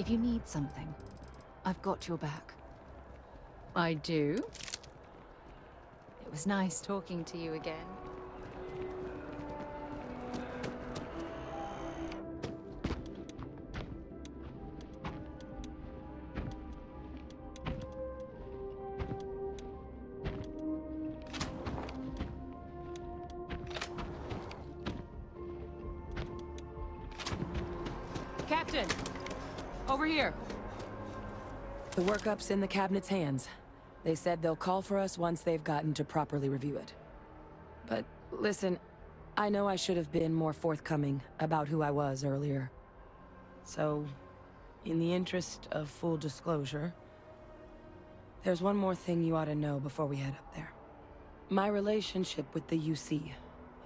If you need something, I've got your back. I do? It was nice talking to you again. Captain! Over here! The workup's in the cabinet's hands. They said they'll call for us once they've gotten to properly review it. But listen, I know I should have been more forthcoming about who I was earlier. So, in the interest of full disclosure, there's one more thing you ought to know before we head up there. My relationship with the UC,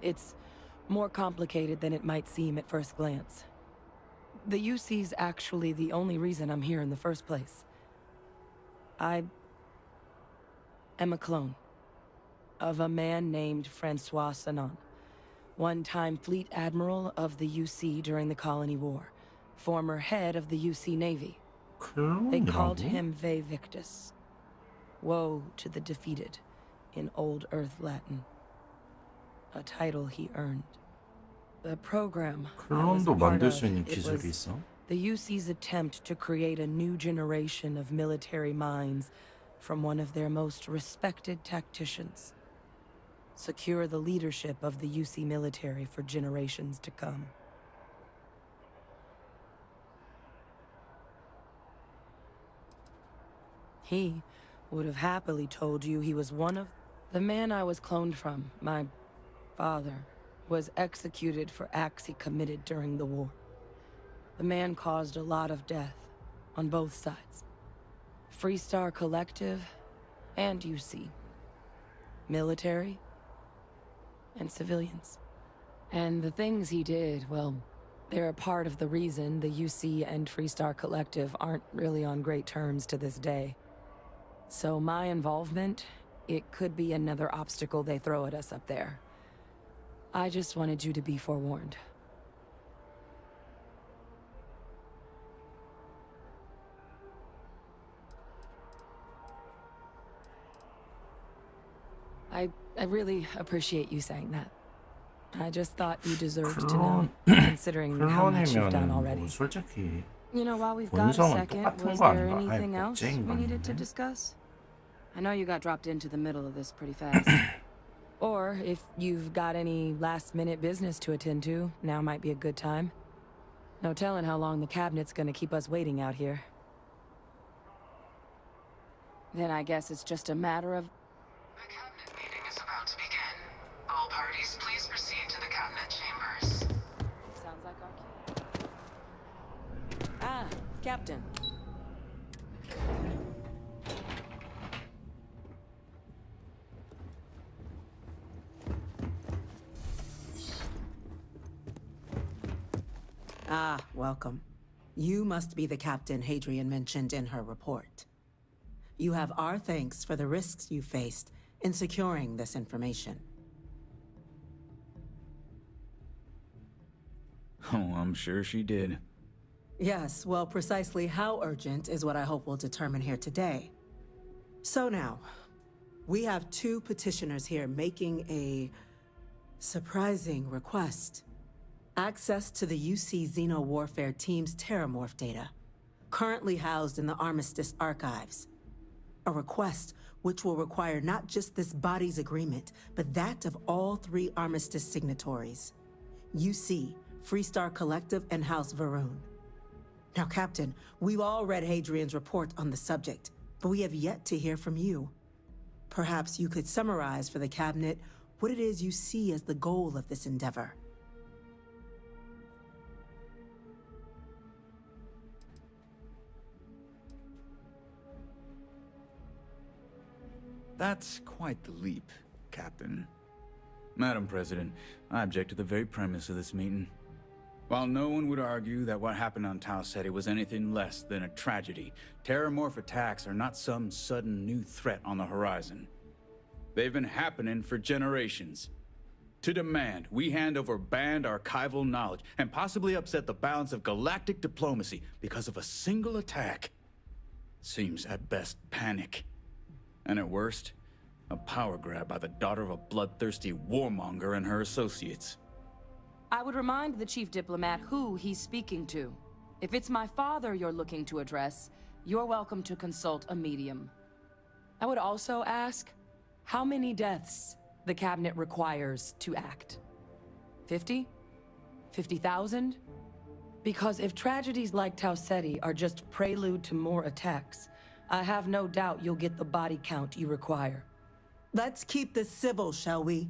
it's more complicated than it might seem at first glance. The UC's actually the only reason I'm here in the first place. I am a clone of a man named Francois Sanon, one-time fleet admiral of the UC during the Colony War, former head of the UC Navy. They called him Ve Victus. Woe to the defeated, in Old Earth Latin. A title he earned. The program I was a 클론도 part 만들 of, 수 있는 it 기술이 was 있어? the UC's attempt to create a new generation of military minds from one of their most respected tacticians. Secure the leadership of the UC military for generations to come. He would have happily told you he was one of... The man I was cloned from, my father, was executed for acts he committed during the war. The man caused a lot of death on both sides. Freestar Collective and UC. Military and civilians. And the things he did, well, they're a part of the reason the UC and Freestar Collective aren't really on great terms to this day. So my involvement, it could be another obstacle they throw at us up there. I just wanted you to be forewarned. I really appreciate you saying that. I just thought you deserved to know, considering how much you've done 클론이면은 already. 뭐 솔직히 You know, while we've got a 본성은 second, 똑같은 was 거 there 아닌가? 아니, anything else we 복제인가 needed to 본데? discuss? I know you got dropped into the middle of this pretty fast. Or if you've got any last-minute business to attend to, now might be a good time. No telling how long the cabinet's gonna keep us waiting out here. Then I guess it's just a matter of... The cabinet meeting is about to begin. All parties, please proceed to the cabinet chambers. Sounds like our cue. Ah, Captain. Ah, welcome. You must be the captain Hadrian mentioned in her report. You have our thanks for the risks you faced in securing this information. Oh, I'm sure she did. Yes, well, precisely how urgent is what I hope we'll determine here today. So now, we have two petitioners here making a surprising request. Access to the UC Xeno Warfare Team's Terramorph data, currently housed in the Armistice archives. A request which will require not just this body's agreement, but that of all three Armistice signatories. UC, Freestar Collective, and House Varun. Now, Captain, we've all read Hadrian's report on the subject, but we have yet to hear from you. Perhaps you could summarize for the Cabinet what it is you see as the goal of this endeavor. That's quite the leap, Captain. Madam President, I object to the very premise of this meeting. While no one would argue that what happened on Tau Ceti was anything less than a tragedy, terramorph attacks are not some sudden new threat on the horizon. They've been happening for generations. to demand we hand over banned archival knowledge and possibly upset the balance of galactic diplomacy because of a single attack seems at best panic. And at worst, a power grab by the daughter of a bloodthirsty warmonger and her associates. I would remind the chief diplomat who he's speaking to. If it's my father you're looking to address, you're welcome to consult a medium. I would also ask, how many deaths the cabinet requires to act? 50? 50,000? Because if tragedies like Tau Ceti are just prelude to more attacks, I have no doubt you'll get the body count you require. Let's keep this civil, shall we?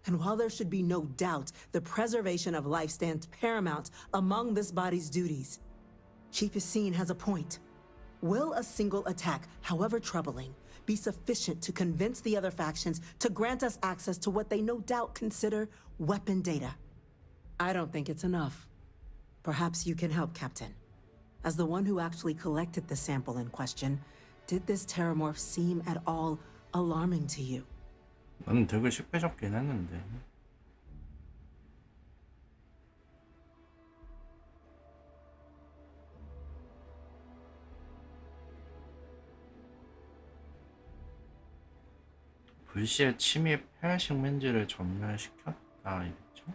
And while there should be no doubt the preservation of life stands paramount among this body's duties, Chief Yassine has a point. Will a single attack, however troubling, be sufficient to convince the other factions to grant us access to what they no doubt consider weapon data? I don't think it's enough. Perhaps you can help, Captain. As the one who actually collected the sample in question, did this terramorph seem at all alarming to you? 나는 되게 쉽게 적긴 했는데. 불시에 침입 해외 식민지를 전멸시켰다 이랬죠?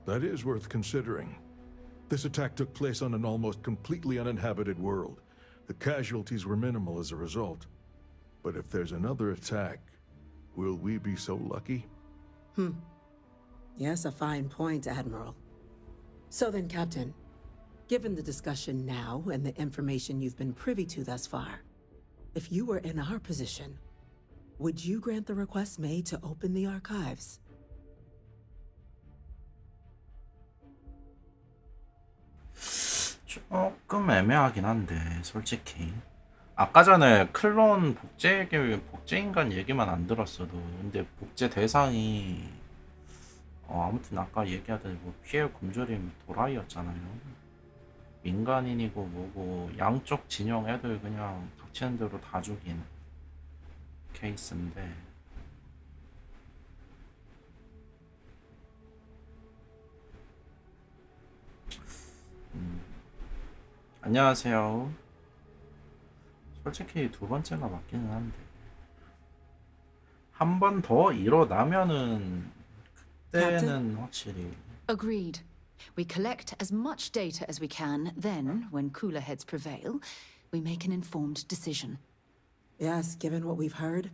That is worth considering. This attack took place on an almost completely uninhabited world. The casualties were minimal as a result. But if there's another attack, will we be so lucky? Yes, a fine point, Admiral. So then, Captain, given the discussion now and the information you've been privy to thus far, if you were in our position, would you grant the request made to open the archives? 조금 애매하긴 한데 솔직히 아까 전에 클론 복제인간 얘기만 안 들었어도 근데 복제 대상이 아무튼 아까 얘기하던 뭐 피엘 곰조림 도라이였잖아요. 민간인이고 뭐고 양쪽 진영 애들 그냥 닥치는 대로 다 죽인 케이스인데 안녕하세요. 솔직히 두 번째가 맞기는 한데 한 번 더 일어나면은 그때는 확실히 Agreed. We collect as much data as we can, then, when cooler heads prevail, we make an informed decision. Yes, given what we've heard,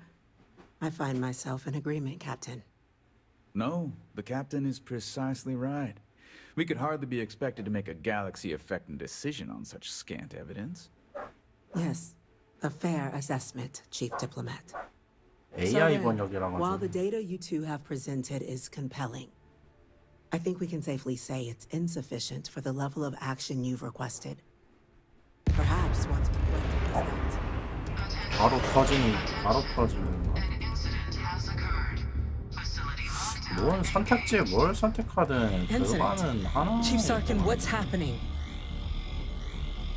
I find myself in agreement, Captain. No, the captain is precisely right. We could hardly be expected to make a galaxy-affecting decision on such scant evidence. Yes, a fair assessment, Chief Diplomat. AI then, 번역이라 while the 가지고 data you two have presented is compelling, I think we can safely say it's insufficient for the level of action you've requested. Perhaps once we collect that. 바로 터지는 거. An incident has occurred. Facility locked down. 뭘 선택지에 뭘 선택하든 결과는 하나. Chief Sarkin, what's happening?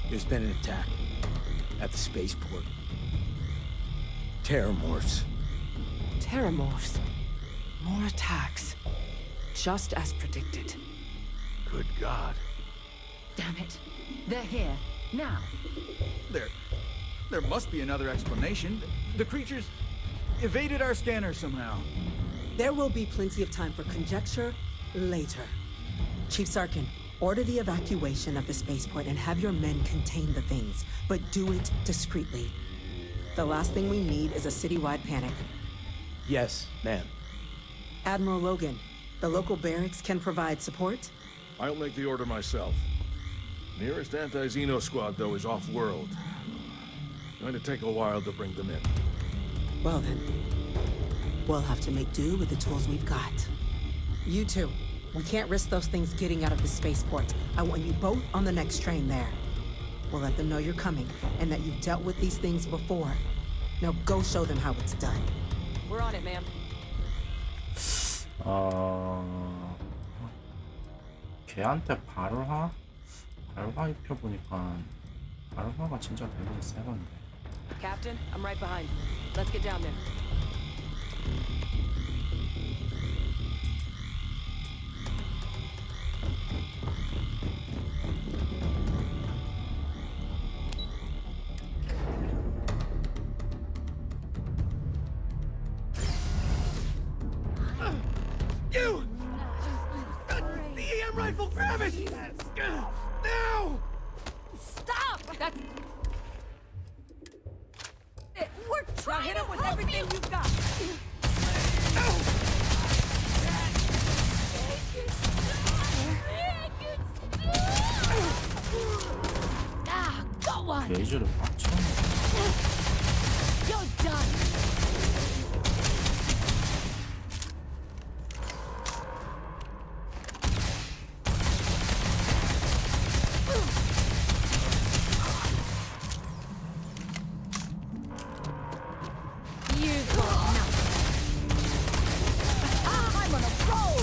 There's been an attack at the spaceport. Terramorphs. Terramorphs. More attacks. Just as predicted. Good God. Damn it. They're here. Now. There must be another explanation. The creatures evaded our scanner somehow. There will be plenty of time for conjecture later. Chief Sarkin, order the evacuation of the spaceport and have your men contain the things, but do it discreetly. The last thing we need is a citywide panic. Yes, ma'am. Admiral Logan, the local barracks can provide support? I'll make the order myself. Nearest anti-Xeno squad, though, is off-world. Going to take a while to bring them in. Well then, we'll have to make do with the tools we've got. You two, we can't risk those things getting out of the spaceport. I want you both on the next train there. We'll let them know you're coming and that you've dealt with these things before. Now go show them how it's done. We're on it, ma'am. 걔한테 발화 입혀보니까 발화가 진짜 되게 세던데. Captain, I'm right behind you. Let's get down there. You! The EM rifle, grab it! Now! Stop! That's... We're Now trying hit to him with help everything you! you've got. Ah, got one! 레이저를 맞춰. You're done! You've got nothing. Ah, I'm on a roll!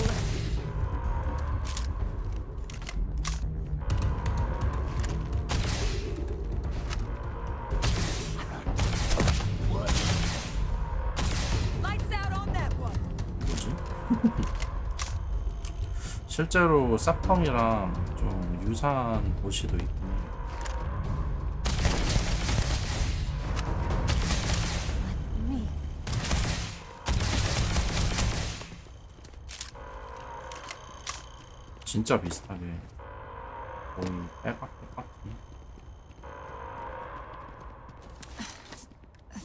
Lights out on that one. 뭐지? 실제로 쌉펑이랑 좀 유사한 도시도 있고. Me. 진짜 비슷하게 거의 빼박.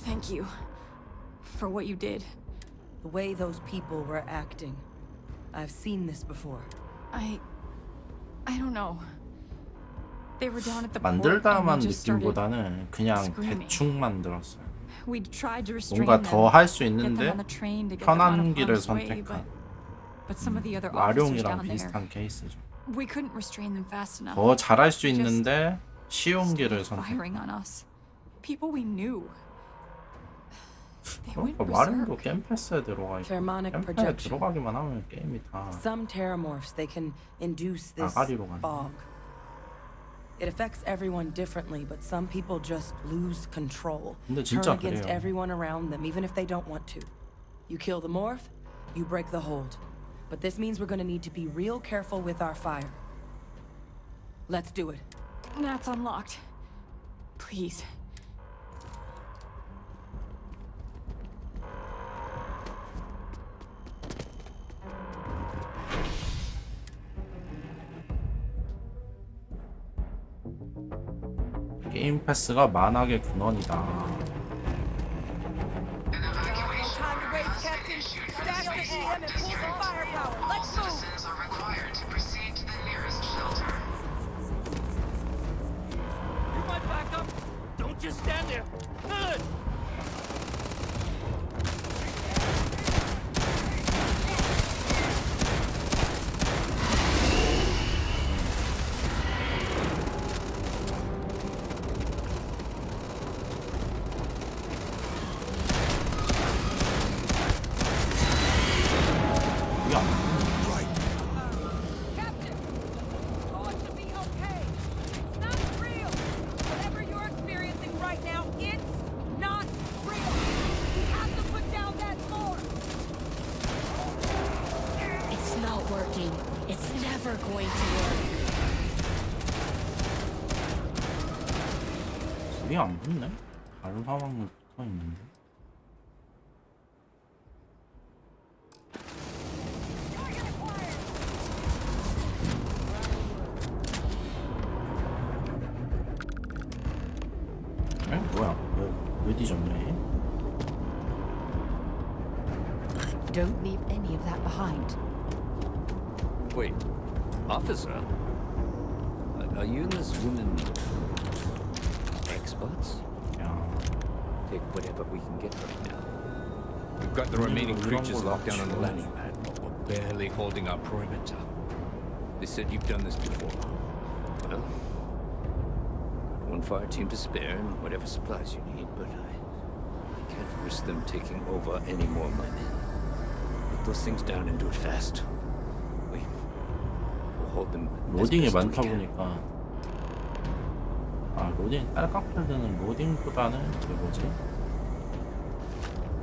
Thank you for what you did. The way those people were acting. I've seen this before. I don't know. They were down at the port and 만들다만 they just started. 느낌보다는 그냥 screaming. 대충 만들었어요. We tried to restrain 뭔가 them, 더 할 수 get them 있는데 on the train to get them out 편한 of 길을 harm's way, 선택한 but some of the other officers 마룡이랑 down there, 비슷한 케이스죠. we couldn't restrain them fast enough. 더 잘할 수 있는데 쉬운 길을 Firing 선택. on us, people we knew. They went 그러니까 마룡도 berserk. 게임 패스에 들어가 있고 Thermonic 게임 패스에 projection. 들어가기만 하면 게임이 다 Some terramorphs, they can induce this 아가리로 가네. fog. It affects everyone differently, but some people just lose control. 근데 Turn 진짜 against 그래요. everyone around them, even if they don't want to. You kill the morph, you break the hold. But this means we're gonna need to be real careful with our fire. Let's do it. That's unlocked. Please. 게임 패스가 만악의 근원이다. An evacuation order has been issued for the spaceport district. All citizens are required to proceed to the nearest shelter. You might back up. Don't just stand there. Good. 이게 안 돼. Captain! Going to be okay. It's not real. Whatever you're experiencing right now, it's not real. You have to put down that force. It's not working. It's never going to work. 불이 안 붙네? 다른 상황은 붙어 있는데. 에? 뭐야? 왜 뒤졌네? Don't leave any of that behind. Wait, officer? Are you and this woman experts? 야, Take whatever we can get right now. We've got the remaining 이런 creatures 걸 locked down on the 맞추네. landing pad, but we're barely holding our perimeter. They said you've done this before. Well, got one fire team to spare and whatever supplies you need, but I can't risk them taking over any more of my men. Put those things down and do it fast. We'll hold them as 로딩이 best we 많다 can. 보니까 로딩 딸깍필드는 로딩보다는 그 뭐지?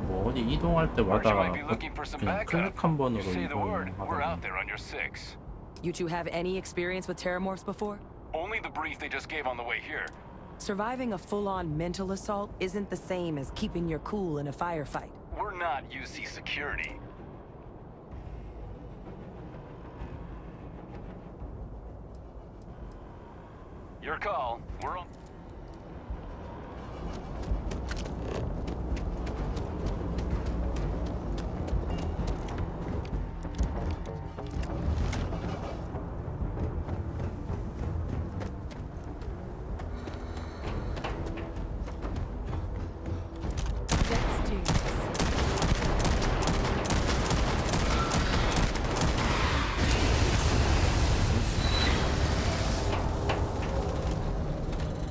뭐 어디 이동할 때마다 그냥 클릭 한 번으로 이동하다 보니 You two have any experience with terramorphs before? Only the brief they just gave on the way here. Surviving a full-on mental assault isn't the same as keeping your cool in a firefight. We're not UC security. Your call. We're on. Let's do this.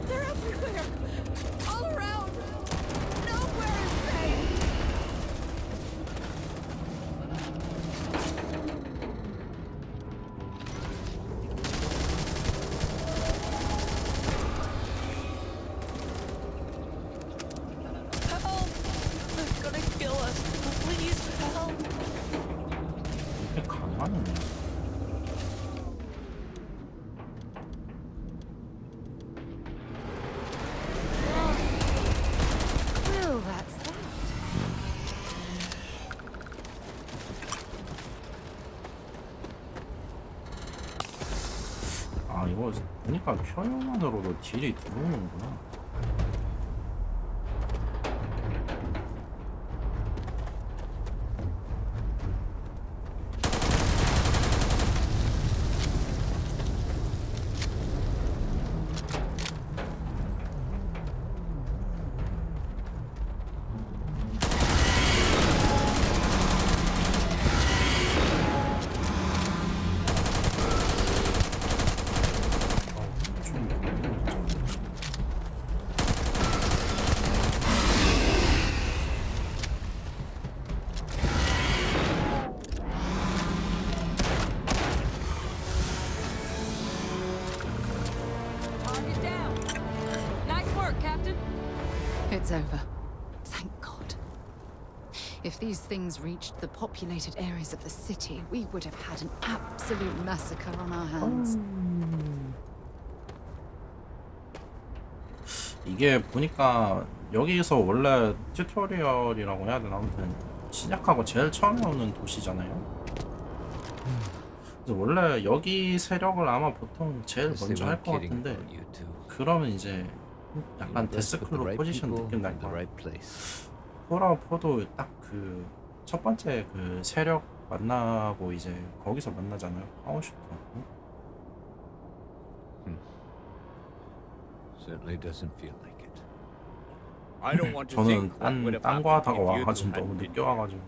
They're everywhere! All around! Nowhere is safe! Help! They're gonna kill us. Please help! 이렇게 강하네. Well, that's that. 아 이거 보니까 표현만으로도 딜이 들어오는구나. Target down. Nice work, Captain. It's over. Thank God. If these things reached the populated areas of the city, we would have had an absolute massacre on our hands. 이게 보니까 여기서 원래 튜토리얼이라고 해야 되나 아무튼 시작하고 제일 처음에 오는 도시잖아요. 그래서 원래 여기 세력을 아마 보통 제일 먼저 할 것 같은데 그러면 이제 약간 데스클로 포지션 느낌 날 것 같아. 폴아웃4도 딱 그 첫 번째 그 세력 만나고 이제 거기서 만나잖아요. 아웃슈터. Certainly doesn't feel like it. I don't want to 저는 think what would have 딴거 happened 하다가 if you 와가지고 two 너무 hadn't 늦게 been 와가지고.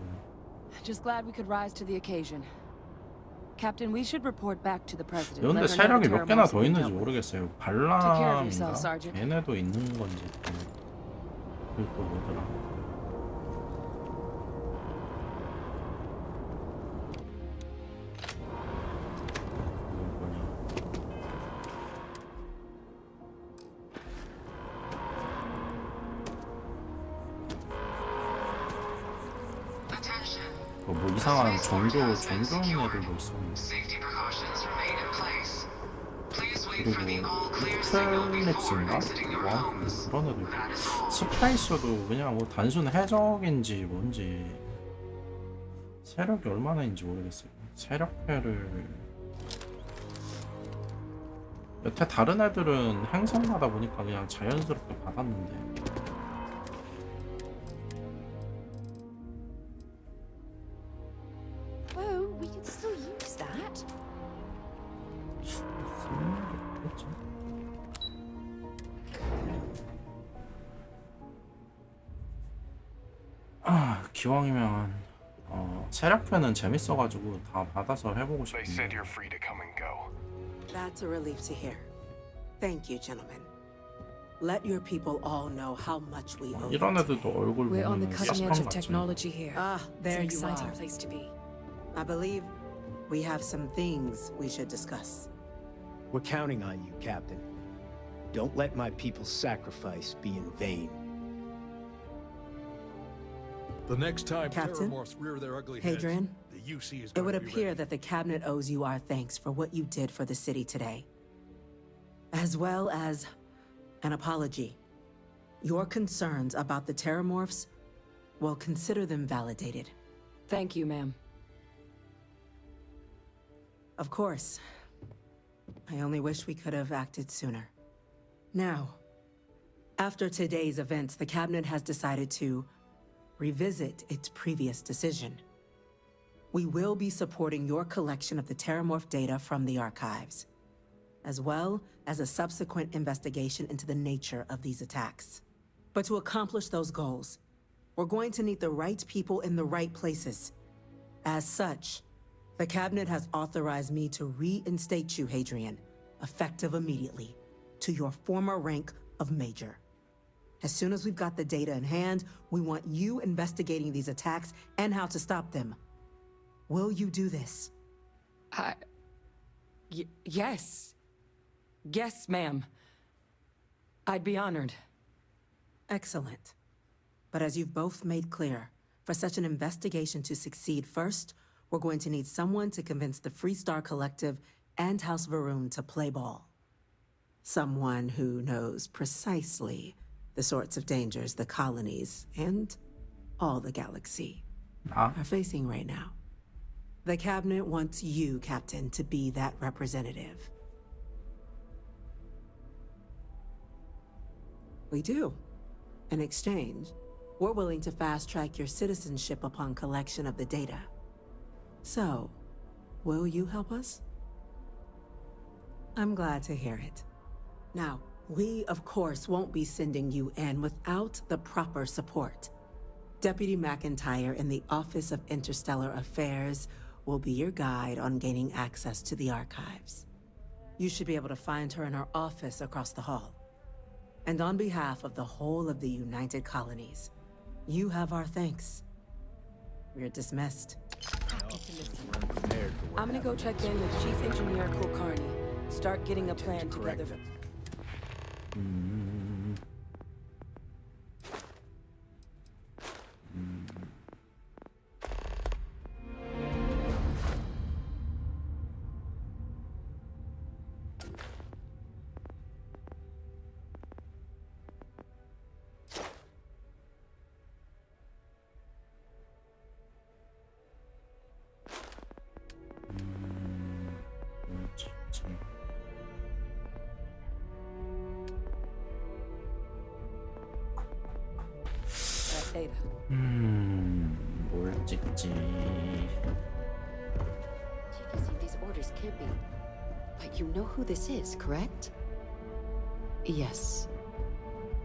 Just glad we could rise to the occasion. Captain, we should report back to the president. 근데 let her know 세력이 the 몇 개나 terror 더 marks 있는지 have been dealt with. 모르겠어요. Take care of yourself, 발랑인가? Sergeant. 걔네도 있는 건지 그또 뭐더라. 이거 뭐냐. 뭐 이상한 종교인 애들도 있었는데. 그리고 플렉스인가? 뭐 그런 애들 있고. 스파이스도 그냥 뭐 단순 해적인지 뭔지 세력이 얼마나인지 모르겠어요. 세력패를 여태 다른 애들은 행성마다 보니까 그냥 자연스럽게 받았는데 Whoa, we can still use that. 쓰는 게 없겠지. 아 기왕이면 세력패는 재밌어가지고 다 받아서 해보고 They said 싶은데 you're free to come and go. That's a relief to hear. Thank you, gentlemen. Let your people all know how much we owe 이런 them 애들도 today. 얼굴 We're on the 보면 cutting edge 싹방 of 같죠. technology here. Ah, there it's you an exciting are. place to be. I believe we have some things we should discuss. We're counting on you, Captain. Don't let my people's sacrifice be in vain. The next time Captain? Terramorphs rear their ugly heads, Hadrian, the UC is it going would to be appear ready. that the cabinet owes you our thanks for what you did for the city today, as well as an apology. Your concerns about the Terramorphs, well, consider them validated. Thank you, ma'am. Of course. I only wish we could have acted sooner. Now, after today's events, the Cabinet has decided to revisit its previous decision. We will be supporting your collection of the Terramorph data from the archives, as well as a subsequent investigation into the nature of these attacks. But to accomplish those goals, we're going to need the right people in the right places. As such, the Cabinet has authorized me to reinstate you, Hadrian, effective immediately, to your former rank of Major. As soon as we've got the data in hand, we want you investigating these attacks and how to stop them. Will you do this? Yes. Yes, ma'am. I'd be honored. Excellent. But as you've both made clear, for such an investigation to succeed, first, we're going to need someone to convince the Freestar Collective and House Varun to play ball. Someone who knows precisely the sorts of dangers the colonies and all the galaxy are facing right now. The Cabinet wants you, Captain, to be that representative. We do. In exchange, we're willing to fast-track your citizenship upon collection of the data. So, will you help us? I'm glad to hear it. Now, we, of course, won't be sending you in without the proper support. Deputy McIntyre in the Office of Interstellar Affairs will be your guide on gaining access to the archives. You should be able to find her in her office across the hall. And on behalf of the whole of the United Colonies, you have our thanks. You're dismissed. I'm gonna go check in with Chief Engineer Kulkarni. Start getting a plan together. Data. 뭘 찍지? TVC, these orders can't be. But you know who this is, correct? Yes.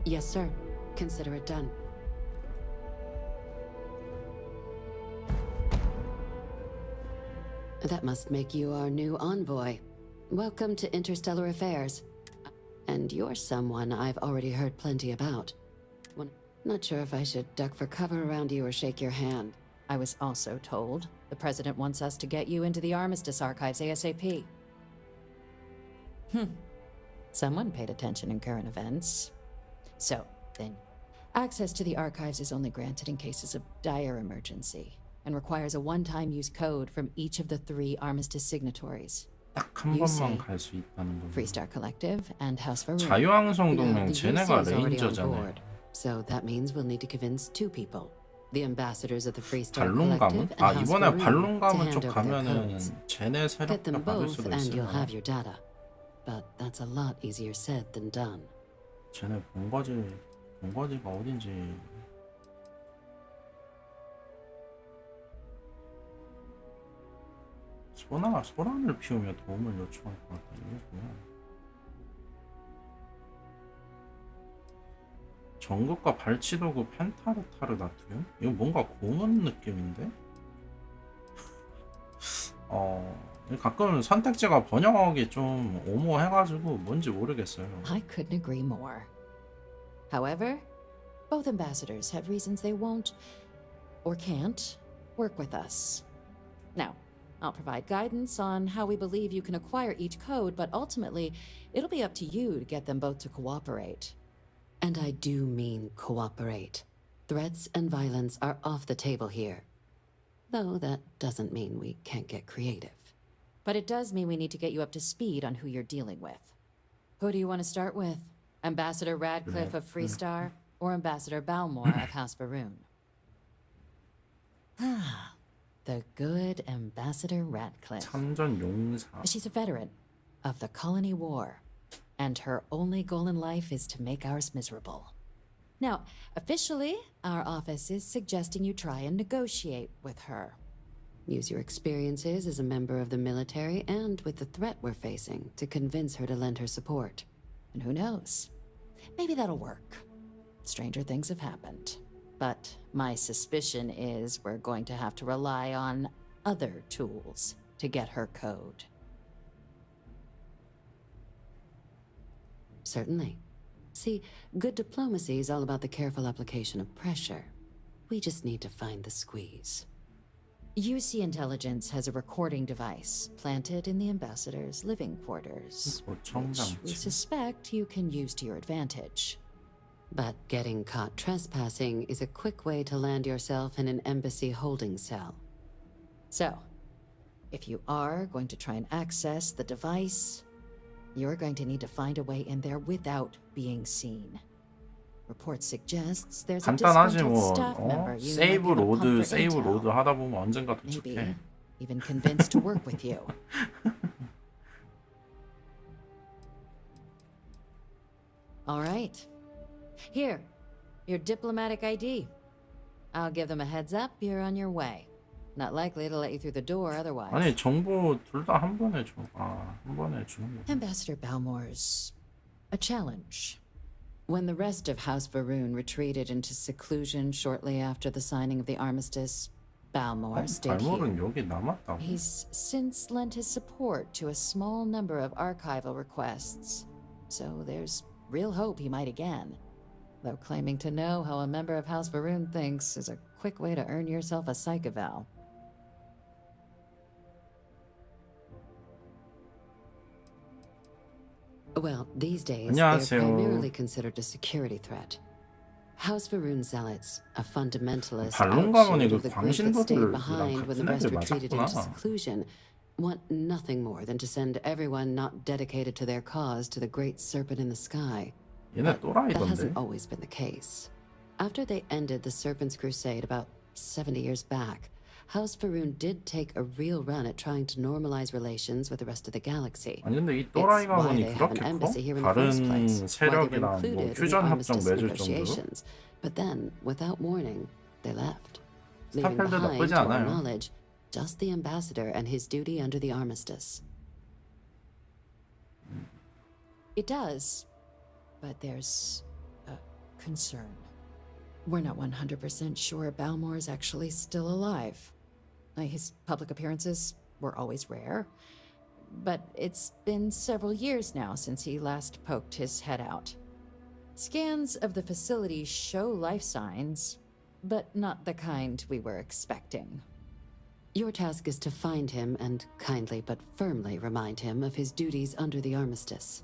Yes, sir. Consider it done. That must make you our new envoy. Welcome to Interstellar Affairs. And you're someone I've already heard plenty about. Not sure if I should duck for cover around you or shake your hand. I was also told the President wants us to get you into the Armistice archives ASAP. Someone paid attention in current events. So, then, access to the archives is only granted in cases of dire emergency, and requires a one-time use code from each of the 3 Armistice signatories. 딱 한 번만 갈 수 있다는 거. Freestar Collective and House Varun. 자유항성 동맹 The 쟤네가 UC is already on 레인저잖아요. board, so that means we'll need to convince 2 people. The ambassadors of the Freestar 발론감은? Collective and 아 House 이번에 Varun to 발론감은 hand 쪽 over their 가면은 codes. 쟤네 Get them 세력도 받을 both 수도 and 있을 you'll 거야. have your data. But that's a lot easier said than done. 쟤네 본거지가 어딘지. 소란을 피우며 도움을 요청할 것 같다. 이게 뭐야? 전극과 발치도구 펜타르타르 나트륨? 이거 뭔가 고문 느낌인데? 가끔 선택지가 번역이 좀 오모해가지고 뭔지 모르겠어요. I couldn't agree more. However, both ambassadors have reasons they won't, or can't, work with us. Now, I'll provide guidance on how we believe you can acquire each code, but ultimately, it'll be up to you to get them both to cooperate. And I do mean cooperate. Threats and violence are off the table here. Though that doesn't mean we can't get creative. But it does mean we need to get you up to speed on who you're dealing with. Who do you want to start with? Ambassador Radcliffe of Freestar, or Ambassador Balmore of House Varun? The good Ambassador Radcliffe. 참전 용사. She's a veteran of the Colony War. and her only goal in life is to make ours miserable. Now, officially, our office is suggesting you try and negotiate with her. Use your experiences as a member of the military and with the threat we're facing to convince her to lend her support. And who knows? Maybe that'll work. Stranger things have happened. But my suspicion is we're going to have to rely on other tools to get her code. Certainly. See, good diplomacy is all about the careful application of pressure. We just need to find the squeeze. UC Intelligence has a recording device planted in the ambassador's living quarters, which we suspect you can use to your advantage. But getting caught trespassing is a quick way to land yourself in an embassy holding cell. So, if you are going to try and access the device, you're going to need to find a way in there without being seen. Report suggests there's a 간단하지 disgruntled 뭐. staff member you might 세이브 be able to pump 로드, for 세이브 intel. 로드 하다 보면 언젠가 Maybe 도착해. even convinced to work with you. All right. Here, your diplomatic ID. I'll give them a heads up, you're on your way. Not likely to let you through the door otherwise. 아니 정보 둘 다 한 번에 줘. 한 번에 주는 거. Ambassador Balmore's a challenge. When the rest of House Varun retreated into seclusion shortly after the signing of the armistice, Balmore stayed 발몰은 here. 여기 남았다고. He's since lent his support to a small number of archival requests, so there's real hope he might again. Though claiming to know how a member of House Varun thinks is a quick way to earn yourself a psych eval. Well, these days, 안녕하세요. they're primarily considered a security threat. House Varun zealots, a fundamentalist 반론 outshoot 가문이 그 of the group that stayed 광신도들이랑 behind when the 같은 rest 애들 retreated into 맞았구나. seclusion, want nothing more than to send everyone not dedicated to their cause to the great serpent in the sky. 얘네 But that 또라이던데. hasn't always been the case. After they ended the Serpent's Crusade about 70 years back, House Varun did take a real run at trying to normalize relations with the rest of the galaxy. 아니 근데 이 It's 또라이 why 가문이 they have an 그렇게 커? embassy here in the first 다른 place. Why they were 세력이랑 뭐 included in the 휴전 협정 armistice 맺을 정도로? negotiations. But then, without warning, they left, leaving 스타필드 behind, 나쁘지 to our 않아요. knowledge, just the ambassador and his duty under the armistice. It does, but there's a concern. We're not 100% sure Balmore is actually still alive. His public appearances were always rare, but it's been several years now since he last poked his head out. Scans of the facility show life signs, but not the kind we were expecting. Your task is to find him and kindly but firmly remind him of his duties under the armistice.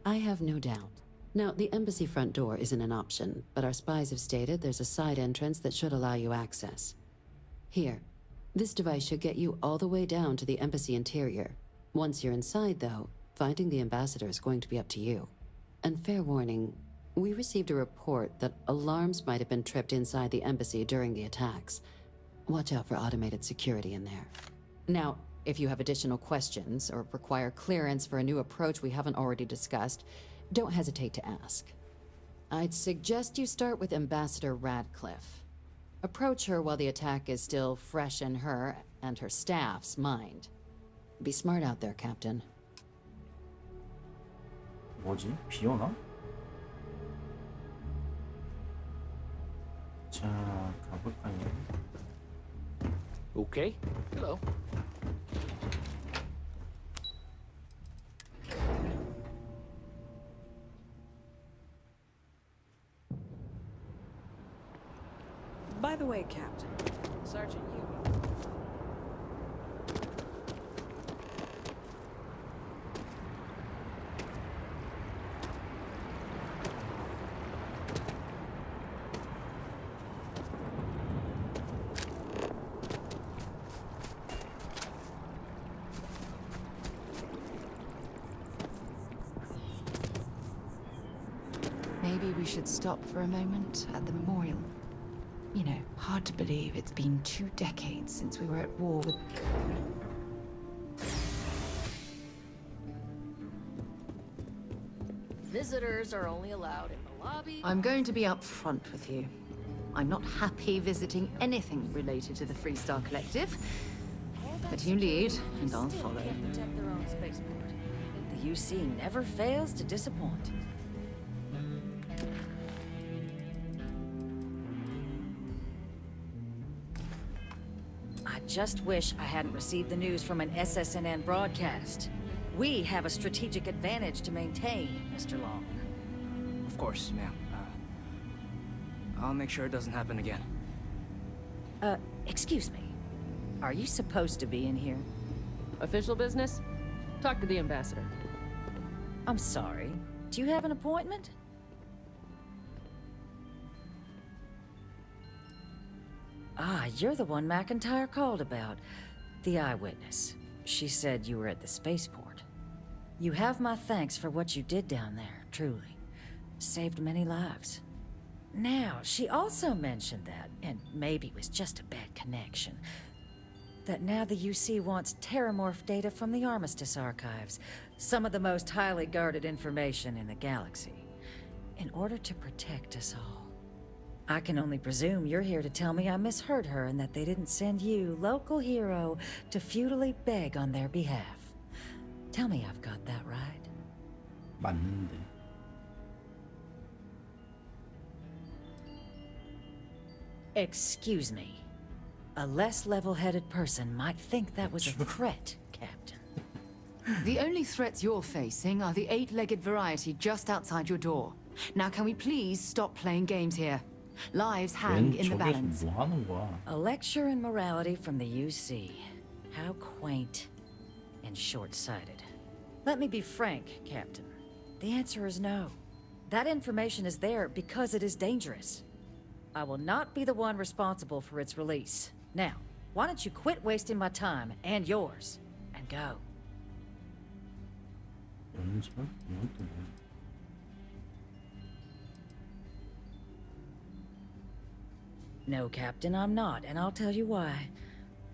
I have no doubt. Now, the embassy front door isn't an option, but our spies have stated there's a side entrance that should allow you access. Here, this device should get you all the way down to the embassy interior. Once you're inside, though, finding the ambassador is going to be up to you. And fair warning, we received a report that alarms might have been tripped inside the embassy during the attacks. Watch out for automated security in there. Now, if you have additional questions or require clearance for a new approach we haven't already discussed, don't hesitate to ask. I'd suggest you start with Ambassador Radcliffe. Approach her while the attack is still fresh in her and her staff's mind. Be smart out there, Captain. 뭐지? 비 오나? 자, 가볼까요? Okay. Hello. By the way, Captain, Sergeant Yu. Maybe we should stop for a moment at the memorial. You know, hard to believe it's been 2 decades since we were at war with... Visitors are only allowed in the lobby. I'm going to be upfront with you. I'm not happy visiting anything related to the Freestar Collective. But you lead, and I'll follow. Protect their own spaceport. The UC never fails to disappoint. I just wish I hadn't received the news from an SSNN broadcast. We have a strategic advantage to maintain, Mr. Long. Of course, ma'am. I'll make sure it doesn't happen again. Excuse me. Are you supposed to be in here? Official business? Talk to the ambassador. I'm sorry. Do you have an appointment? Ah, you're the one McIntyre called about. The eyewitness. She said you were at the spaceport. You have my thanks for what you did down there, truly. Saved many lives. Now, she also mentioned that, and maybe it was just a bad connection, that now the UC wants terramorph data from the Armistice archives, some of the most highly guarded information in the galaxy, in order to protect us all. I can only presume you're here to tell me I misheard her and that they didn't send you, local hero, to futilely beg on their behalf. Tell me I've got that right. 맞는데. Excuse me. A less level-headed person might think that was a threat, Captain. The only threats you're facing are the 8-legged variety just outside your door. Now can we please stop playing games here? Lives hang in the balance. 뭐 하는 거야? A lecture in morality from the UC. How quaint and short-sighted. Let me be frank, Captain. The answer is no. That information is there because it is dangerous. I will not be the one responsible for its release. Now, why don't you quit wasting my time and yours and go? 연설? 이건 또 뭐야? No, Captain, I'm not, and I'll tell you why.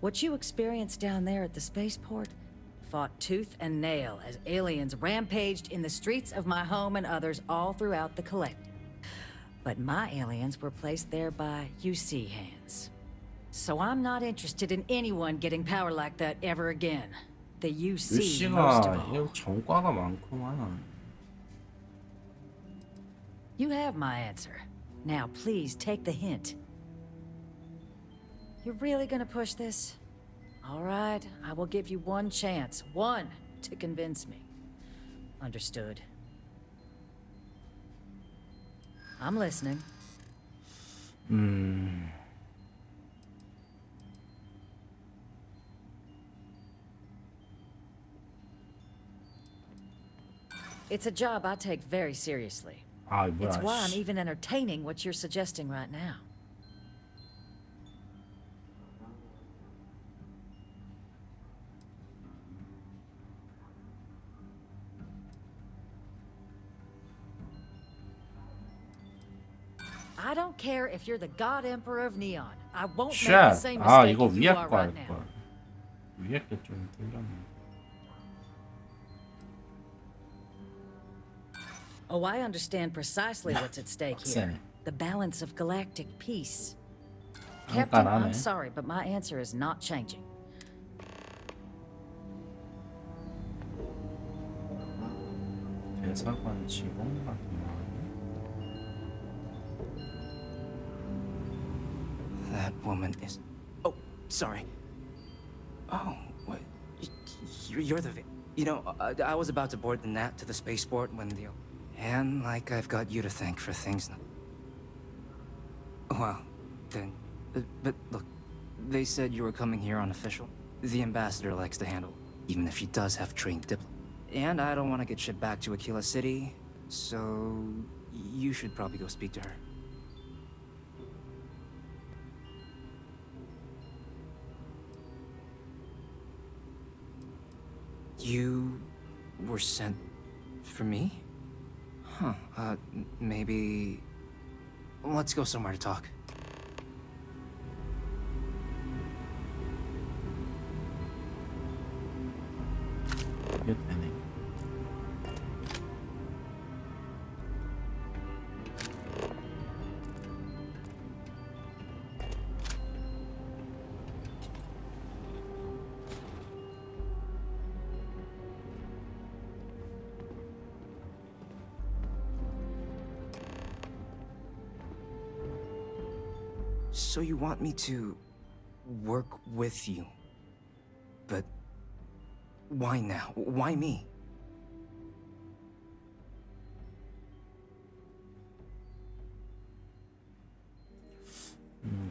What you experienced down there at the spaceport fought tooth and nail as aliens rampaged in the streets of my home and others all throughout the Collective. But my aliens were placed there by UC hands. So I'm not interested in anyone getting power like that ever again. The UC most of all. 정과가 많구만. You have my answer. Now please take the hint. You're really gonna push this? All right, I will give you one chance. One to convince me. Understood. I'm listening. It's a job I take very seriously. 아, 뭐야, It's why I'm 씨. even entertaining what you're suggesting right now. I don't care if you're the God Emperor of Neon. I won't make the 쉣. same 아, mistake 이거 you 위에 are 거 right 할 now. 걸. 위에 게 좀 틀렸네. Oh, I understand precisely what's at stake here. 빡세네. The balance of galactic peace. 안 Captain, 까라네. I'm sorry, but my answer is not changing. 대사관 직원 같은 거. That woman is... Oh, sorry. Oh, what? You're the... You know, I was about to board the Nat to the spaceport when the... And like I've got you to thank for things... Well, then... But look, they said you were coming here unofficial. The ambassador likes to handle, even if she does have trained diplomat. And I don't want to get shipped back to Aquila City, so... You should probably go speak to her. You were sent for me? Huh, maybe... Let's go somewhere to talk. 이게 되네. So you want me to work with you? But why now? Why me?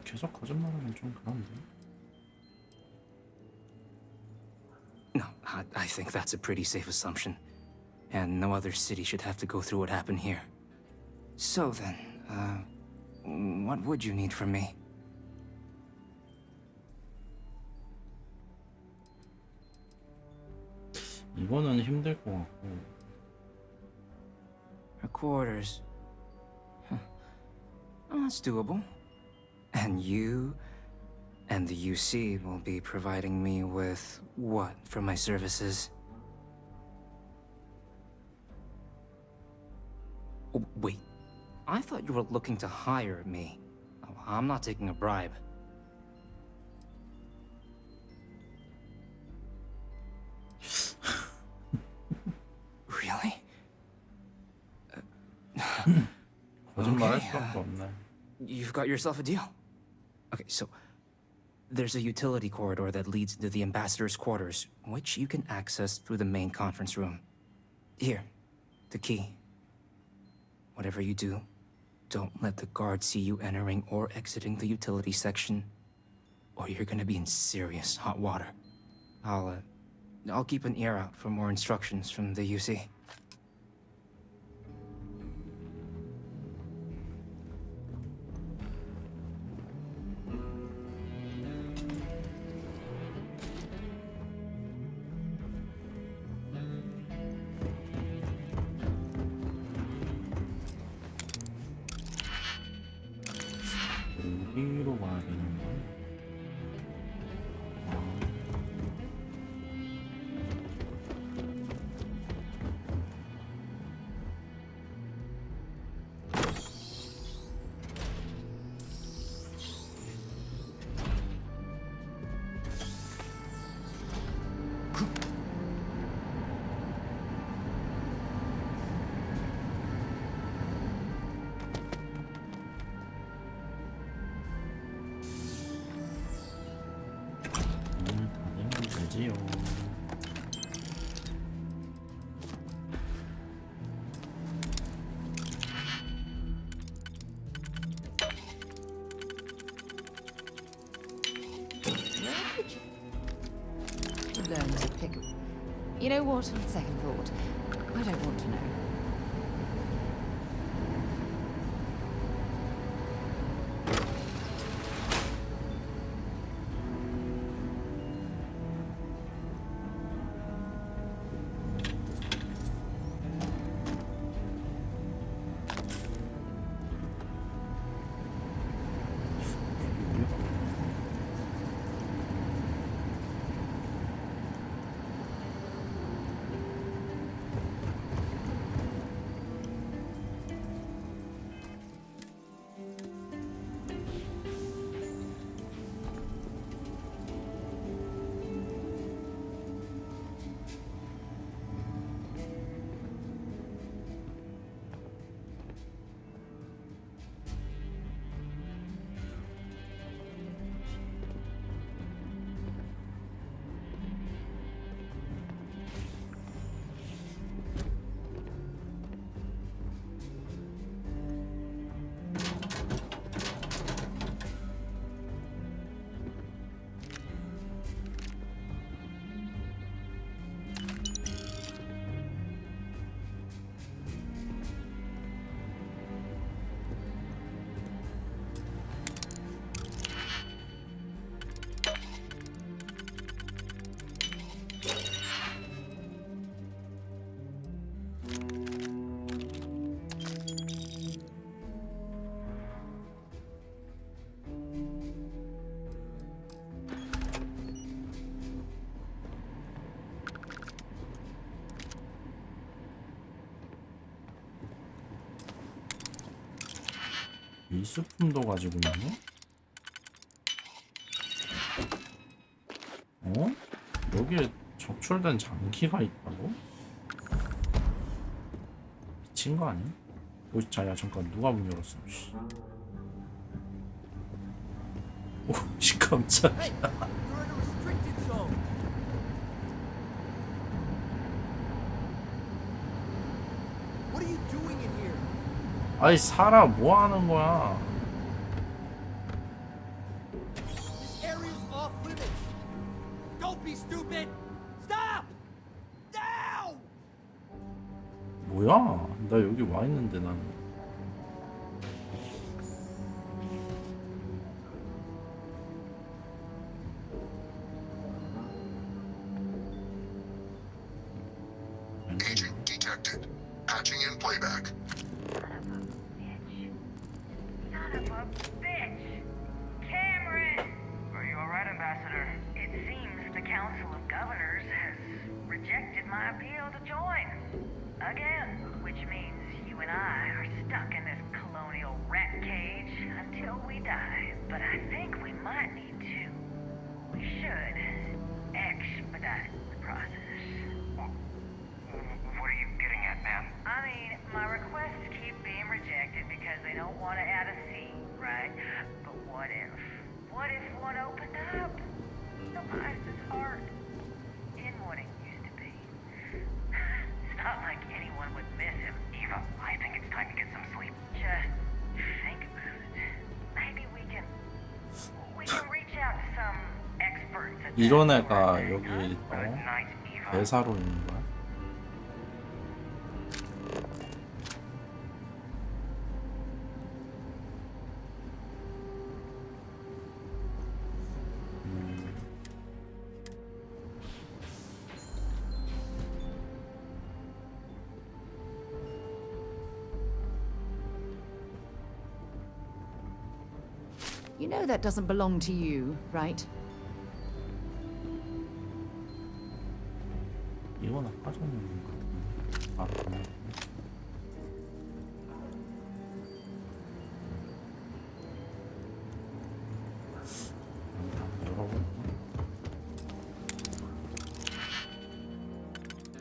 계속 거짓말하면 좀 그런데. No, I think that's a pretty safe assumption. And no other city should have to go through what happened here. So then, what would you need from me? 이거는 힘들 것 같고. Her quarters. Huh. Oh, that's doable. And you and the UC will be providing me with what for my services? Oh, wait. I thought you were looking to hire me. Oh, I'm not taking a bribe. Really? 거짓말할 수밖에 없네. You've got yourself a deal. Okay, so there's a utility corridor that leads into the ambassador's quarters, which you can access through the main conference room. Here, the key. Whatever you do, don't let the guards see you entering or exiting the utility section, or you're gonna be in serious hot water. I'll keep an ear out for more instructions from the UC. 여기로 가야 되는 거야? 되지요. Learn to pick. You know what? On second thought, I don't want to know. 미술품도 가지고 있네? 어? 여기에 적출된 장기가 있다고? 미친 거 아니야? 오, 자야 잠깐 누가 문 열었어? 씨. 오씨 깜짝이야. You're in a restricted zone. What are you doing in here? 아이 사라 뭐 하는 거야? This area's off limits. Don't be stupid. Stop! Now! 뭐야? 나 여기 와 있는데 나는. Agent detected. Patching in playback. Son of a bitch! Cameron! Are you alright, Ambassador? It seems the Council of Governors has rejected my appeal to join. Again, which means you and I are stuck in this colonial rat cage until we die. But I think we might need to. We should expedite the process. What are you getting at, ma'am? I mean, my requests keep being rejected because they don't want to add a seat, right? But what if one opened up? The life is hard in what it used to be. It's not like anyone would miss him. Eva, I think it's time to get some sleep. Just think about it. Maybe we can reach out to some experts at 이런 that 애가 sort of 여기 thing, huh? 대사로 있는 거야? You know that doesn't belong to you, right? 이건 아까 전에 있는 거 같은데. 아, 그래. 한번 열어볼까?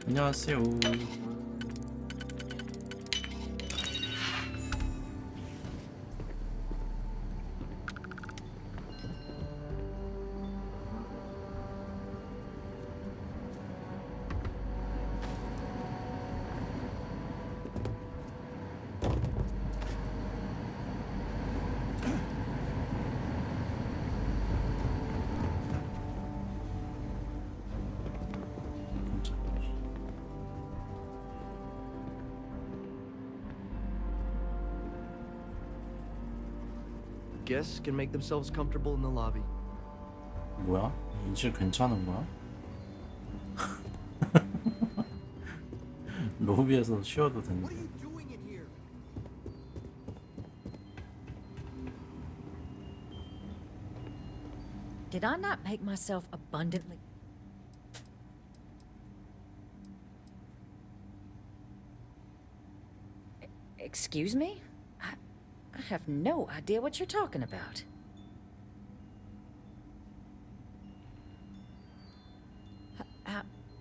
안녕하세요. Guests can make themselves comfortable in the lobby. 뭐야? 인질 괜찮은 거야? 로비에서 쉬어도 된대. Did I not make myself abundantly... Excuse me? I have no idea what you're talking about.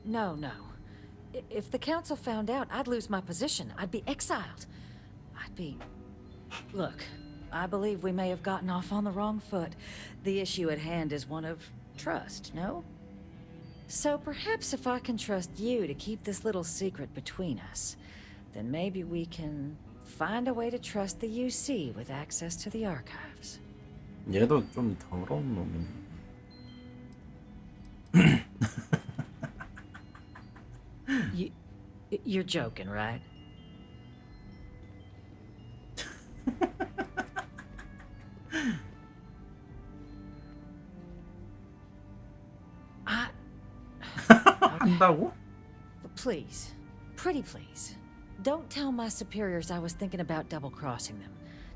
No. If the council found out, I'd lose my position. I'd be exiled. I'd be... Look, I believe we may have gotten off on the wrong foot. The issue at hand is one of trust, no? So perhaps if I can trust you to keep this little secret between us, then maybe we can find a way to trust the UC with access to the archives. 얘도 좀 더러운 놈이네. You're joking, right? 한다고? Please, pretty please. Don't tell my superiors I was thinking about double-crossing them.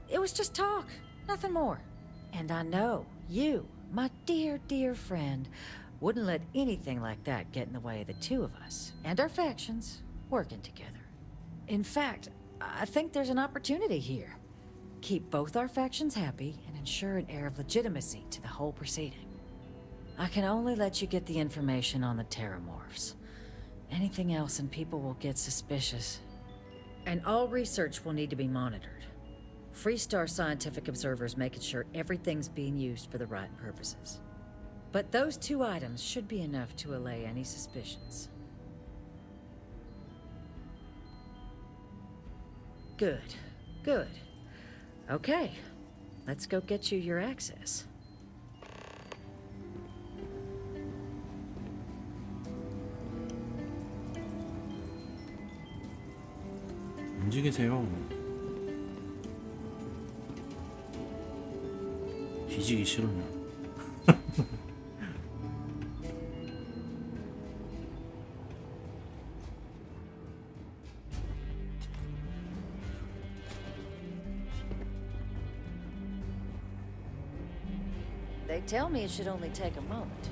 It was just talk, nothing more. And I know you, my dear, dear friend, wouldn't let anything like that get in the way of the two of us, and our factions, working together. In fact, I think there's an opportunity here. Keep both our factions happy and ensure an air of legitimacy to the whole proceeding. I can only let you get the information on the Terramorphs. Anything else and people will get suspicious. And all research will need to be monitored. Freestar Scientific Observer's making sure everything's being used for the right purposes. But those 2 items should be enough to allay any suspicions. Good. Good. Okay. Let's go get you your access. 움직이세요. 뒤지기 싫으면. They tell me it should only take a moment.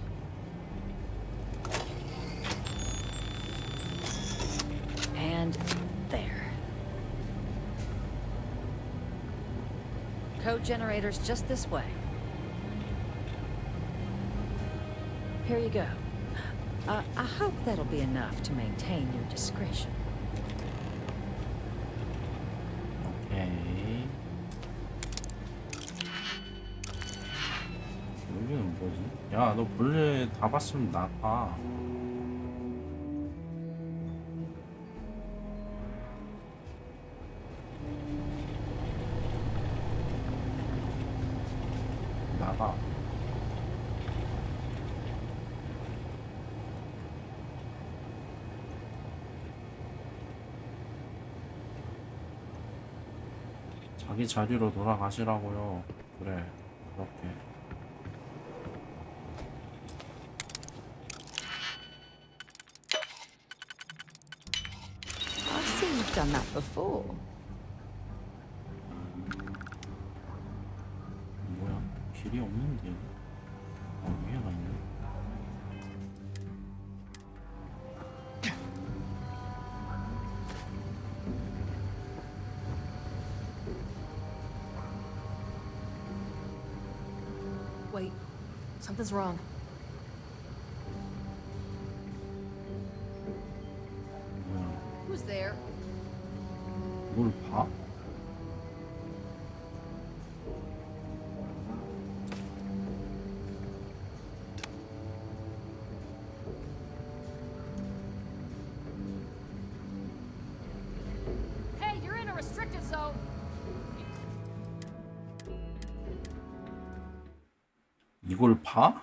And there. Code generators just this way. Here you go. I hope that'll be enough to maintain your discretion. 오케이. 여기는 뭐지? 야, 너 본래 다 봤으면 나가. 나가. 자기 자리로 돌아가시라고요. 그래, 그렇게. I've seen you've done that before. 뭐야? 길이 없는데. 위에가 있네. Wait, something's wrong. Who's there? 뭘 봐? Hey, you're in a restricted zone. 이걸 봐?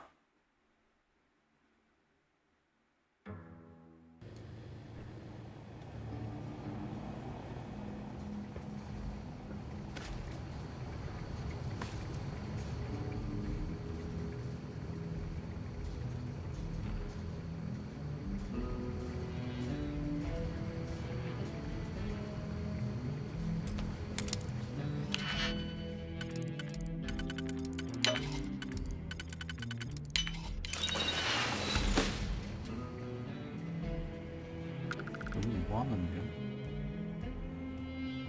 여기 뭐 하는데요?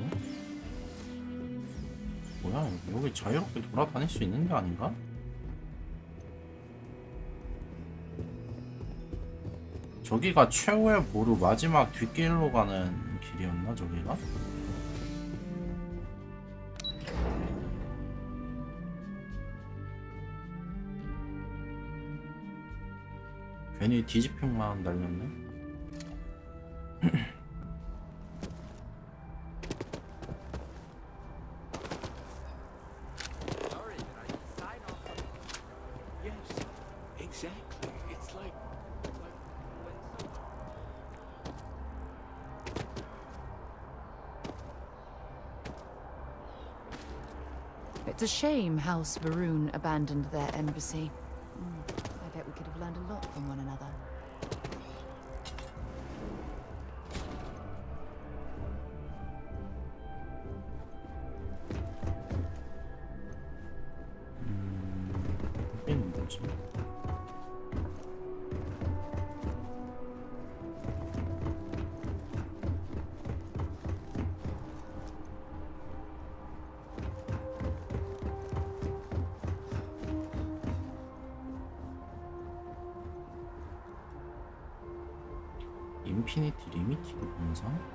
어? 뭐야, 여기 자유롭게 돌아다닐 수 있는 게 아닌가? 저기가 최후의 보루 마지막 뒷길로 가는 길이었나, 저기가? 괜히 뒤집힌만 날렸네. Yes, exactly. It's like It's a shame House Varun abandoned their embassy. I bet we could have learned a lot from one another. 여기는 뭐지? 인피니티 리미티드 본상?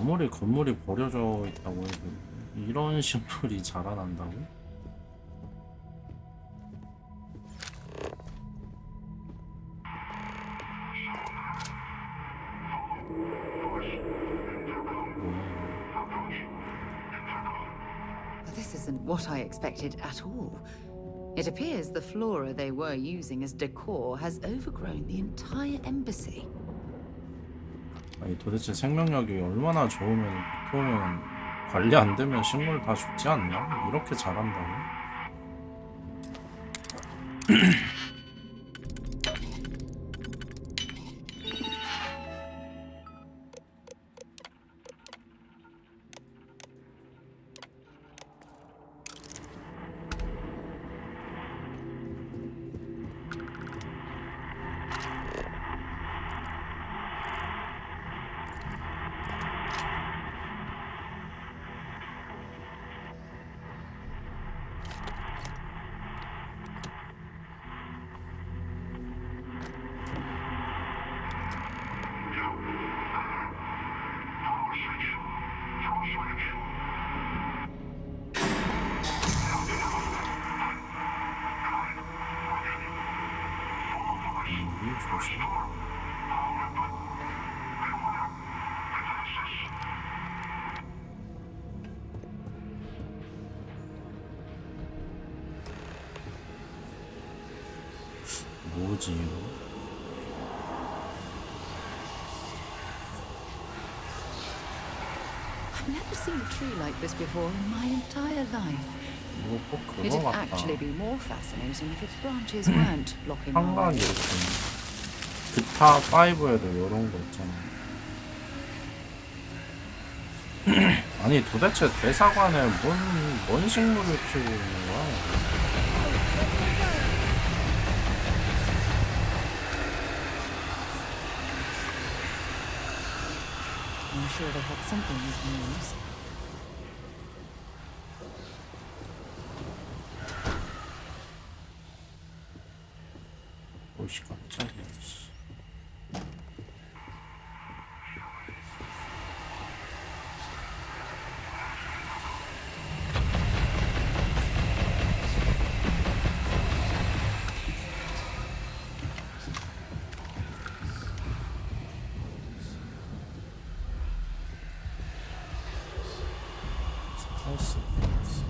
아무리 건물이 버려져 있다고 해도 이런 식물이 자라난다고? This isn't what I expected at all. It appears the flora they were using as decor has overgrown the entire embassy. 아니 도대체 생명력이 얼마나 좋으면 보통은 관리 안 되면 식물 다 죽지 않나? 이렇게 자란다고? 조심. 뭐지 이거? I've never seen a tree like this before in my entire life. 이거 꼭 그거 It'd 같다. actually be more fascinating if its branches weren't blocking our 한강 way. 이렇게 기타 5에도 이런 거 있잖아. 아니 도대체 대사관에 뭔 식물을 키우고 있는 거야? I'm sure they had something with names. 오씨 깜짝이야. 씨.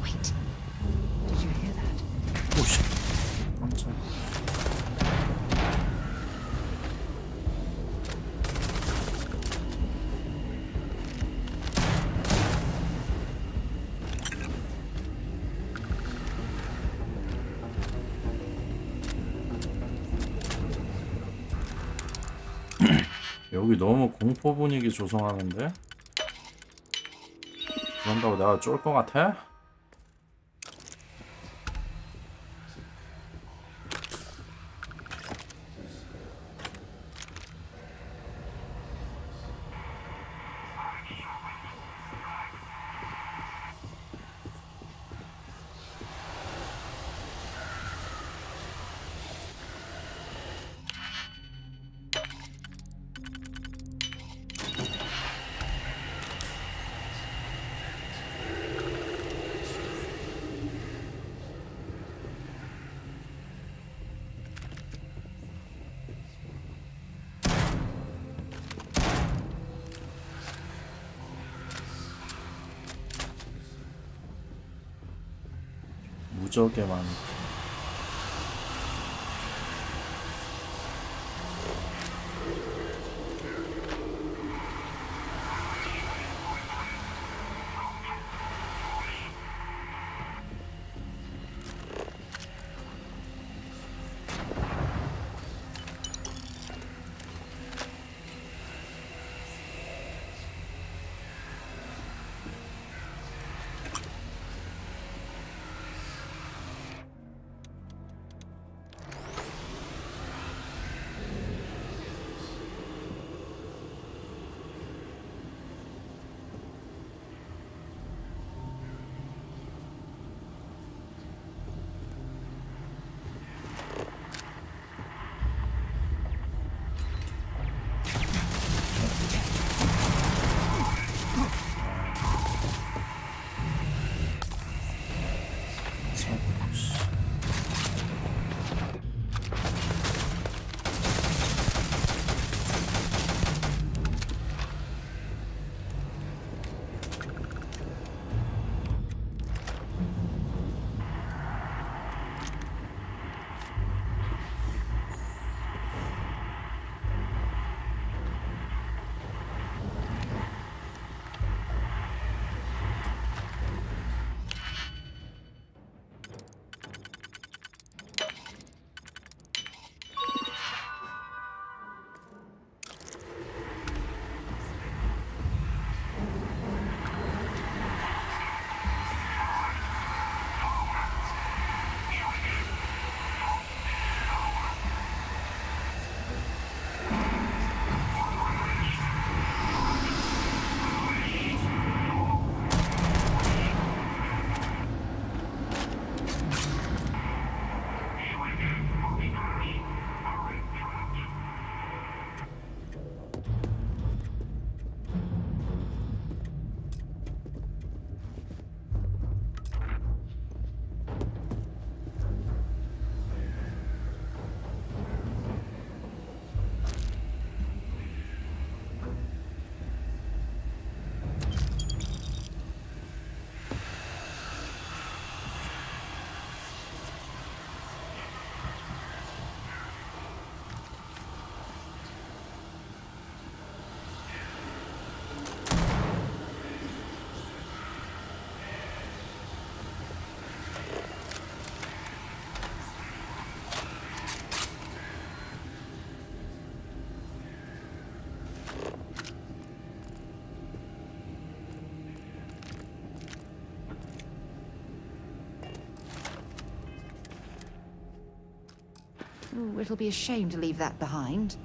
Wait. Did you hear that? 오씨 깜짝이야. 여기 너무 공포 분위기 조성하는데? 그런다고 내가 쫄 것 같아? 무적의 많은 Oh, it'll be a shame to leave that behind.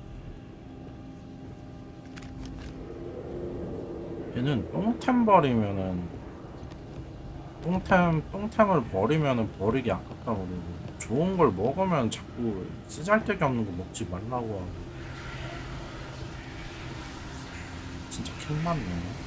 얘는 똥템 버리면은 똥템을 버리면은 버리기 아깝다고 그러고 좋은 걸 먹으면 자꾸 쓰잘데기 없는 거 먹지 말라고 하고 진짜 킹받네.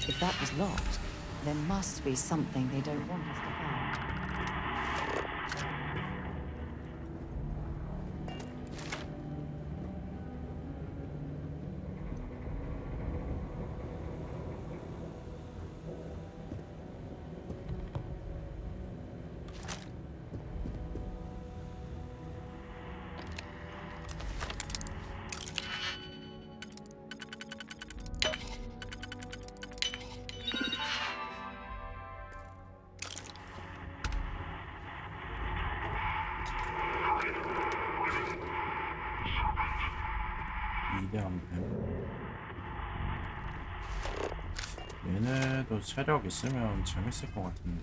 If that was locked, there must be something they don't want us to find. 얘네도 체력 있으면 재밌을 것 같은데.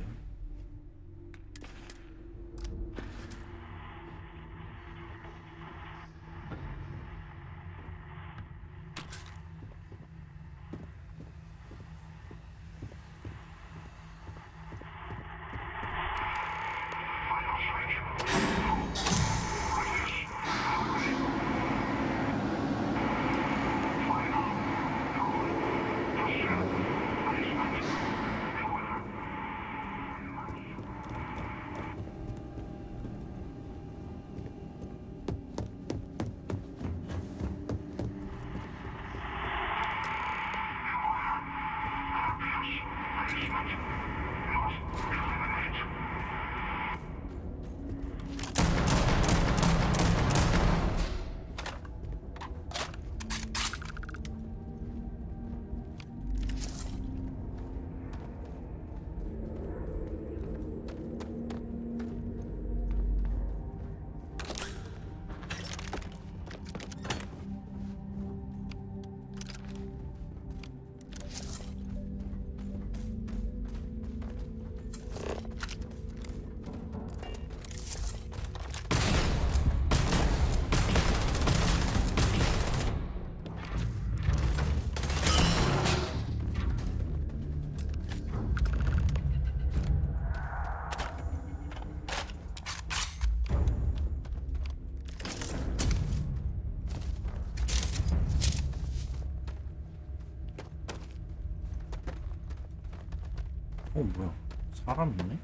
뭐야? 사람 있네?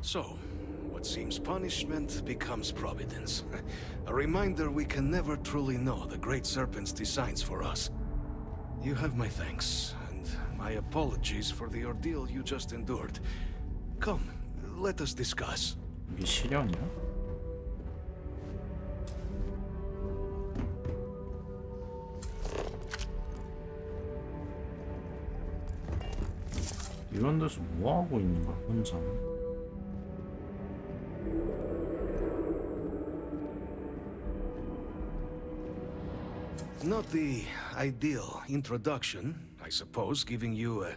So, what seems punishment becomes providence. A reminder we can never truly know the Great Serpent's designs for us. You have my thanks, and my apologies for the ordeal you just endured. Come, let us discuss. 이게 실현이야? 이런 데서 뭐 하고 있는 거야, 혼자? Not the ideal introduction, I suppose, giving you a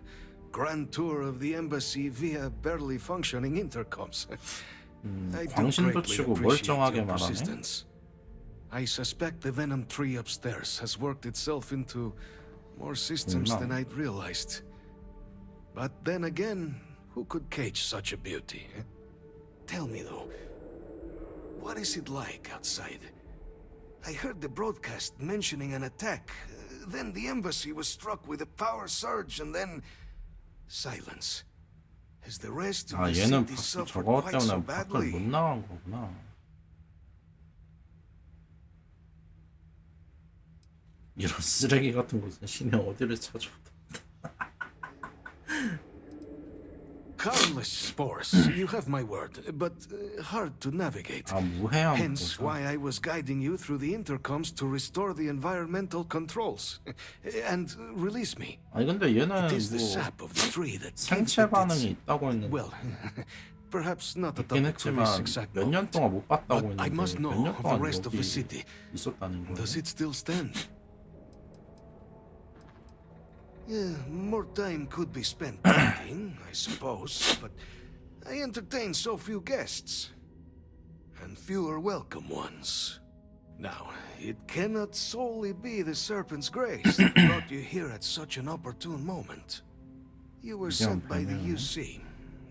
grand tour of the embassy via barely functioning intercoms. I do 광신도 greatly 치고 appreciate 멀쩡하게 your 말하네. persistence. I suspect the venom tree upstairs has worked itself into more systems than I'd realized. But then again, who could cage such a beauty? Eh? Tell me though, what is it like outside? I heard the broadcast mentioning an attack. Then the embassy was struck with a power surge, and then silence. Has the rest of 아, the 얘는 city 밖에 suffered 저거 quite so 때문에 밖을 못 badly? 나간 거구나. 이런 쓰레기 같은 곳은 신의 어디를 찾아? Countless spores, you have my word, but hard to navigate. 아, 무해한 Hence 곳은. why I was guiding you through the intercoms to restore the environmental controls and release me. 아니 근데 얘는 It is the 뭐 sap of the tree that 생체 반응이 있다고 했는데. well, perhaps not a 있긴 topic for 했지만 this exact 몇 년 moment. 동안 못 봤다고 But I 했는데 must know 몇 년 of the 동안 rest of 여기 the city. 있었다는 거예요. Does it still stand? Yeah, more time could be spent talking, I suppose, but I entertain so few guests. And fewer welcome ones. Now, it cannot solely be the Serpent's grace that brought you here at such an opportune moment. You were sent by the UC.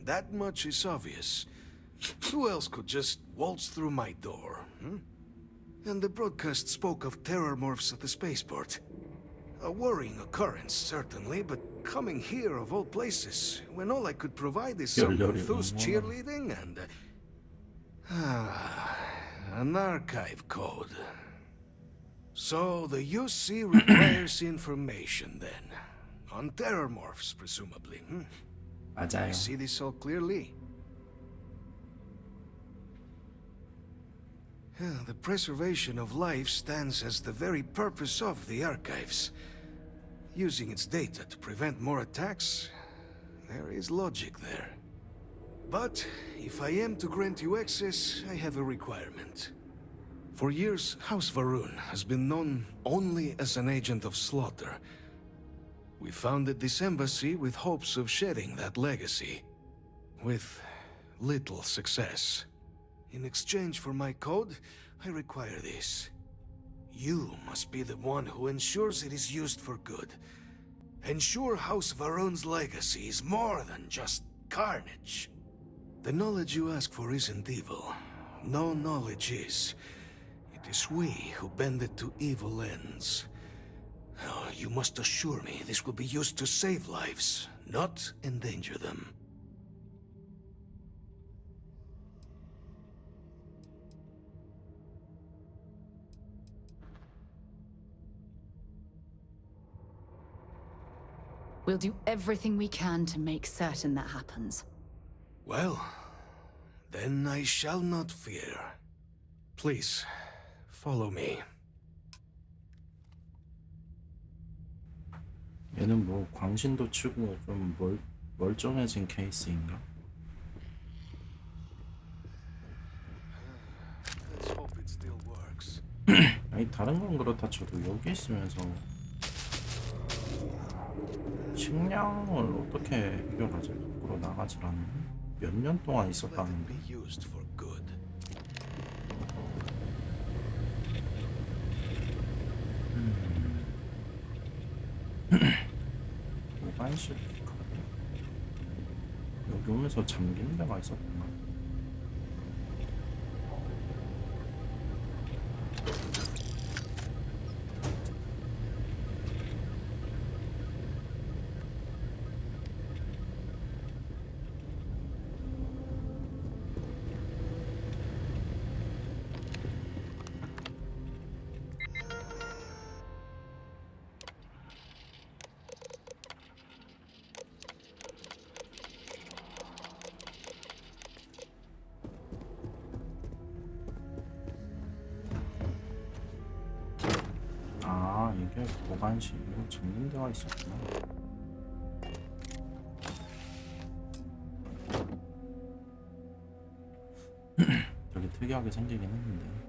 That much is obvious. Who else could just waltz through my door? And the broadcast spoke of terror morphs at the spaceport. A worrying occurrence, certainly, but coming here of all places, when all I could provide is some enthused cheerleading and... an archive code. So the UC requires information, then. On terror morphs, presumably. I see this all clearly. The preservation of life stands as the very purpose of the archives. Using its data to prevent more attacks, there is logic there. But if I am to grant you access, I have a requirement. For years, House Varun has been known only as an agent of slaughter. We founded this embassy with hopes of shedding that legacy. With little success. In exchange for my code, I require this. You must be the one who ensures it is used for good. Ensure House Varun's legacy is more than just carnage. The knowledge you ask for isn't evil. No knowledge is. It is we who bend it to evil ends. Oh, you must assure me this will be used to save lives, not endanger them. We'll do everything we can to make certain that happens. Well, then I shall not fear. Please, follow me. 얘는 뭐 광신도 치고 좀 멀쩡해진 케이스인가? Let's hope it still works. 아니 다른 건 그렇다 쳐도 여기 있으면서 식량을 어떻게 해결하지? 밖으로 나가질 않네. 몇 년 동안 있었다는데. 모바일실 카드. 여기 오면서 잠긴 데가 있었구나. 책 보관실 이거 잠긴 데가 있었구나. 되게 특이하게 생기긴 했는데.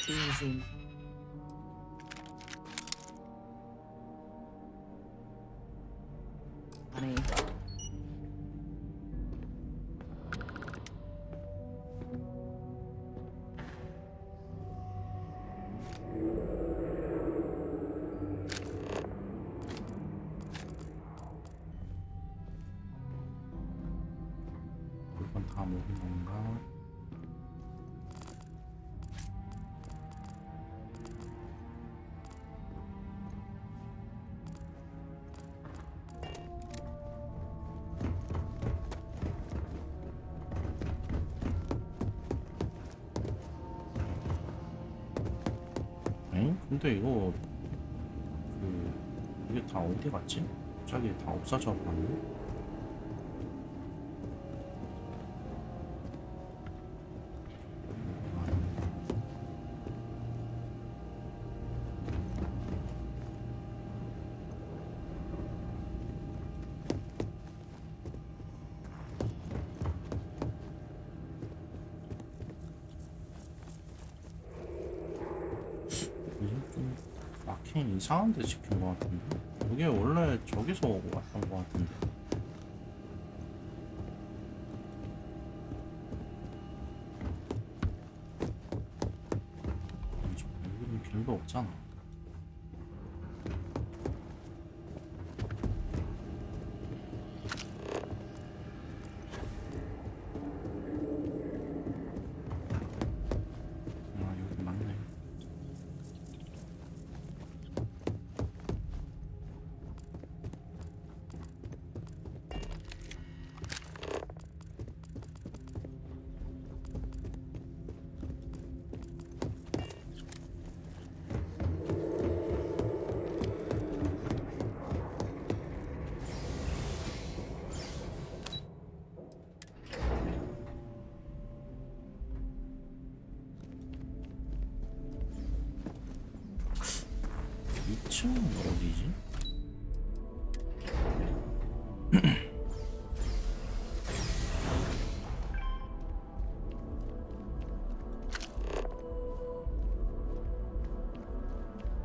Easy. Honey. 물건 다 먹은 건가? 근데 이거 이게 다 어디 갔지? 갑자기 다 없어져 버렸네. 이상한 데 지킨 것 같은데? 이게 원래 저기서 왔던 것 같은데. 여기는 길도 없잖아. 여기 맞네. 어디지?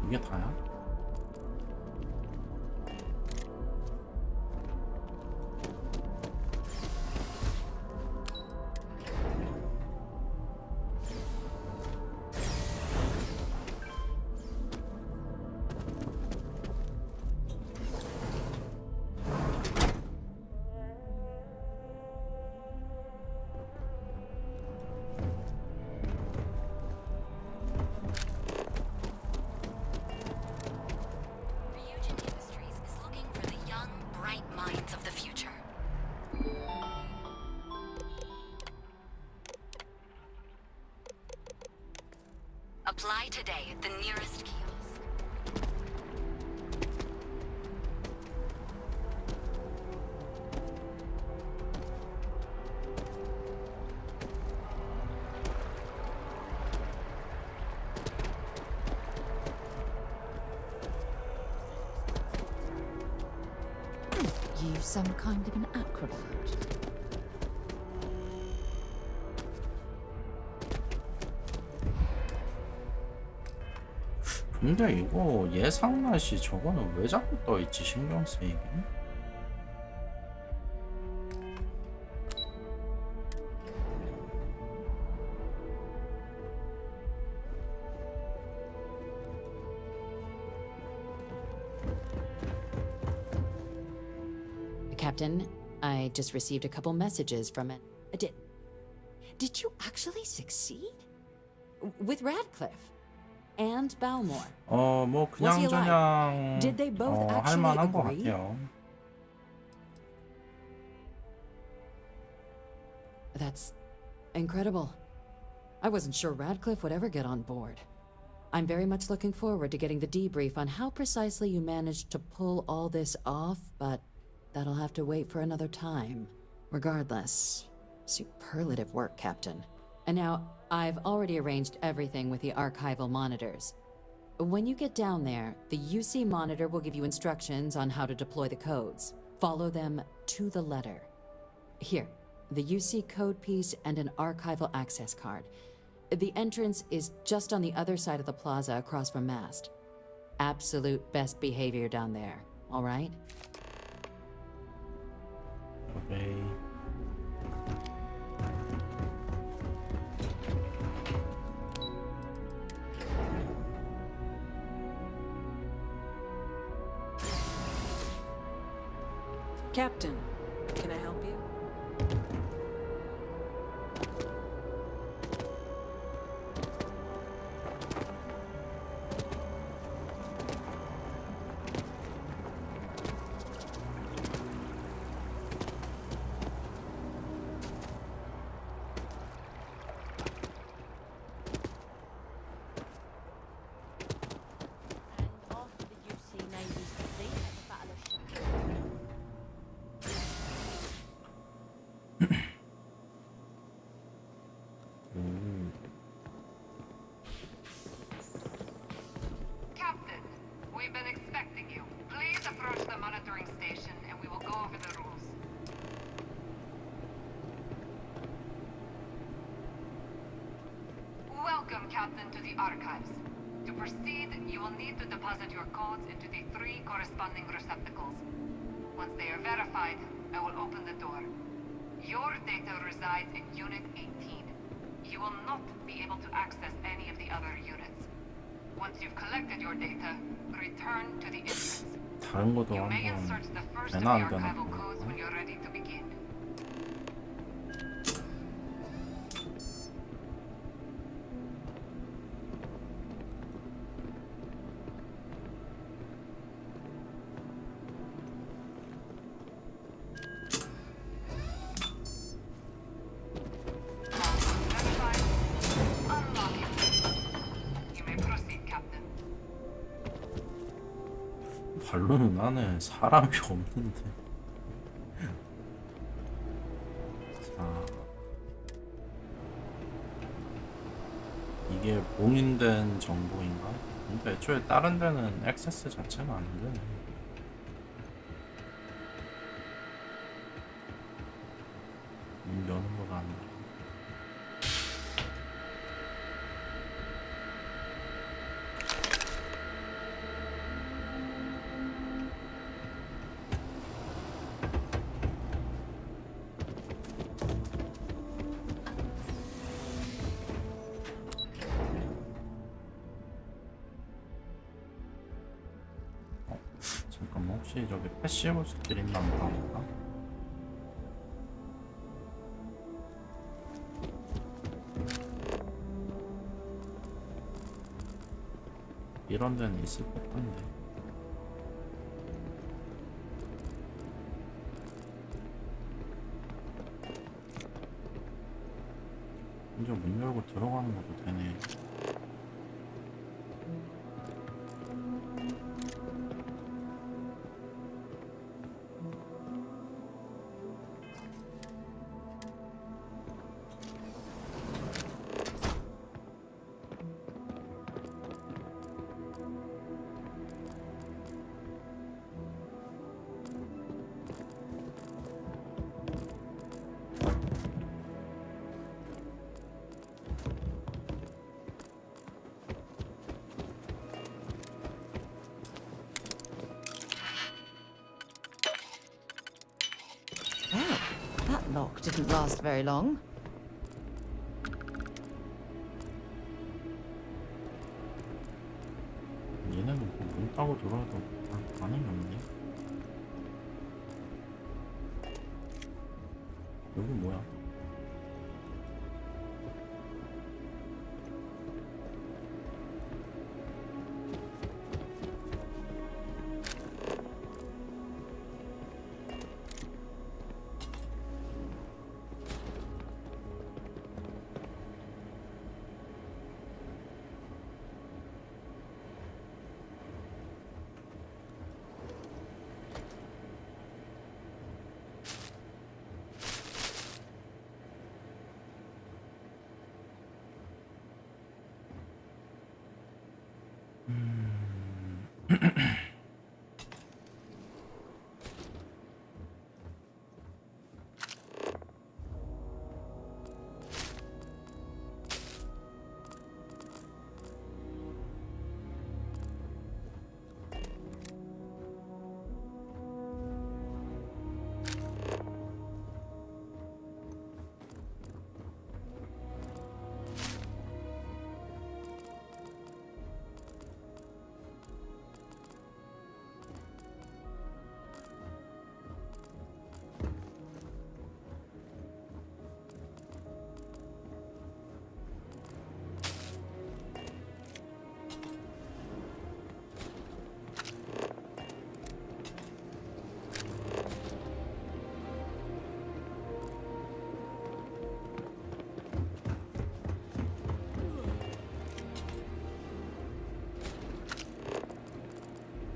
이게 다야? Apply today at the nearest kiosk. You some kind of an acrobat? 근데 이거 예상 날씨 저거는 왜 자꾸 떠있지? 신경 쓰이긴? Captain, I just received a couple messages from it. Did you actually succeed? With Radcliffe? And Balmore. 뭐 그냥 저냥 Did they both 할 actually 만한 것 agree? 같아요. That's incredible. I wasn't sure Radcliffe would ever get on board. I'm very much looking forward to getting the debrief on how precisely you managed to pull all this off, but that'll have to wait for another time. Regardless, superlative work, Captain. And now, I've already arranged everything with the archival monitors. When you get down there, the UC monitor will give you instructions on how to deploy the codes. Follow them to the letter. Here, the UC code piece and an archival access card. The entrance is just on the other side of the plaza across from Mast. Absolute best behavior down there, all right? Okay. Captain, can I help you? Captain, we've been expecting you. Please approach the monitoring station and we will go over the rules. Welcome, Captain, to the archives. To proceed, you will need to deposit your codes into the 3 corresponding receptacles. Once they are verified, I will open the door. Your data resides in Unit 18. You will not be able to access any of the other units. Once you've collected your data, return to the entrance. 다른 것도 You may 한번 insert the first of the 해놔 안 되나 archival 보네. codes when you're ready to begin. 발로는 안에 사람이 없는데. 자, 이게 봉인된 정보인가? 근데 애초에 다른 데는 액세스 자체가 안 되네. 문 여는 거가 안 돼. 잠깐만, 혹시 저기 패시브 스킬 있나 한번 봐볼까? 이런 데는 있을 법한데. 먼저 문 열고 들어가는 것도 되네. Well, that lock didn't last very long. 얘네는 뭐문 따고 들어와도 반응이 없네. 여기 뭐야?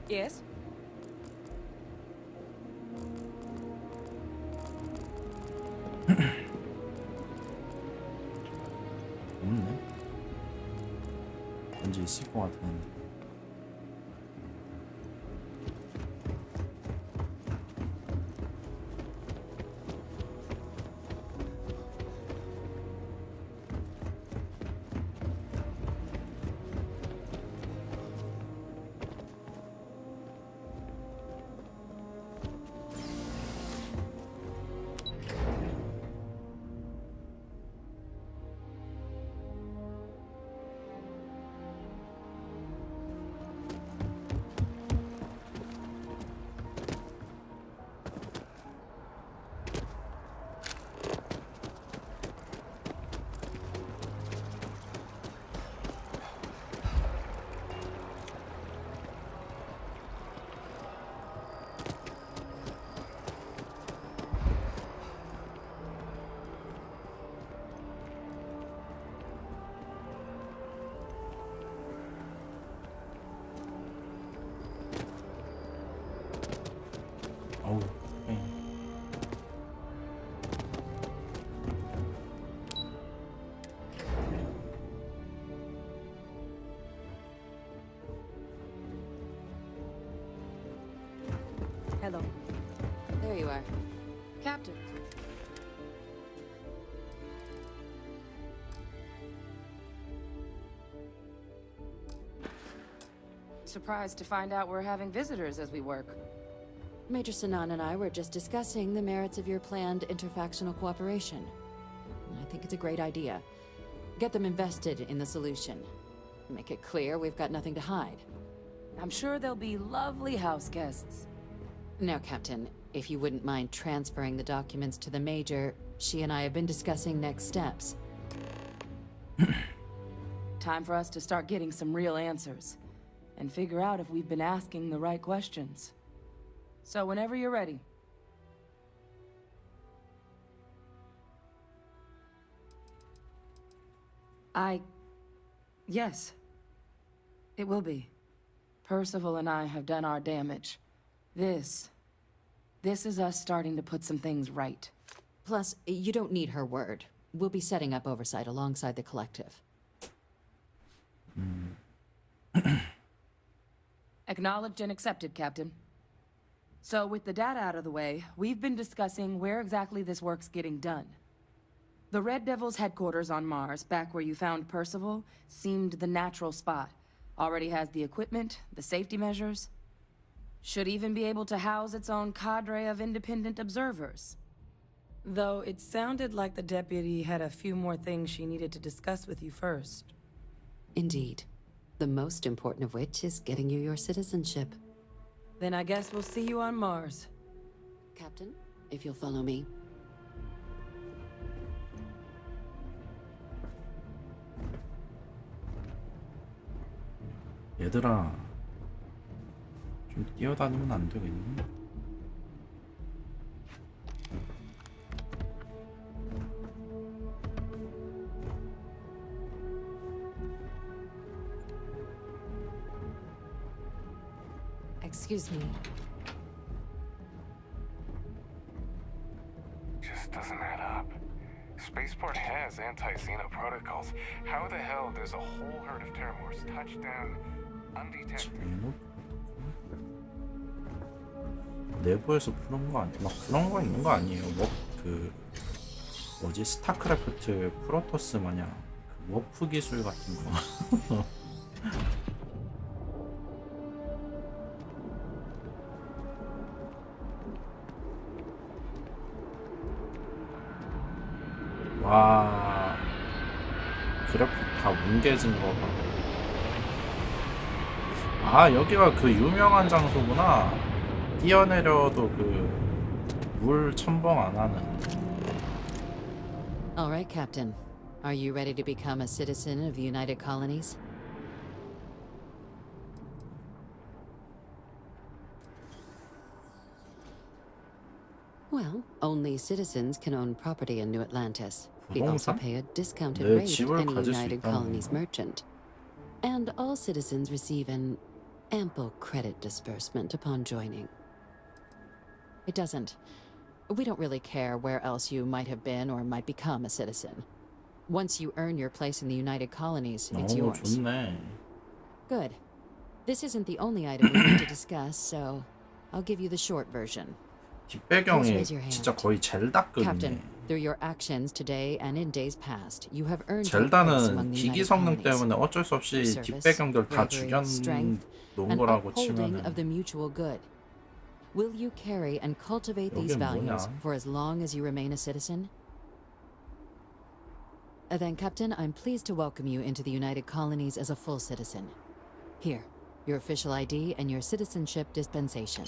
Yes? 없네. 왠지 있을 것 같았는데. 어우, Hello. There you are. Captain. Surprised to find out we're having visitors as we work. Major Sinan and I were just discussing the merits of your planned interfactional cooperation. I think it's a great idea. Get them invested in the solution. Make it clear we've got nothing to hide. I'm sure they'll be lovely house guests. Now, Captain, if you wouldn't mind transferring the documents to the Major, she and I have been discussing next steps. Time for us to start getting some real answers. And figure out if we've been asking the right questions. So whenever you're ready. Yes. It will be. Percival and I have done our damage. This is us starting to put some things right. Plus, you don't need her word. We'll be setting up oversight alongside the collective. Acknowledged and accepted, Captain. So with the data out of the way, we've been discussing where exactly this work's getting done. The Red Devil's headquarters on Mars, back where you found Percival, seemed the natural spot. Already has the equipment, the safety measures. Should even be able to house its own cadre of independent observers. Though it sounded like the deputy had a few more things she needed to discuss with you first. Indeed. The most important of which is getting you your citizenship. Then I guess we'll see you on Mars. Captain, if you'll follow me. 얘들아, 좀 뛰어다니면 안 되겠니? Excuse me. Just doesn't add up. Spaceport has anti-Xeno protocols. How the hell does a whole herd of Terramorphs touch down undetected? 내부에서 푸는 거 아니야? 막 그런 거 있는 거 아니에요? 뭐 그 뭐지 스타크래프트 프로토스 마냥 그 워프 기술 같은 거. 와 그래픽 다 뭉개진 거 봐. 아 여기가 그 유명한 장소구나. 뛰어내려도 그 물 첨벙 안 하는. All right, Captain. Are you ready to become a citizen of the United Colonies? Well, only citizens can own property in New Atlantis. We also 부동산? pay a discounted 내 rate to 집을 any 가질 수 United 있다는 Colonies 건가? merchant. And all citizens receive an ample credit disbursement upon joining. It doesn't. We don't really care where else you might have been or might become a citizen. Once you earn your place in the United Colonies, it's 오 yours. 좋네. Good. This isn't the only item we need to discuss, so I'll give you the short version. Please 뒷배경이 raise your hand. 진짜 거의 젤다급이네. Captain, through your actions today and in days past, you have earned your place 젤다는 among the 기기 United 성능 Colonies. 때문에 어쩔 수 없이 Service, 뒷배경들 다 bravery, strength, 죽여놓은 and 거라고 upholding 치면은 of the mutual good. Will you carry and cultivate these 여긴 values 뭐냐? for as long as you remain a citizen? Then, Captain, I'm pleased to welcome you into the United Colonies as a full citizen. Here, your official ID and your citizenship dispensation.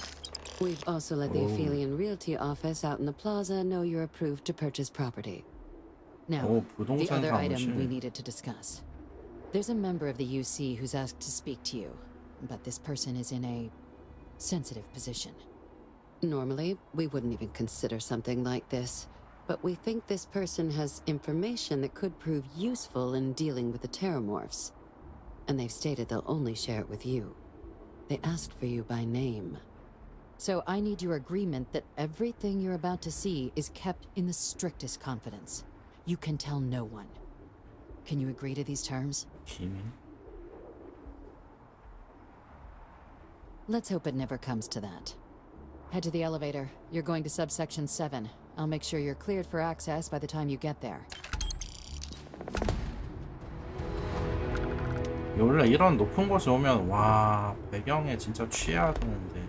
We've also let the Oh. Aphelion Realty office out in the plaza know you're approved to purchase property. Now, 오, the 부동산 other item 사무실. we needed to discuss. There's a member of the UC who's asked to speak to you, but this person is in a sensitive position. Normally, we wouldn't even consider something like this, but we think this person has information that could prove useful in dealing with the Terramorphs. And they've stated they'll only share it with you. They asked for you by name. So I need your agreement that everything you're about to see is kept in the strictest confidence. You can tell no one. Can you agree to these terms? 기밀? Let's hope it never comes to that. Head to the elevator. You're going to subsection 7. I'll make sure you're cleared for access by the time you get there. 원래 이런 높은 곳에 오면 와 배경에 진짜 취해야 되는데.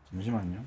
잠시만요.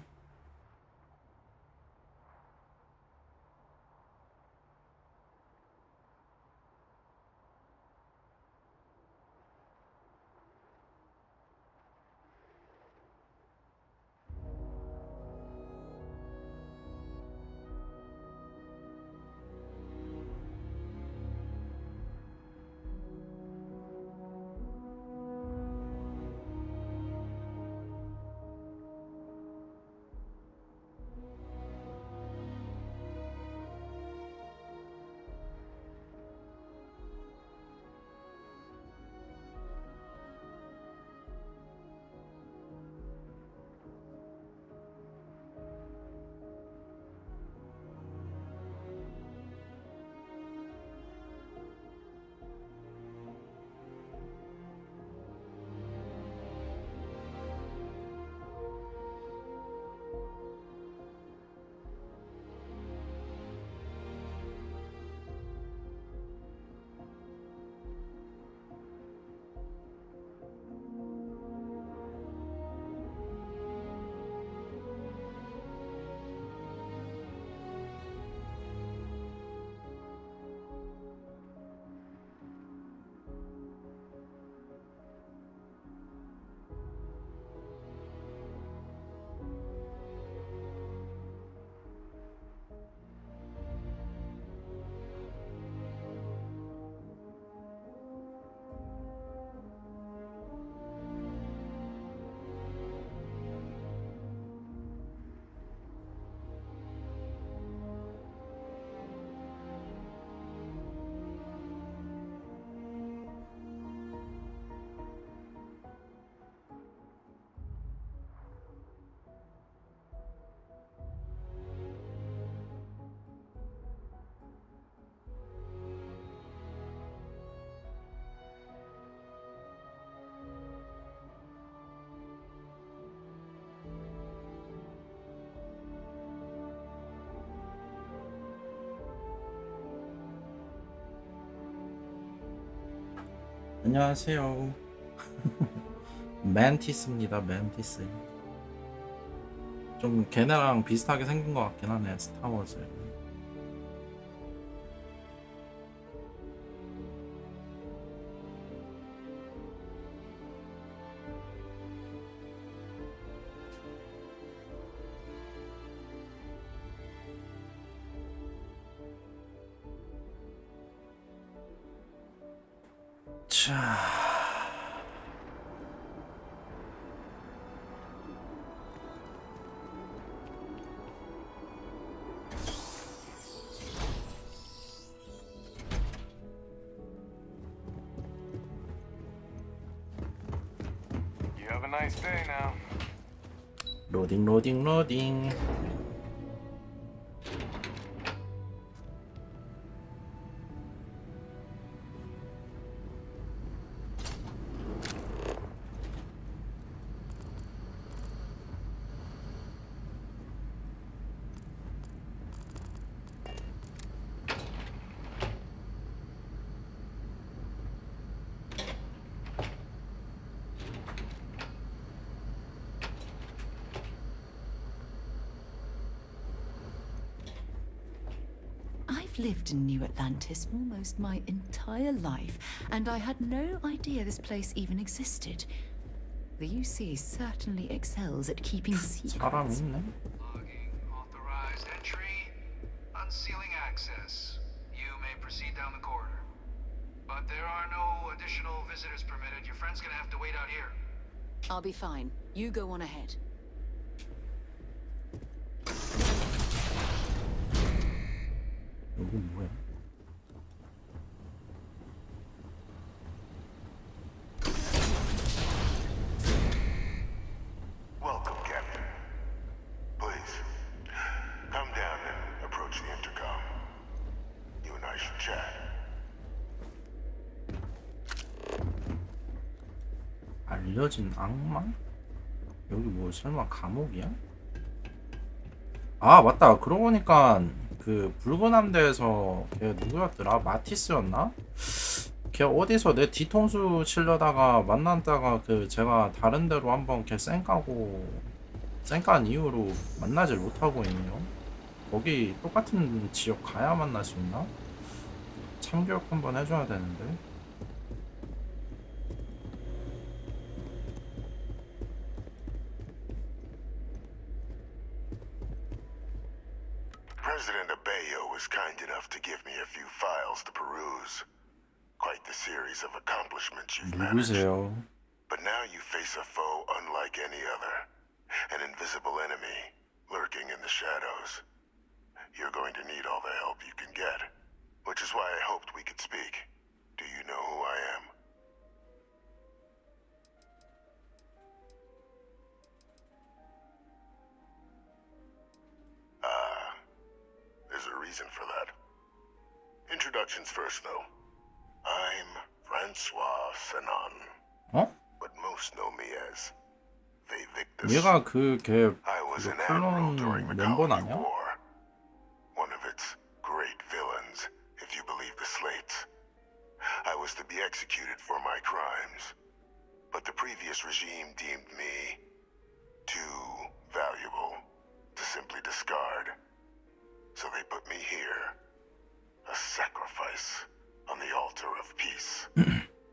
안녕하세요. 맨티스입니다. 맨티스. 좀 걔네랑 비슷하게 생긴 것 같긴 하네. 스타워즈. 자. You have a nice day now. 로딩 로딩 로딩. I've lived in New Atlantis almost my entire life, and I had no idea this place even existed. The UC certainly excels at keeping secrets. Logging authorized entry, unsealing access. You may proceed down the corridor. But there are no additional visitors permitted. Your friend's gonna have to wait out here. I'll be fine. You go on ahead. 여기 뭐야? Welcome, Captain. Please, come down and approach the intercom. You and I should chat. 알려진 악마? 여기 뭐 설마 감옥이야? 아 맞다. 그러고 보니까 그 붉은 함대에서 걔 누구였더라? 마티스였나? 걔 어디서 내 뒤통수 치려다가 만났다가 그 제가 다른 데로 한번 걔 쌩깐 이후로 만나질 못하고 있네요. 거기 똑같은 지역 가야 만날 수 있나? 참교육 한번 해줘야 되는데. President Abeyo was kind enough to give me a few files to peruse. Quite the series of accomplishments you've managed. 누구세요? But now you face a foe unlike any other. An invisible enemy lurking in the shadows. You're going to need all the help you can get. Which is why I hoped we could speak. Do you know who I am? There's a reason for that. Introductions first, though. I'm Francois Sanon. 어? But most know me as Victus. 얘가 걔 I was an admiral 클론 during the 멤버 Colony 아니야? War. One of its great villains, if you believe the slates. I was to be executed for my crimes. But the previous regime deemed me too valuable to simply discard. So they put me here. A sacrifice on the altar of peace.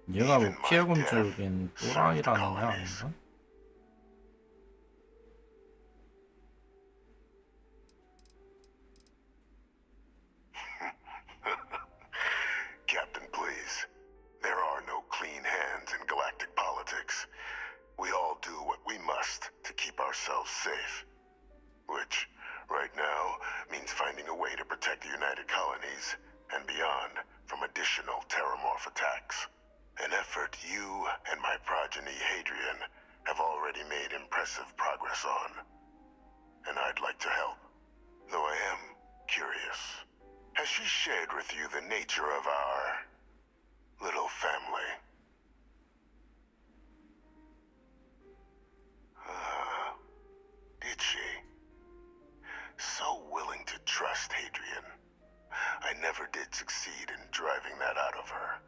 얘가 뭐 피해금적인 또라이라는 애 아닌가? Captain, please. There are no clean hands in galactic politics. We all do what we must to keep ourselves safe. Which, right now, means finding a way to protect the United Colonies and beyond from additional terramorph attacks. An effort you and my progeny Hadrian have already made impressive progress on. And I'd like to help, though I am curious. Has she shared with you the nature of our little family? Did she? So willing to trust Hadrian. I never did succeed in driving that out of her.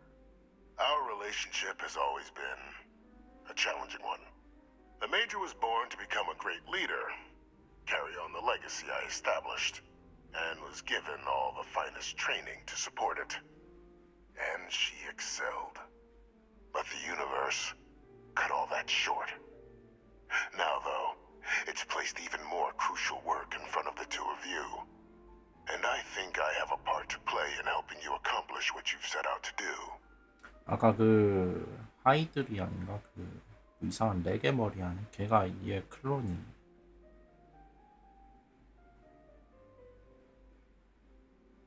Our relationship relationship has always been a challenging one. The Major was born to become a great leader, carry on the legacy I established, and was given all the finest training to support it. And she excelled. But the universe cut all that short. Now, though, it's placed even more crucial work in front of the two of you. And I think I have a part to play in helping you accomplish what you've set out to do. 아까 그 하이들이 아닌가? 그 이상한 레게 머리 아니? 걔가 얘 클론이.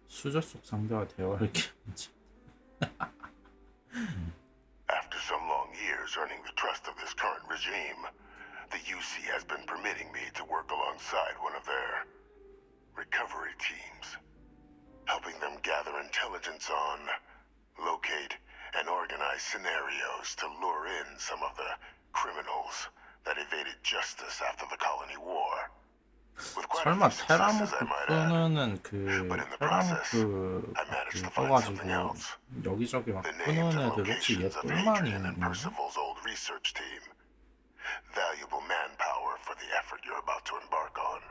수저 속 상대와 대화를 깨우지. After some long years earning the trust of this current regime, the UC has been permitting me to work alongside one of their recovery teams, helping them gather intelligence on, locate, and organize scenarios to lure in some of the criminals that evaded justice after the colony war. 설마 테라모프 끄는 그 테라모프 떠가지고 여기저기 막 끄는 애들 혹시 얘 뿔만이 있는 거야? Valuable manpower for the effort you're about to embark on.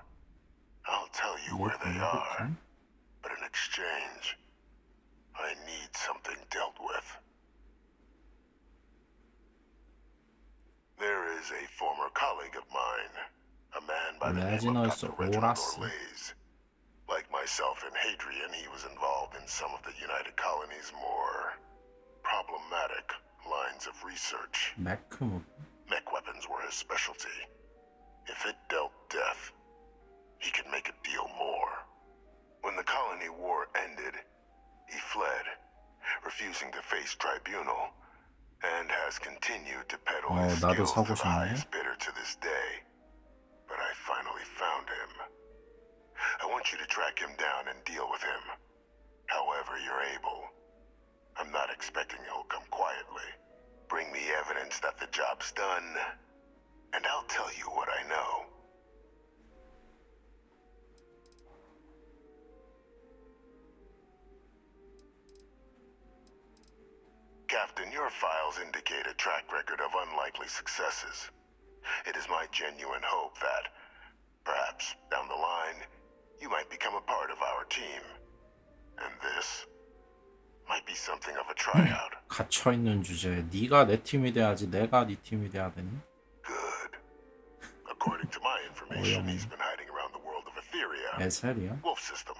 I'll tell you where they are, but in exchange, I need something dealt with. There is a former colleague of mine, a man by the name of Dr. Reginald Orlays. Like myself and Hadrian, he was involved in some of the United Colony's more problematic lines of research. Mech weapons were his specialty. If it dealt death, he could make a deal more. When the colony war ended, he fled, refusing to face tribunal, and has continued to peddle his skills to the highest bidder to this day. But I finally found him. I want you to track him down and deal with him, however you're able. I'm not expecting he'll come quietly. Bring me evidence that the job's done, and I'll tell you what I know. Captain, your files indicate a track record of unlikely successes. It is my genuine hope that, perhaps down the line, you might become a part of our team. And this might be something of a tryout. 갇혀 있는 주제에 네가 내 팀이 돼야지 내가 네 팀이 돼야 되니? Good. According to my information, he's been hiding around the world of Etheria. 에셀이야? Wolf system.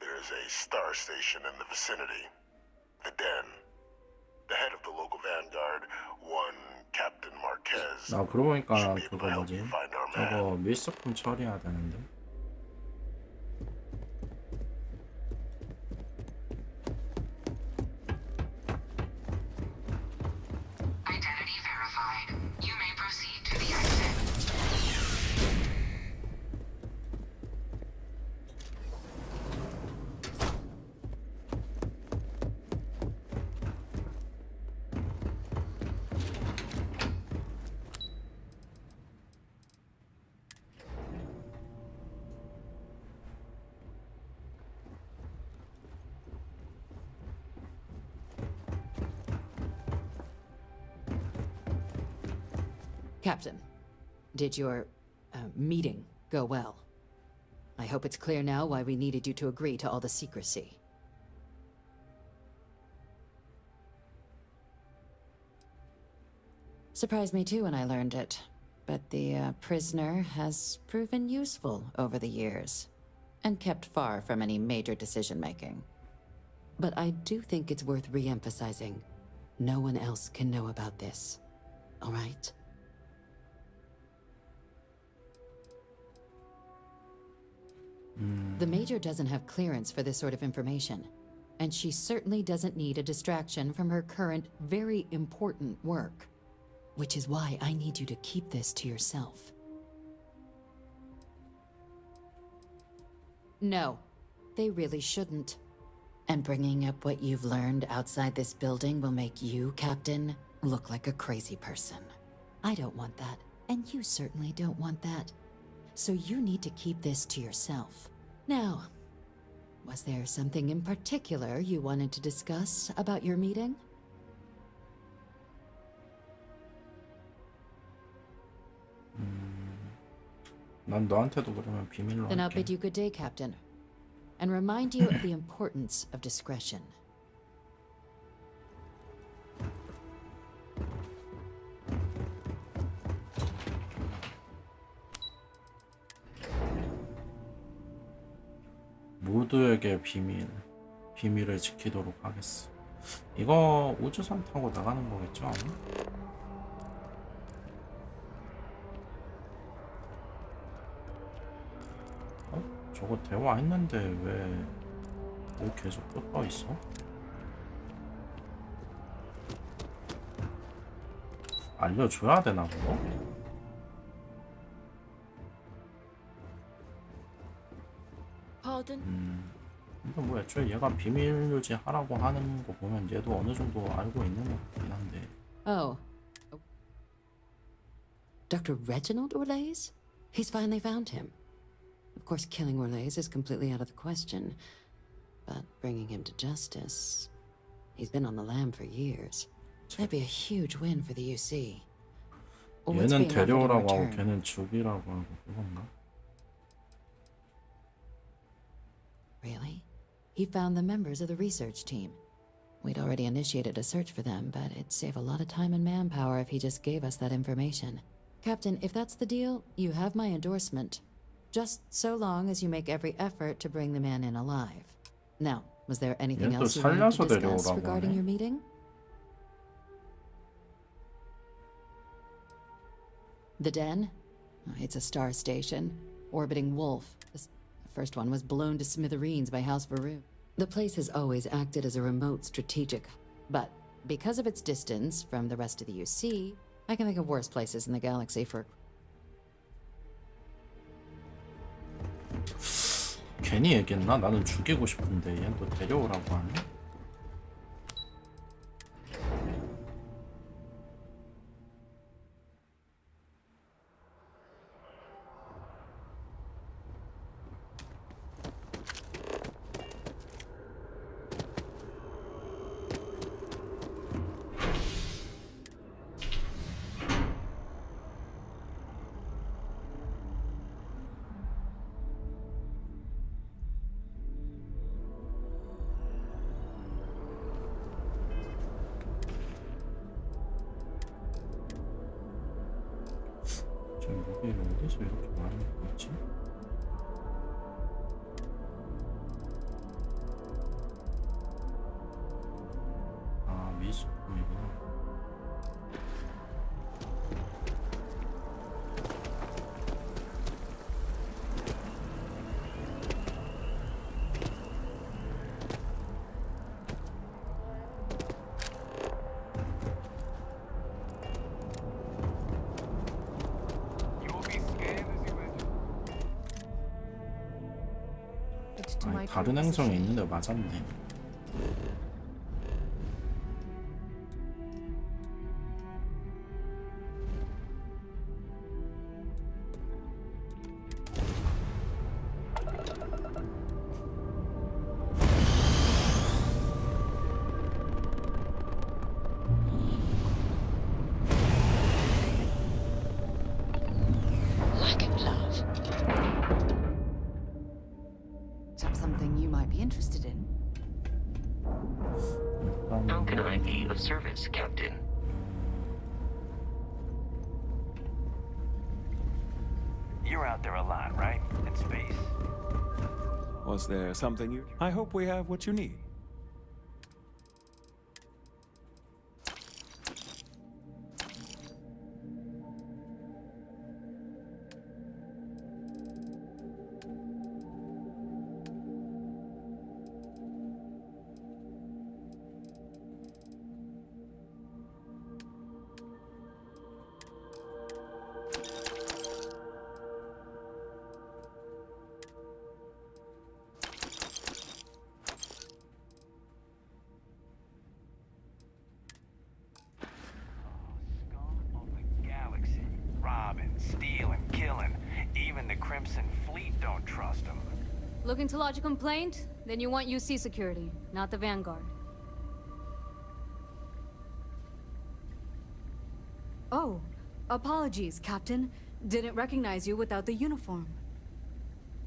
There is a star station in the vicinity. The Den. The head of the local vanguard, one Captain Marquez. 나 그러고 보니까 그거 뭐지? 저거 밀수품 처리해야 되는데. Identity verified. You may proceed to the exit. Captain, did your meeting go well? I hope it's clear now why we needed you to agree to all the secrecy. Surprised me too when I learned it, but the prisoner has proven useful over the years, and kept far from any major decision-making. But I do think it's worth re-emphasizing. No one else can know about this, all right? The Major doesn't have clearance for this sort of information, and she certainly doesn't need a distraction from her current, very important work. Which is why I need you to keep this to yourself. No, they really shouldn't. And bringing up what you've learned outside this building will make you, Captain, look like a crazy person. I don't want that, and you certainly don't want that. So you need to keep this to yourself. Now, was there something in particular you wanted to discuss about your meeting? 난 너한테도 그러면 비밀로 Then I'll 할게. bid you good day, Captain, and remind you of the importance of discretion. 모두에게 비밀을 지키도록 하겠어. 이거 우주선 타고 나가는 거겠죠? 저거 대화했는데 왜 계속 또 떠 있어? 알려줘야 되나 그거? 근데 뭐 애초에 얘가 비밀 유지하라고 하는 거 보면 얘도 어느 정도 알고 있는 것 같긴 한데. Oh. Dr. Reginald Orlaise? He's finally found him. Of course, killing Orlaise is completely out of the question. But bringing him to justice... He's been on the lam for years. That'd be a huge win for the UC. What's 얘는 being offered in 데려오라고 하고 return? 걔는 죽이라고 하고 그건가? Really? He found the members of the research team. We'd already initiated a search for them, but it'd save a lot of time and manpower if he just gave us that information. Captain, if that's the deal, you have my endorsement. Just so long as you make every effort to bring the man in alive. Now, was there anything 얘는 또 else you wanted to 살려서 discuss 데려오라고 regarding 하네. your meeting? The Den? It's a star station, orbiting Wolf. The first one was blown to smithereens by House Varun. The place has always acted as a remote strategic. But because of its distance from the rest of the UC, I can think of worse places in the galaxy for... 괜히 얘기했나? 나는 죽이고 싶은데 얘는 또 데려오라고 하네? 무기 어디서 이렇게 많이 있지? 아, 미술품이구나. 아니, 다른 행성에 있는데 맞았네. Lack of love. Something you might be interested in. How can I be of service, Captain? You're out there a lot, right? In space. Was there something you... I hope we have what you need. Stealing, killing. Even the Crimson Fleet don't trust him. Looking to lodge a complaint? Then you want UC security, not the Vanguard. Oh, apologies, Captain. Didn't recognize you without the uniform.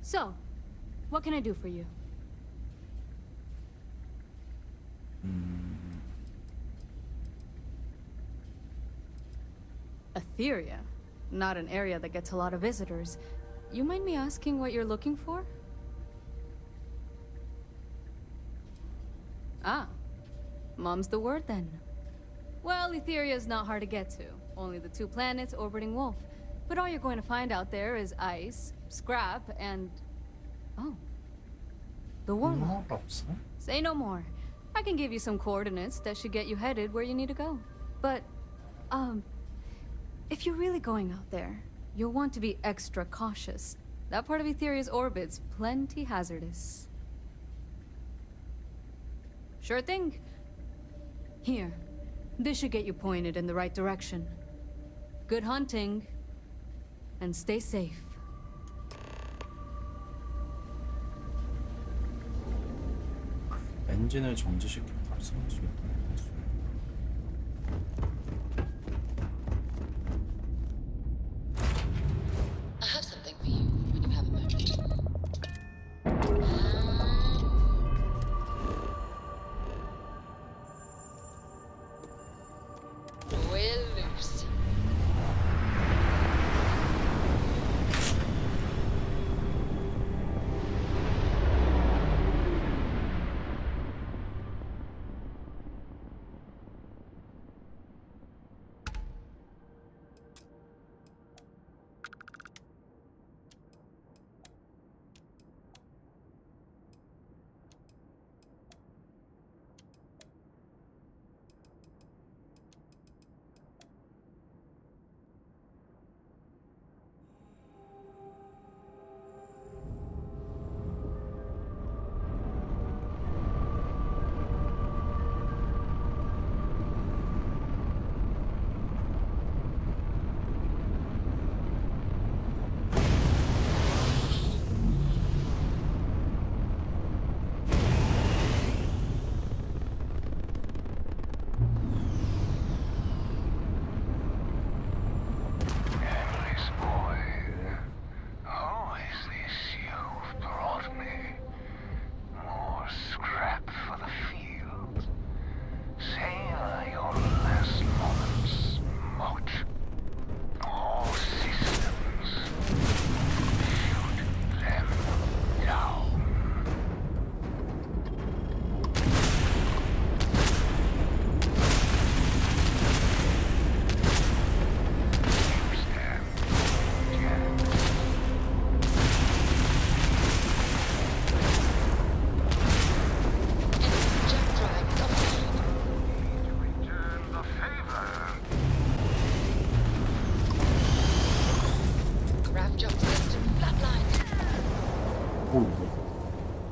So, what can I do for you? Etheria? Not an area that gets a lot of visitors. You mind me asking what you're looking for? Ah, mom's the word then. Well, Etheria is not hard to get to. Only the 2 planets orbiting Wolf. But all you're going to find out there is ice, scrap, and... oh. The Warlock. Say no more. I can give you some coordinates that should get you headed where you need to go. But, if you're really going out there, you'll want to be extra cautious. That part of Etheria's orbit's plenty hazardous. Sure thing. Here. This should get you pointed in the right direction. Good hunting. And stay safe. 엔진을 정지시켜 탑승할 수 있다. I have something for you when you have a moment. We're loose.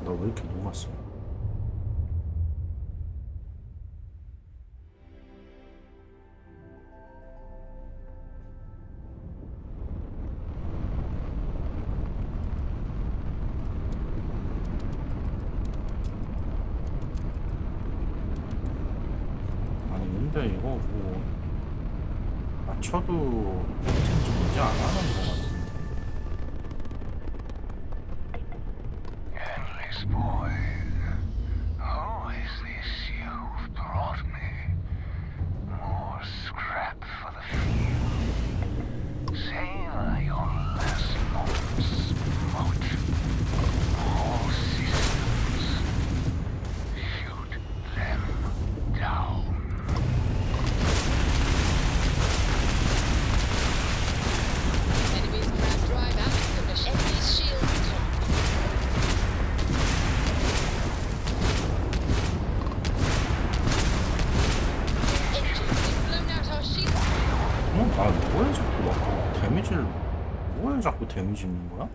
나 왜 이렇게 녹았어? 아니 근데 이거 뭐 맞춰도 괜찮지 문제 안 하는 거 같아. Boy, who is this you've brought me? More scrap for the field. Savor your last moments, moat. All systems. Shoot them down. Enemy's crab drive out of commission. Enemy's shields top. 아 뭐야 자꾸 막 데미지를 뭐야 자꾸 데미지 있는 거야?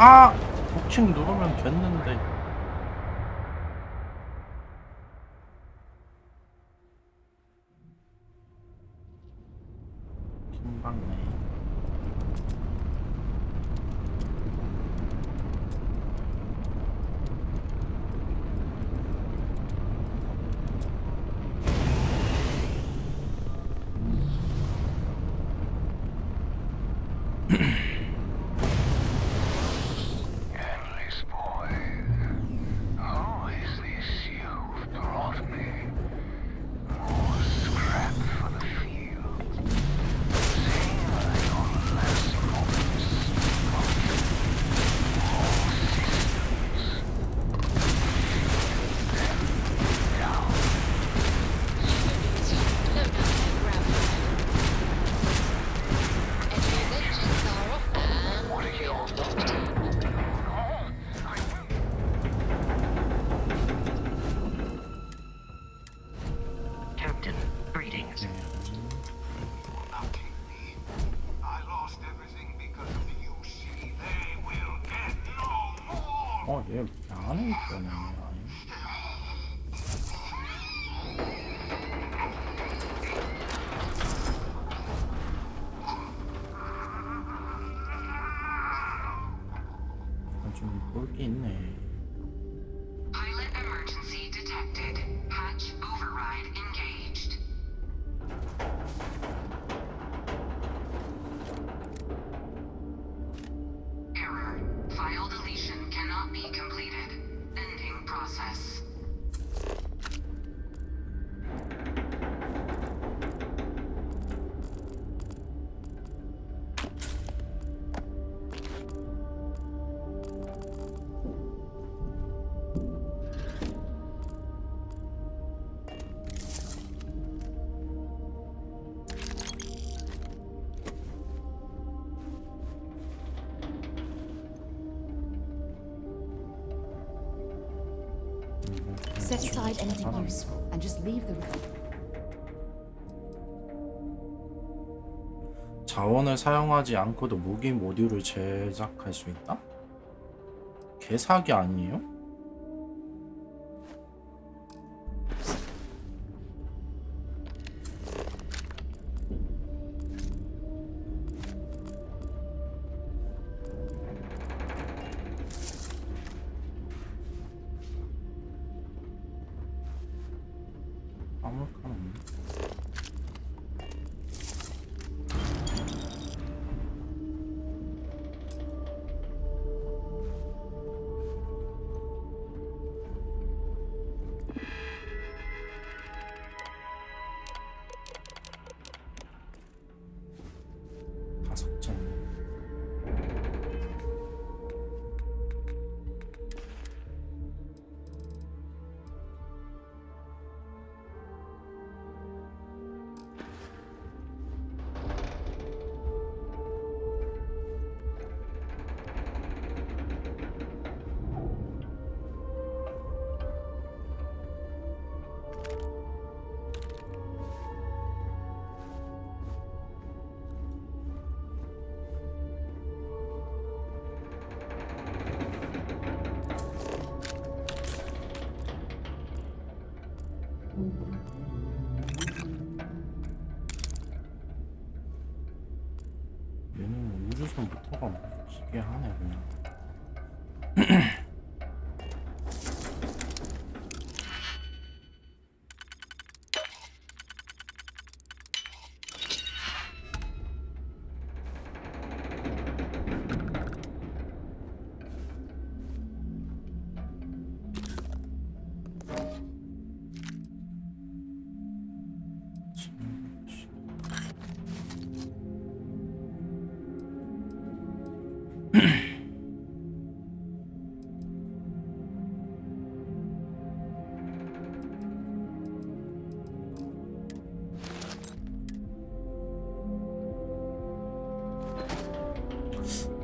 아! 복층 누르면 됐는데. 김박네. Captain, greetings. 얘 안에 있다네. 좀 볼 게 있네. Pilot emergency detected. Hatch override engaged. Error. File deletion cannot be completed. Ending process. Set aside anything useful and just leave the room. 자원을 사용하지 않고도 무기 모듈을 제작할 수 있다? 개사기 아니에요? 아무렇게나 없네. 다섯 장. 얘는 우주선부터가 기게 하네 그냥.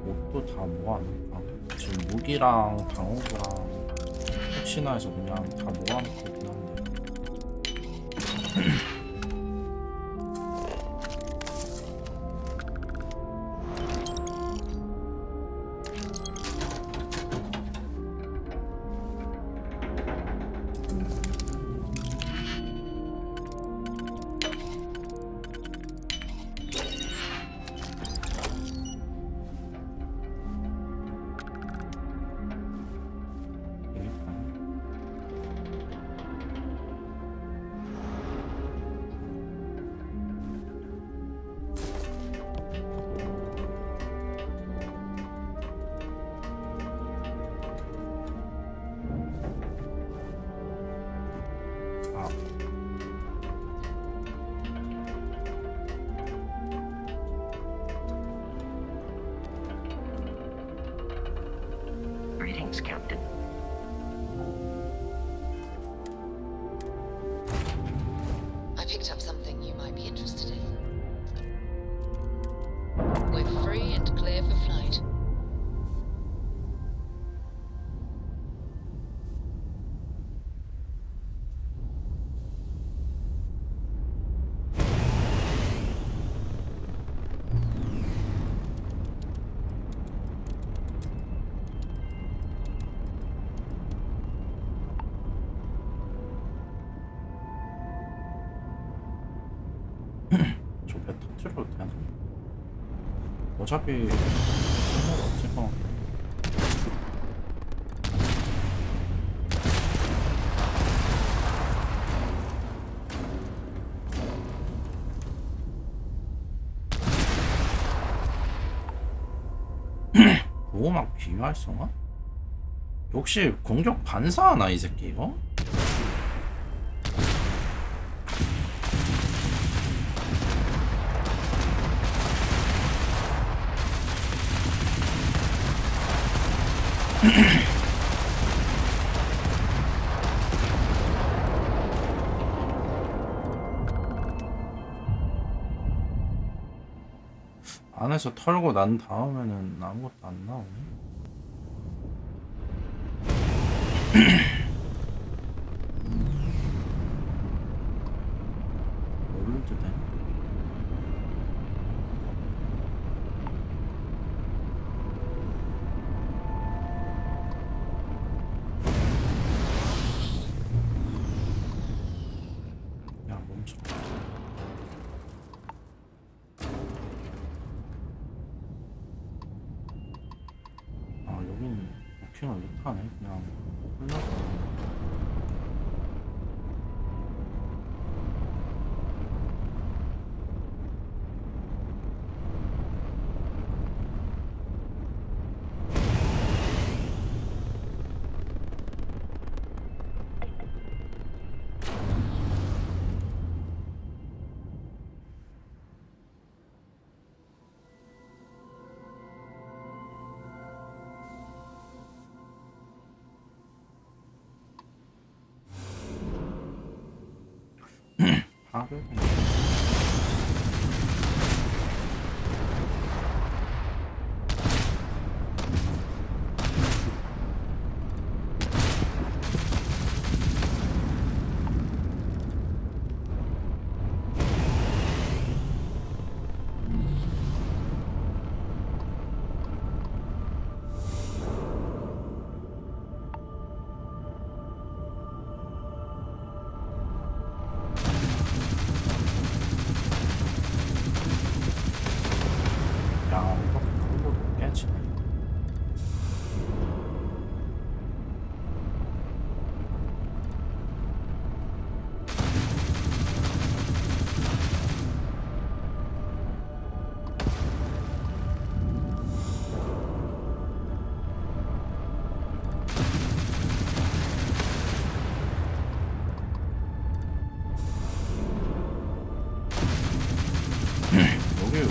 옷도 다 모아놓을까? 지금 무기랑 방어구랑 혹시나 해서 그냥 다 모아놓고 있긴 한데. Thanks, Captain. I picked up something you might be interested in. We're free and clear for flight. 저배 터트려도 되나? 어차피 쓸모가 없을 것 같아. 보호막 비활성화? 혹시 공격 반사하나 이 새끼 이거? 안에서 털고 난 다음에는 아무것도 안 나오네. 뭘로 뜨네? 야 멈춰. 여긴 버킹을 못하네. 그냥 흘러서.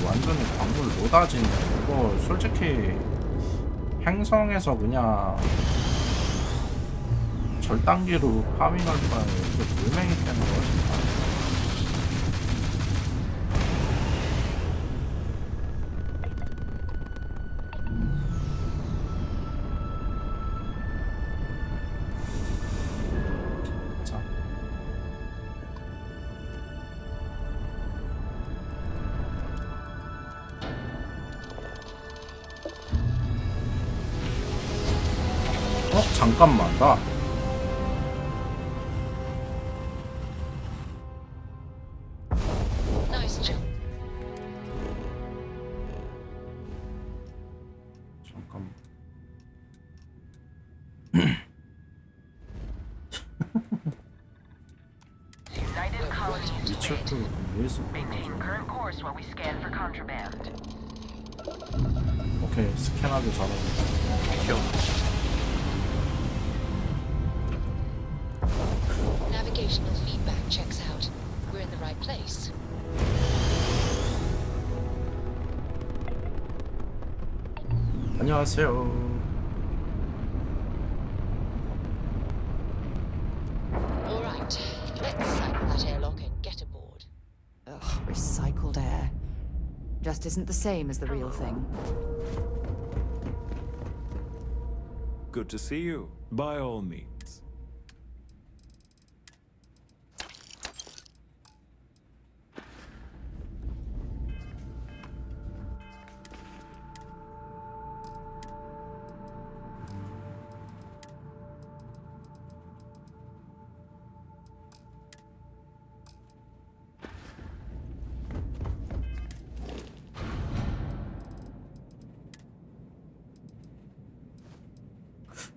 완전히 광물 노다지네. 이거 솔직히 행성에서 그냥 절단기로 파밍할 바에 이거 물맹이 깨는 거 훨씬 잠깐만 나 잠깐만 United Colony 미쳤고 왜서 Maintain current course while we scan for contraband. 오케이 스캔하기 잘하네. Navigational feedback checks out. We're in the right place. 안녕하세요. Let's cycle that airlock and get aboard. Ugh, recycled air. Just isn't the same as the real thing. Good to see you, by all means.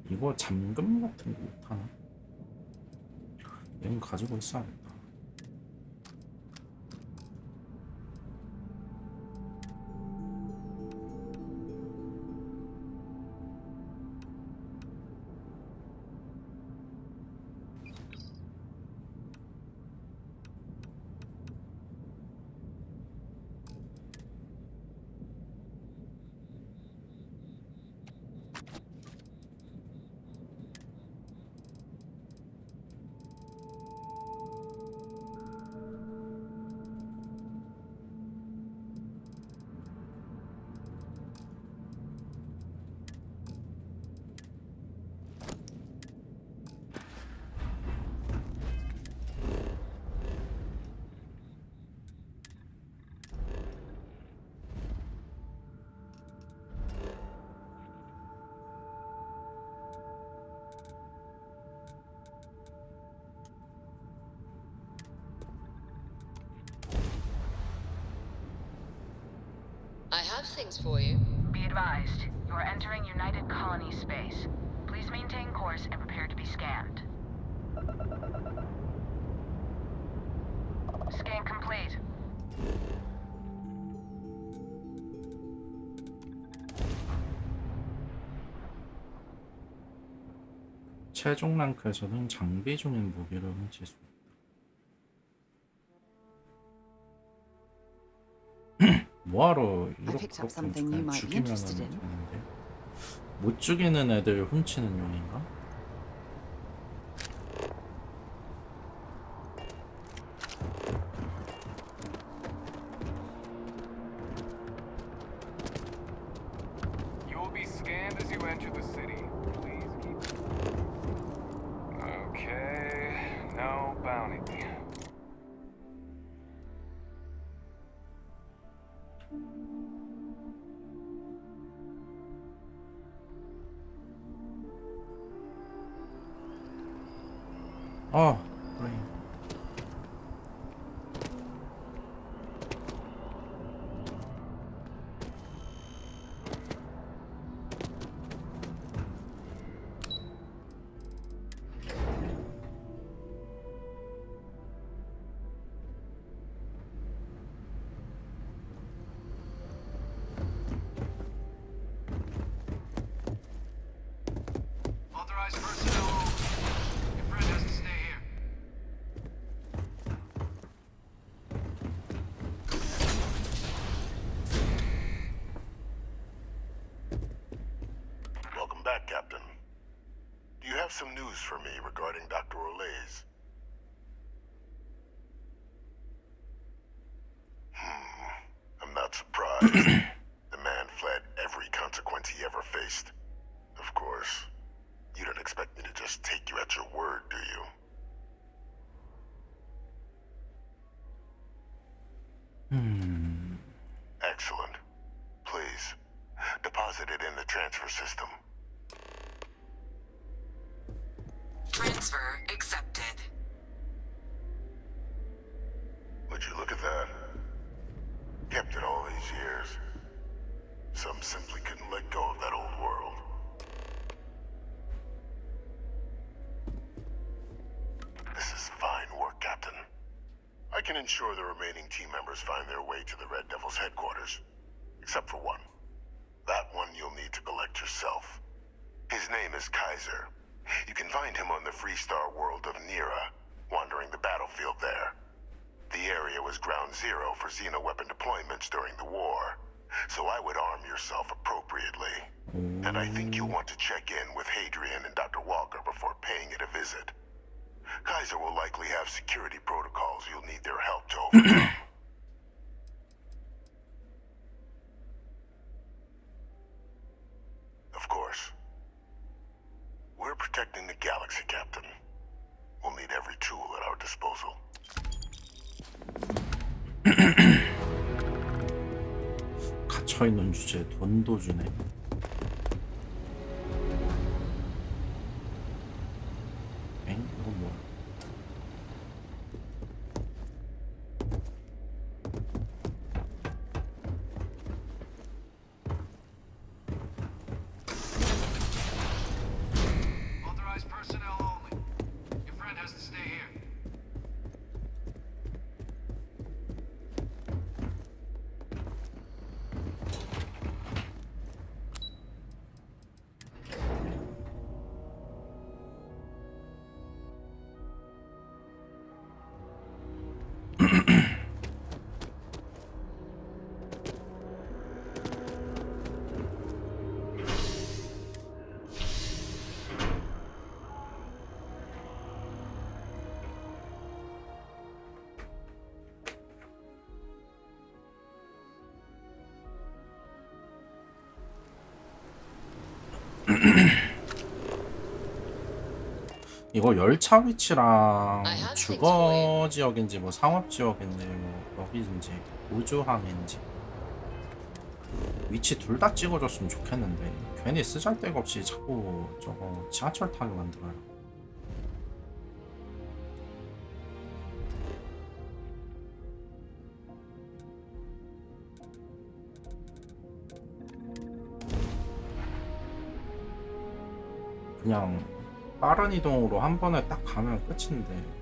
이거 잠금 같은 거 못하나? 얘는 가지고 있어야겠다. I have things for you. Be advised, you are entering United Colony space. Please maintain course and prepare to be scanned. Scan complete. 최종 랭크에서는 장비 중인 무기를 훔칠 수 있다. 뭐하러 이렇게 그냥 죽이면은 되는데? 못 죽이는 애들 훔치는 용인가? You will be scanned as you enter the city. Please keep. Okay, no bounty. 아, 그래. Authorized personnel over. Your friend has to stay here. Welcome back, Captain. Do you have some news for me regarding Dr. Olays? I'm not surprised. The man fled every consequence he ever faced. Of course, you don't expect me to just take you at your word, do you? Excellent. Please, deposit it in the transfer system. Transfer accepted. Would you look at that? Kept it all these years. Some simply couldn't let go of that old world. This is fine work, Captain. I can ensure the remaining team members find their way to the Red Devil's headquarters. Except for one. That one you'll need to collect yourself. His name is Kaiser. You can find him on the Freestar world of Nira, wandering the battlefield there. The area was ground zero for xeno-weapon deployments during the war, so I would arm yourself appropriately. And I think you'll want to check in with Hadrian and Dr. Walker before paying it a visit. Kaiser Kaiser will likely have security protocols you'll need their help to overcome. Of course. We're protecting the galaxy, Captain. We'll need every tool at our disposal. 갇혀있는 주제에 돈도 주네. 엥? 이건 뭐야? Authorized personnel only. Your friend has to stay here. 이거 열차 위치랑 주거 지역인지 뭐 상업 지역인지 뭐 여기인지 우주항인지 위치 둘 다 찍어줬으면 좋겠는데 괜히 쓰잘데가 없이 자꾸 저거 지하철 타게 만들어요. 그냥 빠른 이동으로 한 번에 딱 가면 끝인데.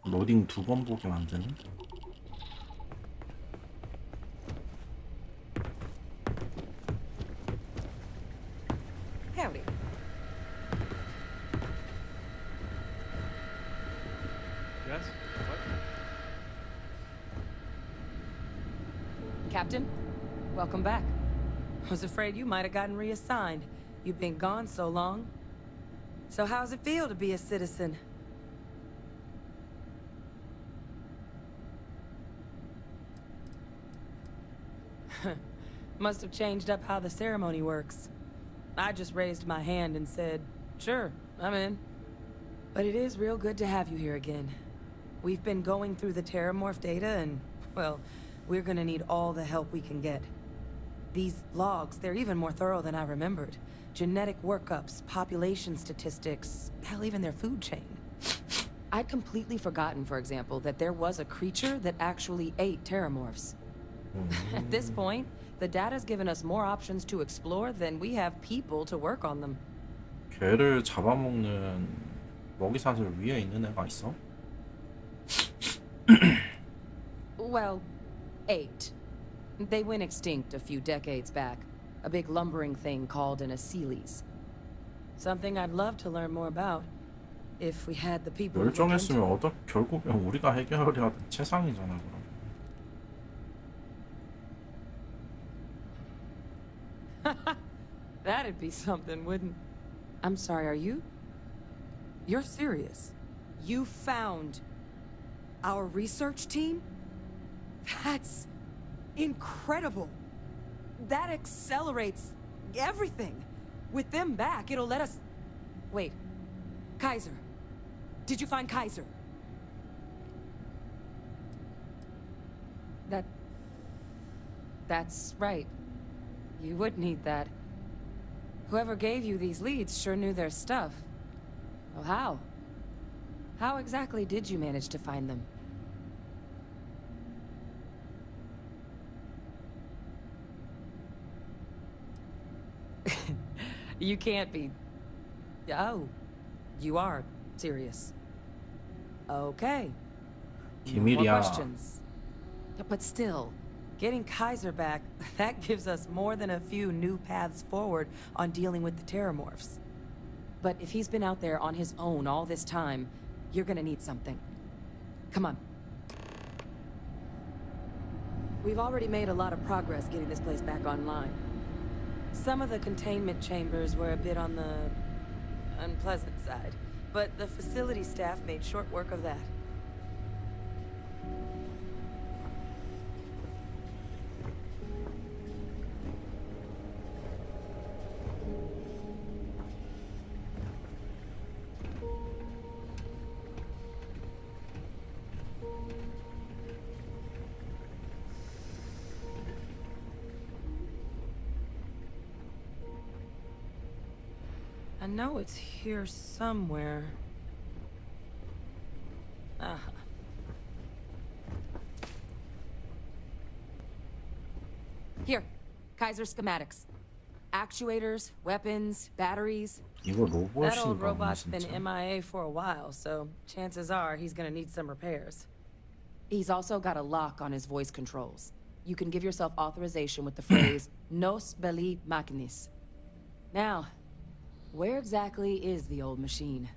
로딩 2번 보게 만드는? Howdy. Yes? What? Captain, welcome back. Was afraid you might have gotten reassigned. You've been gone so long. So how's it feel to be a citizen? Must have changed up how the ceremony works. I just raised my hand and said, sure, I'm in. But it is real good to have you here again. We've been going through the Terramorph data and, well, we're gonna need all the help we can get. These logs, they're even more thorough than I remembered. Genetic workups, population statistics, hell, even their food chain. I'd completely forgotten, for example, that there was a creature that actually ate Terramorphs. At this point, the data's given us more options to explore than we have people to work on them. 개를 잡아먹는 먹이사슬 위에 있는 애가 있어? Well, 8. They went extinct a few decades back. A big lumbering thing called an Aceles. Something I'd love to learn more about, if we had the people. 멸종했으면 결국엔 우리가 해결해야 돼. 최상이잖아 그럼. That'd be something, wouldn't? I'm sorry, are you? You're serious? You found our research team? That's incredible. That accelerates everything. With them back, it'll let us... Wait. Kaiser. Did you find Kaiser? That's right. You would need that. Whoever gave you these leads sure knew their stuff. Well, how? How exactly did you manage to find them? You can't be... Oh, you are serious. Okay. No more 기밀이야. questions. But still, getting Kaiser back, that gives us more than a few new paths forward on dealing with the Terramorphs. But if he's been out there on his own all this time, you're gonna need something. Come on. We've already made a lot of progress getting this place back online. Some of the containment chambers were a bit on the unpleasant side, but the facility staff made short work of that. I know it's here somewhere. Uh-huh. Here, Kaiser schematics. Actuators, weapons, batteries. 이거 That old 로봇인가 보네 robot's been 진짜. MIA for a while, so chances are he's gonna need some repairs. He's also got a lock on his voice controls. You can give yourself authorization with the phrase Nos belli machinis. Now, where exactly is the old machine?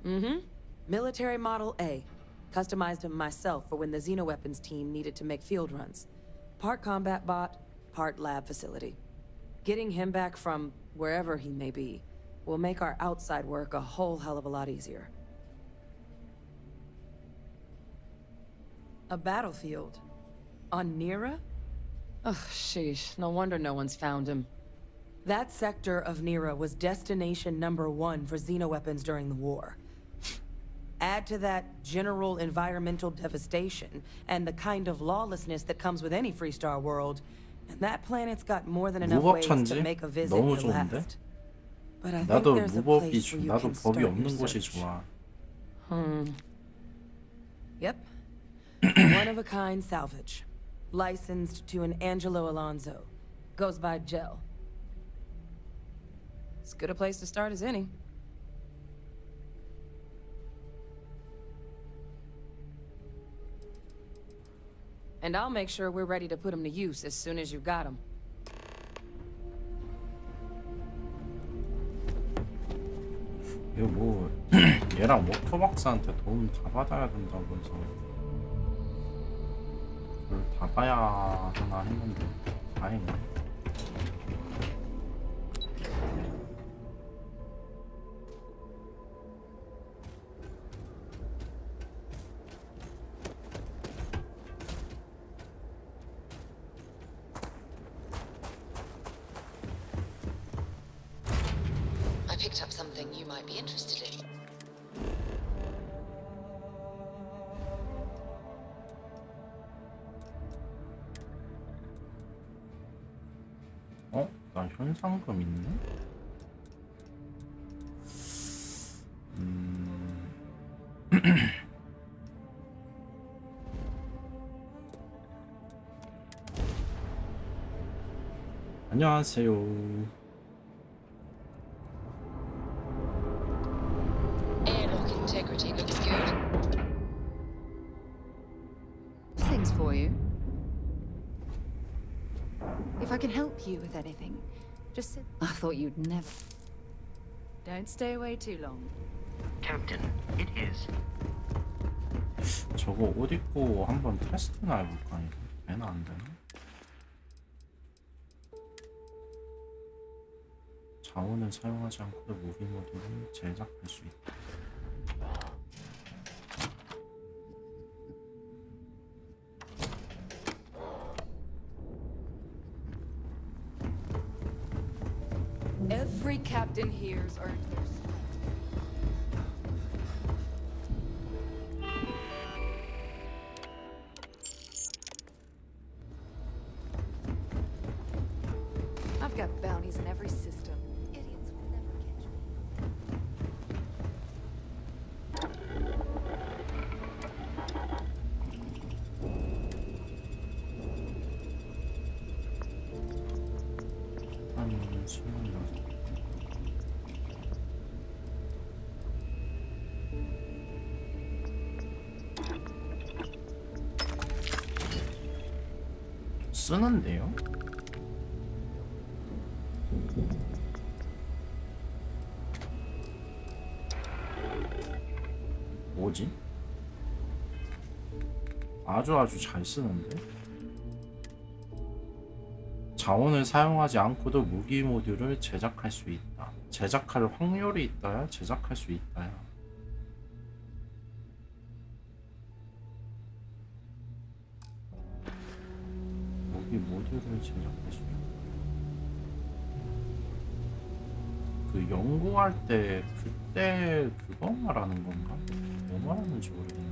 Mm-hmm. Military Model A. Customized him myself for when the Xenoweapons team needed to make field runs. Part combat bot, part lab facility. Getting him back from wherever he may be will make our outside work a whole hell of a lot easier. A battlefield? On Nira? Ugh, sheesh. No wonder no one's found him. That sector of Nira was destination #1 for Xenoweapons during the war. Add to that general environmental devastation and the kind of lawlessness that comes with any Freestar world, and that planet's got more than enough ways to make a visit 너무 to 좋은데? last. But I think 나도 there's a 무법이 place where you 나도 can 법이 start your 없는 곳이 search. 좋아. Yep. One-of-a-kind salvage. Licensed to an Angelo Alonso. Goes by Gel. As good a place to start as any. And I'll make sure we're ready to put him to use as soon as you've got him. 이거 뭐 얘랑 워커 박사한테 도움 다 받아야 된다고 해서 그걸 다 봐야 하나 했는데 다행이네. I picked up something you might be interested in. 어? 나 현상금 있네? 안녕하세요. Airlock integrity looks good. Things for you. If I can help you with anything, just sit. I thought you'd never. Don't stay away too long. Captain, it is. 저거 옷 입고 한번 테스트나 해볼까 이거? 되나 안 되나? 자원을 사용하지 않고도 무기 모드를 제작할 수 있다. Every captain here's earned their spot. I've got bounties in every system. Idiots will never catch me. 한 26. 쓰는데요? 뭐지? 아주 잘 쓰는데? 자원을 사용하지 않고도 무기 모듈을 제작할 수 있다. 제작할 확률이 있다야? 제작할 수 있다야? 무기 모듈을 제작할 수 있다. 그 연구할 때 그때 그거 말하는 건가? 뭐 말하는지 모르겠네.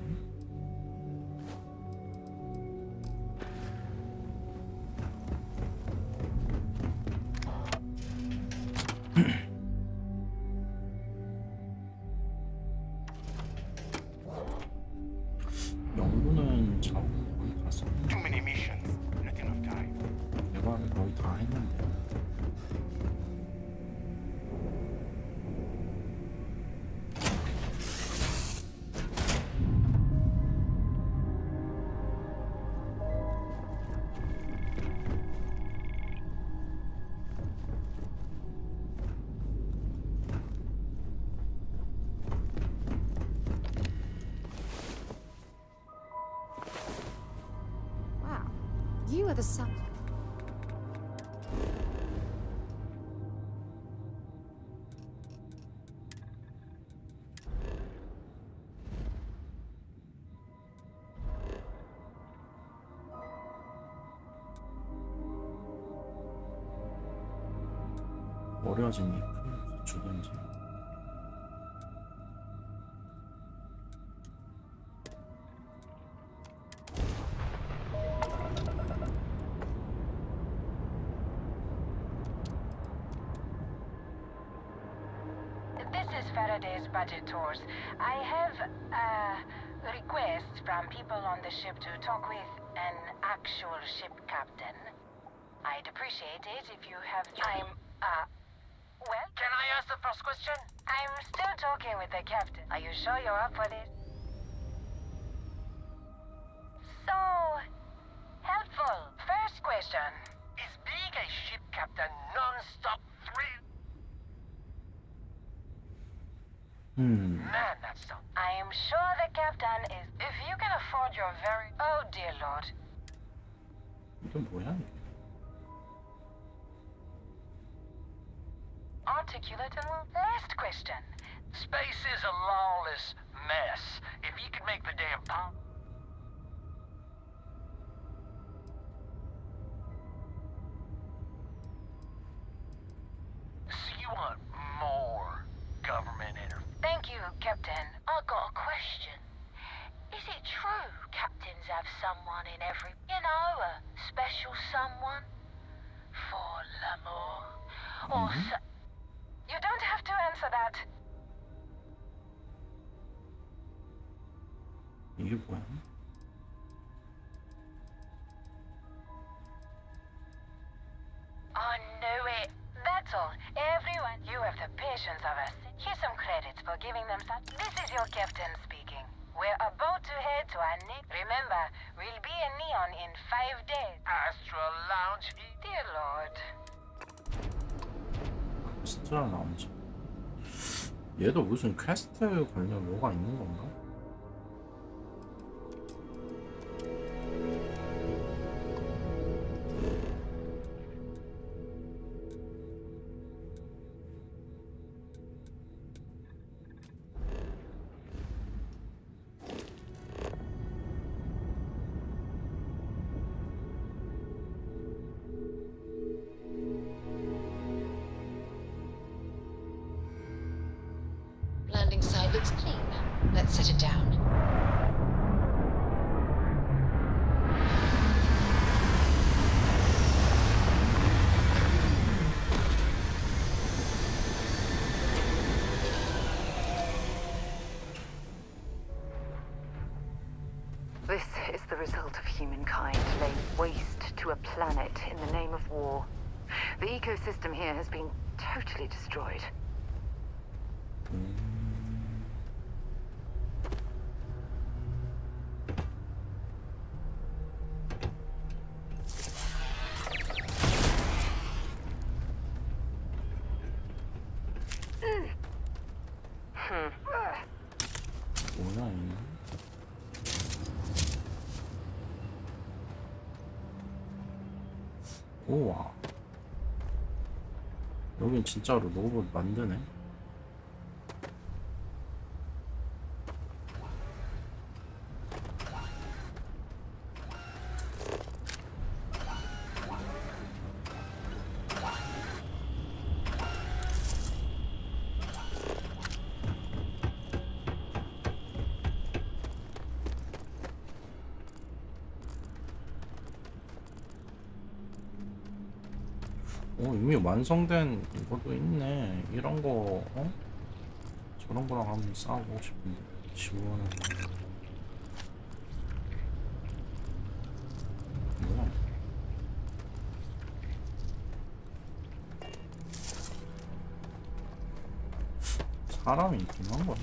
연구는 작업 거의 다 썼네. Too many missions, not enough time. 개발을 거의 다 했는데. Wow, you are the son. 어려진 잎을 주든지. This is Faraday's budget tours. I have requests from people on the ship to talk with an actual ship captain. I'd appreciate it if you have time. Well, can I ask the first question? I'm still talking with the captain. Are you sure you're up for this? So, helpful. First question. Is being a ship captain non-stop thrill? Man, that's not. I am sure the captain is. If you can afford your very. Oh, dear Lord. 이게 뭐야 이게? Articulate and well. Last question. Space is a lawless mess. If you could make the damn pop. So you want more government interference? Thank you, Captain. I got a question. Is it true captains have someone in every, a special someone? For l'amour? Or You don't have to answer that. 이게 뭐야? I knew it. That's all. Everyone, you have the patience of us. Here's some credits for giving them such. This is your captain speaking. We're about to head to our next. Remember, we'll be in Neon in 5 days. Astral Lounge. Dear Lord. 스트라 라운지. 얘도 무슨 퀘스트 관련 뭐가 있는 건가? Landing side looks clean. Let's set it down. This is the result of humankind laying waste to a planet in the name of war. The ecosystem here has been totally destroyed. 뭐야 얘는? 우와, 여긴 진짜로 로봇 만드네. 이미 완성된 이것도 있네. 이런 거, 저런 거랑 한번 싸우고 싶은데. 지원은 뭐야? 사람이 있긴 한 거야?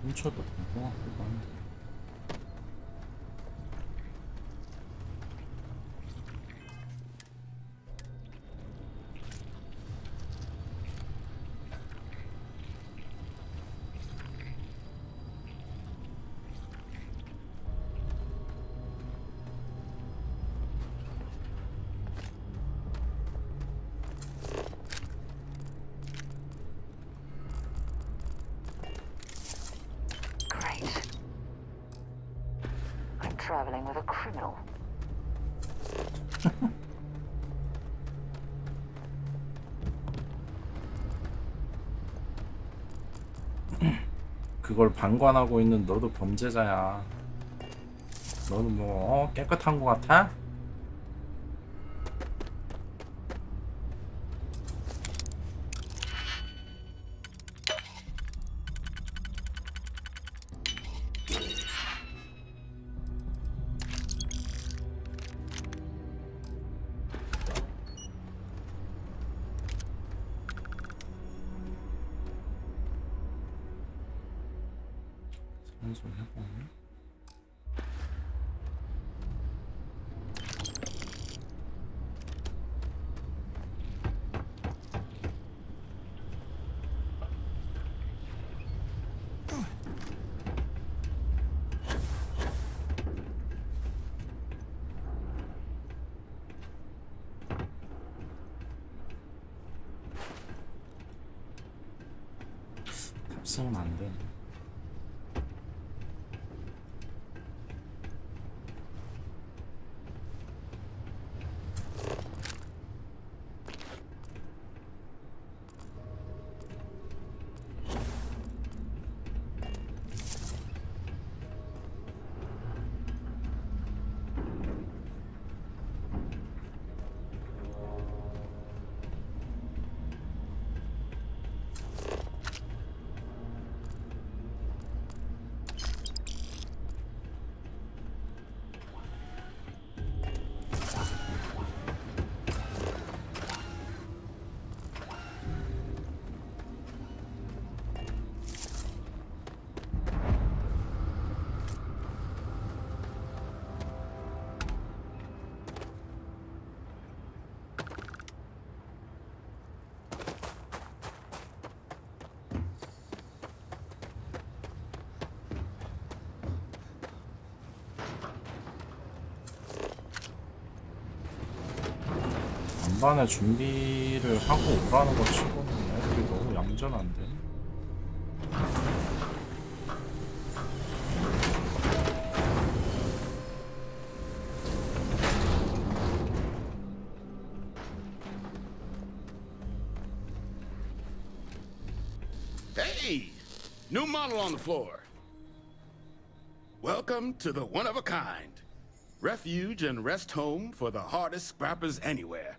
훔쳐도 될것 같기도 한데. Traveling with a criminal. 그걸 방관하고 있는 너도 범죄자야. 너는 뭐 깨끗한 거 같아? 산소 해보네. 탑승은 안 돼. 반반의 준비를 하고 오라는 것 치고는 애들이 너무 얌전한데. Hey! New model on the floor. Welcome to the one-of-a-kind. Refuge and rest home for the hardest scrappers anywhere.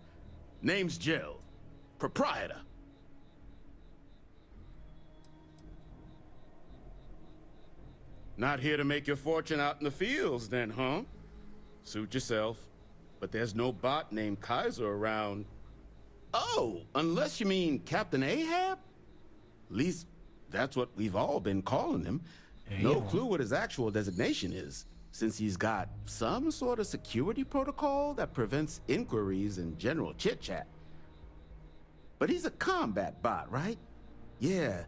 Name's Jill. Proprietor. Not here to make your fortune out in the fields then, huh? Suit yourself. But there's no bot named Kaiser around. Oh, unless you mean Captain Ahab? At least that's what we've all been calling him. No clue what his actual designation is. since he's got some sort of security protocol that prevents inquiries and general chit-chat. But he's a combat bot, right? Yeah,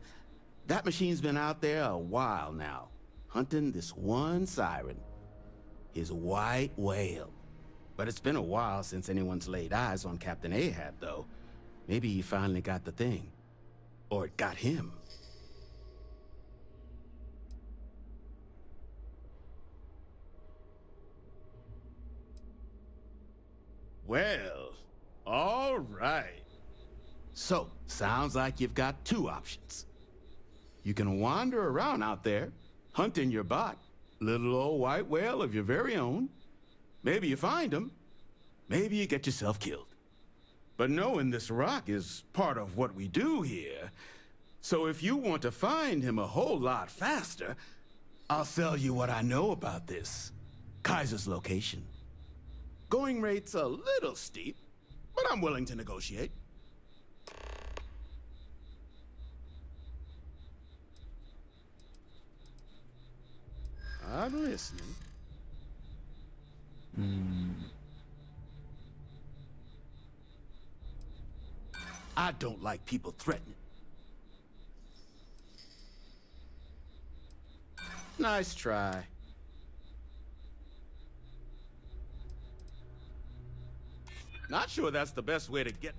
that machine's been out there a while now, hunting this one siren, his white whale. But it's been a while since anyone's laid eyes on Captain Ahab, though. Maybe he finally got the thing. Or it got him. Well, all right. So, sounds like you've got two options. You can wander around out there, hunting your bot, little old white whale of your very own. Maybe you find him. Maybe you get yourself killed. But knowing this rock is part of what we do here. So if you want to find him a whole lot faster, I'll sell you what I know about this. Kaiser's location. Going rate's a little steep, but I'm willing to negotiate. I'm listening. I don't like people threatening. Nice try. Not sure that's the best way to get...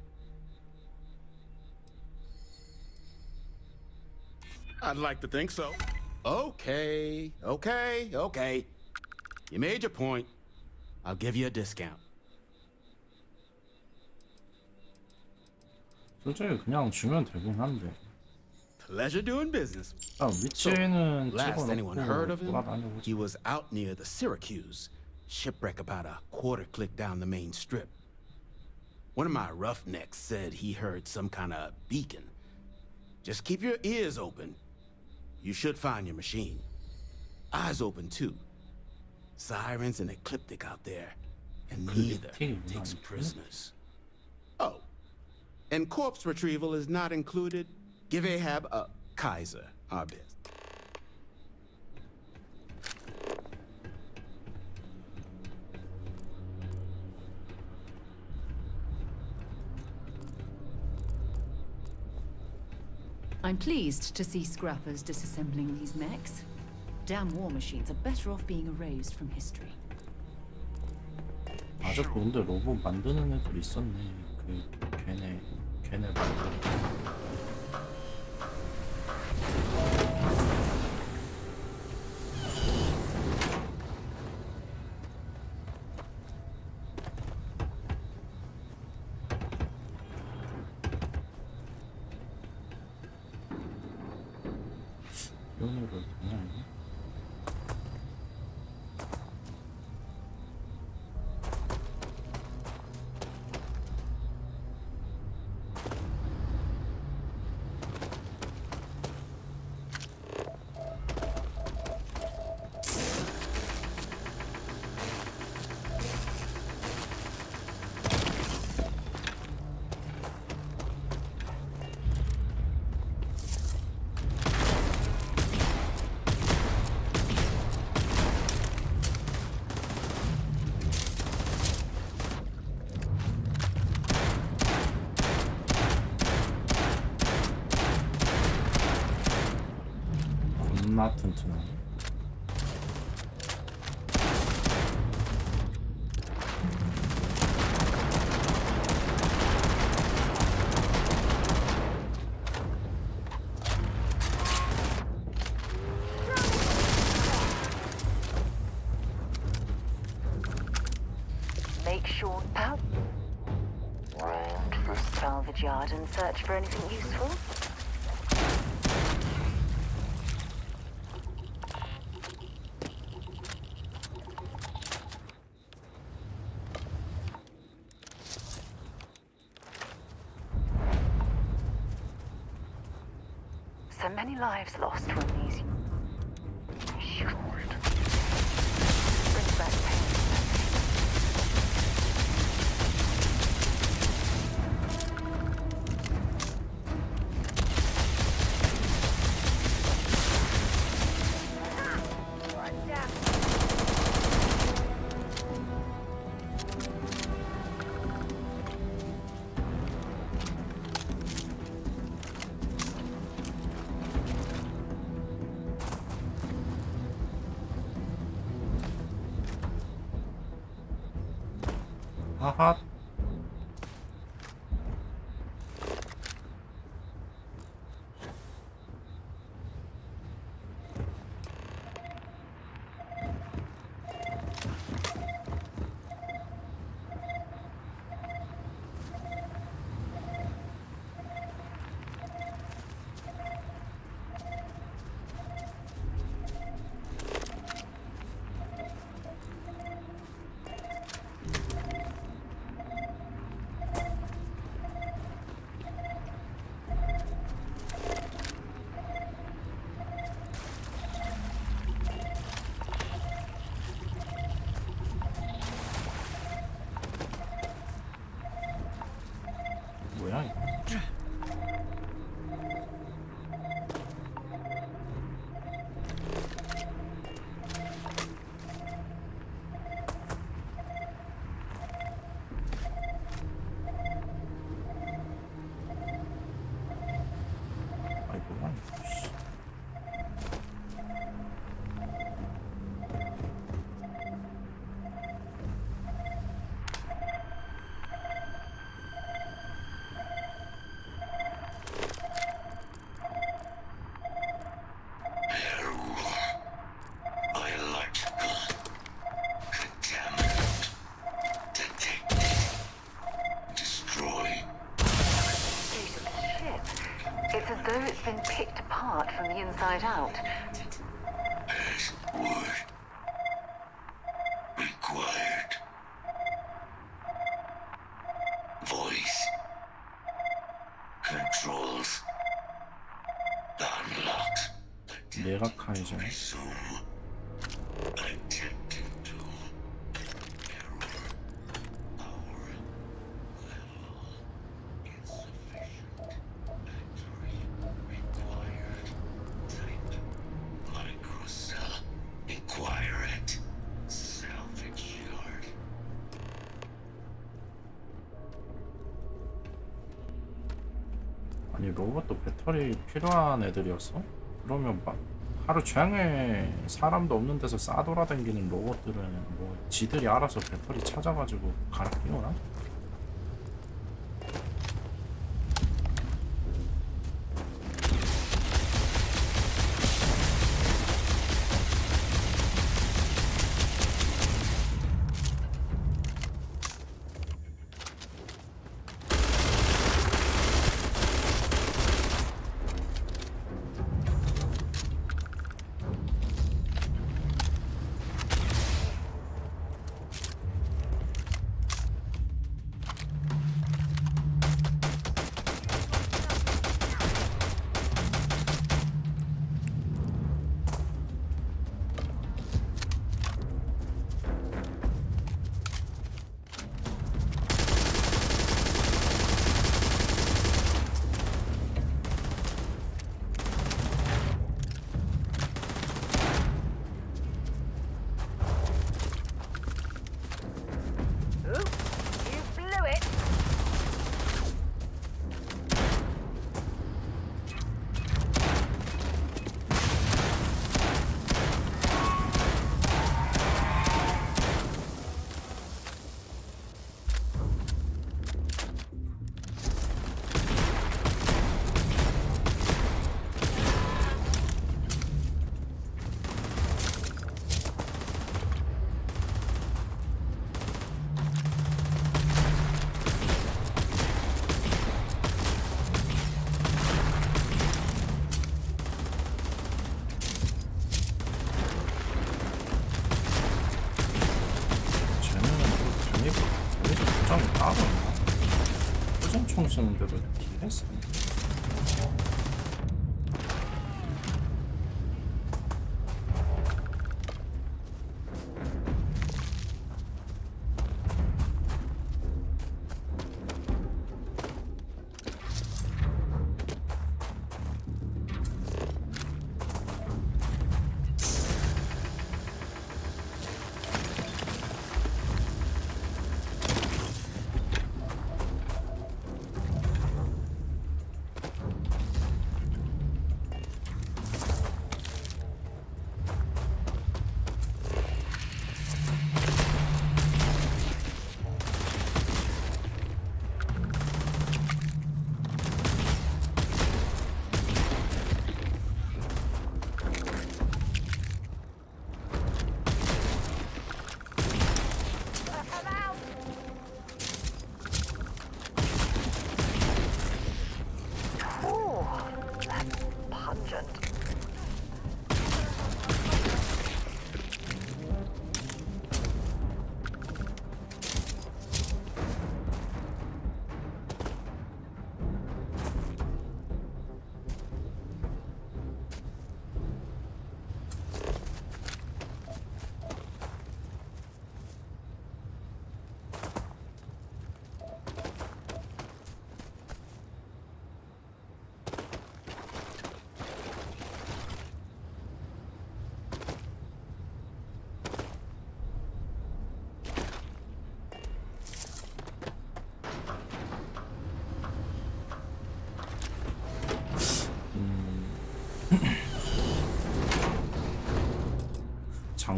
I'd like to think so. Okay. You made your point. I'll give you a discount. 솔직히 그냥 주면 되긴 한데. Pleasure doing business. 위치는 Last anyone heard of him, 찍어놓고 he was out near the Syracuse. Shipwreck about a quarter click down the main strip. One of my roughnecks said he heard some kind of beacon. Just keep your ears open. You should find your machine. Eyes open too. Sirens and ecliptic out there. And neither takes prisoners. Oh, and corpse retrieval is not included. Give Ahab a Kaiser, our best. I'm pleased to see scrappers disassembling these mechs. Damn war machines are better off being erased from history. 아직 근데 로봇 만드는 애들 있었네. 걔네 말고. 연애를 그냥 겁나 튼튼하네. Make sure out. Round the salvage yard and search for anything useful. So many lives lost when these... Brings back pain. 아하. 뭐야 이거? 아이고 뭐야 이거? 씨. It's as though it's been picked apart from the inside out. Required. Voice. Controls. Unlocked. 내가 카이죠. 아니 로봇도 배터리 필요한 애들이었어? 그러면 막 하루 종일 사람도 없는 데서 싸돌아다니는 로봇들은 뭐 지들이 알아서 배터리 찾아가지고 갈아 끼우나? 총 쓰는데도 딜했어.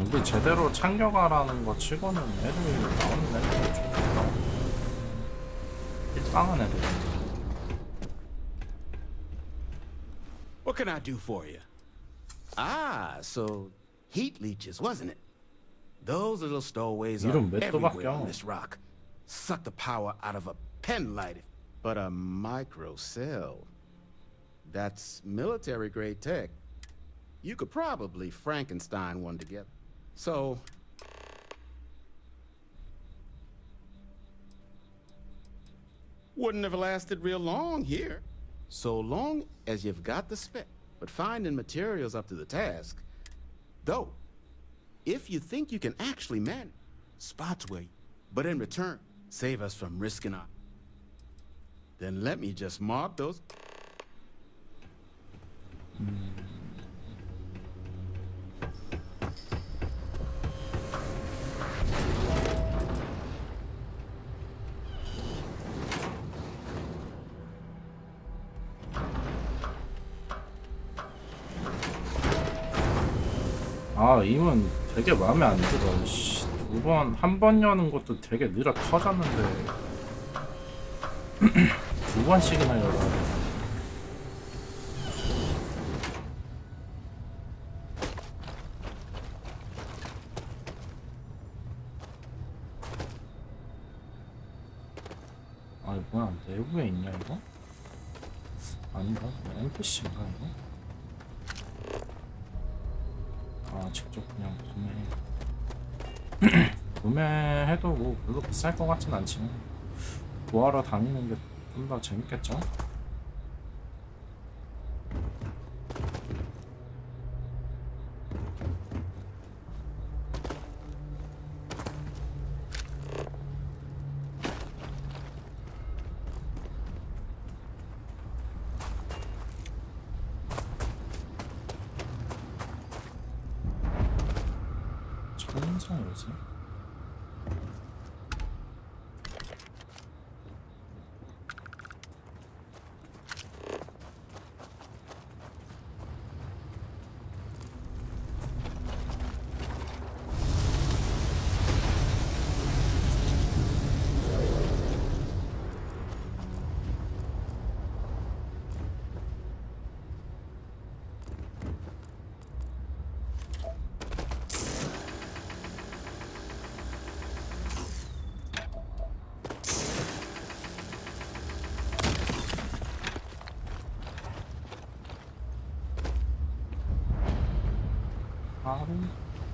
장비 제대로 챙겨가라는 거 치고는 애들이 나오는 애들이 좀 나오는 일당한 애들. What can I do for you? Ah, so heat leeches, wasn't it? Those little stowaways are 이름 몇 everywhere 도밖에 on this rock. Suck the power out of a pen light. But a micro cell, that's military grade tech. You could probably Frankenstein one together. So, wouldn't have lasted real long here. So long as you've got the spec, but finding materials up to the task. Though, if you think you can actually manage, spots where you, but in return, save us from risking our... Then let me just mark those... 아, 이문 되게 마음에 안 들어. 씨, 한 번 여는 것도 되게 느려 터졌는데 두 번씩이나 열어야 돼. 아, 이거 뭐야? 내부에 있냐 이거? 아닌가? NPC인가 이거? 아, 직접 그냥 구매해도 뭐 별로 비쌀 것 같진 않지만 구하러 다니는 게 좀 더 재밌겠죠? 천상 요새?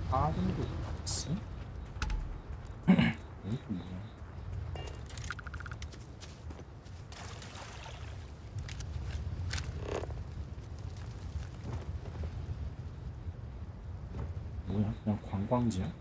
아른도 있어? 이게 뭐야? 뭐야? 그냥 관광지야?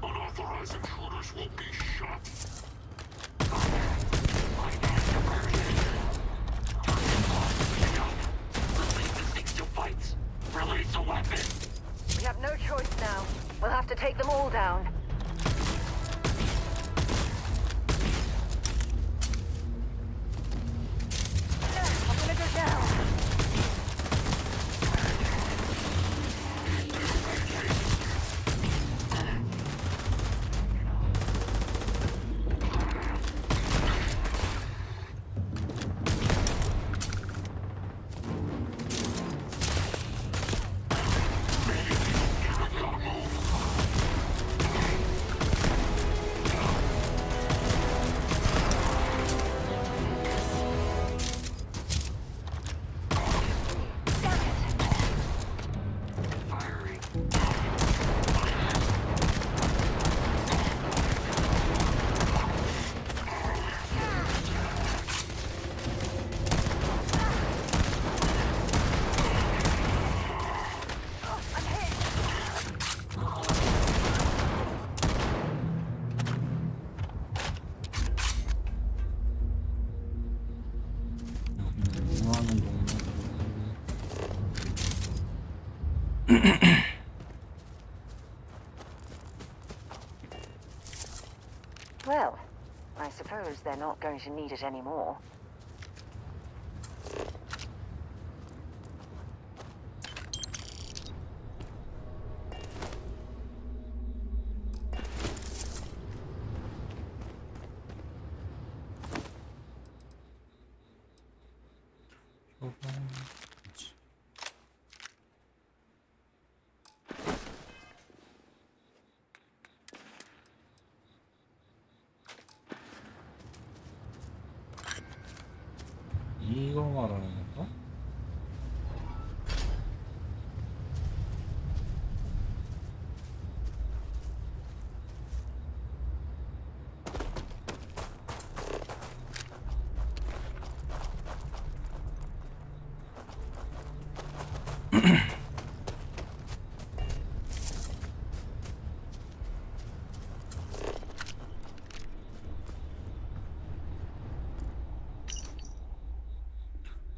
Unauthorized intruders will be shot. Release a weapon. We have no choice now. We'll have to take them all down. I'm gonna go down. Well, I suppose they're not going to need it anymore. 이거 말하는 건가?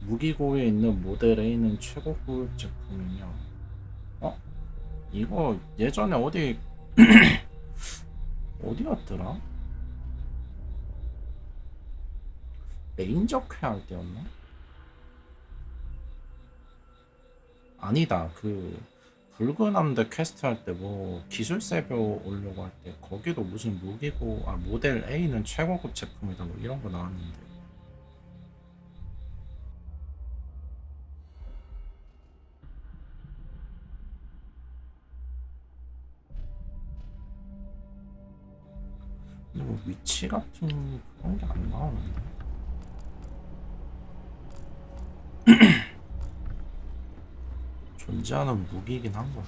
무기고에 있는 모델 A는 최고급 제품이냐? 어? 이거 예전에 어디 어디였더라? 메인적회 할 때였나? 아니다. 그 붉은 함대 퀘스트 할 때 뭐 기술세벼 오려고 할 때 거기도 무슨 무기고 모델 A는 최고급 제품이다 뭐 이런 거 나왔는데. 근데 뭐 위치 같은 그런 게 안 나오는데. 존재하는 무기이긴 한걸.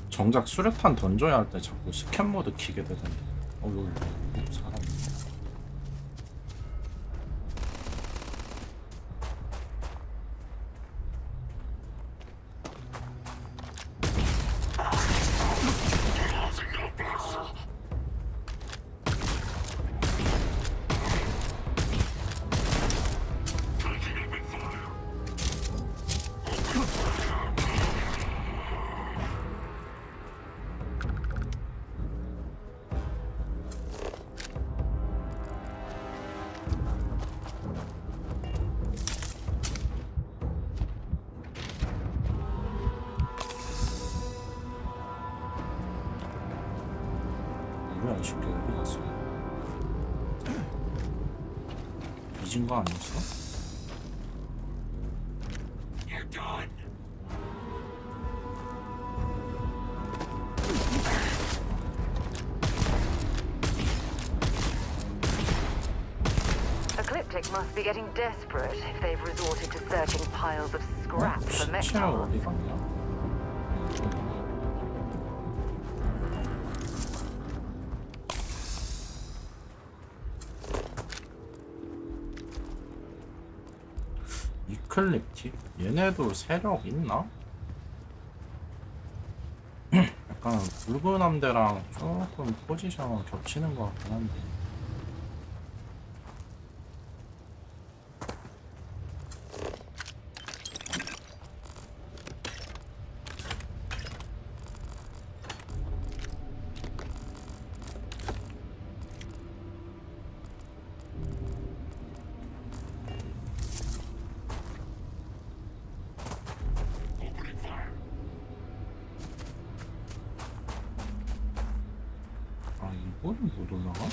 정작 수류탄 던져야 할 때 자꾸 스캔 모드 키게 되던데. 여기 사람. 뭐야 이 새끼 어디 갔어? 잊은 거 아니었어? Ecliptic must be getting desperate if they've resorted to searching piles of scrap for 시체는 metal. 어디 갔냐? 이클립틱? 얘네도 세력 있나? 약간 붉은 함대랑 조금 포지션 겹치는 것 같긴 한데. 아, 이거를 못 올라가?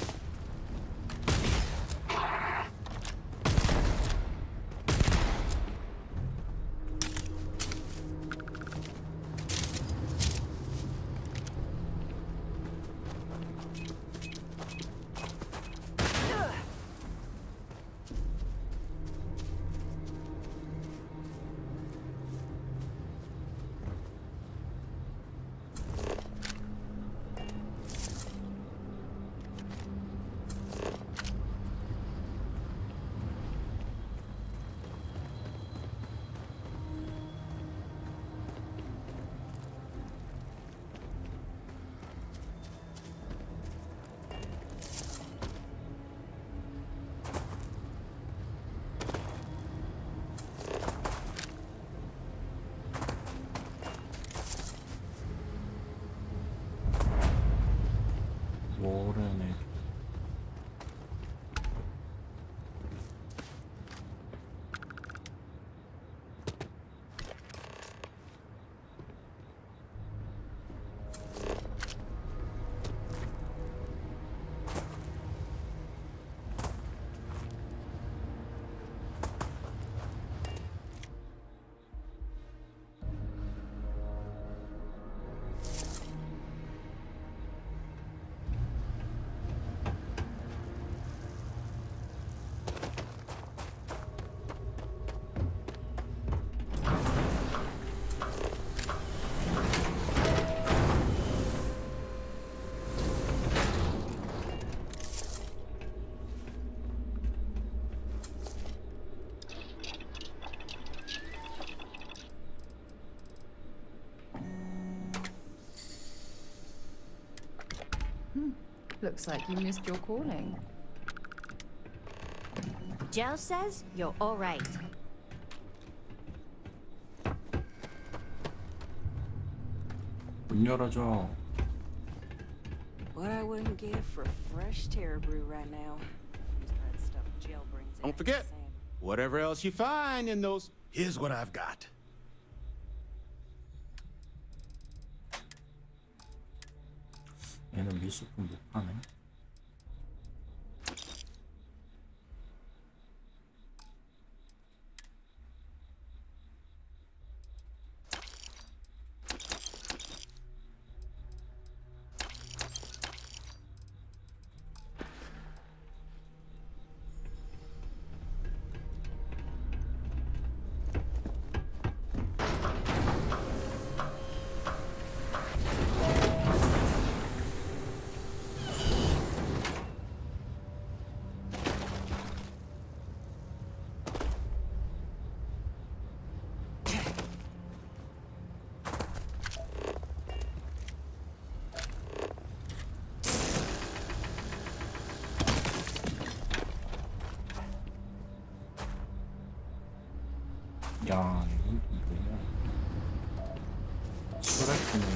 모르네. Looks like you missed your calling. Joe says you're all right. 문 열어줘. What I wouldn't give for fresh terror brew right now. Just that stuff jail brings in. Don't forget, whatever else you find in those, here's what I've got. 얘는 미수품 못 파네. 야, 이건 또 뭐야? 수라키네.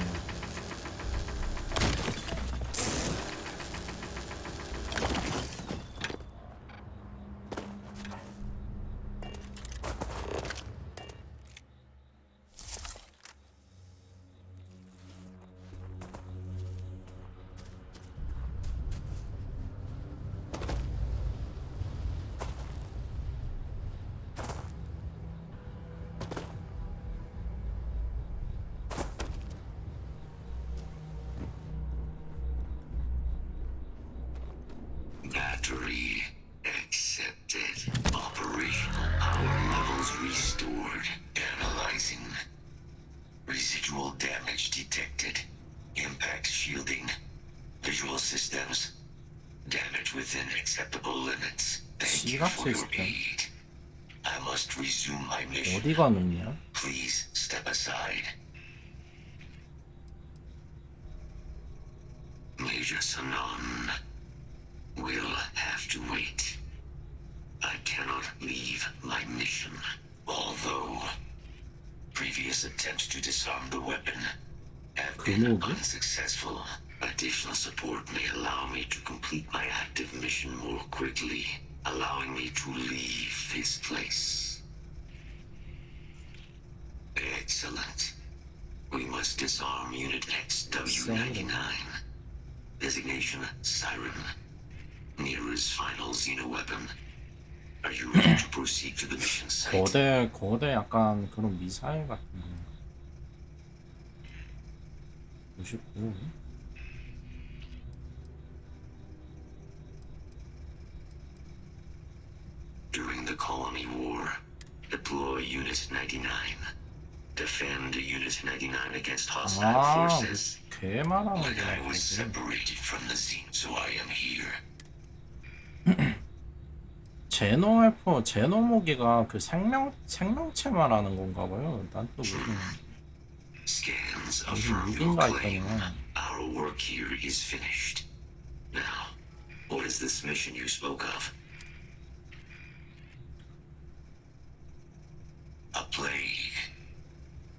Battery accepted. Operational power levels restored. Analyzing. Residual damage detected. Impact shielding. Visual systems. Damage within acceptable limits. Thank you for your aid. I must resume my mission. 어디가 눈이야? Please step aside. Major Sanon will have to wait. I cannot leave my mission. Although previous attempts to disarm the weapon have been unsuccessful, additional support may allow me to complete my active mission more quickly, allowing me to leave this place. Excellent. We must disarm Unit XW-99. Designation, Siren. Nearest final Xeno weapon. Are you ready to proceed to the mission site? 거대 약간 그런 미사일 같은 거. 59. During the Colony War, deploy Unit 99. Defend Unit 99 against hostile forces. 개 말하는 But I was 거지. separated from the Xeno, so I am here. 제노 무기가 그 생명체 말하는 건가 봐요. 난 또 무슨 Scans affirm your 무기인가 claim. 했더니 Our work here is finished. Now, what is this mission you spoke of? A plague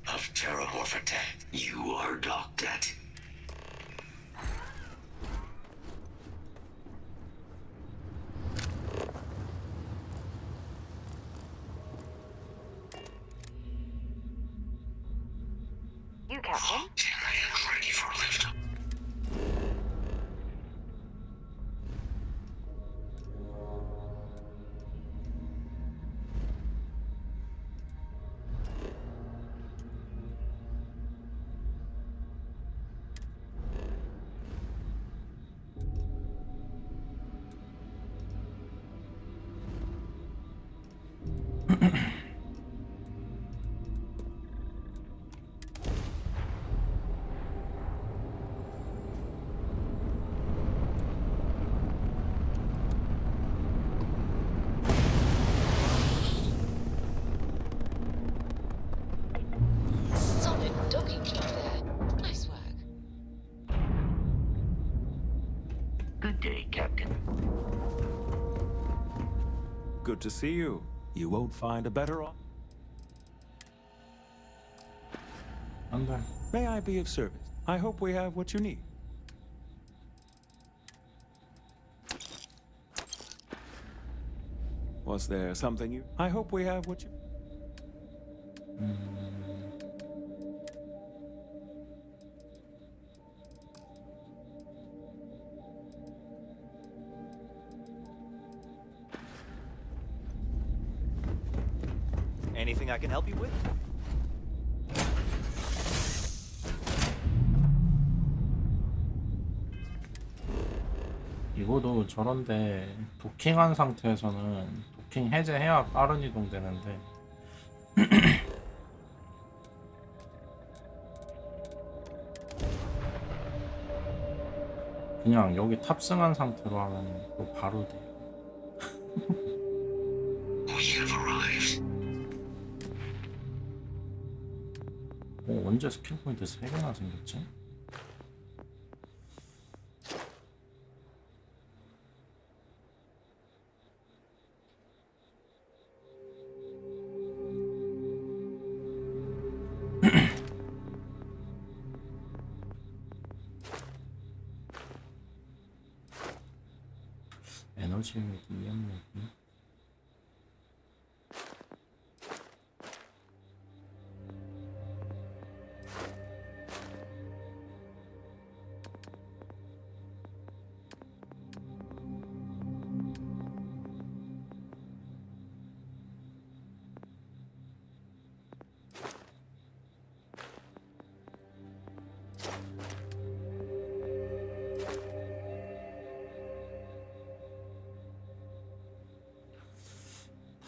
of terramorph attack. You are docked at. You, Captain? I am ready for lift. Solid docking job there. Nice work. Good day, Captain. Good to see you. You won't find a better op. May I be of service? I hope we have what you need. Was there something you... I hope we have what you... Anything I can help you with? 이거도 저런데 도킹한 상태에서는 도킹 해제해야 빠른 이동 되는데 그냥 여기 탑승한 상태로 하면 또 바로 돼요. We have arrived. 언제 스킬 포인트 3개나 생겼지? 에너지 EM 무기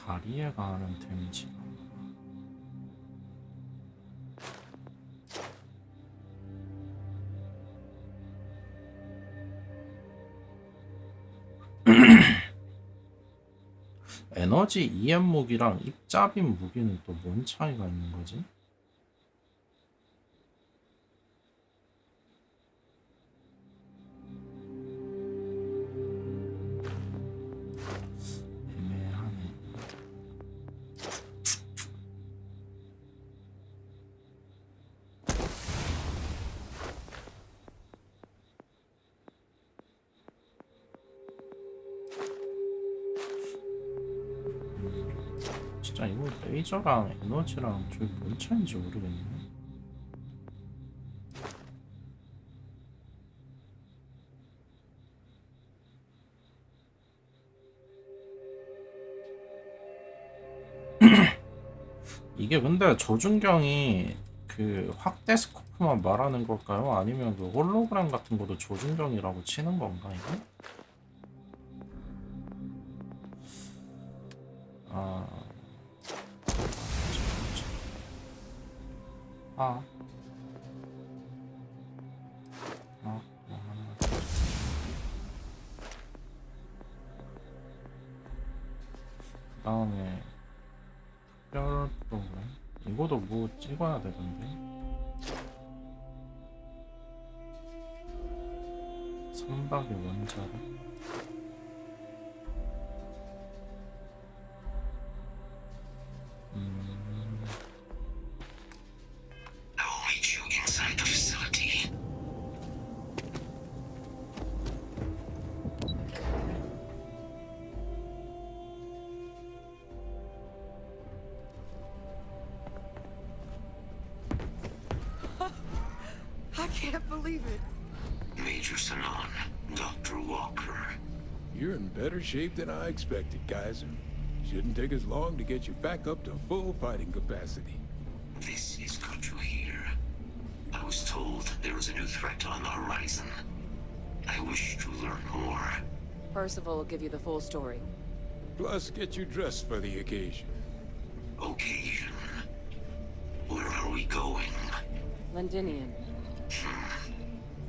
다리에 가는 데미지가 에너지 EM 무기랑 입자빔 무기는 또 뭔 차이가 있는 거지? 애매하네. 진짜 이거 레이저랑 에너지랑 저게 뭔 차이인지 모르겠네. 이게 근데 조준경이 그 확대 스코프만 말하는 걸까요? 아니면 그 홀로그램 같은 것도 조준경이라고 치는 건가 이게? 아, 아, 그 다음에 특별 프로그램 이거도 뭐 찍어야 되던데. 선박의 원자로. I'll meet you inside the facility. I can't believe it. Major Sanon, Dr. Walker. You're in better shape than I expected, Kaiser. Shouldn't take us long to get you back up to full fighting capacity. This is good to hear. I was told there was a new threat on the horizon. I wish to learn more. Percival will give you the full story. Plus, get you dressed for the occasion. Occasion. Where are we going? Londinian.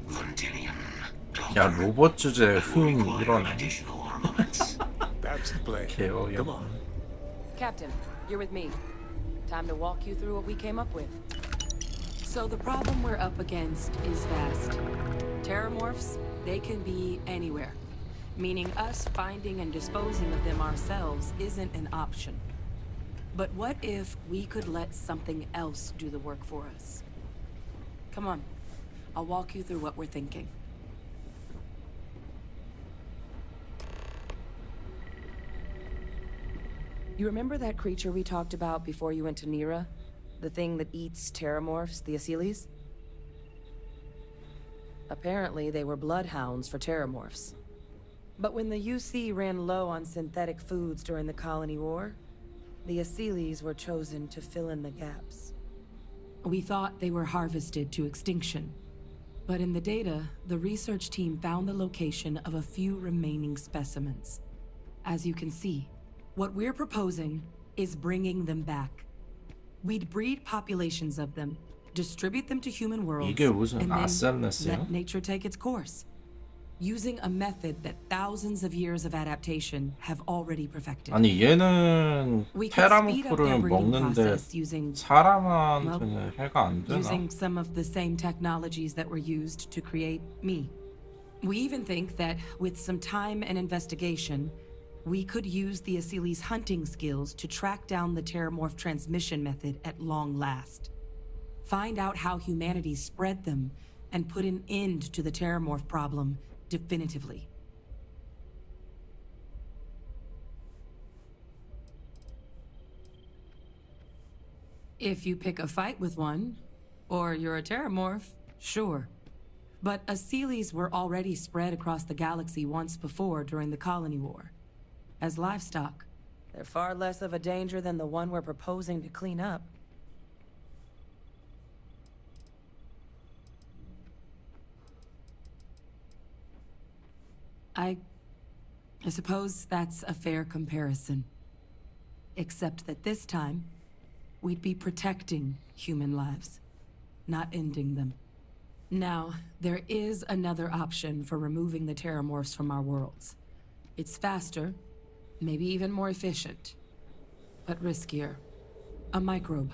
Londinian. 야 로봇 주제 이러네. That's the plan. Come on. Captain, you're with me. Time to walk you through what we came up with. So the problem we're up against is vast. Terramorphs, they can be anywhere. Meaning us finding and disposing of them ourselves isn't an option. But what if we could let something else do the work for us? Come on, I'll walk you through what we're thinking. You remember that creature we talked about before you went to Nira? The thing that eats terramorphs, the Asyles? Apparently, they were bloodhounds for terramorphs. But when the UC ran low on synthetic foods during the Colony War, the Asyles were chosen to fill in the gaps. We thought they were harvested to extinction. But in the data, the research team found the location of a few remaining specimens. As you can see, what we're proposing is bringing them back. We'd breed populations of them, distribute them to human worlds, 이게 무슨 and then 아셀레스요? let nature take its course. Using a method that thousands of years of adaptation have already perfected. 아니 얘는 We could speed up their 테라모프를 breeding 먹는데 process using 사람한테는 해가 안 되나? using some of the same technologies that were used to create me. We even think that with some time and investigation, we could use the Asyles' hunting skills to track down the Terramorph transmission method at long last. Find out how humanity spread them and put an end to the Terramorph problem definitively. If you pick a fight with one, or you're a Terramorph, sure. But Asyles were already spread across the galaxy once before during the Colony War. As livestock, they're far less of a danger than the one we're proposing to clean up. I suppose that's a fair comparison. Except that this time, we'd be protecting human lives, not ending them. Now, there is another option for removing the Terramorphs from our worlds. It's faster, maybe even more efficient, but riskier. A microbe.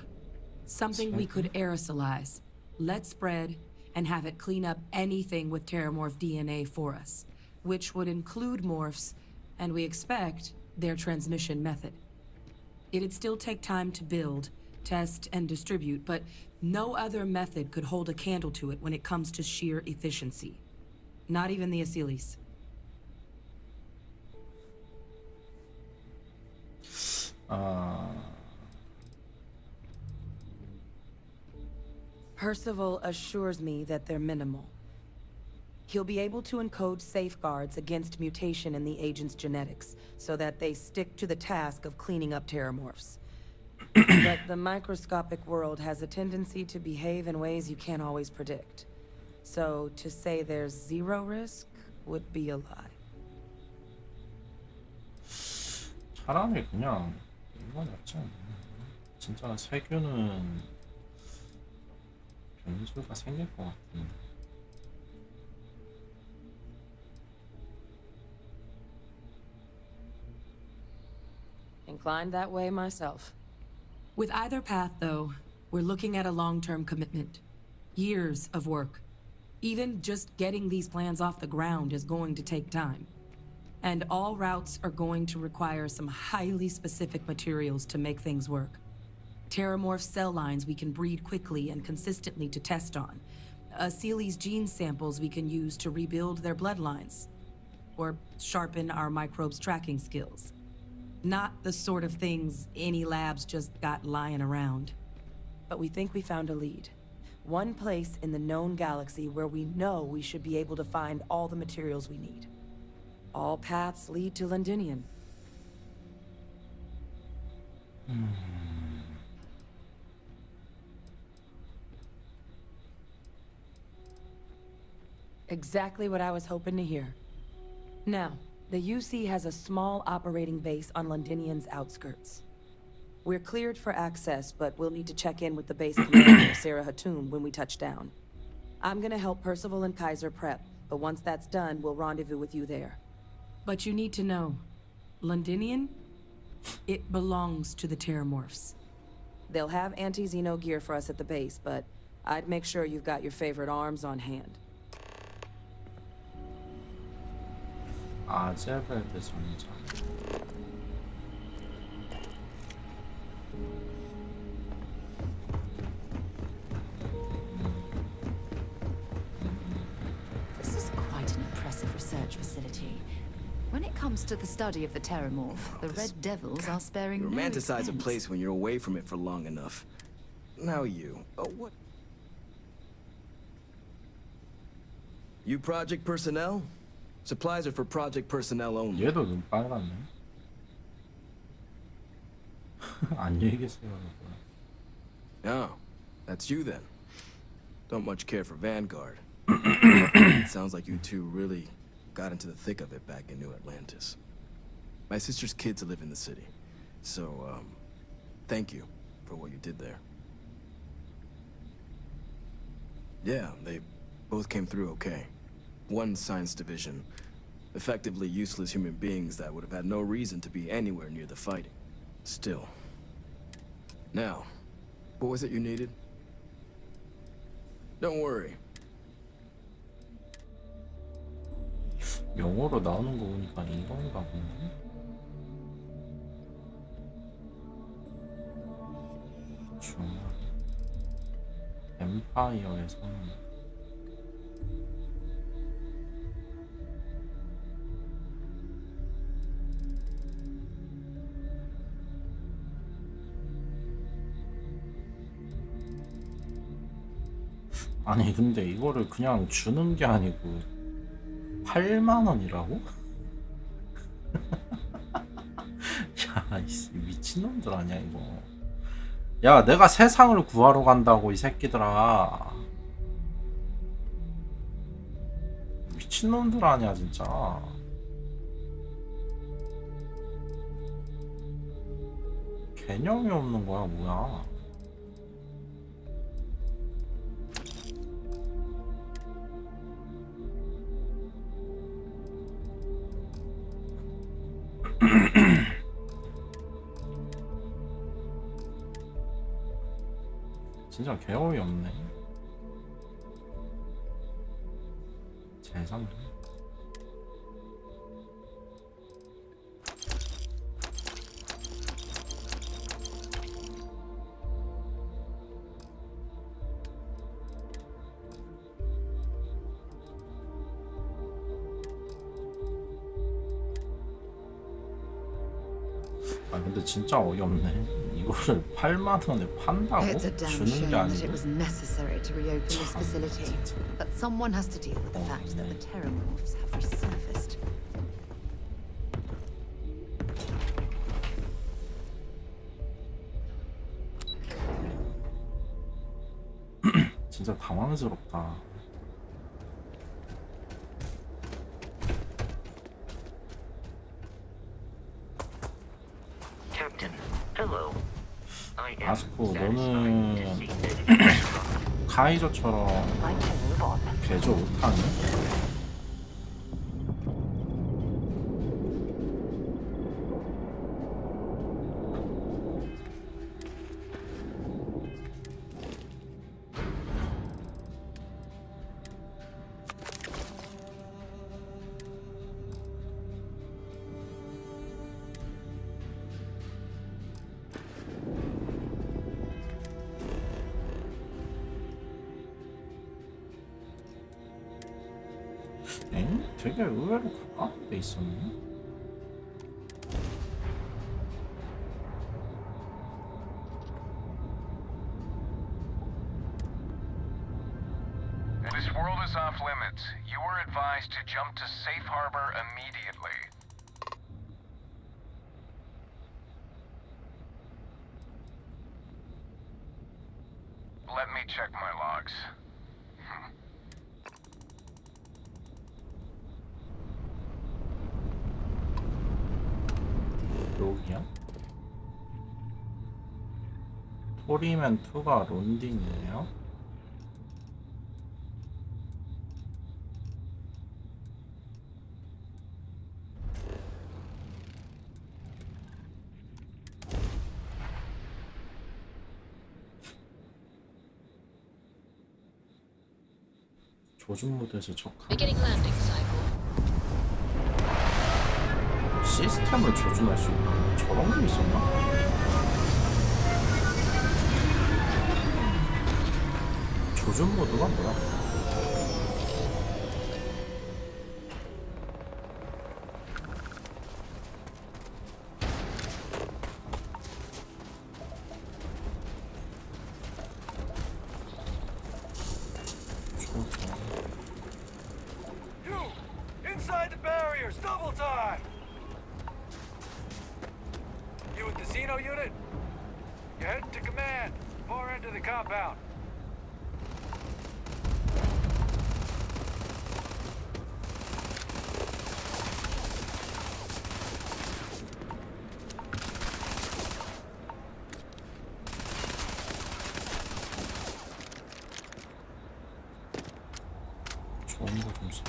Something we could aerosolize, let spread, and have it clean up anything with Terramorph DNA for us, which would include morphs, and we expect their transmission method. It'd still take time to build, test, and distribute, but no other method could hold a candle to it when it comes to sheer efficiency. Not even the Asyles. Percival assures me that they're minimal. He'll be able to encode safeguards against mutation in the agent's genetics, so that they stick to the task of cleaning up Terramorphs. But the microscopic world has a tendency to behave in ways you can't always predict. So to say there's zero risk would be a lie. 차라리 그냥 이건 낫지 않나. 진짜 세균은 변수가 생길 것 같은데. Inclined that way myself. With either path, though, we're looking at a long-term commitment. Years of work. Even just getting these plans off the ground is going to take time. And all routes are going to require some highly specific materials to make things work. Terramorph cell lines we can breed quickly and consistently to test on. Seely's gene samples we can use to rebuild their bloodlines. Or sharpen our microbes tracking skills. Not the sort of things any labs just got lying around. But we think we found a lead. One place in the known galaxy where we know we should be able to find all the materials we need. All paths lead to Londinium. Exactly what I was hoping to hear. Now, the UC has a small operating base on Londinium's outskirts. We're cleared for access, but we'll need to check in with the base commander, Sarah Hatoum, when we touch down. I'm gonna help Percival and Kaiser prep, but once that's done, we'll rendezvous with you there. But you need to know, Londinium, it belongs to the Terramorphs. They'll have anti-Xeno gear for us at the base, but I'd make sure you've got your favorite arms on hand. 아제벨드 전장. This is quite an impressive research facility. When it comes to the study of the Terramorph, the Red Devils are sparing You no romanticize a expense. place when you're away from it for long enough. Now you. Oh, what? You project personnel? Supplies are for project personnel only. 얘도 눈 빨갛네. 안녕히 계세요. Oh, that's you then. Don't much care for Vanguard. Sounds like you two really got into the thick of it back in New Atlantis. My sister's kids live in the city, so thank you for what you did there. Yeah, they both came through okay. One science division, effectively useless human beings that would have had no reason to be anywhere near the fighting. Still. Now, what was it you needed? Don't worry. 영어로 나오는 거 보니까 이건가 본데. 중앙. 엠파이어의 선언. 아니 근데 이거를 그냥 주는 게 아니고 8만 원이라고? 야, 이 미친놈들 아니야 이거. 야, 내가 세상을 구하러 간다고 이 새끼들아. 미친놈들 아니야 진짜. 개념이 없는 거야 뭐야. 진짜 개어이 없네. 세상에. 아 근데 진짜 어이없네. 이거를 8만 원에 판다고? It's a damn 주는 shame 게 that 아니고. it was necessary to reopen this facility. But someone has to deal with the fact that the Terramorphs have resurfaced. 진짜 당황스럽다. Captain, hello. I am 아스코, satisfied to 너는 see that you survived. 카이저처럼 개조 못하니? 엥? 되게 의외로 가까운 데 있었네? This world is off limits. You were advised to jump to safe harbor immediately. Let me check my logs. 여기야? 토리맨 2가 론딩이에요? 조준 모드에서 적합 Beginning landing cycle. 시스템을 조준할 수 있나? 저런 게 있었나? 조준 모드가 뭐야? You! Inside the barriers! Double time! You with the Xeno unit? You're heading to command. Far end of the compound. 좋은 거 좀 써.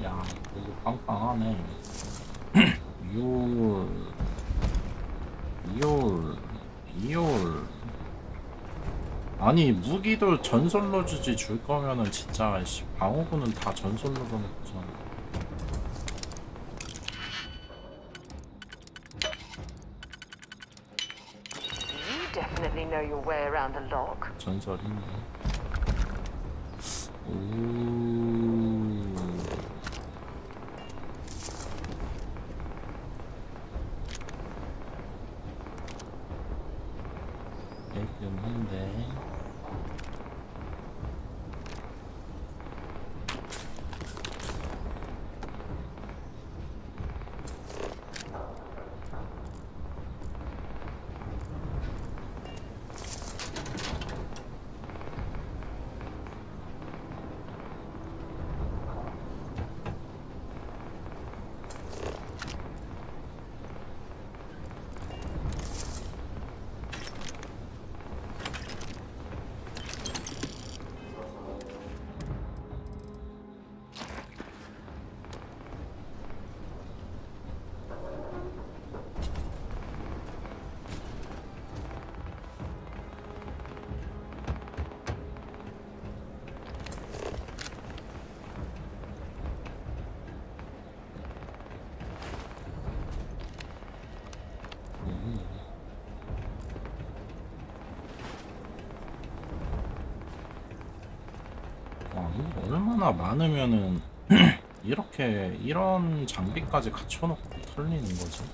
야, 여기 빵빵하네. 이올. 아니, 무기도 전설로 주지 줄 거면은 진짜 방어구는 다 전설로 줘놓고서. You definitely know your way around a log. 전설인데. 오. 되긴 한데. 얼마나 많으면은 이렇게 이런 장비까지 갖춰놓고 털리는 거지?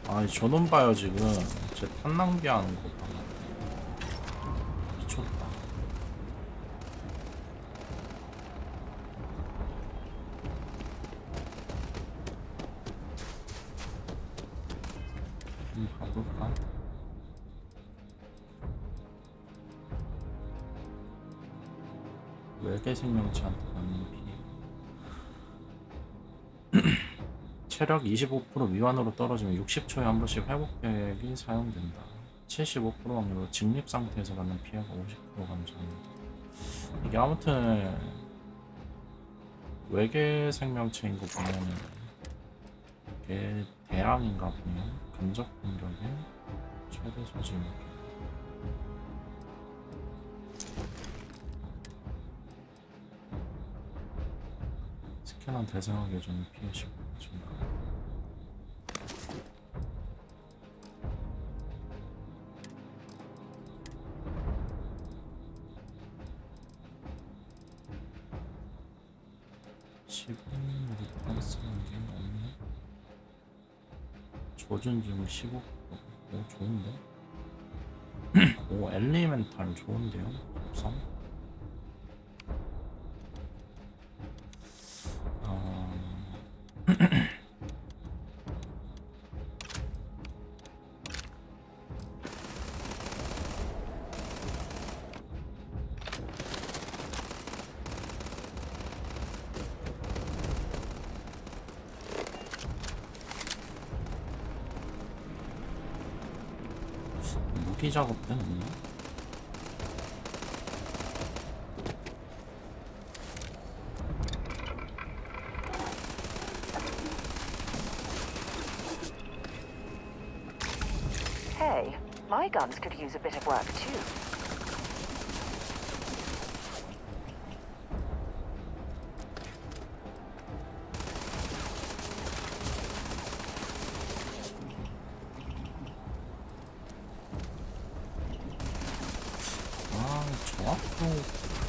아이 저놈 봐요 지금. 제 탄 낭비하는 거 봐. 미쳤다. 가볼까? 외계 생명체한테 받는 피해. 체력 25% 미만으로 떨어지면 60초에 한 번씩 회복팩이 사용된다. 75% 확률로 직립 상태에서 받는 피해가 50% 감소합니다. 이게 아무튼 외계 생명체인 거 보면은 이게 대항인가 보네요. 근접 공격의 최대 소지 무기. 스캔한 대상에게 주는 피해 10% 증가. 우리 쓰는 게 없네. 조준 중 15%. 오 좋은데? 오 엘리멘탈 좋은데요? 우선 무기 작업 때는 없나? Hey, my guns could use a bit of work too.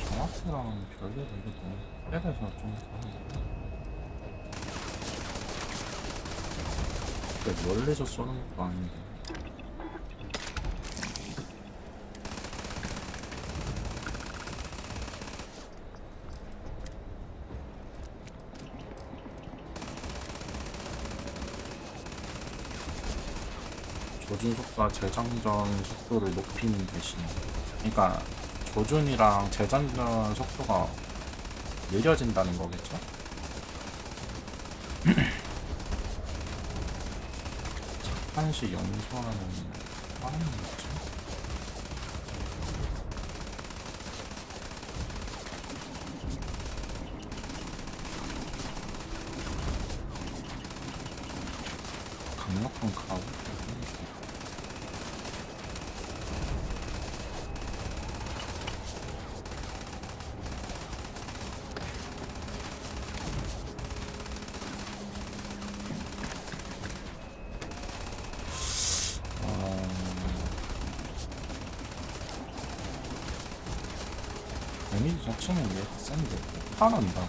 정확도랑 별개로 이게 너무 때려서 좀 그러니까 멀리서 쏘는 것도 아닌데. 조준 속도와 재장전 속도를 높이는 대신, 그러니까 조준이랑 재장전 속도가 느려진다는 거겠죠? 착한시 연소하는 하는 거지? 강력한 가우? 데미지 자체는 얘 센데 폭탄한다.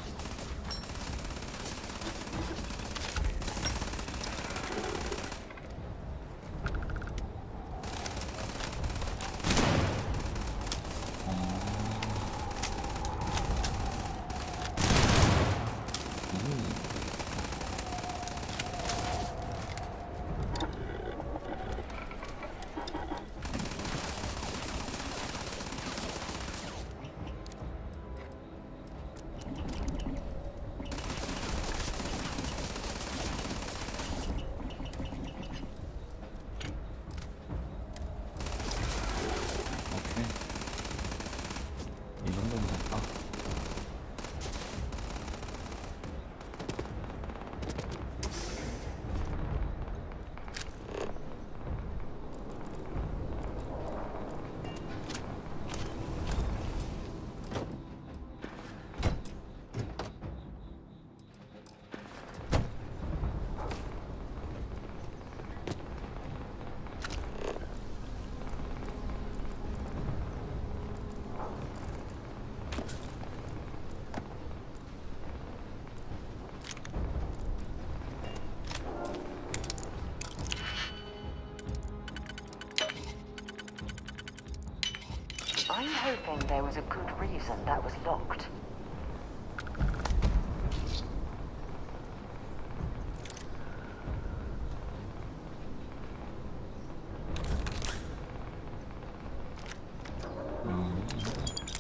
I'm hoping there was a good reason that was locked.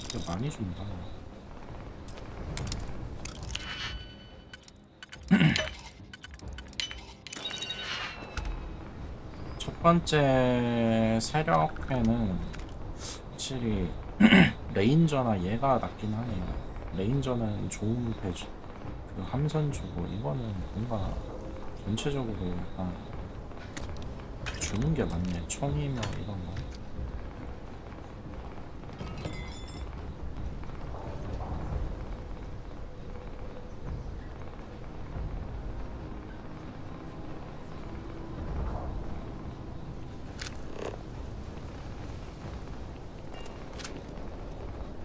진짜 많이 준다. 첫 번째 세력회는 확실히 레인저나 얘가 낫긴 하네요. 레인저는 좋은 배주, 그 함선 주고 이거는 뭔가 전체적으로 약간 주는 게 많네. 총이며 이런 거.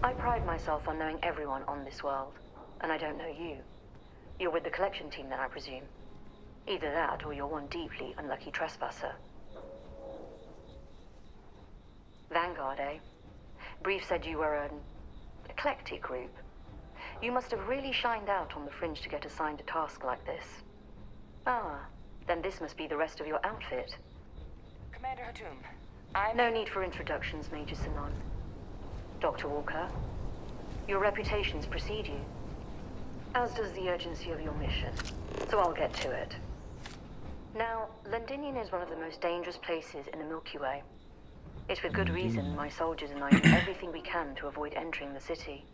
I pride myself on knowing everyone on this world, and I don't know you. You're with the collection team then, I presume. Either that, or you're one deeply unlucky trespasser. Vanguard, eh? Brief said you were an eclectic group. You must have really shined out on the fringe to get assigned a task like this. Ah, then this must be the rest of your outfit. Commander Hatum, No need for introductions, Major Sinon. Dr. Walker, your reputations precede you, as does the urgency of your mission, so I'll get to it. Now, Londinium is one of the most dangerous places in the Milky Way. It's with good reason my soldiers and I do everything we can to avoid entering the city.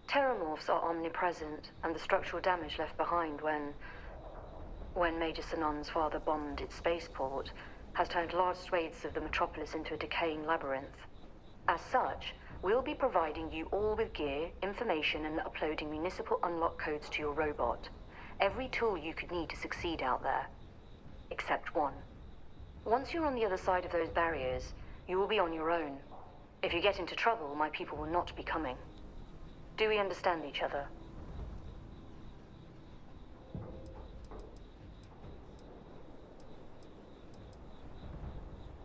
Terramorphs are omnipresent, and the structural damage left behind when Major Sinon's father bombed its spaceport has turned large swathes of the metropolis into a decaying labyrinth. As such, we'll be providing you all with gear, information, and uploading municipal unlock codes to your robot. Every tool you could need to succeed out there. Except one. Once you're on the other side of those barriers, you will be on your own. If you get into trouble, my people will not be coming. Do we understand each other?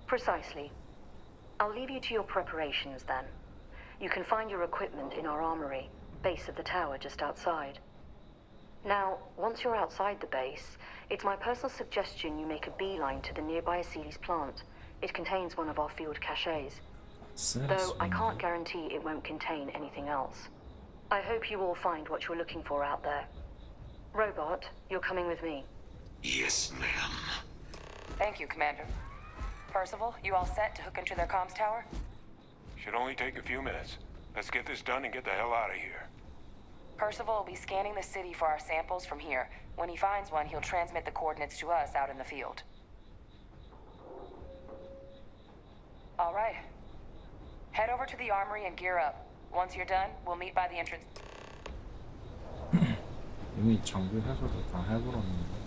Precisely. I'll leave you to your preparations then. You can find your equipment in our armory, base of the tower just outside. Now, once you're outside the base, it's my personal suggestion you make a beeline to the nearby Aceles plant. It contains one of our field caches. Though I can't guarantee it won't contain anything else. I hope you all find what you're looking for out there. Robot, you're coming with me. Yes, ma'am. Thank you, Commander. Percival, you all set to hook into their comms tower? Should only take a few minutes. Let's get this done and get the hell out of here. Percival will be scanning the city for our samples from here. When he finds one, he'll transmit the coordinates to us out in the field. All right. Head over to the armory and gear up. Once you're done, we'll meet by the entrance. 이미 장비 해소도 다 해버렸는데.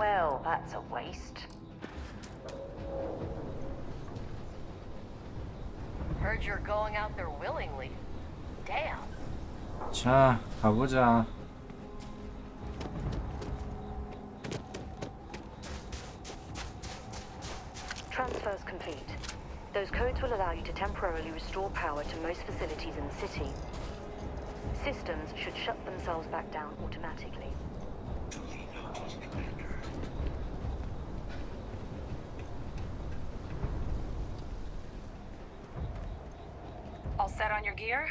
Well, that's a waste. Heard you're going out there willingly. Damn. 자, 가보자. Transfers complete. Those codes will allow you to temporarily restore power to most facilities in the city. Systems should shut themselves back down automatically. All set on your gear?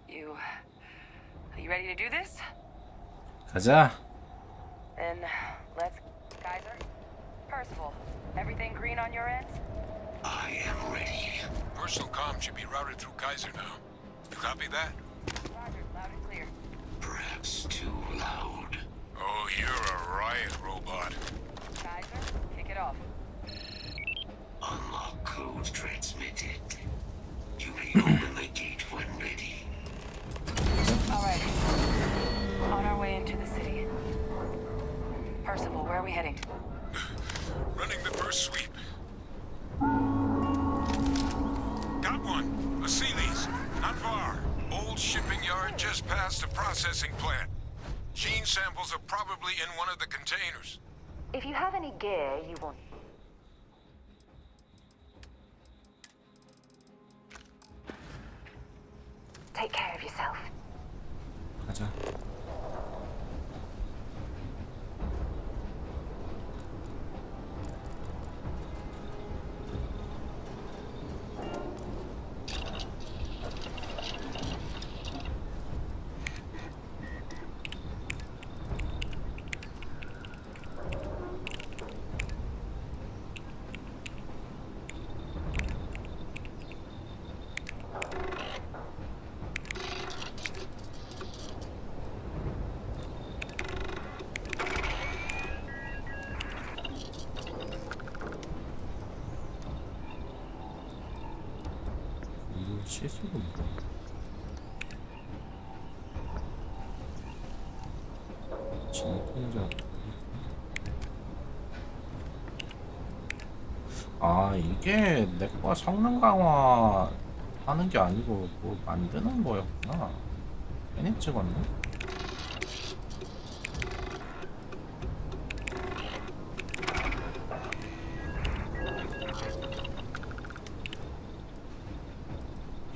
Are you ready to do this? 가자. Then let's... Kaiser? Percival, everything green on your ends? I am ready. Personal comm should be routed through Kaiser now. You copy that? Roger, loud and clear. Perhaps too loud. Oh, you're a riot robot. Kaiser, kick it off. Unlock code transmitted. You may open the gate when ready. All right. On our way into the city. Percival, where are we heading? Running the first sweep. Got one. A Sealy's. Not far. Old shipping yard just past the processing plant. Gene samples are probably in one of the containers. If you have any gear you want... Take care of yourself. 가자. 실수로 진통자. 아, 이게 내과 성능 강화 하는 게 아니고 뭐 만드는 거였구나. 괜히 찍었네.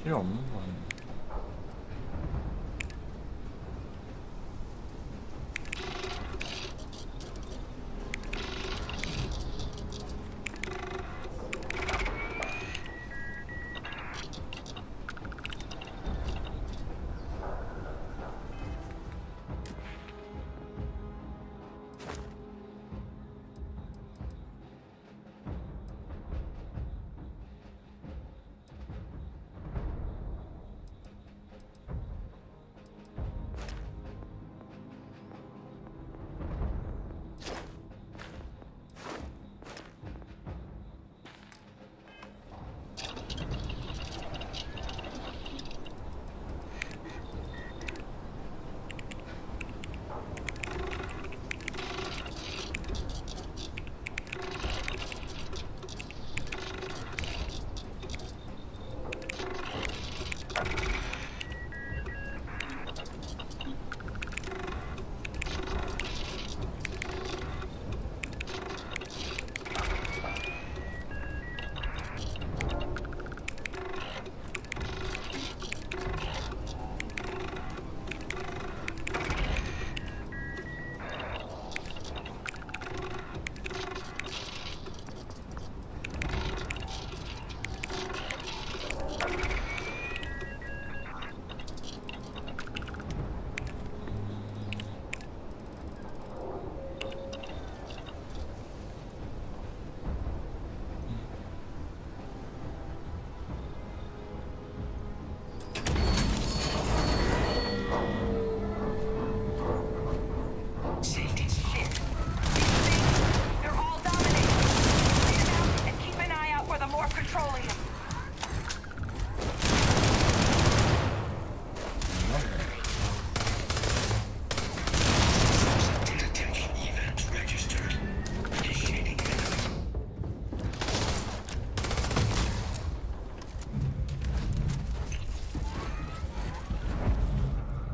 필요 없는 거 아니야.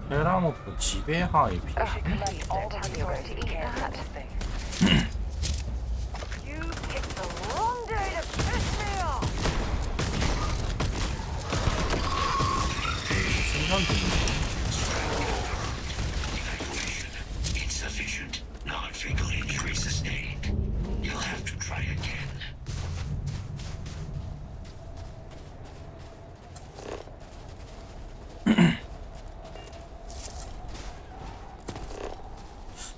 테라모프 지배하의 피. Insufficient, non-fatal injury sustained. You'll have to try again.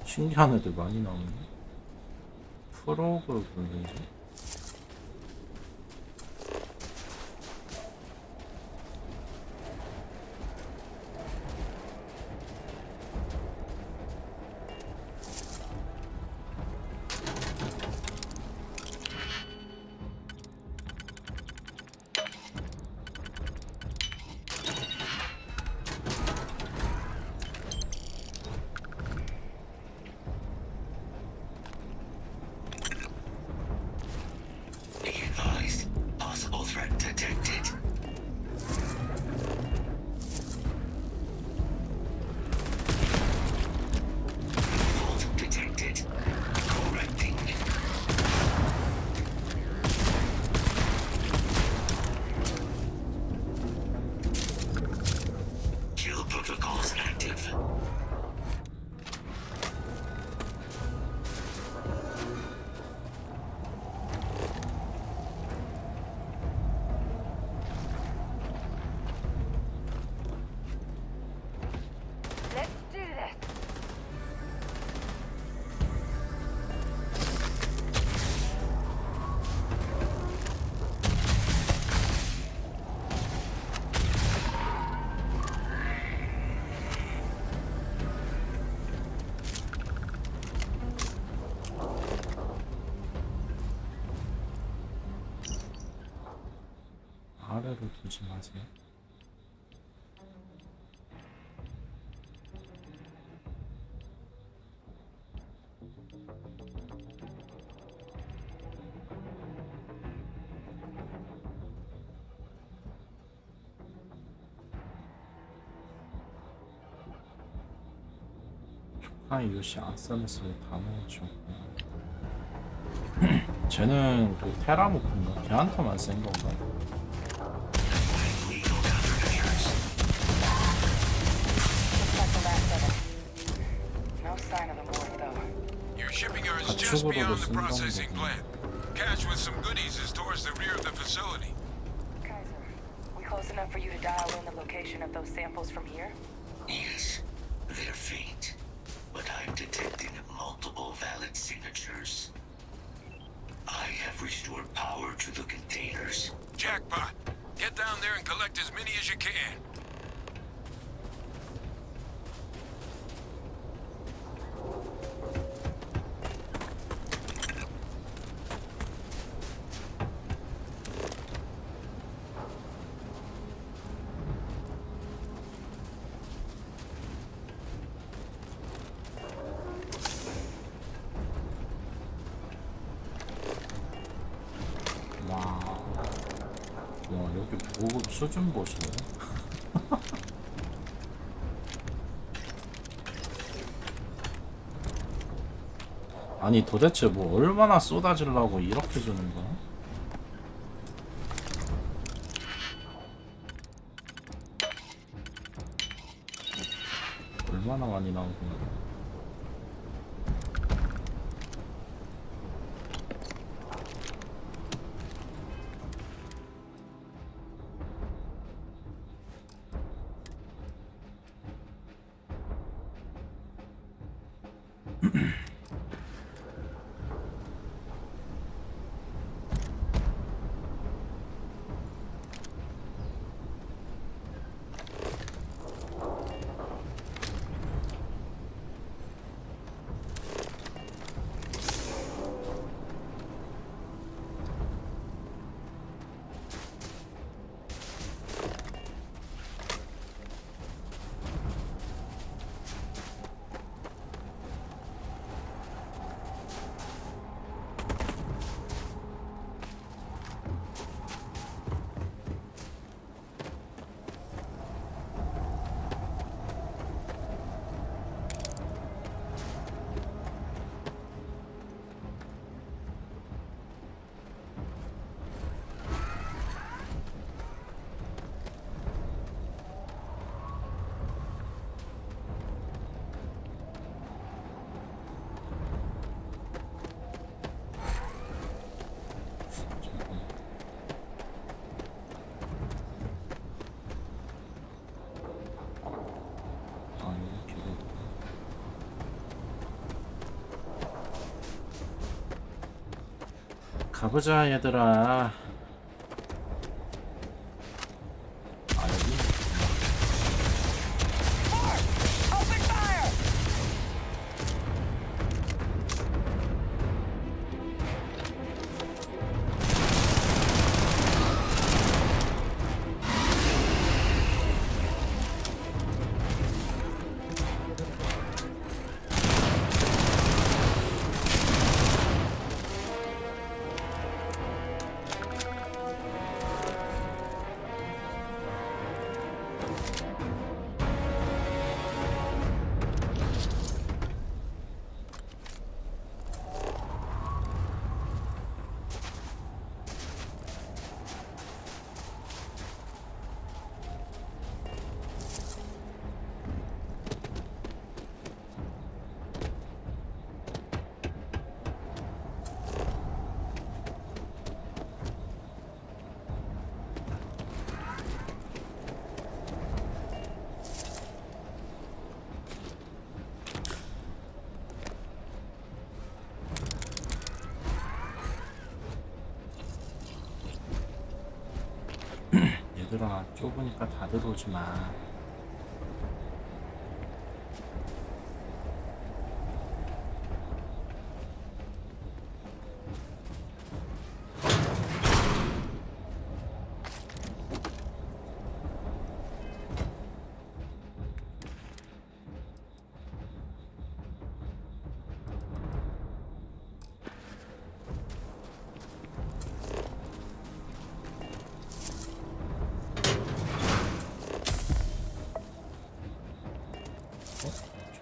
신기한 애들 많이 나오네. 프로그 블레이즈. Possible threat detected. Fault detected. Correcting. Kill protocols active. Let's do this. 아래로 두지 마세요. 조카이 요시 아싸메스를 다 넣어줘. 쟤는 그 테라모프인가? 걔한테만 센 건가? No sign of the morgue, though. Your shipping yard is just beyond the processing plant. Cache with some goodies is towards the rear of the facility. Kaiser, we close enough for you to dial in the location of those samples from here? Yes, they're faint, but I've detected multiple valid signatures. I have restored power to the containers. Jackpot. Get down there and collect as many as you can. 와 여기 보급 수준 보시네. 아니 도대체 뭐 얼마나 쏟아지려고 이렇게 주는 거야? 얼마나 많이 나오구나. 가보자 얘들아. 아 여기? 얘들아 좁으니까 다 들어오지 마.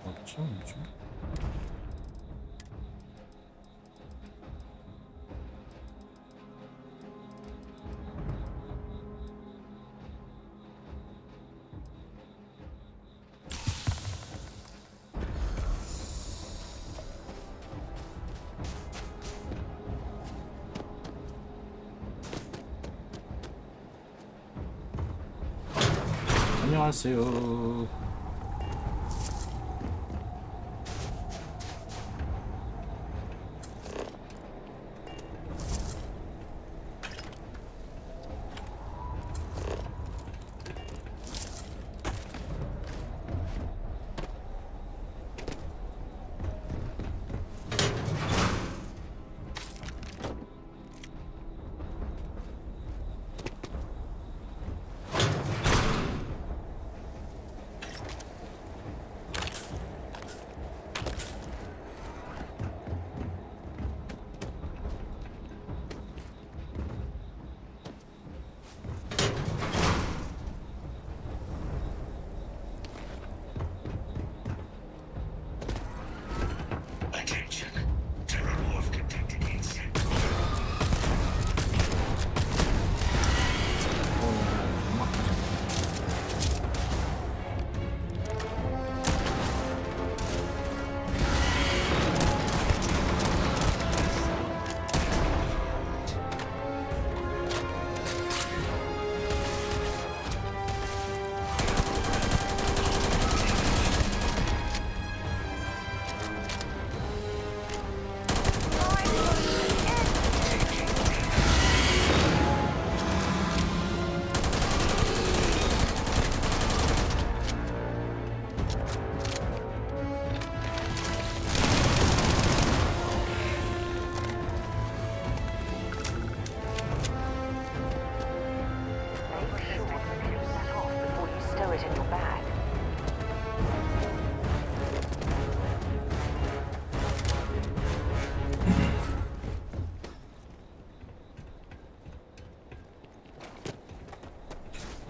좋았죠, 뭐죠? 안녕하세요. Attention. Terrormorph detected in sector.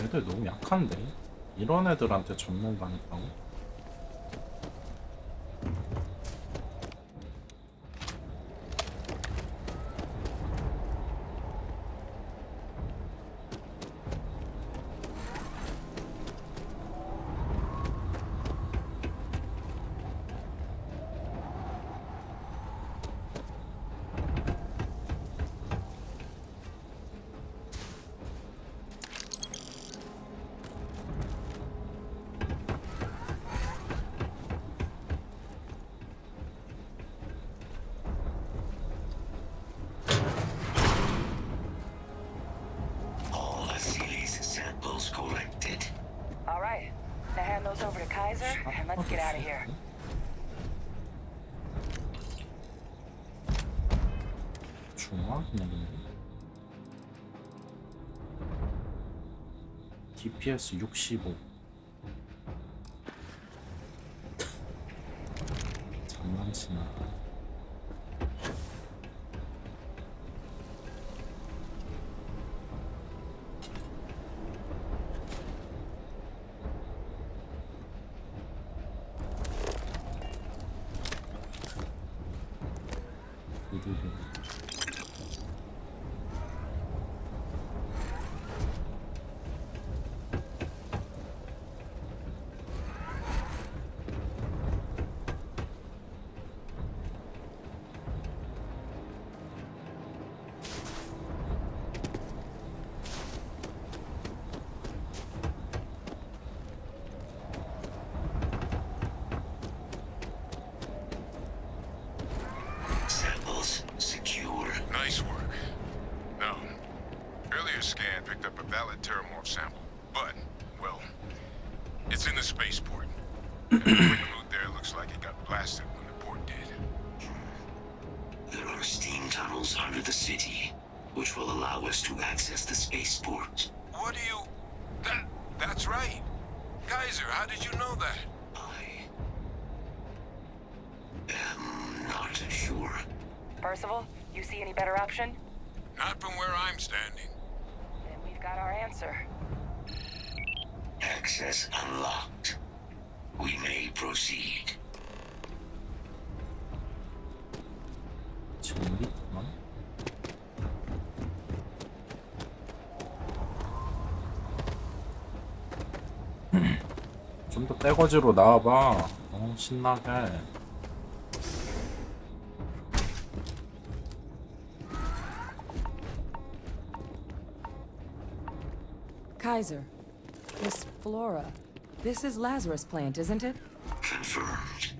애들 너무 약한데? 이런 애들한테 전문가니까. Kaiser, and let's get out of here. 중앙이네. DPS 65. 장난치나. Samples secure. Nice work. Now, earlier scan picked up a valid terramorph sample, but, well, it's in the spaceport. And the quick route there looks like it got blasted when the port did. There are steam tunnels under the city, which will allow us to access the spaceport. What do you... That's right. Kaiser, how did you know that? I'm not sure. Percival, you see any better option? Not from where I'm standing. Then we've got our answer. Access unlocked. We may proceed. 정리구나. 좀 더 떼거지로 나와봐. 신나게. Kaiser, Miss Flora, this is Lazarus Plant, isn't it? Confirmed.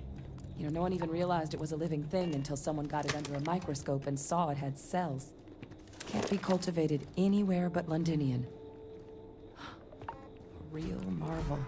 You know, no one even realized it was a living thing until someone got it under a microscope and saw it had cells. Can't be cultivated anywhere but Londinian. A real marvel.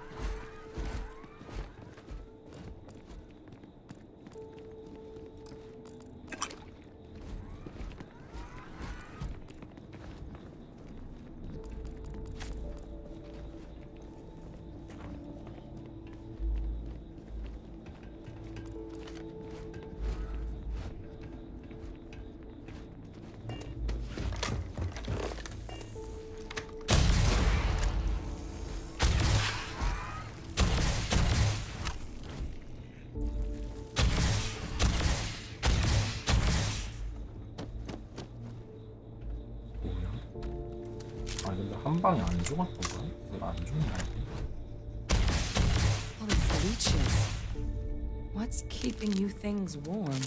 근데 한 방에 안 죽었던 거야? 왜 안 죽냐? Oh, it's leeches. What's keeping you things warm?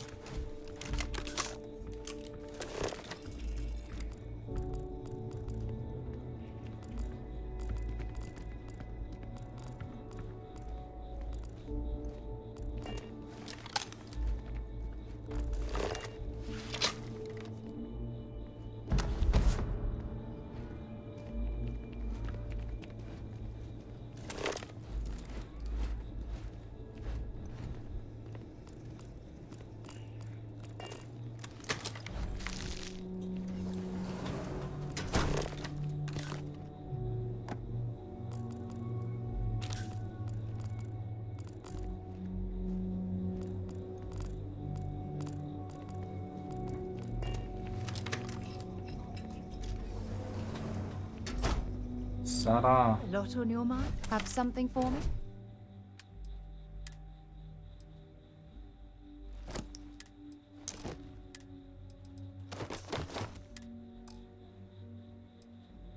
Sarah. A lot on your mind? Have something for me?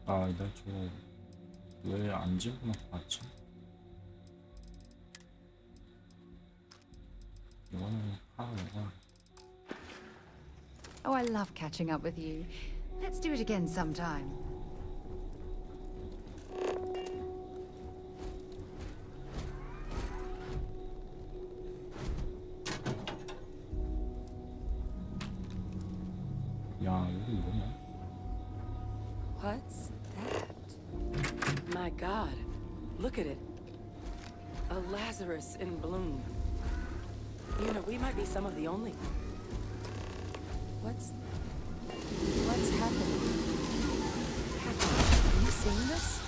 아, 나 저거 왜 안 집어넣고 왔지? 이거는 하나 먹어. Oh, I love catching up with you. Let's do it again sometime. 야, 여기 뭐냐? What's that? My God, look at it. A Lazarus in bloom. You know, we might be some of the only... What's happening? Are you seeing this?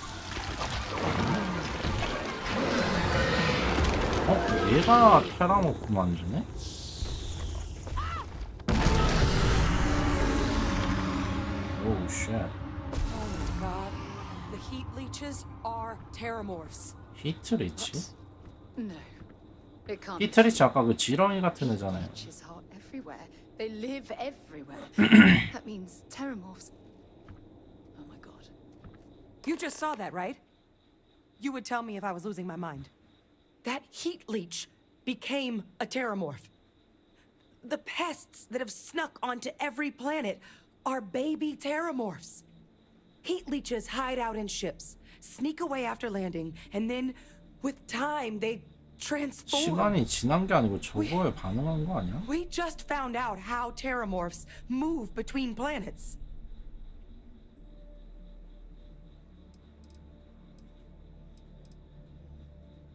얘가 테라모프 만드네? Oh shit. Oh my god. The heat leeches are terramorphs. 히트리치? No. It can't. 히트리치 아까 그 지렁이 같은 애잖아요. Leeches are everywhere. They live everywhere. That means terramorphs. Oh my god. You just saw that, right? You would tell me if I was losing my mind. That heat leech became a terramorph. The pests that have snuck onto every planet are baby terramorphs. Heat leeches hide out in ships, sneak away after landing, and then, with time, they transform. 시간이 지난 게 아니고 저거에 반응한 거 아니야? We just found out how terramorphs move between planets.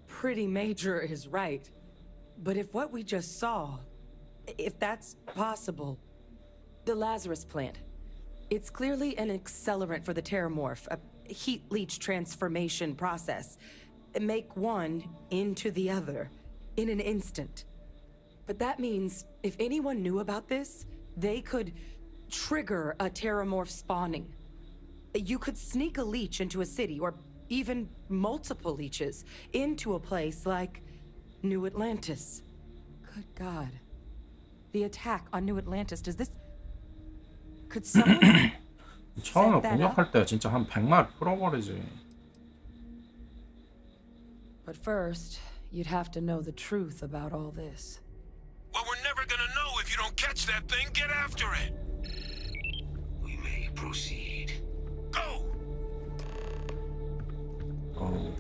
Pretty Major is right. But if what we just saw, if that's possible, the Lazarus plant, it's clearly an accelerant for the terramorph, a heat leech transformation process. Make one into the other in an instant. But that means if anyone knew about this, they could trigger a terramorph spawning. You could sneak a leech into a city, or even multiple leeches, into a place like New Atlantis. Good God. The attack on New Atlantis, does this... Could someone... 처음에 공격할 때 진짜 한 100마리 풀어버리지. But first, you'd have to know the truth about all this. Well, we're never gonna know if you don't catch that thing. Get after it. We may proceed. Go! Oh.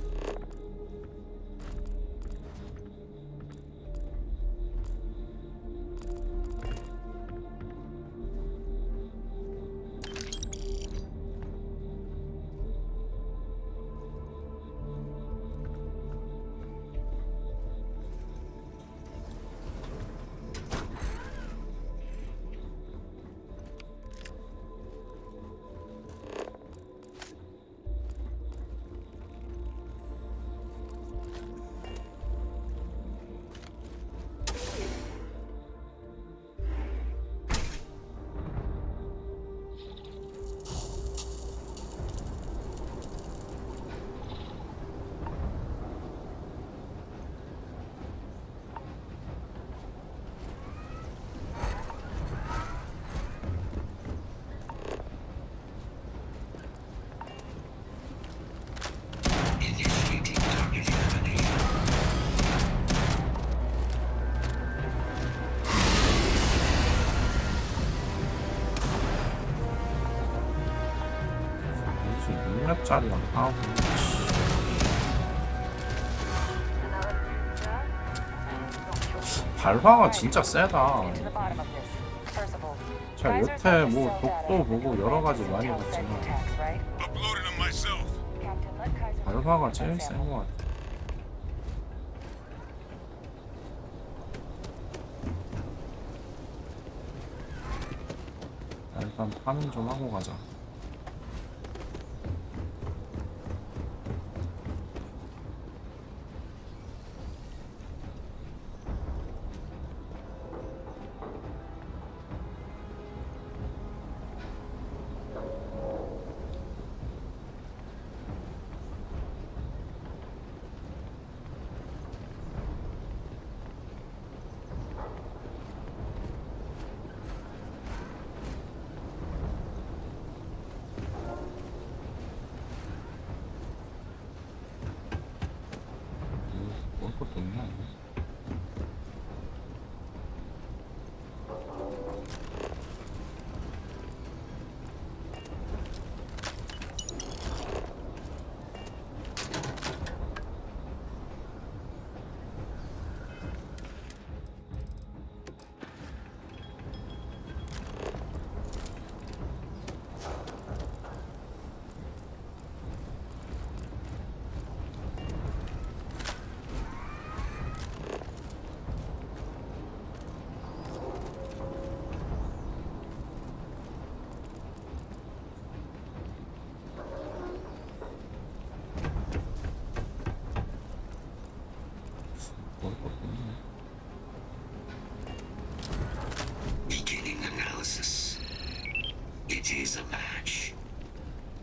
짜리랑 하고. 발화가 진짜 세다. 제가 여태 뭐 독도 보고 여러 가지 많이 봤지만 발화가 제일 센 것 같아. 일단 파밍 좀 하고 가자.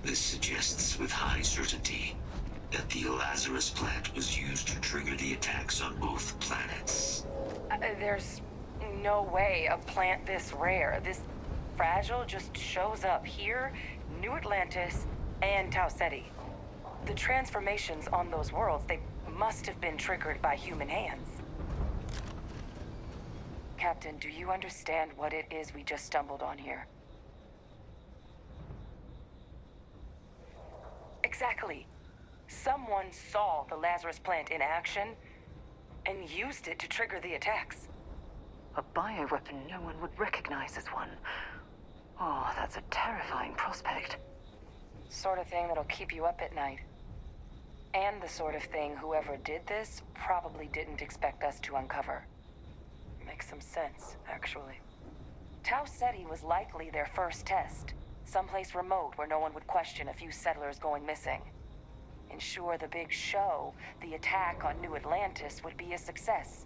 This suggests with high certainty that the Lazarus plant was used to trigger the attacks on both planets. There's no way a plant this rare, this fragile, just shows up here, New Atlantis, and Tau Ceti. The transformations on those worlds, they must have been triggered by human hands. Captain, do you understand what it is we just stumbled on here? Exactly. Someone saw the Lazarus plant in action and used it to trigger the attacks. A bioweapon no one would recognize as one. Oh, that's a terrifying prospect. Sort of thing that'll keep you up at night. And the sort of thing whoever did this probably didn't expect us to uncover. Makes some sense, actually. Tau Ceti was likely their first test. Someplace remote where no one would question a few settlers going missing. Ensure the big show, the attack on New Atlantis, would be a success.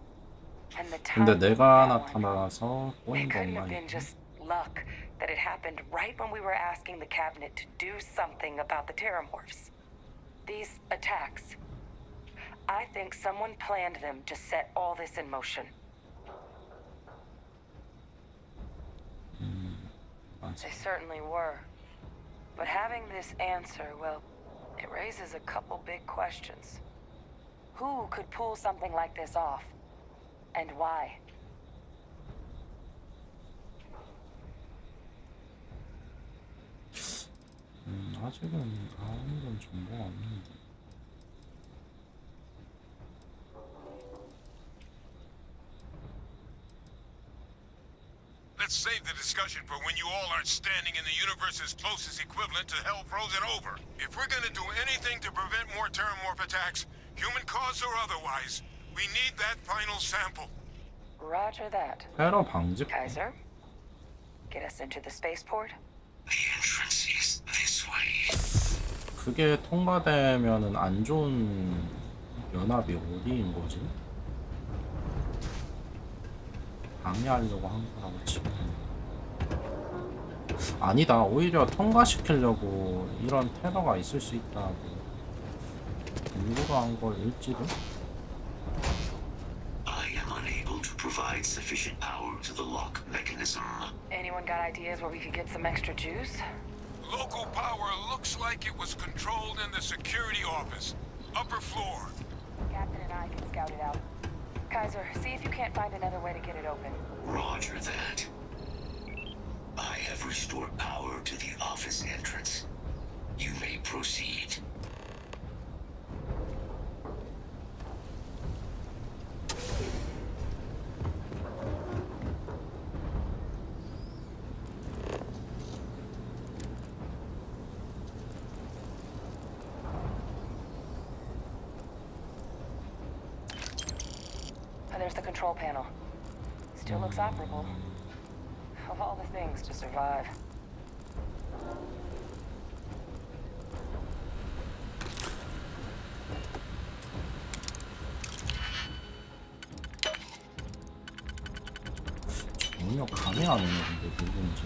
And the time 근데 내가 나타나서 it 꼬인 couldn't have 것만 been just luck that it happened right when we were asking the cabinet to do something about the terramorphs. These attacks, I think someone planned them to set all this in motion. They certainly were. But having this answer, well, it raises a couple big questions. Who could pull something like this off? And why? 아직은 아무런 정보가 없는데. Let's save the discussion for when you all aren't standing in the universe's closest equivalent to hell frozen over. If we're gonna do anything to prevent more terramorph attacks, human cause or otherwise, we need that final sample. Roger that. 테러 방지. Kaiser, get us into the spaceport. The entrance is this way. 그게 통과되면은 안 좋은 연합이 어디인 거지? 방해하려고 한 거라고 치면 아니다. 오히려 통과시키려고 이런 테러가 있을 수 있다고 일부러 한 걸일지도. I am unable to provide sufficient power to the lock mechanism. Anyone got ideas where we could get some extra juice? Local power looks like it was controlled in the security office. Upper floor. Captain and I can scout it out. Kaiser, see if you can't find another way to get it open. Roger that. I have restored power to the office entrance. You may proceed. There's the control panel. Still looks operable. Of all the things to survive. 전혀 감이 안 오네. 근데 누군지.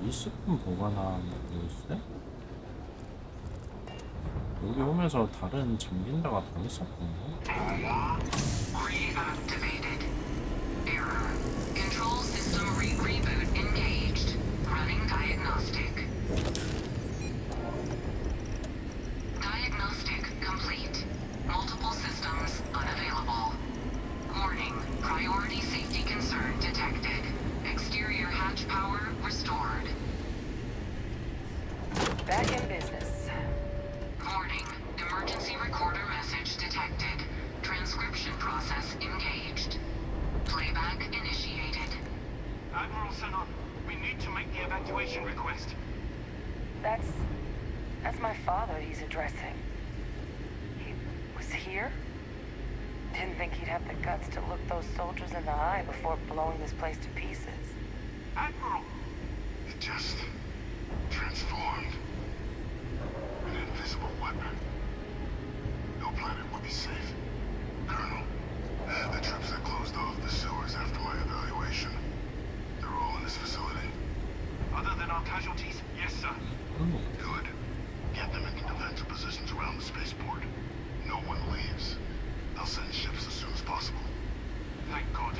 밀수품 보관한 열쇠? 여기 오면서 다른 잠긴 데가 더 있었던가? Reactivated. Error. Control system reboot engaged. Running diagnostic. Diagnostic complete. Multiple systems unavailable. Transcription process engaged. Playback initiated. Admiral Sanon, we need to make the evacuation request. That's my father he's addressing. He was here? Didn't think he'd have the guts to look those soldiers in the eye before blowing this place to pieces. Admiral! It just transformed. An invisible weapon. No planet would be safe. Colonel, the troops that closed off the sewers after my evaluation, they're all in this facility. Other than our casualties, yes, sir. Good. Get them into defensive positions around the spaceport. No one leaves. They'll send ships as soon as possible. Thank God.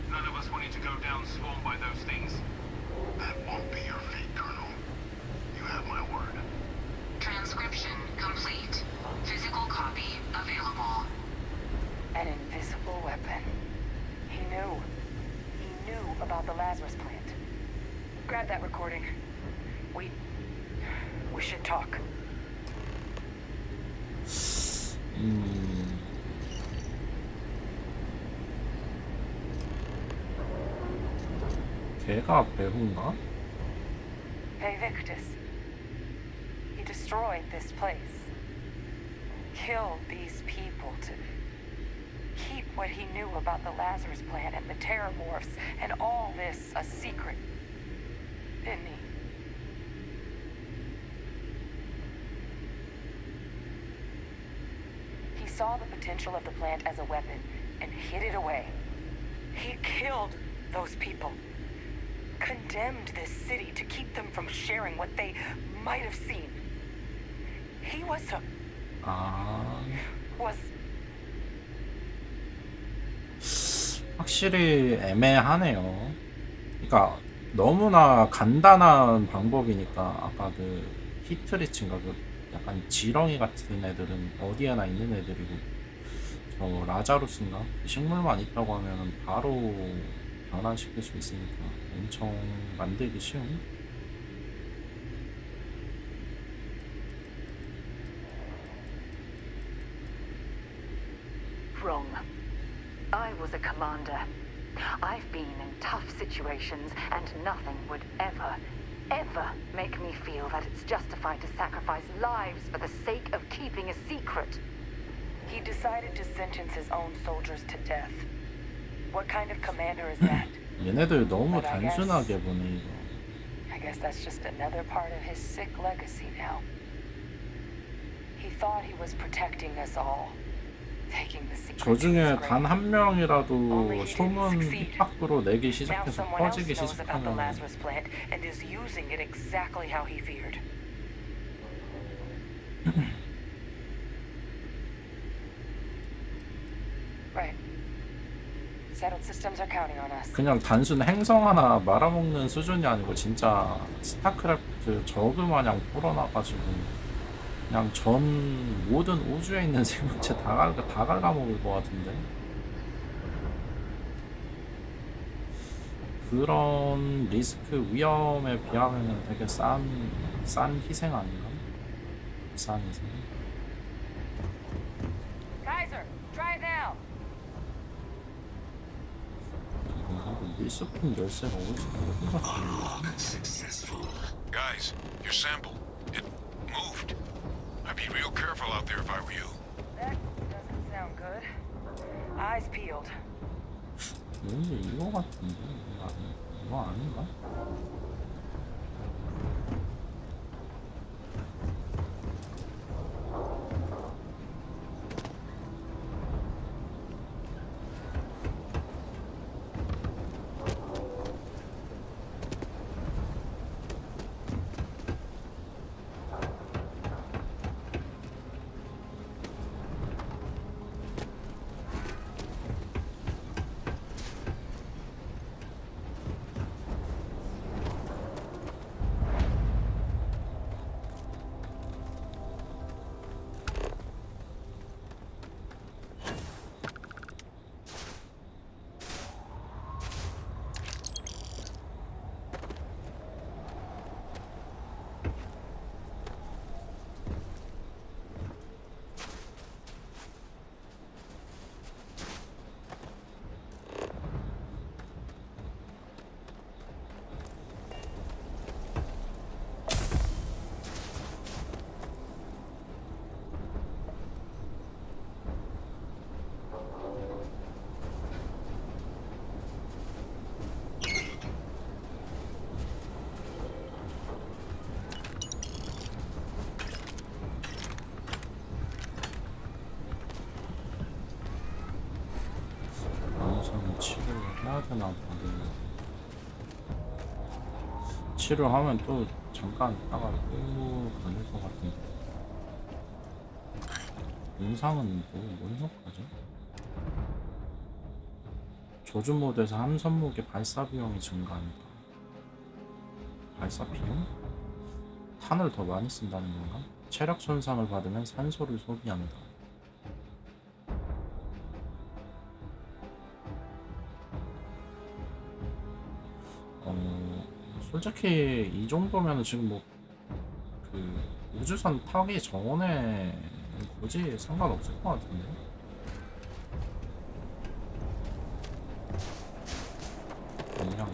None of us wanted to go down swarmed by those things. That won't be your fate, Colonel. You have my word. Transcription complete. Physical copy available. An invisible weapon. He knew. He knew about the Lazarus plant. Grab that recording. We should talk. 걔가 배후인가? Hey, Victus. He destroyed this place. Killed these people to keep what he knew about the Lazarus plant and the Terramorphs and all this a secret. Didn't he? He saw the potential of the plant as a weapon and hid it away. He killed those people. Condemned this city to keep them from sharing what they might have seen. He was 확실히 애매하네요. 그러니까 너무나 간단한 방법이니까 아까 그 히트리치인가 그 약간 지렁이 같은 애들은 어디에나 있는 애들이고 저 라자루스인가 그 식물만 있다고 하면 바로 변환시킬 수 있으니까 엄청 만들기 쉬운. Wrong. I was a commander. I've been in tough situations, and nothing would ever make me feel that it's justified to sacrifice lives for the sake of keeping a secret. He decided to sentence his own soldiers to death. What kind of commander is that? 얘네들 너무 단순하게 보네 이거. I guess that's just another part of his sick legacy now. He thought he was protecting us all. 저 중에 단 한 명이라도 소문 입 밖으로 내기 시작해서 퍼지기 시작하면 그냥 단순 행성 하나 말아먹는 수준이 아니고 진짜 스타크래프트 저그 마냥 풀어놔가지고 그냥 전 모든 우주에 있는 생명체 다 갉아먹을 것 같은데 그런 리스크 위험에 비하면 되게 싼 희생 아닌가? 싼 희생. Kaiser, try now. 밀수품 열쇠가 어디서 Guys, your sample. It moved. I'd be real careful out there if I were you. That doesn't sound good. Eyes peeled. 뭔지 이거 같은데 이거 아닌가? 그럼 치료를 해야 되나 모르겠네. 치료하면 또 잠깐 있다가 또 걸릴 것 같은데. 영상은 뭔 효과죠? 조주 모드에서 함선 무기 발사 비용이 증가한다. 발사 비용? 탄을 더 많이 쓴다는 건가? 체력 손상을 받으면 산소를 소비한다. 솔직히 이 정도면 지금 뭐 그 우주선 타기 전에 굳이 상관없을 것 같은데. 그냥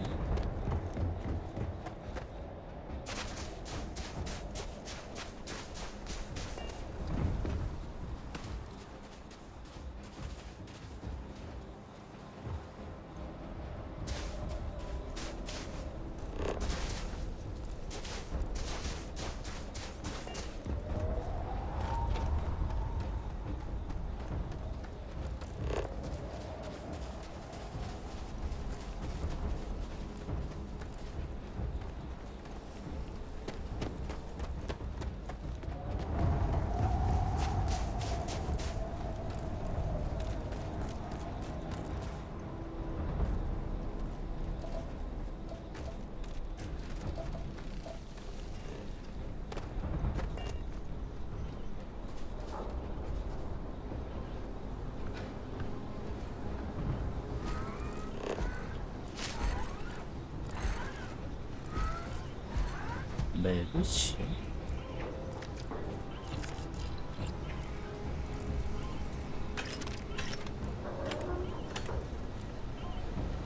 매부시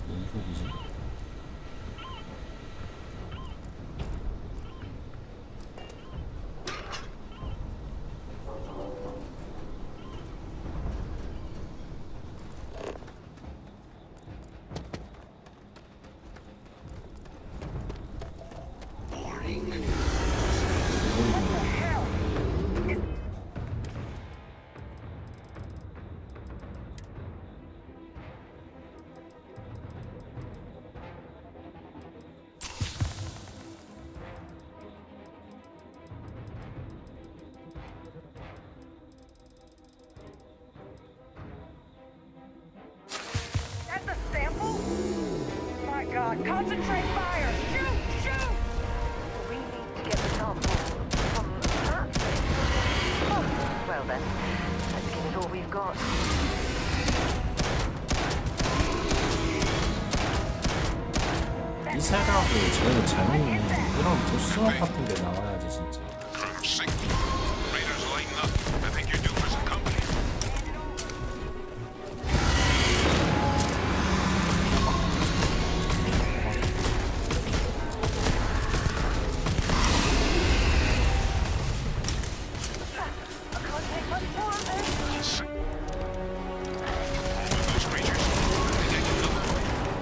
뭔 소리지? That's a sample? My God, concentrate fire! Shoot! Shoot! We need to get the sample from that thing. Oh, well then, let's give it all we've got. 이 세력이 제일 재밌는 이런 보스업 같은 게 나와야지 진짜. Raiders lighten up. I think you're due for some company. Those creatures, I think I can help.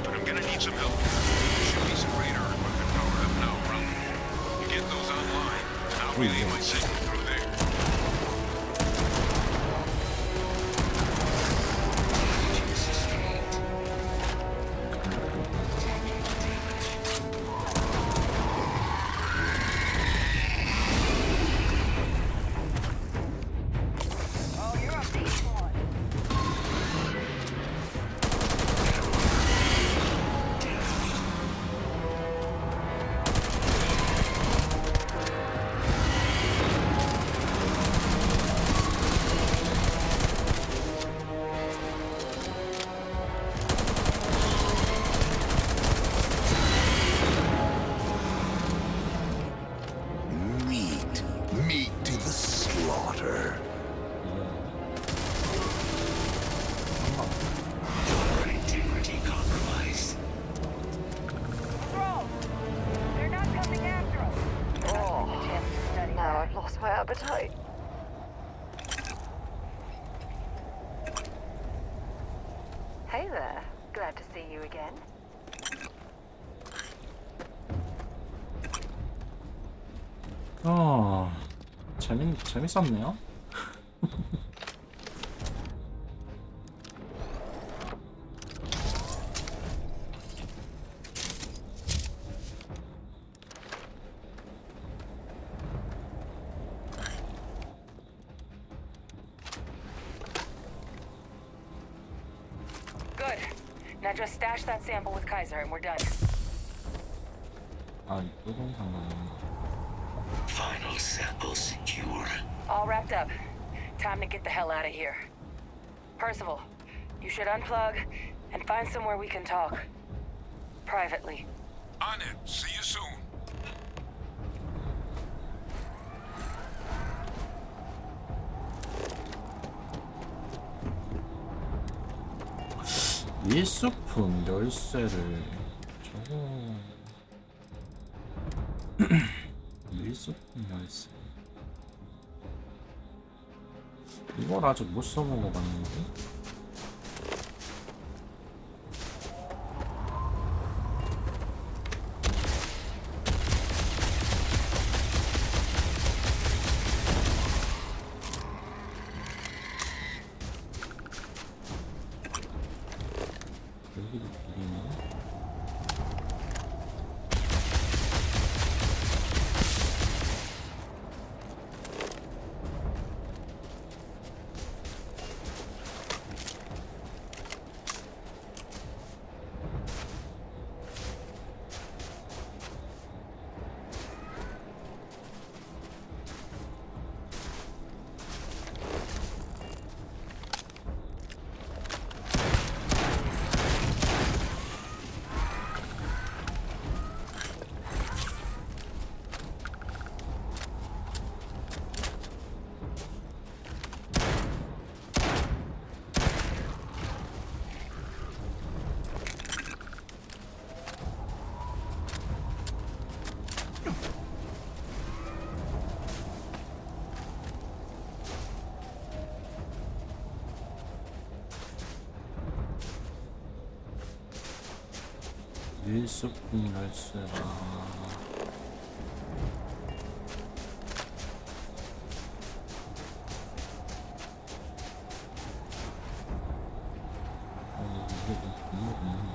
But I'm gonna need some help. There should be some radar equipment powered up now around the wall. You get those online, and I'll relay my signal through there. Oh, you're a beast boy. Meat to the slaughter. Your integrity compromised. Bro, they're not coming after us. Oh, now I've lost my appetite. Hey there, glad to see you again. 재밌었네요. Good. Now just stash that sample with Kaiser and we're done. 아, 이건 상관없네. Final sample secured. All wrapped up. Time to get the hell out of here. Percival, you should unplug and find somewhere we can talk. Privately. On it. See you soon. 밀수품 열쇠를 저거 밀수품 열쇠 이걸 아직 못 써보고 봤는데. 여기도 길이네. 밀수품 열쇠가 이게 좀 없네.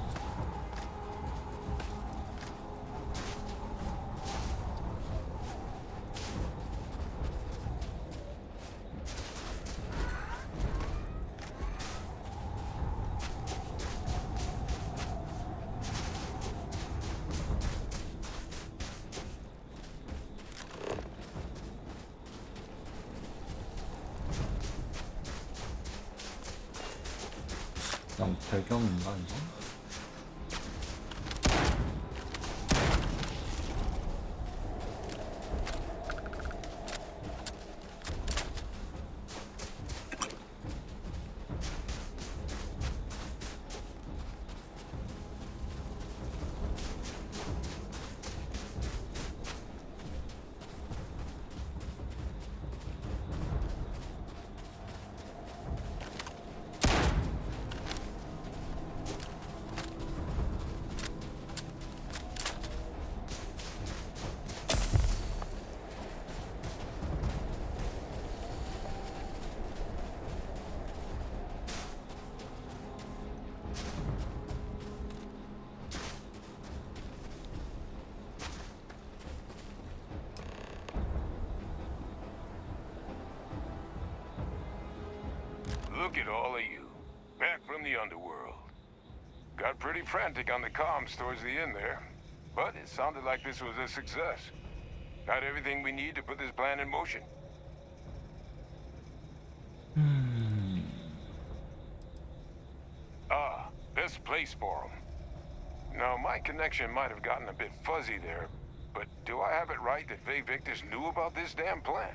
그냥 배경인가 이거? Look at all of you. Back from the underworld. Got pretty frantic on the comms towards the end there. But it sounded like this was a success. Got everything we need to put this plan in motion. Ah, best place for them. Now, my connection might have gotten a bit fuzzy there, but do I have it right that Faye Victus knew about this damn plan?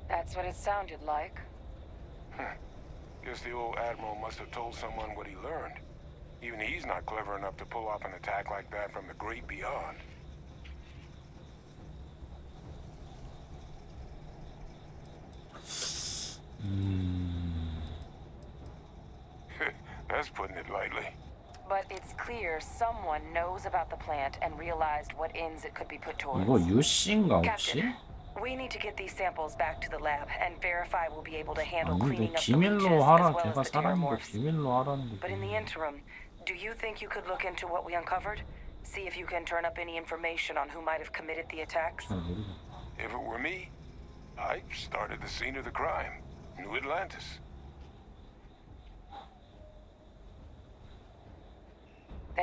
That's what it sounded like. Guess the old Admiral must have told someone what he learned. Even he's not clever enough to pull off an attack like that from the great beyond. That's putting it lightly. But it's clear someone knows about the plant and realized what ends it could be put towards. 이거 유씨인가 혹시? Captain, we need to get these samples back to the lab and verify we'll be able to handle 아니 cleaning 내 up the 기밀로 leeches as 하라 well 걔가 as the 사람인데 terramorphs. 비밀로 하라는 But in the interim, do you think you could look into what we uncovered? See if you can turn up any information on who might have committed the attacks? 잘 모르겠다. If it were me, I'd start at the scene of the crime, New Atlantis.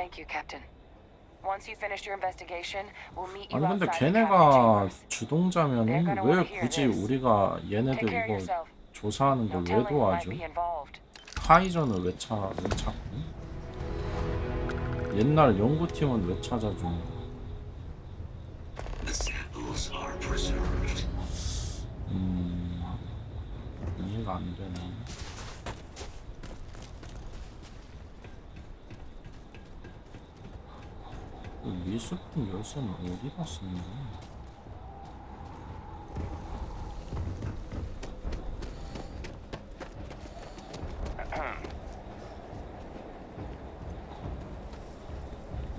Thank you, Captain. Once you finish your investigation, we'll meet you 아니 근데 outside the cabinet 걔네가 chambers. 주동자면은 왜 굳이 우리가 얘네들 Take care of 이거 yourself. 조사하는 No 걸 왜 telling who might 도와줘? be involved. 카이전을 왜 찾고? 옛날 연구팀은 왜 찾아줘? The samples are preserved. 이해가 안 되네. 미술품 열쇠는 어디다 쓰는 거야?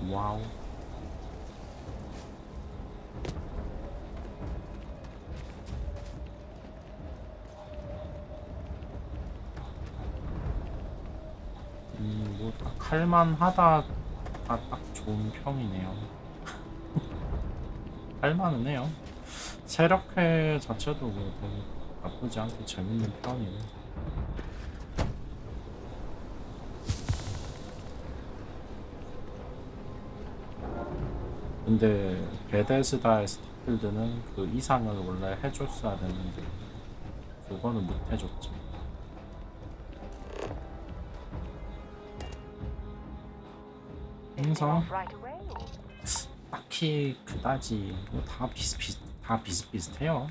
와우. 뭐 딱 할만하다가 딱 좋은 평이네요. 할만은 해요. 세력회 자체도 뭐 되게 나쁘지 않게 재밌는 편이네. 근데 베데스다의 스타필드는 그 이상을 원래 해줬어야 되는데 그거는 못 해줬죠. 행성 딱히 그다지 뭐 다 비슷비슷해요.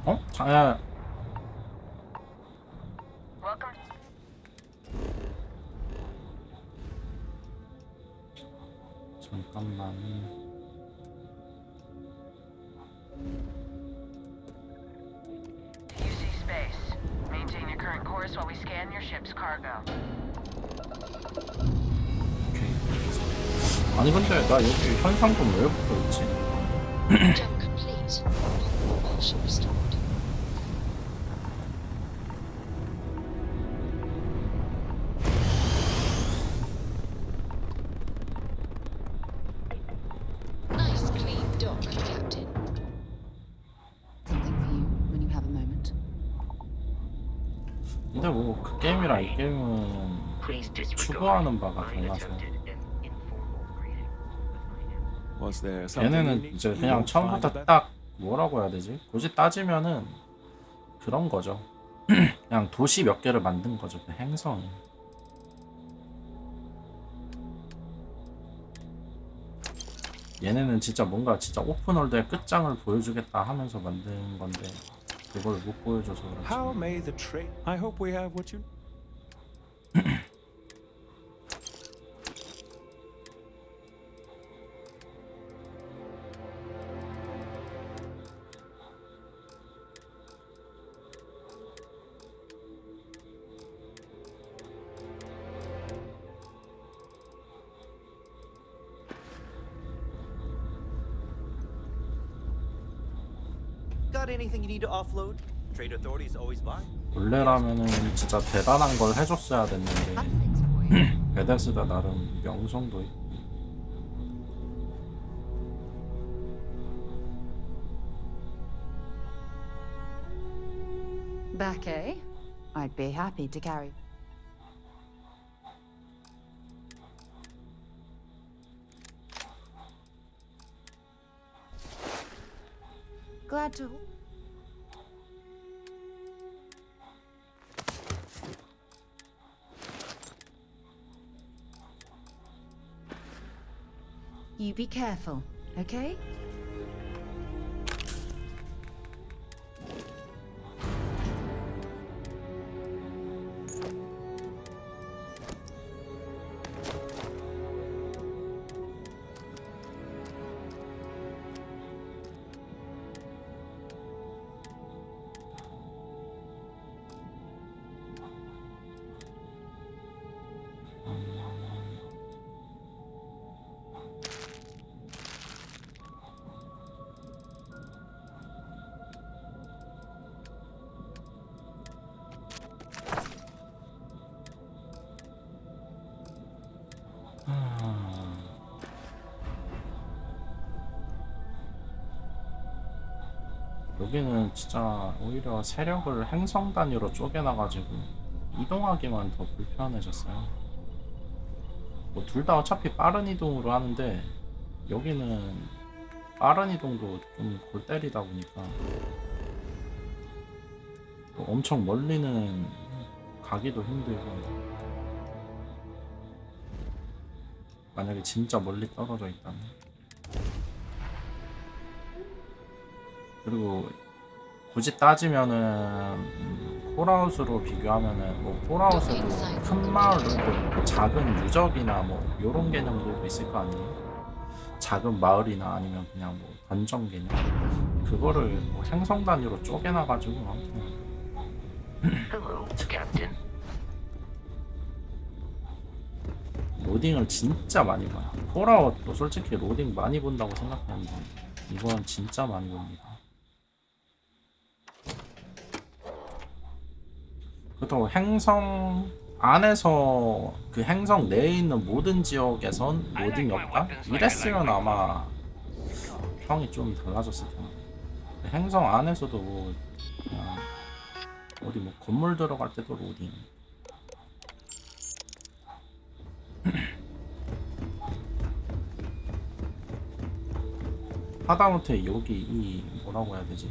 어? 자, 잠깐만. UC space. Maintain your current course while we scan your ship's cargo. 오케이. 아니 근데 나 여기 현상금 왜 붙어있지? Jump complete. Motion restored. Nice clean dock, Captain. Something for you when you have a moment. 근데 뭐 그 게임이랑 이 게임은 추구하는 바가 달라서 Was there something 얘네는 unique 이제 you 그냥 don't 처음부터 find about- 딱 뭐라고 해야 되지? 굳이 따지면은 그런 거죠. 그냥 도시 몇 개를 만든 거죠. 그 행성이. 얘네는 진짜 뭔가 진짜 오픈월드의 끝장을 보여주겠다 하면서 만든 건데 그걸 못 보여줘서 그렇지. How may the trade? I hope we have what you. Got anything you need to offload? Trade authorities always buy. 원래라면은 진짜 대단한 걸 해줬어야 됐는데 베데스다 나름 명성도 있고. Back, eh? I'd be happy to carry. Glad to. You be careful, okay? 여기는 진짜 오히려 세력을 행성 단위로 쪼개놔가지고 이동하기만 더 불편해졌어요. 뭐 둘 다 어차피 빠른 이동으로 하는데 여기는 빠른 이동도 좀 골 때리다 보니까 뭐 엄청 멀리는 가기도 힘들고, 만약에 진짜 멀리 떨어져 있다면. 그리고 굳이 따지면은 폴아웃으로 비교하면은 뭐 폴아웃으로 큰 마을도 있고 작은 유적이나 뭐 요런 개념도 있을 거 아니에요. 작은 마을이나 아니면 그냥 뭐 던전 개념, 그거를 뭐 행성 단위로 쪼개놔가지고 아무튼 Hello, Captain. 로딩을 진짜 많이 봐요. 폴아웃도 솔직히 로딩 많이 본다고 생각했는데 이건 진짜 많이 봅니다. 그렇다고 행성 안에서 그 행성 내에 있는 모든 지역에선 로딩이 없다? 이랬으면 아마 평이 좀 달라졌을 텐데, 행성 안에서도 뭐 그냥 어디 뭐 건물 들어갈 때도 로딩. 하다못해 여기 이 뭐라고 해야 되지?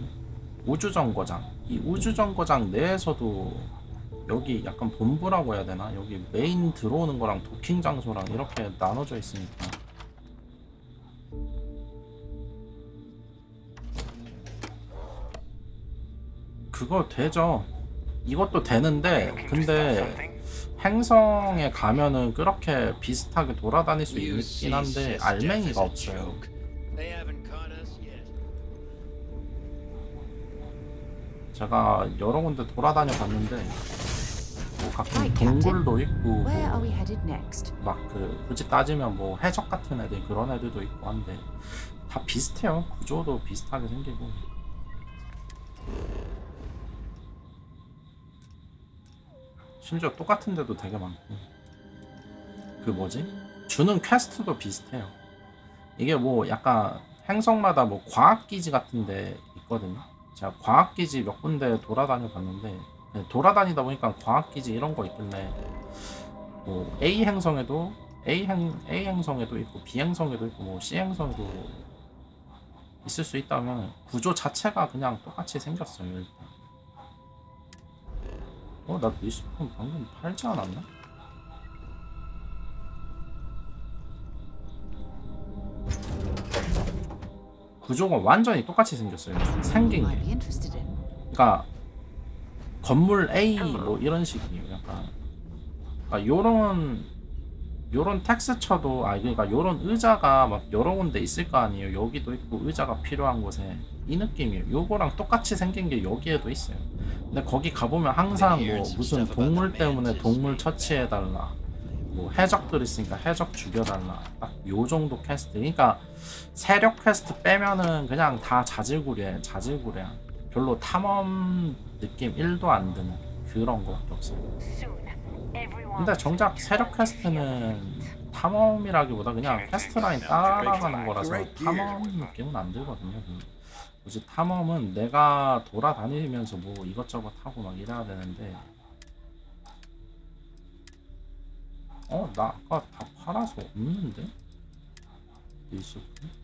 우주정거장. 이 우주정거장 내에서도 여기 약간 본부라고 해야 되나? 여기 메인 들어오는 거랑 도킹 장소랑 이렇게 나눠져 있으니까 그거 되죠. 이것도 되는데, 근데 행성에 가면은 그렇게 비슷하게 돌아다닐 수 있긴 한데 알맹이가 없어요. 제가 여러 군데 돌아다녀 봤는데 뭐 가끔 동굴도 있고 막 그 굳이 따지면 뭐 해적 같은 애들, 그런 애들도 있고 한데 다 비슷해요. 구조도 비슷하게 생기고. 심지어 똑같은 데도 되게 많고, 그 뭐지? 주는 퀘스트도 비슷해요. 이게 뭐 약간 행성마다 뭐 과학기지 같은 데 있거든요. 제가 과학기지 몇 군데 돌아다녀 봤는데, 돌아다니다 보니까 과학기지 이런 거 있길래 뭐 A 행성에도 A 행성에도 있고 B 행성에도 있고 뭐 C 행성에도 있을 수 있다면 구조 자체가 그냥 똑같이 생겼어요. 일단 나 리스폰 방금 팔지 않았나? 구조가 완전히 똑같이 생겼어요. 생긴 게. 그러니까 건물 A 뭐 이런 식이에요. 약간 요런 텍스처도, 그러니까 요런 의자가 막 여러 군데 있을 거 아니에요. 여기도 있고 의자가 필요한 곳에 이 느낌이에요. 요거랑 똑같이 생긴 게 여기에도 있어요. 근데 거기 가보면 항상 뭐 무슨 동물 때문에 동물 처치해달라, 뭐 해적들 있으니까 해적 죽여달라, 딱 요 정도 퀘스트. 그러니까 세력 퀘스트 빼면은 그냥 다 자질구레. 별로 탐험 느낌 1도 안 드는 그런 거밖에 없어요. 근데 정작 세력 퀘스트는 탐험이라기보다 그냥 퀘스트 라인 따라가는 거라서 탐험 느낌은 안 들거든요. 굳이 탐험은 내가 돌아다니면서 뭐 이것저것 하고 막 이래야 되는데, 나 아까 다 팔아서 없는데? 있었고.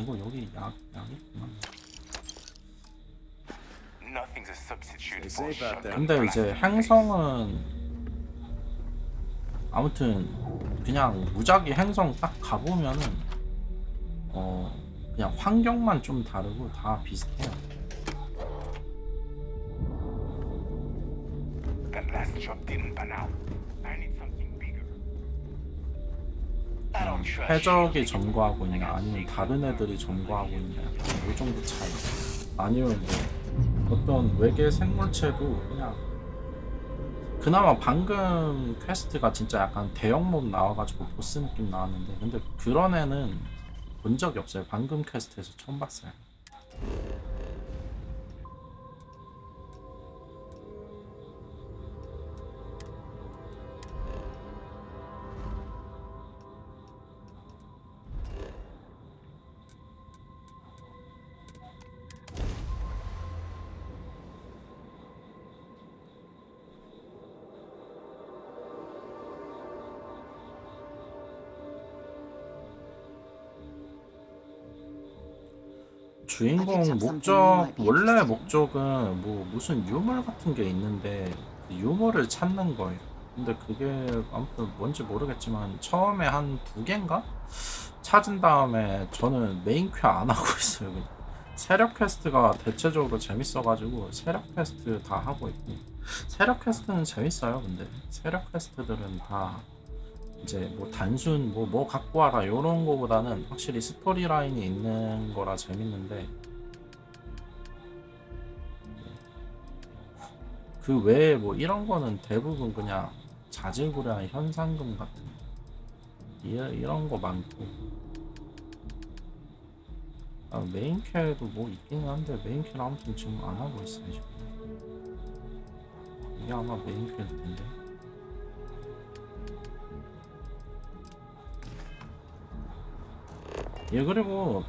이거 여기 약이 있구나. 근데 이제 행성은 아무튼 그냥 무작위 행성 딱 가보면은 그냥 환경만 좀 다르고 다 비슷해요. 해적이 점거하고 있냐 아니면 다른 애들이 점거하고 있냐, 이 정도 차이. 아니면 뭐 어떤 외계 생물체도 그냥 그나마 방금 퀘스트가 진짜 약간 대형몹 나와가지고 보스 느낌 나왔는데, 근데 그런 애는 본 적이 없어요. 방금 퀘스트에서 처음 봤어요. 주인공 목적, 원래 목적은 뭐 무슨 유물 같은 게 있는데 그 유물을 찾는 거예요. 근데 그게 아무튼 뭔지 모르겠지만 처음에 한 2개인가? 찾은 다음에 저는 메인 퀘 안 하고 있어요. 그냥. 세력 퀘스트가 대체적으로 재밌어가지고 세력 퀘스트 다 하고 있고, 세력 퀘스트는 재밌어요. 근데 세력 퀘스트들은 다 이제 뭐 단순 뭐 갖고 와라 요런 거보다는 확실히 스토리 라인이 있는 거라 재밌는데, 그 외에 뭐 이런 거는 대부분 그냥 자질구레한 현상금 같은 이런 거 많고, 메인 캐도 뭐 있기는 한데 메인 캐를 아무튼 지금 안 하고 있어요. 지금 이게 아마 메인 캐일 텐데. 예, 그리고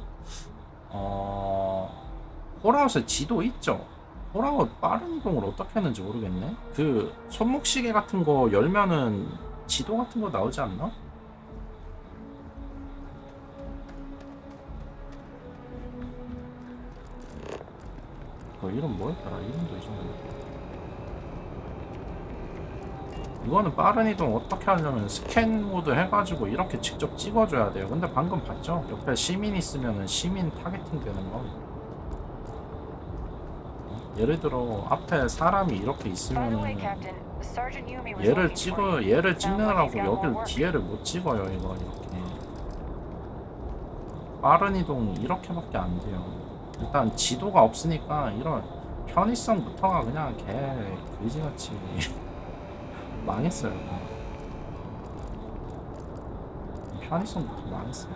홀아웃에 지도 있죠. 홀아웃 빠른 이동을 어떻게 하는지 모르겠네. 그 손목시계 같은 거 열면은 지도 같은 거 나오지 않나? 그 이름 뭐였더라? 이름도 잊었네. 이거는 빠른 이동 어떻게 하려면 스캔 모드 해가지고 이렇게 직접 찍어줘야 돼요. 근데 방금 봤죠? 옆에 시민 있으면은 시민 타겟팅 되는 거. 예를 들어 앞에 사람이 이렇게 있으면은 얘를 찍느라고 여길 뒤에를 못 찍어요. 이거 이렇게 빠른 이동 이렇게밖에 안 돼요. 일단 지도가 없으니까 이런 편의성부터가 그냥 개 그지같이 망했어요. 편의성부터 망했어요.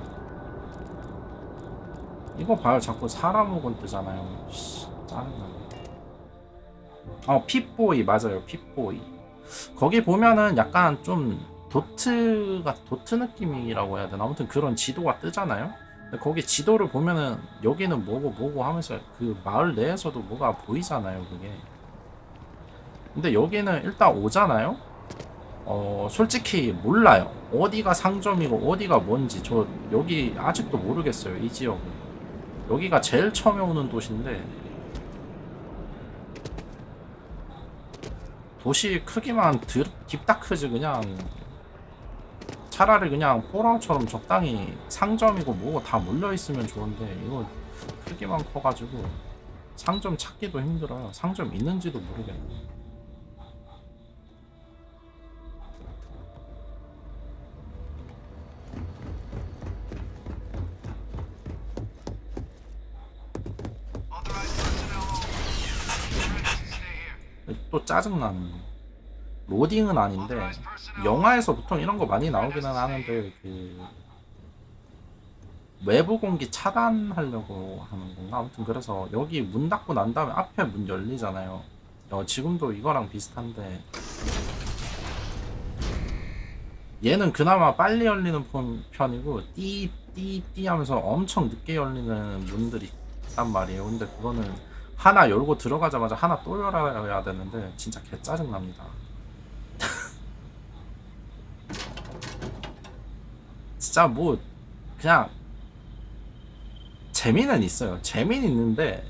이거 봐요. 자꾸 사람 혹은 뜨잖아요. 씨, 짜증나. 핏보이 맞아요. 핏보이. 거기 보면은 약간 좀 도트 느낌이라고 해야 되나? 아무튼 그런 지도가 뜨잖아요. 근데 거기 지도를 보면은 여기는 뭐고 하면서 그 마을 내에서도 뭐가 보이잖아요. 그게. 근데 여기는 일단 오잖아요. 솔직히 몰라요. 어디가 상점이고 어디가 뭔지 저 여기 아직도 모르겠어요. 이 지역은. 여기가 제일 처음에 오는 도시인데 도시 크기만 딥다 크지. 그냥 차라리 그냥 폴아웃처럼 적당히 상점이고 뭐고 다 몰려있으면 좋은데 이거 크기만 커가지고 상점 찾기도 힘들어요. 상점 있는지도 모르겠네. 또 짜증나는 거. 로딩은 아닌데 영화에서 보통 이런 거 많이 나오기는 하는데 그 외부 공기 차단하려고 하는 건가? 아무튼 그래서 여기 문 닫고 난 다음에 앞에 문 열리잖아요. 지금도 이거랑 비슷한데 얘는 그나마 빨리 열리는 편이고 띠 하면서 엄청 늦게 열리는 문들이 있단 말이에요. 근데 그거는 하나 열고 들어가자마자 하나 또 열어야 되는데 진짜 개 짜증납니다. 진짜 뭐 그냥 재미는 있어요. 재미는 있는데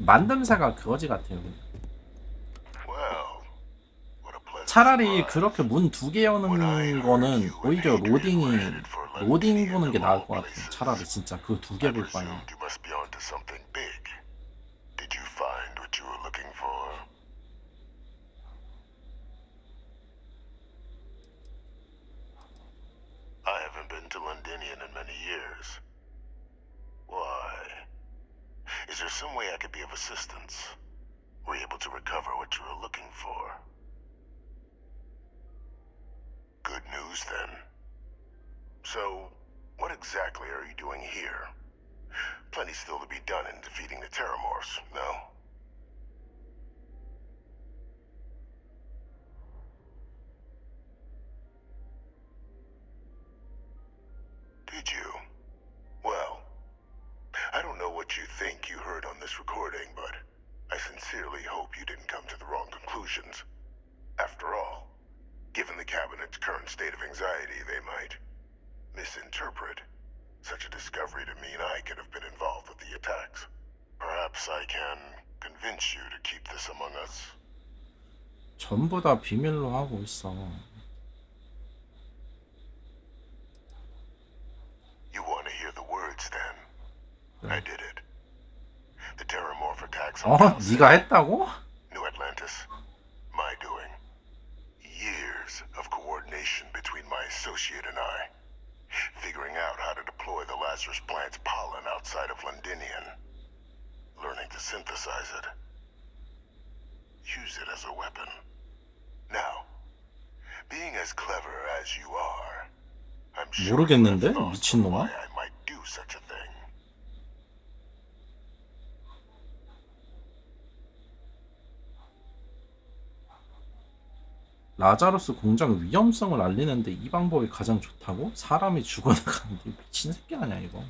만듦새가 거지 같아요. 차라리 그렇게 문 2개 여는 거는 오히려 로딩 보는 게 나을 것 같아요. 차라리 진짜 그 2개 볼 바에. I haven't been to Londinian in many years. Why? Is there some way I could be of assistance? Were you able to recover what you were looking for? Good news, then. So, what exactly are you doing here? Plenty still to be done in defeating the Terramorphs, no? Did you? Well, I don't know what you think you heard on this recording, but I sincerely hope you didn't come to the wrong conclusions. After all, given the Cabinet's current state of anxiety, they might misinterpret such a discovery to mean I could have been involved with the attacks. Perhaps I can convince you to keep this among us. 전부 다 비밀로 하고 있어. You want to hear the words then? I did it. The terramorph attacks on 네가 했다고? New Atlantis. My doing. Years of coordination between my associate and I. Figuring out how to deploy the Lazarus plant's pollen outside of Londinian. Learning to synthesize it. Use it as a weapon. Now, being as clever as you are, I'm sure 모르겠는데? you have thought 미친놈아? why I might do such a thing. 라자루스 공장 위험성을 알리는데 이 방법이 가장 좋다고? 사람이 죽어나가는데 미친 새끼 아니야 이거.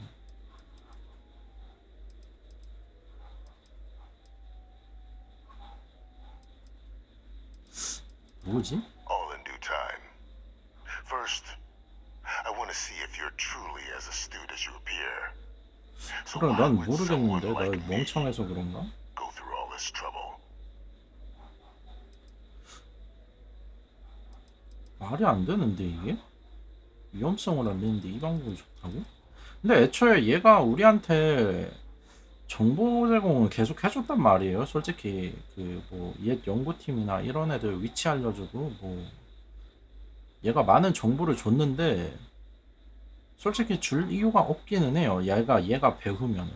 뭐지? All in due time. First, I want to see if you're truly as astute as you appear. So 그래, why 난 would someone 모르겠는데 like 나 me 멍청해서 그런가? go through all this trouble? 말이 안 되는데 이게? 위험성을 알리는데 이 방법이 좋다고? 근데 애초에 얘가 우리한테 정보 제공을 계속 해줬단 말이에요. 솔직히 그 뭐 옛 연구팀이나 이런 애들 위치 알려주고 뭐 얘가 많은 정보를 줬는데 솔직히 줄 이유가 없기는 해요. 얘가 배우면은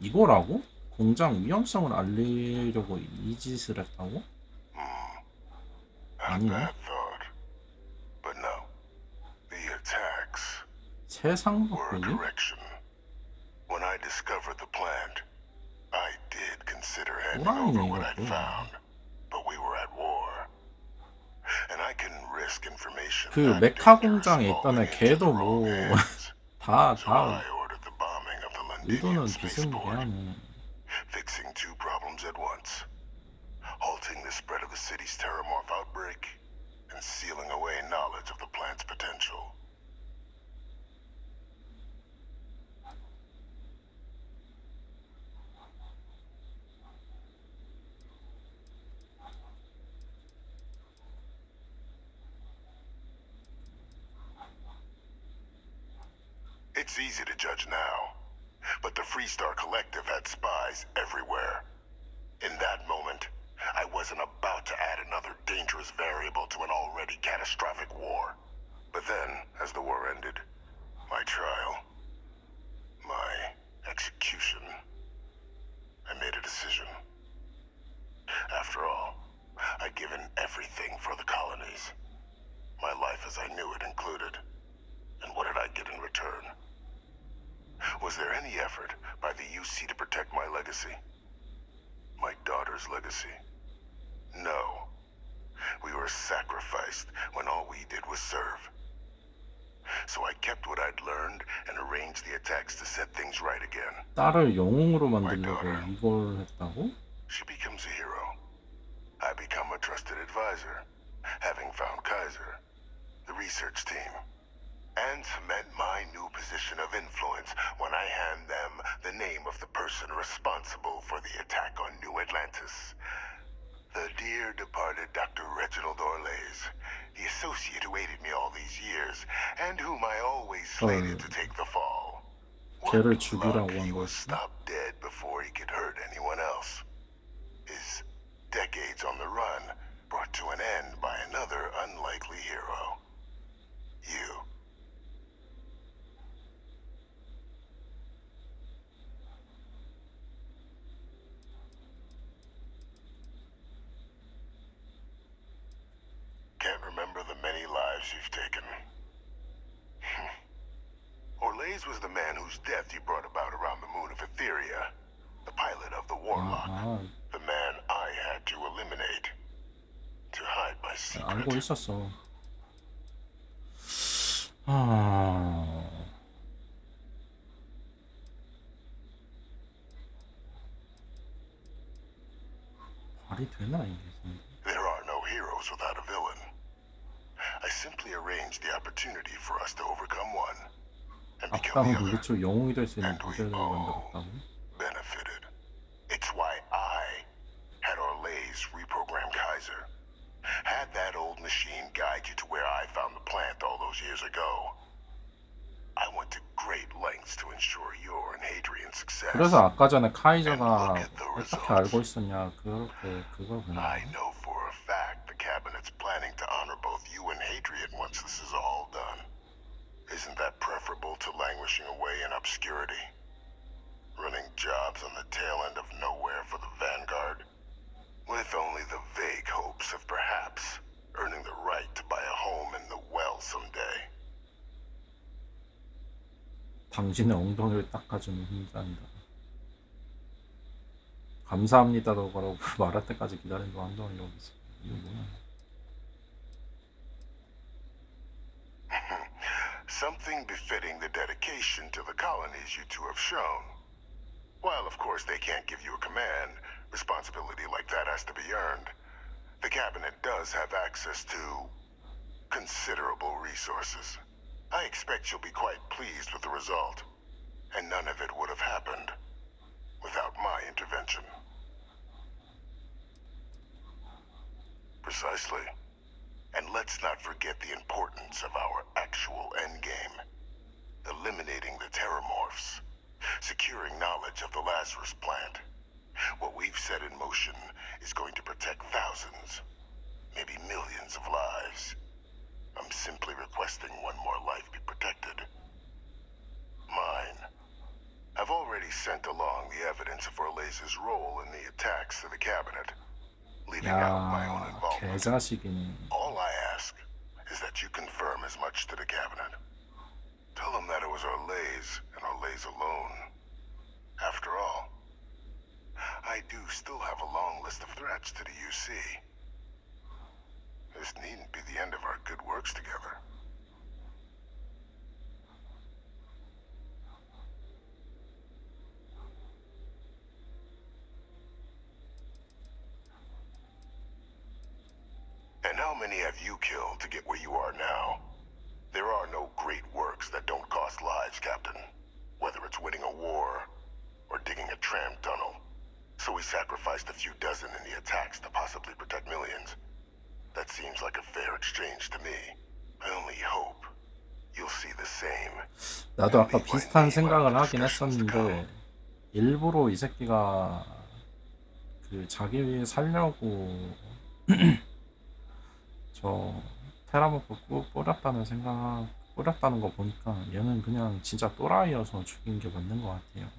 이거라고? 공장 위험성을 알리려고 이 짓을 했다고? 아니네. But no. The attacks 세상 were a 바꾸기? correction. When I discovered the plant, I did consider handing 호랑이네 over what I'd 이것도. found. But we were at war. And I couldn't risk information 그 that 메카 dangerous 공장에 있던 애 falling into 걔도 the 뭐 wrong hands. 다 So I ordered the bombing of the 의도는 Londinian 비슷하게 spaceport. 하네. Fixing two problems at once. Halting the spread of the city's terramorph outbreak, and sealing away knowledge of the plant's potential. It's easy to judge now, but the Freestar Collective had spies everywhere. In that moment, I wasn't about to add another dangerous variable to an already catastrophic war. But then, as the war ended, my trial, my execution, I made a decision. After all, I'd given everything for the colonies. My life as I knew it included. And what did I get in return? Was there any effort by the UC to protect my legacy? My daughter's legacy? No. We were sacrificed when all we did was serve. So I kept what I'd learned and arranged the attacks to set things right again. 딸을 영웅으로 만들려고 이걸 했다고? She becomes a hero. I become a trusted advisor, having found Kaiser, the research team, and cement my new position of influence when I hand them the name of the person responsible for the attack on New Atlantis. The dear departed Dr. Reginald Orlays, the associate who aided me all these years, and whom I always slated to take the fall. 걔를 죽이라고 한 He was 거지. stopped dead before he could hurt anyone else. His decades on the run brought to an end by another unlikely hero. You. Can't remember the many lives you've taken. Orlays was the man whose death you brought about around the moon of Etheria. The pilot of the Warlock. The man I had to eliminate. To hide my secret. 알고 있었어. 아... 말이 되나 이게? There are no heroes without a villain. I simply arranged the opportunity for us to overcome one. 악당은 우리 쪽 영웅이 될 수 있는 모델을 만들었다고? benefited. It's why I had Orlays reprogram Kaiser. Had that old machine guide you to where I found the plant all those years ago. I went to great lengths to ensure your and Hadrian's success. 그래서 아까 전에 카이저가 어떻게 알고 있었냐 그걸 그냥. I know for a fact the cabinet's planning to honor both you and Hadrian once this is all done. Isn't that preferable to languishing away in obscurity? Running jobs on the tail end of nowhere for the Vanguard? With only the vague hopes of perhaps earning the right to buy a home in the well someday. 당신의 엉덩이를 닦아주는 힘자입니다. 감사합니다라고 말할 때까지 기다린 동안 한동안 이러고 있어. 이거 뭐야? Something befitting the dedication to the colonies you two have shown. While of course they can't give you a command, responsibility like that has to be earned. The cabinet does have access to considerable resources. I expect you'll be quite pleased with the result, and none of it would have happened without my intervention. Precisely. And let's not forget the importance of our actual endgame. Eliminating the terramorphs. Securing knowledge of the Lazarus plant. What we've set in motion is going to protect thousands, maybe millions of lives. I'm simply requesting one more life be protected. Mine. I've already sent along the evidence of Orlays' role in the attacks to the cabinet, leaving out my own involvement. 개자식이네. All I ask is that you confirm as much to the cabinet. Tell them that it was Orlays and Orlays alone. After all, I do still have a long list of threats to the UC. This needn't be the end of our good works together. And how many have you killed to get where you are now? There are no great works that don't cost lives, Captain. Whether it's winning a war or digging a tram tunnel. So we sacrificed a few dozen in the attacks to possibly protect millions. That seems like a fair exchange to me. I only hope you'll see the same. 나도 아까 비슷한 생각을 하긴 했었는데 일부러 이 새끼가 그 자기 살려고 저 테라모프 뿌렸다는 거 보니까 얘는 그냥 진짜 또라이여서 죽인 게 맞는 것 같아요.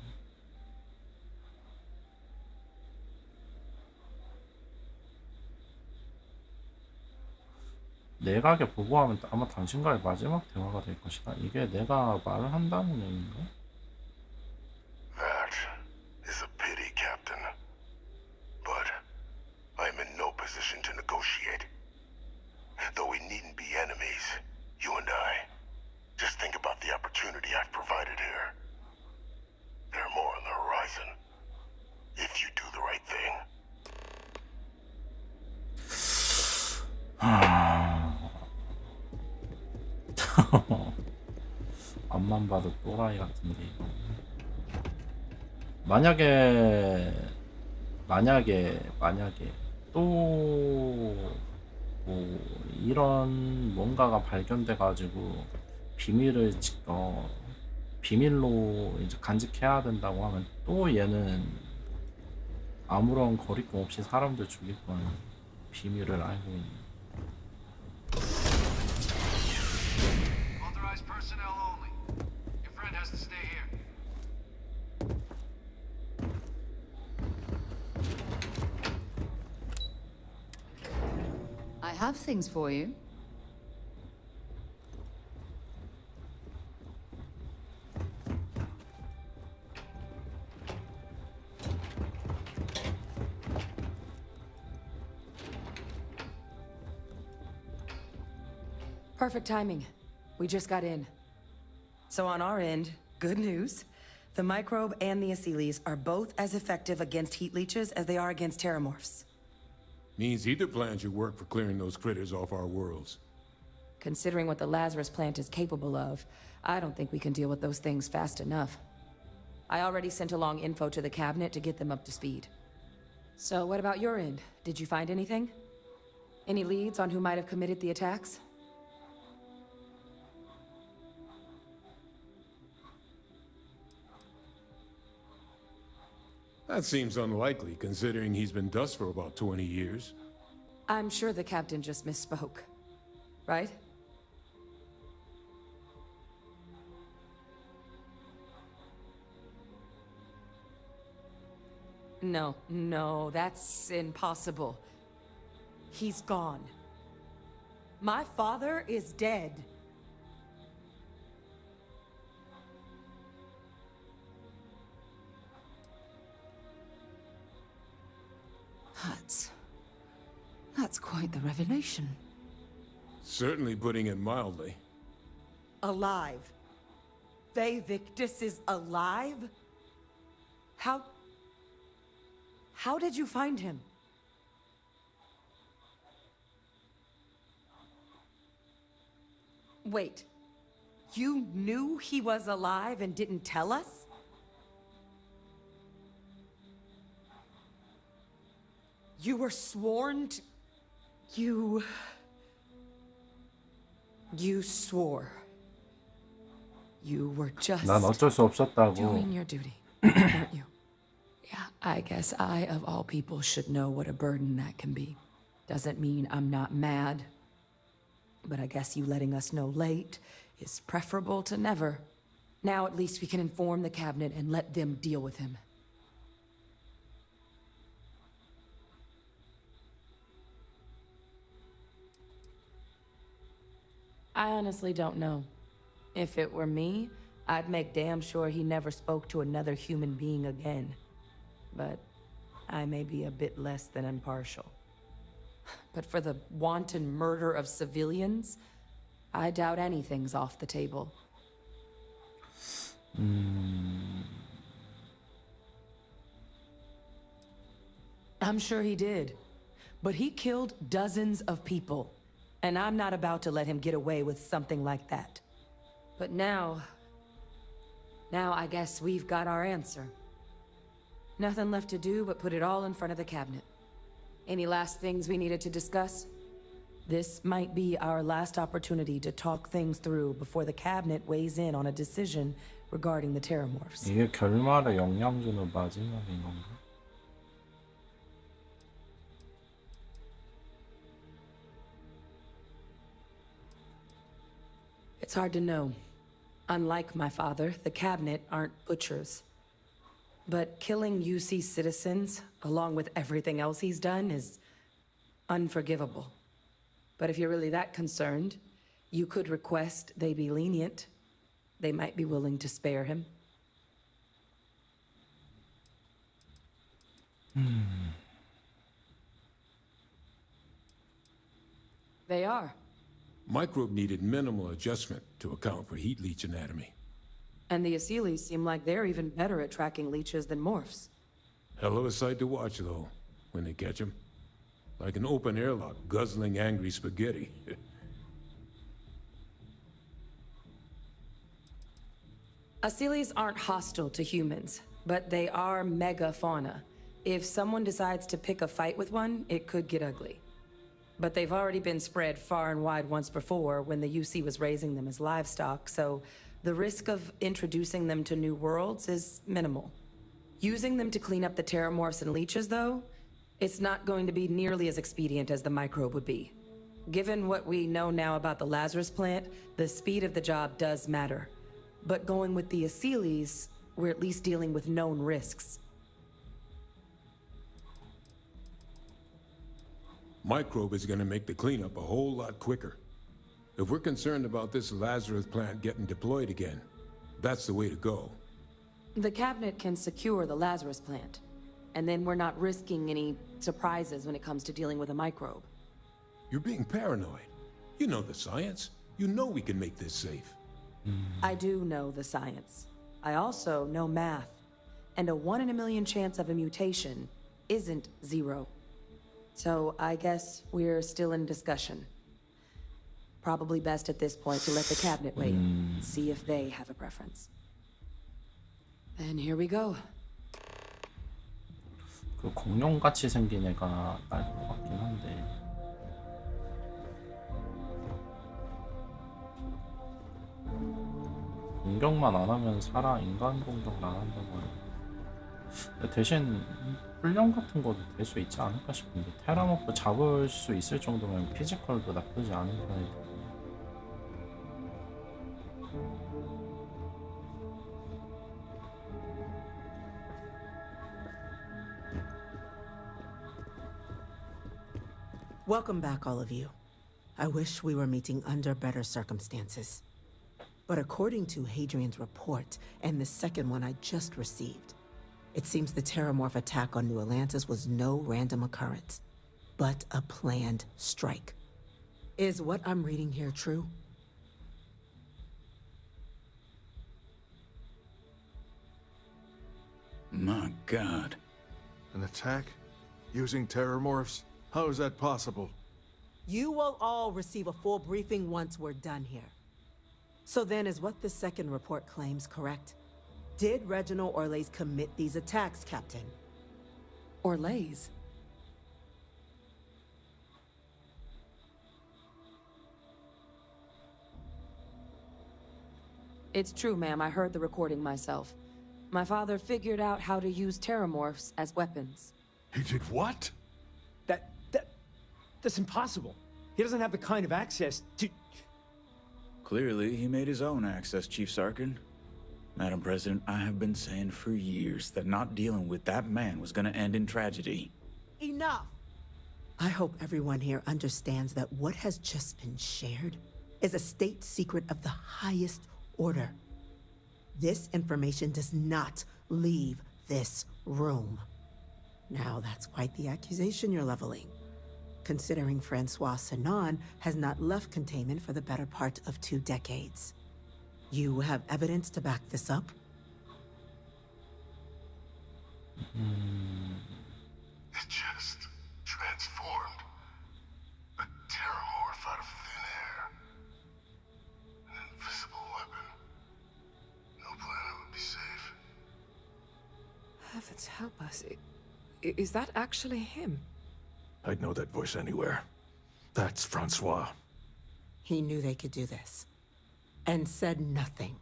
내각에 보고하면 아마 당신과의 마지막 대화가 될 것이다. 이게 내가 말을 한다는 의미인가? That is a pity, Captain. But I'm in no position to negotiate. Though we needn't be enemies, you and I. Just think about the opportunity I've provided here. There are more on the horizon. If you do the right thing. 앞만 봐도 또라이 같은데 이거. 만약에 또 뭐 이런 뭔가가 발견돼 가지고 비밀로 이제 간직해야 된다고 하면 또 얘는 아무런 거리낌 없이 사람들 죽일 거야. 비밀을 알고 있는. Authorized personnel only. Your friend has to stay here. I have things for you. Perfect timing. We just got in. So on our end, good news. The microbe and the Aceles are both as effective against heat leeches as they are against terramorphs. Means either plan should work for clearing those critters off our worlds. Considering what the Lazarus plant is capable of, I don't think we can deal with those things fast enough. I already sent along info to the cabinet to get them up to speed. So what about your end? Did you find anything? Any leads on who might have committed the attacks? That seems unlikely, considering he's been dust for about 20 years. I'm sure the captain just misspoke. Right? No, that's impossible. He's gone. My father is dead. That's quite the revelation. Certainly putting it mildly. Alive. Faye Victus is alive? How did you find him? Wait. You knew he was alive and didn't tell us? You were sworn to... You swore. You were just... 난 어쩔 수 없었다고. doing your duty, weren't you? Yeah, I guess I, of all people, should know what a burden that can be. Doesn't mean I'm not mad. But I guess you letting us know late is preferable to never. Now at least we can inform the cabinet and let them deal with him. I honestly don't know. If it were me, I'd make damn sure he never spoke to another human being again. But I may be a bit less than impartial. But for the wanton murder of civilians, I doubt anything's off the table. I'm sure he did. But he killed dozens of people. And I'm not about to let him get away with something like that. But now I guess we've got our answer. Nothing left to do but put it all in front of the cabinet. Any last things we needed to discuss? This might be our last opportunity to talk things through before the cabinet weighs in on a decision regarding the terramorphs. 이게 결말에 영향 주는 마지막인 건가? It's hard to know. Unlike my father, the cabinet aren't butchers. But killing UC citizens, along with everything else he's done, is unforgivable. But if you're really that concerned, you could request they be lenient. They might be willing to spare him. They are. Microbe needed minimal adjustment to account for heat leech anatomy. And the Asylees seem like they're even better at tracking leeches than morphs. Hell of a sight to watch, though, when they catch them. Like an open airlock guzzling angry spaghetti. Asylees aren't hostile to humans, but they are megafauna. If someone decides to pick a fight with one, it could get ugly. But they've already been spread far and wide once before when the UC was raising them as livestock, so the risk of introducing them to new worlds is minimal. Using them to clean up the terramorphs and leeches, though, it's not going to be nearly as expedient as the microbe would be. Given what we know now about the Lazarus plant, the speed of the job does matter. But going with the Asylees, we're at least dealing with known risks. Microbe is gonna make the cleanup a whole lot quicker. If we're concerned about this Lazarus plant getting deployed again, that's the way to go. The cabinet can secure the Lazarus plant, and then we're not risking any surprises when it comes to dealing with a microbe. You're being paranoid. You know the science. You know we can make this safe. I do know the science. I also know math. And a 1 in a million chance of a mutation isn't 0. So I guess we're still in discussion. Probably best at this point to let the cabinet weigh in, see if they have a preference. And here we go. 그 공룡같이 생긴 애가 날 것 같긴 한데. 공격만 안 하면 살아. 인간 공격을 안 한다고 해요. 대신 훈련 같은 것도 될 수 있지 않을까 싶은데, 테라모프 잡을 수 있을 정도면 피지컬도 나쁘지 않은 편이고. Welcome back, all of you. I wish we were meeting under better circumstances. But according to Hadrian's report, and the second one I just received, it seems the Terramorph attack on New Atlantis was no random occurrence, but a planned strike. Is what I'm reading here true? My God. An attack? Using Terramorphs? How is that possible? You will all receive a full briefing once we're done here. So then, is what the second report claims correct? Did Reginald Orlays commit these attacks, Captain? Orlays? It's true, ma'am. I heard the recording myself. My father figured out how to use Terramorphs as weapons. He did what? That's impossible. He doesn't have the kind of access to... Clearly, he made his own access, Chief Sarkin. Madam President, I have been saying for years that not dealing with that man was gonna end in tragedy. Enough! I hope everyone here understands that what has just been shared is a state secret of the highest order. This information does not leave this room. Now, that's quite the accusation you're leveling, considering Francois Sinon has not left containment for the better part of 2 decades. You have evidence to back this up? It just transformed. A Terramorph out of thin air. An invisible weapon. No planet would be safe. Heavens help us. Is that actually him? I'd know that voice anywhere. That's Francois. He knew they could do this, and said nothing.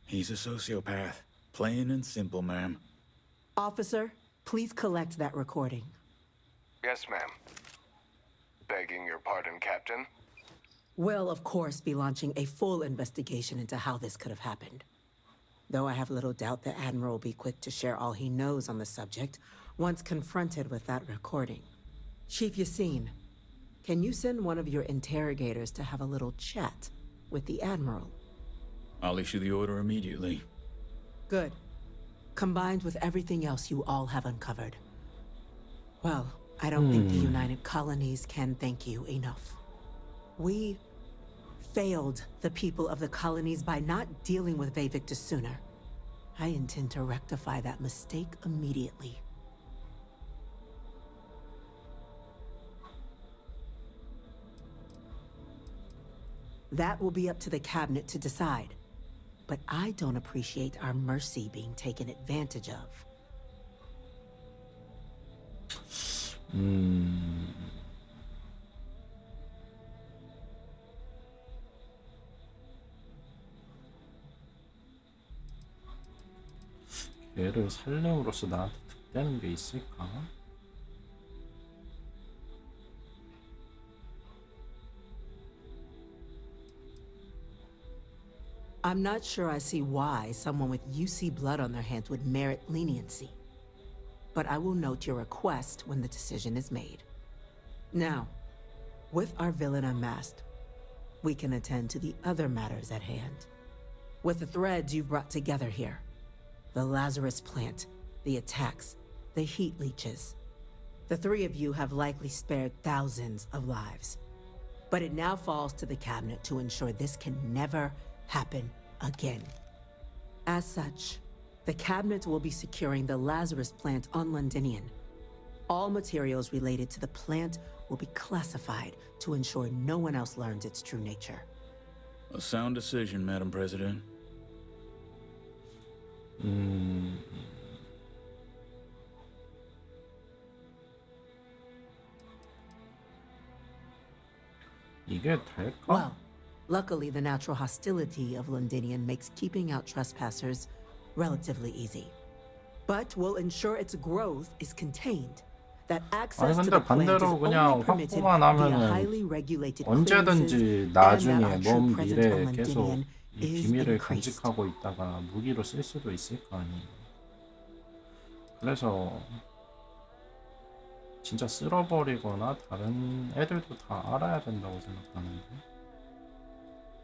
He's a sociopath. Plain and simple, ma'am. Officer, please collect that recording. Yes, ma'am. Begging your pardon, Captain. We'll, of course, be launching a full investigation into how this could have happened. Though I have little doubt the Admiral will be quick to share all he knows on the subject once confronted with that recording. Chief Yassine, can you send one of your interrogators to have a little chat with the Admiral? I'll issue the order immediately. Good. Combined with everything else you all have uncovered. Well, I don't think the United Colonies can thank you enough. We failed the people of the colonies by not dealing with Vavictus sooner. I intend to rectify that mistake immediately. That will be up to the cabinet to decide. But I don't appreciate our mercy being taken advantage of. 얘를 살림으로써 나한테 득되는 게 있을까? I'm not sure I see why someone with UC blood on their hands would merit leniency. But I will note your request when the decision is made. Now, with our villain unmasked, we can attend to the other matters at hand. With the threads you've brought together here, the Lazarus plant, the attacks, the heat leeches, the 3 of you have likely spared thousands of lives. But it now falls to the cabinet to ensure this can never happen again. As such, the cabinet will be securing the Lazarus plant on Londinian. All materials related to the plant will be classified to ensure no one else learns its true nature. A sound decision, Madam President. 이게 될까? Well, luckily the natural hostility of Londinian makes keeping out trespassers relatively easy. But we'll ensure its growth is contained. That access to the plant is only permitted via highly regulated 언제든지 clearances, 나중에 and our 먼 true presence 미래에 on 계속 Londinian 이 is 비밀을 increased. 간직하고 있다가 무기로 쓸 수도 있을 거 아니에요. 그래서 진짜 쓸어버리거나 다른 애들도 다 알아야 된다고 생각하는데.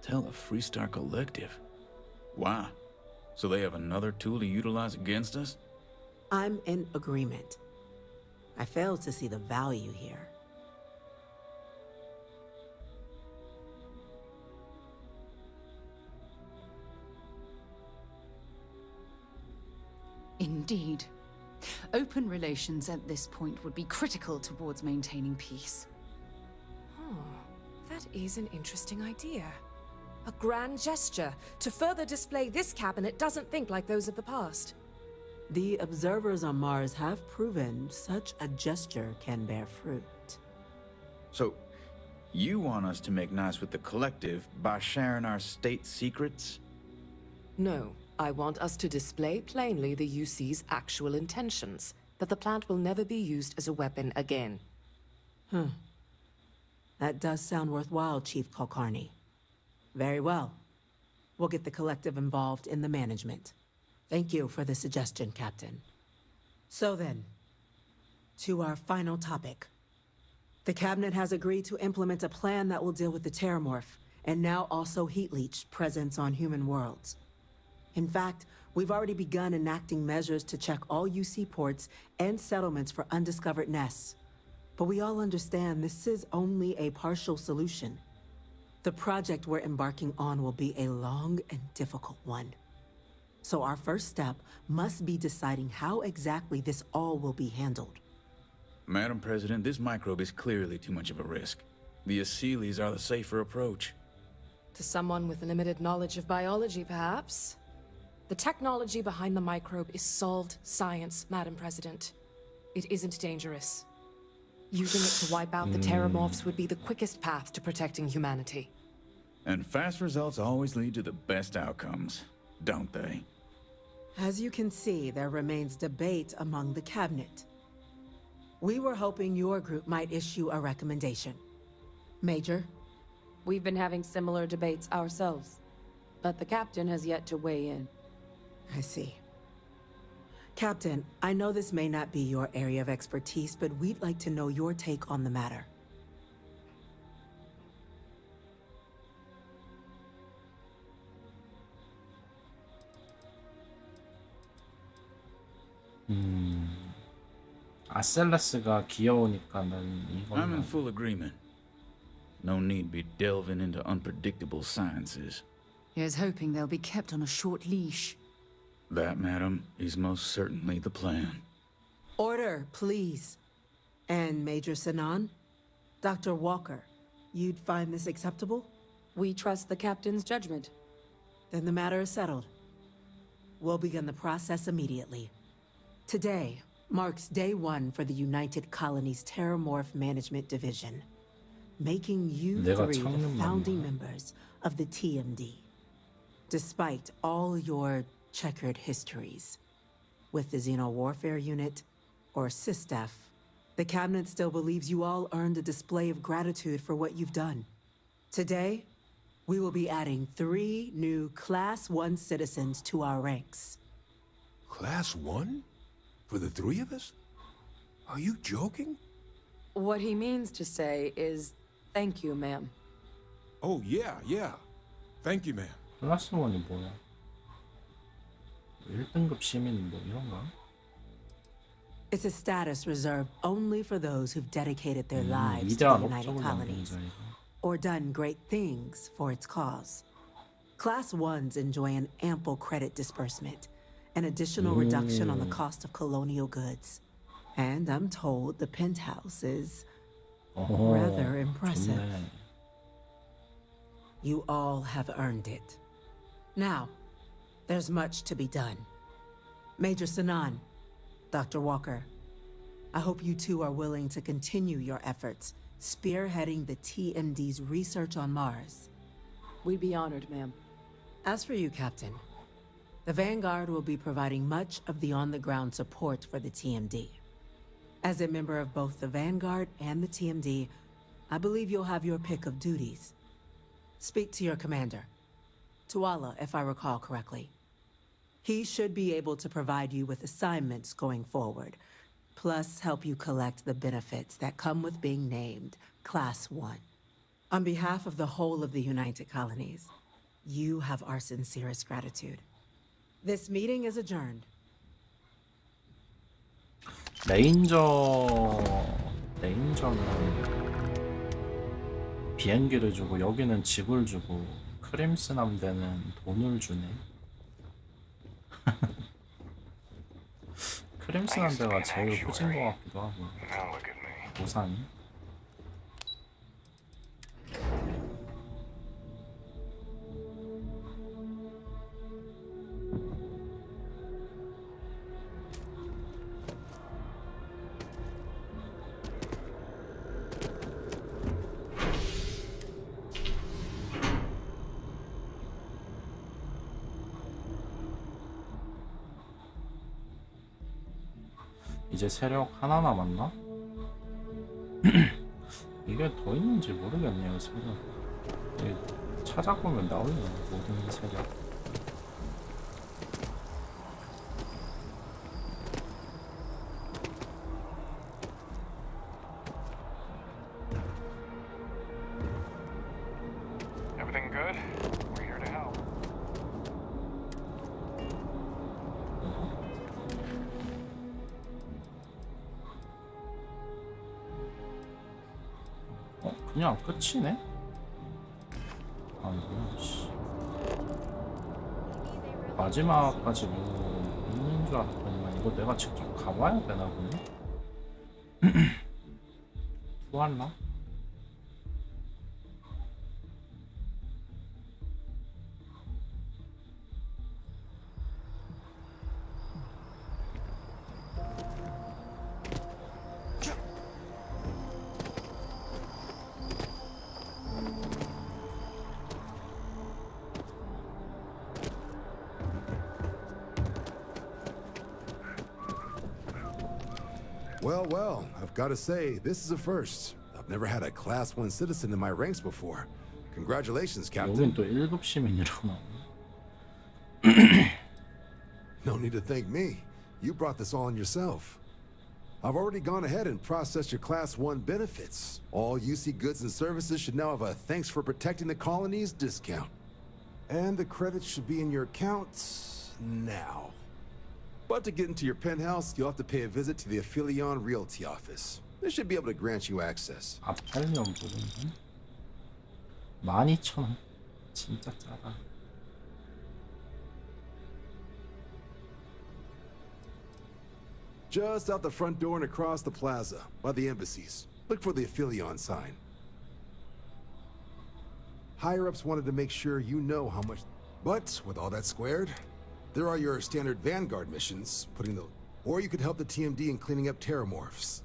Tell the Freestar Collective. Wow. So they have another tool to utilize against us? I'm in agreement. I fail to see the value here. Indeed. Open relations at this point would be critical towards maintaining peace. That is an interesting idea. A grand gesture to further display this cabinet doesn't think like those of the past. The observers on Mars have proven such a gesture can bear fruit. So, you want us to make nice with the Collective by sharing our state secrets? No, I want us to display plainly the UC's actual intentions, that the plant will never be used as a weapon again. That does sound worthwhile, Chief Kulkarni. Very well. We'll get the Collective involved in the management. Thank you for the suggestion, Captain. So then, to our final topic. The Cabinet has agreed to implement a plan that will deal with the Terramorph, and now also Heat Leech presence on human worlds. In fact, we've already begun enacting measures to check all UC ports and settlements for undiscovered nests. But we all understand this is only a partial solution. The project we're embarking on will be a long and difficult one. So our first step must be deciding how exactly this all will be handled. Madam President, this microbe is clearly too much of a risk. The Aseles are the safer approach. To someone with limited knowledge of biology, perhaps? The technology behind the microbe is solved science, Madam President. It isn't dangerous. Using it to wipe out the Terramorphs would be the quickest path to protecting humanity. And fast results always lead to the best outcomes, don't they? As you can see, there remains debate among the Cabinet. We were hoping your group might issue a recommendation. Major? We've been having similar debates ourselves, but the Captain has yet to weigh in. I see. Captain, I know this may not be your area of expertise, but we'd like to know your take on the matter. 아셀라스가 귀여우니까 난 I'm in 이거는 full agreement. No need be delving into unpredictable sciences. Here's hoping they'll be kept on a short leash. That, madam, is most certainly the plan. Order, please. And Major Sinan? Dr. Walker, you'd find this acceptable? We trust the Captain's judgment. Then the matter is settled. We'll begin the process immediately. Today marks day one for the United Colonies Terramorph Management Division, making you three the founding members of the TMD. Despite all your checkered histories, with the Xeno Warfare Unit or SysDef, the Cabinet still believes you all earned a display of gratitude for what you've done. Today, we will be adding 3 new Class 1 citizens to our ranks. Class 1? For the 3 of us? Are you joking? What he means to say is, thank you, ma'am. Oh, yeah. Thank you, ma'am. 클래스 1이 뭐야? 1등급 시민 뭐 이런가? It's a status reserved only for those who've dedicated their lives to 위대한 the United 업적을 Colonies, 남긴 자이고. or done great things for its cause. Class 1s enjoy an ample credit disbursement, an additional reduction on the cost of colonial goods. And I'm told the penthouse is Rather impressive. 좋네. You all have earned it. Now, there's much to be done. Major Sanan, Dr. Walker, I hope you two are willing to continue your efforts, spearheading the TMD's research on Mars. We'd be honored, ma'am. As for you, Captain, the Vanguard will be providing much of the on-the-ground support for the TMD. As a member of both the Vanguard and the TMD, I believe you'll have your pick of duties. Speak to your commander, Tuala, if I recall correctly. He should be able to provide you with assignments going forward, plus help you collect the benefits that come with being named Class 1. On behalf of the whole of the United Colonies, you have our sincerest gratitude. This meeting is adjourned. 레인저는 비행기를 주고 여기는 집을 주고 크림슨 함대는 돈을 주네. 크림슨 함대가 제일 후진 것 같기도 하고 보상이. 이제 세력 하나 남았나? 이게 더 있는지 모르겠네요. 세력 이게 찾아보면 나오네요. 모든 세력. Everything good? We're here to help. 그냥 끝이네? 아이고 씨. 마지막까지 뭐 있는 줄 알았더니만 이거 내가 직접 가봐야 되나 보네? 투할라? Well, I've got to say, this is a first. I've never had a Class 1 citizen in my ranks before. Congratulations, Captain. 여긴 또 1급 시민이라고 나오네. No need to thank me. You brought this all on yourself. I've already gone ahead and processed your Class 1 benefits. All UC goods and services should now have a thanks for protecting the colonies discount. And the credits should be in your accounts now. But to get into your penthouse, you'll have to pay a visit to the Aphelion Realty office. They should be able to grant you access. 아펠리온 부분은 12,000원. 진짜 짜다. Just out the front door and across the plaza, by the embassies. Look for the Aphelion sign. Higher-ups wanted to make sure you know how much... But, with all that squared, there are your standard Vanguard missions, or you could help the TMD in cleaning up terramorphs.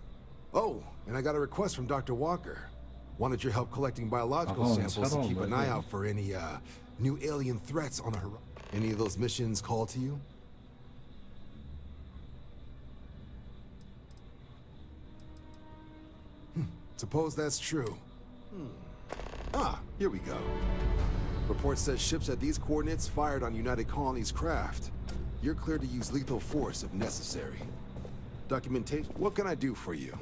Oh, and I got a request from Dr. Walker. Wanted your help collecting biological samples to keep an eye out for any, new alien threats on the horizon. Any of those missions call to you? Suppose that's true. Ah, here we go. Report says ships at these coordinates fired on United Colonies craft. You're cleared to use lethal force if necessary. Documentation. What can I do for you?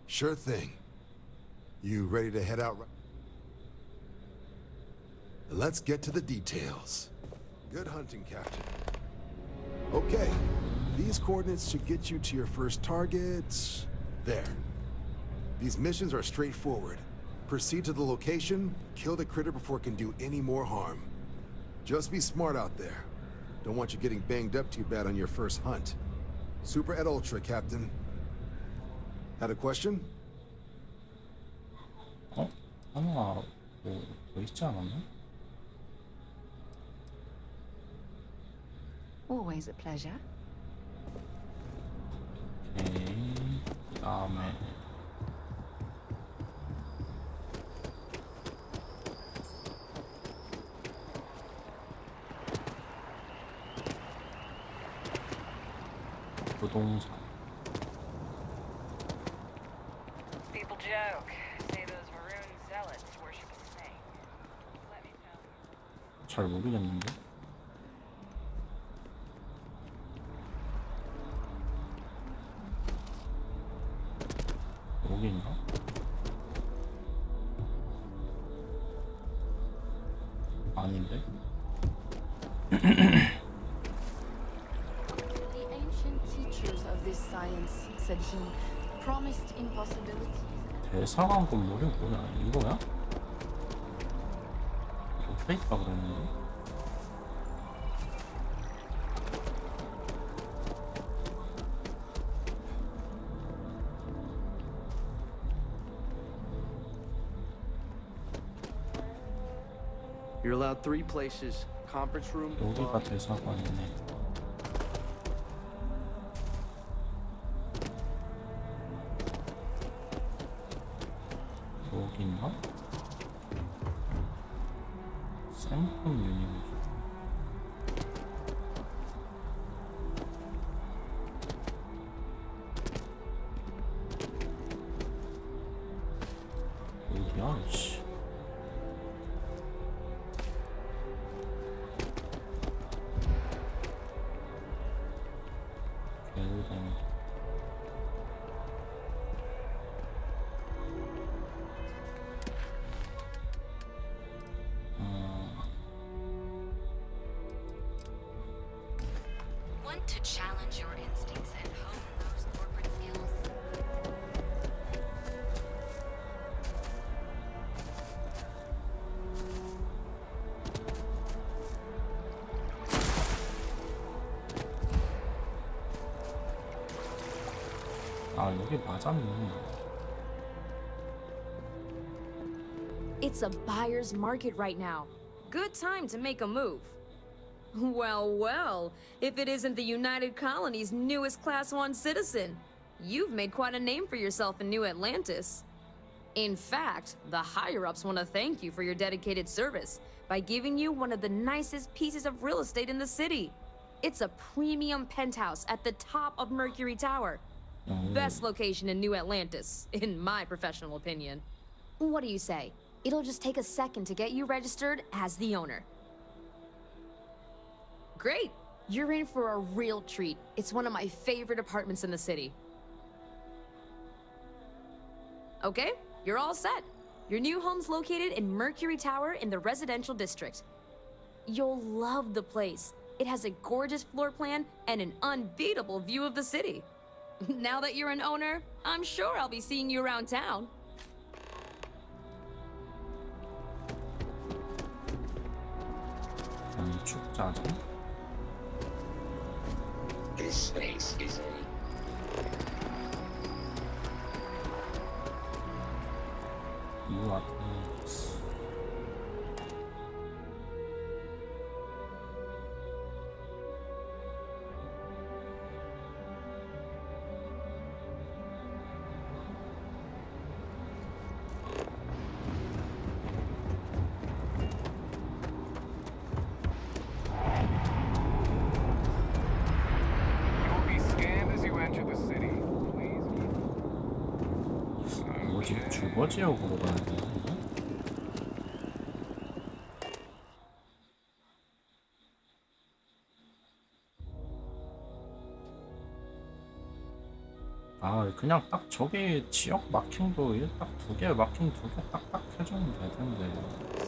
Sure thing. You ready to head out? Let's get to the details. Good hunting, Captain. Okay. These coordinates should get you to your first target. There. These missions are straightforward. Proceed to the location, kill the critter before it can do any more harm. Just be smart out there. Don't want you getting banged up too bad on your first hunt. Super et ultra, Captain. Had a question? 하나 뭐 있지 않았나? Always a pleasure. 오케이. 그다음에 부동산. People joke. Say those maroon zealots worship a snake. Let me tell you. 잘 모르겠는데. 여기인가? 아닌데? The ancient teachers of this science said he promised impossibilities. 대사관 건물이 뭐야? 이거야? 옆에 있다 그랬는데? You're allowed 3 places. Conference room. 여기가 대사관이네. 여기인가? 샘플 유니버스. 어디야, 이씨. Want to challenge your instincts and hone those corporate skills? 아, 여기 맞았네. It's a buyer's market right now. Good time to make a move. Well, well, if it isn't the United Colony's newest Class 1 citizen. You've made quite a name for yourself in New Atlantis. In fact, the higher-ups want to thank you for your dedicated service by giving you one of the nicest pieces of real estate in the city. It's a premium penthouse at the top of Mercury Tower. Best location in New Atlantis, in my professional opinion. What do you say? It'll just take a second to get you registered as the owner. Great! You're in for a real treat. It's one of my favorite apartments in the city. Okay, you're all set. Your new home's located in Mercury Tower in the residential district. You'll love the place. It has a gorgeous floor plan and an unbeatable view of the city. Now that you're an owner, I'm sure I'll be seeing you around town. 건축자재. This space is a New Atlantis. You'll be scanned as you enter the city. 뭐지? 주거 지역으로 가야 되나? 아, 그냥 딱 저기 지역 마킹도 딱 2개 마킹 2개 딱딱 해주면 될 텐데.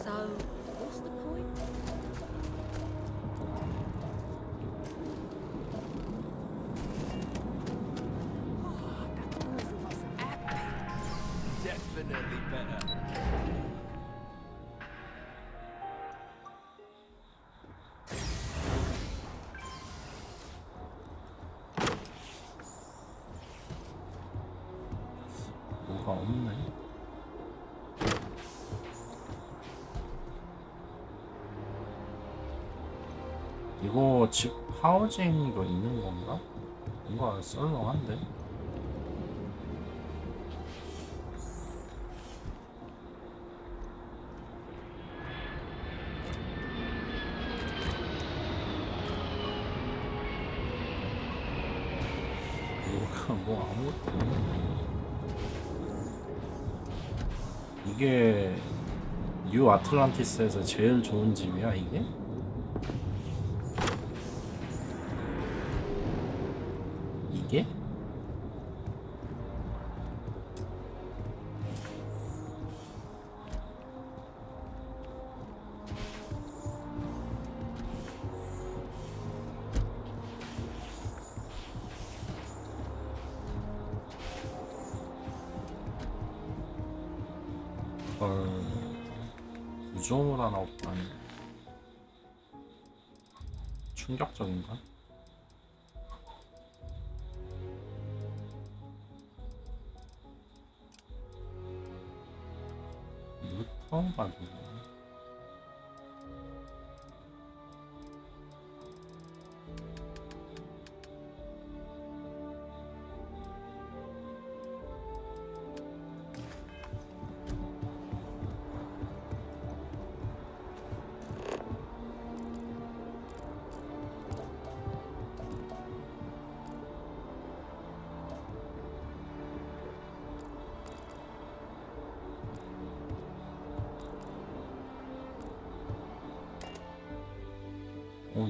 So, what's the point? definitely better. 뭐가 없네. 이거 집 하우징도 있는 건가? 뭔가 썰렁한데? 뭐 아무것도 없네. 이게 뉴 아틀란티스에서 제일 좋은 집이야 이게? 이게? 구조물 하나 없다니 충격적인가? 루터가 누구야?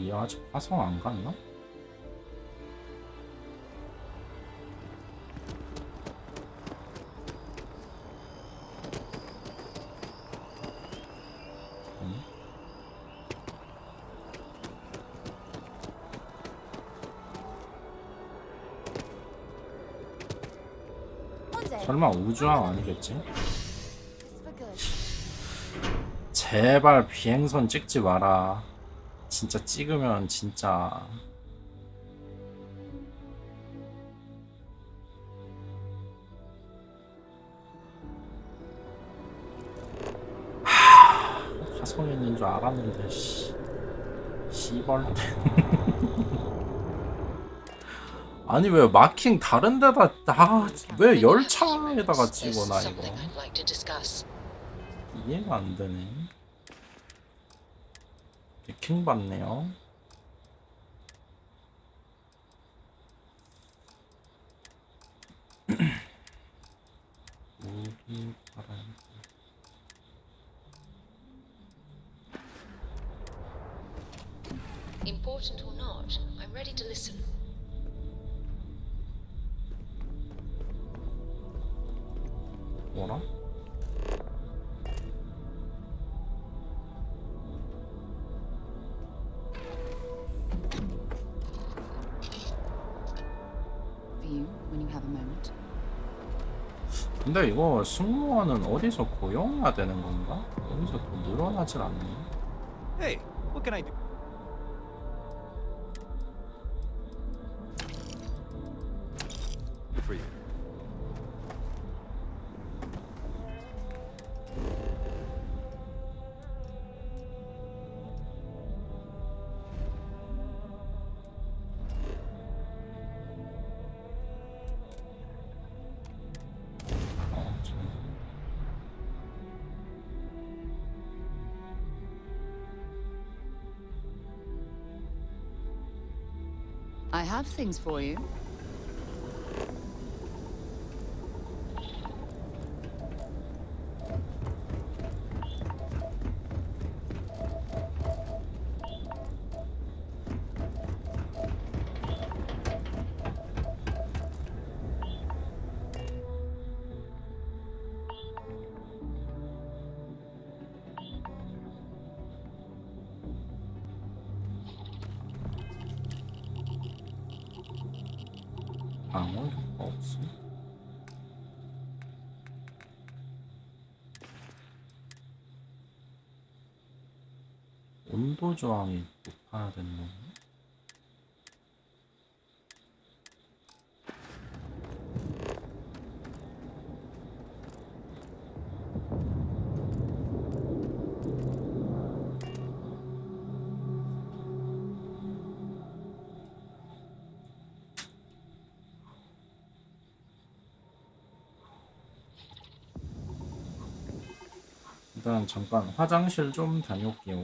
얘 아직 화성 안 갔나? 설마 우주항 아니겠지? 제발 비행선 찍지 마라. 진짜 찍으면 진짜 화성에 있는 줄 알았는데 씨발 아니 왜 마킹 다른 데다 왜 열차에다가 찍어놔 이거 이해가 안 되네. 킹 받네요. 무기 팔아야 Important or not, I'm ready to listen. 뭐라? 근데 이거 승무원은 어디서 고용해야 되는 건가? 여기서 또 늘어나질 않네. Hey, what can I do? For you. I have things for you. 방어가 없어. 온도 저항이 높아야 되는 건가? 일단 잠깐 화장실 좀 다녀올게요.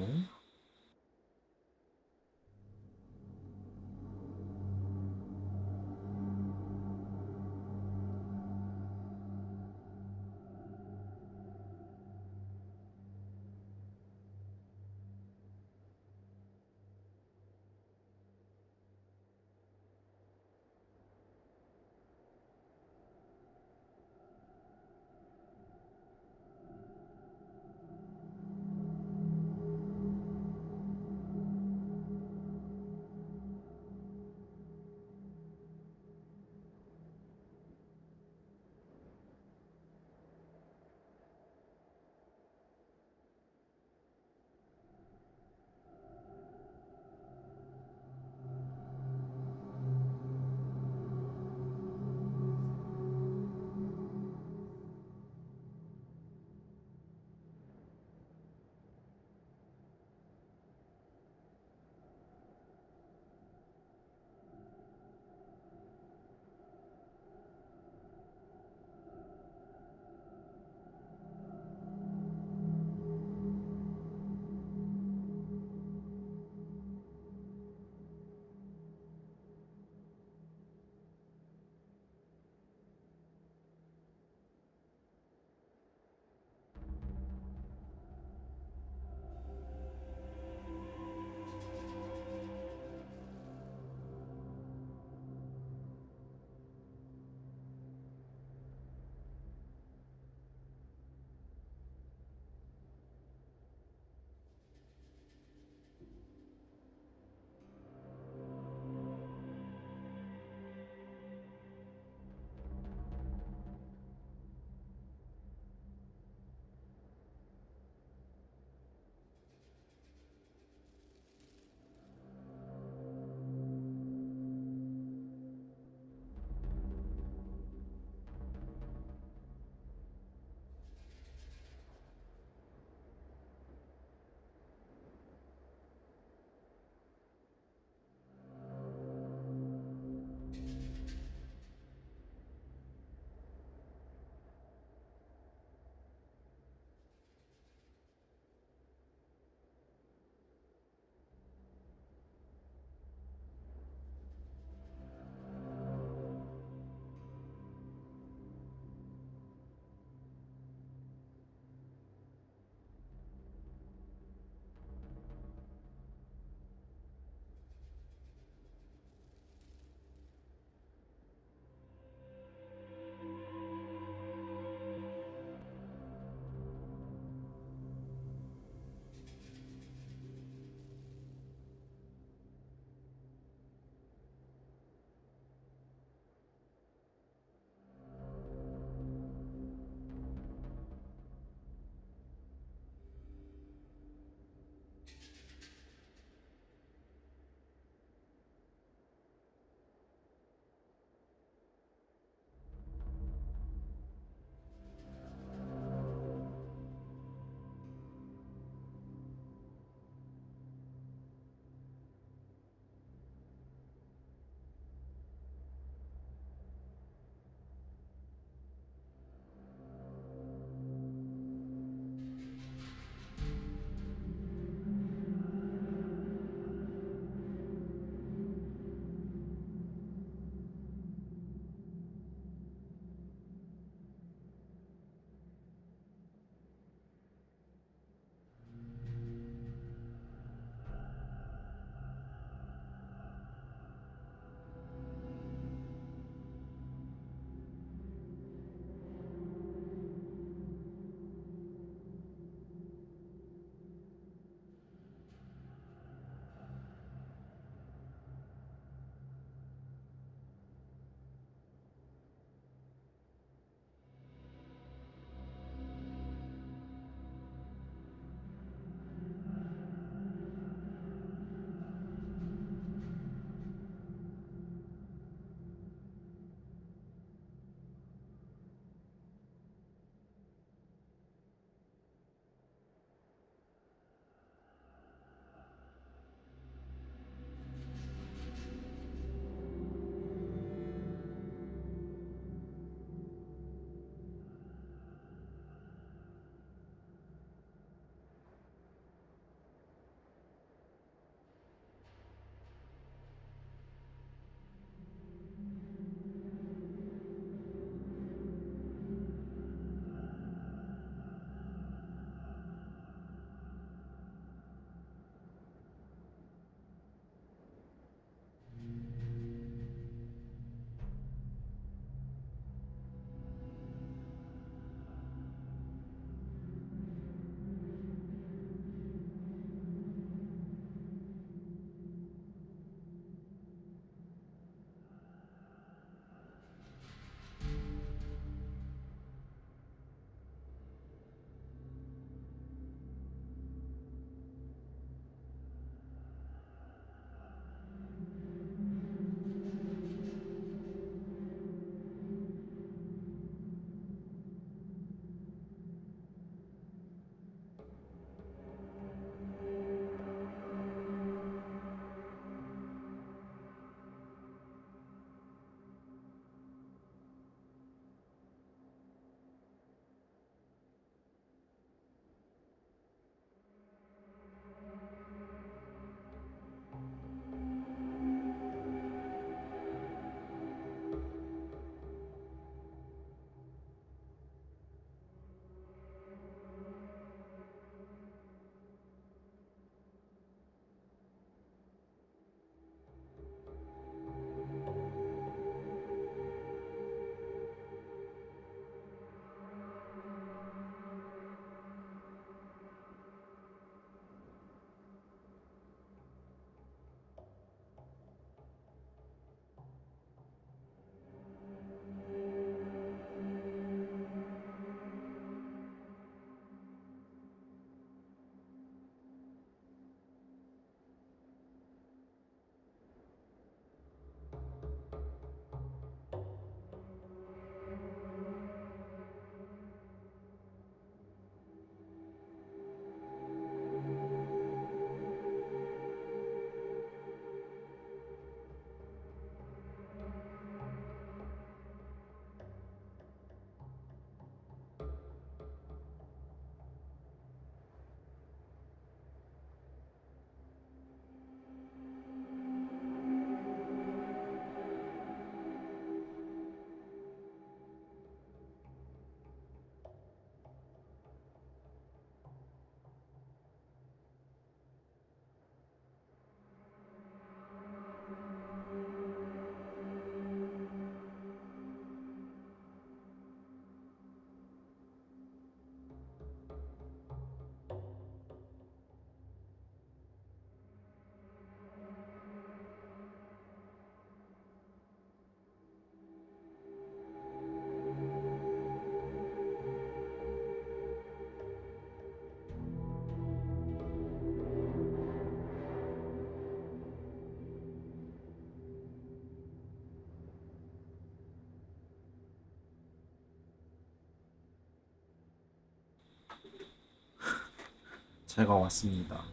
제가 왔습니다.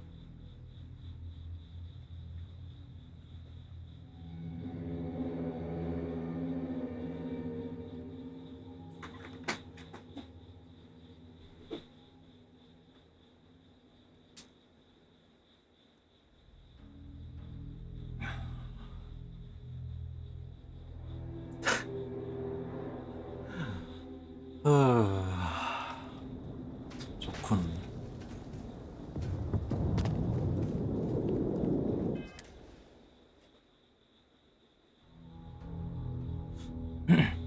좋군.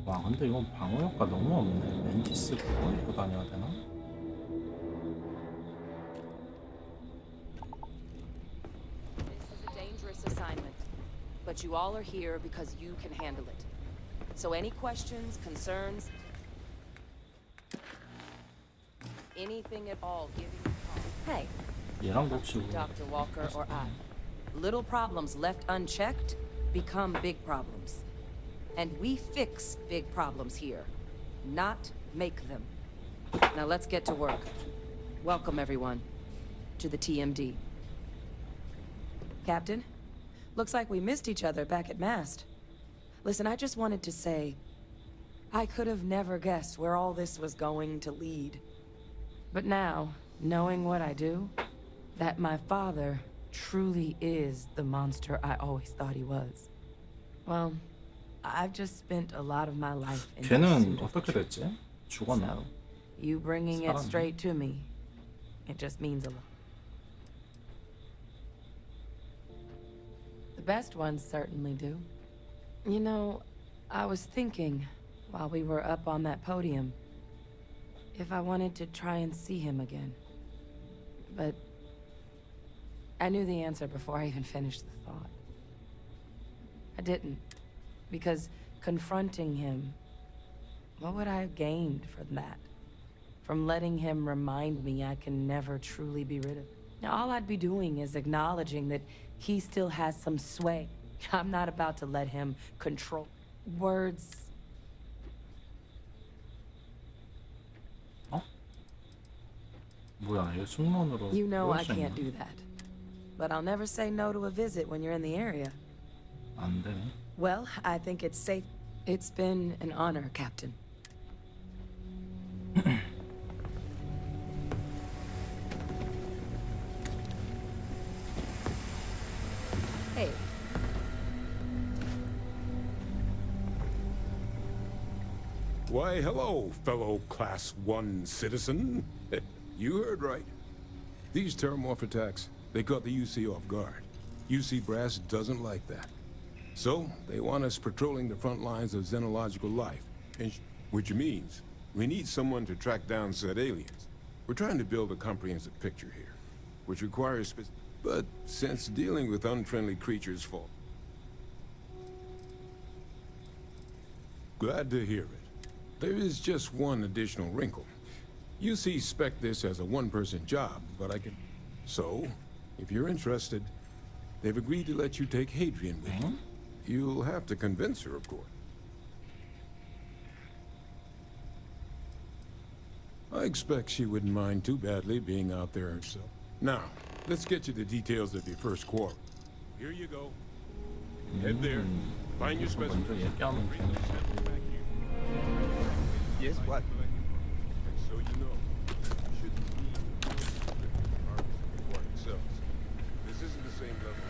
와, 근데 이건 방어 효과 너무 없네. 멘티스 그거 입고 다녀야 되나? This is a dangerous assignment, but you all are here because you can handle it. So any questions, concerns, anything at all, give me a call. Hey, 얘랑도 혹시 Dr. Walker or I. Little problems left unchecked become big problems. And we fix big problems here, not make them. Now let's get to work. Welcome, everyone, to the TMD. Captain, looks like we missed each other back at Mast. Listen, I just wanted to say, I could have never guessed where all this was going to lead. But now, knowing what I do, that my father truly is the monster I always thought he was. Well, I've just spent a lot of my life in 걔는 어떻게 됐지? 죽었나? So, you bringing it 살았나? straight to me, it just means a lot. The best ones certainly do. You know, I was thinking, while we were up on that podium, if I wanted to try and see him again. But I knew the answer before I even finished the thought. I didn't, because confronting him, what would I have gained from that? From letting him remind me I can never truly be rid of it. Now, all I'd be doing is acknowledging that he still has some sway. I'm not about to let him control words. 뭐야, 얘 숙론으로. You know I 수 can't 있나? do that. But I'll never say no to a visit when you're in the area. 안 돼. Well, I think it's safe. It's been an honor, Captain. Hey. Why, hello, fellow Class 1 citizen. You heard right. These terramorph attacks, they caught the UC off guard. UC Brass doesn't like that. So, they want us patrolling the front lines of xenological life, which means we need someone to track down said aliens. We're trying to build a comprehensive picture here, which requires but since dealing with unfriendly creatures fall. Glad to hear it. There is just one additional wrinkle. UC spec this as a one-person job, but I can... So, if you're interested, they've agreed to let you take Hadrian with you. You'll have to convince her, of course. I expect she wouldn't mind too badly being out there herself. Now, let's get you the details of your first quarrel. Here you go. Head there. Find your specimen. Yes, what? So you know, you shouldn't be targets themselves. This isn't the same level.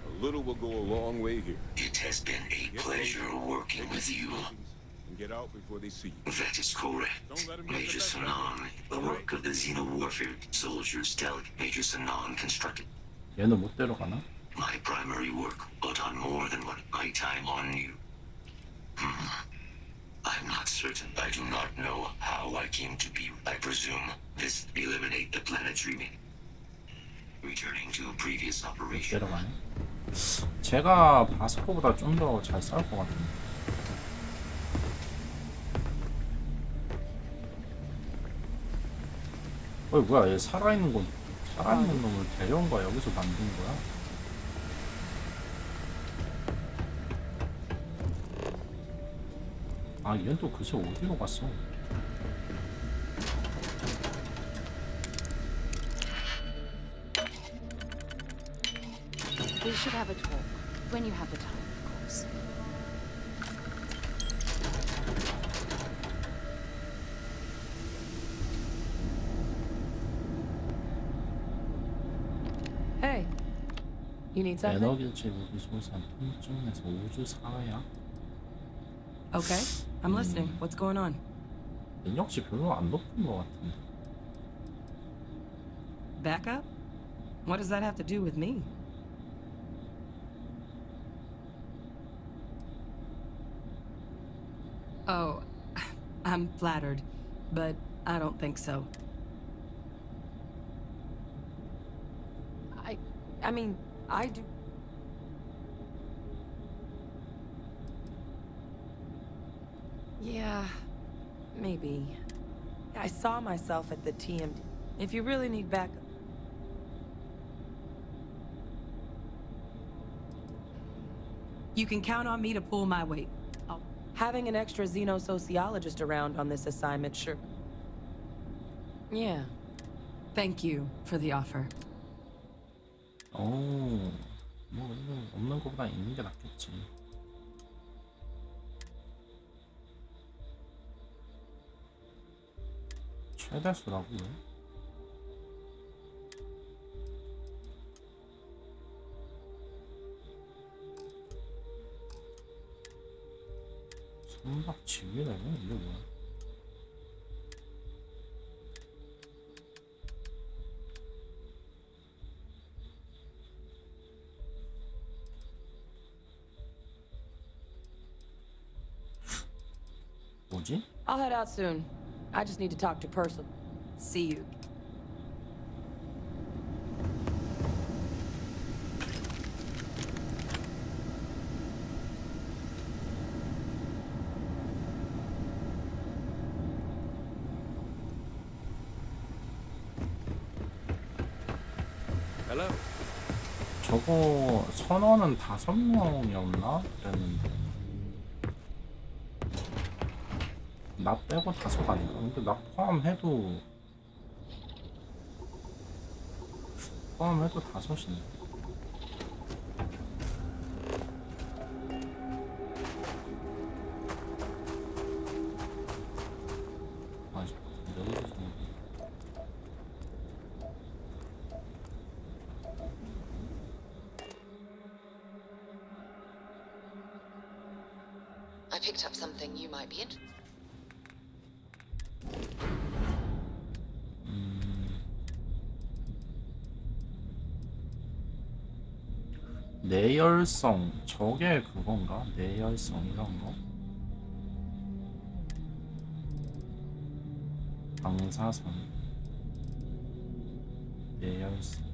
A little will go a long way here. It has been a pleasure working with you. And get out before they see you. That is correct. Major Sanan, the work of the Xeno-warfare soldiers Major Sanan constructed. 얘는 못 데려가나? My primary work, but on more than one my time on you. I'm not certain. I do not know how I came to be. I presume this eliminate the planetary. Returning to a previous operation. 데려가네. 제가 바스코보다 좀 더 잘 싸울 것 같은데. 어이 뭐야, 얘 살아있는 놈을 데려온 거야? 여기서 만든 거야? 아, 얘는 또 그새 어디로 갔어? should have a talk. When you have the time, of course. Hey. You need something? 에너지 무기 소산 통증에서 우주 사약. Okay. I'm listening. What's going on? 능력치 별로 안 높은 것 같은데. Backup? What does that have to do with me? Oh, I'm flattered, but I don't think so. I mean, I do. Yeah, maybe. I saw myself at the TMD. If you really need backup. You can count on me to pull my weight. Having an extra xenosociologist around on this assignment, sure. Yeah. Thank you for the offer. 오, 뭐 없는 것보다 있는 게 낫겠지. 최대수라고요? 선박 지휘라고? 이게 뭐야? 뭐지? I'll head out soon. I just need to talk to Purcell. See you. Hello. 저거 선원은 5명이었나? 그랬는데 나 빼고 5 아닌가? 근데 나 포함해도 5이네. 맞아. 여기서 I picked up something you might be interested. 내열성, 저게 그건가? 내열성 이런 거? 방사선, 내열성.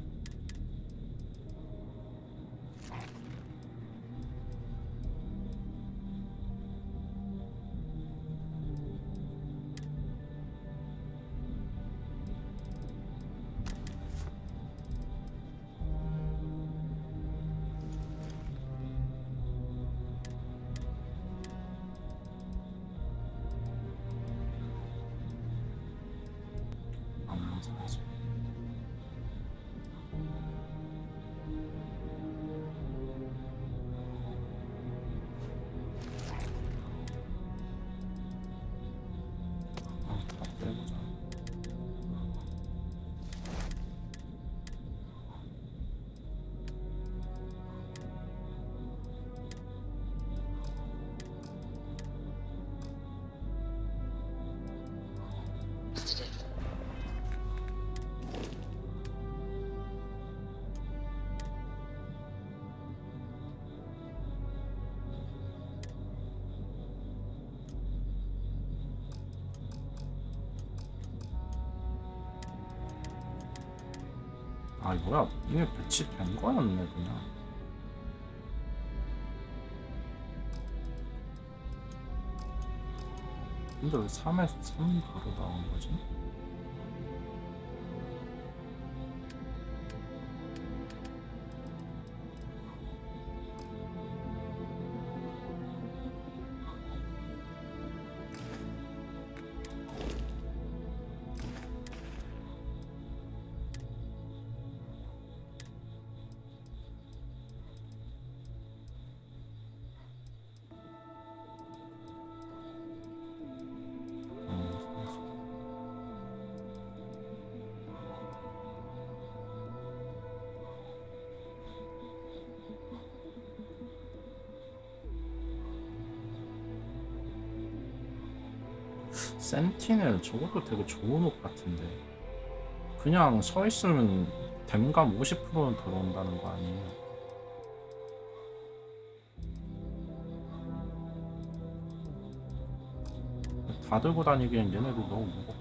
아 뭐야, 이게 배치된 거였네 그냥. 근데 왜 3에서 3도로 나온 거지? 센티넬 저것도 되게 좋은 옷 같은데 그냥 서 있으면 댐감 50%는 들어온다는 거 아니에요? 다 들고 다니기엔 얘네도 너무 무겁고.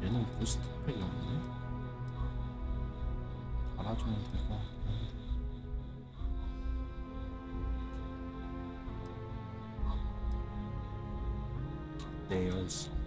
얘는 부스트 팩이 없네? 달아주면 될 것 같긴 한데. 내열성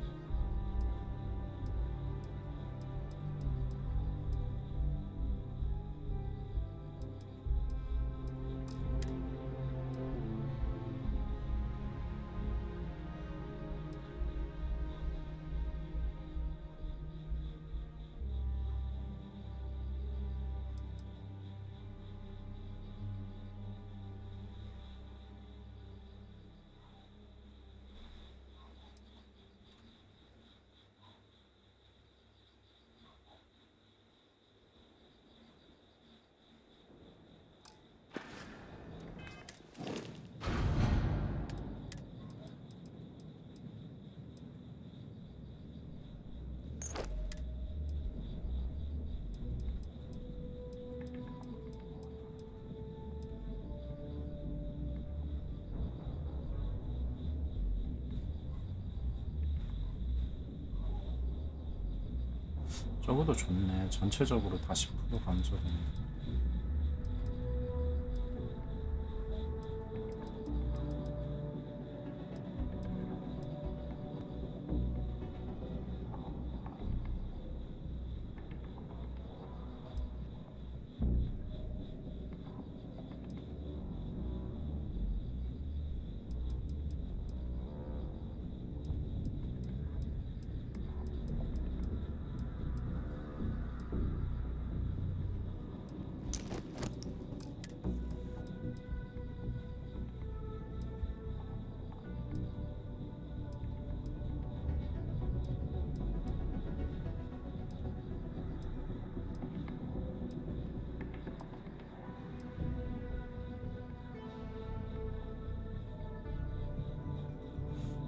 저것도 좋네. 전체적으로 다 10% 감소되네.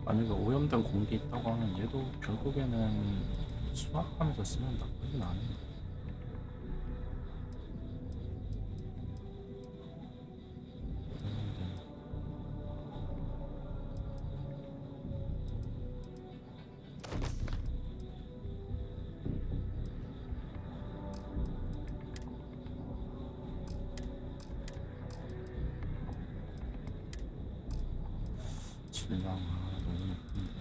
만약에 오염된 공기 있다고 하면 얘도 결국에는 수확하면서 쓰면 나쁘진 않은데. 질량 너무 높은데.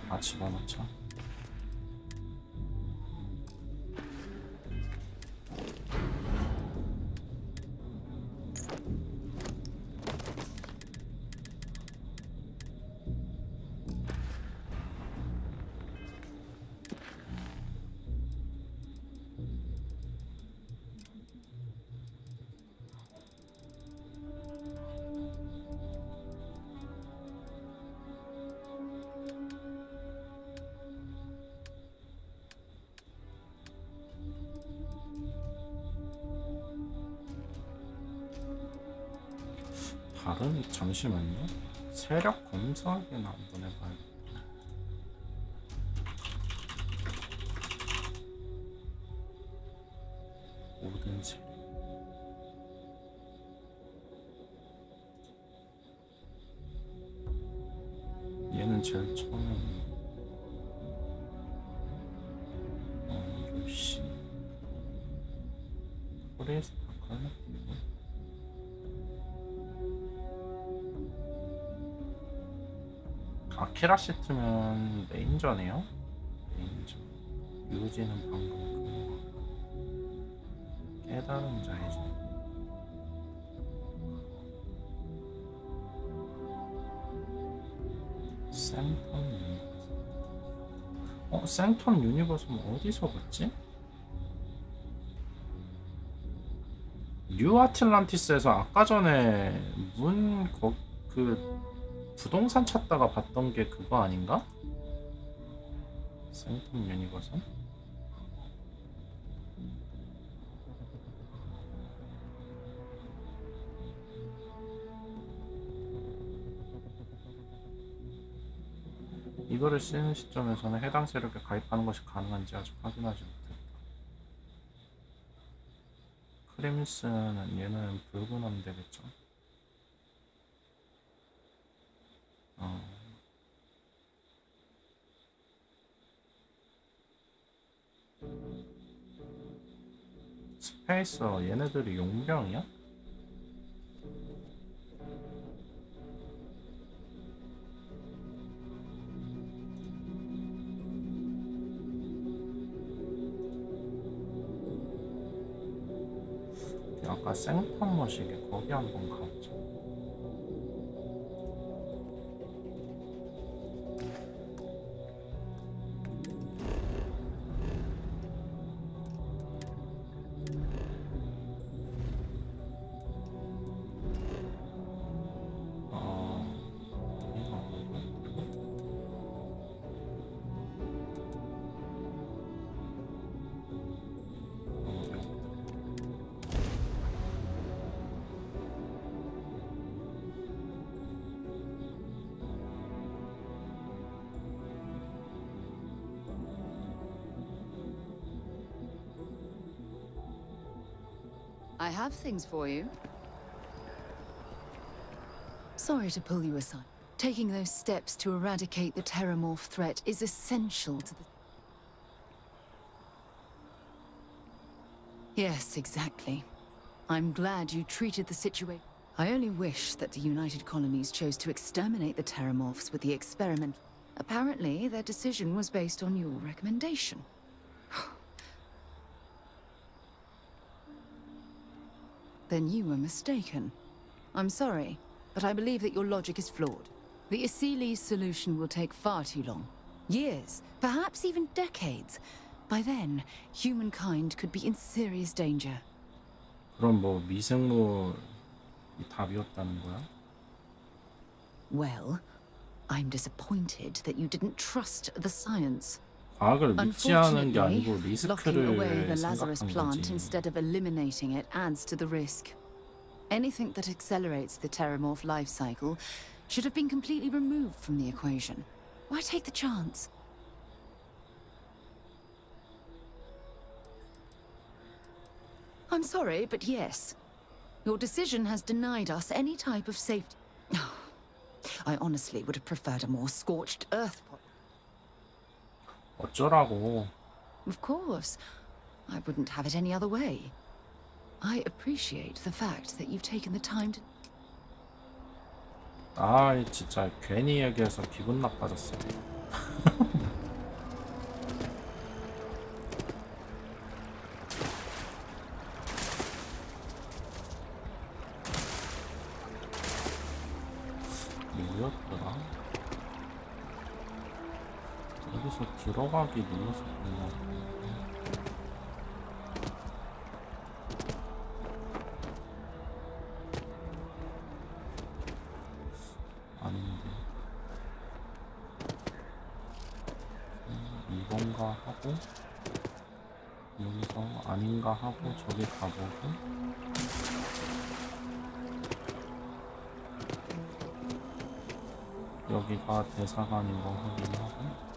다 집어넣자. 다른 잠시만요. 세력 검사하기나 한번 해봐야겠다. 모든 세력. 얘는 제일 처음에 요시 포레스트 컬렉티브. 아키라 시트면 레인저네요? 레인저. 유지는 방금 그거. 깨달은 자의 진. 생텀 유니버스. 생텀 유니버스는 어디서 봤지? 뉴 아틀란티스에서 아까 전에 그 부동산 찾다가 봤던 게 그거 아닌가? 생텀 유니버스? 이거를 쓰는 시점에서는 해당 세력에 가입하는 것이 가능한지 아직 확인하지 못했다. 크림슨은 얘는 불구하면 되겠죠. 스페이서 얘네들이 용병이야? 아까 생텀 머시기 거기 한번 가보자. I have things for you. Sorry to pull you aside. Taking those steps to eradicate the Terramorph threat is essential to the... Yes, exactly. I'm glad you treated the situation. I only wish that the United Colonies chose to exterminate the Terramorphs with the experiment. Apparently, their decision was based on your recommendation. Then you were mistaken. I'm sorry, but I believe that your logic is flawed. The Asili's solution will take far too long. Years, perhaps even decades. By then, humankind could be in serious danger. 그럼 뭐 미생물이 답이었다는 거야? Well, I'm disappointed that you didn't trust the science. 과학을 믿지 않은 게 아니고 Locking away 리스크를 the Lazarus 생각한 plant 거지. instead of eliminating it adds to the risk. Anything that accelerates the Terramorph life cycle should have been completely removed from the equation. Why take the chance? I'm sorry, but yes. Your decision has denied us any type of safety. I honestly would have preferred a more scorched earth pot. 어쩌라고. Of course. I wouldn't have it any other way. I appreciate the fact that you've taken the time to... 아, 진짜 괜히 얘기해서 기분 나빠졌어. 뭐였더라? 여기서 들어가기 눌러서 그냥. 아닌데. 이건가 하고 여기서 아닌가 하고 저기 가보고 여기가 대사관인 거 확인하고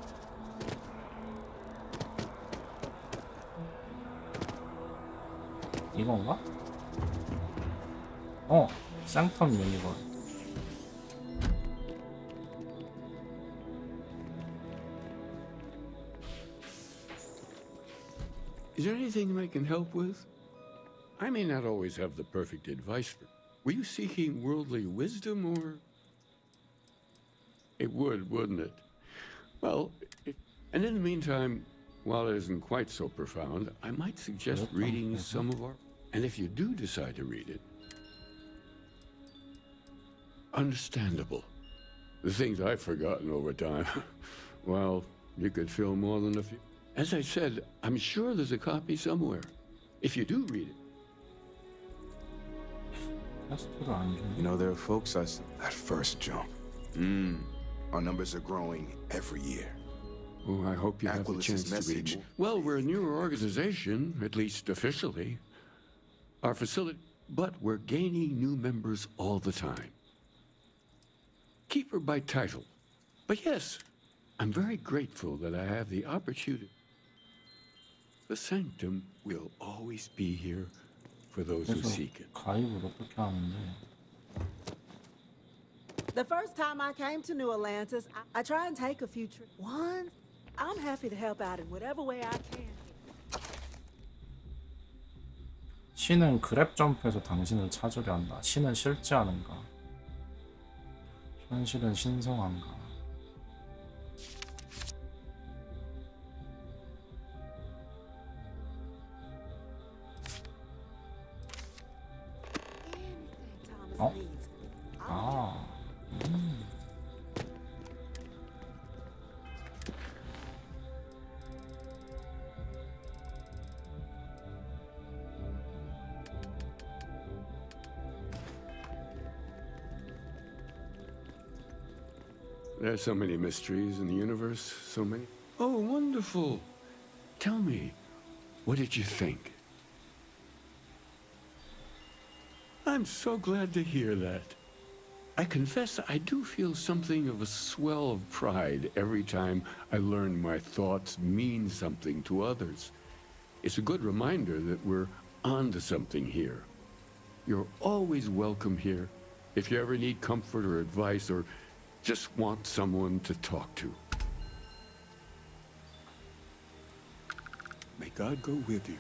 이건가? 쌍텀 유니버스. Is there anything I can help with? I may not always have the perfect advice. Were you seeking worldly wisdom, or...? It would, wouldn't it? Well, and in the meantime, while it isn't quite so profound, I might suggest reading some of our... And if you do decide to read it... Understandable. The things I've forgotten over time. Well, you could fill more than a few. As I said, I'm sure there's a copy somewhere. If you do read it. You know, there are folks that first jump. Our numbers are growing every year. Oh, I hope you have the chance to read more. Well, we're a newer organization, at least officially. Our facility, but we're gaining new members all the time. Keeper by title. But yes, I'm very grateful that I have the opportunity. The Sanctum will always be here for those who seek it. 가입을 어떻게 하는데? The first time I came to New Atlantis, I try and take a few trips. Once, I'm happy to help out in whatever way I can. 신은 그랩 점프에서 당신을 찾으려 한다. 신은 실제하는가? 현실은 신성한가? 어? 아. There's so many mysteries in the universe, so many. Oh, wonderful. Tell me, what did you think? I'm so glad to hear that. I confess I do feel something of a swell of pride every time I learn my thoughts mean something to others. It's a good reminder that we're onto something here. You're always welcome here if you ever need comfort or advice or just want someone to talk to. May God go with you.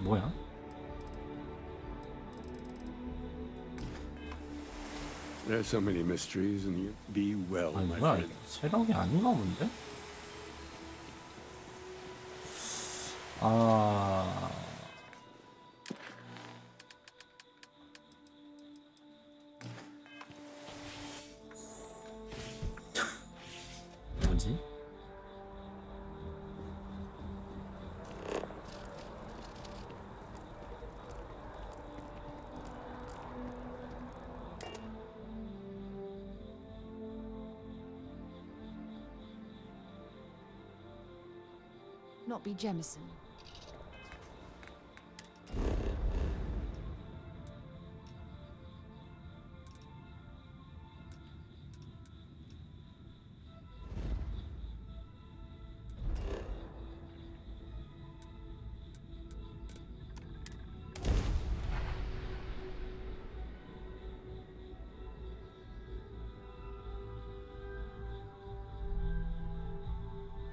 뭐야? There's so many mysteries, and you be well, 아니 my 뭐야? friend. 세력이 아닌가 본데? 아. 뭐지? Not be Jemison.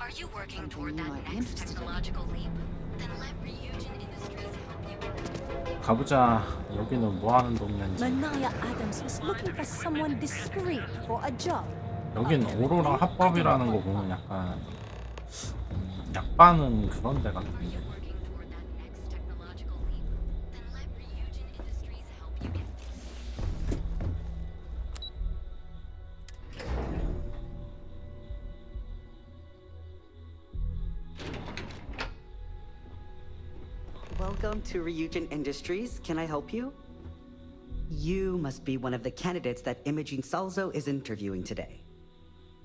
Are you working toward that next technological leap? Then let Ryujin Industries help you. 가보자. 여기는 뭐 하는 동네인지. Manaya Adams was looking for someone discreet for a job. 여긴 오로라 합법이라는 거 보면 약간 약반은 그런 데 같은데. Welcome to Ryujin Industries. Can I help you? You must be one of the candidates that Imogene Salzo is interviewing today.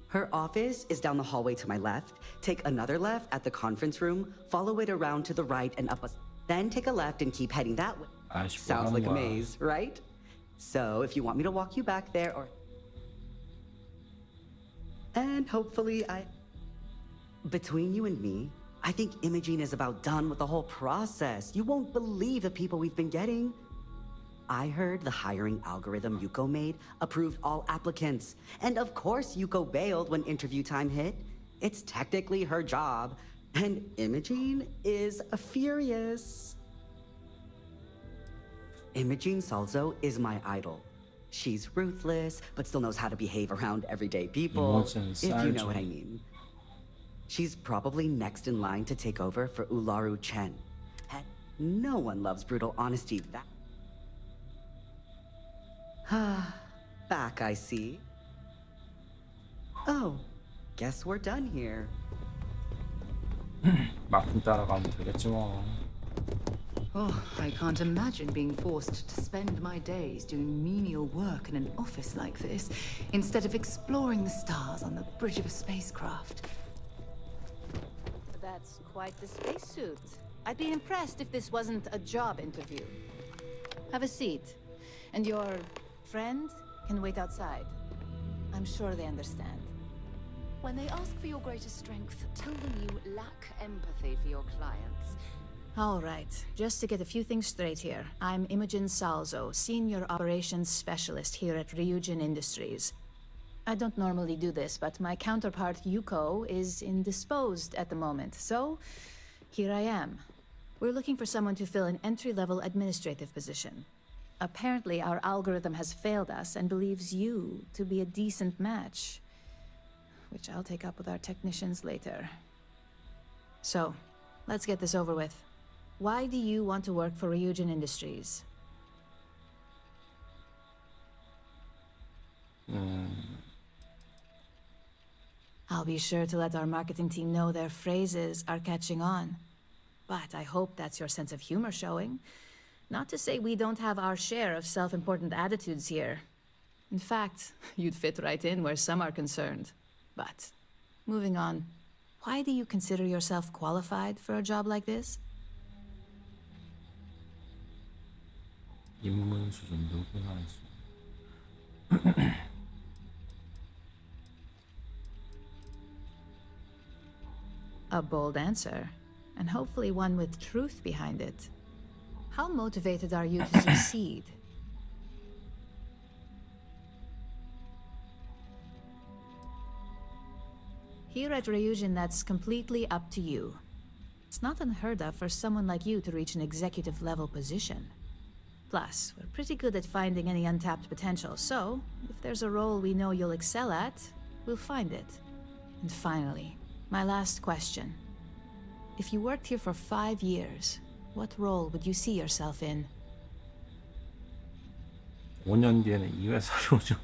Her office is down the hallway to my left. Take another left at the conference room, follow it around to the right and up a... Then take a left and keep heading that way. Sounds like a maze, right? So if you want me to walk you back there or... And hopefully Between you and me, I think Imogene is about done with the whole process. You won't believe the people we've been getting. I heard the hiring algorithm Yuko made approved all applicants. And of course Yuko bailed when interview time hit. It's technically her job. And Imogene is furious. Imogene Salzo is my idol. She's ruthless, but still knows how to behave around everyday people, if you know what I mean. She's probably next in line to take over for Ularu Chen. No one loves brutal honesty that... Back, I see. Oh, guess we're done here. 마틴 따라가면 되겠지 뭐. Oh, I can't imagine being forced to spend my days doing menial work in an office like this, instead of exploring the stars on the bridge of a spacecraft. That's quite the spacesuit. I'd be impressed if this wasn't a job interview. Have a seat. And your friend can wait outside. I'm sure they understand. When they ask for your greatest strength, tell them you lack empathy for your clients. All right, just to get a few things straight here. I'm Imogen Salzo, Senior Operations Specialist here at Ryujin Industries. I don't normally do this, but my counterpart, Yuko, is indisposed at the moment, so here I am. We're looking for someone to fill an entry-level administrative position. Apparently, our algorithm has failed us and believes you to be a decent match, which I'll take up with our technicians later. So, let's get this over with. Why do you want to work for Ryujin Industries? I'll be sure to let our marketing team know their phrases are catching on. But I hope that's your sense of humor showing. Not to say we don't have our share of self-important attitudes here. In fact, you'd fit right in where some are concerned. But, moving on, why do you consider yourself qualified for a job like this? 입문 수준 누구나 있어. A bold answer, and hopefully one with truth behind it. How motivated are you to succeed? Here at Ryujin, that's completely up to you. It's not unheard of for someone like you to reach an executive level position. Plus, we're pretty good at finding any untapped potential, so if there's a role we know you'll excel at, we'll find it. And finally, my last question. If you worked here for 5 years, what role would you see yourself in? 5년 뒤에는 이 회사로 오죠.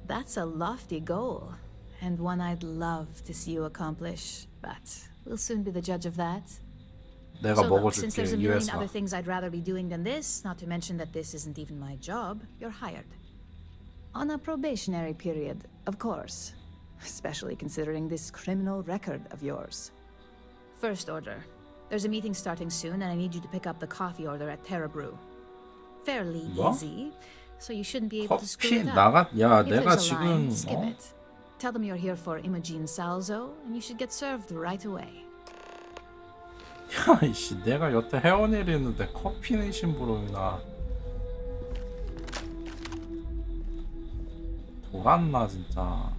That's a lofty goal, and one I'd love to see you accomplish, but we'll soon be the judge of that. 내가 So look, 먹어줄게 since there's a 이 million 회사. other things I'd rather be doing than this, not to mention that this isn't even my job, you're hired. On a probationary period, of course. Especially considering this criminal record of yours. First order. There's a meeting starting soon, and I need you to pick up the coffee order at Terra Brew. Fairly 뭐? easy, so you shouldn't be able to screw 커피 it up. 나가 야 If 내가 there's a line, 지금 skip it. Tell them you're here for Imogen Salzo, and you should get served right away. 야 이씨 내가 여태 해온 일이 있는데 커피는 심부름이나 돌았나 진짜.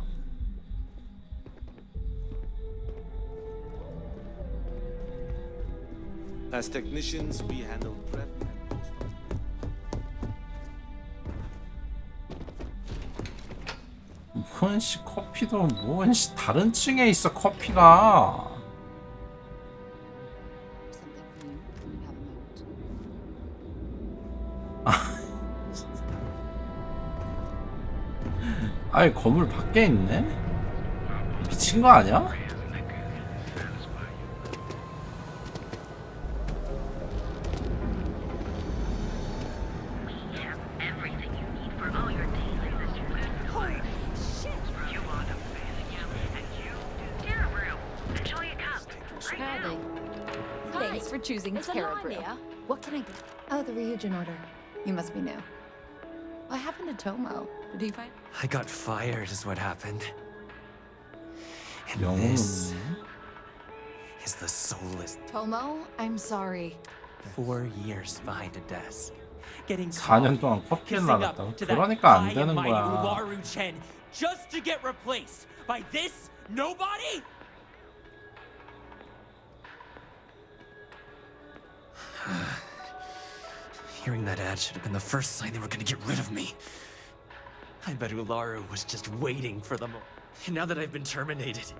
As technicians, we handle prep and post. 뭔 씨 커피도 뭔 씨 다른 층에 있어 커피가. 아이 건물 밖에 있네? 미친 거 아니야? Thanks for choosing Terra Brew. What can I get? Oh, the Ryujin order. You must be new. What happened to Tomo? Did he fight? I got fired is what happened. And 영웅은 this is the soulless. Tomo, I'm sorry. 4 years behind a desk. Getting 4년 동안 커피를 나갔다고? 그러니까 안 되는 거야. Ularu Chen just to get replaced by this nobody? Hearing that ad should have been the first sign they were gonna get rid of me. I bet Ularu was just waiting for the And now that I've been terminated,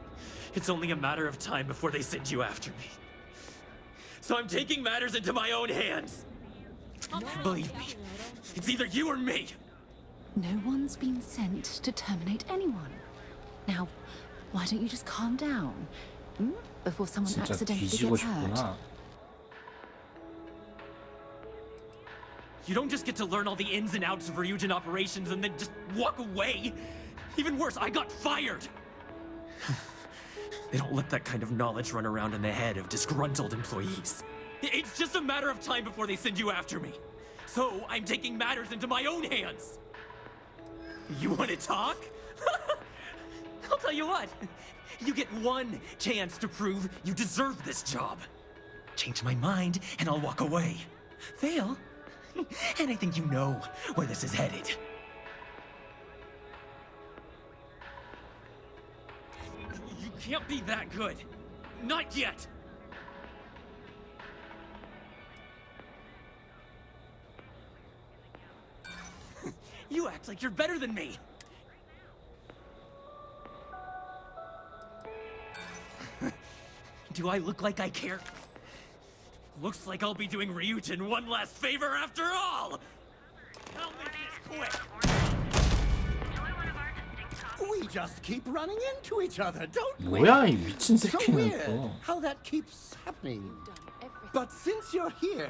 it's only a matter of time before they send you after me. So I'm taking matters into my own hands. Believe me, it's either you or me. No one's been sent to terminate anyone. Now, why don't you just calm down? Before someone 진짜 accidentally 뒤지고 gets hurt. 싶구나. You don't just get to learn all the ins and outs of Ryujin operations and then just walk away. Even worse, I got fired. They don't let that kind of knowledge run around in the head of disgruntled employees. It's just a matter of time before they send you after me. So I'm taking matters into my own hands. You want to talk? I'll tell you what. You get one chance to prove you deserve this job. Change my mind and I'll walk away. Fail, and I think you know where this is headed. You can't be that good. Not yet. You act like you're better than me. Do I look like I care? Looks like I'll be doing Ryujin one last favor after all! I'll make this quick! We just keep running into each other, don't we? 뭐야 이 미친 So 새끼는 weird 또. how that keeps happening. But since you're here,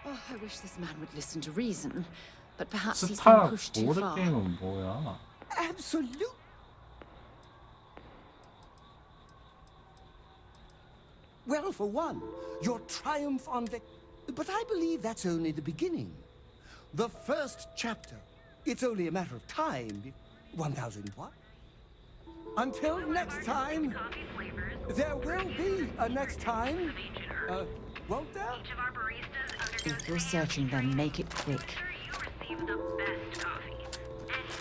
Oh, I wish this man would listen to reason. But perhaps he's been 스타 pushed too 보드 far. 게임은 뭐야? absolute. Well, for one, your triumph on the... But I believe that's only the beginning. The first chapter. It's only a matter of time. 1,000 what? Until next time, there will be a next time. Won't there? If you're searching, then make it quick.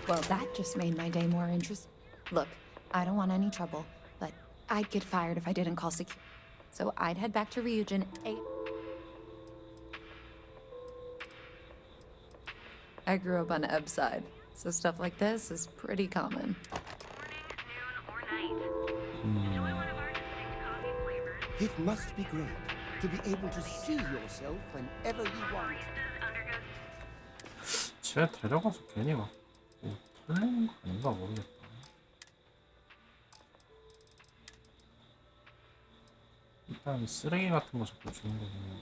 Well, that just made my day more interesting. Look, I don't want any trouble, but I'd get fired if I didn't call security. So I'd head back to Ryujin. I grew up on Eb's side, so stuff like this is pretty common. It must be great to be able to see yourself whenever you want. 쟤 데려가서 괜히 막 뭐 털리는 거 아닌가 모르겠다. 일단 쓰레기 같은 거 자꾸 주는 거 보면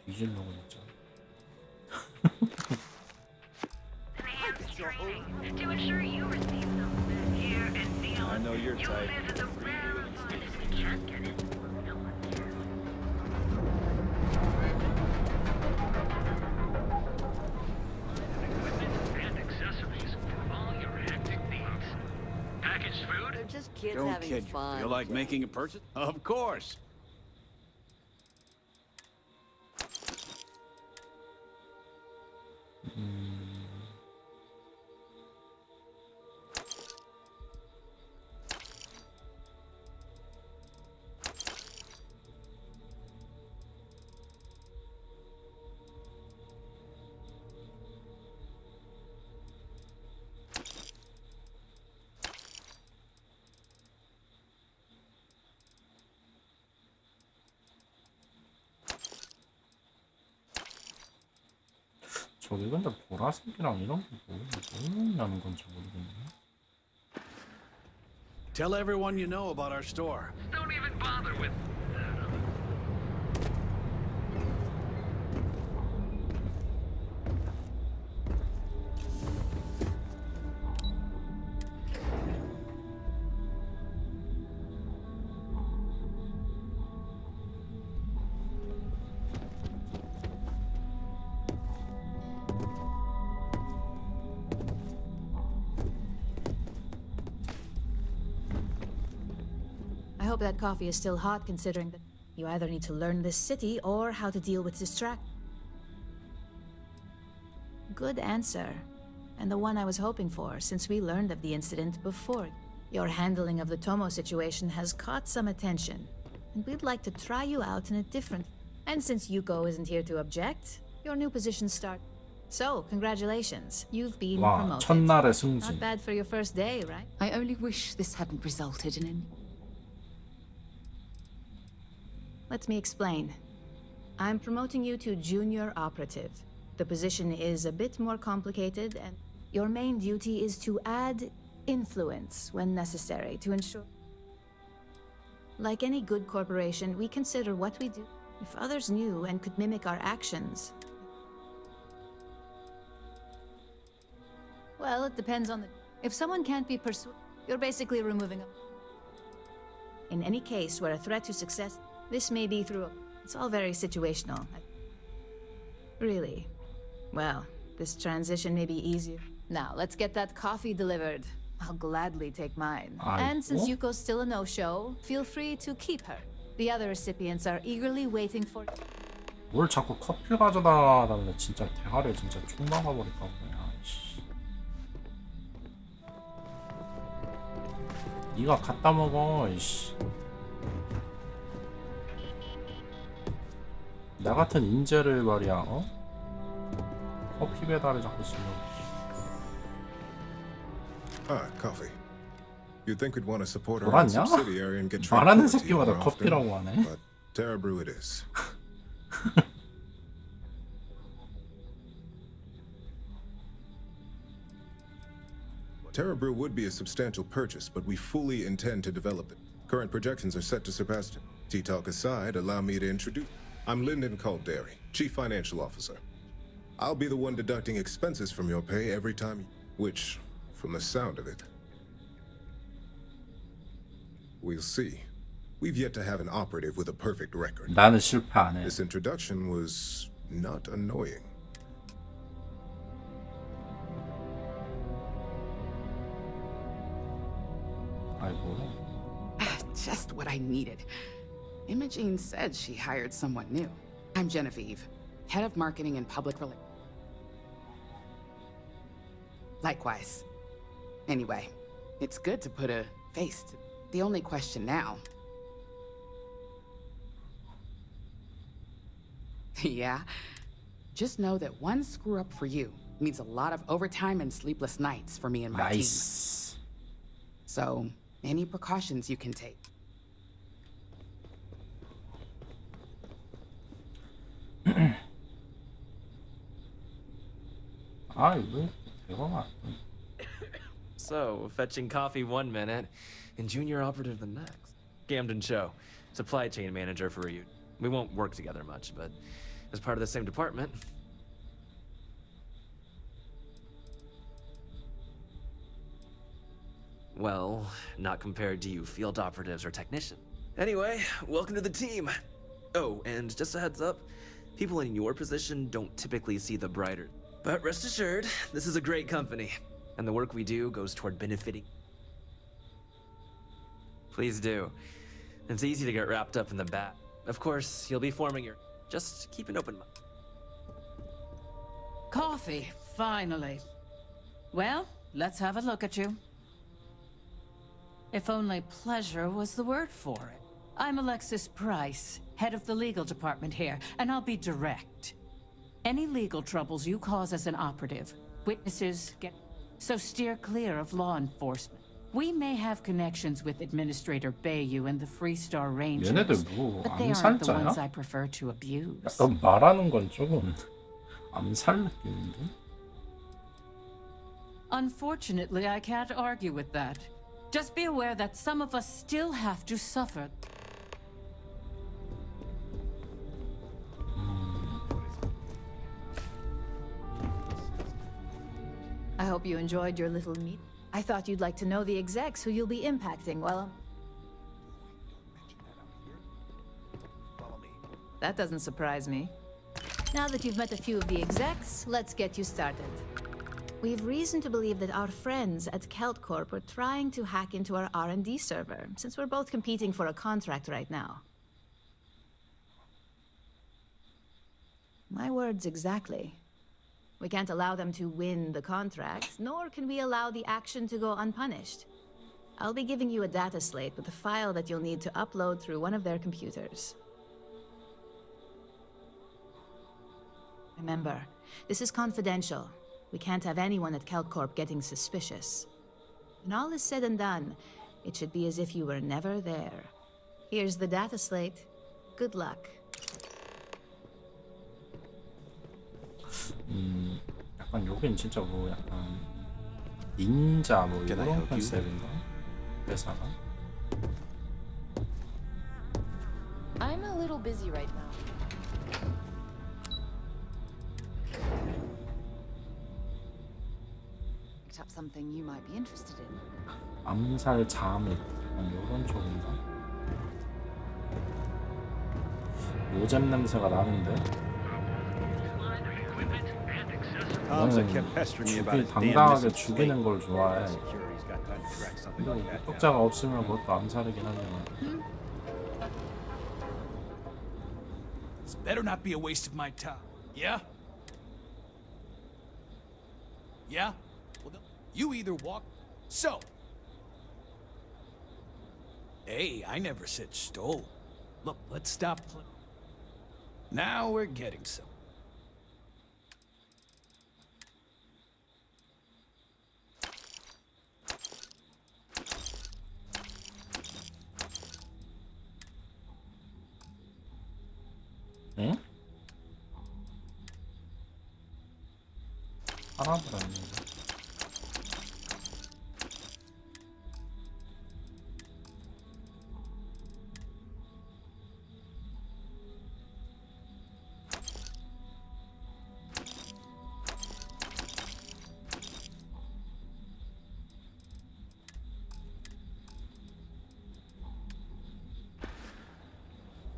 뒤질려고 진짜. I know your type. They're just kids Don't having kid you. fun. Feel like making a purchase? Of course. 저기 근데 보라색이랑 이런 거 뭐냐는 건지 모르겠네. Tell everyone you know about our store. Don't even bother with. I hope that coffee is still hot, considering that you either need to learn this city or how to deal with distract. Good answer. And the one I was hoping for, since we learned of the incident before. Your handling of the Tomo situation has caught some attention, and we'd like to try you out in a different... And since Yuko isn't here to object, your new position start... So, congratulations. You've been 와, promoted. 첫날의 승진. Not bad for your first day, right? I only wish this hadn't resulted in any... Let me explain. I'm promoting you to junior operative. The position is a bit more complicated, and your main duty is to add influence when necessary to ensure... Like any good corporation, we consider what we do. If others knew and could mimic our actions... Well, it depends on the... If someone can't be persuaded, you're basically removing a... In any case where a threat to success... This may be through a... It's all very situational. Really. Well, this transition may be easier. Now, let's get that coffee delivered. I'll gladly take mine. And since Yuko's still a no-show, feel free to keep her. The other recipients are eagerly waiting for... 뭘 자꾸 커피 가져다 달래. 진짜 대가리 진짜 총 막아버릴까 보네. 아이씨. 네가 갖다 먹어. 이씨. 나 같은 인재를 말이야. 어? 커피 배달을 자꾸 쓰려고. Ah, coffee. You'd think we'd want to support our 돌았냐? subsidiary and get 말하는 tranquility 새끼마다 more often, 커피라고 하네. but Terra Brew it is. Terra Brew would be a substantial purchase, but we fully intend to develop it. Current projections are set to surpass it. T-Talk aside, allow me to introduce... I'm Lyndon Calderi, Chief Financial Officer. I'll be the one deducting expenses from your pay every time, which, from the sound of it, we'll see. We've yet to have an operative with a perfect record. 나는 실패 안 해. This introduction was not annoying. Just what I needed. Imogene said she hired someone new. I'm Genevieve, head of marketing and public relations. Likewise. Anyway, it's good to put a face to... The only question now... Yeah? Just know that one screw-up for you means a lot of overtime and sleepless nights for me and my team. So, any precautions you can take. So, fetching coffee one minute, and junior operative the next. Camden Cho, supply chain manager for you. We won't work together much, but as part of the same department. Well, not compared to you field operatives or technicians. Anyway, welcome to the team. Oh, and just a heads up, people in your position don't typically see the brighter. But rest assured, this is a great company, and the work we do goes toward benefiting. Please do. It's easy to get wrapped up in the bat. Of course, you'll be forming your... Just keep an open mind. Coffee, finally. Well, let's have a look at you. If only pleasure was the word for it. I'm Alexis Price, head of the legal department here, and I'll be direct. Any legal troubles you cause as an operative, witnesses get... So steer clear of law enforcement. We may have connections with Administrator Bayou and the Freestar Rangers, 얘네들 뭐 but they aren't the ones I 암살자야? prefer to abuse. 약간 말하는 건 조금 암살 느낌인데? Unfortunately, I can't argue with that. Just be aware that some of us still have to suffer. I hope you enjoyed your little meet. I thought you'd like to know the execs who you'll be impacting, well... That doesn't surprise me. Now that you've met a few of the execs, let's get you started. We've reason to believe that our friends at Kelt Corp are trying to hack into our R&D server, since we're both competing for a contract right now. My words exactly. We can't allow them to win the contract, nor can we allow the action to go unpunished. I'll be giving you a data slate with a file that you'll need to upload through one of their computers. Remember, This is confidential. We can't have anyone at CalCorp getting suspicious. When all is said and done, it should be as if you were never there. Here's the data slate. Good luck. 약간 여긴 진짜 뭐 약간 닌자 뭐 이런 컨셉인가? 회사가? I'm a little busy right now. Picked up something you might be interested in. 암살 자물 약간 이런 쪽인가? 노잼 냄새가 나는데? 나는 당당하게 죽이는 걸 좋아해. 근데 목격자가 없으면 그것도 암살이긴 하지만. This better not be a waste of my time. Yeah? Yeah? Well, you either walk. So. Hey, I never said stole. Look, let's stop. Now we're getting some. 응? 사람을 아닌데.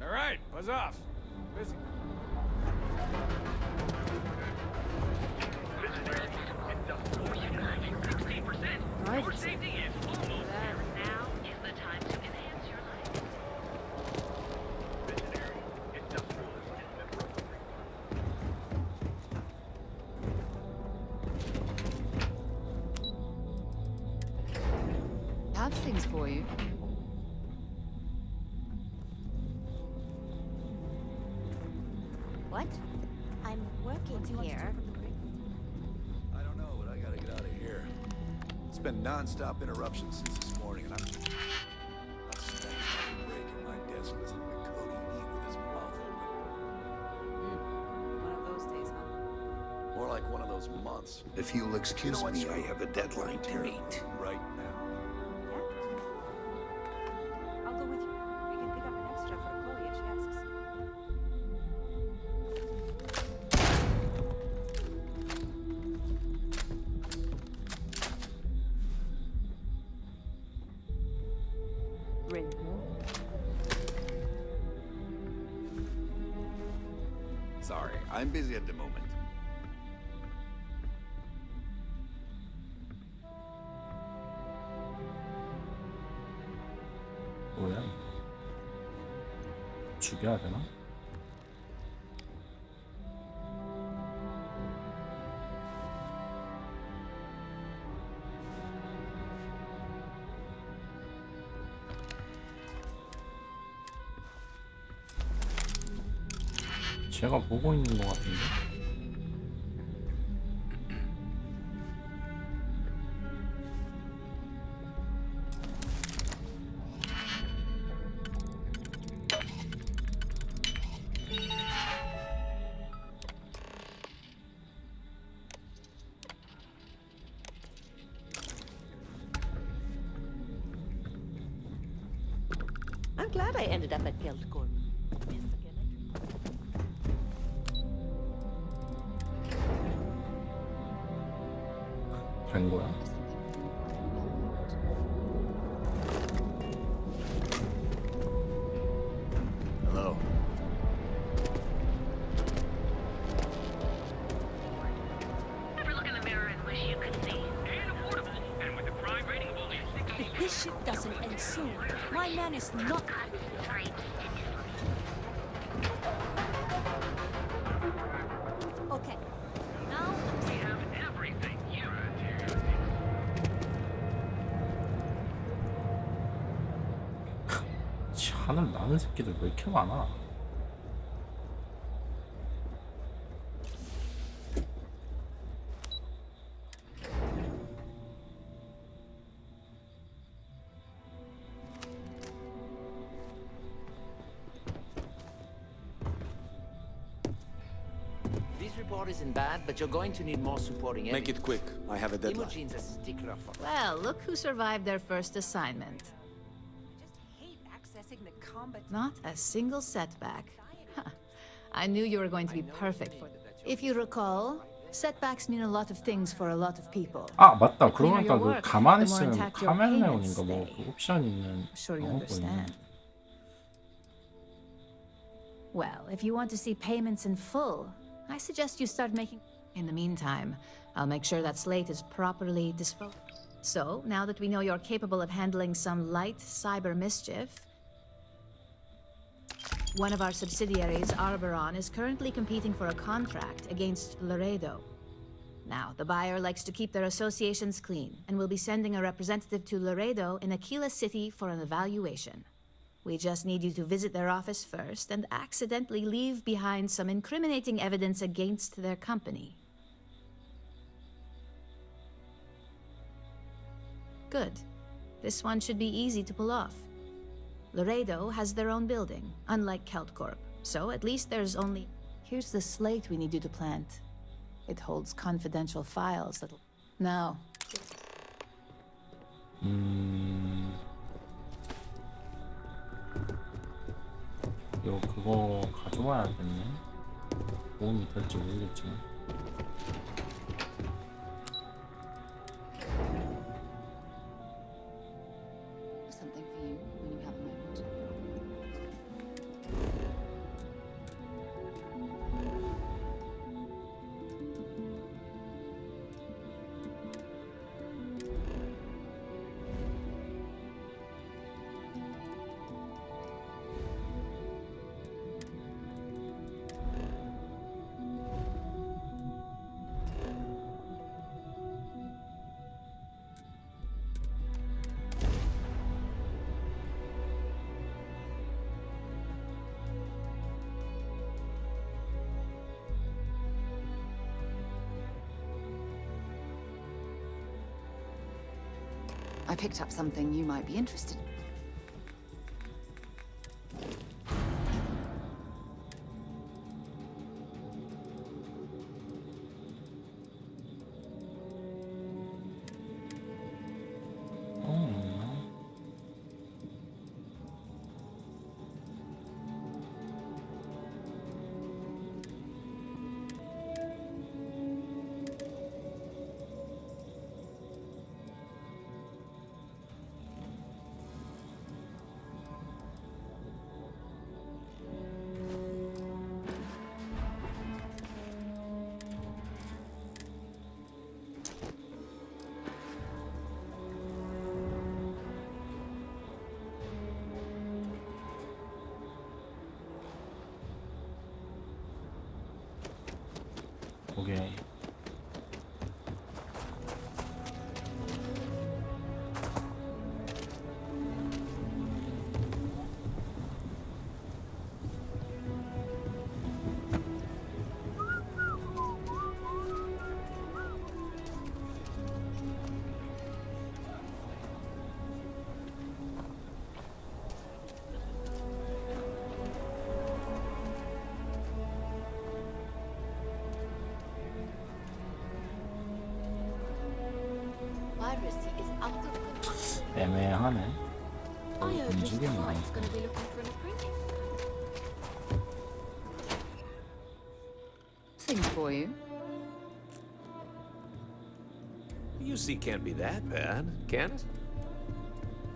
All right, buzz off. Busy. Private safety is almost there. Now is the time to enhance your life. have things for you. What? I'm working here. I don't know, but I gotta get out of here. It's been non-stop interruptions since this morning, and I'm staying breaking my desk listening to Cody eat with his mouth open. One of those days, huh? More like one of those months. If you'll excuse me, I have a deadline to meet. Right now. I'll go with you. We can pick up an extra for Chloe if she asks. Sorry, I'm busy at the moment. 뭐야? 죽여야 되나? 제가 보고 있는 것 같은데? I'm glad I ended up at Geldcorp. 된 거야? Hello. Ever look in the mirror and wish you could see? And affordable. And with a crime rating of only 60. If this ship doesn't end soon, my man is not. Okay. Now We have everything you 하늘 나는 새끼들 왜 이렇게 많아? report isn't bad, but you're going to need more supporting Make it quick. I have a deadline. Imogene's a stickler for... Well, look who survived their first assignment. Not a single setback. Huh. I knew you were going to be perfect for it. If you recall, setbacks mean a lot of things for a lot of people. 아 맞다. The cleaner 그러니까 your 그 work, 가만히 the more 있으면 intact your 카멜레온인가 payments 뭐 stay. 그 옵션 있는 I'm sure you 거 있네. understand. Well, if you want to see payments in full, I suggest you start making... In the meantime, I'll make sure that slate is properly disposed. So, now that we know you're capable of handling some light cyber mischief, one of our subsidiaries, Arboron, is currently competing for a contract against Laredo. Now, the buyer likes to keep their associations clean, and will be sending a representative to Laredo in Aquila City for an evaluation. We just need you to visit their office first and accidentally leave behind some incriminating evidence against their company. Good. This one should be easy to pull off. Laredo has their own building, unlike Keltcorp, so at least there's only... Here's the slate we need you to plant. It holds confidential files that'll... Now... 이거 그거 가져와야겠네. 도움이 될지 모르겠지만. Something for you when you have a moment. I picked up something you might be interested in. 오케이. Piracy is out of control. 애매하네. I heard Mr. 움직이는 거. White's gonna be looking for an apprentice. Thing for you. UC can't be that bad, can it?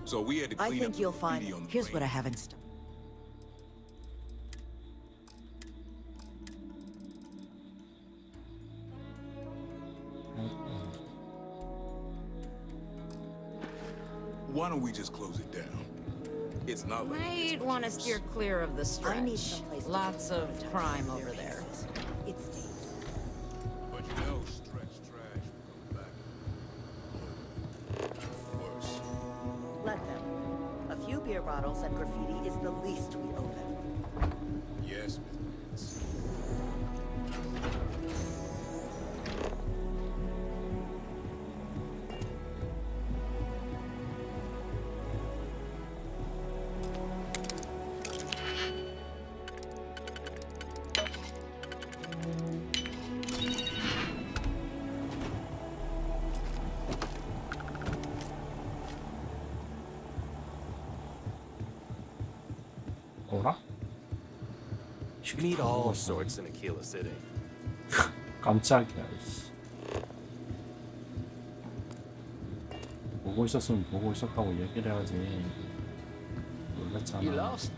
So we had to I clean think up you'll the find. graffiti on the Here's plane. what I haven't stopped. Why don't we just close it down? It's not like Might want to steer clear of the I need stretch. someplace to Lots of crime over there. It's but you know stretch trash will come back. Worse. Let them. A few beer bottles and graffiti is the least we owe them. Yes, Miss. 어라? Meet all sorts in Aquila City. 깜짝이야. 씨. 보고 있었으면 보고 있었다고 얘기를 해야지. 놀랬잖아. You lost?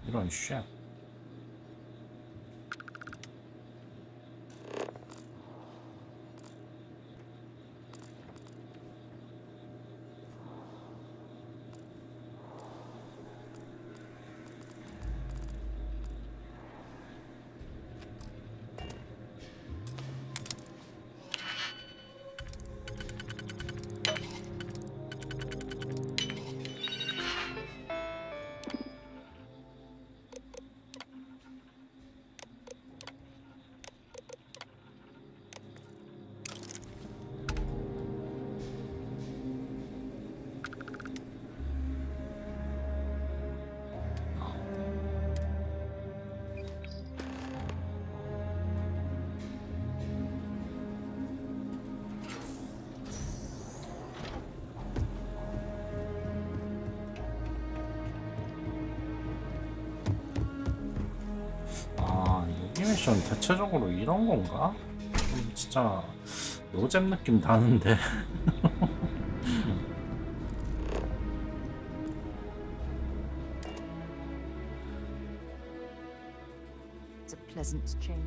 이런 쉣. 미션 대체적으로 이런 건가? 진짜 노잼 느낌 나는데.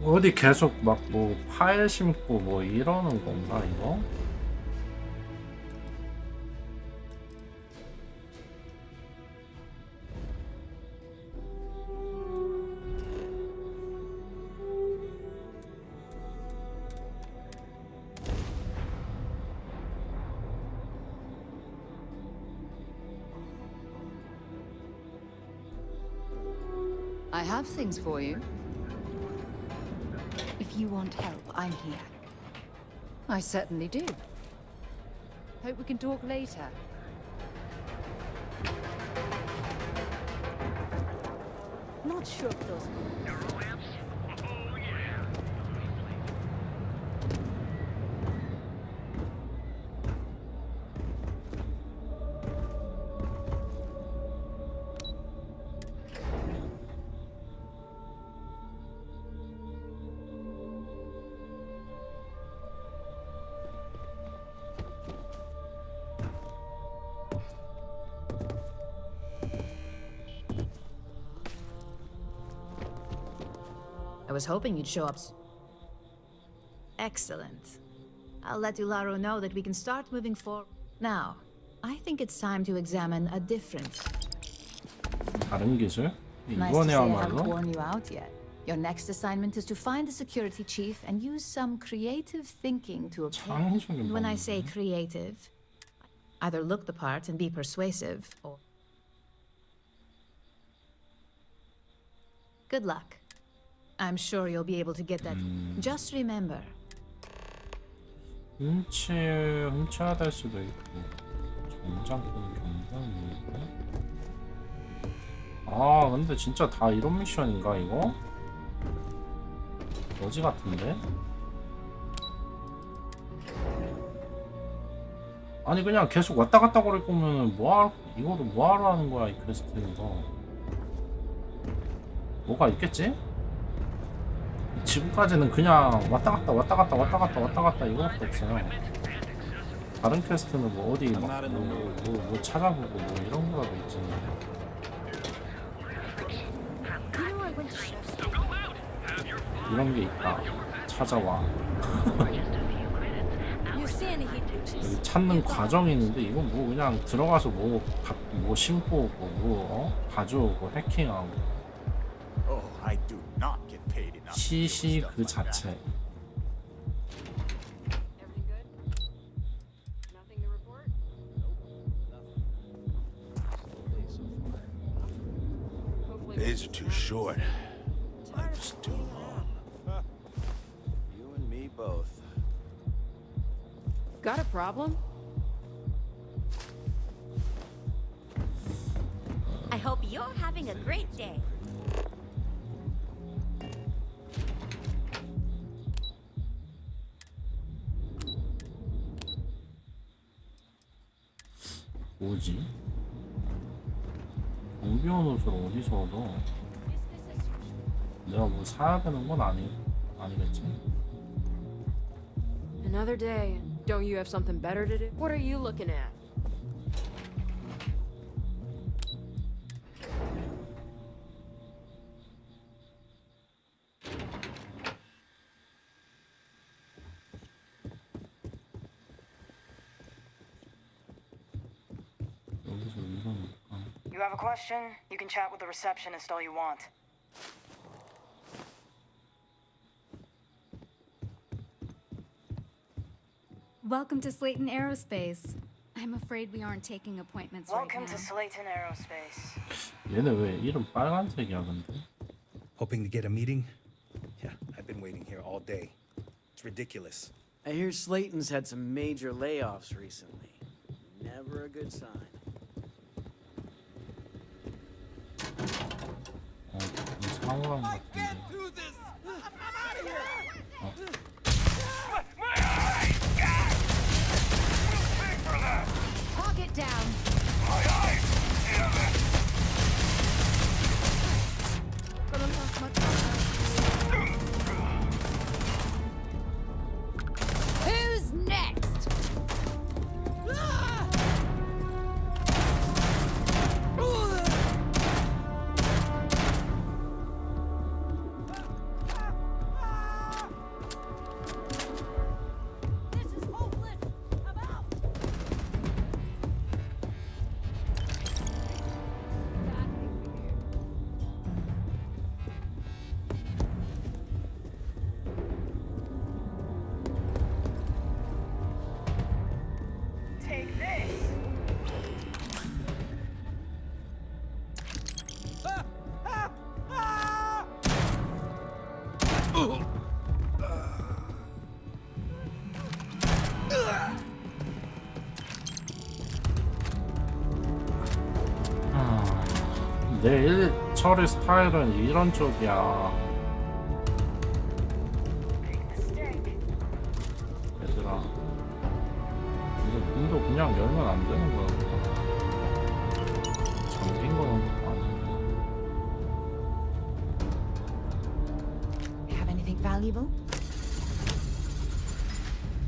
어디 계속 막 뭐 파일 심고 뭐 이러는 건가 이거? I have things for you. If you want help, I'm here. I certainly do. Hope we can talk later. Not sure if those... I was hoping you'd show up. Excellent. I'll let Ularo know that we can start moving forward. Now, I think it's time to examine a different... 다른 기술? Nice to say I haven't 이번에야말로 worn you out yet. Your next assignment is to find the security chief and use some creative thinking to obtain. 창의적인 When I 방법. say creative, either look the part and be persuasive, or... Good luck. I'm sure you'll be able to get that. Just remember. 훔쳐야 될 수도 있고 정장품 경장이 있고. 아 근데 진짜 다 이런 미션인가 이거? 거지 같은데? 아니 그냥 계속 왔다 갔다 거릴 거면 이거를 뭐하러 하는 거야 이 퀘스트 이거. 뭐가 있겠지? 지금까지는 그냥 왔다 갔다 이거밖에 없어요. 다른 퀘스트는 뭐 어디 뭐 찾아보고 뭐 이런 거라도 있지. 이런 게 있다. 찾아와. 여기 찾는 과정이 있는데 이건 뭐 그냥 들어가서 뭐 심고 오고 뭐 가져오고 해킹하고. I do not get paid enough. 시시 그 자체. short. Life's too long. You and me both. Got a problem? I hope you're having a great day. 뭐지? 정비원 옷을 어디서 얻어? 내가 뭐 사야 되는 건 아니겠지? Another day. Don't you have something better to do? What are you looking at? You have a question? You can chat with the receptionist all you want. Welcome to Slayton Aerospace. I'm afraid we aren't taking appointments Welcome right now. to Slayton Aerospace. 얘네 왜 이름 빨간색이야 근데? Hoping to get a meeting? Yeah, I've been waiting here all day. It's ridiculous. I hear Slayton's had some major layoffs recently. Never a good sign. 이 상호랑 같은데. Target down. Who's next? Take this. 내 일처리 스타일은 이런 쪽이야. 얘들아, 이거 문도 그냥 열면 안 되는 거야. 잠긴 거는 아닌데. Have anything valuable?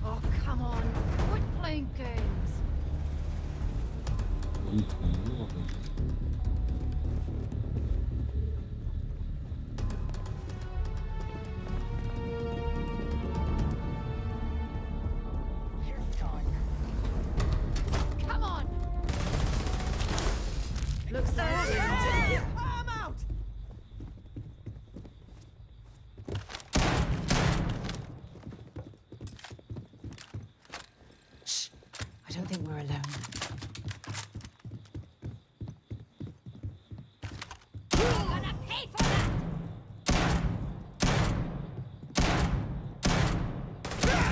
Oh, come on. Quit playing games. 문 잠긴 거거든. Come on. Looks like I'm out. Shh. I don't think we're alone. Gonna pay for that.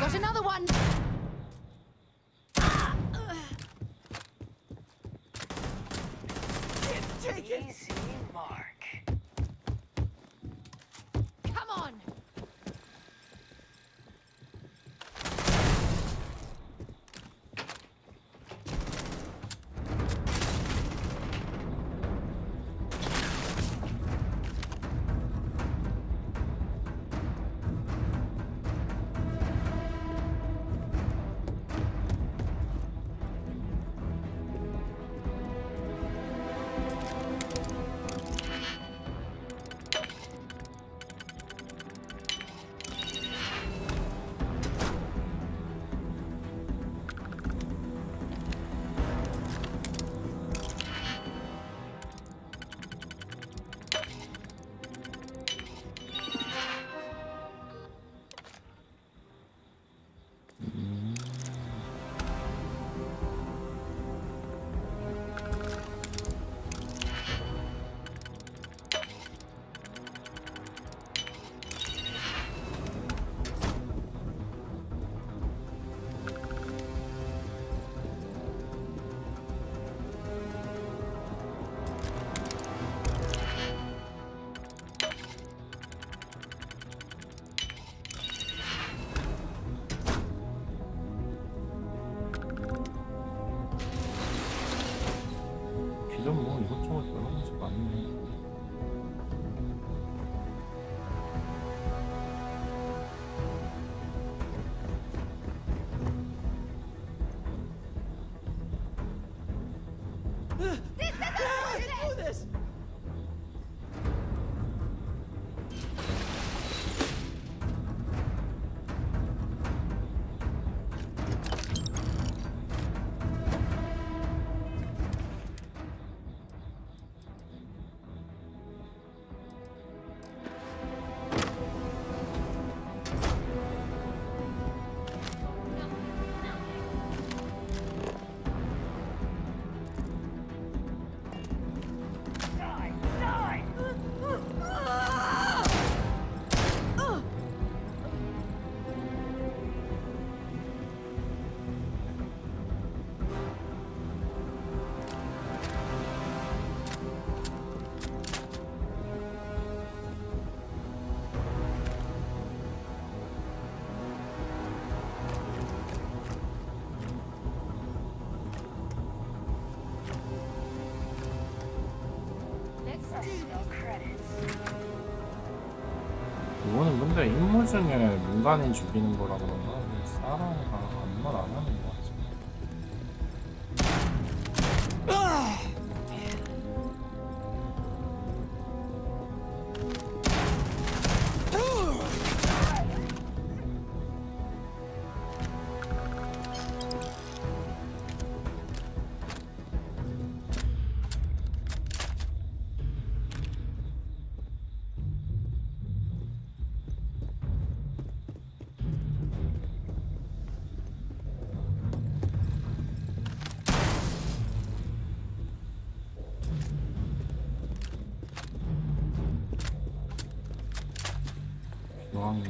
Got another one. Take it. Easy mark. Come on. do this! 이거는 근데 임무 중에 민간인 죽이는 거라 그런가? 사람이랑 아무 말 안 하는 거 같지.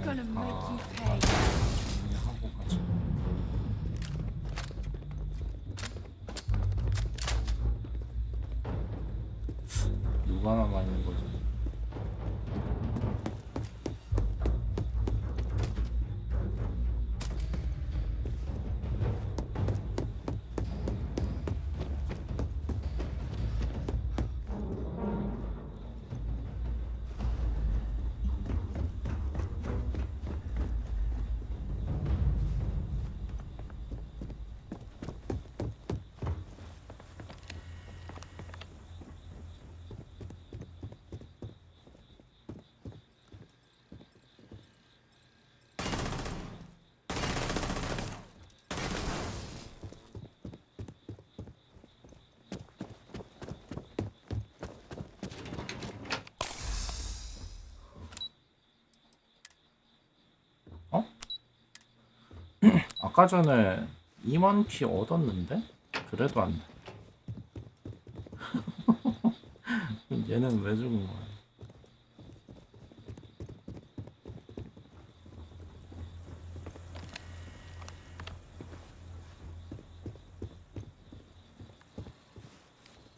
Gonna make you pay. 정리하고 가자. 누가 남아 있는 거지? 아까 전에 임원키 얻었는데? 그래도 안 돼. 얘는 왜 죽은 거야?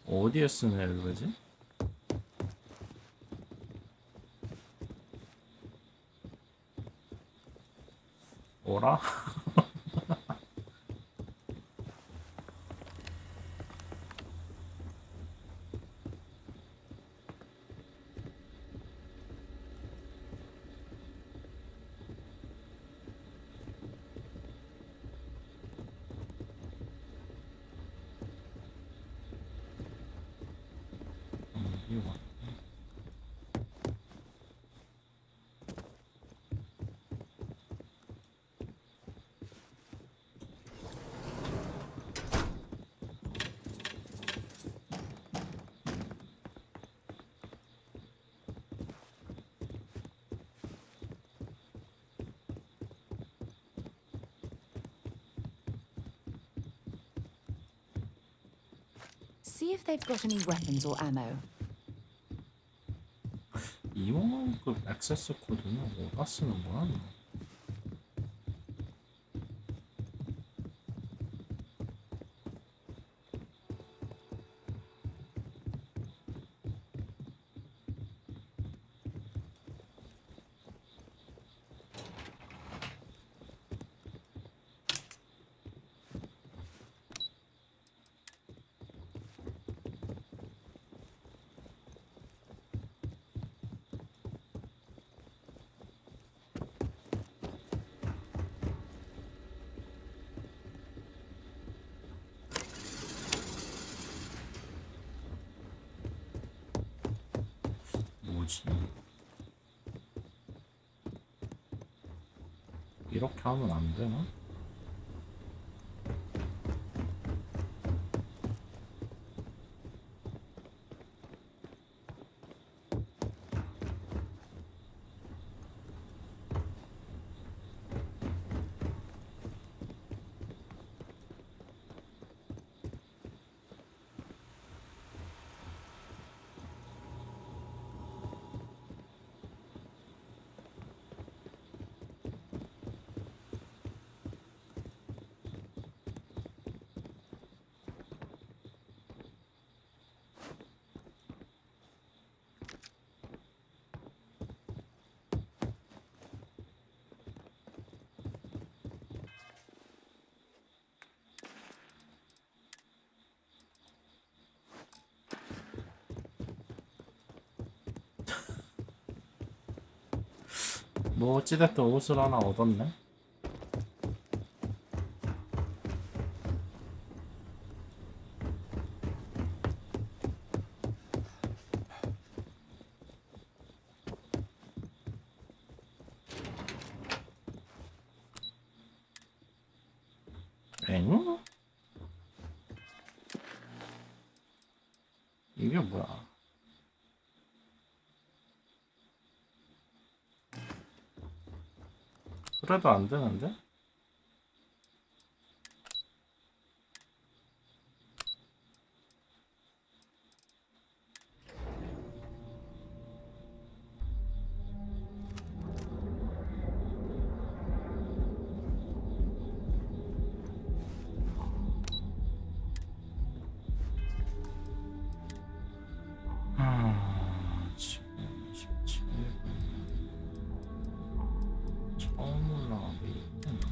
어디에 쓰는 엘베지? 뭐라? See if they've got any weapons or ammo. 임원급 액세스 코드는 어디다 쓰는 거야? 뭐지? 이렇게 하면 안 되나? 뭐 어찌됐든 옷을 하나 얻었네. 엥? 이게 뭐야? 그래도 안 되는데? 지금 27분. 처음 올라가고 있구나.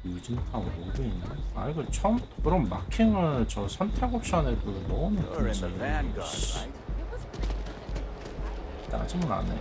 유진타 오고 있네. 아 이거 처음부터 그럼 마킹을 저 선택 옵션에도 넣으면 되지. 짜증은 안 해.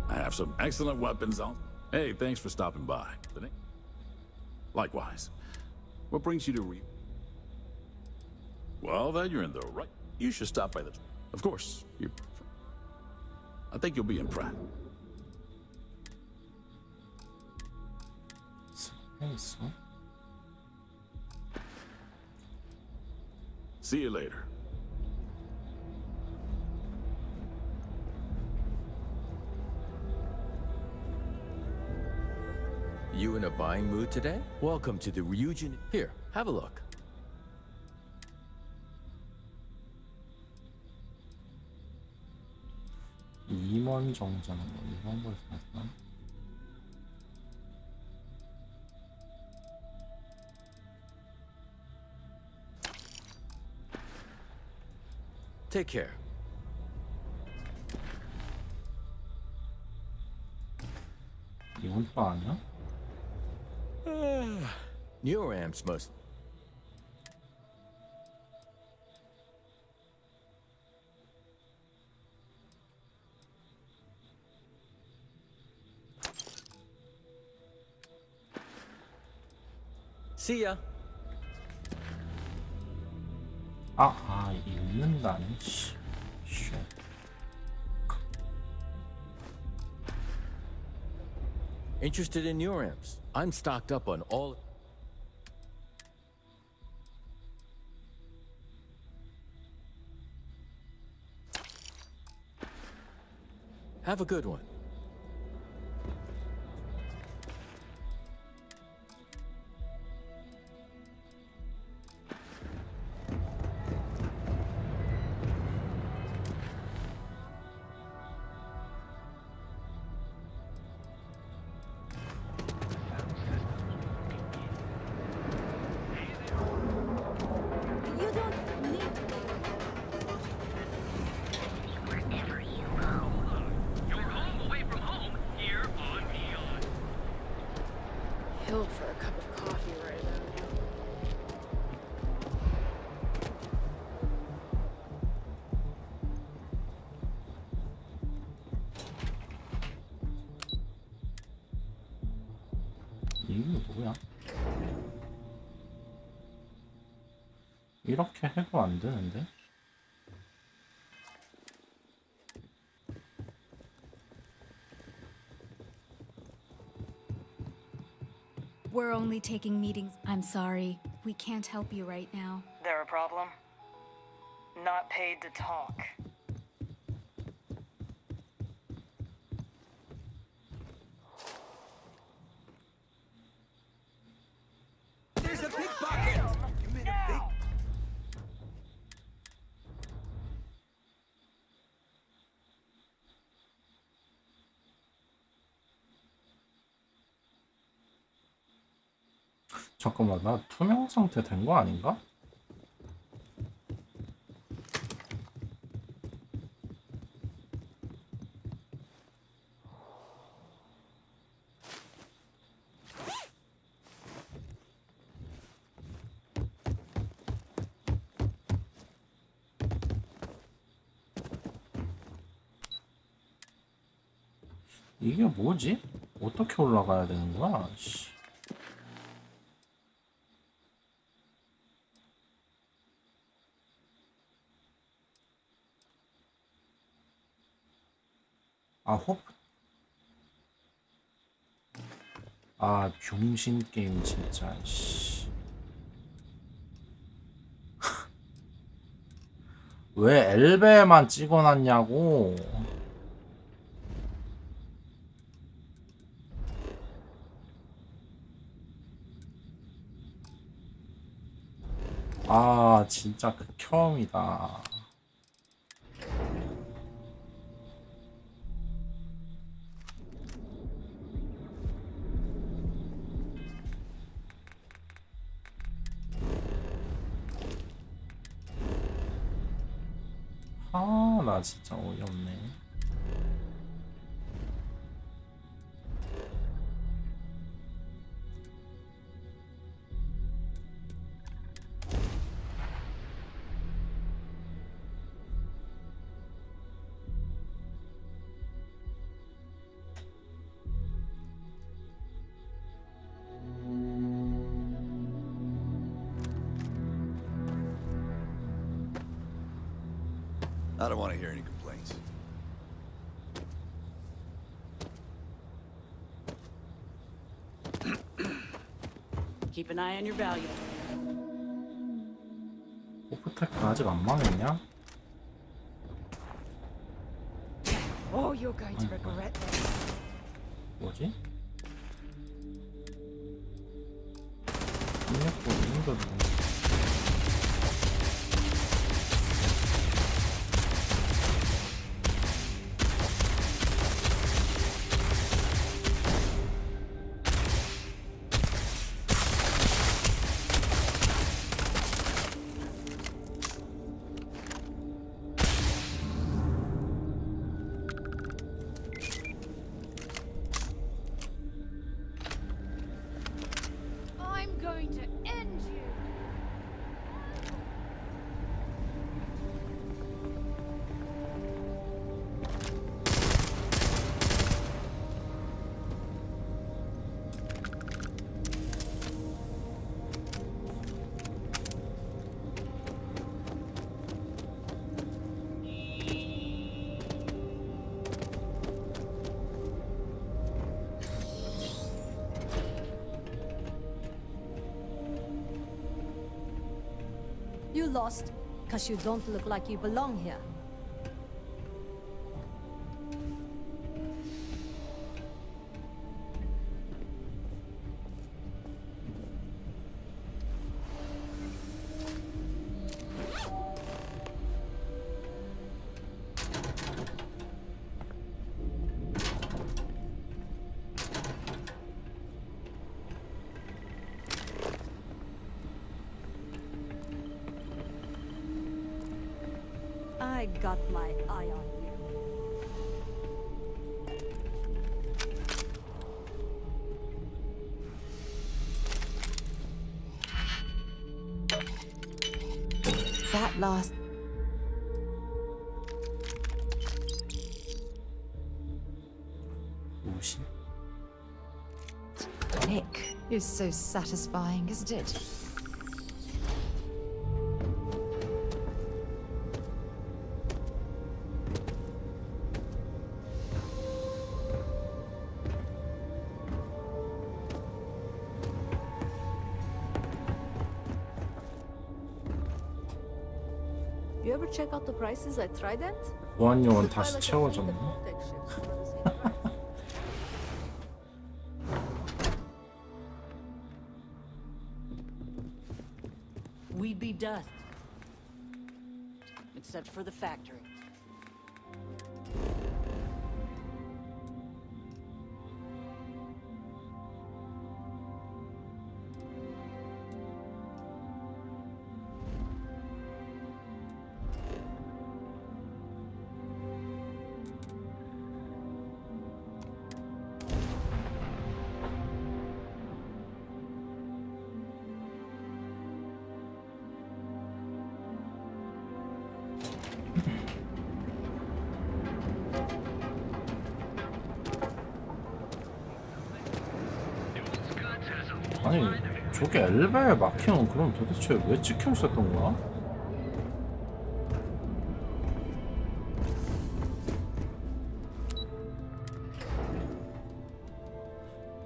I have some excellent weapons on. Hey, thanks for stopping by. Likewise. What brings you to Well, then you're in the right. You should stop by the... Of course. I think you'll be impressed. See you later. You in a buying mood today? Welcome to the Ryujin. Here, have a look. 임원 정장 이런 걸 사서. Take care. 이건 또 아니야? Newer amps must. See ya. 읽는다니. 씨. Interested in newer amps? I'm stocked up on all. Have a good one. You don't need to. Wherever you go. Your home away from home, here on Neon. Killed for a cup of coffee right now. 이게 뭐야? 이렇게 해도 안 되는데? We're only taking meetings. I'm sorry. We can't help you right now. There a problem? Not paid to talk. There's a pickpocket! You made a big... 잠깐만, 나 투명 상태 된 거 아닌가? 이게 뭐지? 어떻게 올라가야 되는 거야? 씨. 병신 게임 진짜. 씨. 왜 엘베에만 찍어놨냐고. 진짜 극혐이다. 나 진짜 어이없네. I don't want to hear any complaints. Keep an eye on your value. 오프테크 아직 안 망했냐? Oh, you're going to regret this. 뭐지? 입력도 힘들어. I'm going to end you. You lost, because you don't look like you belong here. I got my eye on you. That last... Nick is so satisfying, isn't it? You ever check out the prices at Trident? 보안요원 다시 채워졌네. We'd be dust. Except for the factory. 아니 저게 엘베에 막히면 그럼 도대체 왜 찍혀 있었던 거야?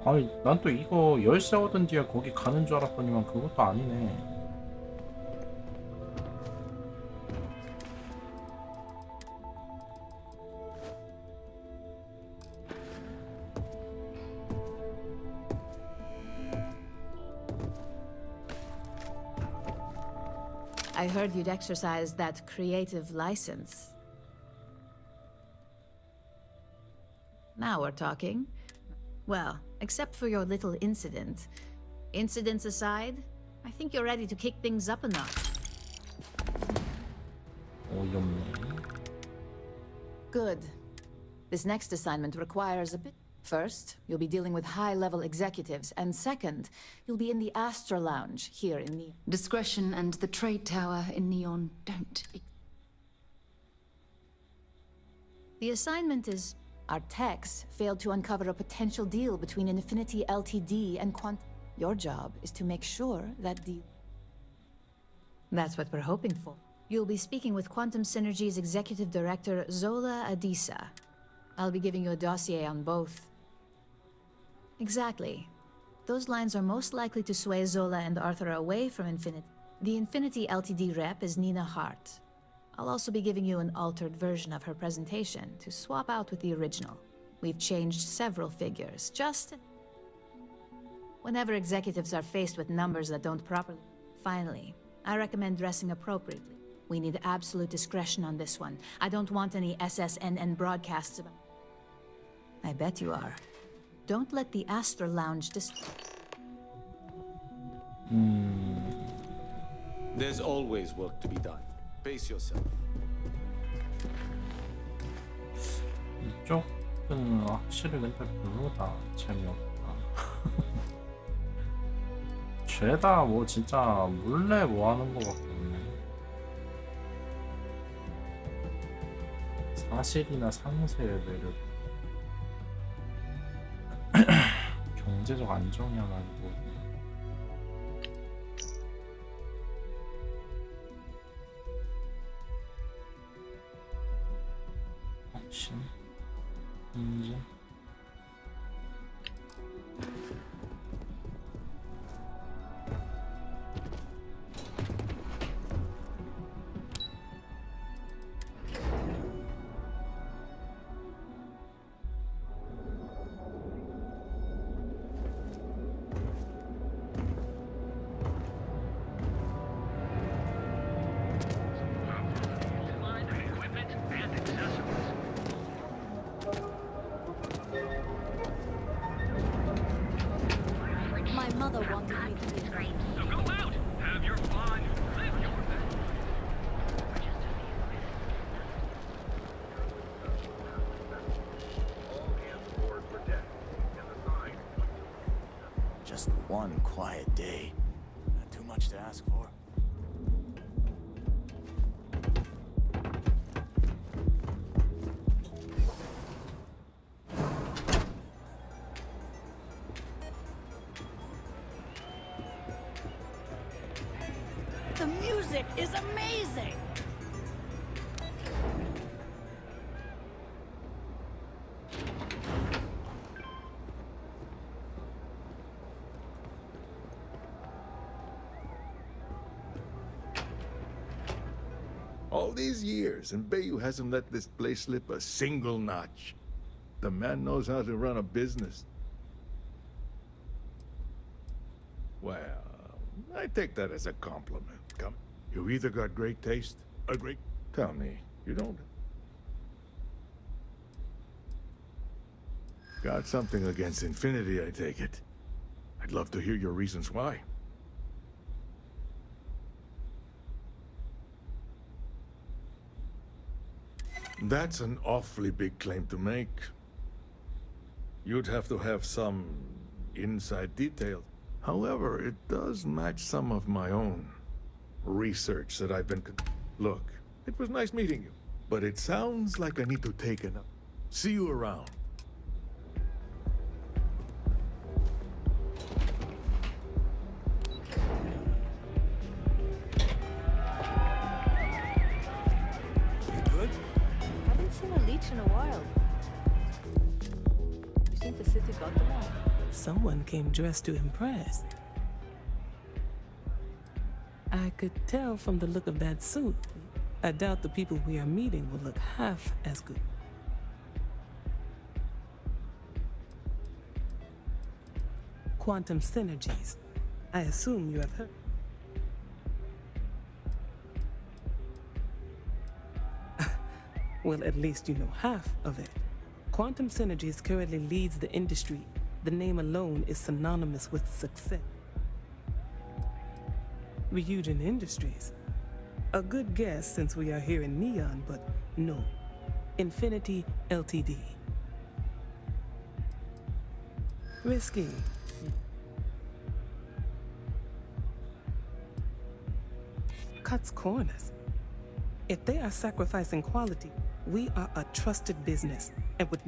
아니 난 또 이거 열쇠 얻은 뒤에 거기 가는 줄 알았더니만 그것도 아니네. I heard you'd exercise that creative license. Now we're talking. Well, except for your little incident. Incidents aside, I think you're ready to kick things up a notch. 어이없네. Good. This next assignment requires a bit... First, you'll be dealing with high-level executives, and second, you'll be in the Astra Lounge here in Neon. Discretion and the trade tower in Neon don't... The assignment is... Our techs failed to uncover a potential deal between Infinity Ltd and Quant... Your job is to make sure that deal... That's what we're hoping for. You'll be speaking with Quantum Synergy's Executive Director, Zola Adisa. I'll be giving you a dossier on both. Exactly. Those lines are most likely to sway Zola and Arthur away from Infinity. The Infinity Ltd rep is Nina Hart. I'll also be giving you an altered version of her presentation to swap out with the original. We've changed several figures, just... Whenever executives are faced with numbers that don't properly... Finally, I recommend dressing appropriately. We need absolute discretion on this one. I don't want any SSNN broadcasts about... I bet you are. Don't let the Astra Lounge There's always work to be done. Pace yourself. 이쪽은 확실히 근데 별로다. 재미없다. 죄다 뭐 진짜 몰래 뭐 하는 거 같고 사실이나 상세에 매력 경제적 안정이야말로 확신 인증 Just one quiet day. Not too much to ask for. The music is amazing! All these years, and Bayou hasn't let this place slip a single notch. The man knows how to run a business. Well, I take that as a compliment. Come, you either got great taste or great... Tell me, you don't... Got something against Infinity, I take it. I'd love to hear your reasons why. That's an awfully big claim to make. You'd have to have some inside details. However, it does match some of my own research that I've been... Look, it was nice meeting you, but it sounds like I need to take it up. See you around. Seen a leech in a while. You think the city got them all? Someone came dressed to impress. I could tell from the look of that suit. I doubt the people we are meeting will look half as good. Quantum synergies. I assume you have heard. Well, at least you know half of it. Quantum synergies currently leads the industry. The name alone is synonymous with success. Ryujin Industries. A good guess since we are here in Neon, but no. Infinity Ltd. Risky. Cuts corners. If they are sacrificing quality, we are a trusted business and would...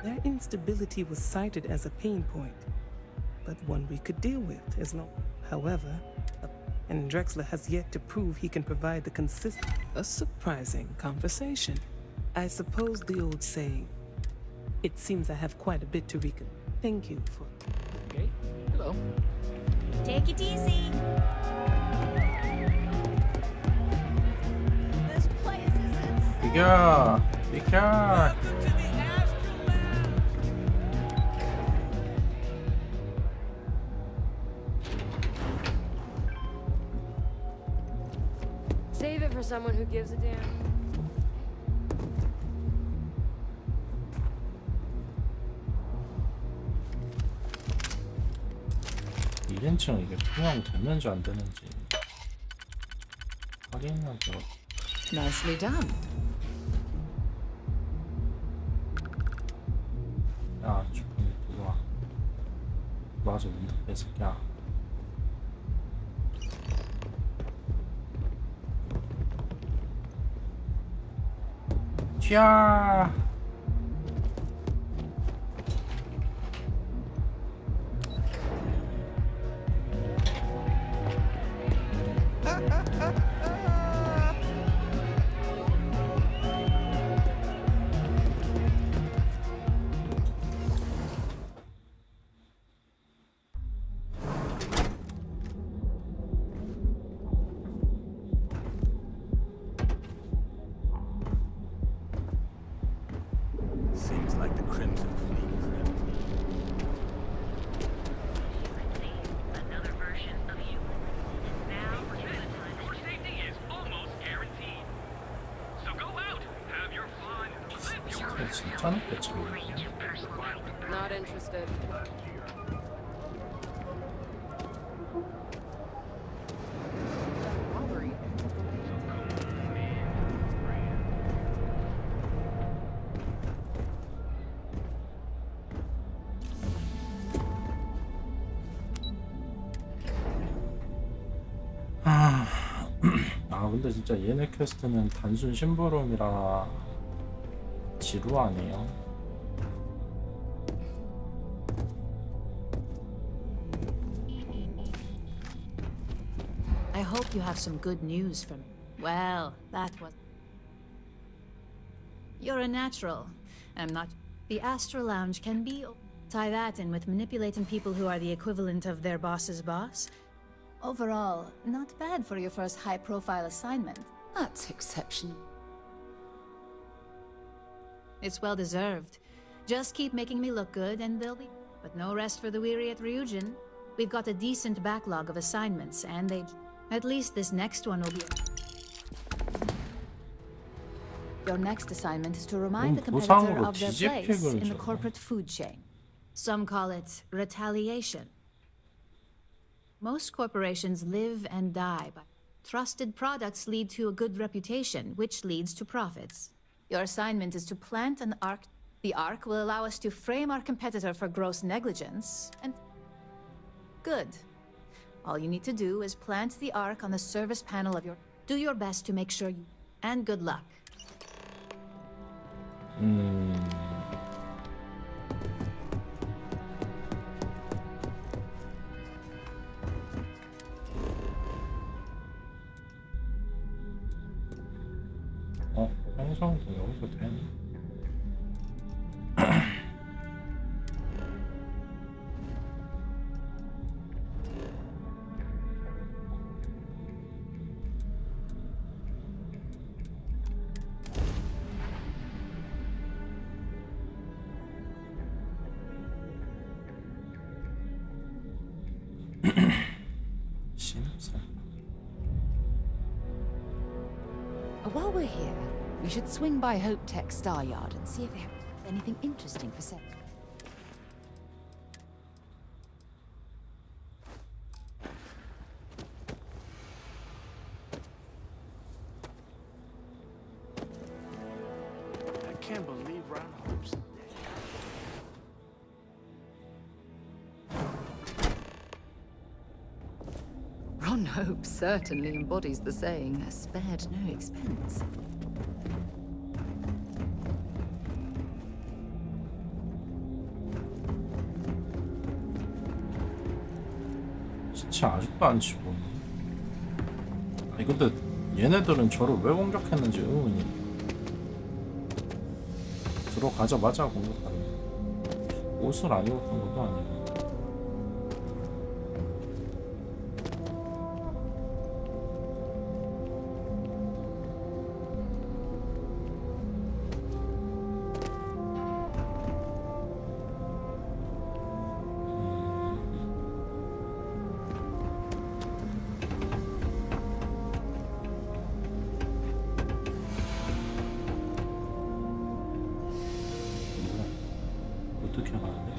Their instability was cited as a pain point, but one we could deal with as long... However, and Drexler has yet to prove he can provide the consistent... A surprising conversation. I suppose the old saying, it seems I have quite a bit to recon... Thank you for... Okay, hello. Take it easy. This place is insane. 비켜! 비켜! Save it for someone who gives a damn. (1인칭) 이게 통용되는지 안 되는지 확인하기 어렵다. Nicely done. 야, 조금 들어와. 맞아, 문도 뺏을게야. 튀어! Seems like the Crimson Fleet is empty. Another version of you. Now, your safety is almost guaranteed. So go out, have your fun, live your 진짜 늦겠지. Not interested. 아 근데 진짜 얘네 퀘스트는 단순 심부름이라 지루하네요. I hope you have some good news from... Well, that was... You're a natural. I'm not... The Astral Lounge can be... Tie that in with manipulating people who are the equivalent of their boss's boss. Overall, not bad for your first high-profile assignment. That's exceptional. It's well-deserved. Just keep making me look good and they'll be... But no rest for the weary at Ryujin. We've got a decent backlog of assignments, and they... At least this next one will be... Your next assignment is to remind the competitor of their place in the corporate food chain. Some call it retaliation. Most corporations live and die by... Trusted products lead to a good reputation, which leads to profits. Your assignment is to plant an arc. The arc will allow us to frame our competitor for gross negligence, and... Good. All you need to do is plant the arc on the service panel of your... Do your best to make sure you... And good luck. 행성도 여기서 되네. While we're here, we should swing by Hope Tech Star Yard and see if they have anything interesting for sale. I can't believe Ron Hope's dead. Ron Hope certainly embodies the saying, spared no expense. 시체 아직도 안 치고. 아니 근데 얘네들은 저를 왜 공격했는지 의문이. 들어가자마자 공격하네. 옷을 안 입었던 것도 아니고. 어떻게 가는데?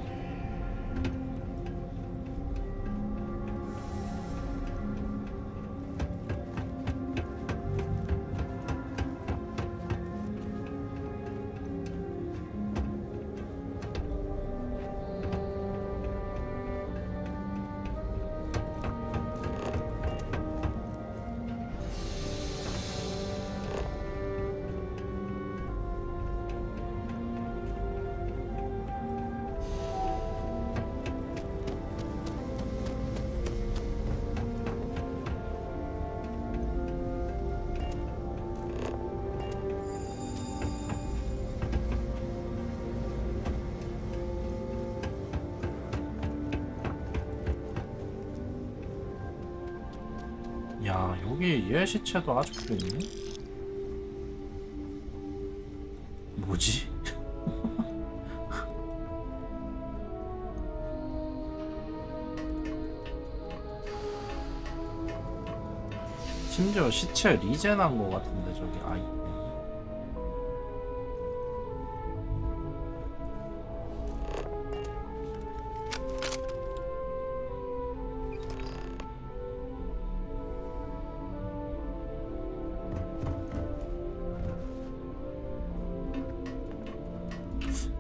야, 여기 얘 시체도 아직도 있네? 뭐지? 심지어 시체 리젠한 거 같은데 저기 아이.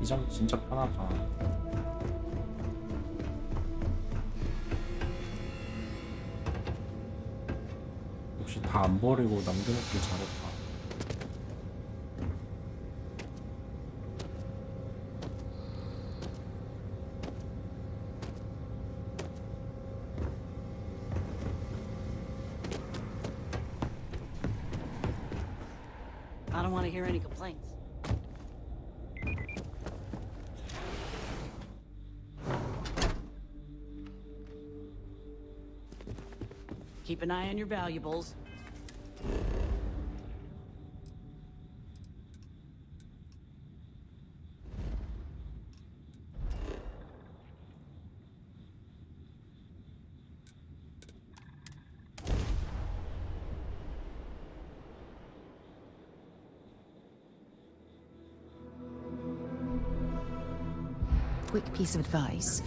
이 장 진짜 편하다. 역시 다 안 버리고 남겨놓길 잘했다. I don't want to hear any complaints. Keep an eye on your valuables. Quick piece of advice.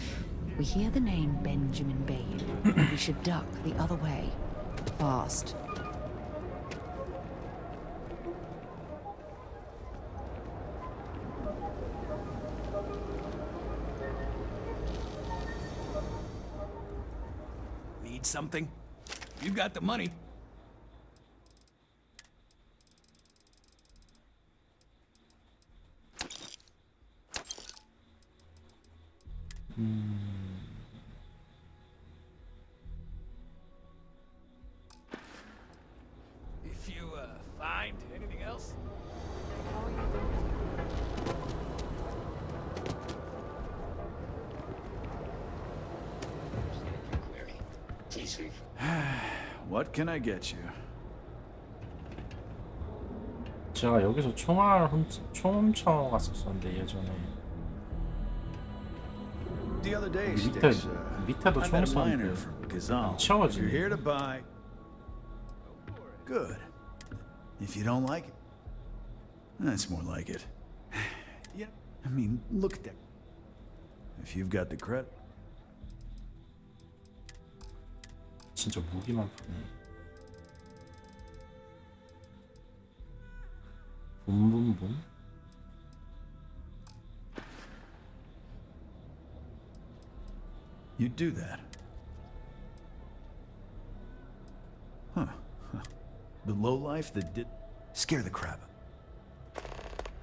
We hear the name Benjamin Babe. We should duck the other way. Fast. Need something? You got the money. If you find anything else. What can I get you? 제가 여기서 총 훔쳐 갔었었는데 예전에. The other day, 밑에 Sticks, 밑에도 I 총 met a miner 있었는데 from Gazal. 채워지네. You're here to buy. Good. If you don't like it, that's more like it. Yeah, I mean, look at that. If you've got the credit. 진짜 무기만 파네. 붐붐붐. You do that. Huh. The lowlife that did scare the crap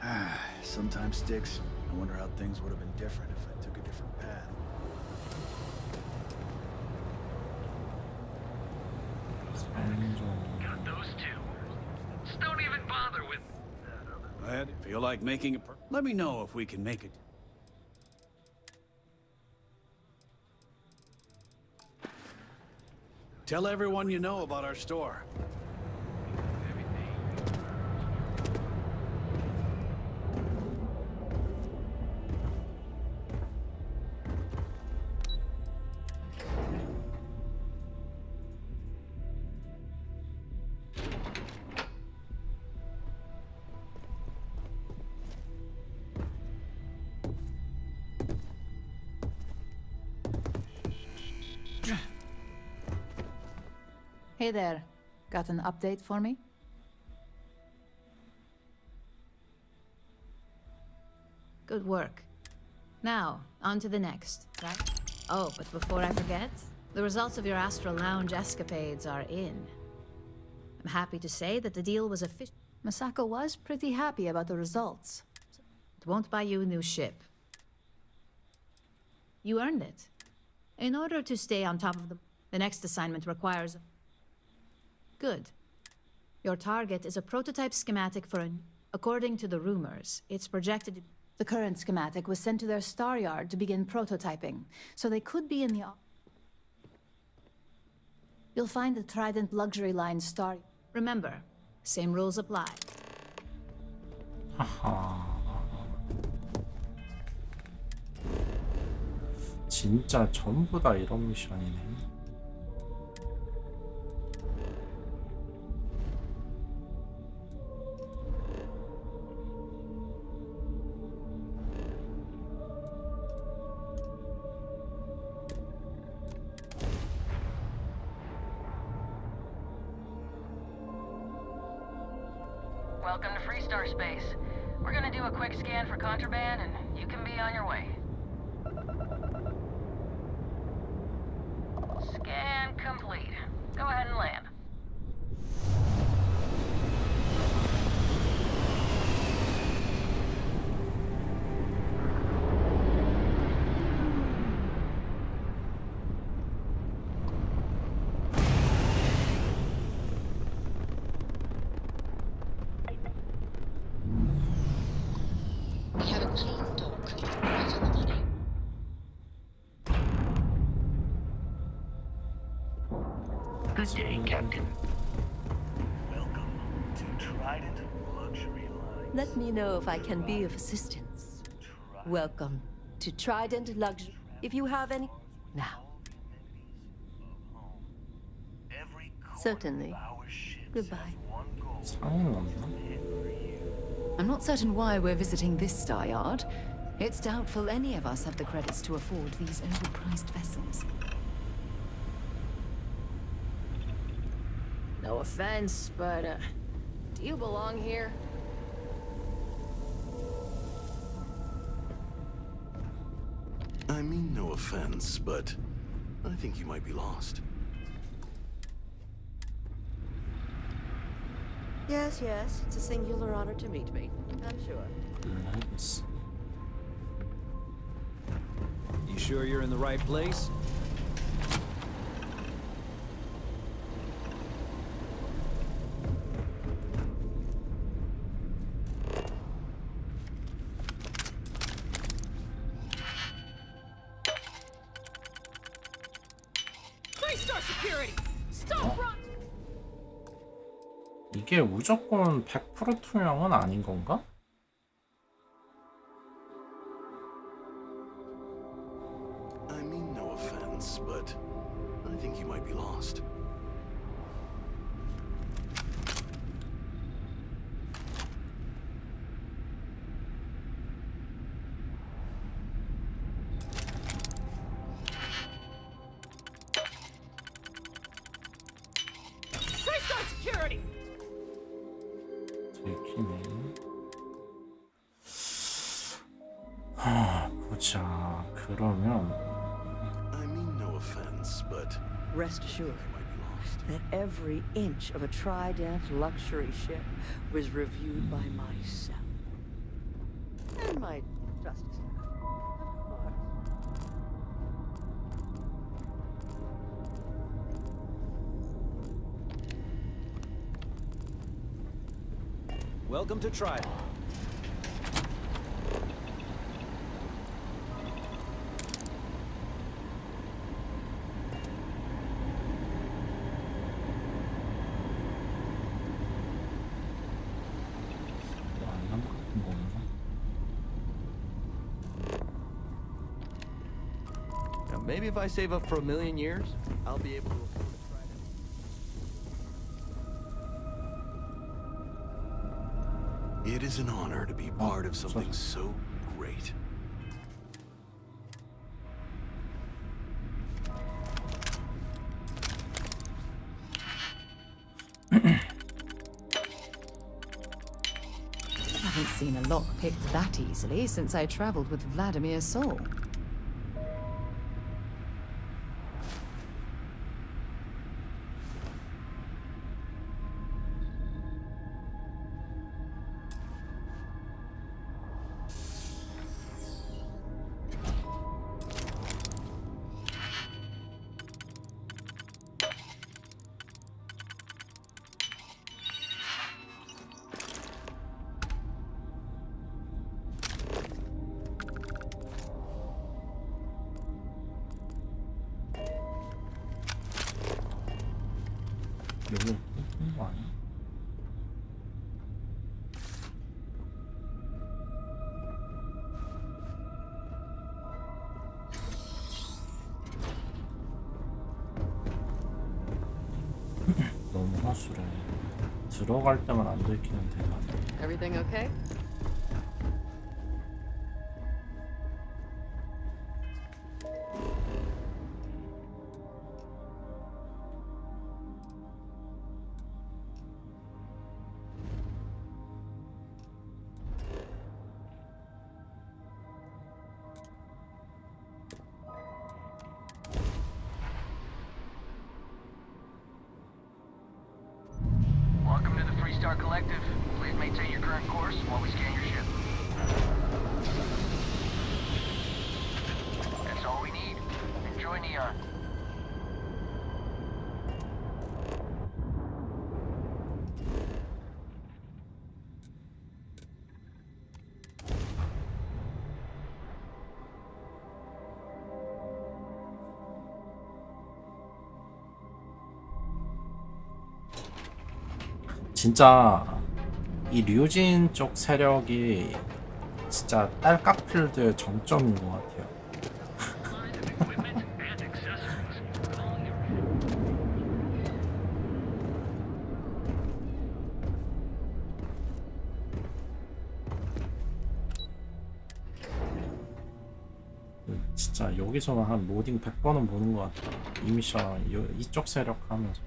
out. Sometimes, Sticks, I wonder how things would have been different if I took a different path. Got those two. Just don't even bother with. Glad. Feel like making a. Let me know if we can make it. Tell everyone you know about our store. Hey there. Got an update for me? Good work. Now, on to the next, right? Oh, but before I forget, the results of your Astral Lounge escapades are in. I'm happy to say that the deal was official. Masako was pretty happy about the results. It won't buy you a new ship. You earned it. In order to stay on top of the next assignment requires... Good. Your target is a prototype schematic for a... According to the rumors, it's projected... The current schematic was sent to their star yard to begin prototyping, so they could be in the... You'll find the Trident luxury line star... Remember, same rules apply. 하하. 진짜 전부 다 이런 미션이네. Welcome to Freestar Space. We're gonna do a quick scan for contraband, and you can be on your way. Scan complete. Go ahead and land. Good day, Captain. Welcome to Trident Luxury Line. Let me know if I can be of assistance. Welcome to Trident Luxury. If you have any... Now. Certainly. Goodbye. 상인 없나? I'm not certain why we're visiting this star yard. It's doubtful any of us have the credits to afford these overpriced vessels. No offense, but, do you belong here? I mean no offense, but I think you might be lost. Yes, yes. It's a singular honor to meet me. I'm sure. Nice. You sure you're in the right place? Three-star security! Stop run! 이게 무조건 100% 투명은 아닌 건가? I mean no offense, but I think you might be lost. Three-star security! 들키네. 보자. 그러면 I mean no offense, but Rest assured that every inch of a Trident luxury ship was reviewed by myself. And my justice staff, of course. Welcome to Trident. 알람 같은 거 없나? Now, maybe if I save up for 1,000,000 years, I'll be able to afford a Trident. it is an honor to be part of something so great. Haven't seen a lock picked that easily since I traveled with Vladimir Sol. 여기 있는 거 아니야? 너무 허술해. 들어갈 때만 안 들키는 대답. Everything okay? Welcome to the Three-Star Collective. Please maintain your current course while we scan your ship. That's all we need. Enjoy Neon. 진짜 이 류진 쪽 세력이 진짜 딸깍필드의 정점인 것 같아요. 진짜 여기서는 한 로딩 100번은 보는 것 같아. 이 미션 이쪽 세력 하면서.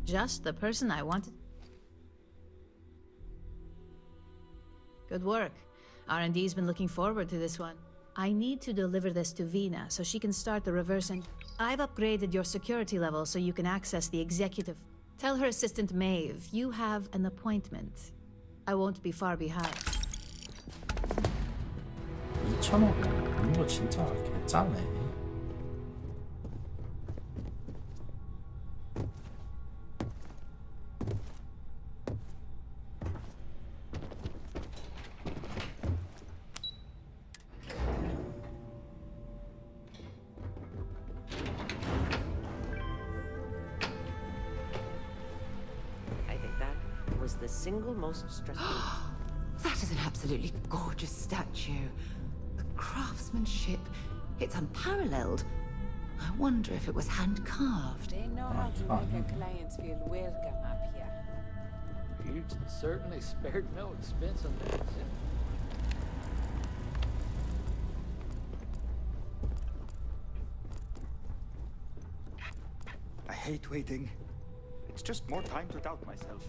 Just the person I wanted. Good work. R&D's been looking forward to this one. I need to deliver this to Vina so she can start the reverse I've upgraded your security level so you can access the executive. Tell her assistant Maeve you have an appointment. I won't be far behind. 2,000원 버는 거 진짜 개짜네. The single most stressful. That is an absolutely gorgeous statue. The craftsmanship, it's unparalleled. I wonder if it was hand-carved. They know how to make a client feel welcome up here. You certainly spared no expense on that. I hate waiting. It's just more time to doubt myself.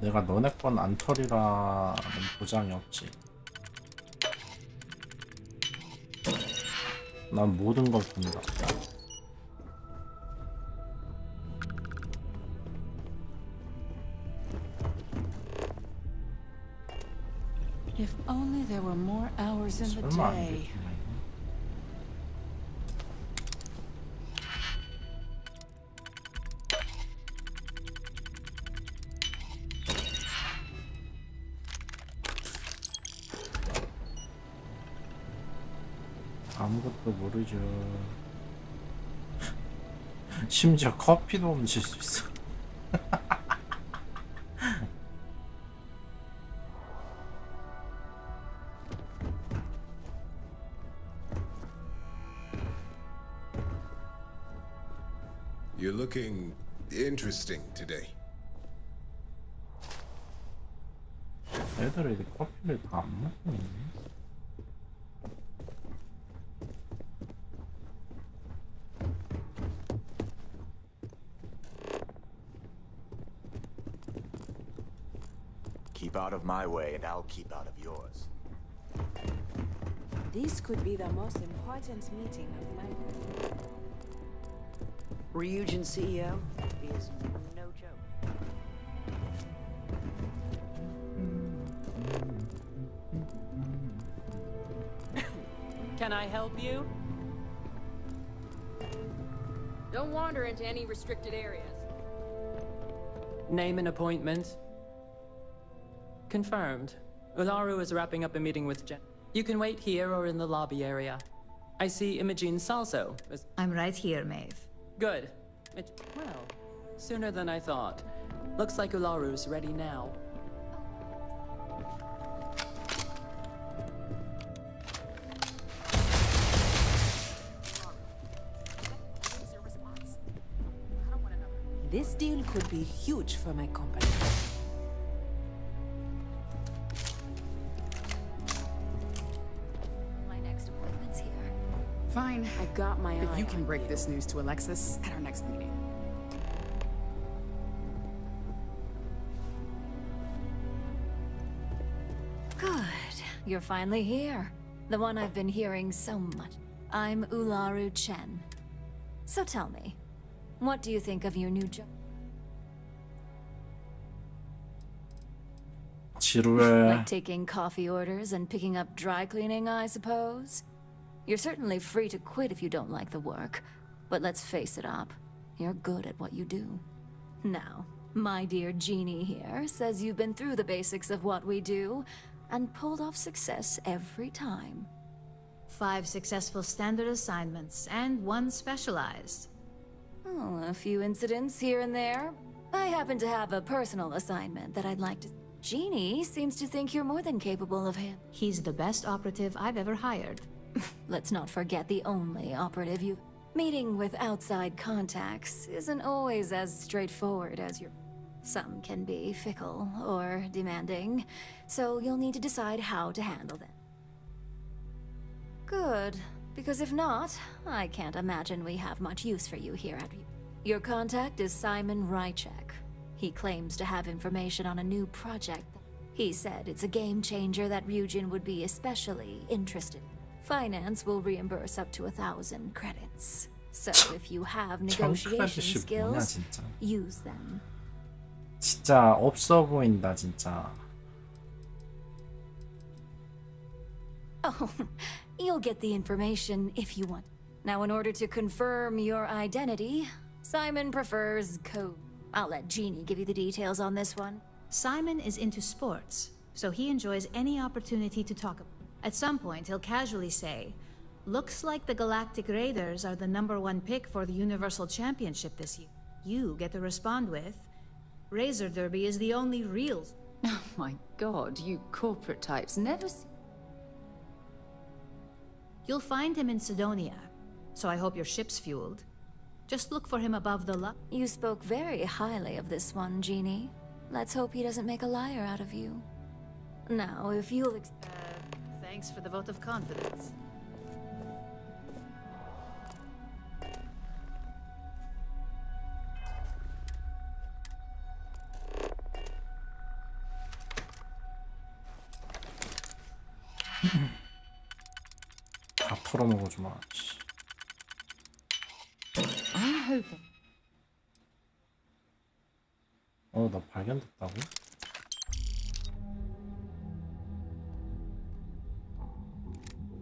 내가 너네 건 안 털이라는 보장이 없지. 난 모든 걸 본다. If only there were more hours in the 설마 안 day. 되겠구나. 아무것도 모르죠. 심지어 커피도 훔칠 수 있어. You're looking interesting today. 애들이 커피를 다 안 먹네. Keep out of my way and I'll keep out of yours. This could be the most important meeting of my life. Ryujin CEO is no joke. Can I help you? Don't wander into any restricted areas. Name an appointment. Confirmed. Ularu is wrapping up a meeting with Jen. You can wait here or in the lobby area. I see Imogene Salso. I'm right here, Maeve. Good. Well, sooner than I thought. Looks like Ularu's ready now. This deal could be huge for my company. My next appointment's here. Fine. I've got my eye But you can on break you. this news to Alexis at our next meeting. Good. You're finally here. The one I've been hearing so much. I'm Ularu Chen. So tell me, what do you think of your new job? 지루해. Like taking coffee orders and picking up dry cleaning, I suppose? You're certainly free to quit if you don't like the work. But let's face it up, you're good at what you do. Now, My dear Jeannie here says you've been through the basics of what we do and pulled off success every time. 5 successful standard assignments and 1 specialized. Oh, a few incidents here and there. I happen to have a personal assignment that I'd like to... Jeannie seems to think you're more than capable of him. He's the best operative I've ever hired. Let's not forget the only operative you... Meeting with outside contacts isn't always as straightforward as your... Some can be fickle or demanding, so you'll need to decide how to handle them. Good, because if not, I can't imagine we have much use for you here at... Your contact is Simon Rychek. He claims to have information on a new project. He said it's a game changer that Ryujin would be especially interested in. Finance will reimburse up to 1,000 credits. So if you have negotiation skills, use them. 진짜 없어 보인다 진짜. Oh, you'll get the information if you want. Now, in order to confirm your identity, Simon prefers code. I'll let Jeannie give you the details on this one. Simon is into sports, so he enjoys any opportunity to talk about. At some point, he'll casually say, "Looks like the Galactic Raiders are the #1 pick for the Universal Championship this year." You get to respond with, "Razor Derby is the only real..." Oh my god, you corporate types never... You'll find him in Sidonia, so I hope your ship's fueled. Just look for him above the luck. You spoke very highly of this one, Jeannie. Let's hope he doesn't make a liar out of you. Now, if you'll... Thanks for the vote of confidence. 다 털어먹어주마. I'm hoping. 나 발견됐다고?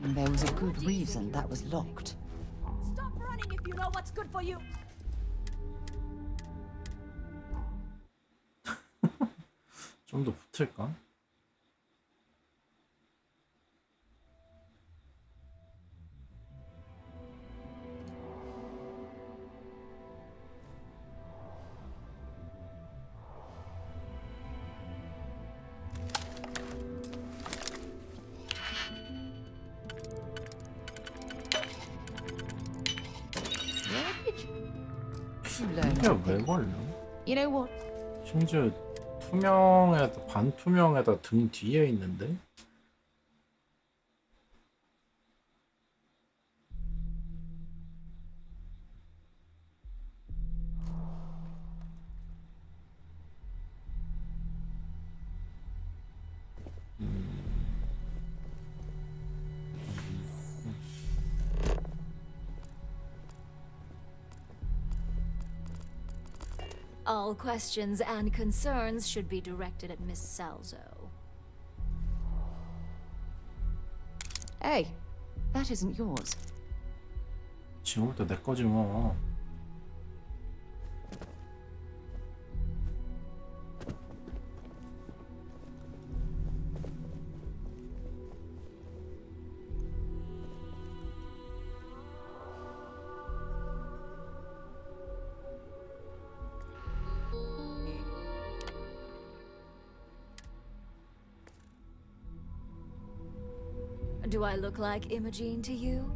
And there was a good reason that was locked. Stop running if you know what's good for you. 좀 더 붙을까? 이게 왜 걸려? You know what? 심지어 투명에다 반투명에다 등 뒤에 있는데? All questions and concerns should be directed at Miss Salzo. Hey, that isn't yours. 지금부터 내 거지 뭐. Do I look like Imogene to you?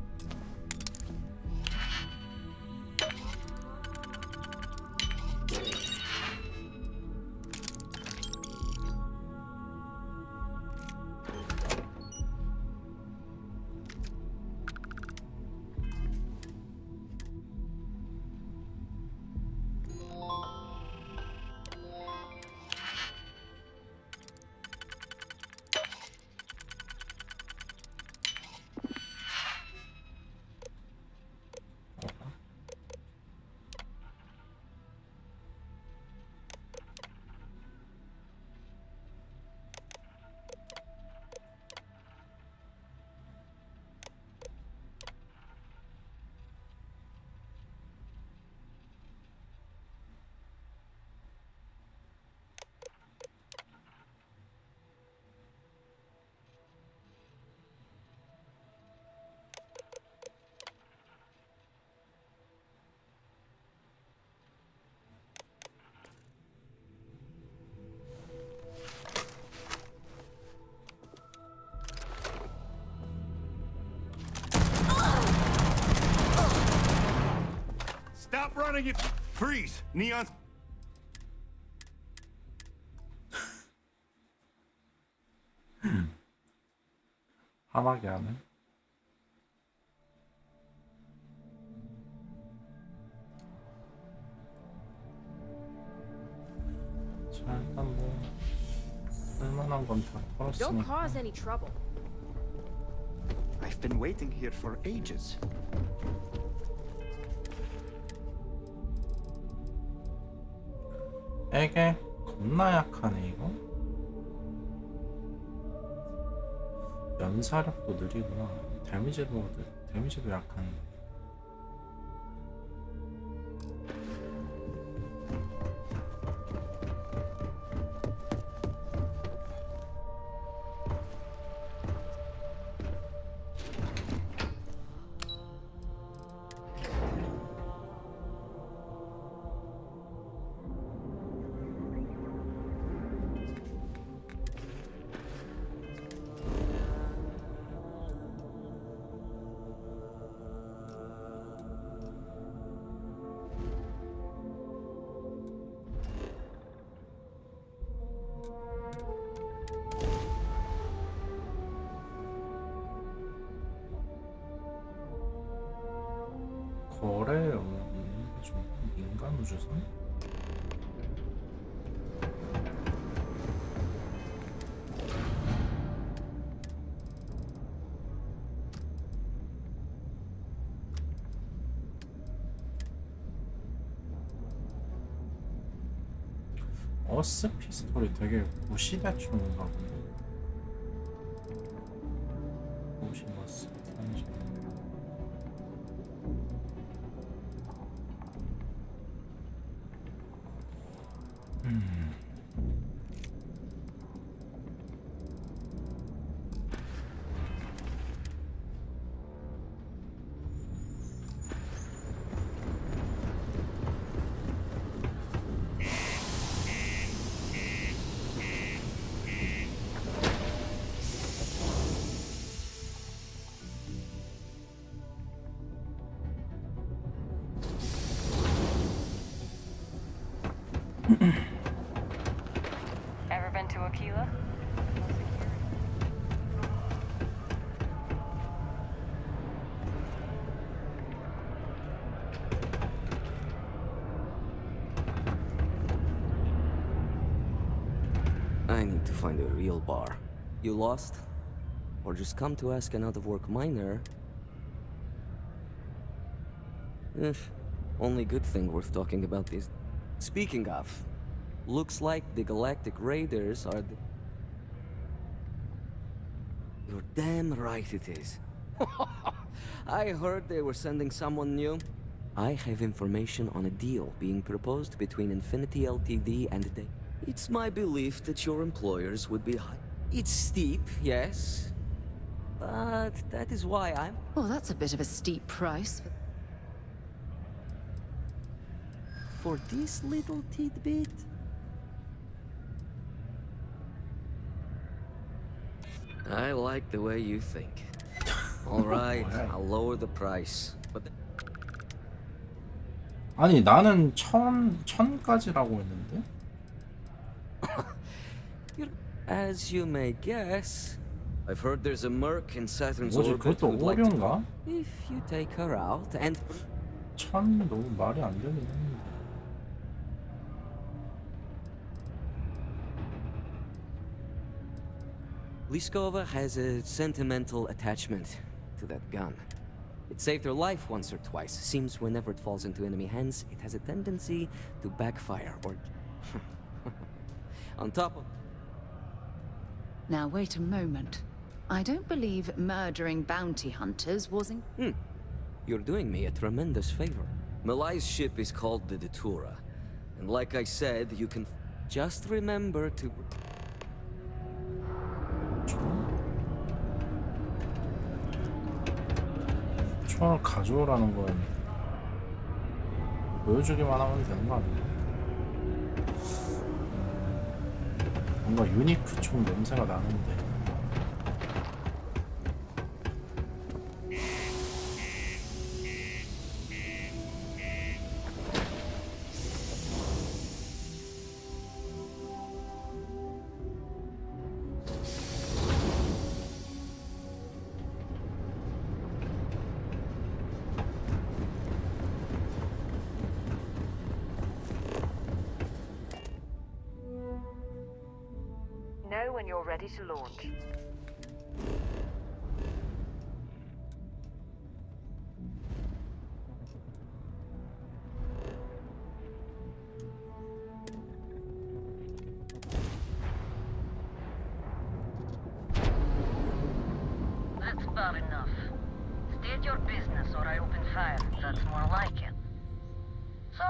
running it. Freeze. Neon. 화나게 하네. 자, 일단 뭐 쓸만한 건 다 Don't 털었으니까. cause any trouble. I've been waiting here for ages. 에게 겁나 약하네 이거. 연사력도 느리구나. 데미지도 약한. 거래 없는 좀 인간 우주선? 어스 피스톨이 되게 무시대충인가 보네. 무시버스 30. Ever been to Aquila? I need to find a real bar. You lost? Or just come to ask an out-of-work miner? Only good thing worth talking about is... Speaking of, looks like the Galactic Raiders are the... You're damn right it is. I heard they were sending someone new. I have information on a deal being proposed between Infinity Ltd and they... It's my belief that your employers would be high. It's steep, yes. But that is why I'm... Oh, that's a bit of a steep price. For this little tidbit? I like the way you think. All right, I'll lower the price. But 아니 나는 1000까지라고 했는데? As you may guess, I've heard there's a merc in Saturn's 뭐지 orbit 그것도 who'd like to... 오류인가? If you take her out and... 1000 너무 말이 안 되긴 했는데. Liskova has a sentimental attachment to that gun. It saved her life once or twice. Seems whenever it falls into enemy hands, it has a tendency to backfire or... On top of... Now wait a moment. I don't believe murdering bounty hunters was in... You're doing me a tremendous favor. Malai's ship is called the Datura. And like I said, you can... Just remember to... 총을 가져오라는 건 보여주기만 하면 되는 거 아닌가? 뭔가 유니크 총 냄새가 나는데. know when you're ready to launch. That's about enough. State your business or I open fire. That's more like it. So,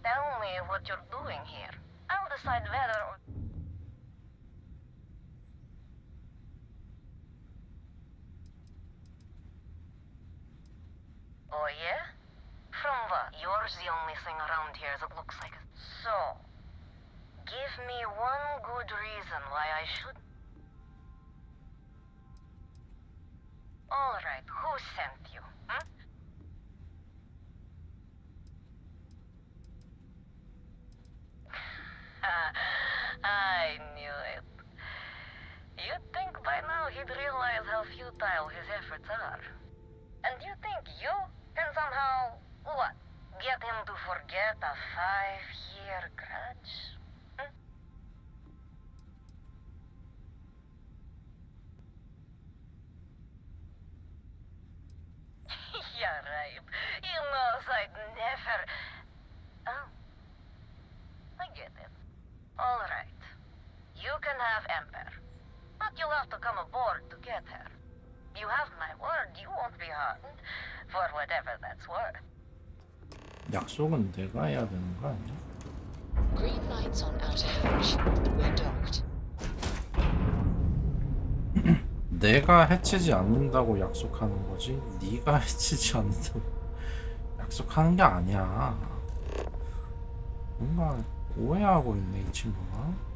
tell me what you're doing here. I'll decide whether or... Oh yeah? From what? Yours the only thing around here that looks like it. So, give me one good reason why I should... Alright, who sent you? Hmm? I knew it. You'd think by now he'd realize how futile his efforts are. And you think you can somehow, what, get him to forget a 5-year grudge? Hmm? Yeah, right. He knows I'd never... Oh. I get it. All right. You can have Ember. But you'll have to come aboard to get her. You have my word, you won't be harmed. For whatever that's worth. 약속은 내가 해야 되는 거 아니야? Green lights on outer hatch. We're docked. 내가 해치지 않는다고 약속하는 거지 네가 해치지 않는다고 약속하는 게 아니야. 뭔가 오해하고 있네 이 친구가.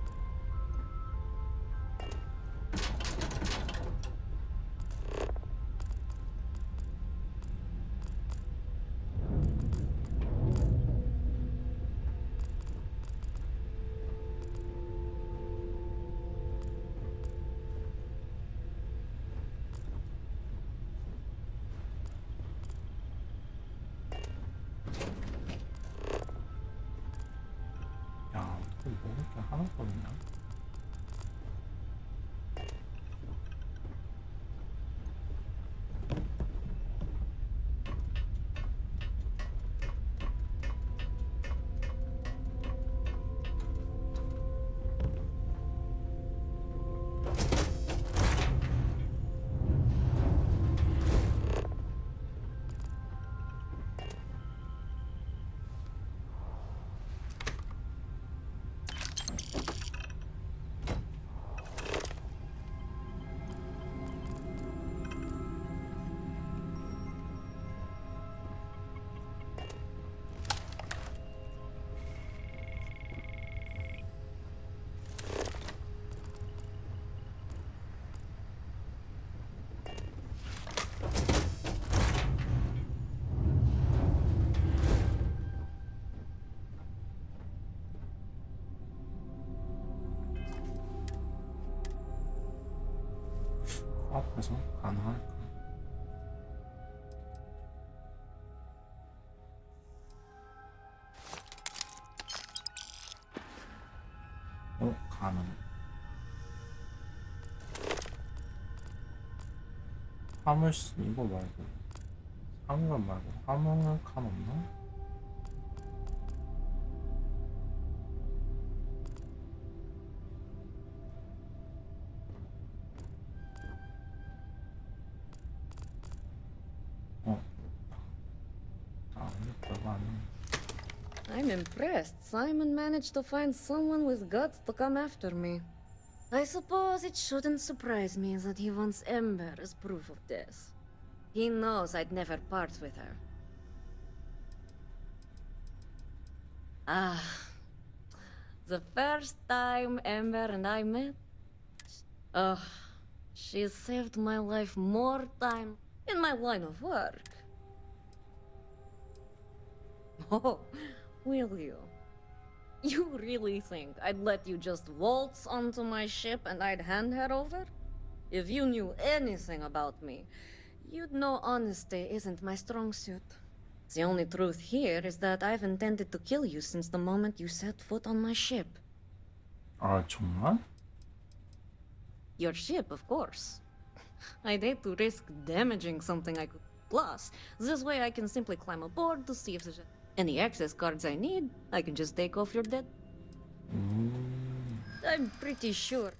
먹을 게 하나도 없냐? 앞에서 가능할까? 가능. 화물 이거 말고 화물 말고 화물 칸 없나? I'm impressed. Simon managed to find someone with guts to come after me. I suppose it shouldn't surprise me that he wants Ember as proof of this. He knows I'd never part with her. Ah, the first time Ember and I met, oh, she saved my life more time in my line of work. Oh, will you? You really think I'd let you just waltz onto my ship and I'd hand her over? If you knew anything about me, you'd know honesty isn't my strong suit. The only truth here is that I've intended to kill you since the moment you set foot on my ship. 아, 정말? Your ship, of course. I'd hate to risk damaging something I could. Plus, this way I can simply climb aboard to see if there's any access cards I need. I can just take off your dead. I'm pretty sure.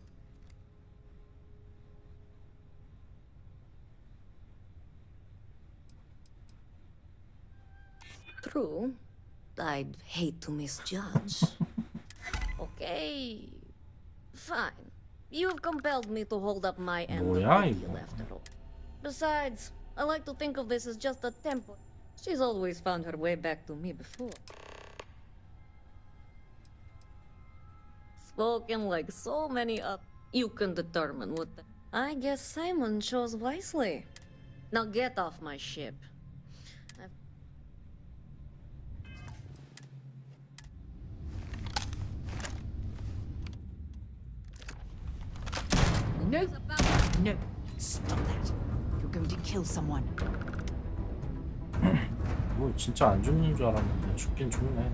True. I'd hate to misjudge. Okay. Fine. You've compelled me to hold up my end of the deal after all. Besides, I like to think of this as just a tempo. She's always found her way back to me before. Spoken like so many up. You can determine what the... I guess Simon chose wisely. Now get off my ship. No! No! Stop that! You're going to kill someone. 뭐 진짜 안 죽는 줄 알았는데 죽긴 죽네.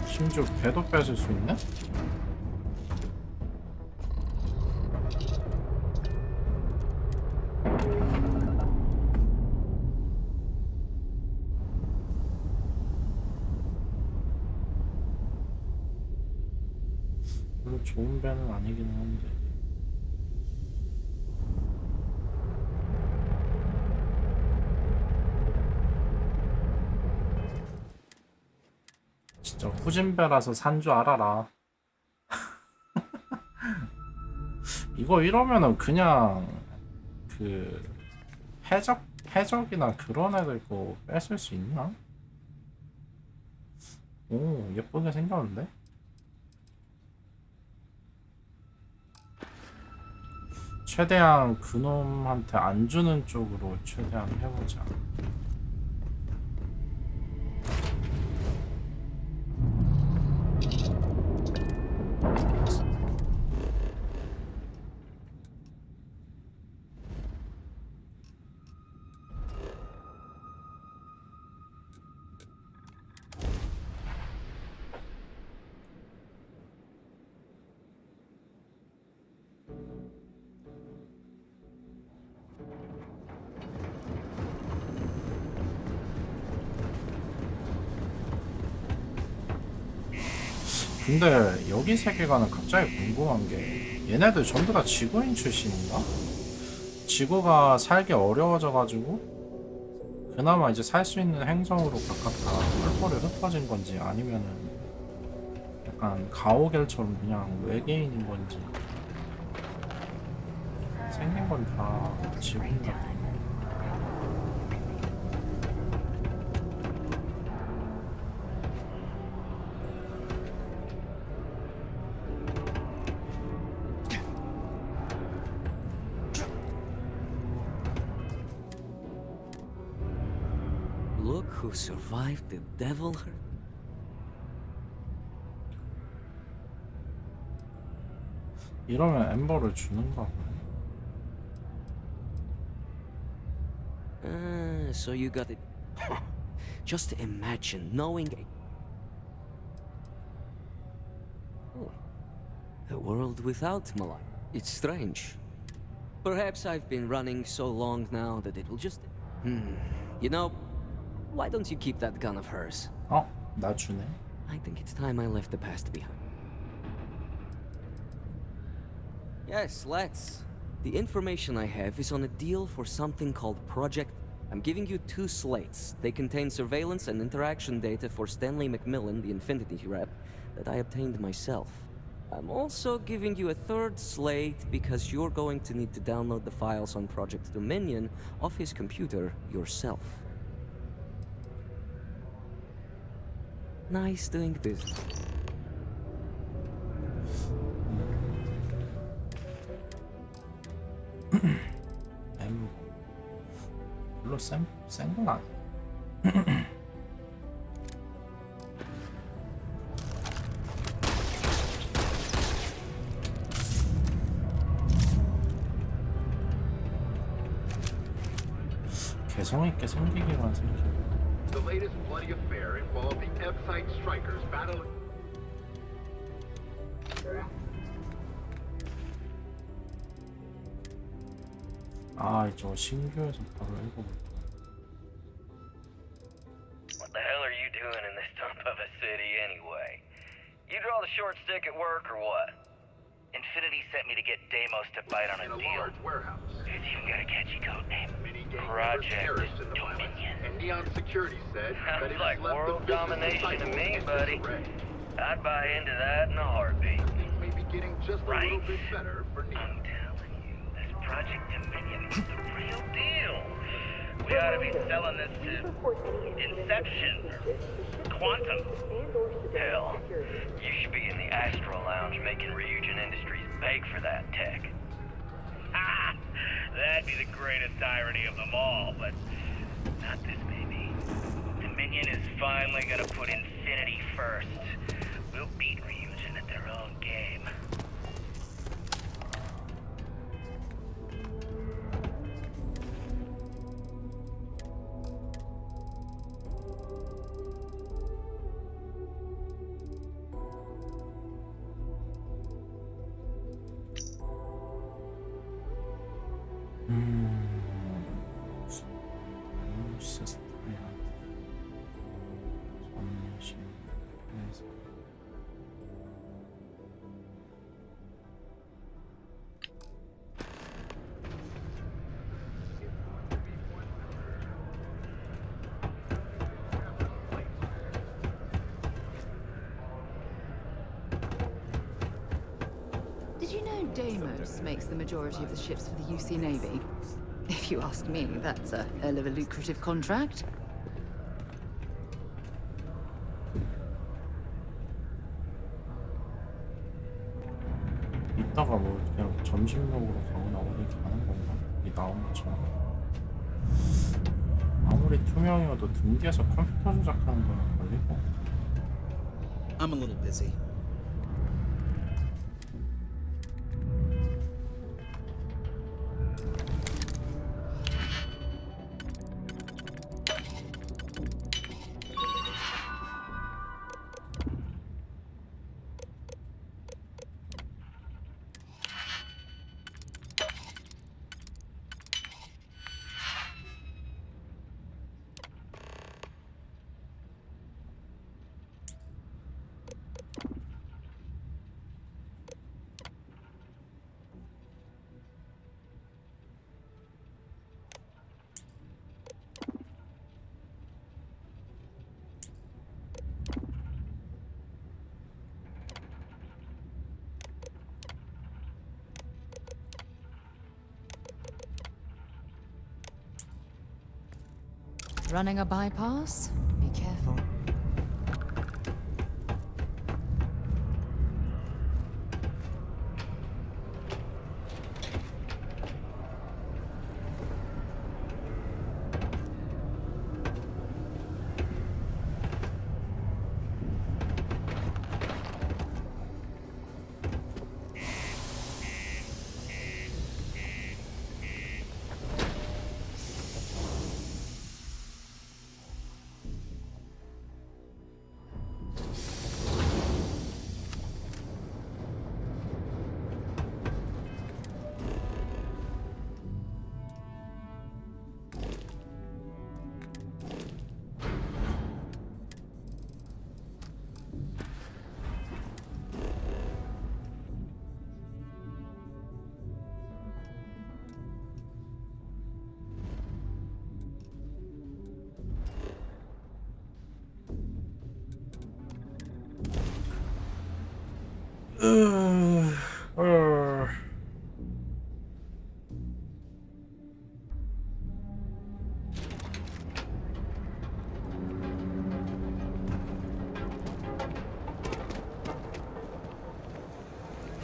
심지어 배도 뺏을 수 있네? 별로 좋은 배는 아니긴 한데. 진짜 후진배라서 산 줄 알아라. 이거 이러면은 그냥 그 해적이나 그런 애들 거 뺏을 수 있나? 오, 예쁘게 생겼는데? 최대한 그놈한테 안 주는 쪽으로 최대한 해보자. 근데 여기 세계관은 갑자기 궁금한 게 얘네들 전부 다 지구인 출신인가? 지구가 살기 어려워져가지고 그나마 이제 살 수 있는 행성으로 각각 다 펄펄이 흩어진 건지 아니면은 약간 가오갤처럼 그냥 외계인인 건지 생긴 건 다 지구인 같아. Who survived the devil hurt? 이러면 엠버를 주는가 보네. So you got it. Just imagine knowing a world without Malak. It's strange. Perhaps I've been running so long now that it will just... You know, why don't you keep that gun of hers? 나 주네. I think it's time I left the past behind. Yes, let's. The information I have is on a deal for something called Project. I'm giving you 2 slates. They contain surveillance and interaction data for Stanley Macmillan, the Infinity rep, that I obtained myself. I'm also giving you a 3rd slate because you're going to need to download the files on Project Dominion off his computer yourself. Nice doing business. 별로 센 건 아니야. 개성 있게 생기기만 생기고. The latest bloody affair involved the Epsite strikers battling. 아, 저 신규에서 바로 읽어볼까. What the hell are you doing in this dump of a city anyway? You draw the short stick at work or what? Infinity sent me to get Deimos to bite on a deal. Large warehouse. It's even got a catchy code name. Mini-gang Project terrorists in the violence. Dominion. And Neon Security said that Sounds it like has left world the business domination to cycle me, in buddy. disarray. I'd buy into that in a heartbeat. Things may be getting just a little bit better for Neon. I'm telling you, this Project Dominion is the real deal. We ought to be selling this to Inception or Quantum. Hell, you should be in the Astro Lounge making Ryujin Industries beg for that tech. Ha! That'd be the greatest irony of them all, but not this baby. Dominion is finally gonna put Infinity first. We'll beat Ryujin at their own game. Did you know Deimos makes the majority of the ships for the UC Navy? If you ask me, that's a hell of a lucrative contract. 이따가 뭐 그냥 점심 먹으러 가거나 어디 가는 건가? 이 나온 것처럼. 아무리 투명이어도 등 뒤에서 컴퓨터 조작하는 거는 걸리고. I'm a little busy. Running a bypass? Be careful.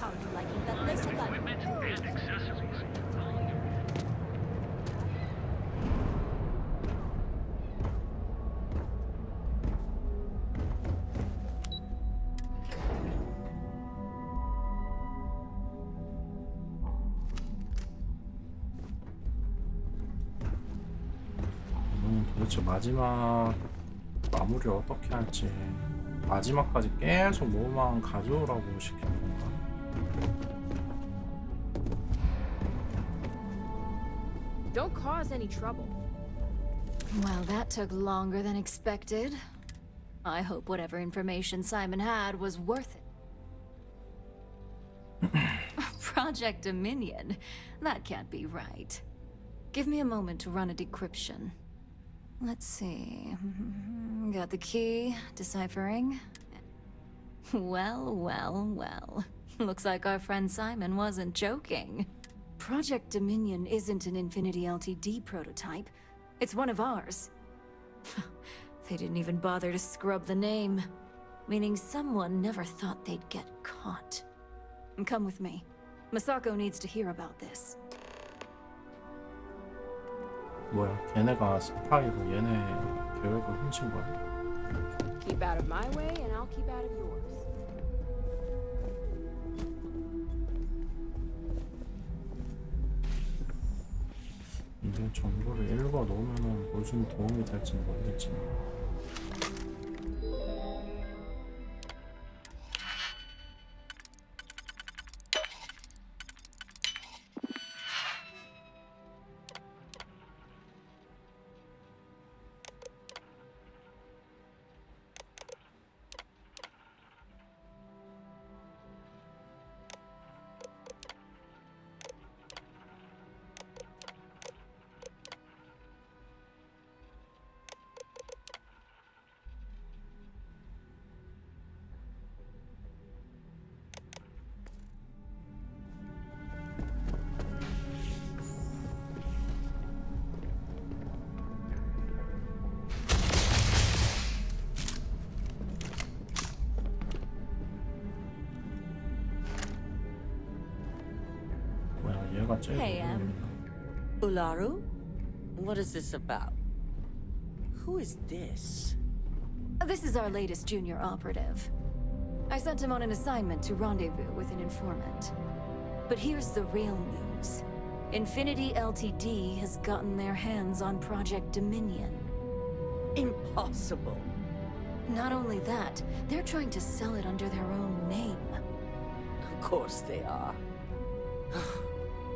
How are you liking that laser gun? And accessories. 도대체 마지막 마무리를 어떻게 할지 마지막까지 계속 뭐만 가져오라고 시킬 건가? Don't cause any trouble. Well, that took longer than expected. I hope whatever information Simon had was worth it. Project Dominion? That can't be right. Give me a moment to run a decryption. Let's see. Got the key, deciphering. Well, well, well. Looks like our friend Simon wasn't joking. Project Dominion isn't an Infinity LTD prototype. It's one of ours. They didn't even bother to scrub the name. Meaning someone never thought they'd get caught. Come with me. Masako needs to hear about this. 뭐야? 걔네가 스파이로 얘네 계획을 훔친 거야? Keep out of my way, and I'll keep out of yours. 이게 정보를 읽어 놓으면은 무슨 도움이 될지 모르겠지만. Hey, Ularu? What is this about? Who is this? This is our latest junior operative. I sent him on an assignment to rendezvous with an informant. But here's the real news. Infinity LTD has gotten their hands on Project Dominion. Impossible. Not only that, they're trying to sell it under their own name. Of course they are.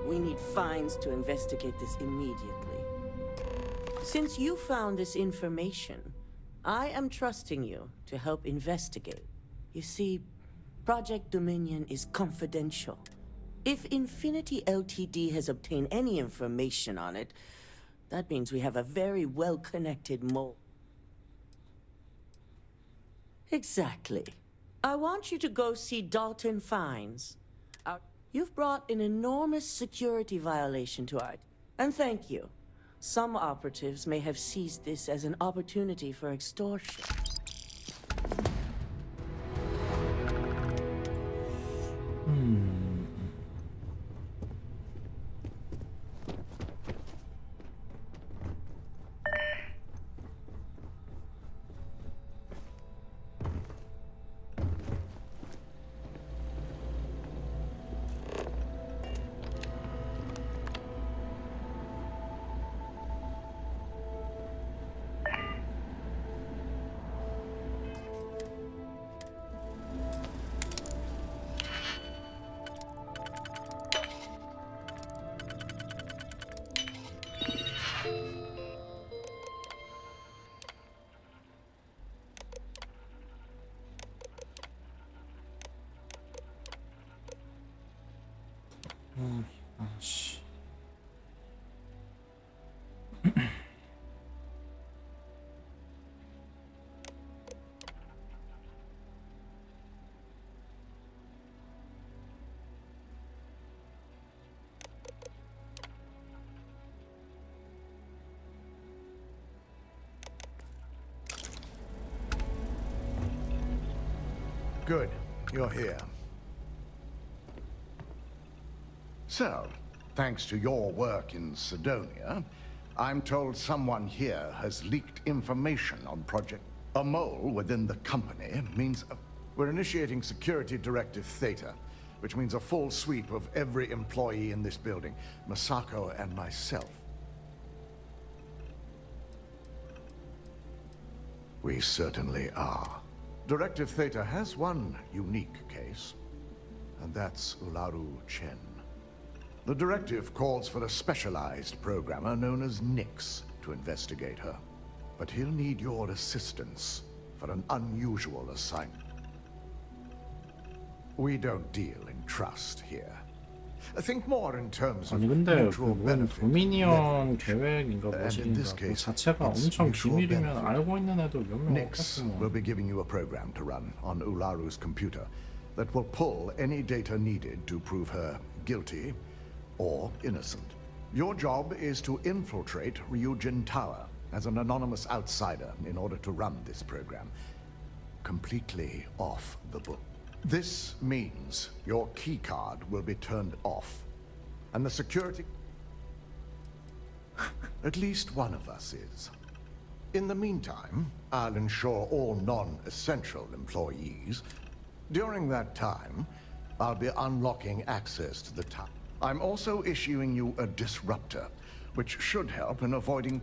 We need fines to investigate this immediately. Since you found this information, I am trusting you to help investigate. You see, Project Dominion is confidential. If Infinity LTD has obtained any information on it, that means we have a very well-connected mole. Exactly. I want you to go see Dalton Fines. You've brought an enormous security violation to our... And thank you. Some operatives may have seized this as an opportunity for extortion. 아씨. Good. You're here. So, thanks to your work in Sidonia, I'm told someone here has leaked information on Project... A mole within the company means... We're initiating Security Directive Theta, which means a full sweep of every employee in this building, Masako and myself. We certainly are. Directive Theta has one unique case, and that's Ularu Chen. The directive calls for a specialized programmer known as Nix to investigate her. But he'll need your assistance for an unusual assignment. We don't deal in trust here. Think more in terms of 아니 근데 mutual 그건 benefit. 도미니언 계획인가 And in this 뭐지인가 그 case, 자체가 it's 엄청 mutual 비밀이면 benefit. 알고 있는 애도 몇 명 Nix will 없겠으면 be giving you a program to run on Ularu's computer that will pull any data needed to prove her guilty or innocent. Your job is to infiltrate Ryujin Tower as an anonymous outsider in order to run this program completely off the book. This means your keycard will be turned off, and the security... At least one of us is. In the meantime, I'll ensure all non-essential employees. During that time, I'll be unlocking access to the tower. I'm also issuing you a disruptor, which should help in avoiding...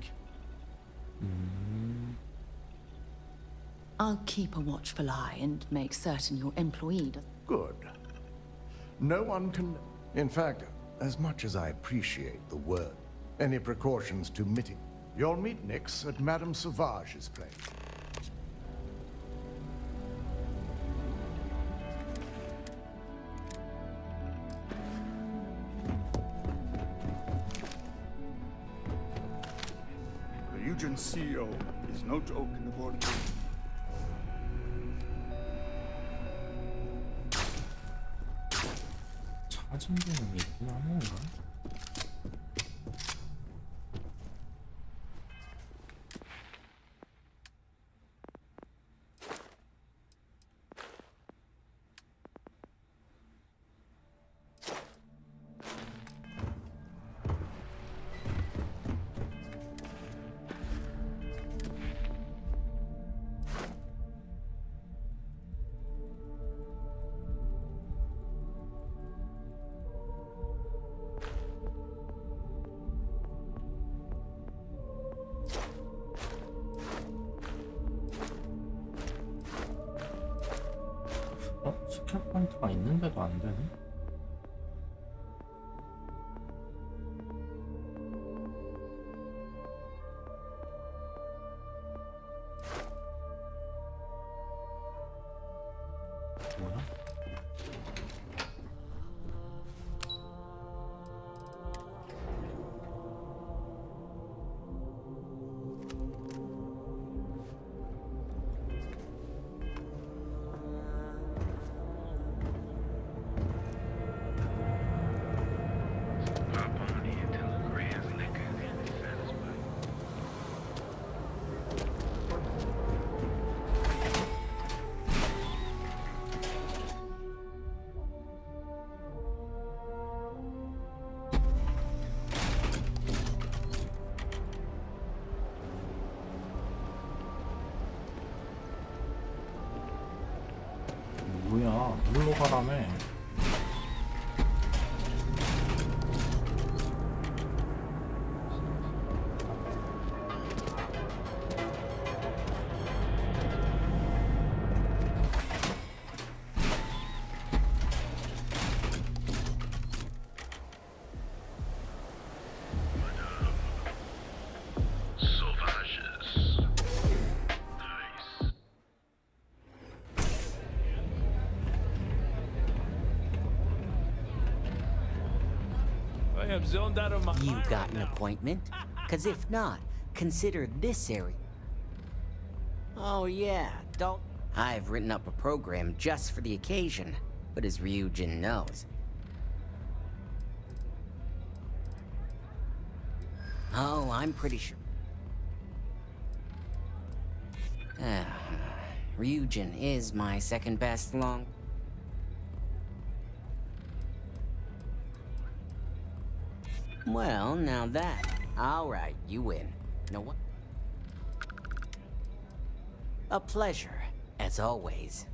I'll keep a watchful eye and make certain your employee does. Good. No one can... In fact, as much as I appreciate the word, any precautions to mitigate... You'll meet Nix at Madame Sauvage's place. The Ryujin CEO is no joke in the board. 찾은 게임이 있긴 하는 건가? 스킬 포인트가 있는데도 안 되네? 뭐야? 뭐야, 물로 가라며. Zoned out of my you got an appointment? Cause if not, consider this area. Oh yeah, don't... I've written up a program just for the occasion, but as Ryujin knows. Oh, I'm pretty sure. Ryujin is my second best long... Well, now that... Alright, you win. Know what? A pleasure, as always.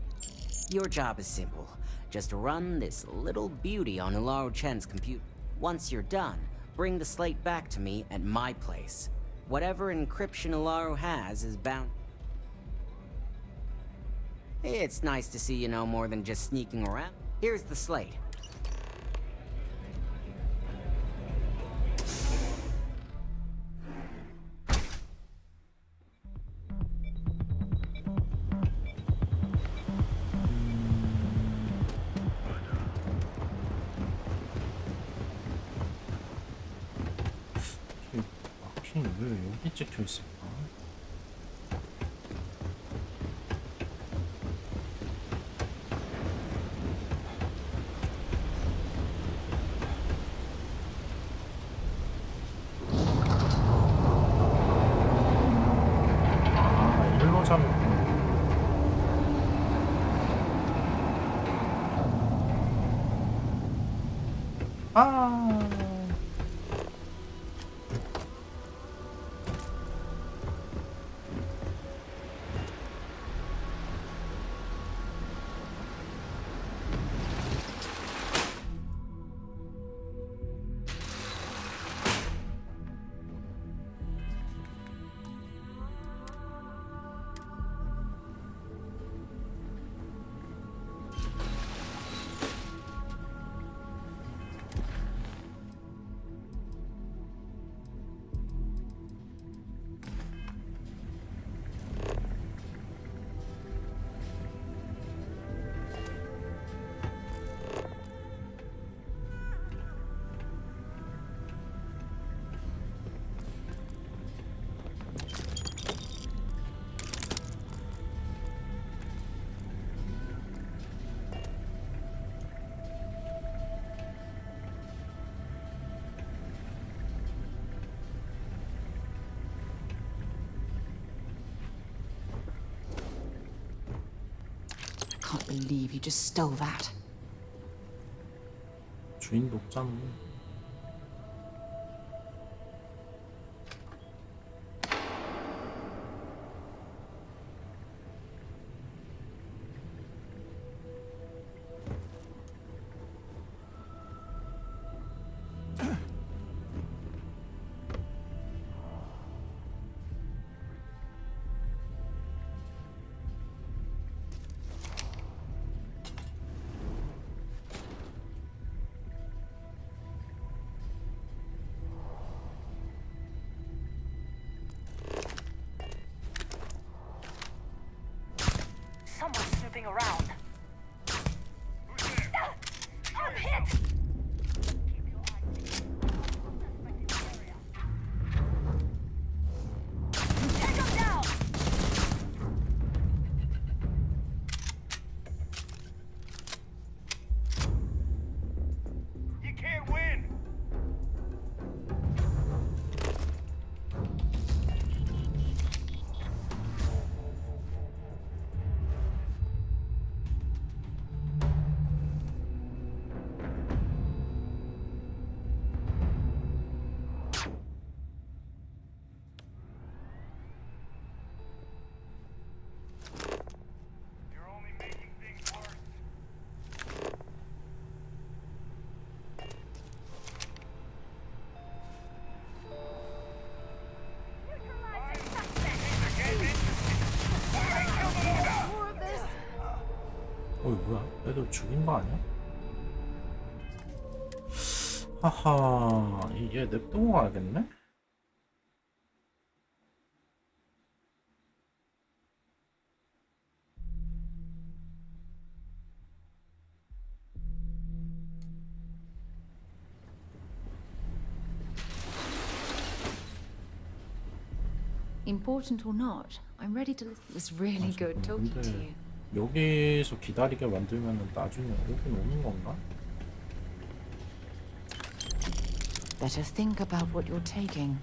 Your job is simple. Just run this little beauty on Ularu Chen's computer. Once you're done, bring the slate back to me at my place. Whatever encryption Ularu has is bound... It's nice to see you know more than just sneaking around. Here's the slate. 핑 왜 여기 찍혀 있을까? 아, 일로 잡는. 아. I can't believe you just stole that. 주인 녹잖아. Someone's snooping around. I'm hit! Take him down! You can't win! 어이 뭐야? 얘도 죽인 거 아니야? 하하, 얘 냅두고 가야겠네? Important or not, I'm ready to listen. It was really good talking to you. 여기서 기다리게 만들면 나중에 오긴 오는 건가? Better think about what you're taking.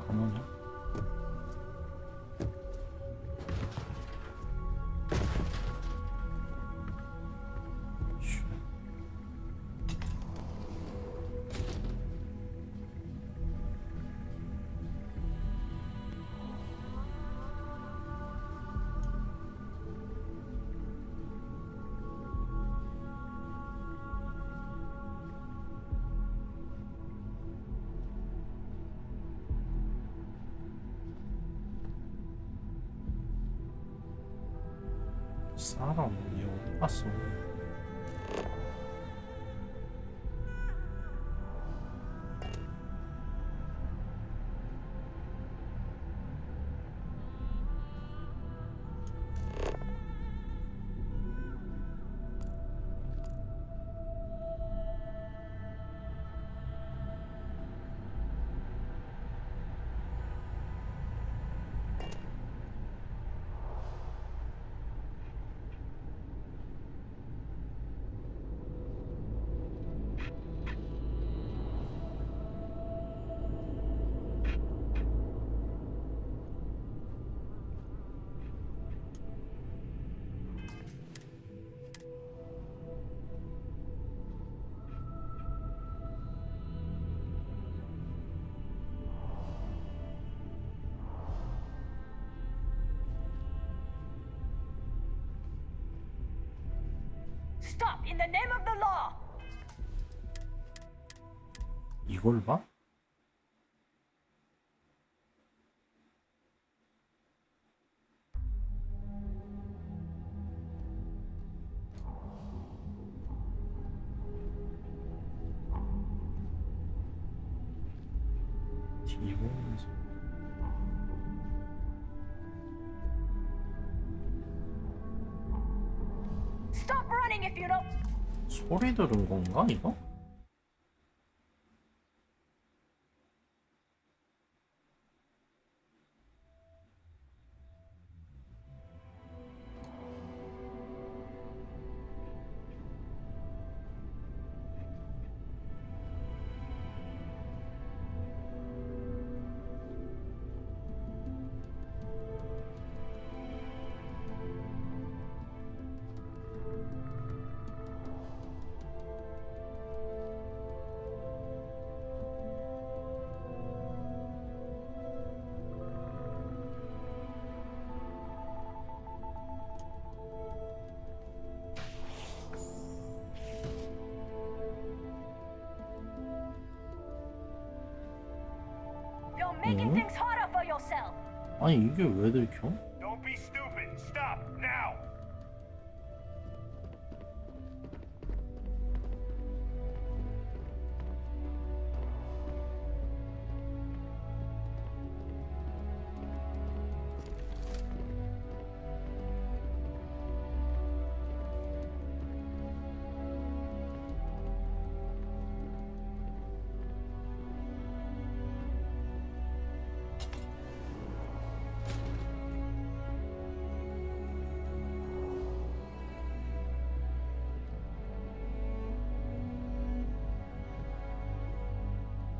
어머냐? 사람 얘 어디 갔어? Stop in the name of the law. 이걸 봐? 뒤보면서 Stop running if you don't. 소리 들은 건가 이거? You're making things harder for yourself. 아니 이게 왜 들켜? Don't be stupid. Stop now.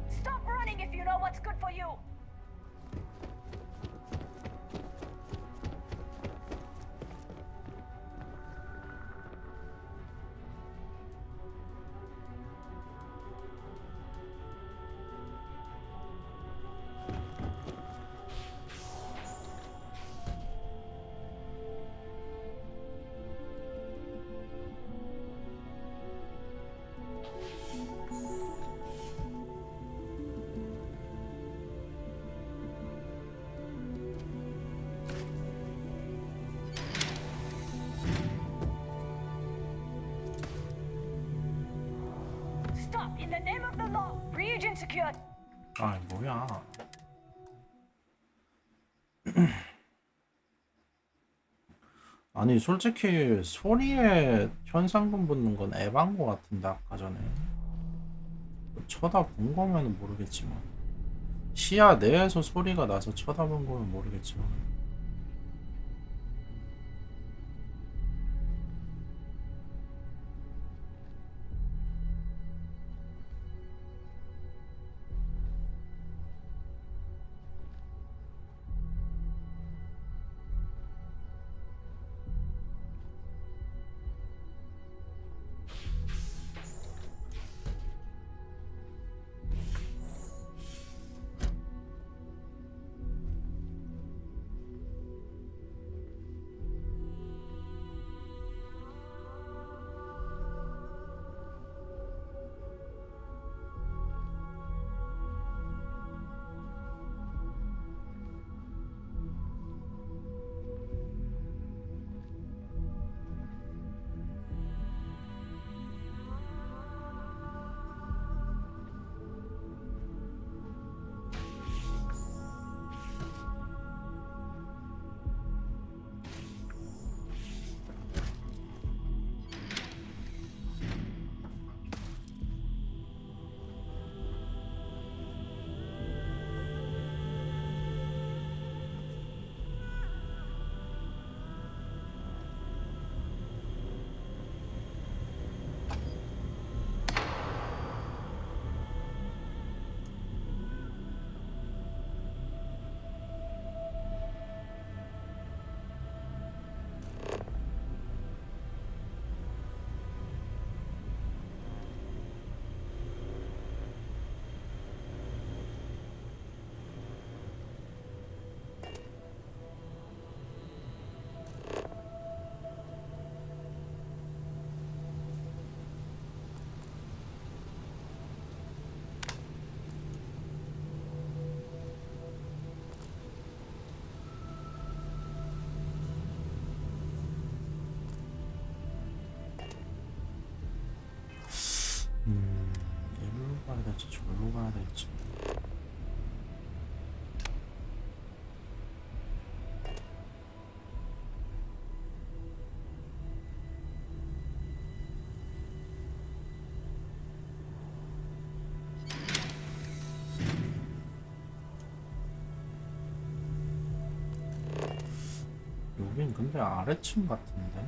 Stop running if you know what's good for you. Stop in the name of the law. Region secured. 아 뭐야? 아니 솔직히 소리에 현상금 붙는 건 에반 거 같은데 아까 전에 쳐다본 거면 모르겠지만 시야 내에서 소리가 나서 쳐다본 거면 모르겠지만 될지 절로 가야 될지. 여긴 근데 아래층 같은데?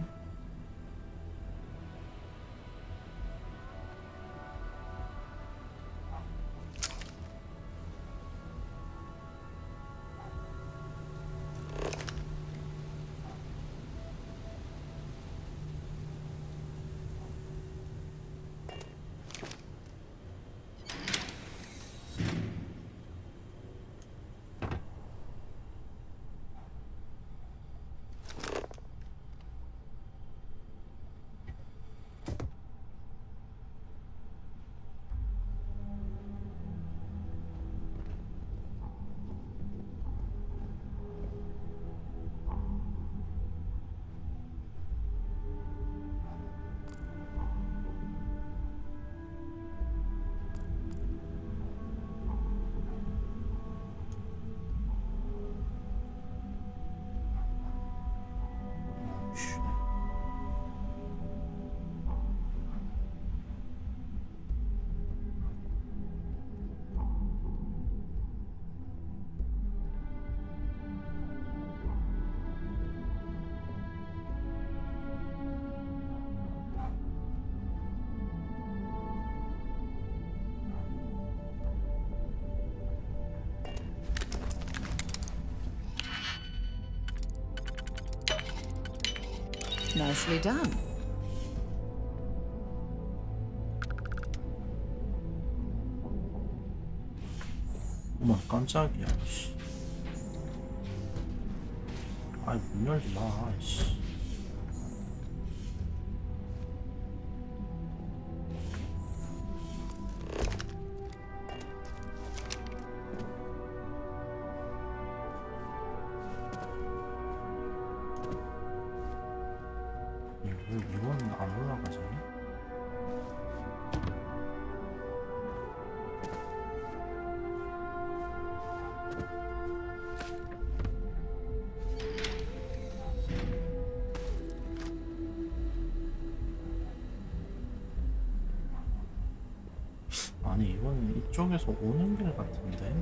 Nicely done. 어머 깜짝이야. 씨. 아이 문 열지 마. 씨. 왜 이거는 안 올라가지? 아니 이거는 이쪽에서 오는 길 같은데?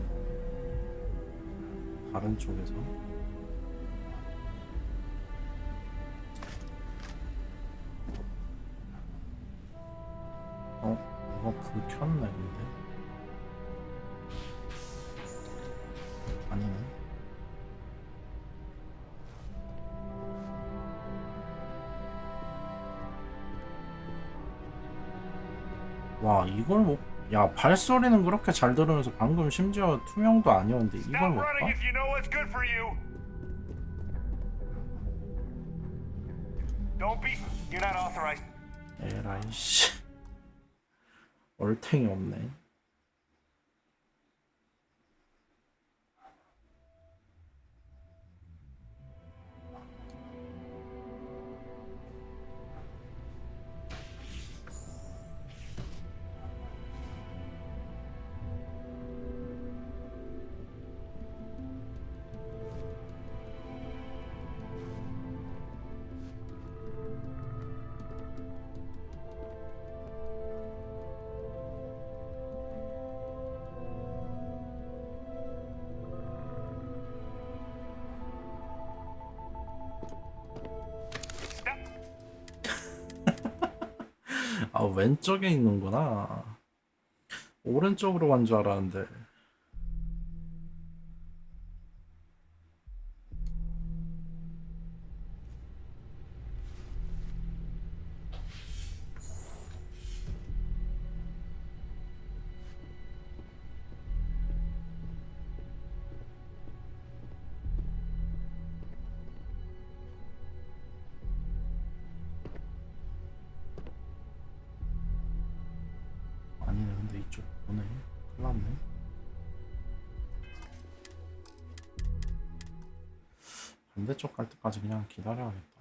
다른 쪽에서? 이거 불 켰네 근데? 아니네. 와 이걸 못... 야 발소리는 그렇게 잘 들으면서 방금 심지어 투명도 아니었는데 이걸 못 봐? 에라이 씨 얼탱이 없네. 아 왼쪽에 있는구나. 오른쪽으로 간 줄 알았는데. 아니네 근데 이쪽 오네. 큰일 났네. 반대쪽 갈 때까지 그냥 기다려야겠다.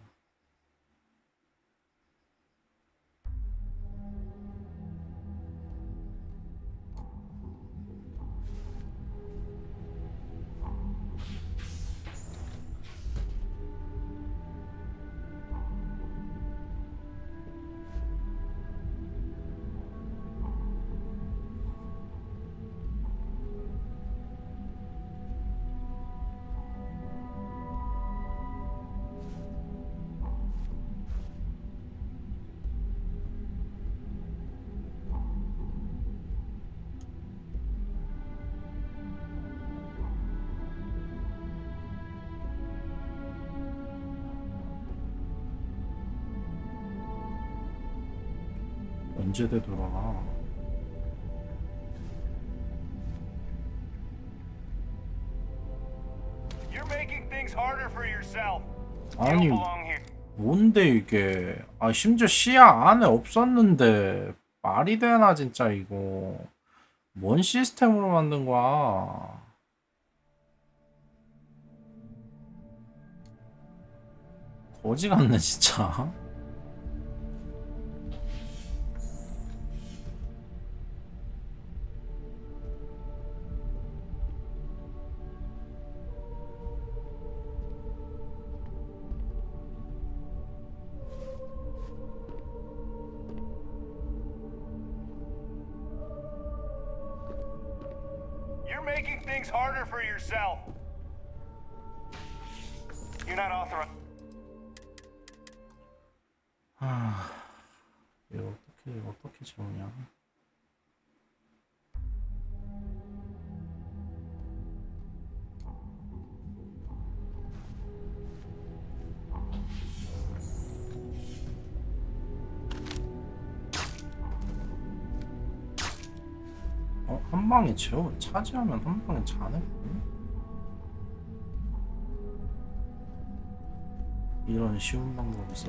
언제 되더라. You're making things harder for yourself. 아니 뭔데 이게. 아 심지어 시야 안에 없었는데 말이 되나 진짜 이거. 뭔 시스템으로 만든 거야. 거지 같네 진짜. You're making things harder for yourself. You're not authorized. 아, 이거 어떻게 지우냐. 한 방에 차지하면 한 방에 자네? 이런 쉬운 방법이 있어.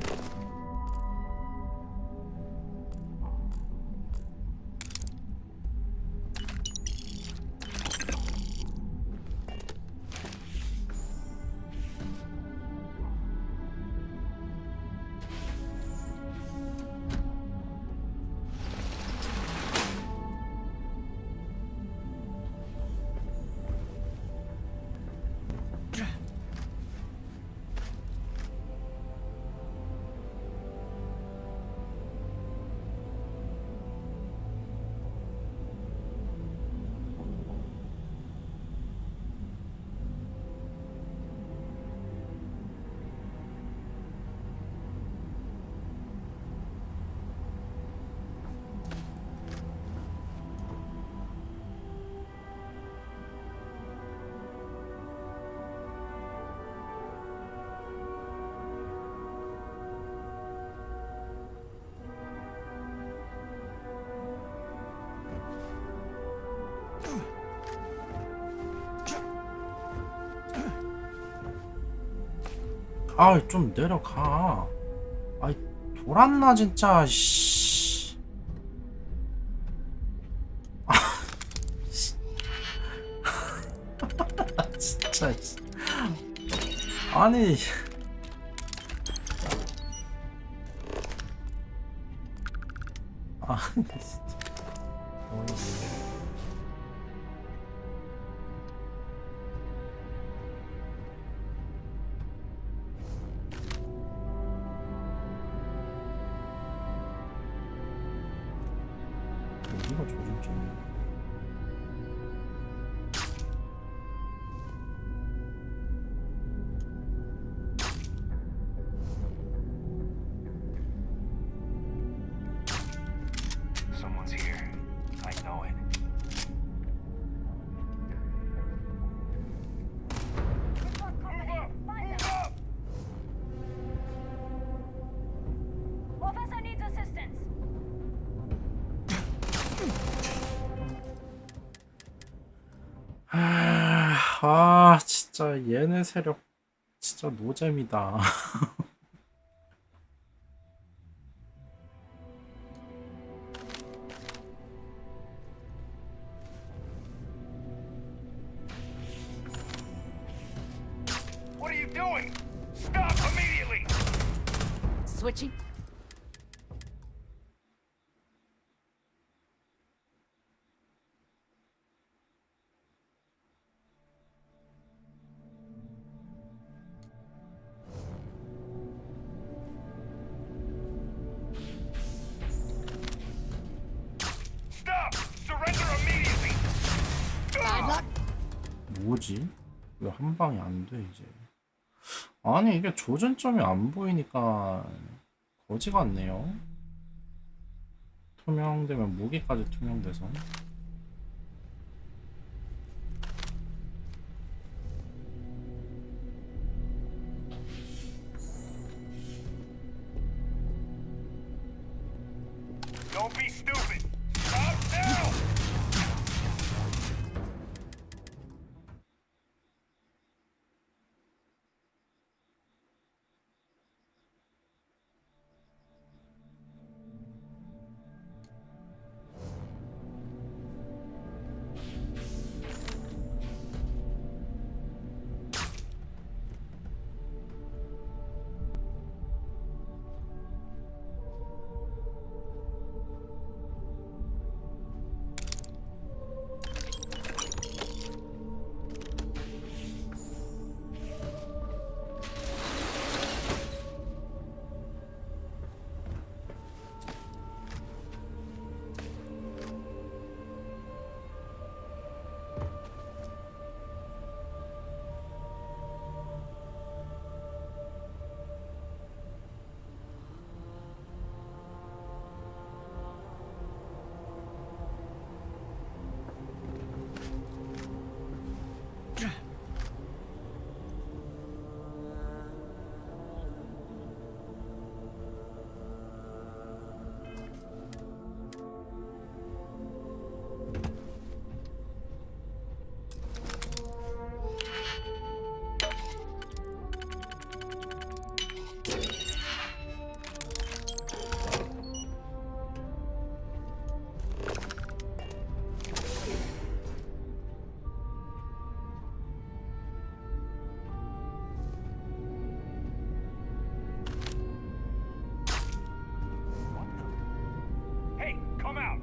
아이 좀 내려가. 아이 돌았나 진짜. 씨. 진짜. 아니. 아니 진짜. 어디가 조준점이야. Someone's here. I know it. Officer needs assistance. 진짜 얘네 세력 진짜 노잼이다. What are you doing? Stop immediately! Switching. Stop! Surrender immediately! 뭐지? 왜 한 방이 안 돼 이제? 아니 이게 조준점이 안 보이니까 거지 같네요. 투명되면 무기까지 투명돼서. Don't Don't be stupid. Stop now. Hey, come out.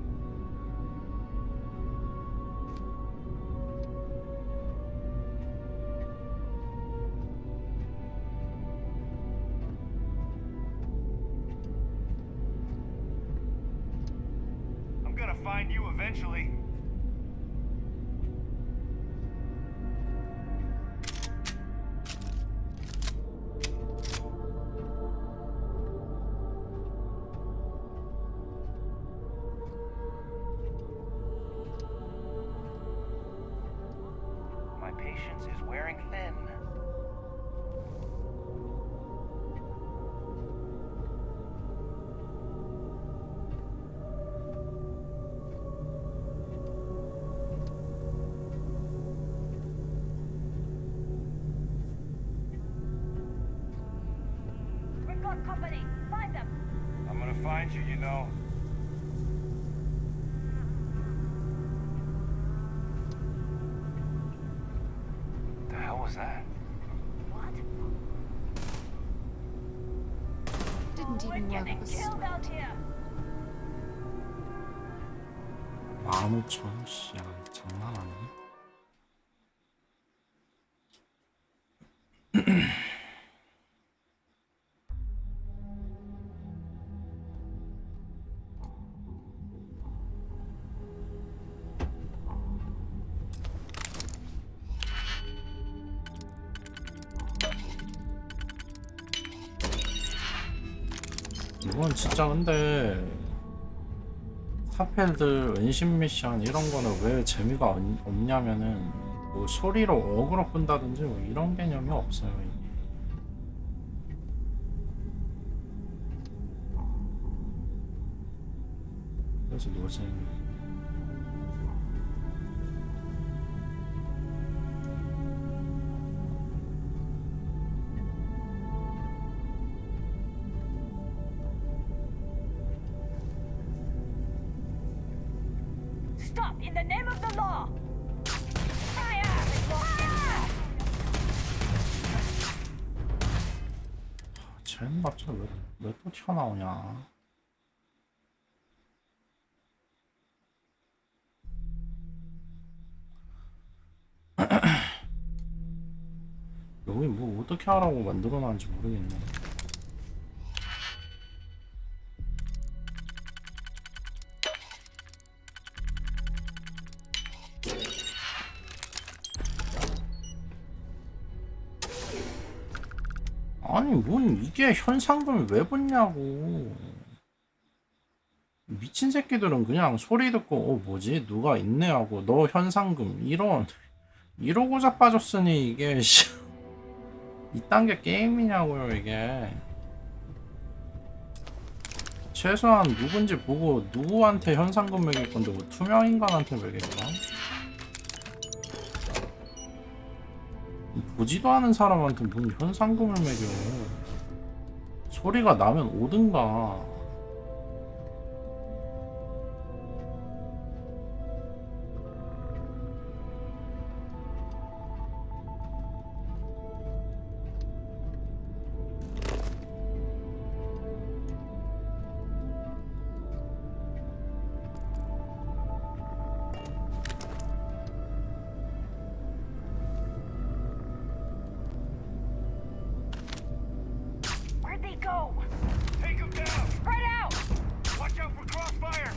I'm gonna find you eventually. My patience is wearing thin. We've got company. Find them. I'm gonna find you, you know. The hell was that? What? Didn't We're even work getting with killed out here. 15,000 씨, 야, 장난 아니야? 이건 진짜 근데 스타필드 은신 미션 이런 거는 왜 재미가 없냐면은 뭐 소리로 어그로 끈다든지 뭐 이런 개념이 없어요 이게. 그래서 노잼. Stop in the name of the law. Fire! Fire! 쟤는 갑자기 왜 또 튀어나오냐. 여기 뭐 어떻게 하라고 만들어놨는지 모르겠네. 아니 뭔 이게 현상금을 왜 붙냐고. 미친 새끼들은 그냥 소리 듣고 뭐지 누가 있네 하고 너 현상금 이러고 자빠졌으니 이게 이딴 게 게임이냐고요 이게. 최소한 누군지 보고 누구한테 현상금 매길 건데 뭐 투명 인간한테 매길까? 보지도 않은 사람한테 뭔 현상금을 매겨. 소리가 나면 오든가. Where'd they go? Take them down! Spread out! Watch out for crossfire!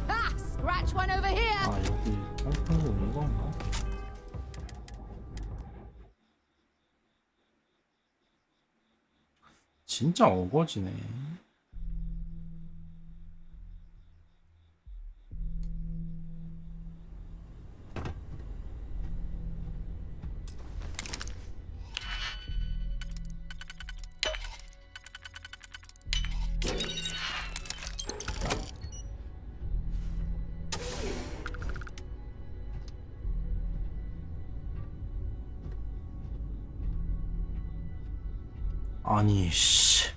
Ah! Scratch one over here! 아 여기 똥통도 이건가? 진짜 어거지네. 아니 씨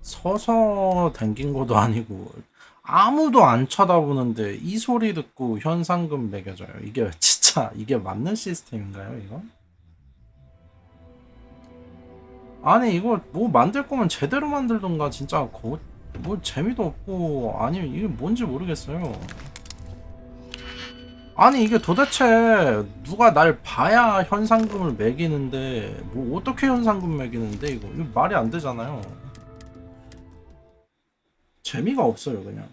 서서 댕긴 것도 아니고 아무도 안 쳐다보는데 이 소리 듣고 현상금 매겨져요. 이게 진짜 이게 맞는 시스템인가요 이거? 아니 이거 뭐 만들 거면 제대로 만들던가. 진짜 뭐 재미도 없고 아니면 이게 뭔지 모르겠어요. 아니 이게 도대체 누가 날 봐야 현상금을 매기는데 뭐 어떻게 현상금 매기는데 이거 말이 안 되잖아요. 재미가 없어요 그냥.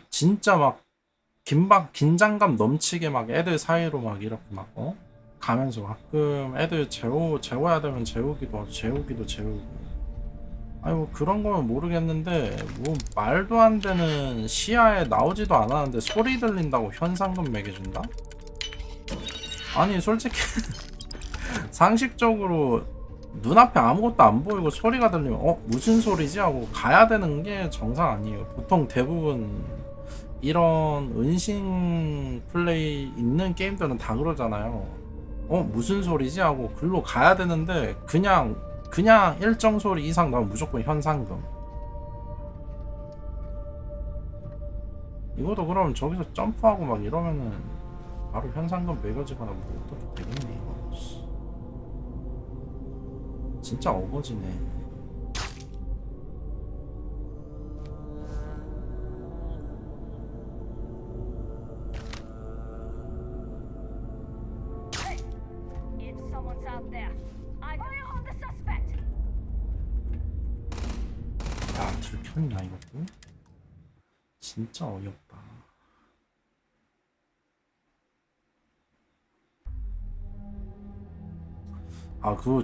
진짜 막 긴장감 넘치게 막 애들 사이로 막 이렇게 막 가면서 가끔 애들 재워야 되면 재우기도 하고 재우고 아니 뭐 그런 거면 모르겠는데 뭐 말도 안 되는 시야에 나오지도 않았는데 소리 들린다고 현상금 매겨준다? 아니 솔직히 상식적으로 눈앞에 아무것도 안 보이고 소리가 들리면 무슨 소리지 하고 가야 되는 게 정상 아니에요. 보통 대부분 이런 은신 플레이 있는 게임들은 다 그러잖아요. 무슨 소리지 하고 글로 가야 되는데 그냥 일정 소리 이상 나오면 무조건 현상금. 이것도 그럼 저기서 점프하고 막 이러면은 바로 현상금 매겨지거나 뭐 어떻게 되겠네 이거. 진짜 어거지네. If someone's out there, I fire on the suspect. 야 들켰냐 이것도? 진짜 어이없다.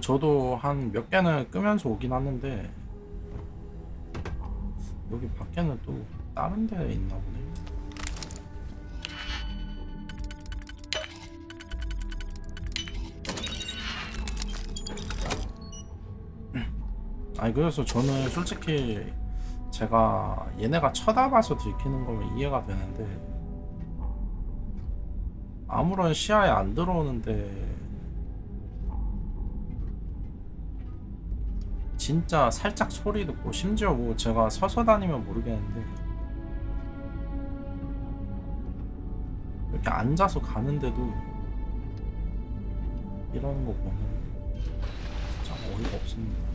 저도 한 몇 개는 끄면서 오긴 하는데 여기 밖에는 또 다른 데 있나 보네. 그래서 저는 솔직히 제가 얘네가 쳐다봐서 들키는 거면 이해가 되는데 아무런 시야에 안 들어오는데 진짜 살짝 소리 듣고 심지어 뭐 제가 서서 다니면 모르겠는데 이렇게 앉아서 가는데도 이러는 거 보면 진짜 어이가 없습니다.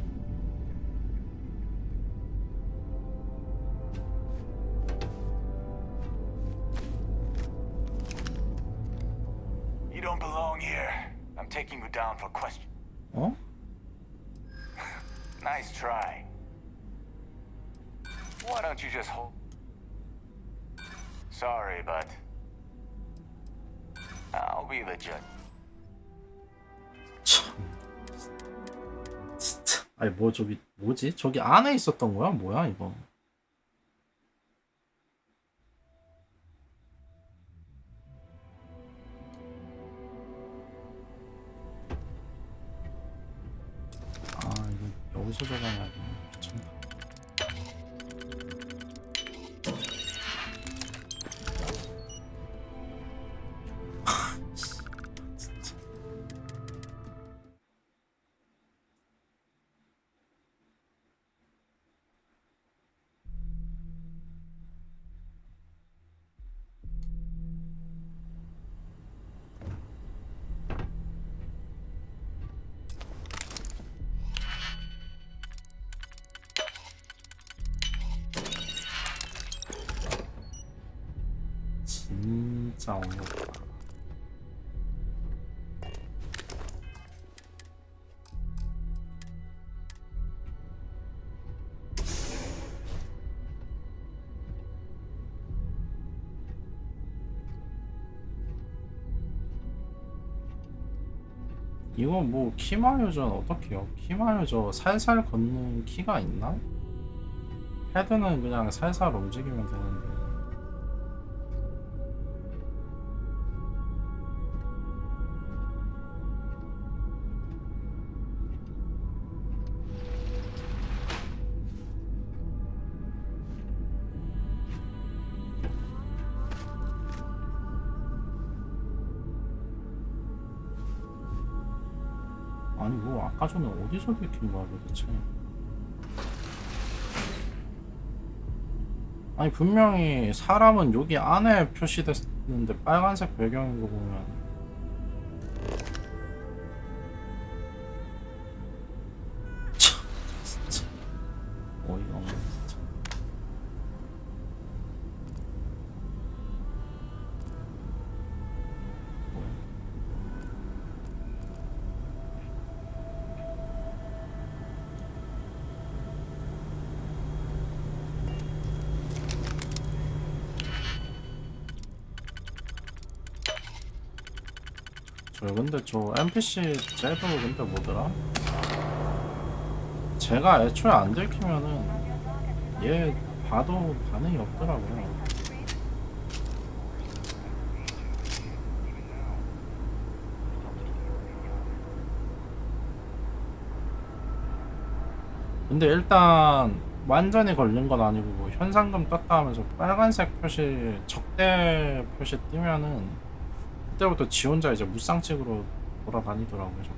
You don't belong here. I'm taking you down for question. Nice try. Why don't you just hold? Sorry, but I'll be the judge. 진짜. 뭐 저기 뭐지? 저기 안에 있었던 거야? 뭐야 이거? 어디서 저장해야 돼? 귀찮다. 진짜. 진짜 어렵다. 이거 뭐 키마요전 어떻게요? 키마요저 살살 걷는 키가 있나? 헤드는 그냥 살살 움직이면 되는데. 아니 뭐 아까 전에 어디서 들킨 거야 도대체. 아니 분명히 사람은 여기 안에 표시됐는데 빨간색 배경인 거 보면 참 진짜 어이가 없네 진짜. 근데 저 NPC 쟤도 근데 뭐더라? 제가 애초에 안 들키면은 얘 봐도 반응이 없더라고요. 근데 일단 완전히 걸린 건 아니고 뭐 현상금 떴다 하면서 빨간색 표시 적대 표시 뜨면은 그때부터 지 혼자 이제 무쌍찍으로 돌아다니더라고요 자꾸.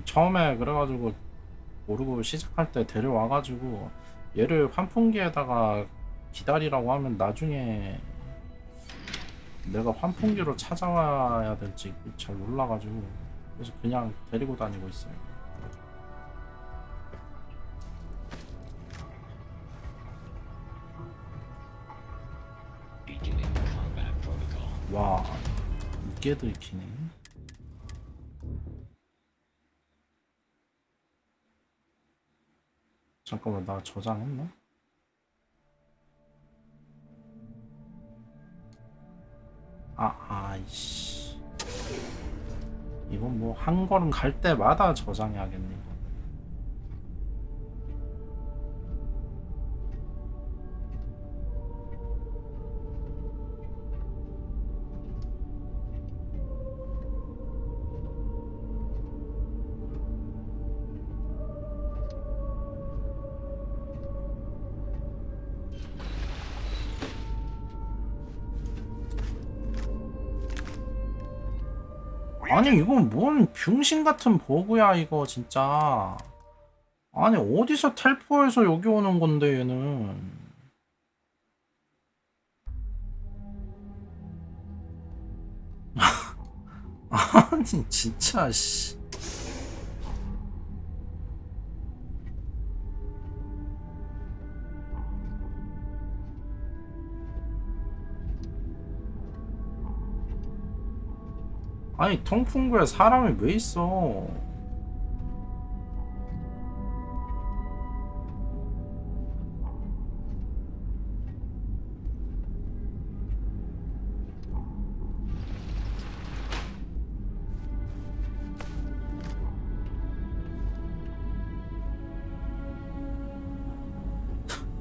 처음에 그래가지고 모르고 시작할 때 데려와가지고 얘를 환풍기에다가 기다리라고 하면 나중에 내가 환풍기로 찾아와야 될지 잘 몰라가지고 그래서 그냥 데리고 다니고 있어요. 와, 이게 들키네. 잠깐만, 나 저장했나? 아이씨. 이건 뭐 한 걸음 갈 때마다 저장해야겠네. 아니 이건 뭔 병신 같은 버그야 이거 진짜. 아니 어디서 텔포해서 여기 오는 건데 얘는. 아니 진짜 씨. 아니 통풍구에 사람이 왜 있어?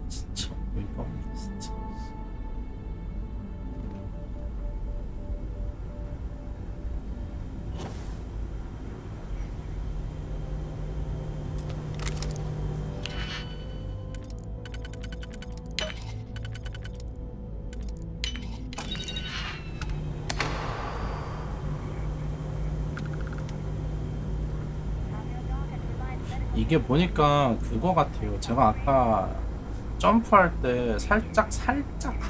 진짜 어이가 없네 진짜. 이게 보니까 그거 같아요. 제가 아까 점프할 때 살짝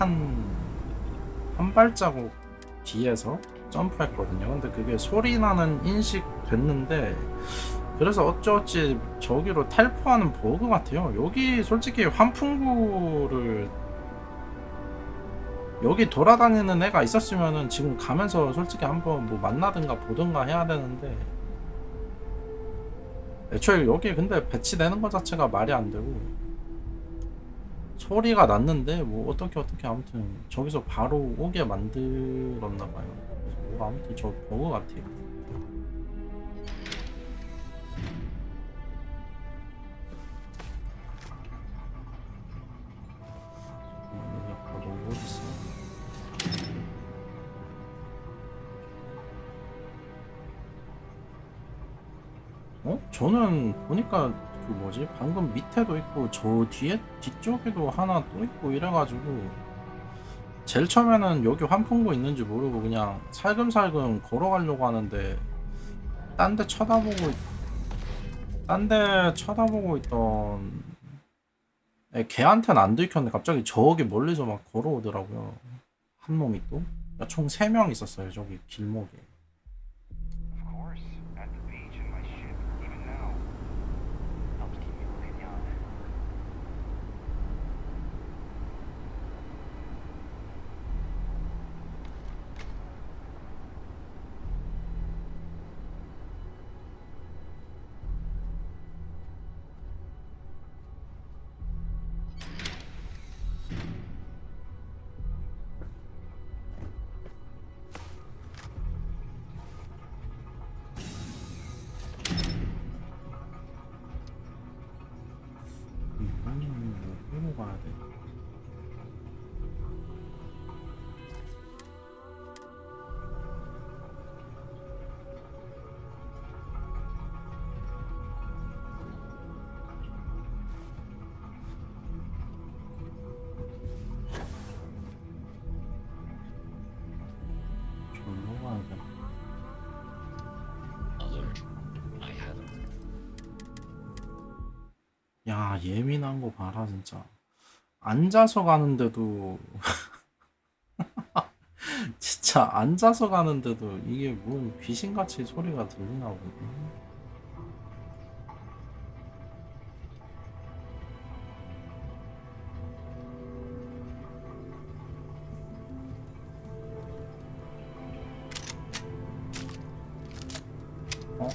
한 발자국 뒤에서 점프했거든요. 근데 그게 소리 나는 인식 됐는데, 그래서 어찌어찌 저기로 텔포하는 버그 같아요. 여기 솔직히 환풍구를 여기 돌아다니는 애가 있었으면은 지금 가면서 솔직히 한번 뭐 만나든가 보든가 해야 되는데, 애초에 여기 근데 배치되는 것 자체가 말이 안 되고, 소리가 났는데 뭐 어떻게 아무튼 저기서 바로 오게 만들었나 봐요. 그래서 뭐 아무튼 저 버그 같아요. 너 어딨어? 저는 보니까 그 뭐지, 방금 밑에도 있고 저 뒤쪽에도 하나 또 있고 이래가지고, 제일 처음에는 여기 환풍구 있는지 모르고 그냥 살금살금 걸어가려고 하는데, 딴 데 쳐다보고 있던 걔한테는 안 들켰는데 갑자기 저기 멀리서 막 걸어오더라고요. 한 놈이 또. 총 3명 있었어요, 저기 길목에. 뭐 가야 돼? 절로 가야 돼. 야, 예민한 거 봐라 진짜. 앉아서 가는데도 진짜 앉아서 가는데도 이게 뭔 귀신같이 소리가 들리나 보네.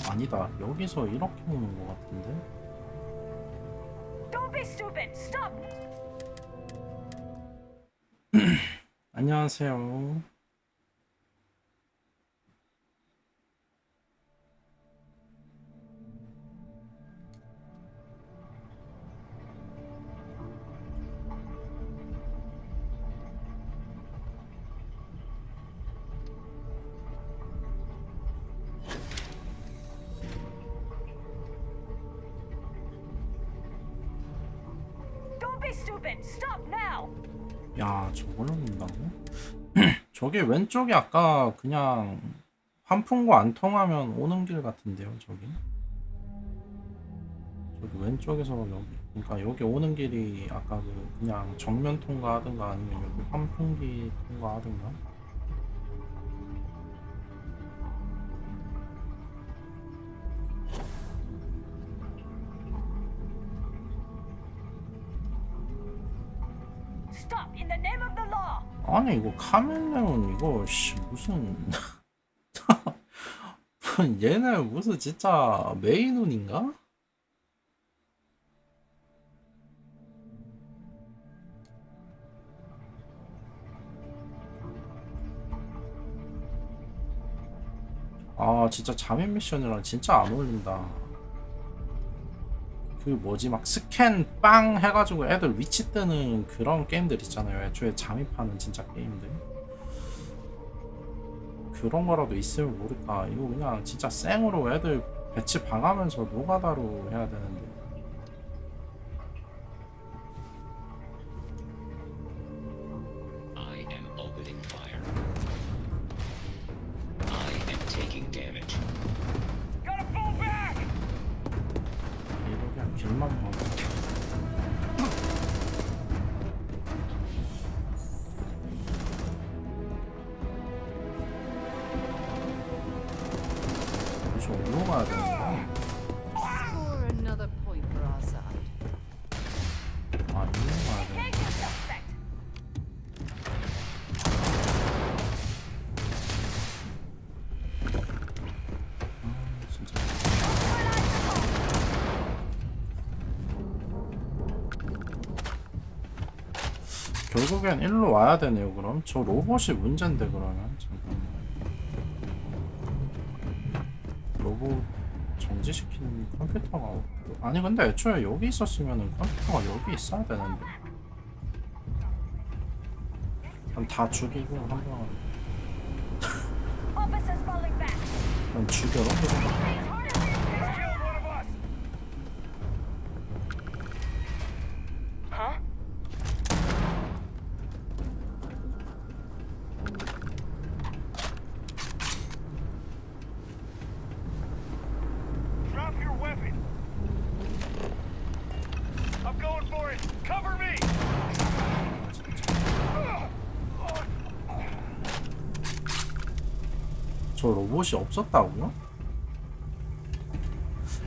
아니다, 여기서 이렇게 오는 거 같은데. Don't be stupid. Stop. 안녕하세요. Don't be stupid. Stop now. 야, 저걸 넘는다고? 저기 왼쪽이 아까 그냥 환풍구 안 통하면 오는 길 같은데요, 저기 왼쪽에서 여기, 그러니까 여기 오는 길이 아까 그냥 정면 통과하든가 아니면 여기 환풍기 통과하든가. Stop in the name of the law. 아니 이거 카멜레온 이거 무슨 얘네 무슨 진짜 메이눈인가? 아 진짜 잠입 미션이랑 진짜 안 어울린다. 그 뭐지 막 스캔 빵 해가지고 애들 위치 뜨는 그런 게임들 있잖아요. 애초에 잠입하는 진짜 게임들. 그런 거라도 있으면 모를까. 이거 그냥 진짜 생으로 애들 배치 방하면서 노가다로 해야 되는데. I am opening fire. I am taking damage. Gotta fall back. 이런 가야 되는데. Score another point for our side. 아, 일로 가야 되는데. 진짜. 결국엔 일로 와야 되네요. 그럼 저 로봇이 문제인데 그러면 잠깐만. 로봇 정지시킨 컴퓨터가 아니 근데 애초에 여기 있었으면은 컴퓨터가 여기 있어야 되는데. 그럼 다 죽이고 한번. 그럼 죽여라. Drop your weapon. I'm going for it. Cover me. 저 로봇이 없었다고요?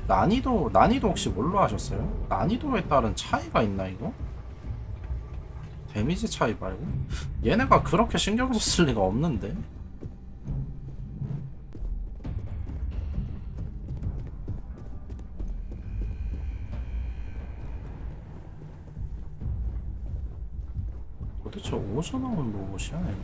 난이도 혹시 뭘로 하셨어요? 난이도에 따른 차이가 있나 이거? 데미지 차이 말고? 얘네가 그렇게 신경 썼을 리가 없는데. 도대체 어디서 나온 로봇이야 얘네?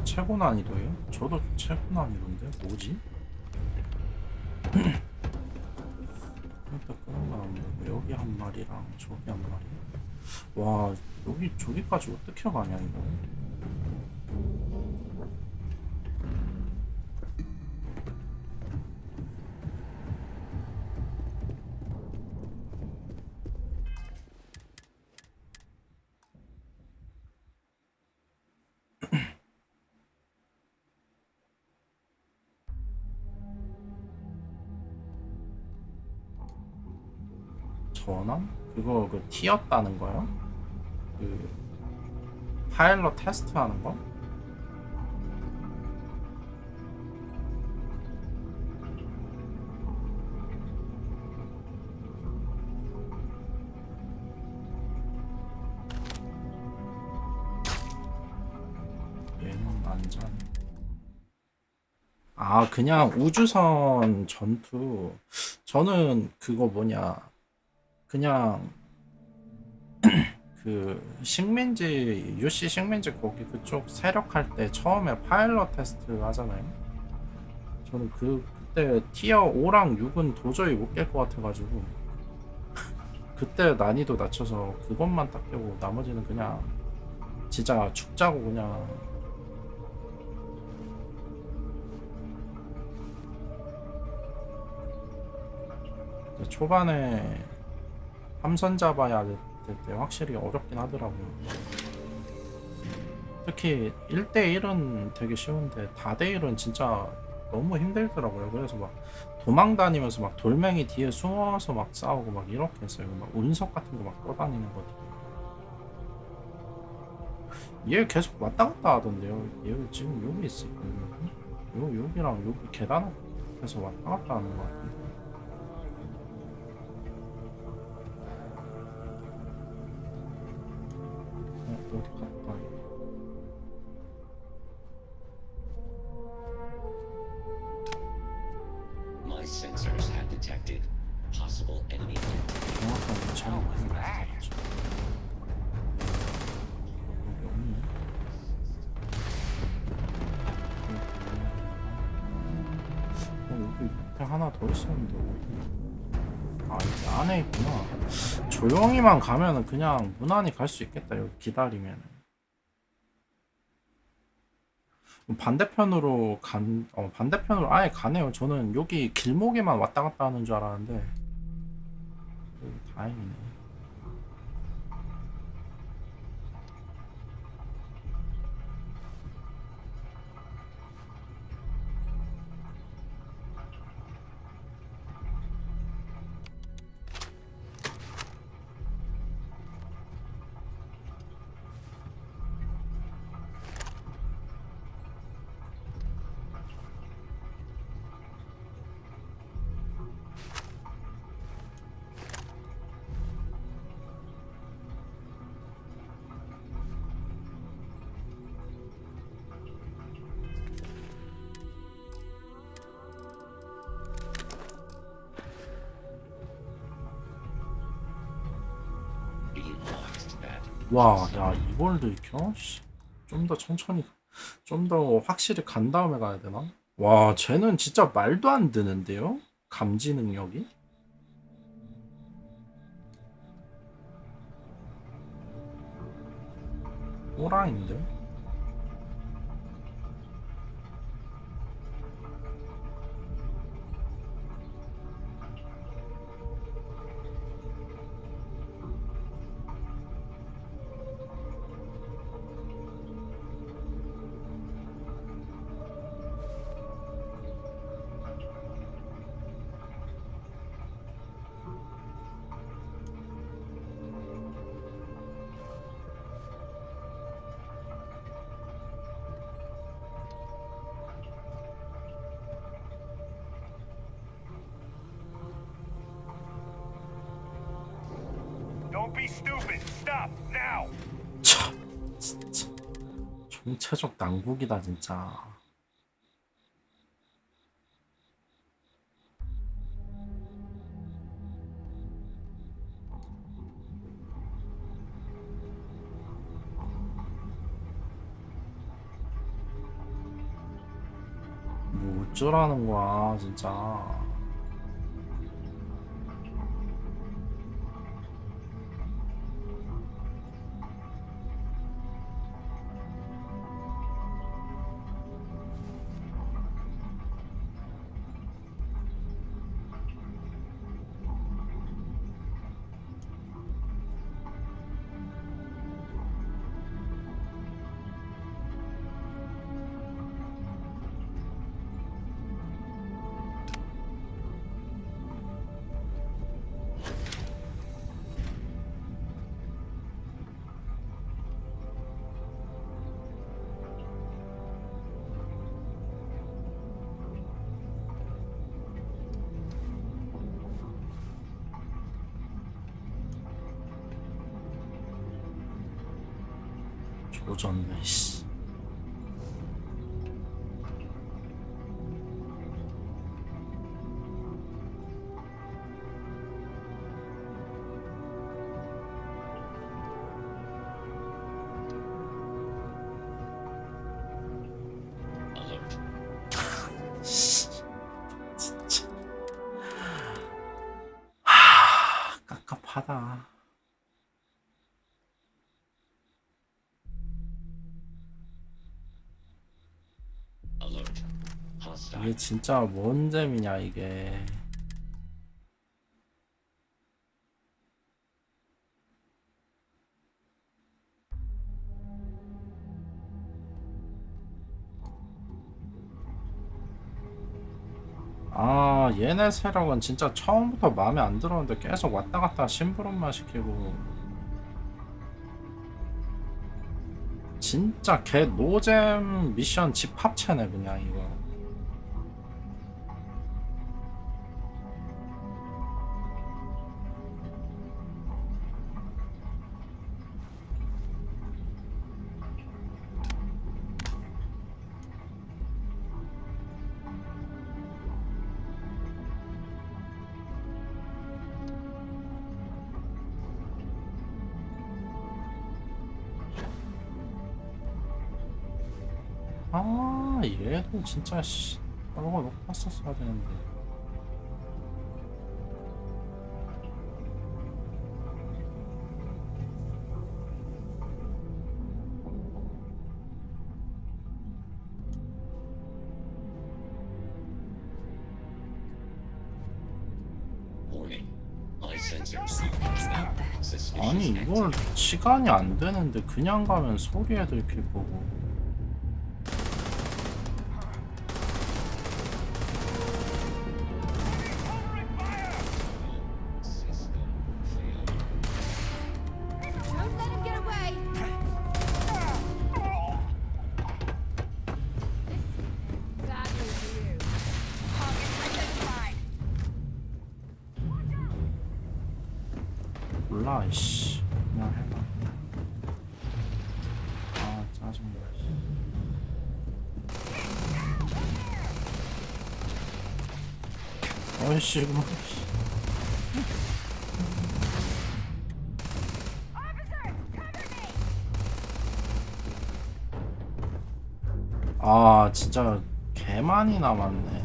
최고 난이도예요? 저도 최고 난이도인데 뭐지? 일단 그런 거는 여기 한 마리랑 저기 한 마리. 와 여기 저기까지 어떻게 가냐 이거? 전환? 그거 그 튀었다는 거요? 그 파일럿 테스트 하는 거? 얘는 안전. 아 그냥 우주선 전투. 저는 그거 뭐냐 그냥 그 식민지 UC 식민지 거기 그쪽 세력할 때 처음에 파일럿 테스트 하잖아요. 저는 그때 티어 5랑 6은 도저히 못 깰 것 같아가지고 그때 난이도 낮춰서 그것만 딱 깨고 나머지는 그냥 진짜 죽자고 그냥. 초반에 함선 잡아야 될 때 확실히 어렵긴 하더라고요. 특히 1대1은 되게 쉬운데 다대1은 진짜 너무 힘들더라고요. 그래서 막 도망 다니면서 막 돌멩이 뒤에 숨어서 막 싸우고 막 이렇게 했어요. 막 운석 같은 거 막 떠다니는 것도. 얘 계속 왔다 갔다 하던데요. 얘 지금 여기 있거든요. 여기랑 여기 계단 앞에서 왔다 갔다 하는 것 같은데. 어디 갔다. My sensors have detected possible enemy. 정확한 위치는 여기 밑에 하나 더 있었는데 어디? 아 여기 안에 있구나. 조용히만 가면은 그냥 무난히 갈 수 있겠다. 여기 기다리면은. 반대편으로 반대편으로 아예 가네요. 저는 여기 길목에만 왔다 갔다 하는 줄 알았는데 다행이네. 와, 야, 이걸도 익혀? 좀 더 천천히, 좀 더 확실히 간 다음에 가야 되나? 와, 쟤는 진짜 말도 안 되는데요? 감지 능력이? 호랑인데? Don't be stupid. Stop now. 참, 진짜 총체적 난국이다 진짜. 뭐 어쩌라는 거야 진짜. 조졌네 씨. 진짜 깝깝하다. 이게 진짜 뭔 재미냐 이게. 아, 얘네 세력은 진짜 처음부터 마음에 안 들었는데 계속 왔다 갔다 심부름만 시키고 진짜 개 노잼 미션 집합체네 그냥 이거. 아, 얘도 진짜 씨 떨궈 놓고 왔었어야 되는데. 아니 이걸 시간이 안 되는데 그냥 가면 소리에 들킬 거고. 몰라 이씨 그냥 해봐. 아 짜증나. 어이씨 이거 아 진짜 개 많이 남았네.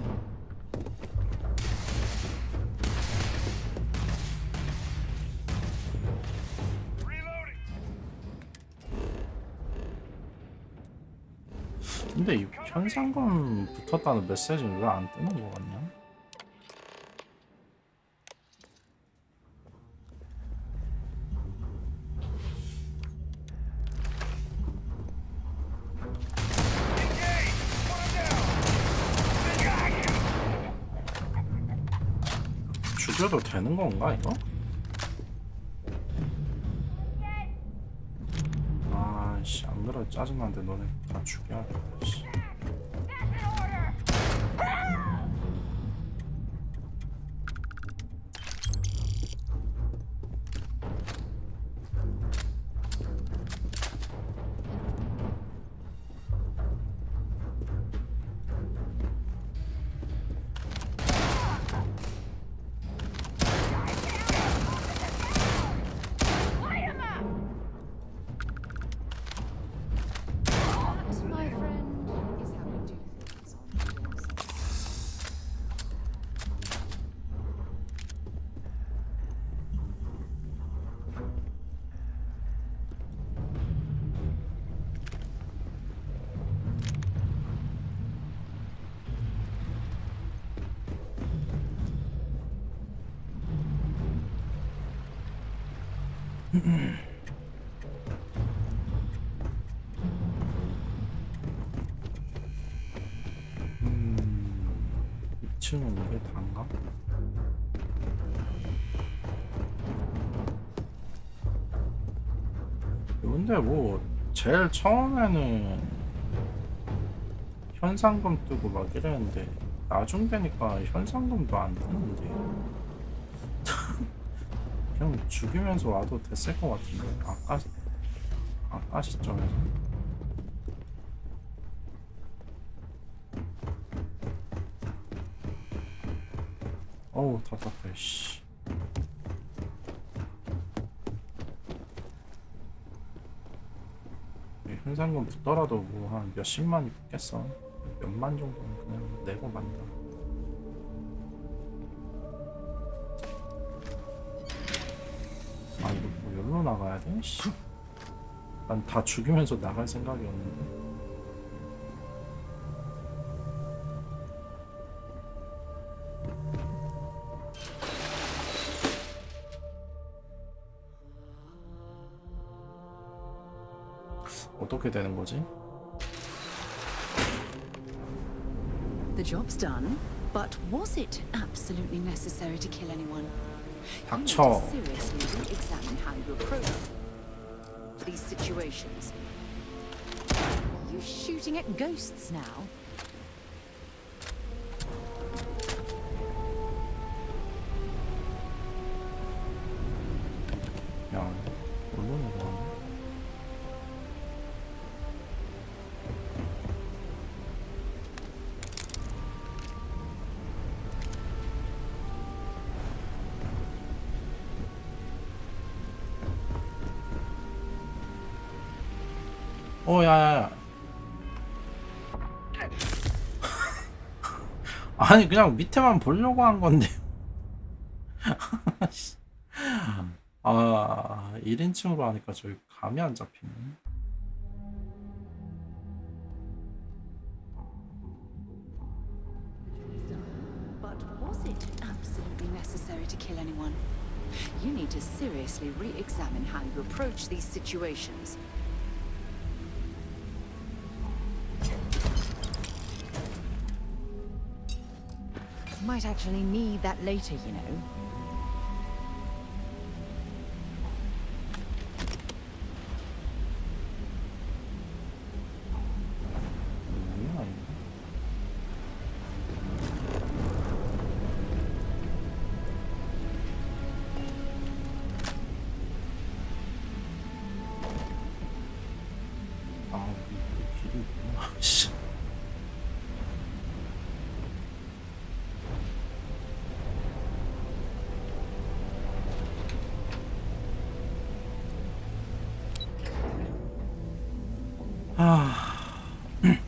근데 이 현상금 붙었다는 메시지는 왜 안 뜨는 거 같냐? 죽여도 되는 건가 이거? 아씨 안 그래도 짜증나는데 너네 다 죽여야 돼. 씨. 이 2층은 이게 다인가? 근데 뭐 제일 처음에는 현상금 뜨고 막 이랬는데 나중 되니까 현상금도 안 뜨는데 그냥 죽이면서 와도 됐을 것 같은데 아까 시점에서. 어우 답답해 씨. 현상금 붙더라도 뭐 한 몇십만이 붙겠어. 몇만 정도는 그냥 내고 만다. 아 이거 뭐 여기로 나가야 돼? 씨. 난 다 죽이면서 나갈 생각이었는데. 어떻게 되는 거지? The job's done, but was it absolutely necessary to kill anyone? You need 닥쳐. to seriously re-examine how you approach these situations. You're shooting at ghosts now. 야, 물론 이거. 야야야. 아니 그냥 밑에만 보려고 한 건데. 아 1인칭으로 하니까 저기 감이 안 잡히네. But was it absolutely necessary to kill anyone? You need to seriously re-examine how you approach these situations. Might actually need that later, you know. 길이 있구나. 씨.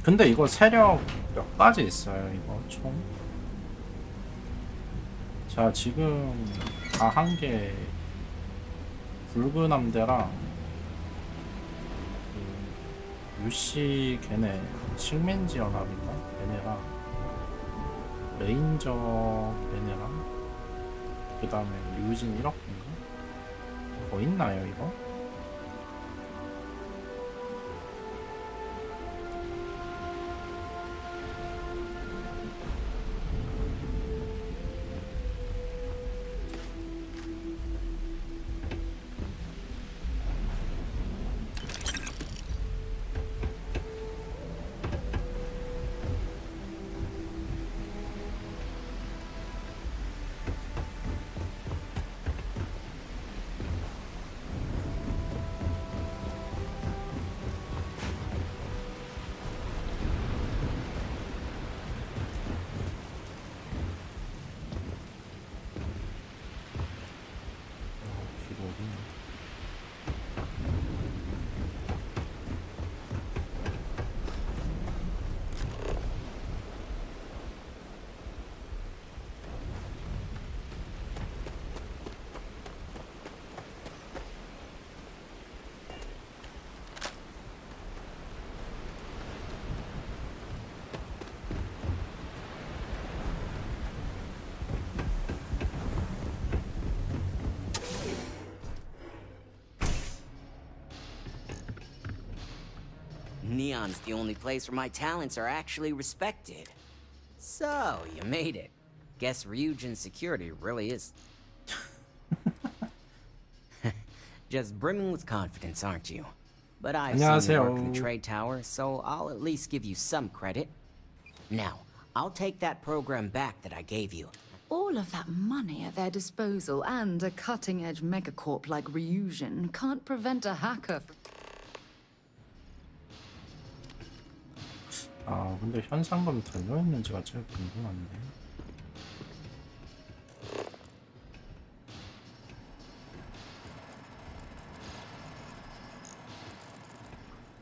근데 이거 세력 몇 가지 있어요, 이거 총? 자, 지금 다 한 게 붉은 함대랑 그 UC 걔네 식민지 연합인가? 걔네랑 레인저 걔네랑 그 다음에 류진 1억인가? 더 있나요 이거? Neon's the only place where my talents are actually respected. So, you made it. Guess Ryujin's security really is... just brimming with confidence, aren't you? But I've seen you work in the trade tower, so I'll at least give you some credit. Now, I'll take that program back that I gave you. All of that money at their disposal and a cutting-edge megacorp like Ryujin can't prevent a hacker from... 아 근데 현상금 달려있는지가 제일 궁금한데.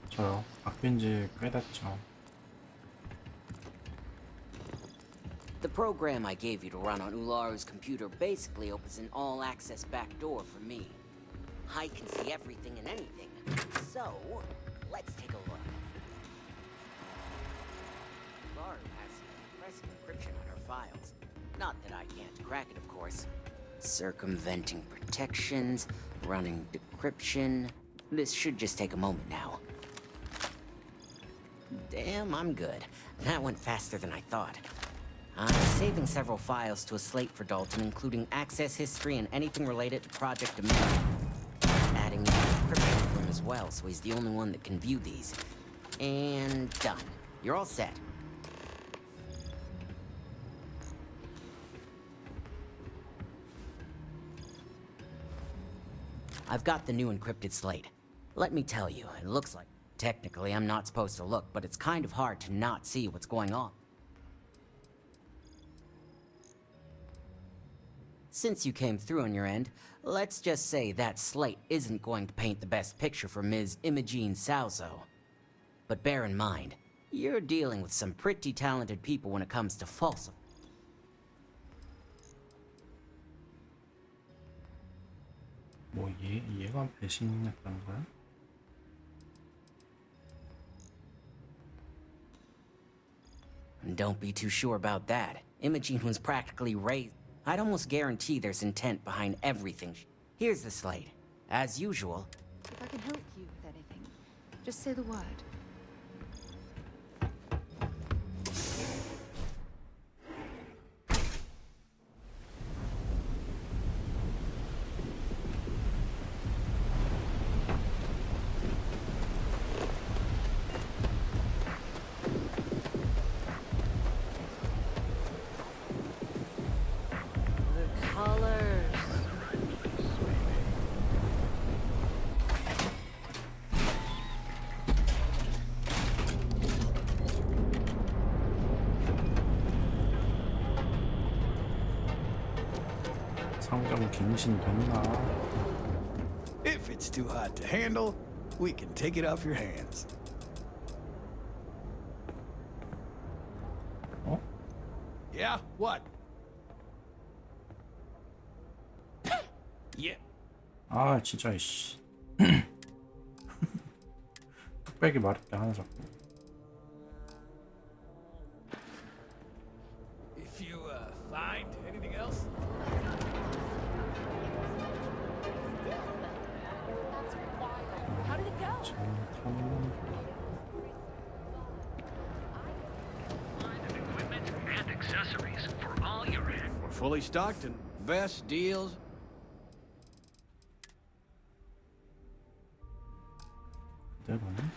저요 바뀐지 꽤 됐죠. The program I gave you to run on Ularu's computer basically opens an all-access backdoor for me. I can see everything and anything. So, let's take a look. Ularu has impressive encryption on her files. Not that I can't crack it, of course. Circumventing protections, running decryption. This should just take a moment now. Damn, I'm good. That went faster than I thought. I'm saving several files to a slate for Dalton, including access history and anything related to Project Dominion. Adding the encryption for him as well, so he's the only one that can view these. And done. You're all set. I've got the new encrypted slate. Let me tell you, it looks like... Technically, I'm not supposed to look, but it's kind of hard to not see what's going on. Since you came through on your end, let's just say that slate isn't going to paint the best picture for Ms. Imogene Salzo. But bear in mind, you're dealing with some pretty talented people when it comes to falsifying. 뭐 얘가 배신했다는 거야? Don't be too sure about that. Imogene was practically raised. I'd almost guarantee there's intent behind everything. Here's the slate. As usual. If I can help you with anything, just say the word. 상점 갱신됐나? If it's too hot to handle, we can take it off your hands. Yeah? What? Yeah. 아 진짜 이씨. 뚝배기 마렵게 하나 자꾸. If you find anything else? How did it go? Equipment and accessories for all your hands. We're fully stocked and best deals. 그대로는.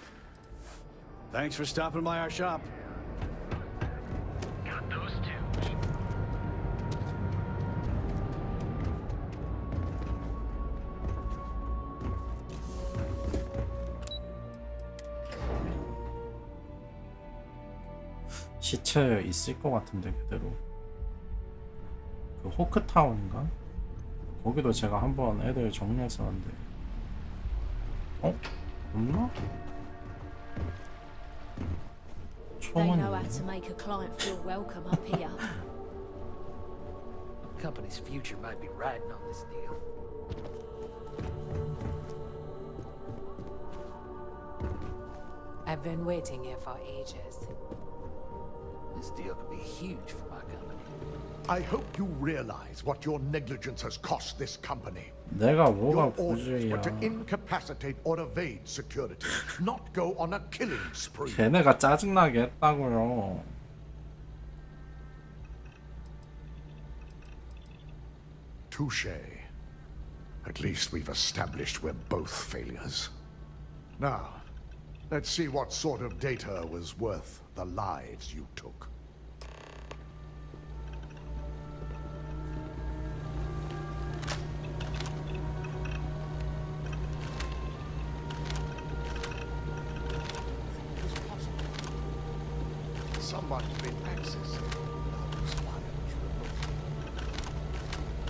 Thanks for stopping by our shop. Got those two. 시체 있을 것 같은데 그대로. 그 호크타운인가? 거기도 제가 한번 애들 정리했었는데. 어? 없나? They 총은 know how to make a client feel welcome up here. The company's future might be riding on this deal. I've been waiting here for ages. This deal could be huge for my company. I hope you realize what your negligence has cost this company. 내가 뭐가 Your orders 부주의야. were to incapacitate or evade security, not go on a killing spree. 걔네가 짜증나게 했다고요. Touché. At least we've established we're both failures. Now, let's see what sort of data was worth the lives you took. Someone's been accessing those files remotely.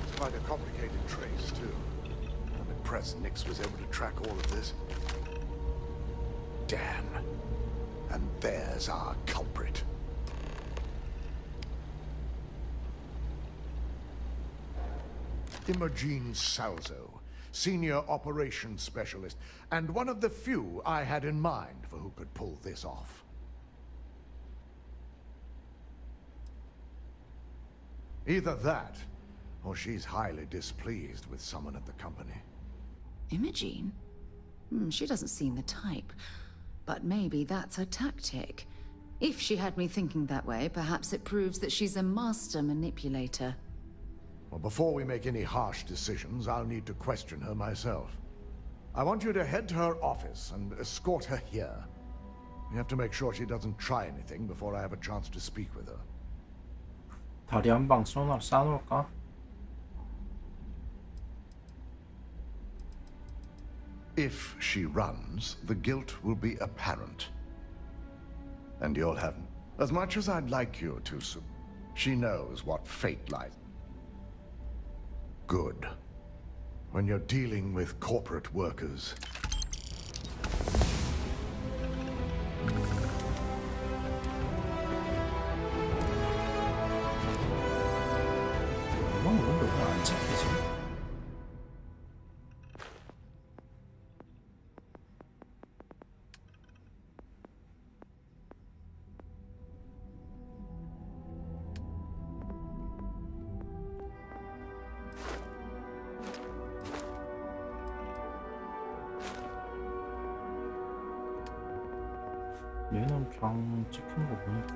It's quite a complicated trace, too. I'm impressed Nix was able to track all of this. Damn. And there's our culprit. Imogene Salzo, Senior Operations Specialist, and one of the few I had in mind for who could pull this off. Either that, or she's highly displeased with someone at the company. Imogene? She doesn't seem the type. But maybe that's her tactic. If she had me thinking that way, perhaps it proves that she's a master manipulator. Well, before we make any harsh decisions, I'll need to question her myself. I want you to head to her office and escort her here. You have to make sure she doesn't try anything before I have a chance to speak with her. 다리 한 방 쏴놓을까? If she runs, the guilt will be apparent. And you'll have... As much as I'd like you to, she knows what fate lies. Good. When you're dealing with corporate workers... 이건 왜 안 잡히지? 얘는 그냥 찍힌 거 보니까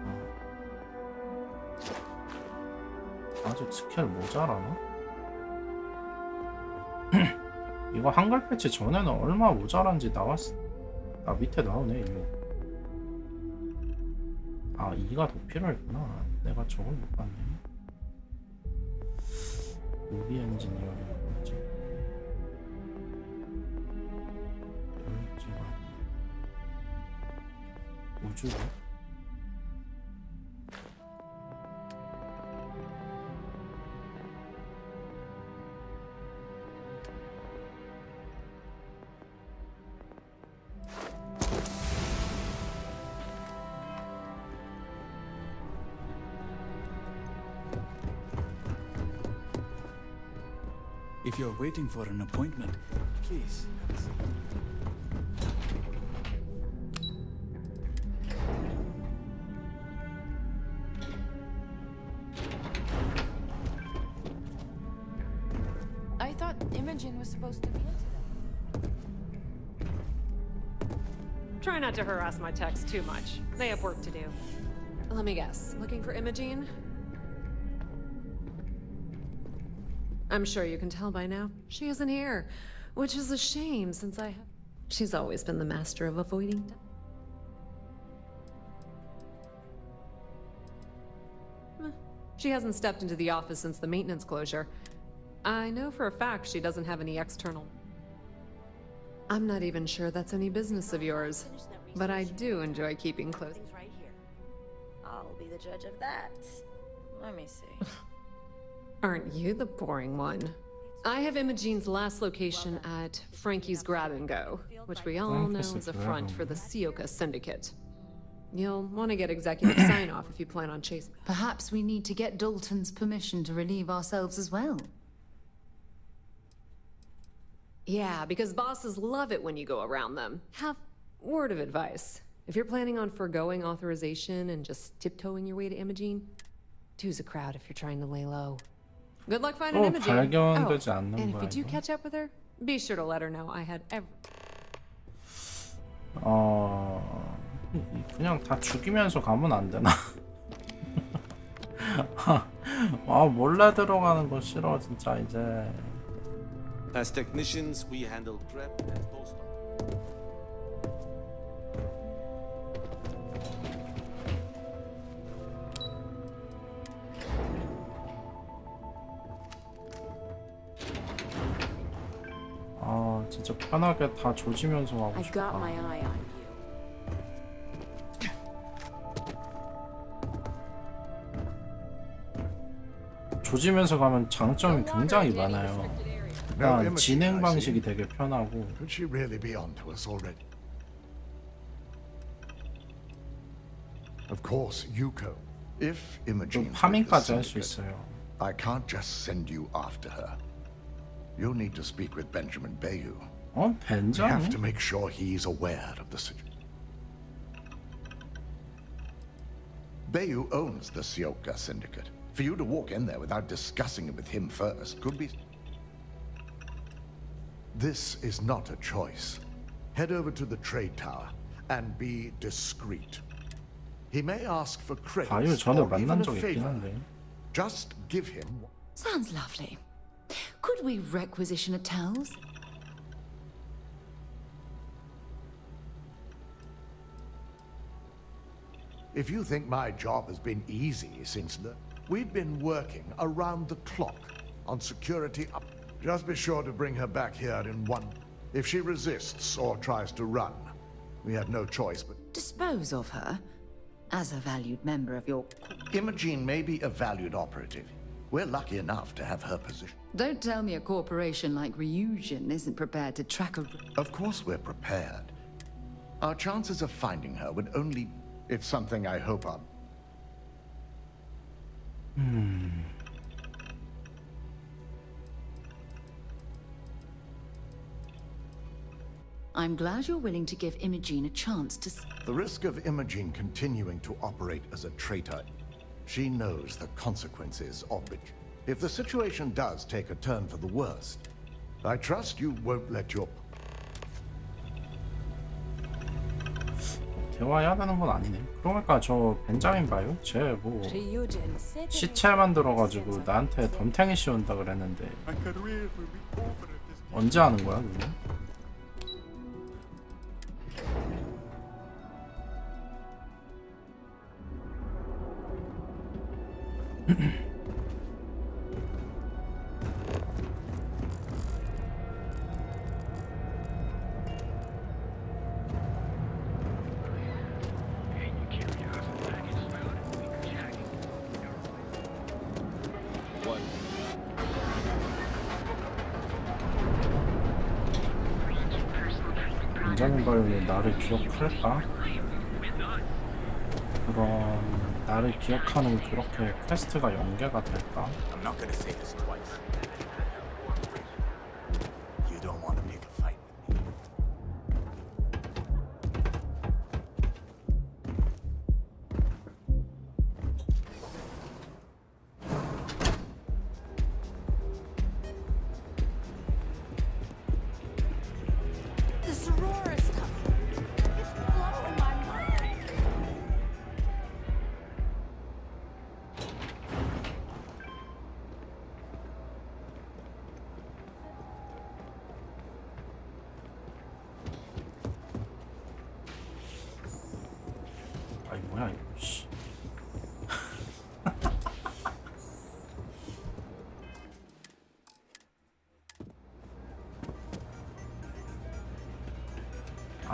아직 스킬 모자라나? 이거 한글 패치 전에는 얼마 모자란지 나왔어. 아 밑에 나오네 이거. 아 2가 더 필요했구나. 내가 저걸 못 봤네. 무비 엔지니어링 뭐지? 우주고? If you're waiting for an appointment, please have a seat. I thought Imogen was supposed to be into that. Try not to harass my techs too much. They have work to do. Let me guess. Looking for Imogene? I'm sure you can tell by now. She isn't here, which is a shame since she's always been the master of avoiding. She hasn't stepped into the office since the maintenance closure. I know for a fact she doesn't have any external. I'm not even sure that's any business of yours, but I do enjoy keeping close. Right here. I'll be the judge of that. Let me see. Aren't you the boring one? I have Imogene's last location at Frankie's Grab and Go, which we all know is a front for the Sioka Syndicate. You'll want to get executive sign-off if you plan on chasing. Perhaps we need to get Dalton's permission to relieve ourselves as well. Yeah, because bosses love it when you go around them. Have word of advice. If you're planning on foregoing authorization and just tiptoeing your way to Imogene, two's a crowd if you're trying to lay low. Good luck finding Imogene. 발견되지 않는 And if 거야, you do 이거? catch up with her, be sure to let her know I had 그냥 다 죽이면서 가면 안 되나? 몰래 들어가는 거 싫어 진짜 이제. As technicians, we handle prep and post-op. 진짜 편하게 다 조지면서 하고 I got my 싶다. eye on 조지면서 가면 장점이 굉장히 많아요. 일단 진행 방식이 되게 편하고. Could she really be onto us already? Of course, Yuko. If Imogen 파밍까지 할 수 있어요. I can't just send you after her. You'll need to speak with Benjamin Bayou. We have to make sure he's aware of the situation. Bayou owns the Sioka Syndicate. For you to walk in there without discussing it with him first could be... This is not a choice. Head over to the trade tower and be discreet. He may ask for credits 바이오 전에 or even 만난 a 적 있긴 favor. 한데. Just give him... Sounds lovely. Could we requisition a towels? If you think my job has been easy since we've been working around the clock on security up. Just be sure to bring her back here in one. If she resists or tries to run, we have no choice but... Dispose of her as a valued member of your... Imogene may be a valued operative. We're lucky enough to have her position. Don't tell me a corporation like Ryujin isn't prepared to track a... Of course we're prepared. Our chances of finding her would only... It's something I hope on. I'm glad you're willing to give Imogene a chance to... The risk of Imogene continuing to operate as a traitor, she knows the consequences of it. If the situation does take a turn for the worst, I trust you won't let your... 대화해야 되는 건 아니네. 그러니까 저 벤자민 바이오? 쟤 뭐 시체 만들어가지고 나한테 덤탱이 씌운다 그랬는데 언제 하는 거야 그거? 벤자민 바이오는 나를 기억할까? 그럼 나를 기억하는 그렇게 퀘스트가 연계가 될까? I'm not gonna say this twice.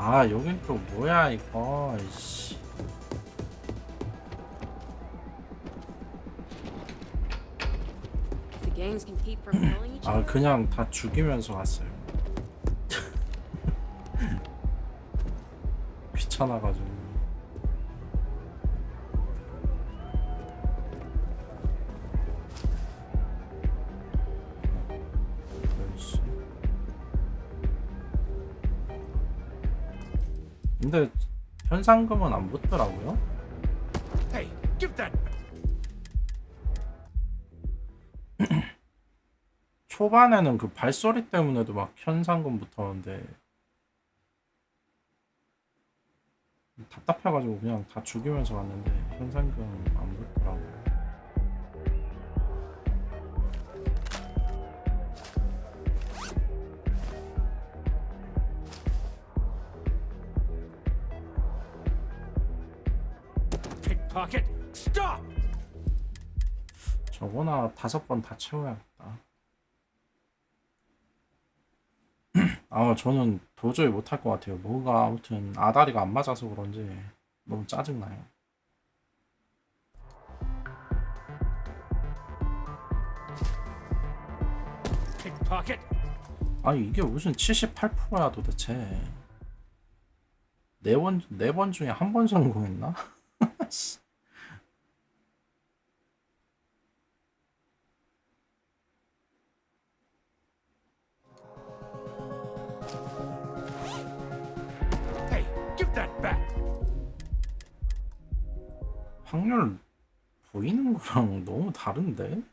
아 여긴 또 뭐야 이거. 이씨. The gangs can keep from killing each 아 other. 그냥 다 죽이면서 갔어요. 귀찮아가지고. 아이씨. 근데 현상금은 안 붙더라고요. Hey, give that. 초반에는 그 발소리 때문에도 막 현상금 붙었는데 답답해가지고 그냥 다 죽이면서 갔는데 현상금 안 붙더라고요. Pickpocket, stop! 저거나 5번 다 채워야겠다. 아 저는 도저히 못할 것 같아요. 뭐가 아무튼 아다리가 안 맞아서 그런지 너무 짜증나요. Pickpocket. 아니 이게 무슨 78%야 도대체. 4번 중에 1번 성공했나? Hey, give that back. 확률 보이는 거랑 너무 다른데?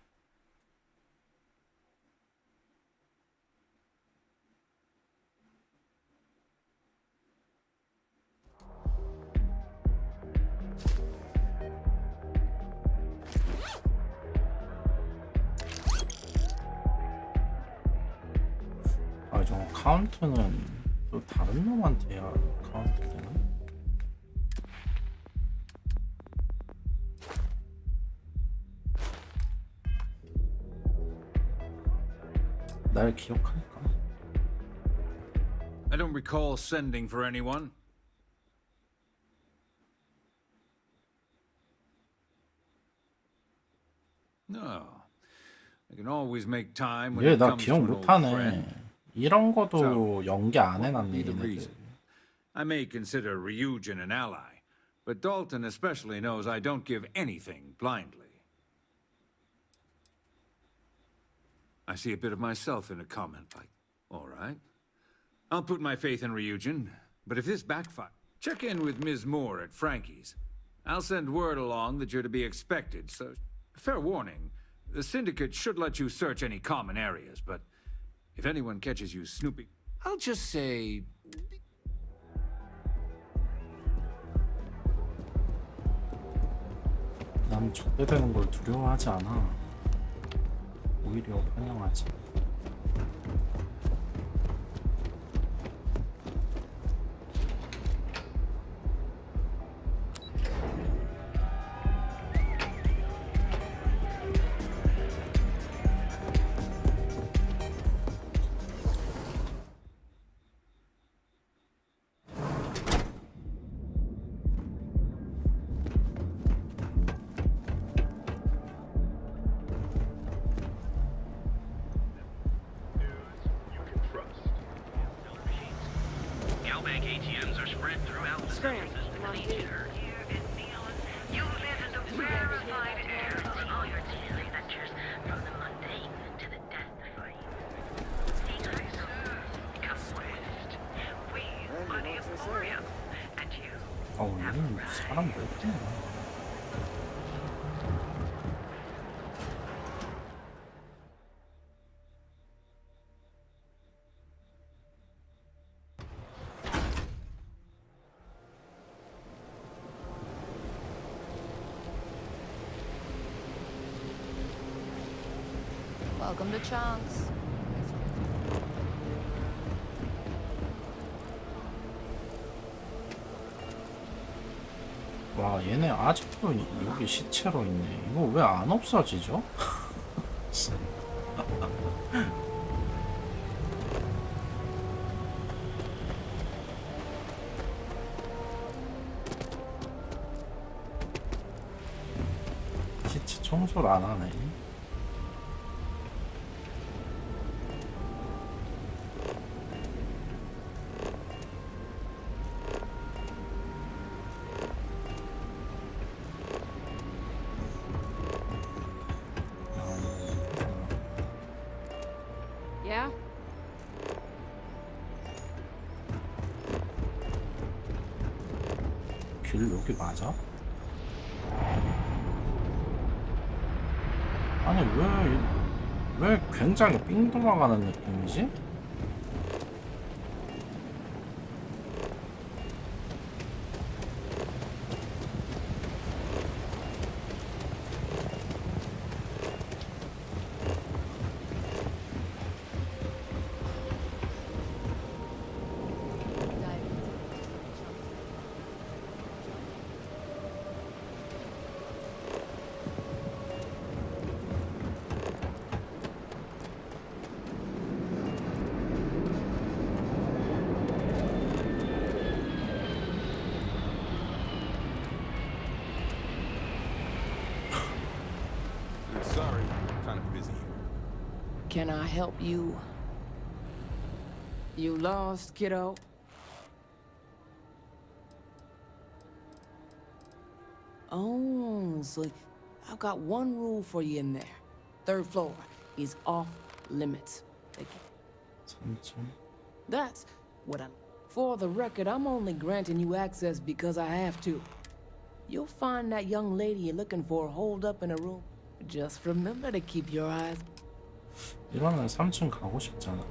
아, 저 카운트는 또 다른 놈한테 해야 카운트 되나? 날 기억할까? I don't recall sending for anyone. No. I can always make time when 얘 it 나 comes to 기억 an old 못하네. friend. 이런 것도 So, 연기 안 what would 해놨네 be the 얘네들. reason? I may consider Ryujin an ally, but Dalton especially knows I don't give anything blindly. I see a bit of myself in a comment like, all right. I'll put my faith in Ryujin, but if this backfires, check in with Ms. Moore at Frankie's. I'll send word along that you're to be expected, so fair warning, the Syndicate should let you search any common areas, but if anyone catches you snooping, I'll just say... 남 적대되는 걸 두려워하지 않아. 오히려 환영하지. Galbank ATMs are spread throughout the San Francisco region. You live in the rarefied air of all your daily adventures, from the mundane to the death-defying. Secrets come west. We are the Emporium, and you 여기는 사람 왜 이렇게 많아? Welcome to Chunks. 와 얘네 아직도 여기 시체로 있네. 이거 왜 안 없어지죠? 청소를 안 하네. Yeah? 길 여기 맞아? 아니 왜 굉장히 삥 돌아가는 느낌이지? Sorry, kind of busy here. Can I help you? You lost, kiddo? Oh, so I've got one rule for you in there. Third floor is off limits. That's what I'm... For the record, I'm only granting you access because I have to. You'll find that young lady you're looking for holed up in a room. Just remember to keep your eyes... 이러면 3층 가고 싶잖아.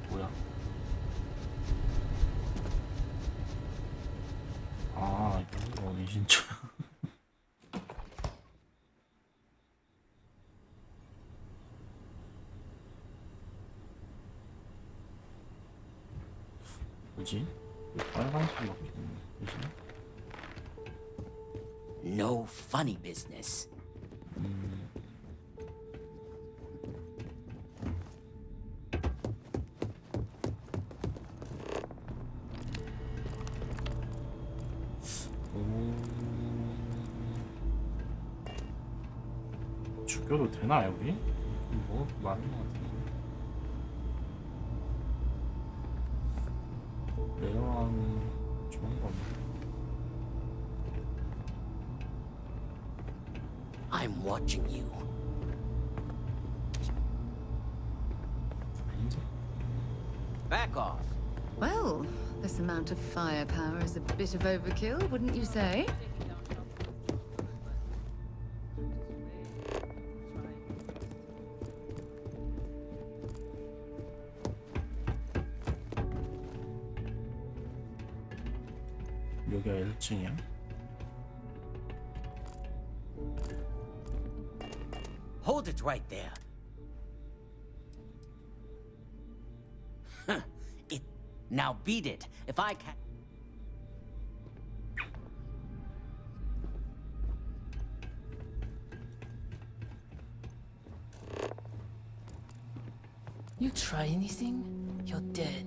뭐야? 아, 이거 어디신 줄. 뭐지? 왜 빨간색 막히는 거지? No funny business. 죽여도 되나 여기? 뭐 많은 것 같은데. 내려가는 좋은 건데. I'm watching you. Back off. Well, this amount of firepower is a bit of overkill, wouldn't you say? 여기가 1층이야? Hold it right there. Now beat it. If I can... You try anything, you're dead.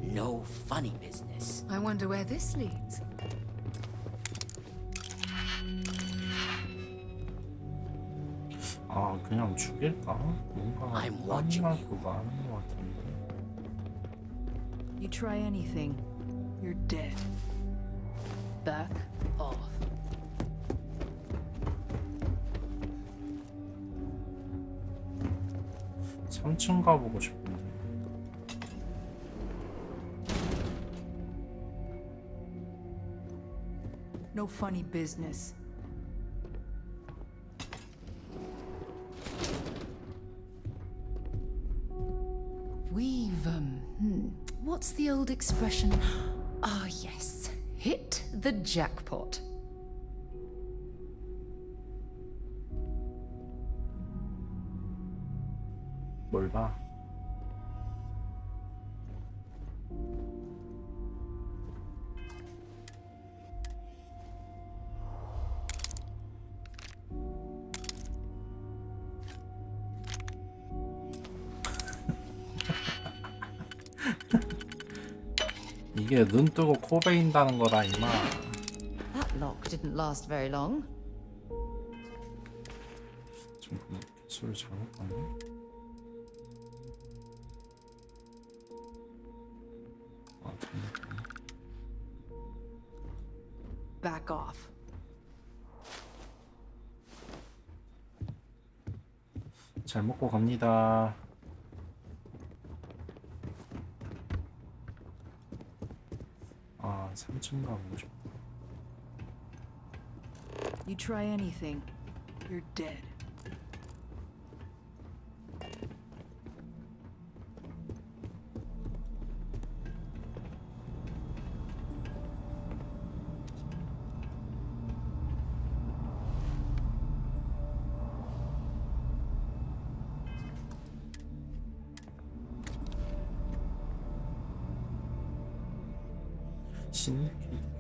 No funny business. I wonder where this leads. 아, 그냥 죽일까? 뭔가 I'm watching 거 많은 것 같은데. You try anything, you're dead. Back off. 삼층 가보고 싶은데. No funny business. What's the old expression? Ah, yes. Hit the jackpot. 뭘 봐? 이게 눈 뜨고 코 베인다는 거라 임마. That lock didn't last very long. 지금 개수를 잘못 봤네. 아, 잘못. Back off. 잘 먹고 갑니다. 아, 3층 가보고 싶다. You try anything, you're dead.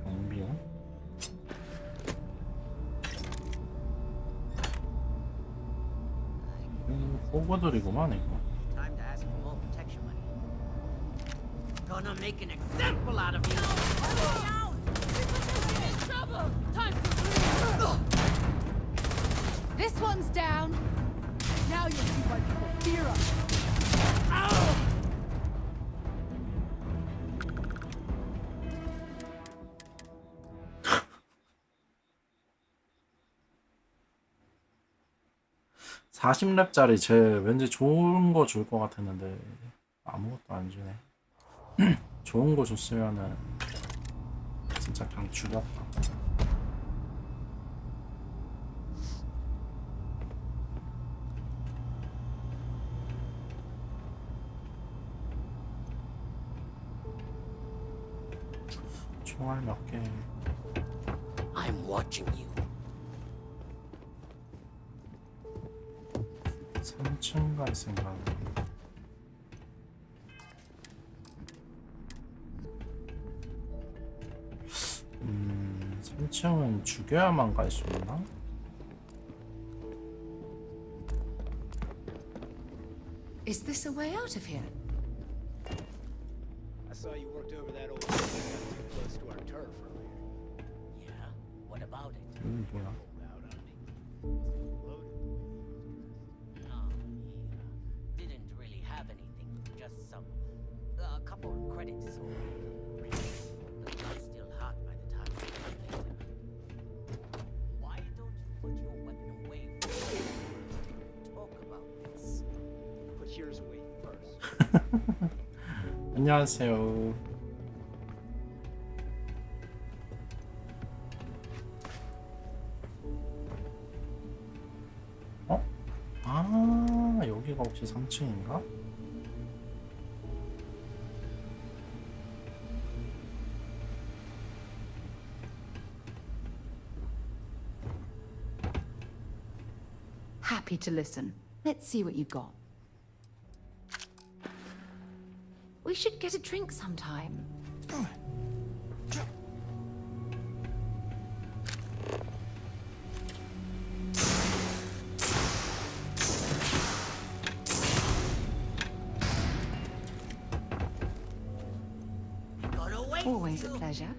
경비원? 호구들이구만 이거. Time to ask for more protection money. Gonna make an example out of you. Trouble! Time to This one's down. Now you'll see why people fear us. Ow! 40렙짜리 쟤 왠지 좋은 거 줄 것 같았는데 아무것도 안 주네. 좋은 거 줬으면은 진짜 그냥 죽였다. 총알 몇 개. I'm watching you. 3층 갈 생각. 3층은 죽여야만 갈 수 있나? Is this a way out of here? I saw you worked over that old got too close to our turf earlier. Yeah? What about it? 뭐야? No, he didn't really have anything. Just some, a couple of credits. The gun's still hot by the time we come later. Why don't you put your weapon away first? Talk about this. Put yours away first. 안녕하세요. 어? 아, 여기가 혹시 3층인가? Happy to listen. Let's see what you've got. We should get a drink sometime. Always a pleasure.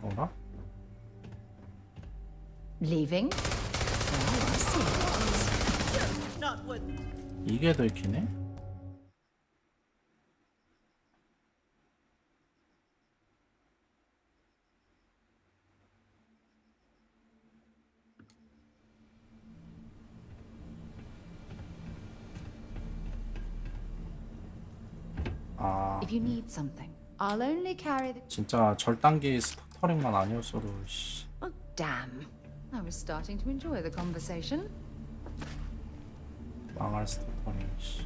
어라? Leaving? Oh, I see. Not with. 이게 들키네? 아, If you need something, I'll only carry the... 진짜 절단기 스타터링만 아니었어도 씨. Oh, damn. I was starting to enjoy the conversation. 망할 스타터링 씨.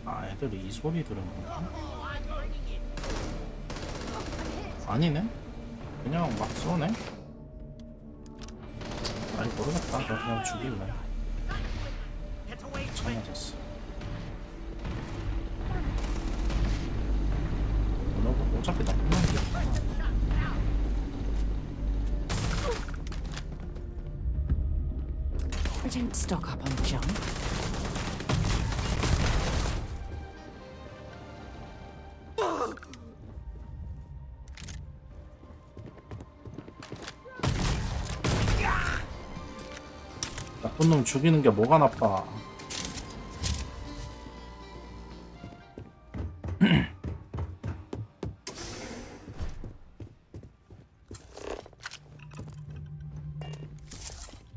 아, 애들이 이 소리 들은 건가? 아니네? 그냥 막 쏘네? 아니 모르겠다. 너 그냥 죽일래. 참아졌어. 너 어차피 나쁜 놈이야. Don't stock up on junk. 나쁜 놈 죽이는 게 뭐가 나빠.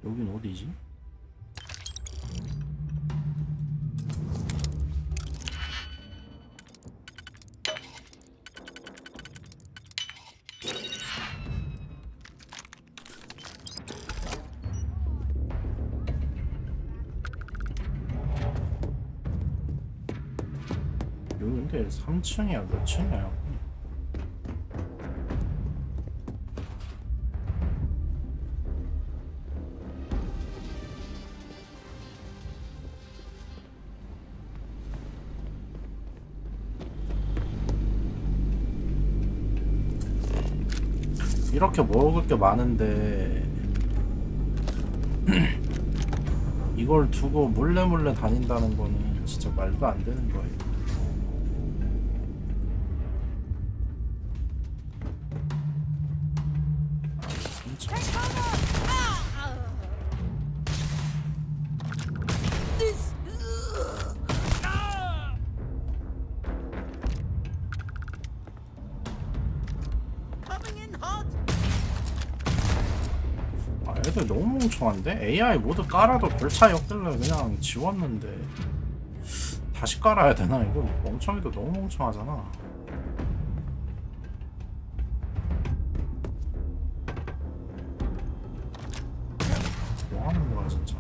여긴 어디지? 여기 근데 3층이야 몇 층이야? 이렇게 먹을 게 많은데 이걸 두고 몰래 다닌다는 거는 진짜 말도 안 되는 거예요. 애들 너무 멍청한데? AI 모드 깔아도 별 차이 없길래 그냥 지웠는데 다시 깔아야 되나? 이거 멍청이도 너무 멍청하잖아. 뭐 하는 거야 진짜.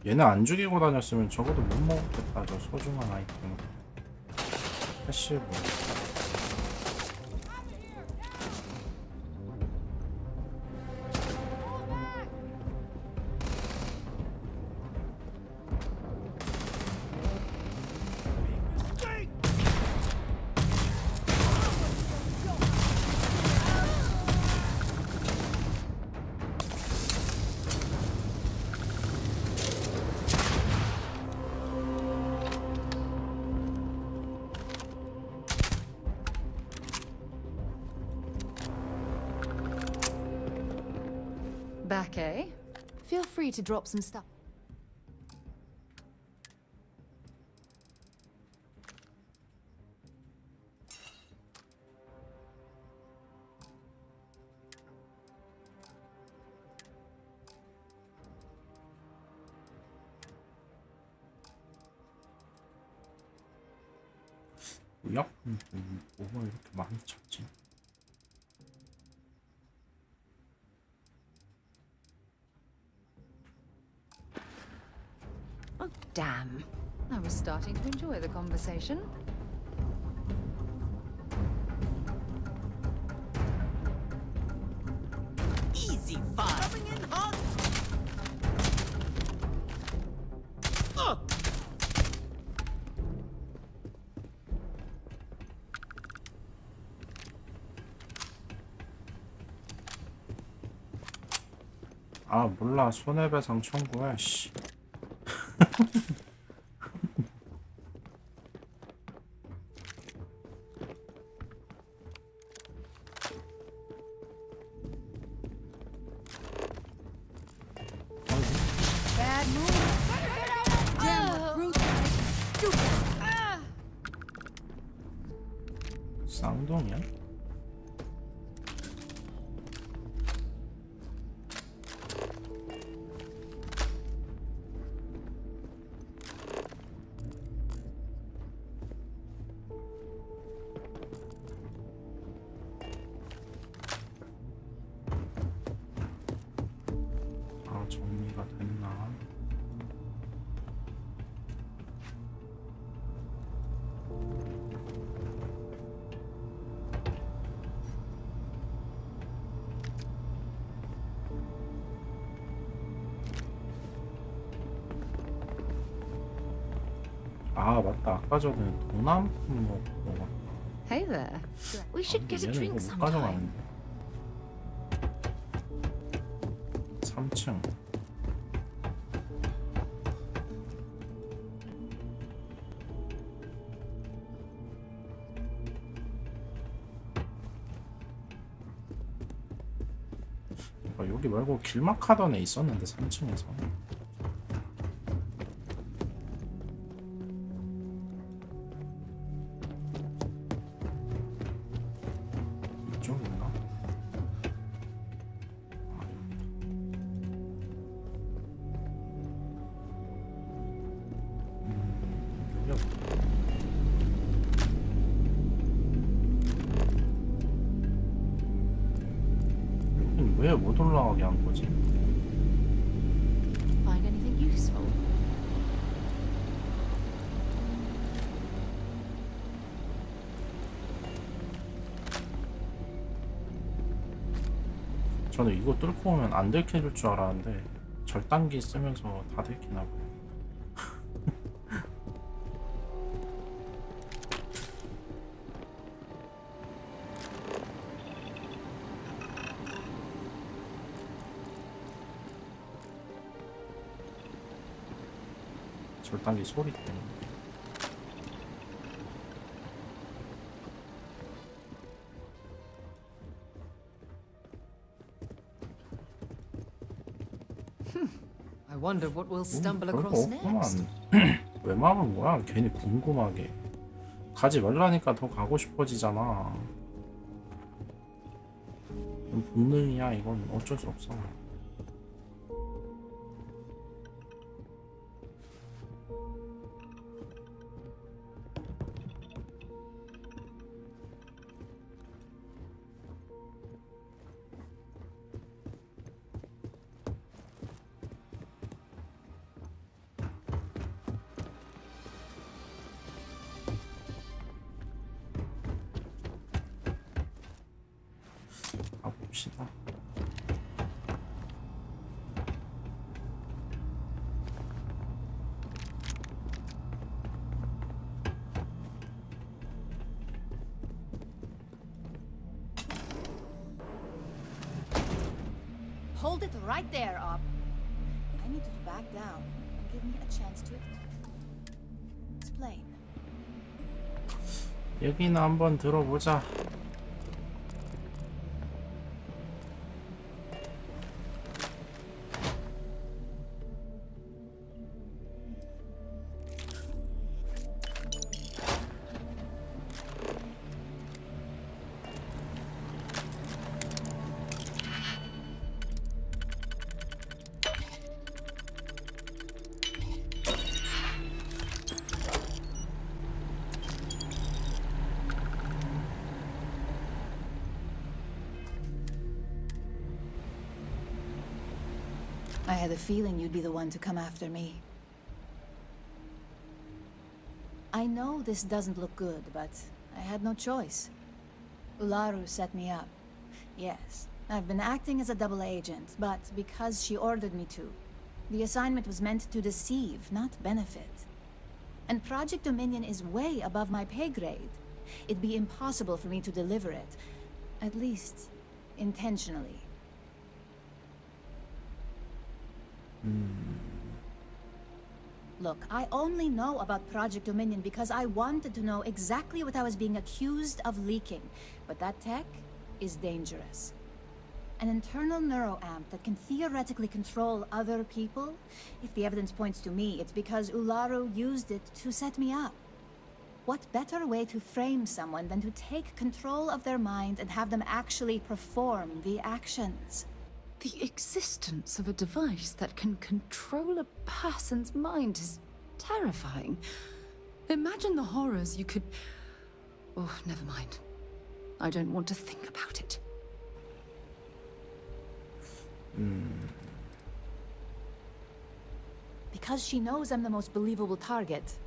얘네 안 죽이고 다녔으면 적어도 못 먹었겠다. 저 소중한 아이템 패시브. Back, eh? Feel free to drop some stuff. 의약품 뭐가 이렇게 많이 찾지? Oh, damn. I was starting to enjoy the conversation. Easy fun. Coming in hot. 아 몰라. 손해배상 청구해. 씨. 쌍둥이야? 아, 정리가 됐나? 아, 맞다. 아까 전에 동남풍 먹었다. Hey there. We should get a 얘는 drink 이거 못 sometime. 가져가는데. 3층. 여기 말고 길막하던 애 있었는데 3층에서. 이쪽인가? 아, 여기다. 여기가 왜 못 올라가게 한 거지? Find anything useful? 저는 이거 뚫고 오면 안 들켜줄 줄 알았는데 절단기 쓰면서 다 들키나 봐요. 절단기 소리 때문에. I wonder what we'll stumble 별거 across 없구만. next. 외마음은 뭐야? 괜히 궁금하게. 가지 말라니까 더 가고 싶어지잖아. 이건 본능이야. 이건 어쩔 수 없어. 가봅시다. Hold it right there, Op. I need you to back down and give me a chance to explain. 얘기나 한번 들어보자. I had a feeling you'd be the one to come after me. I know this doesn't look good, but I had no choice. Ularu set me up. Yes, I've been acting as a double agent, but because she ordered me to. The assignment was meant to deceive, not benefit. And Project Dominion is way above my pay grade. It'd be impossible for me to deliver it. At least, intentionally. Look, I only know about Project Dominion because I wanted to know exactly what I was being accused of leaking. But that tech is dangerous. An internal neuroamp that can theoretically control other people? If the evidence points to me, it's because Ularu used it to set me up. What better way to frame someone than to take control of their mind and have them actually perform the actions? The existence of a device that can control a person's mind is terrifying. Imagine the horrors you could... Oh, never mind. I don't want to think about it. Because she knows I'm the most believable target.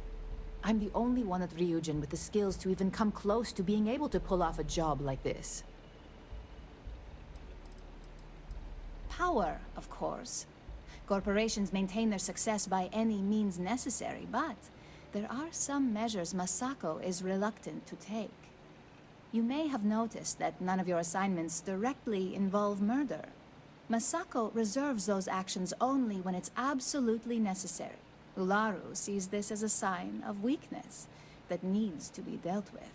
I'm the only one at Ryujin with the skills to even come close to being able to pull off a job like this. Power, of course. Corporations maintain their success by any means necessary, but there are some measures Masako is reluctant to take. You may have noticed that none of your assignments directly involve murder. Masako reserves those actions only when it's absolutely necessary. Ularu sees this as a sign of weakness that needs to be dealt with.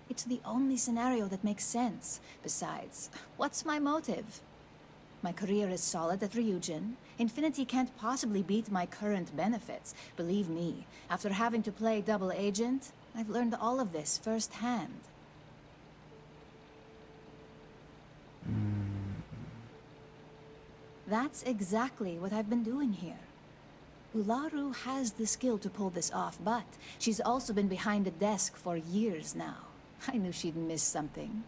It's the only scenario that makes sense. Besides, what's my motive? My career is solid at Ryujin. Infinity can't possibly beat my current benefits. Believe me, after having to play double agent, I've learned all of this firsthand. That's exactly what I've been doing here. Ularu has the skill to pull this off, but she's also been behind the desk for years now. I knew she'd miss something.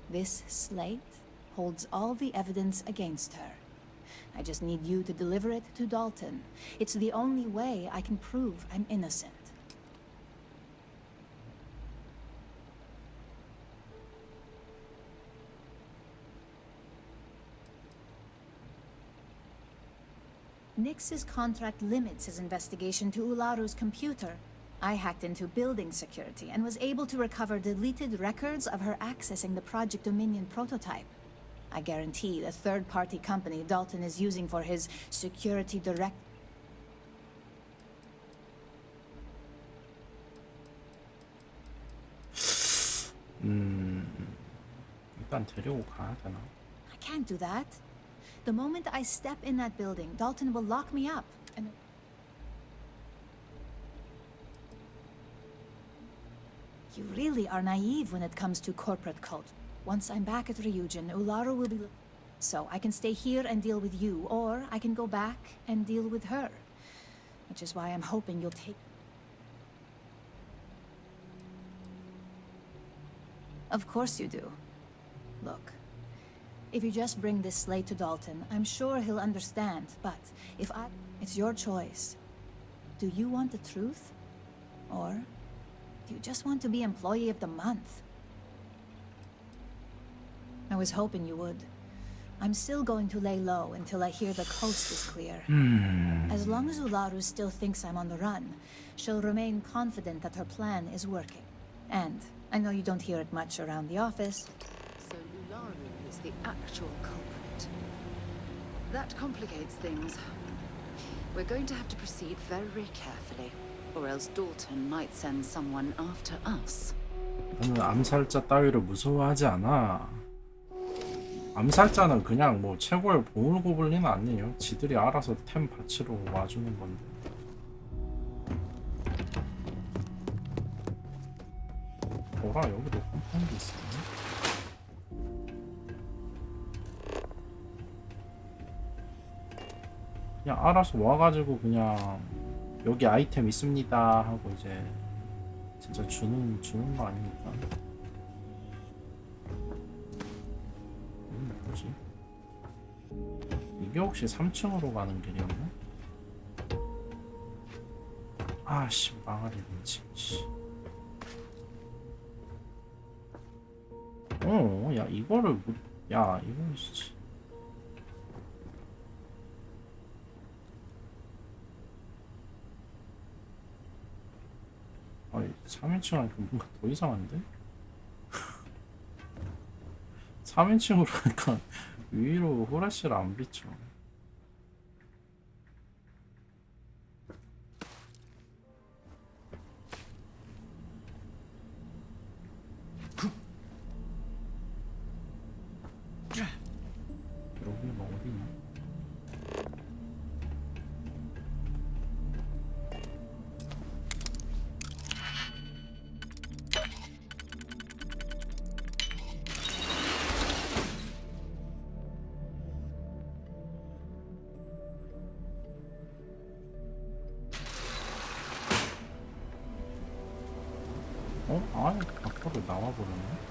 This slate holds all the evidence against her. I just need you to deliver it to Dalton. It's the only way I can prove I'm innocent. Nix's contract limits his investigation to Ularu's computer. I hacked into building security and was able to recover deleted records of her accessing the Project Dominion prototype. I guarantee the third-party company Dalton is using for his security direct... 일단 데리고 가야 되나? I can't do that. The moment I step in that building, Dalton will lock me up, and... You really are naive when it comes to corporate culture. Once I'm back at Ryujin, Ularu will be... So I can stay here and deal with you, or I can go back and deal with her. Which is why I'm hoping you'll take... Of course you do. Look. If you just bring this slate to Dalton, I'm sure he'll understand, but if I... It's your choice. Do you want the truth? Or do you just want to be Employee of the Month? I was hoping you would. I'm still going to lay low until I hear the coast is clear. As long as Ularu still thinks I'm on the run, she'll remain confident that her plan is working. And I know you don't hear it much around the office. So Ularu is the actual culprit. That complicates things. We're going to have to proceed very carefully, or else Dalton might send someone after us. 나는 암살자 따위를 무서워하지 않아. 암살자는 그냥 뭐 최고의 보물고블린 아니에요. 지들이 알아서 템 바치러 와주는 건데. 뭐라 여기도 컴파운드 있어. 그냥 알아서 와가지고 그냥 여기 아이템 있습니다 하고 이제 진짜 주는 거 아닙니까? 뭐지? 이게 혹시 3층으로 가는 길이었나? 아씨 망할 일인지. 야 이거를 못, 야 이거 진짜. 아니 3인칭 하니까 뭔가 더 이상한데? 3인칭으로 하니까 위로 후레쉬를 안 비춰. 아니 밖으로 나와버렸네.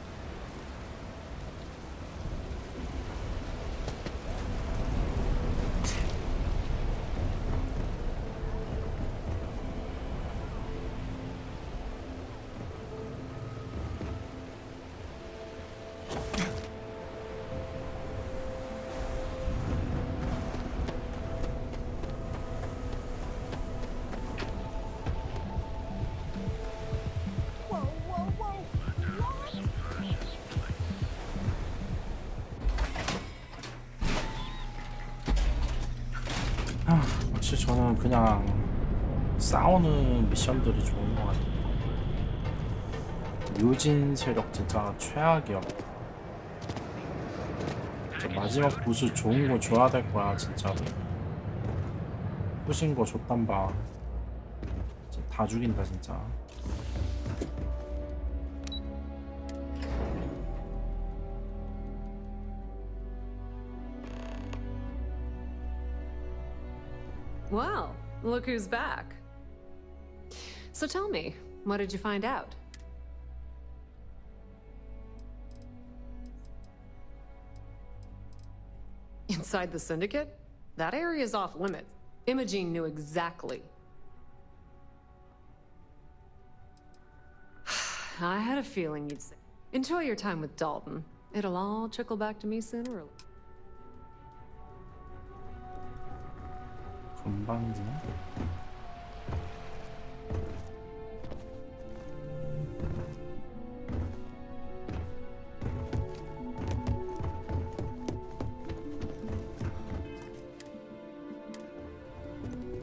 역시 저는 그냥 싸우는 미션들이 좋은 것 같아요. 묘진 세력 진짜 최악이었다. 진짜 마지막 보스 좋은 거 줘야 될 거야 진짜로. 부신 거 줬단 봐. 진짜 다 죽인다 진짜. Well, look who's back. So tell me, what did you find out? Inside the Syndicate? That area's off limits. Imogene knew exactly. I had a feeling you'd say. Enjoy your time with Dalton. It'll all trickle back to me sooner or later. 건방지네.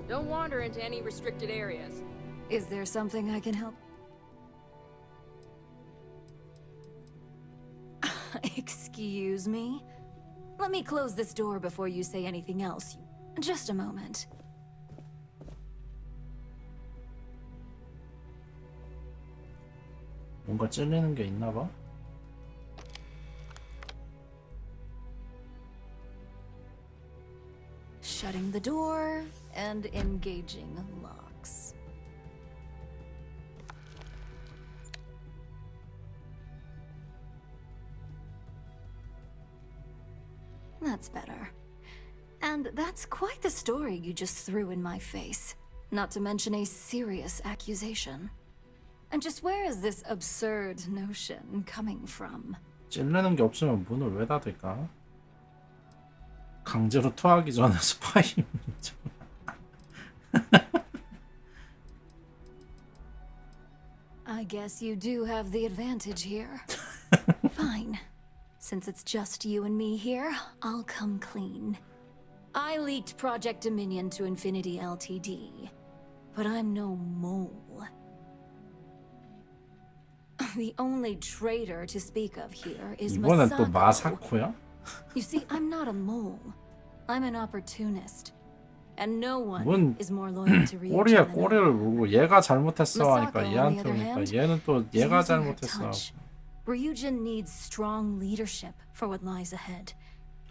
Don't wander into any restricted areas. Is there something I can help? Excuse me? Let me close this door before you say anything else. Just a moment. 뭔가 찔리는 게 있나 봐. Shutting the door and engaging locks. That's better. And that's quite the story you just threw in my face. Not to mention a serious accusation. And just where is this absurd notion coming from? 찔리는 게 없으면 문을 왜 닫을까? 강제로 토하기 전에 스파이. I guess you do have the advantage here. Fine. Since it's just you and me here, I'll come clean. I leaked Project Dominion to Infinity Ltd. But I'm no mole. The only traitor to speak of here is 이번엔 또 Masako. 마사코야? You see, I'm not a mole. I'm an opportunist. And no one 뭔 is more loyal to Ryujin 꼬리에 than I. 꼬리를 물고 얘가 잘못했어 하니까 Masako, on the 얘한테 other 오니까 hand, 얘는 또 is 얘가 losing her 잘못했어. touch. Ryujin needs strong leadership for what lies ahead.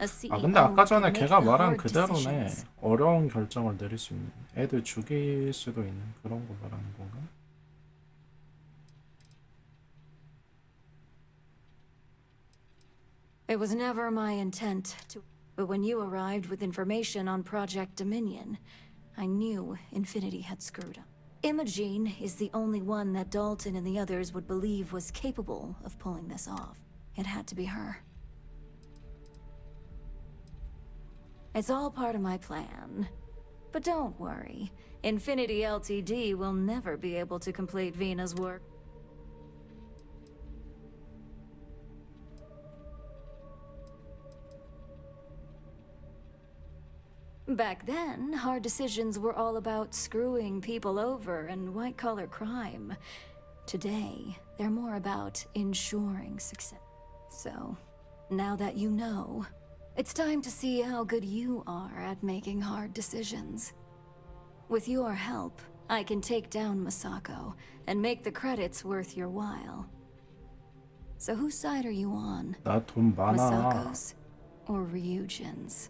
A CEO 아 근데 아까 전에 can make 걔가 the 말한 hard 그대로네. decisions. 어려운 결정을 내릴 수 있는, 애들 죽일 수도 있는 그런 거 말하는 건가? It was never my intent to... But when you arrived with information on Project Dominion, I knew Infinity had screwed up. Imogene is the only one that Dalton and the others would believe was capable of pulling this off. It had to be her. It's all part of my plan. But don't worry. Infinity Ltd will never be able to complete Vina's work. Back then, hard decisions were all about screwing people over and white-collar crime. Today, they're more about ensuring success. So, now that you know, it's time to see how good you are at making hard decisions. With your help, I can take down Masako and make the credits worth your while. So whose side are you on? 나 돈 많아. Masako's or Ryujin's?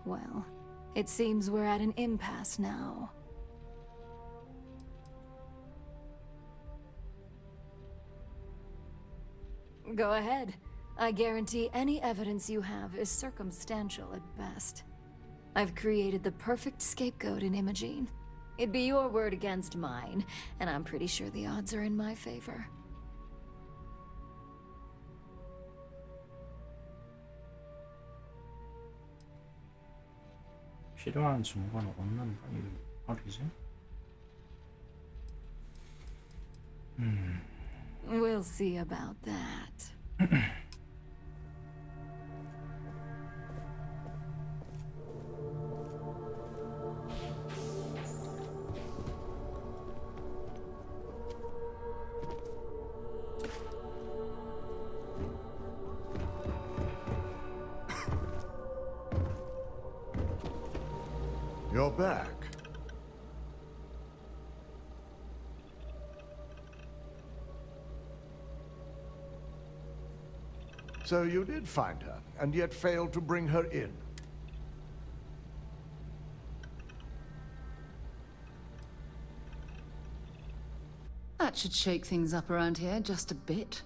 Well, it seems we're at an impasse now. Go ahead. I guarantee any evidence you have is circumstantial at best. I've created the perfect scapegoat in Imogene. It'd be your word against mine, and I'm pretty sure the odds are in my favor. 필요한 증거는 없는다. 이게 말이지? We'll see about that. You're back. So you did find her, and yet failed to bring her in. That should shake things up around here just a bit.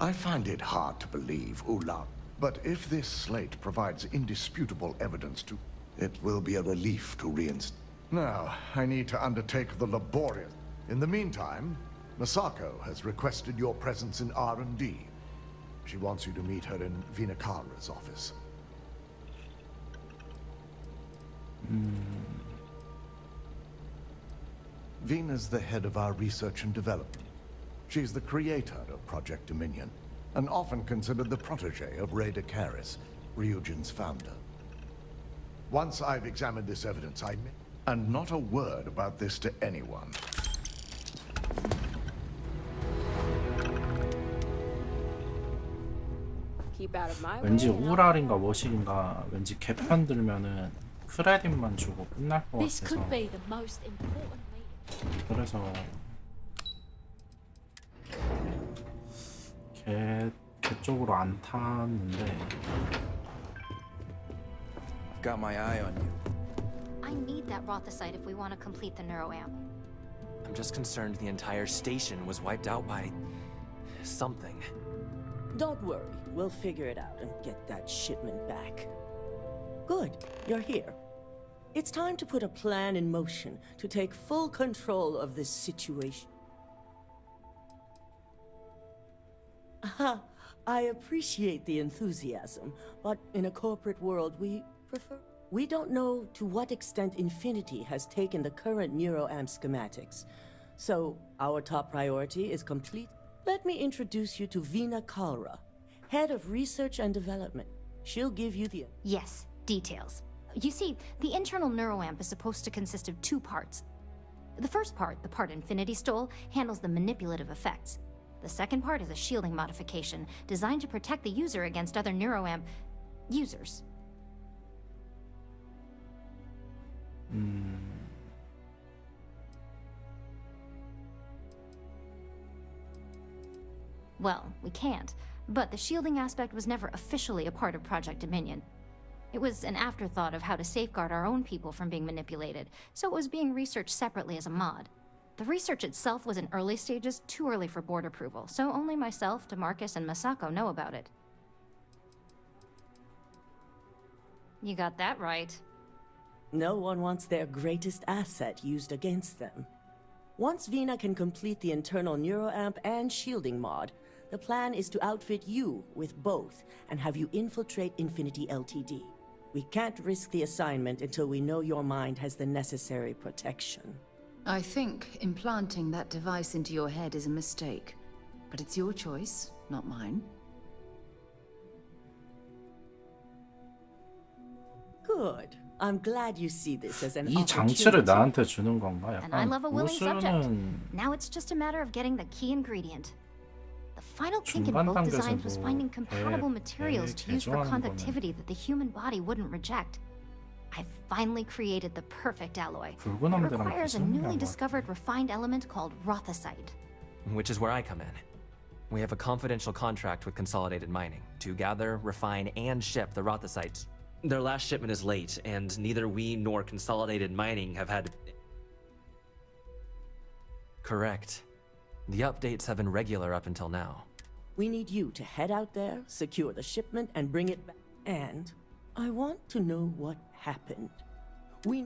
I find it hard to believe, Ula. But if this slate provides indisputable evidence to... it will be a relief to reinstate. Now, I need to undertake the laborious... In the meantime, Masako has requested your presence in R&D. She wants you to meet her in Vinakara's office. Vina's the head of our research and development. She's the creator of Project Dominion, and often considered the protege of Ray Caris, Ryujin's founder. Once I've examined this evidence, and not a word about this to anyone. Keep out of my 왠지 way. 우랄인가 머신인가 왠지 개편 들면은 크레딧만 주고 끝날 것 This 같아서 could be the most important meeting. 그래서 걔 쪽으로 안 탔는데 Got my eye on you. I need that Rothicite if we want to complete the neuroamp. I'm just concerned the entire station was wiped out by... something. Don't worry, we'll figure it out and get that shipment back. Good, you're here. It's time to put a plan in motion to take full control of this situation. I appreciate the enthusiasm, but in a corporate world, we don't know to what extent Infinity has taken the current neuroamp schematics. So, our top priority is complete. Let me introduce you to Vina Kalra, head of research and development. She'll give you the... Yes, details. You see, the internal neuroamp is supposed to consist of two parts. The first part, the part Infinity stole, handles the manipulative effects. The second part is a shielding modification designed to protect the user against other neuroamp users. Well, we can't, but the shielding aspect was never officially a part of Project Dominion. It was an afterthought of how to safeguard our own people from being manipulated, so it was being researched separately as a mod. The research itself was in early stages, too early for board approval, so only myself, DeMarcus, and Masako know about it. You got that right. No one wants their greatest asset used against them. Once Vina can complete the internal neuroamp and shielding mod, the plan is to outfit you with both and have you infiltrate Infinity Ltd. We can't risk the assignment until we know your mind has the necessary protection. I think implanting that device into your head is a mistake. But it's your choice, not mine. Good. I'm glad you see this as an 이 장치를 opportunity. 나한테 주는 건가? And I 약간 love a willing subject. 보수는 Now it's just a matter of getting the key ingredient. The final kink in 중간 both designs was 단계에서도 finding compatible materials to use for 개조하는 conductivity that the human body wouldn't reject. I've finally created the perfect alloy. It 붉은 함대랑 requires a 비슷한 newly 거. discovered refined element called Rothicite. Which is where I come in. We have a confidential contract with Consolidated Mining to gather, refine, and ship the Rothicite. Their last shipment is late, and neither we nor Consolidated Mining have had... Correct. The updates have been regular up until now. We need you to head out there, secure the shipment, and bring it back. And I want to know what happened. We...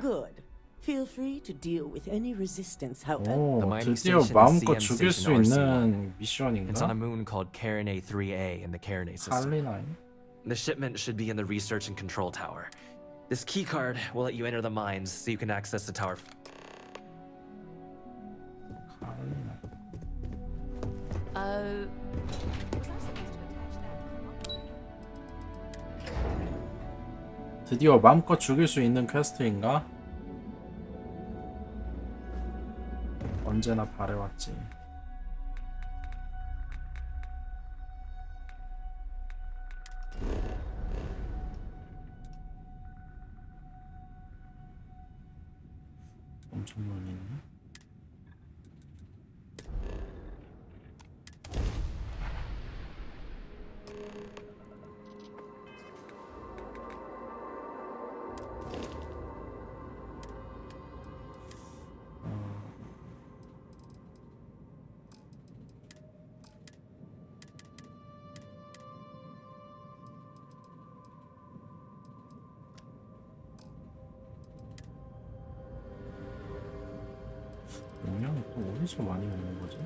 Good. Feel free to deal with any resistance, however. 오, 드디어 마음껏 죽일 수 있는 It's on a 미션인가? moon called Carinae 3A in the Carinae system. 칼리나이? The shipment should be in the research and control tower. This keycard will let you enter the mines so you can access the tower. 드디어 마음껏 죽일 수 있는 퀘스트인가? 언제나 바래왔지. 엄청 많이 있네. 용량이 또 어디서 많이 오는 거지?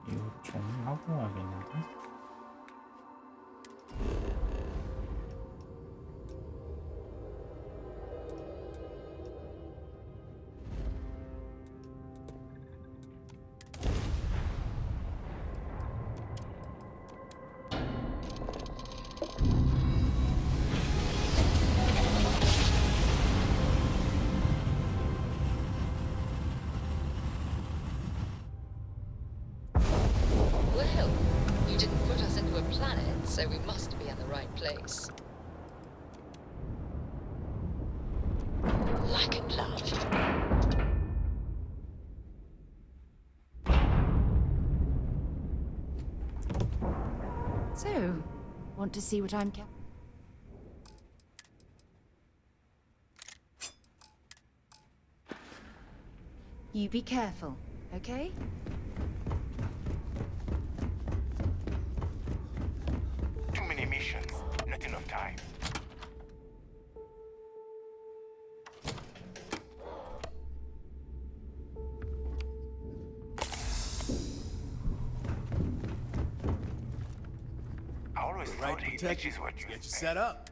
이거 정리하고 와야겠는데? Well, you didn't put us into a planet, so we must be in the right place. Like a glove. So, want to see what I'm cap- You be careful, okay? Too many missions, not enough time. I always thought HHs were just Get you set up.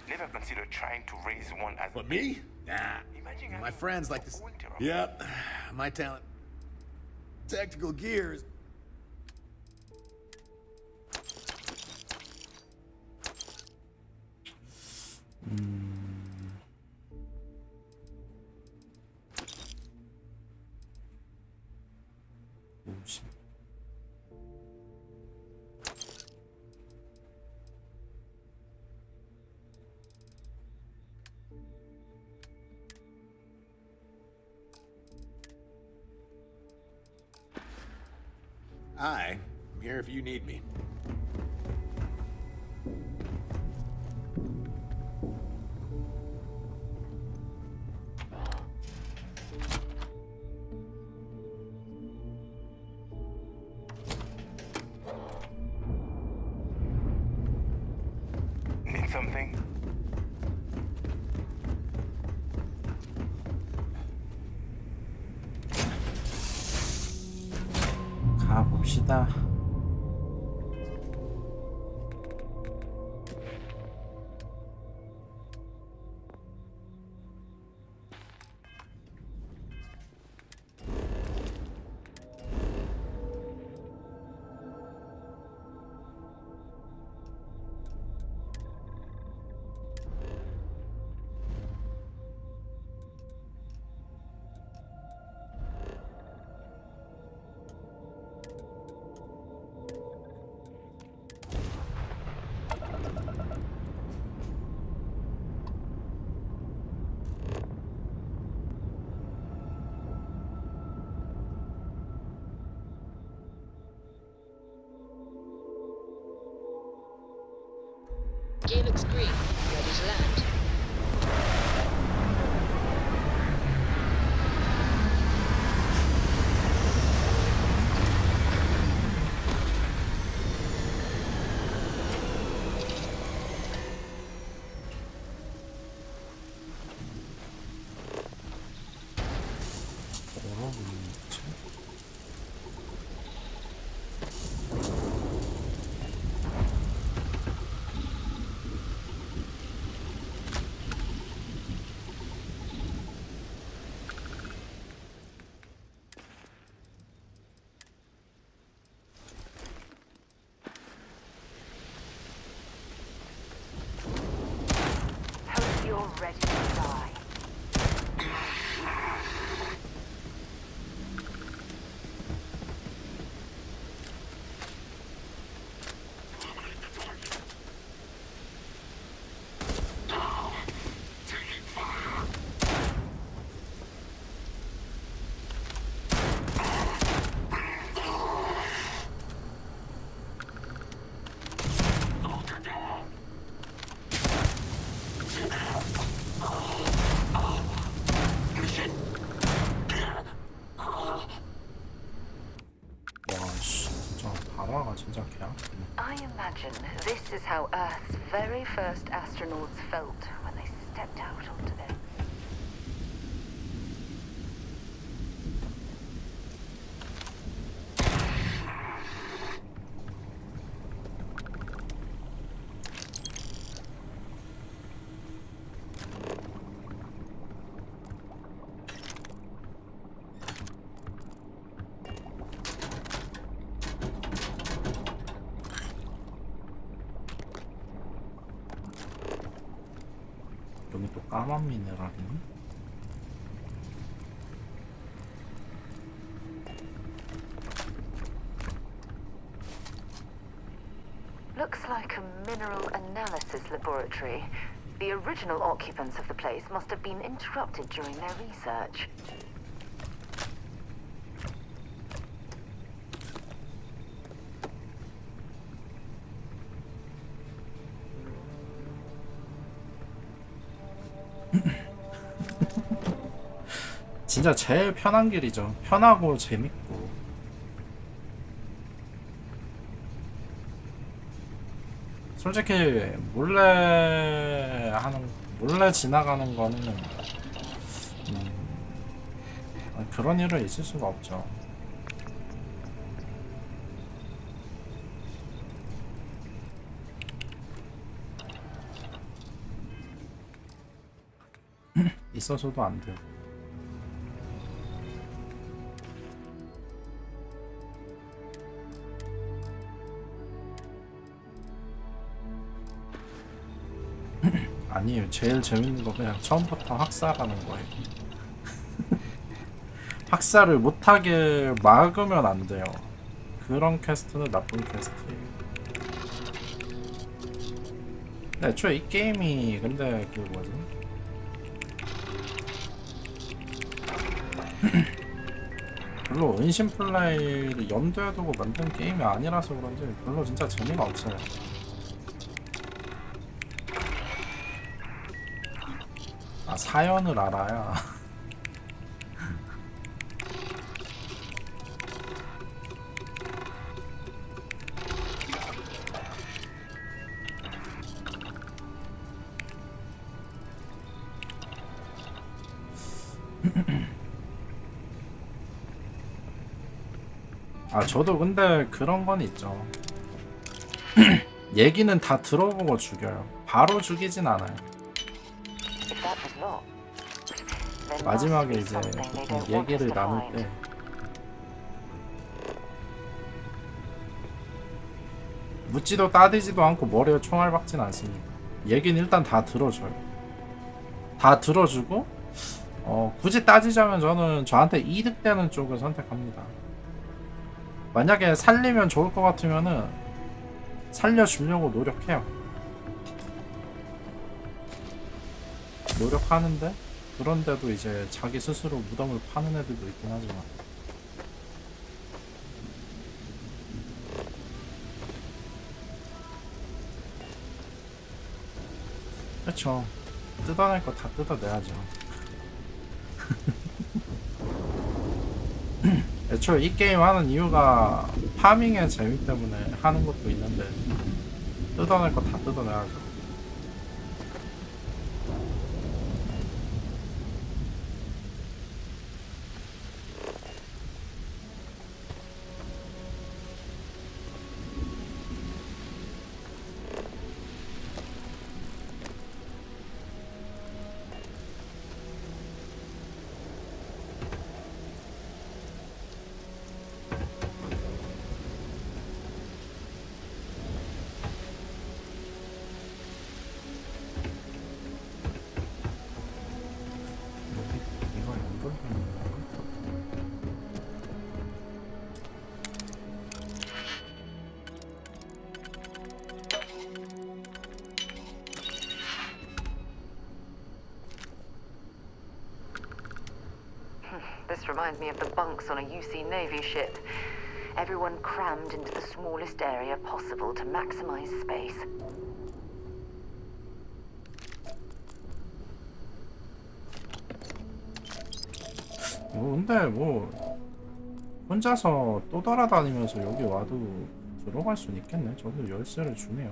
Never considered trying to raise one as But me? Nah. Imagine My friends like this. Yep. My talent. Tactical gears. I'm here if you need me. 갑시다. Gear looks green. Ready to land. 뭐라고 있지? Hope you're ready to die. 진짜 개 아프네. I imagine this is how Earth's very first astronauts felt when they stepped out onto their... 여기 또 까만 미네랄이네. Looks like a mineral analysis laboratory. The original occupants of the place must have been interrupted during their research. 진짜 제일 편한 길이죠. 편하고 재밌고. 솔직히 몰래 지나가는 거는 그런 일은 있을 수가 없죠. 있어서도 안 돼요. 아니에요. 제일 재밌는 거 그냥 처음부터 학살하는 거예요. 학살을 못하게 막으면 안 돼요. 그런 퀘스트는 나쁜 퀘스트예요. 근데 애초에 이 게임이 근데 그 뭐지? 별로 은신 플레이를 염두에 두고 만든 게임이 아니라서 그런지 별로 진짜 재미가 없어요. 사연을 알아야 아 저도 근데 그런 건 있죠. 얘기는 다 들어보고 죽여요. 바로 죽이진 않아요. 마지막에 이제 보통 얘기를 나눌 때 묻지도 따지지도 않고 머리에 총알 박진 않습니다. 얘기는 일단 다 들어줘요. 다 들어주고 굳이 따지자면 저는 저한테 이득되는 쪽을 선택합니다. 만약에 살리면 좋을 것 같으면은 살려주려고 노력해요. 노력하는데 그런데도 이제 자기 스스로 무덤을 파는 애들도 있긴 하지만 그렇죠. 뜯어낼 거 다 뜯어내야죠. 애초에 이 게임 하는 이유가 파밍의 재미 때문에 하는 것도 있는데 뜯어낼 거 다 뜯어내야죠. This reminds me of the bunks on a UC Navy ship. Everyone crammed into the smallest area possible to maximize space. 근데 뭐 혼자서 또 돌아다니면서 여기 와도 들어갈 수는 있겠네. 저도 열쇠를 주네요.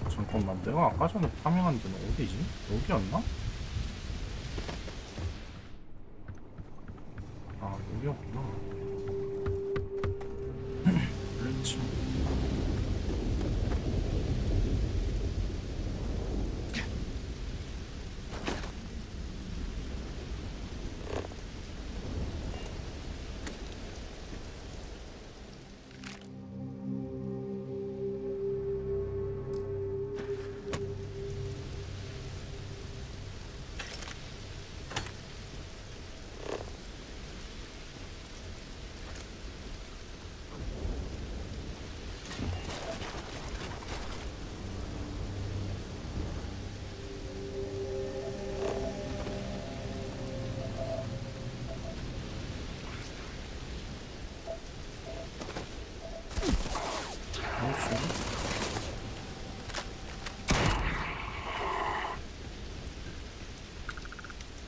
잠깐만, 내가 아까 전에 파밍한 데는 어디지? 여기였나? 아, 여기였구나. 그렇죠.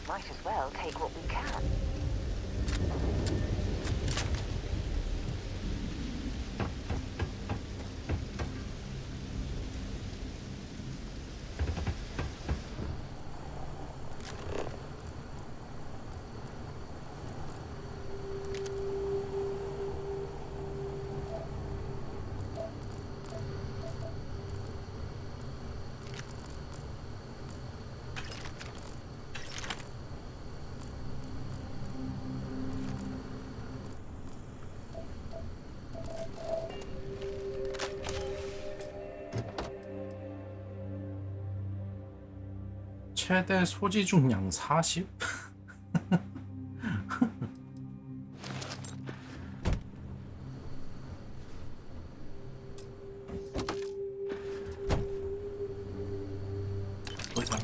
Might as well take what we can. 최대 소지 중량 40? 보자.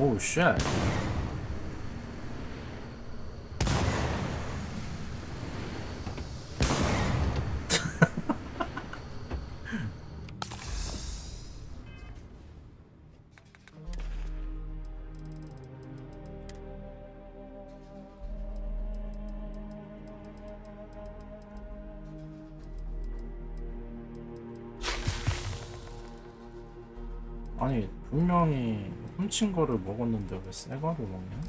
오우 쉣. 아니 분명히 훔친 거를 먹었는데 왜 새 거를 먹냐?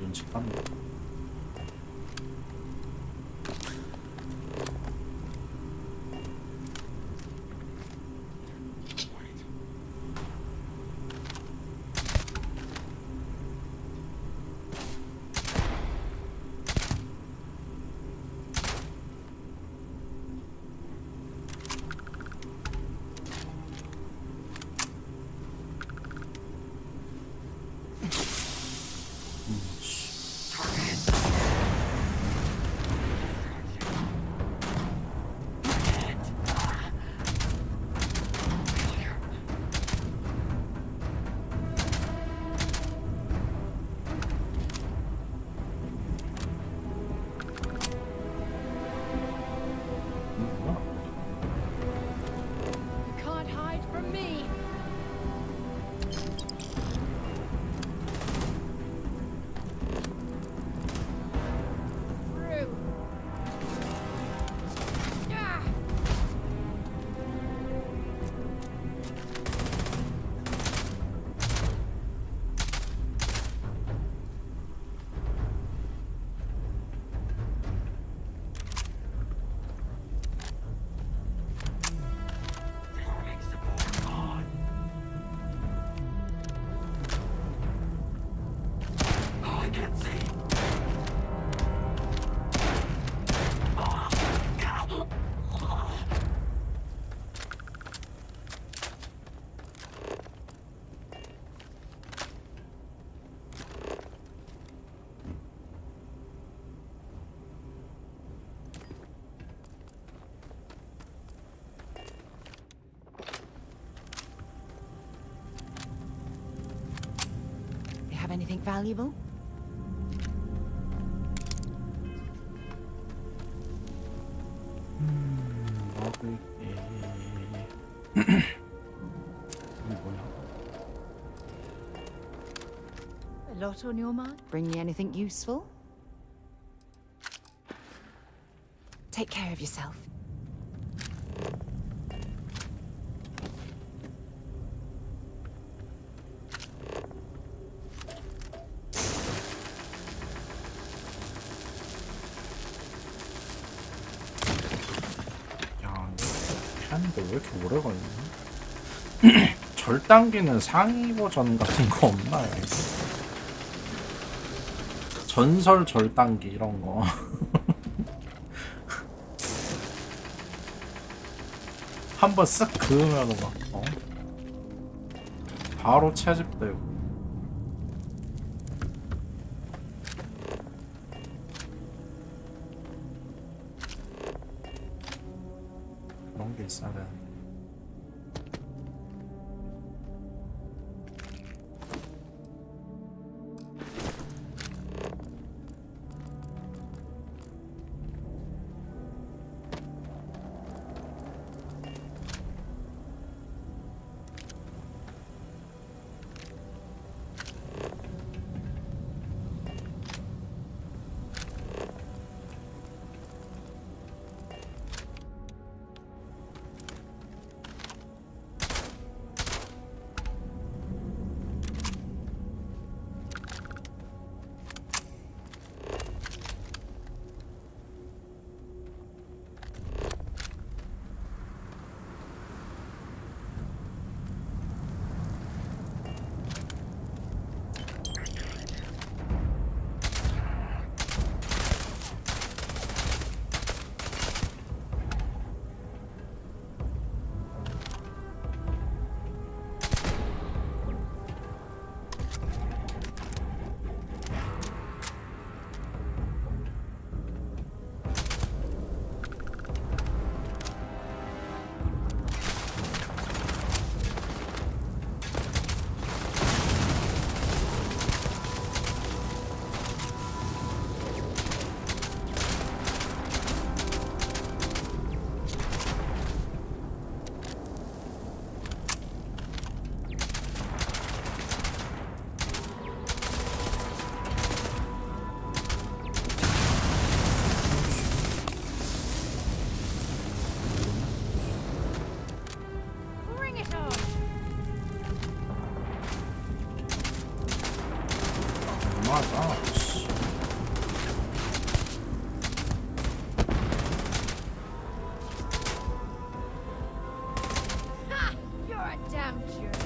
눈치까네. anything valuable? 먹을 게 이게 뭐야? A lot on your mind? Bring me anything useful? Take care of yourself. 야, 하는데 왜 이렇게 오래 걸리냐? 절 당기는 상위 버전 같은 거 없나요? 전설 절 당기 이런 거. 한번 쓱 그으면 막 바로 채집되고. 그런 게 있어야 되는데. 맞아. You're a damn jerk.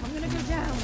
I'm gonna go down.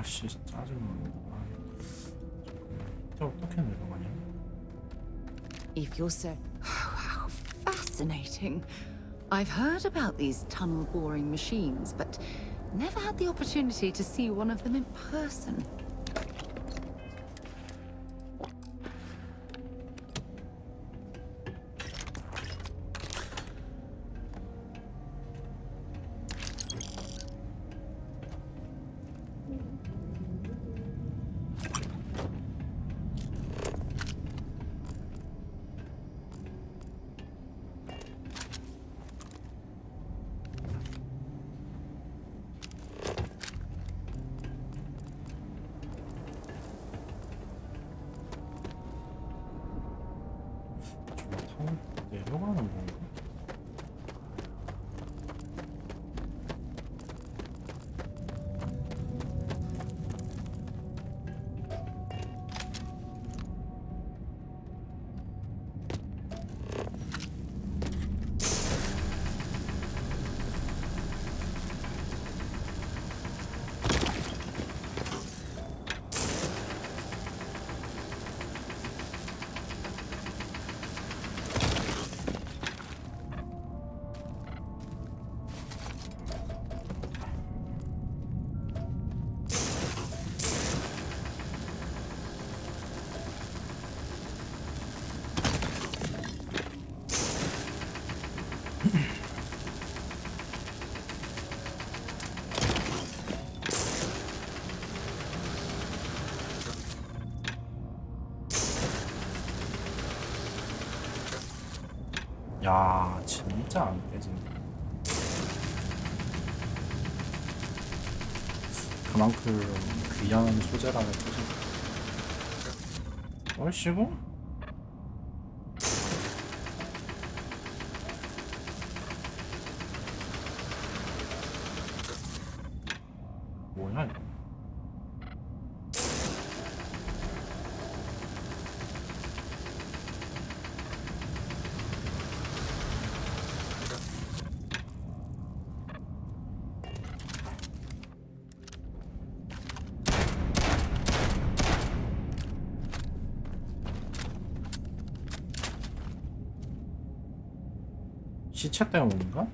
씨 짜증나. 저 어떻게 내려가냐? If you're so... How fascinating. I've heard about these tunnel boring machines, but never had the opportunity to see one of them in person. 내려가는 건가? 야, 진짜 안 깨진다. 그만큼 귀한 소재라는 뜻이다. 얼씨구? 뭐야 이거? 시체 때문인가?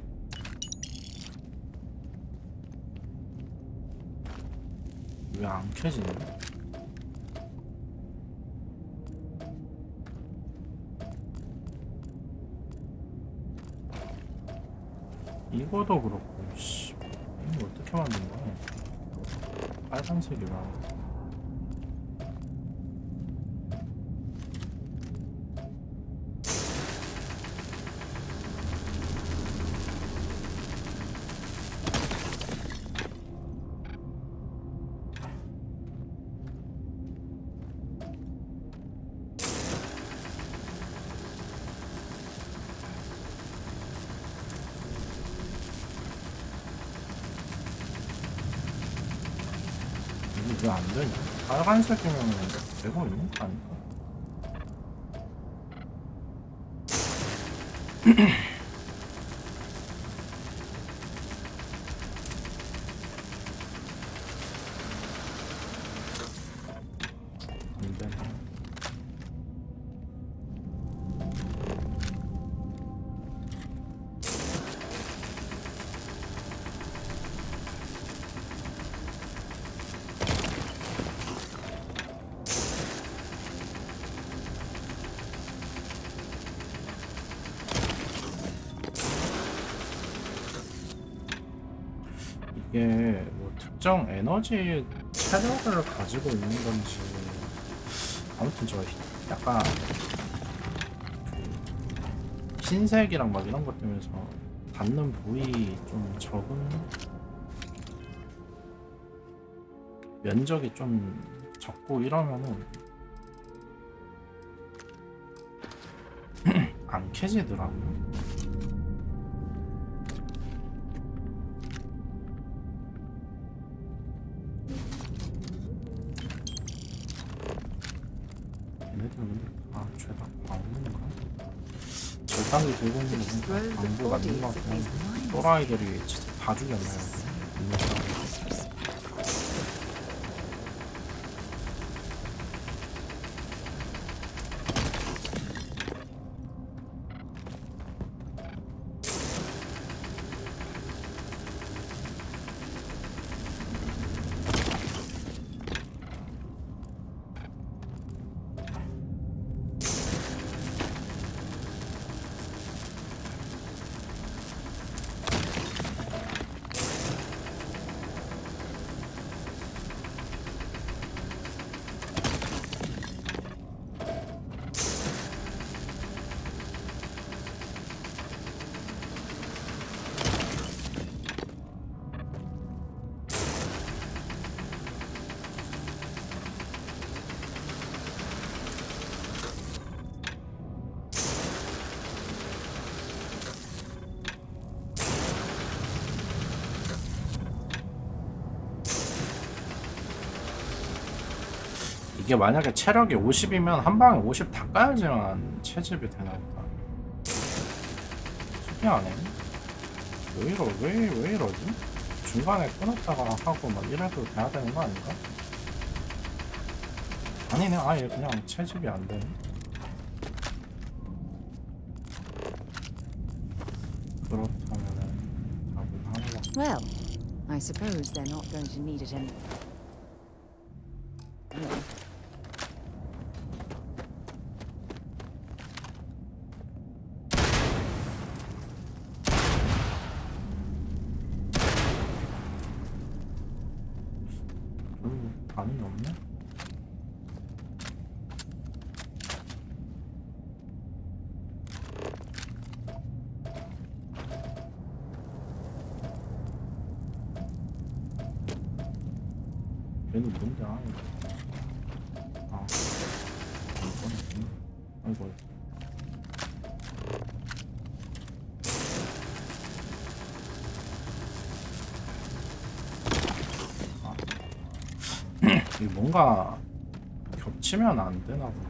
왜 안 켜지냐? 이거도 그렇고, 씨, 이거 어떻게 만든 거야? 빨간색이라. 이게 왜 안 되냐? 빨간색이면 되고 있는 거 아닐까? 안 되네. 이게 뭐 특정 에너지 체력을 가지고 있는 건지 아무튼 저 약간 그 흰색이랑 막 이런 것 때문에 받는 부위 좀 적은 면적이 좀 적고 이러면은 안 캐지더라고. 죄다 광고인가? 절단기 들고 있는 거 광고 맞는 거 같긴 한데 또라이들이 진짜 다 죽였나요? 이게 만약에 체력이 50이면 한 방에 50 다 까야지만 채집이 되나 보다. 신기하네. 왜 이러지? 중간에 끊었다가 하고 막 이래도 돼야 되는 거 아닌가? 아니네, 아예 그냥 채집이 안 되네. 그렇다면은 답은 하나밖에. Well, I suppose they're not going to need it any. 별로 반응이 없네? 얘는 뭔데? 이거는 아이고. 이게 뭔가 겹치면 안 되나 본데.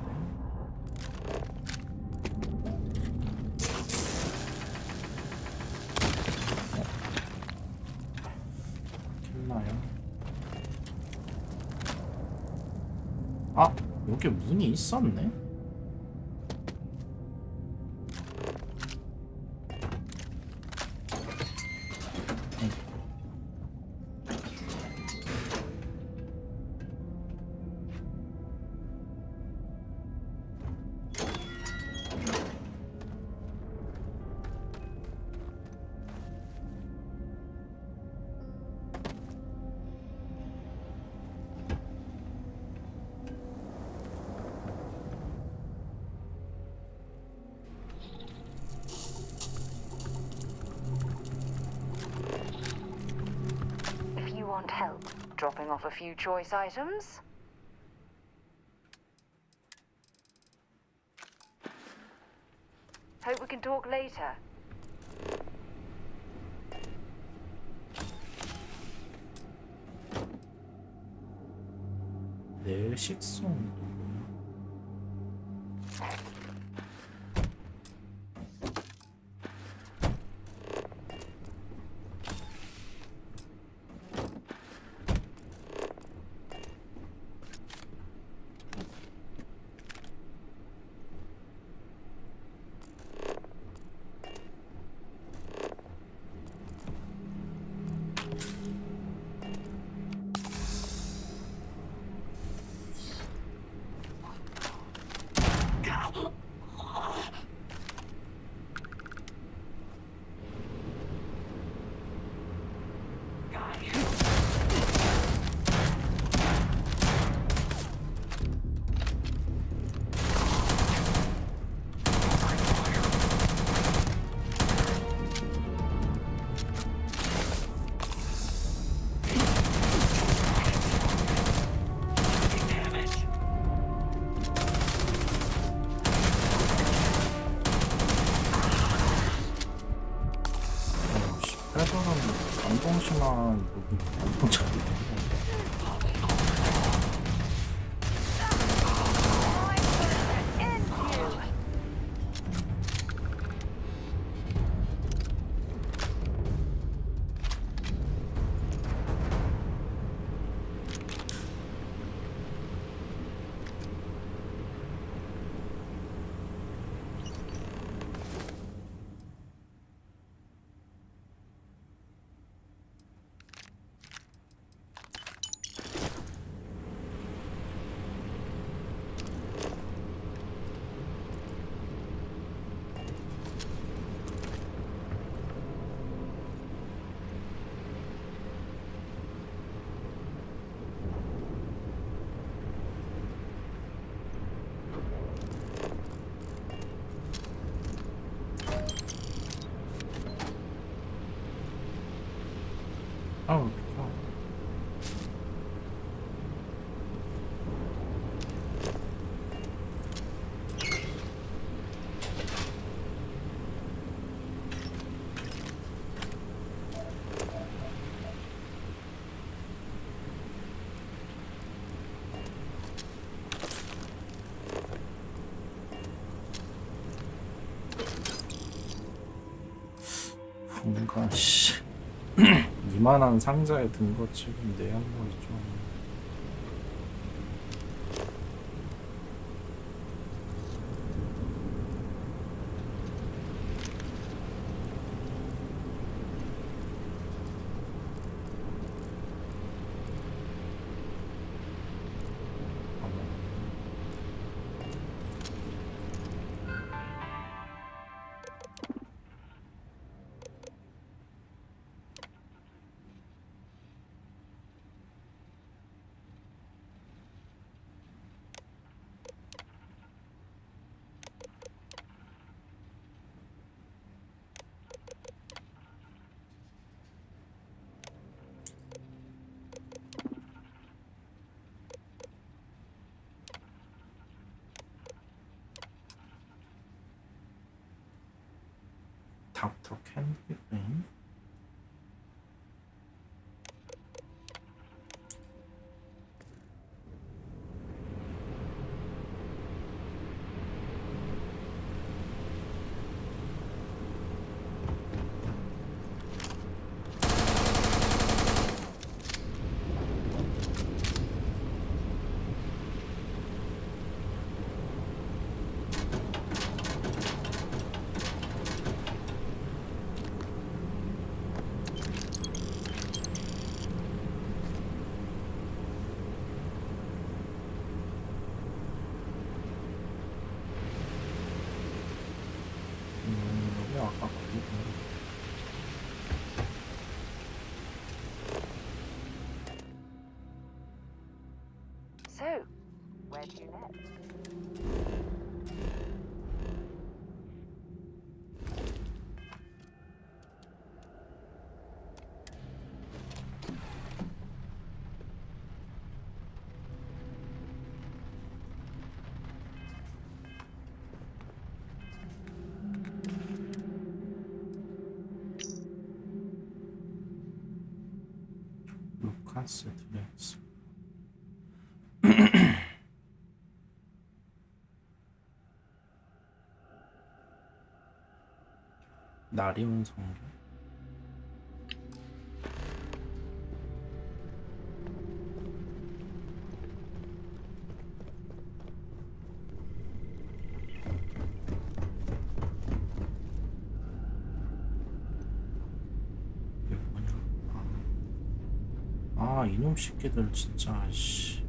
켰나요? 아, 여기 문이 있었네? Want help dropping off a few choice items? Hope we can talk later. 내 식성. 강동심한 부분 엄청 잘 뭔가 씨 이만한 상자에 든 것 치곤 내 양말이 좀 닥터 캔디브레인 여기 아까 거기구나. So, where do you live? 루카스 드레스 나리온 성경 이게 뭐냐 아 이놈 새끼들 진짜 씨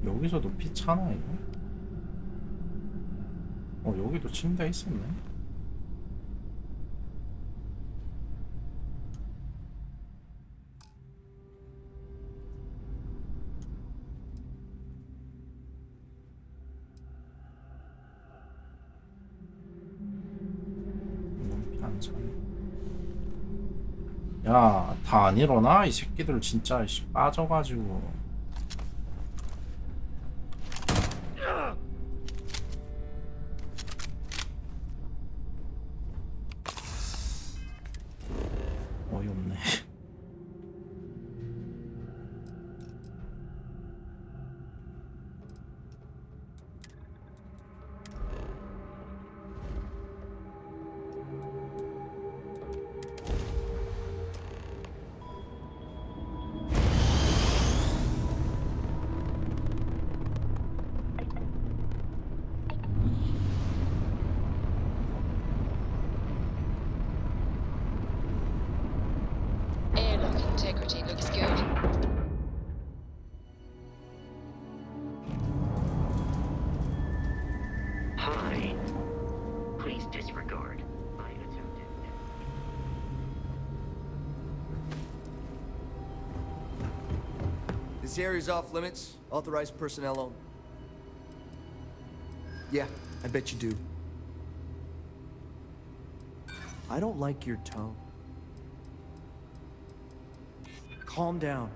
여기서도 피 차나 이거? 여기도 침대 있었네. 피 안 차네. 야, 다 안 일어나? 이 새끼들 진짜 빠져가지고. 어이없네. Integrity looks good. Hi. Please disregard. I attempted. This area's off limits. Authorized personnel only. Yeah, I bet you do. I don't like your tone. Calm down.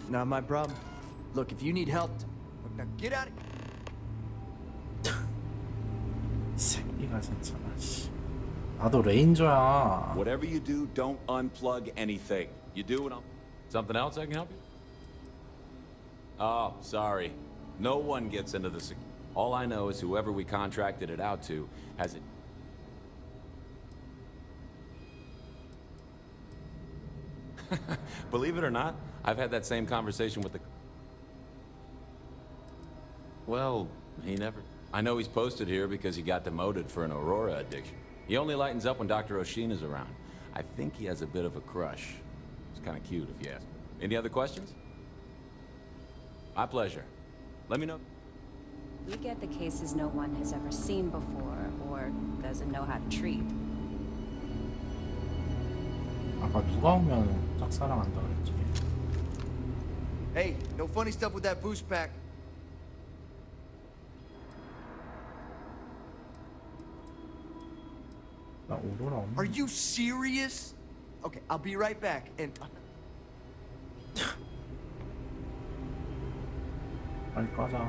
Not my problem. Look, if you need help, look, now get out of here. 이 새끼가 진짜 씨. 나도 레인저야. Whatever you do, don't unplug anything. You do what I'm... Something else I can help you? Oh, sorry. No one gets into the all I know is whoever we contracted it out to has it. Believe it or not, I've had that same conversation with the... Well, he never... I know he's posted here because he got demoted for an Aurora addiction. He only lightens up when Dr. Oshina's around. I think he has a bit of a crush. It's kind of cute, if you ask. Any other questions? My pleasure. Let me know. We get the cases no one has ever seen before or doesn't know how to treat. 아까 누가 오면 짝사랑한다 그랬지. Hey, no funny stuff with that boost pack. 나 오로라 없나? Are you serious? Okay, I'll be right back. And 빨리 꺼자.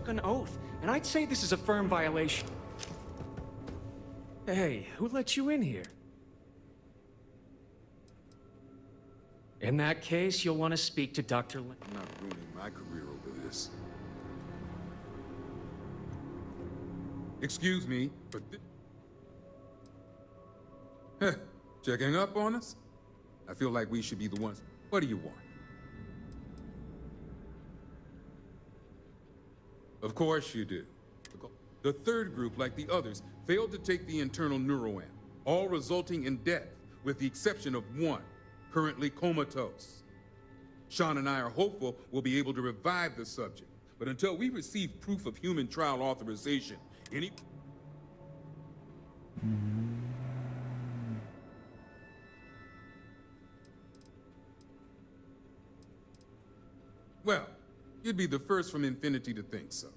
An oath, and I'd say this is a firm violation. Hey, who let you in here? In that case, you'll want to speak to Dr. Lin. I'm not ruining my career over this. Excuse me, but checking up on us? I feel like we should be the ones. What do you want? Of course you do. The third group, like the others, failed to take the internal neuroamp, all resulting in death, with the exception of one, currently comatose. Sean and I are hopeful we'll be able to revive the subject, but until we receive proof of human trial authorization, any... Well, you'd be the first from Infinity to think so.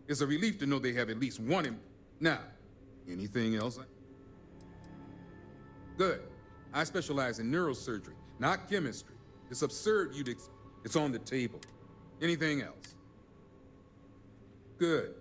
It's a relief to know they have at least one. Now, anything else? Good. I specialize in neurosurgery, not chemistry. It's absurd it's on the table. Anything else? Good.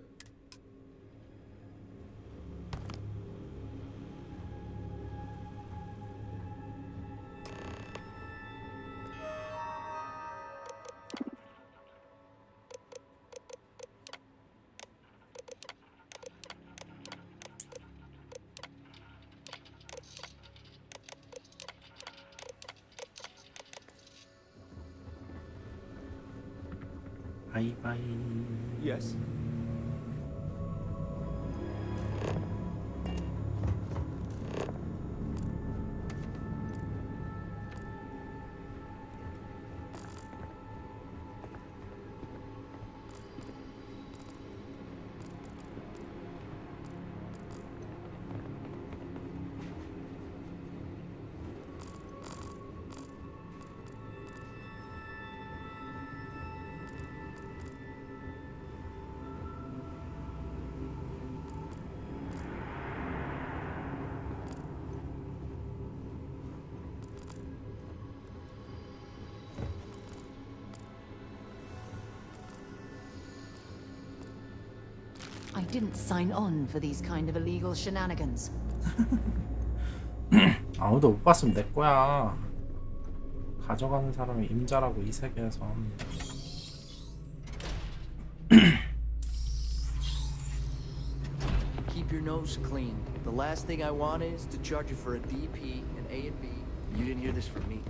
바이바이. Yes. I didn't sign on for these kind of illegal shenanigans. 아무도 못 봤으면 내 거야. 가져가는 사람이 임자라고 이 세계에서. keep your nose clean. The last thing I want is to charge you for a DP, an A and B. You didn't hear this from me.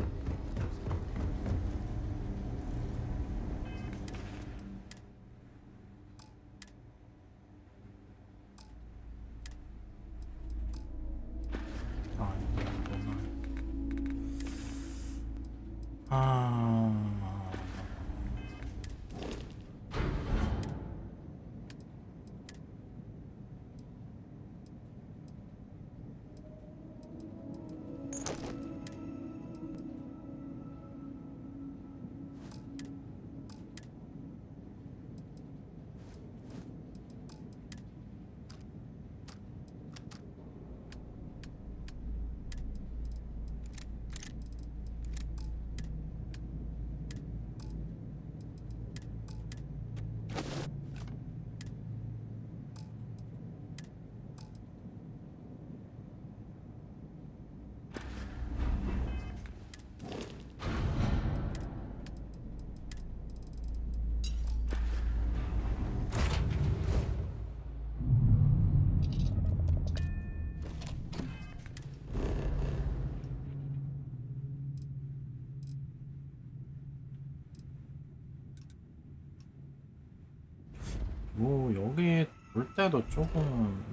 뭐 여기 볼 때도 조금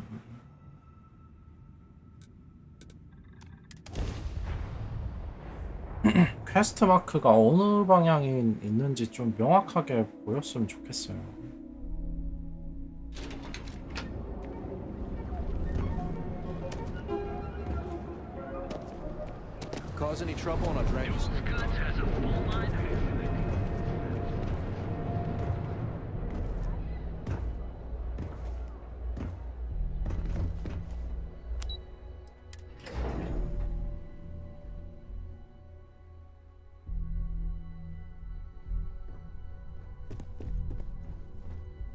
퀘스트 마크가 어느 방향에 있는지 좀 명확하게 보였으면 좋겠어요. Cause any trouble on a drink?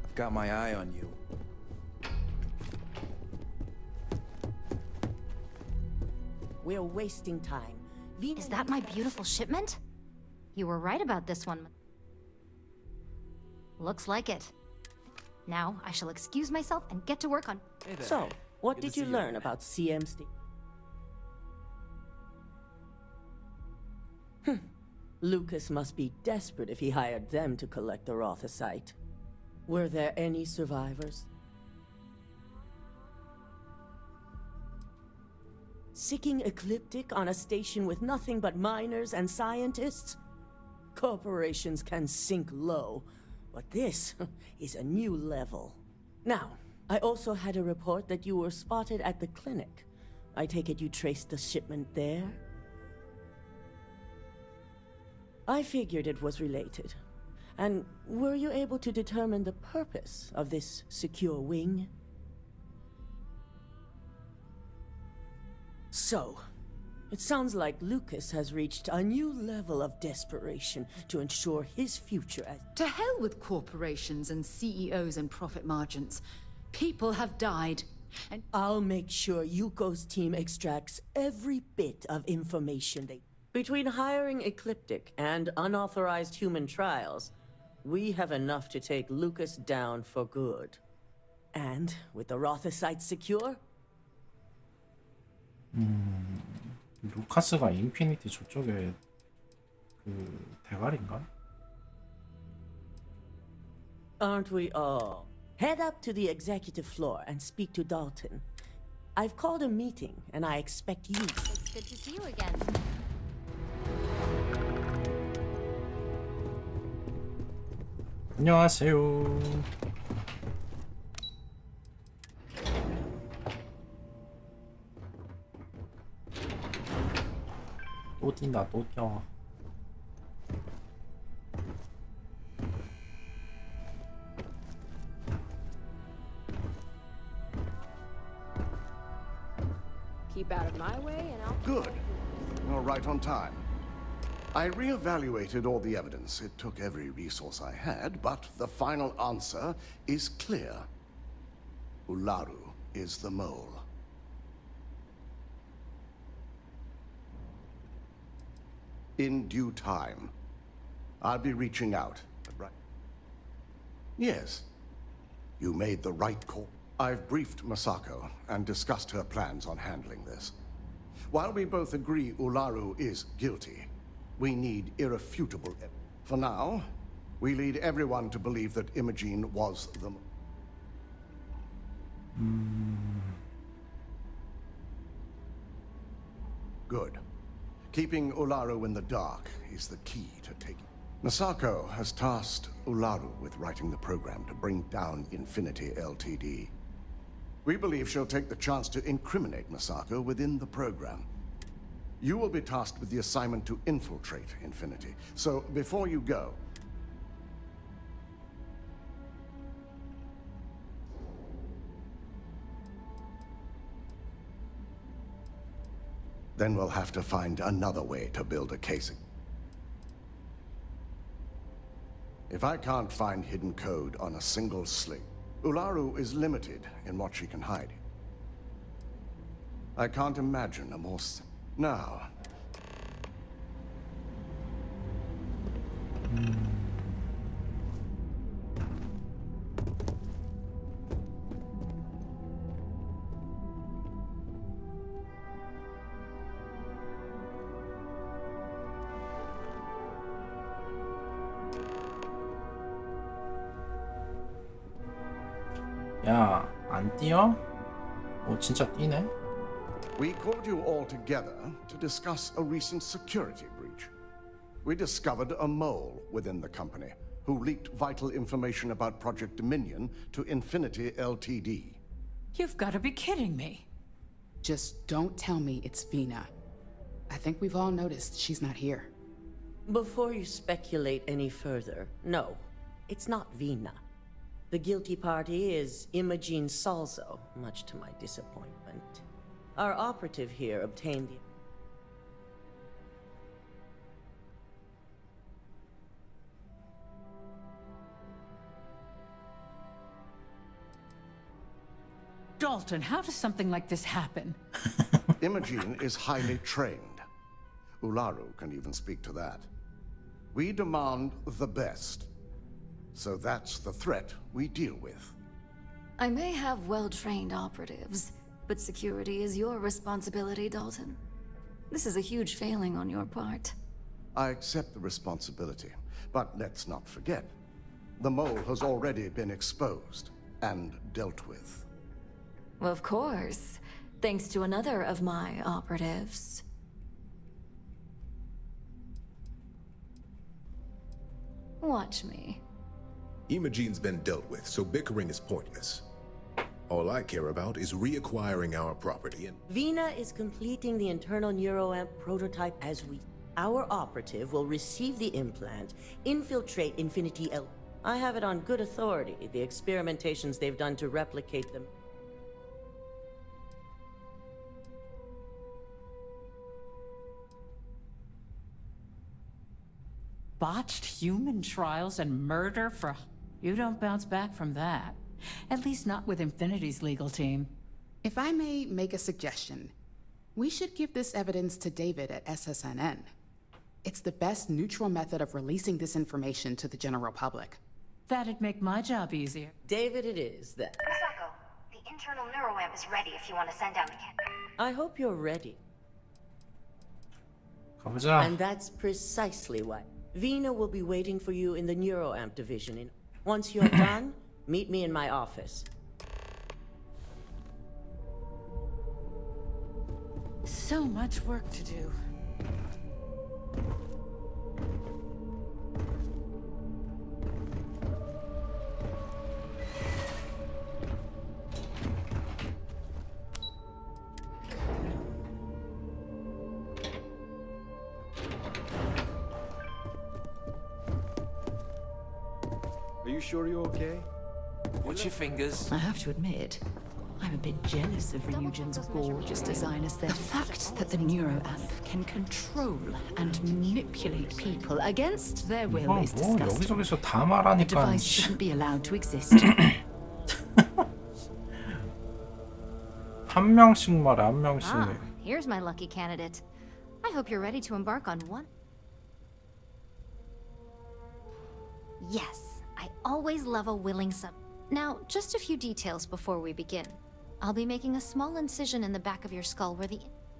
I've got my eye on you. We're wasting time. Is that my beautiful shipment? You were right about this one. Looks like it. Now, I shall excuse myself and get to work on... So, what did you learn about CMC? Lucas must be desperate if he hired them to collect the Rothosite. Were there any survivors? Sicking ecliptic on a station with nothing but miners and scientists? Corporations can sink low, but this is a new level. Now, I also had a report that you were spotted at the clinic. I take it you traced the shipment there? I figured it was related. And were you able to determine the purpose of this secure wing? So, it sounds like Lucas has reached a new level of desperation to ensure his future as— To hell with corporations and CEOs and profit margins. People have died, and I'll make sure Yuko's team extracts every bit of information they— Between hiring Ecliptic and unauthorized human trials, we have enough to take Lucas down for good. And with the Rothosite secure, 루카스가 인피니티 저쪽에 그 대가리인가? aren't we all? Head up to the executive floor and speak to Dalton. I've called a meeting and I expect you. It's good to see you again. 안녕하세요. 또 뛴다, 또 뛰어. Keep out of my way and I'll... Good. You're right on time. I re-evaluated all the evidence. It took every resource I had, but the final answer is clear. Ularu is the mole. In due time. I'll be reaching out. Right. Yes. You made the right call. I've briefed Masako and discussed her plans on handling this. While we both agree Ularu is guilty, we need irrefutable evidence. For now, we lead everyone to believe that Imogene was the... Good. Keeping Ularu in the dark is the key to taking... Masako has tasked Ularu with writing the program to bring down Infinity Ltd. We believe she'll take the chance to incriminate Masako within the program. You will be tasked with the assignment to infiltrate Infinity. So, before you go... Then we'll have to find another way to build a casing. If I can't find hidden code on a single slate, Ularu is limited in what she can hide. I can't imagine a more... Now... 야, 안 뛰어? 오, 진짜 뛰네? We called you all together to discuss a recent security breach. We discovered a mole within the company who leaked vital information about Project Dominion to Infinity Ltd. You've got to be kidding me. Just don't tell me it's Vina. I think we've all noticed she's not here. Before you speculate any further, no, it's not Vina. The guilty party is Imogene Salzo, much to my disappointment. Our operative here obtained the... Dalton, how does something like this happen? Imogene is highly trained. Ularu can even speak to that. We demand the best. So that's the threat we deal with. I may have well-trained operatives, but security is your responsibility, Dalton. This is a huge failing on your part. I accept the responsibility, but let's not forget, the mole has already been exposed and dealt with. Of course, thanks to another of my operatives. Watch me. Imogene's been dealt with, so bickering is pointless. All I care about is reacquiring our property and... Vina is completing the internal neuroamp prototype as we... Our operative will receive the implant, infiltrate Infinity L... I have it on good authority, the experimentations they've done to replicate them. Botched human trials and murder for... You don't bounce back from that. At least not with Infinity's legal team. If I may make a suggestion, we should give this evidence to David at SSNN. It's the best neutral method of releasing this information to the general public. That'd make my job easier. David it is, then. Masako, the internal neuroamp is ready if you want to send down the kit. I hope you're ready. 가보자. And that's precisely why. Vina will be waiting for you in the neuroamp division. Once you're done, meet me in my office. So much work to do. Are you sure you're okay? Watch your fingers. I have to admit, I'm a bit jealous of Ryujin's gorgeous design aesthetic. The fact that the neuroamp can control and manipulate people against their will is disgusting. 여기저기서 다 The 말하니까. device shouldn't be allowed to exist. 한 명씩 말해, 한 명씩. Ah, here's my lucky candidate. I hope you're ready to embark on one. Yes, I always love a willing sub. Now, just a few details before we begin. I'll be making a small incision in the back of your skull where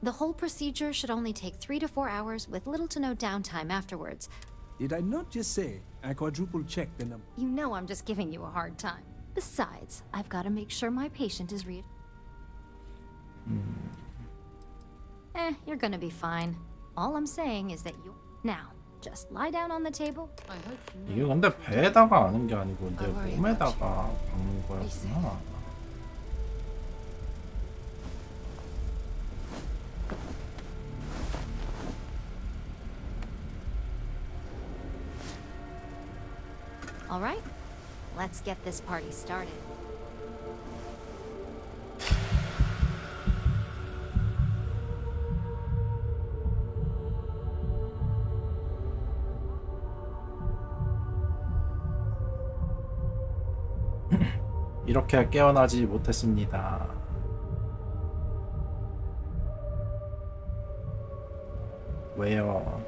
the whole procedure should only take 3 to 4 hours with little to no downtime afterwards. Did I not just say I quadruple checked the number? You know I'm just giving you a hard time. Besides, I've got to make sure my patient is you're gonna be fine. All I'm saying is that you... Now, just lie down on the table. 이게 근데 배에다가 하는 게 아니고 내 몸에다가 박는 거였구나. All right, let's get this party started. 이렇게 깨어나지 못했습니다. 왜요?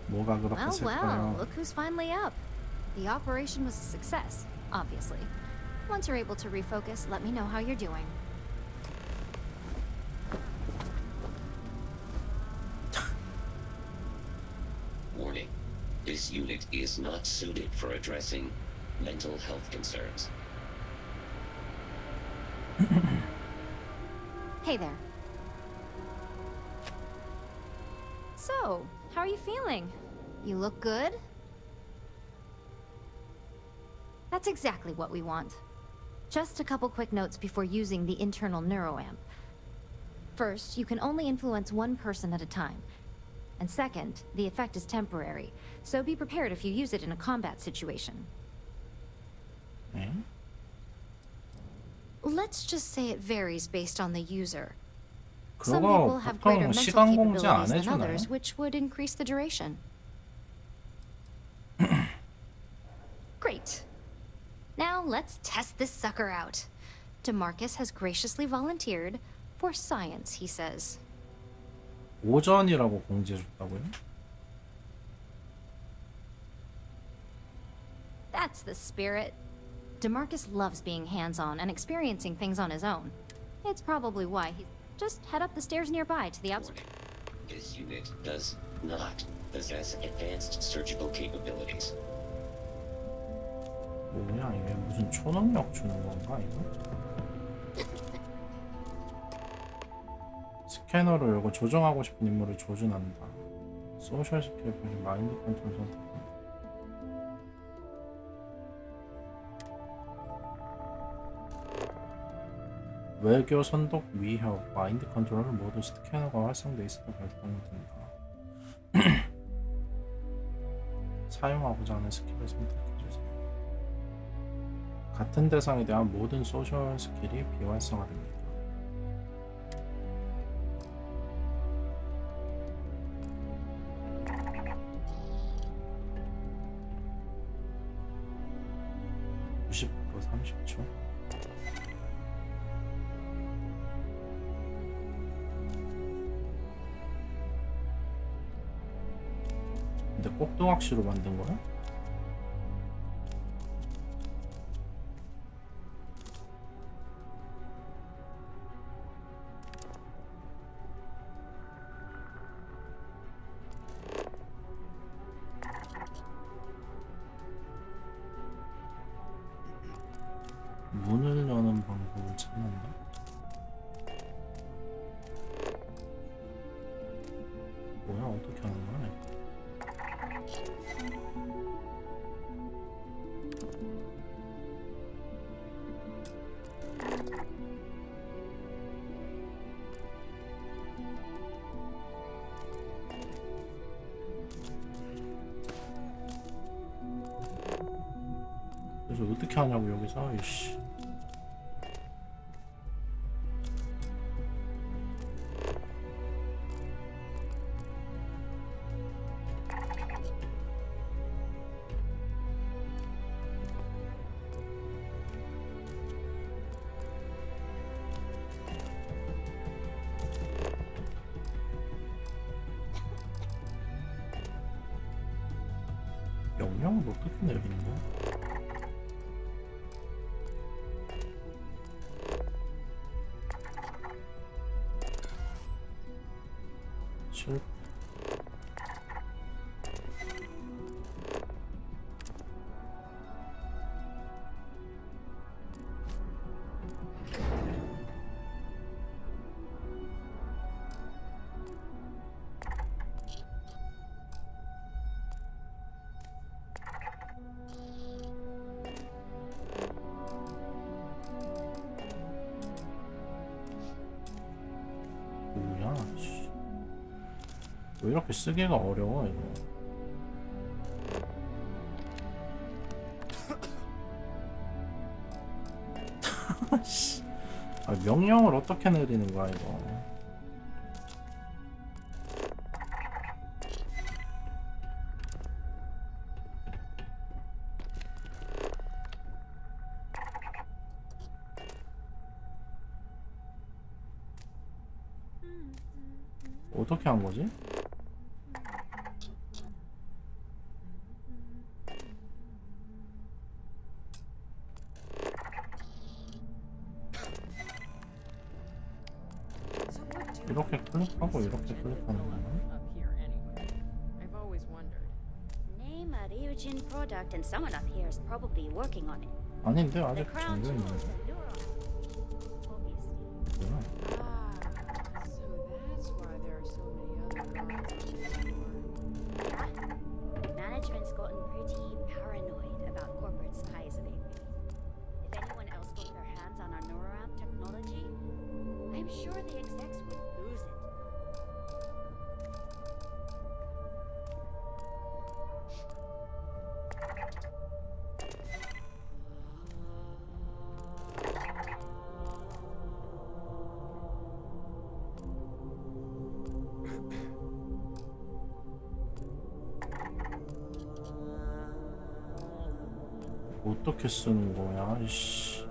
뭐가 그렇게 Well, 슬퍼요? look who's finally up. The operation was a success, obviously. Once you're able to refocus, let me know how you're doing. Warning. This unit is not suited for addressing mental health concerns. Hey there. So, how are you feeling? You look good? That's exactly what we want. Just a couple quick notes before using the internal neuroamp. First, you can only influence one person at a time. And second, the effect is temporary, so be prepared if you use it in a combat situation. Let's just say it varies based on the user. Some people have greater mental capabilities than others, which would increase the duration. Great. Now let's test this sucker out. DeMarcus has graciously volunteered for science, he says. 오전이라고 공지해줬다고요? That's the spirit. DeMarcus loves being hands-on and experiencing things on his own. It's probably why he just head up the stairs nearby to the observation. This unit does not possess advanced surgical capabilities. 뭐야 이게 무슨 초능력 주는 건가 이거? 스캐너로 열고 조정하고 싶은 인물을 조준한다. 소셜 스킬 보신 마인드 컨트롤 선택. 외교, 선독, 위협, 마인드 컨트롤을 모두 스캐너가 활성돼 있을 때 발동된다. 사용하고자 하는 스킬을 선택해주세요. 같은 대상에 대한 모든 소셜 스킬이 비활성화됩니다. (90% 30초) 근데 꼭두각시로 만든 거야? 문을 여는 방법을 찾는다? 뭐야 어떻게 하는 거야? 그래서 어떻게 하냐고 여기서 이씨. 영향을 어떻게 내리는 거야? 뭐야, 씨. 왜 이렇게 쓰기가 어려워 이거? 아, 명령을 어떻게 내리는 거야 이거? 어떻게 한 거지? 이렇게 클릭하고 이렇게 클릭하는 거야? Name are virgin product, and someone up here is probably working on it. 아닌데 The 아직 crown 잠겨 jewels, 있는데. the neuron, obviously. 뭐야? So that's why there are so many other guards on this floor. Yeah. Management's gotten pretty paranoid about corporate ties lately. If anyone else got their hands on our neuroamp technology, I'm sure the execs would lose it. 어떻게 쓰는 거야? 이씨.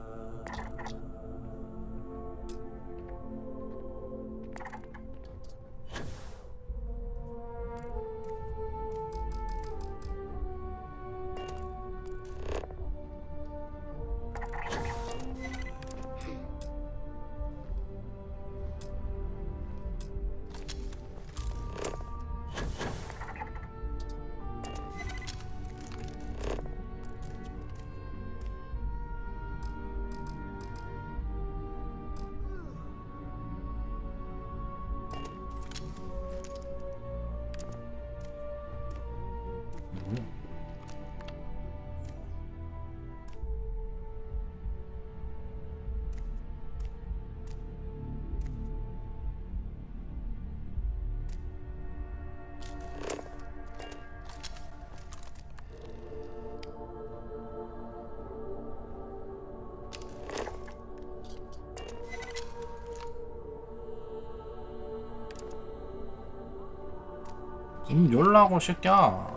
열라고 새끼야.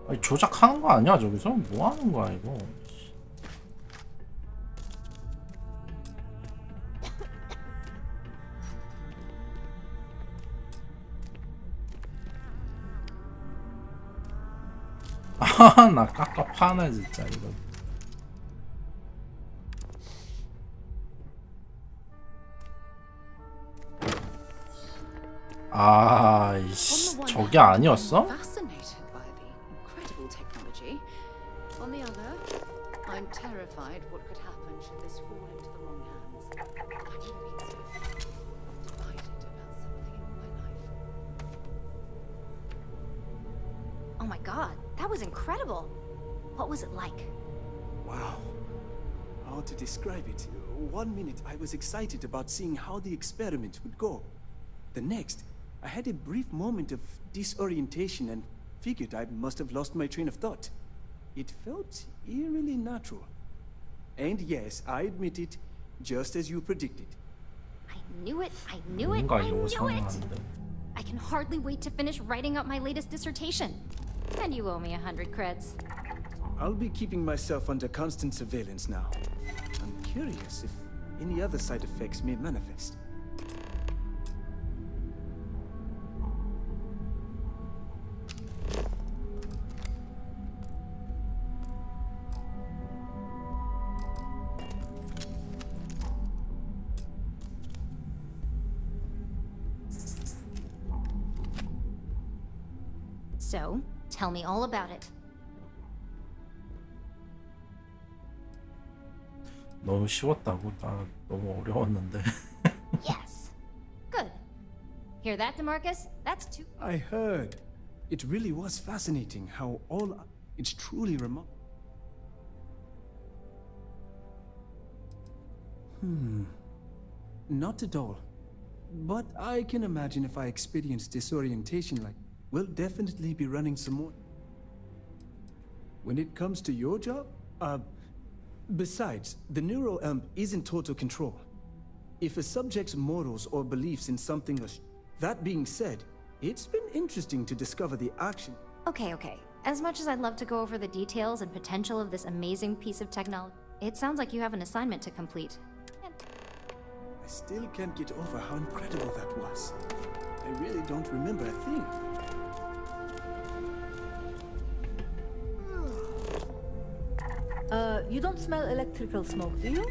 아니 조작하는 거 아니야 저기서? 뭐 하는 거야 이거? 나 깝깝하네 진짜 이거. 아, 이씨, 저게 아니었어? Fascinated by the incredible technology. On the other, I'm terrified what could happen should this fall into the wrong hands. I've never been so divided about something in my life. Oh my god, that was incredible. What was it like? Wow. How to describe it? 1 minute I was excited about seeing how the experiment would go. The next, I had a brief moment of disorientation and figured I must have lost my train of thought. It felt eerily natural. And yes, I admit it, just as you predicted. I knew it, I knew it, I knew it! I can hardly wait to finish writing up my latest dissertation. And you owe me 100 creds. I'll be keeping myself under constant surveillance now. I'm curious if any other side effects may manifest. So, tell me all about it. 너무 쉬웠다고? 나 너무 어려웠는데. Yes. Good. Hear that, DeMarcus? That's too... I heard. It really was fascinating how all... It's truly remarkable. Not at all. But I can imagine if I experience disorientation like... We'll definitely be running some more. When it comes to your job, besides, the neuroamp is in total control. If a subject's morals or beliefs in something are... That being said, it's been interesting to discover the action. Okay. As much as I'd love to go over the details and potential of this amazing piece of technology, it sounds like you have an assignment to complete. I still can't get over how incredible that was. I really don't remember a thing. You don't smell electrical smoke, do you?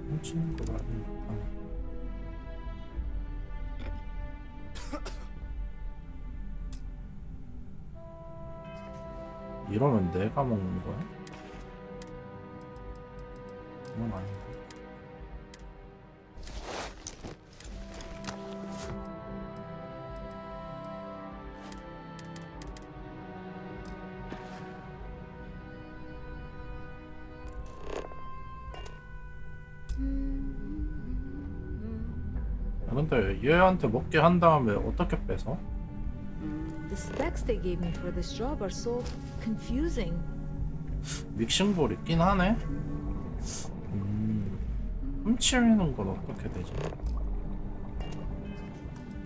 훔치는 거 아니니까. 이러면 내가 먹는 거야? 그건 아닌데. 근데 얘한테 먹게 한 다음에 어떻게 뺏어? The specs they gave me for this job are so confusing. 믹싱볼 있긴 하네? 훔치는 건 어떻게 되지?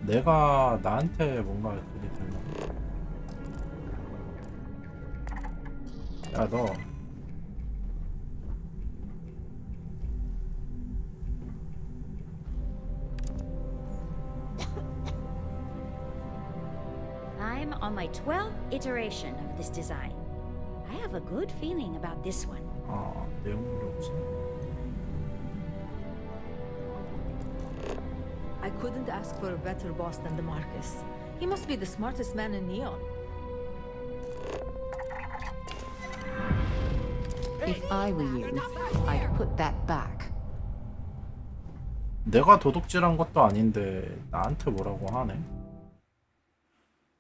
내가 나한테 뭔가 그게 되나? 야, 너 I'm on my 12th iteration of this design. I have a good feeling about this one. 아, 내용물이 없어. I couldn't ask for a better boss than DeMarcus. He must be the smartest man in Neon. If I were you, I'd put that back. 내가 도둑질한 것도 아닌데 나한테 뭐라고 하네?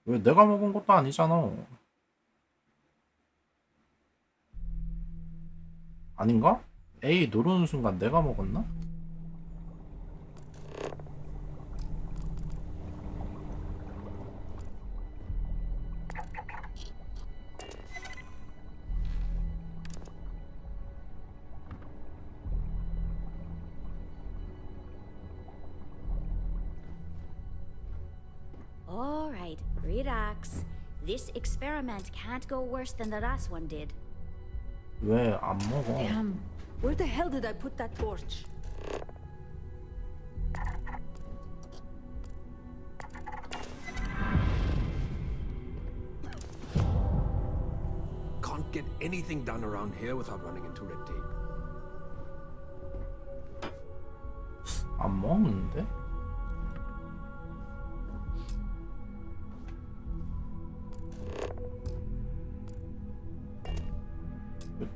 왜 내가 먹은 것도 아니잖아. 아닌가? A 누르는 순간 내가 먹었나? All right, relax. This experiment can't go worse than the last one did. 왜 안 먹어? Damn, where the hell did I put that torch? Can't get anything done around here without running into red tape. 안 먹는데?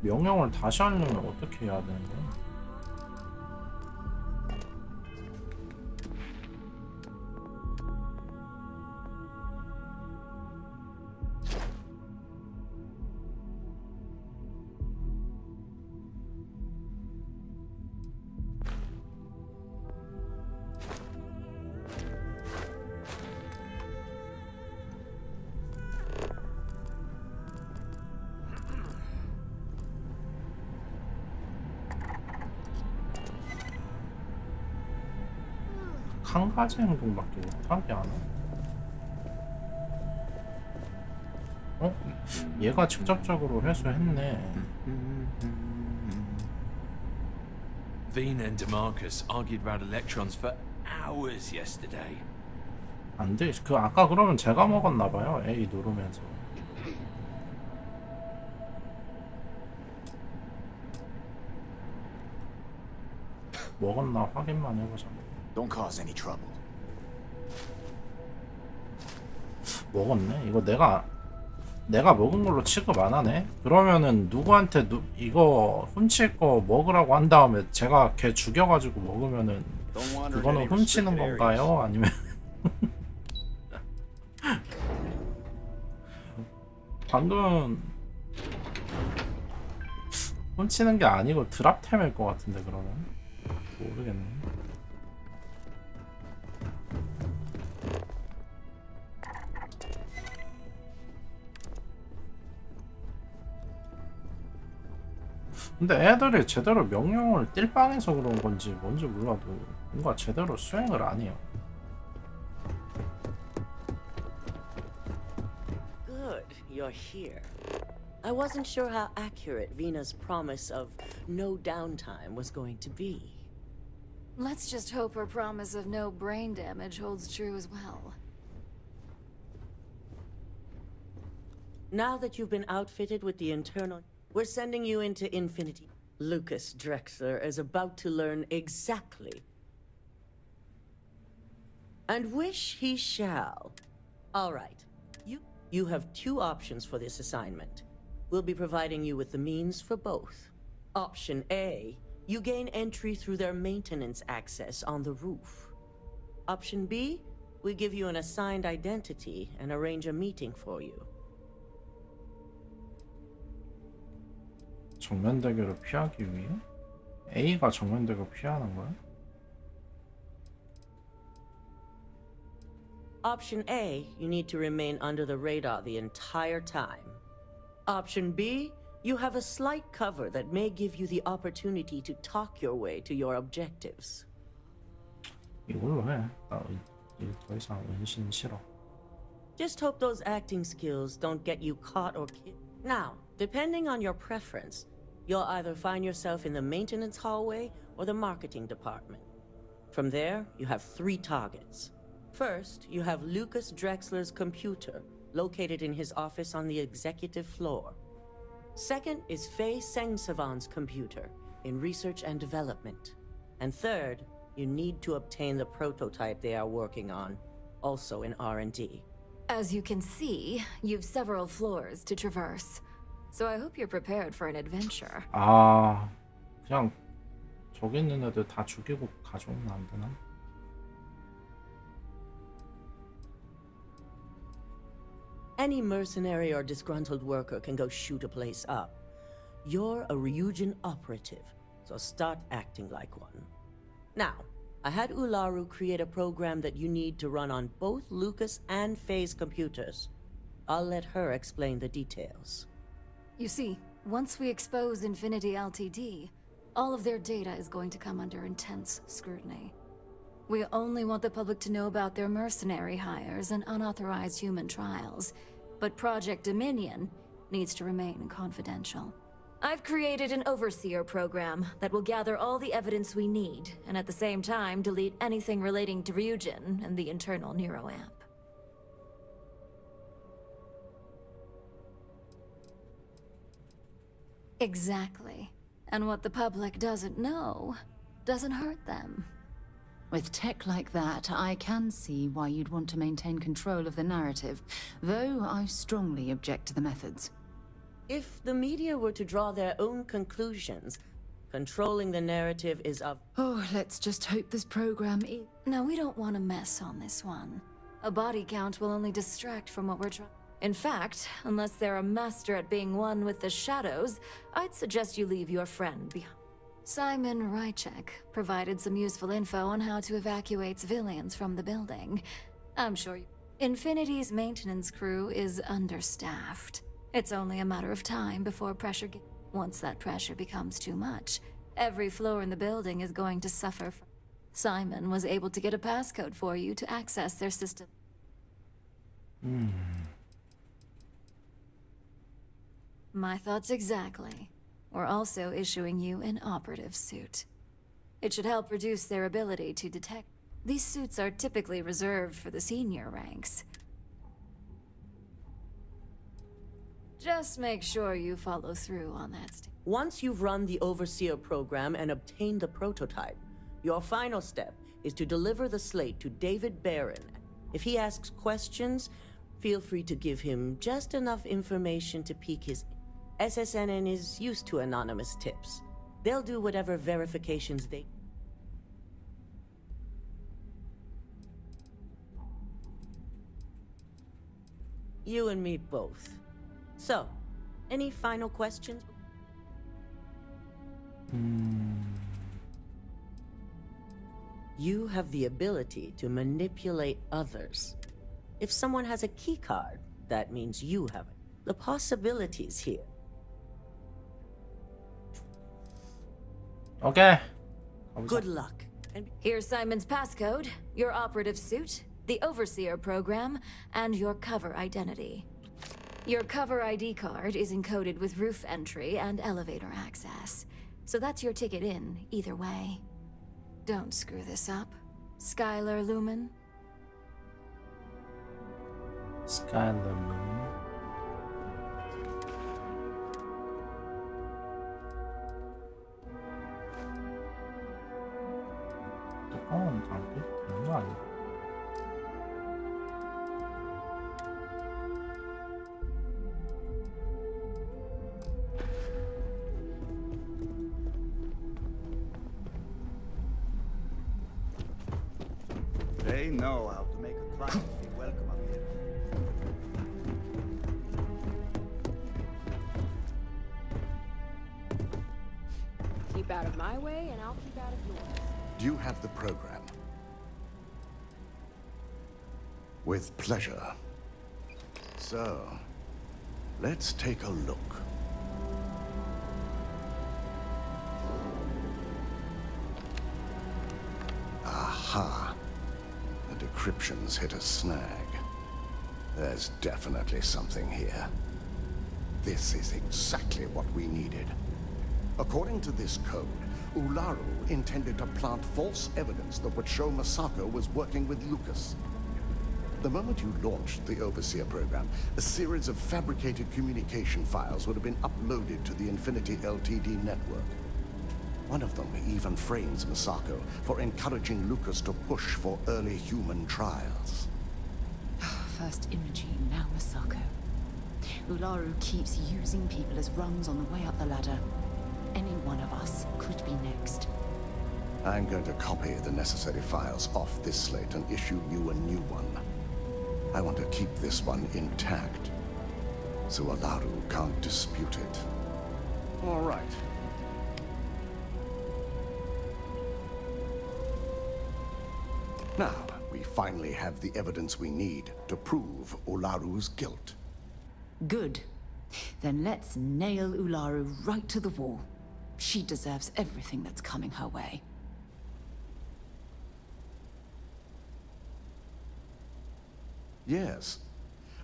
명령을 다시 하려면 어떻게 해야 되는 거야? 한 가지 행동밖에 못하게 하나? 어? 얘가 직접적으로 회수했네. Vina and DeMarcus argued about electrons for hours yesterday. 안 돼. 그 아까 그러면 제가 먹었나 봐요. A 누르면서. 먹었나 확인만 해보자. Don't cause any trouble. 먹었네. 이거 내가 먹은 걸로 취급 안 하네. 그러면은 누구한테 이거 훔칠 거 먹으라고 한 다음에 제가 걔 죽여가지고 먹으면은 그거는 훔치는 건가요? 아니면 방금 훔치는 게 아니고 드랍템일 것 같은데 그러면 모르겠네. 근데 애들이 제대로 명령을 띨빵해서 그런 건지 뭔지 몰라도 뭔가 제대로 수행을 안 해요. Good, you're here. I wasn't sure how accurate Vina's promise of no downtime was going to be. Let's just hope her promise of no brain damage holds true as well. Now that you've been outfitted with the internal, we're sending you into Infinity. Lucas Drexler is about to learn exactly. And wish he shall. All right. You have two options for this assignment. We'll be providing you with the means for both. Option A, you gain entry through their maintenance access on the roof. Option B, we give you an assigned identity and arrange a meeting for you. 정면 대결을 피하기 위해? A가 정면 대결 피하는 거야? Option A, you need to remain under the radar the entire time. Option B, you have a slight cover that may give you the opportunity to talk your way to your objectives. 이걸로 해. 나 더 이상 은신 싫어. Just hope those acting skills don't get you caught or killed. Now, depending on your preference, you'll either find yourself in the maintenance hallway or the marketing department. From there, you have 3 targets. First, you have Lucas Drexler's computer, located in his office on the executive floor. Second is Faye Sengsavan's computer, in research and development. And third, you need to obtain the prototype they are working on, also in R&D. As you can see, you've several floors to traverse. So I hope you're prepared for an adventure. 아, 그냥 저기 있는 애들 다 죽이고 가져오면 안 되나? Any mercenary or disgruntled worker can go shoot a place up. You're a Ryujin operative, so start acting like one. Now, I had Ularu create a program that you need to run on both Lucas and Faye's computers. I'll let her explain the details. You see, once we expose Infinity Ltd, all of their data is going to come under intense scrutiny. We only want the public to know about their mercenary hires and unauthorized human trials, but Project Dominion needs to remain confidential. I've created an overseer program that will gather all the evidence we need, and at the same time delete anything relating to Ryujin and the internal neuroamp. Exactly. And what the public doesn't know doesn't hurt them. With tech like that, I can see why you'd want to maintain control of the narrative, though I strongly object to the methods. If the media were to draw their own conclusions, controlling the narrative is of... Oh, let's just hope this program is... No, we don't want to mess on this one. A body count will only distract from what we're trying. In fact, unless they're a master at being one with the shadows, I'd suggest you leave your friend behind. Simon Rychek provided some useful info on how to evacuate civilians from the building. I'm sure Infinity's maintenance crew is understaffed. It's only a matter of time before pressure once that pressure becomes too much, every floor in the building is going to suffer. Simon was able to get a passcode for you to access their system. My thoughts exactly. We're also issuing you an operative suit. It should help reduce their ability to detect. These suits are typically reserved for the senior ranks. Just make sure you follow through on that. Once you've run the Overseer program and obtained the prototype, your final step is to deliver the slate to David Barron. If he asks questions, feel free to give him just enough information to pique his... SSNN is used to anonymous tips. They'll do whatever verifications they... You and me both. So, any final questions? You have the ability to manipulate others. If someone has a keycard, that means you have it. The possibilities here. Okay. Good luck. And here's Simon's passcode, your operative suit, the Overseer program, and your cover identity. Your cover ID card is encoded with roof entry and elevator access. So that's your ticket in, either way. Don't screw this up, Skylar Lumen. Skylar Moon. 뚜껑은 감기 되는 거 아니야? They know how to make a client feel welcome up here. Keep out of my way, and I'll keep out of yours. Do you have the program? With pleasure. So, let's take a look. Aha. The decryption's hit a snag. There's definitely something here. This is exactly what we needed. According to this code, Ularu intended to plant false evidence that would show Masako was working with Lucas. The moment you launched the Overseer program, a series of fabricated communication files would have been uploaded to the Infinity LTD network. One of them even frames Masako for encouraging Lucas to push for early human trials. First Imogene, now Masako. Ularu keeps using people as rungs on the way up the ladder. Any one of us could be next. I'm going to copy the necessary files off this slate and issue you a new one. I want to keep this one intact, so Ularu can't dispute it. All right. Now, we finally have the evidence we need to prove Ularu's guilt. Good. Then let's nail Ularu right to the wall. She deserves everything that's coming her way. Yes.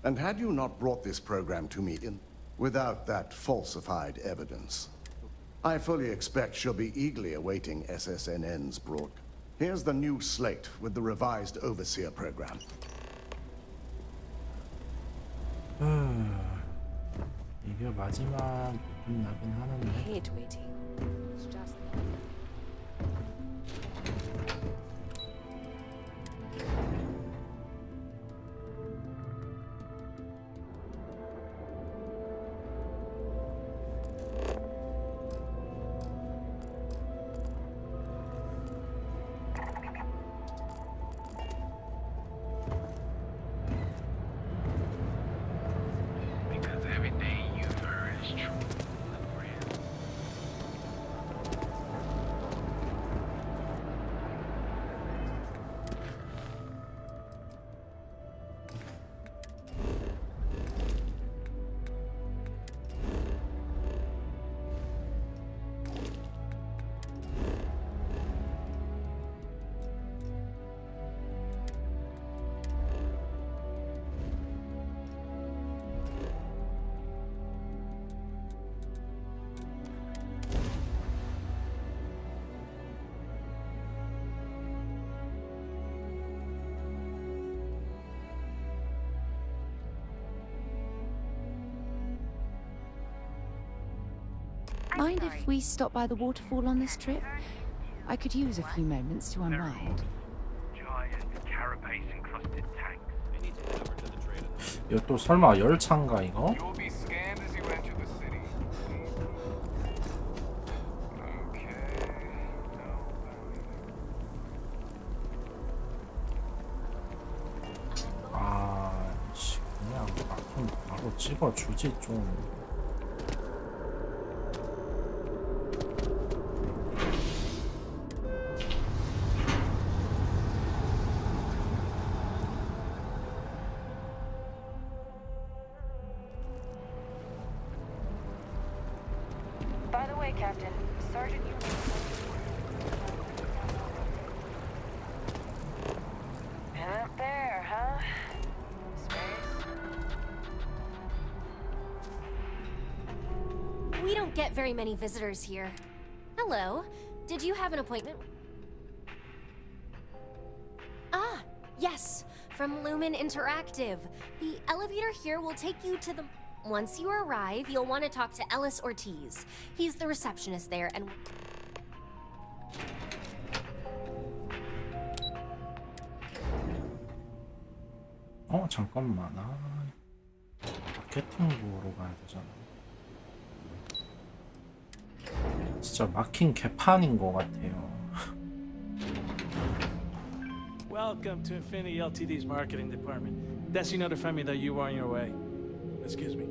And had you not brought this program to me without that falsified evidence, I fully expect she'll be eagerly awaiting SSNN's broad. Here's the new slate with the revised Overseer program. 이게 마지막 부분 나긴 I 하는데. hate waiting. It's just Because everything you've heard is true, friend. Mind if we stop by the waterfall on this trip? I could use a few moments to unwind. Giant carapace-encrusted tanks. I need to head over to the trader. 이거 또 설마 열차인가 이거? You'll be scanned as you enter the city. Okay. 아, 씨, 그냥 막힌 바로 찍어주지 좀. By the way, Captain, Sergeant And up there, huh? We don't get very many visitors here. Hello. Did you have an appointment? Yes, from Lumen Interactive. The elevator here will take you to the... Once you arrive, you'll want to talk to Ellis Ortiz. He's the receptionist there and... 잠깐만. 마케팅 보러 가야 되잖아. 진짜 막힌 개판인 것 같아요. Welcome to Infinity Ltd's marketing department. Desi notified me that you were on your way. Excuse me.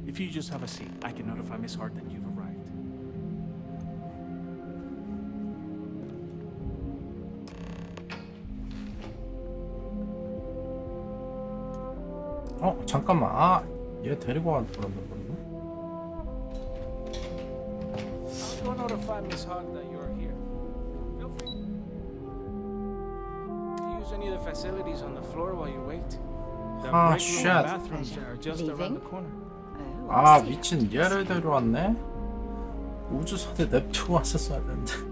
If you just have a seat, I can notify Miss Hart that you've arrived. 잠깐만. 얘 데리고 왔더란 말이야. I'll go notify Miss Hart that you're here. Feel free to use any of the facilities on the floor while you wait. The break room and bathrooms are just around the corner. 미친 얘를 데려왔네? 우주선에 냅두고 왔었어야 되는데.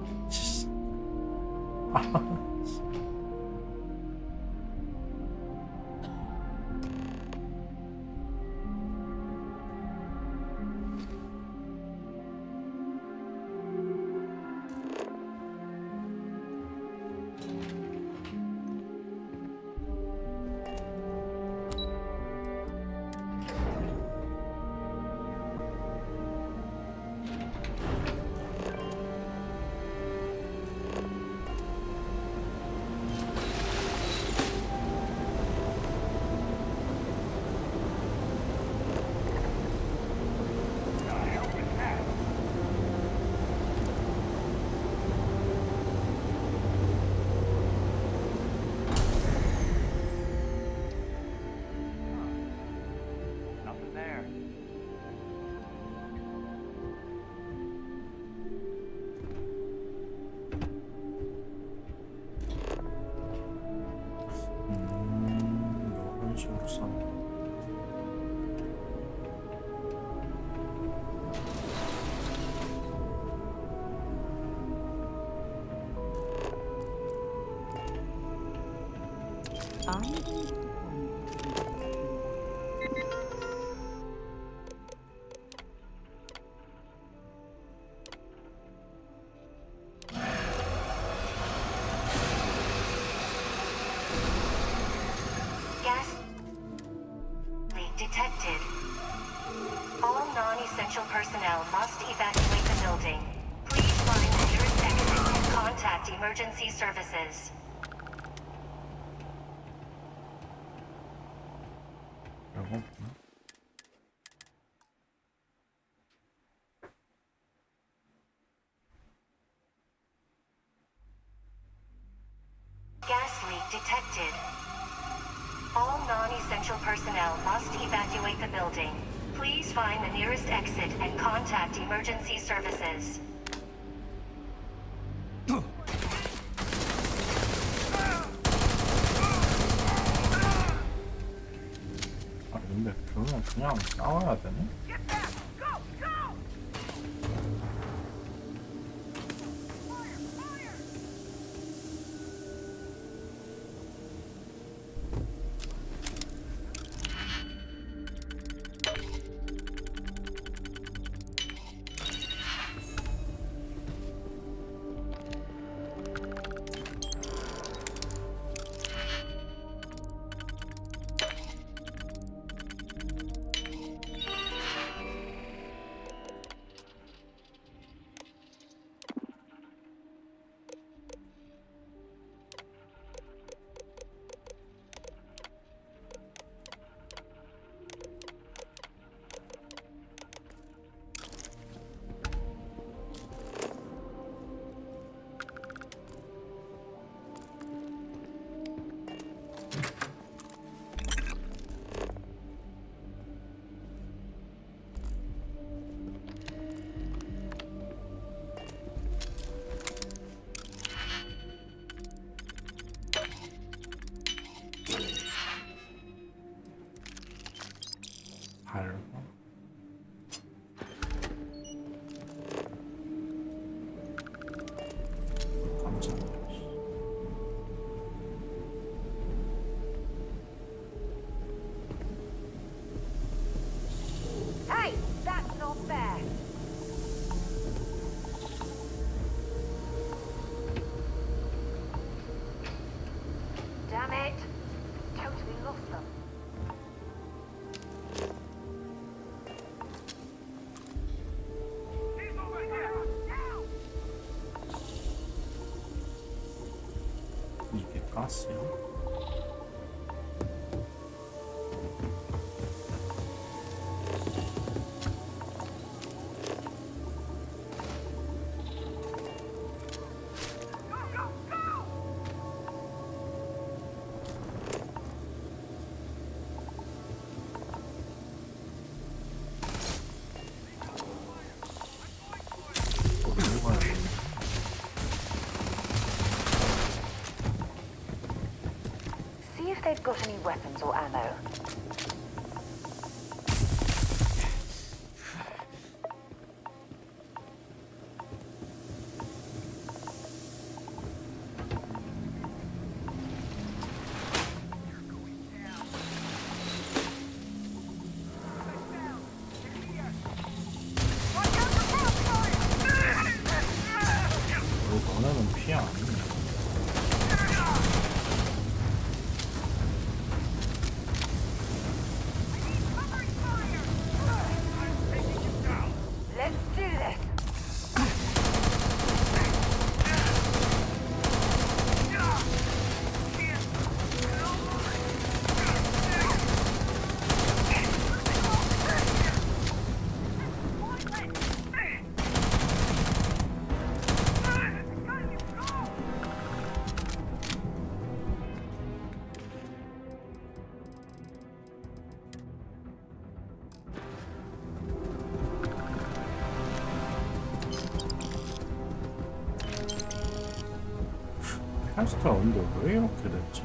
Detected. All non-essential personnel must evacuate the building. Please find the nearest exit and contact emergency services. Gas leak detected. All non-essential personnel must evacuate the building. Please find the nearest exit and contact emergency services. 근데 그냥 싸워야 되네? We lost them. 이게 가스야? See if they've got any weapons or ammo. 너네는 피 아니냐? Let's do this. 햄스터 언더 왜 이렇게 됐지?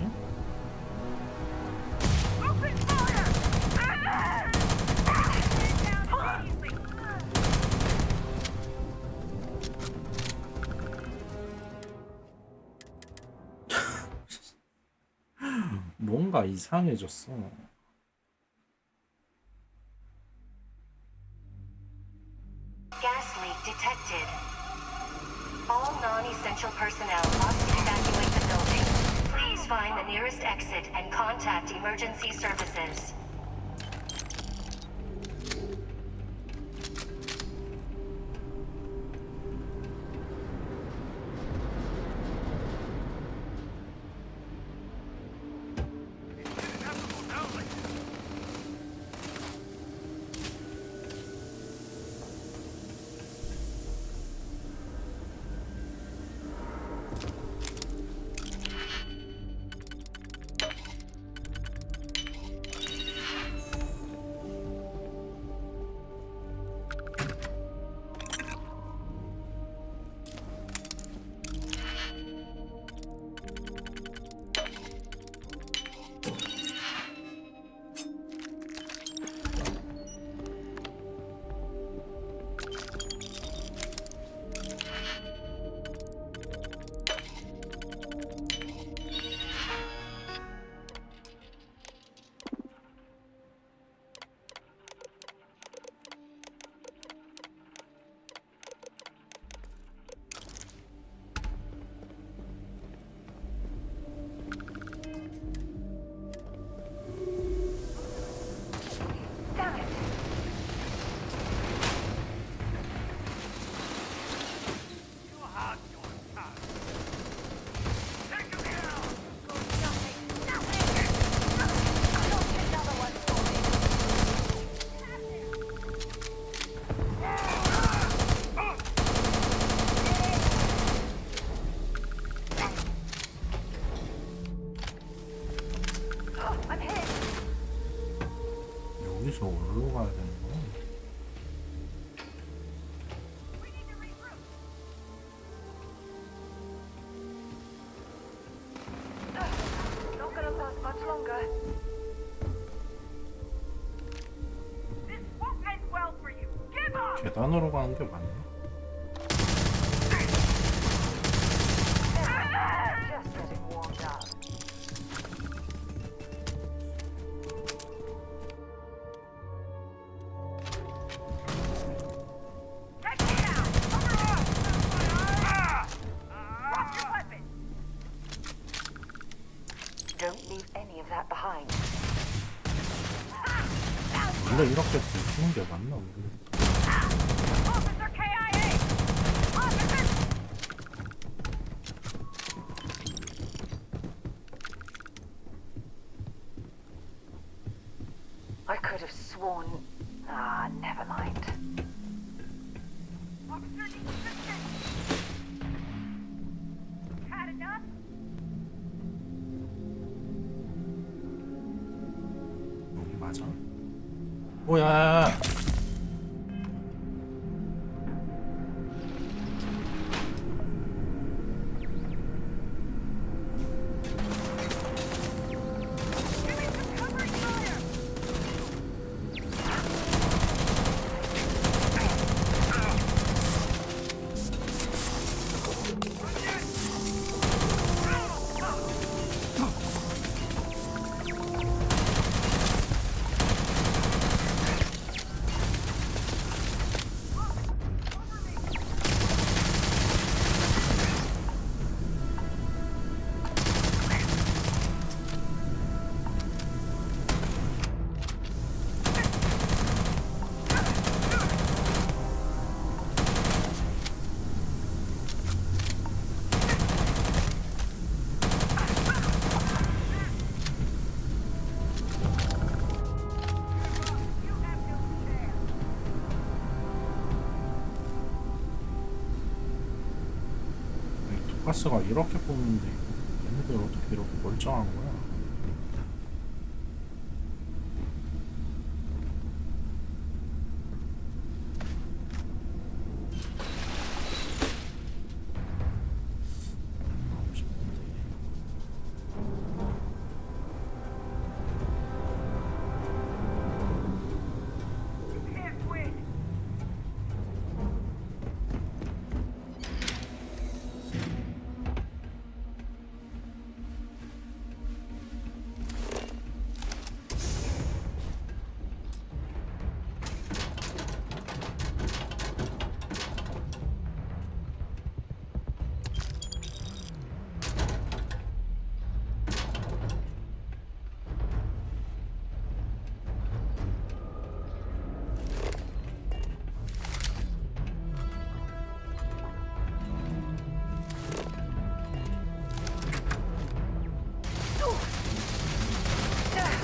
뭔가 이상해졌어. Gas leak detected. All non-essential personnel must evacuate the building. Please find the nearest exit and contact emergency services. 여기서 어디로 가야 되는 거야? Not gonna last much longer. This won't end well for you. Give up! 계단으로 가는 게 맞나? Just getting warmed up. Don't leave any leave that behind. 원래 이렇게 부수는 게 맞나 모르겠다. Officer KIA! Officer! I could have sworn... Ah, never mind. Officer needs assistance! Had enough? 여기 맞아? 뭐야? 가스가 이렇게 뽑는데 얘네들 어떻게 이렇게 멀쩡한 거야?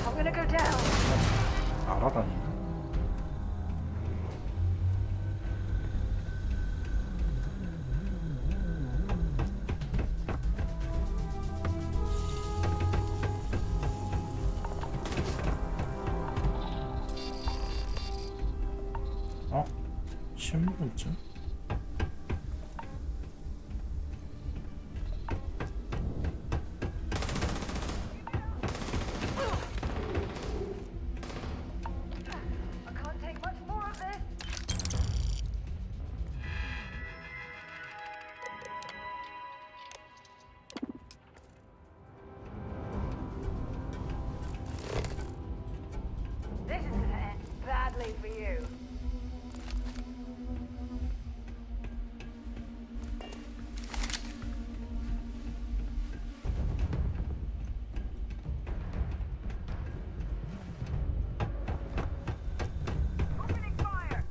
I'm gonna go down. 날아다니네. 어? 신분증? This is gonna end badly for you. Opening fire!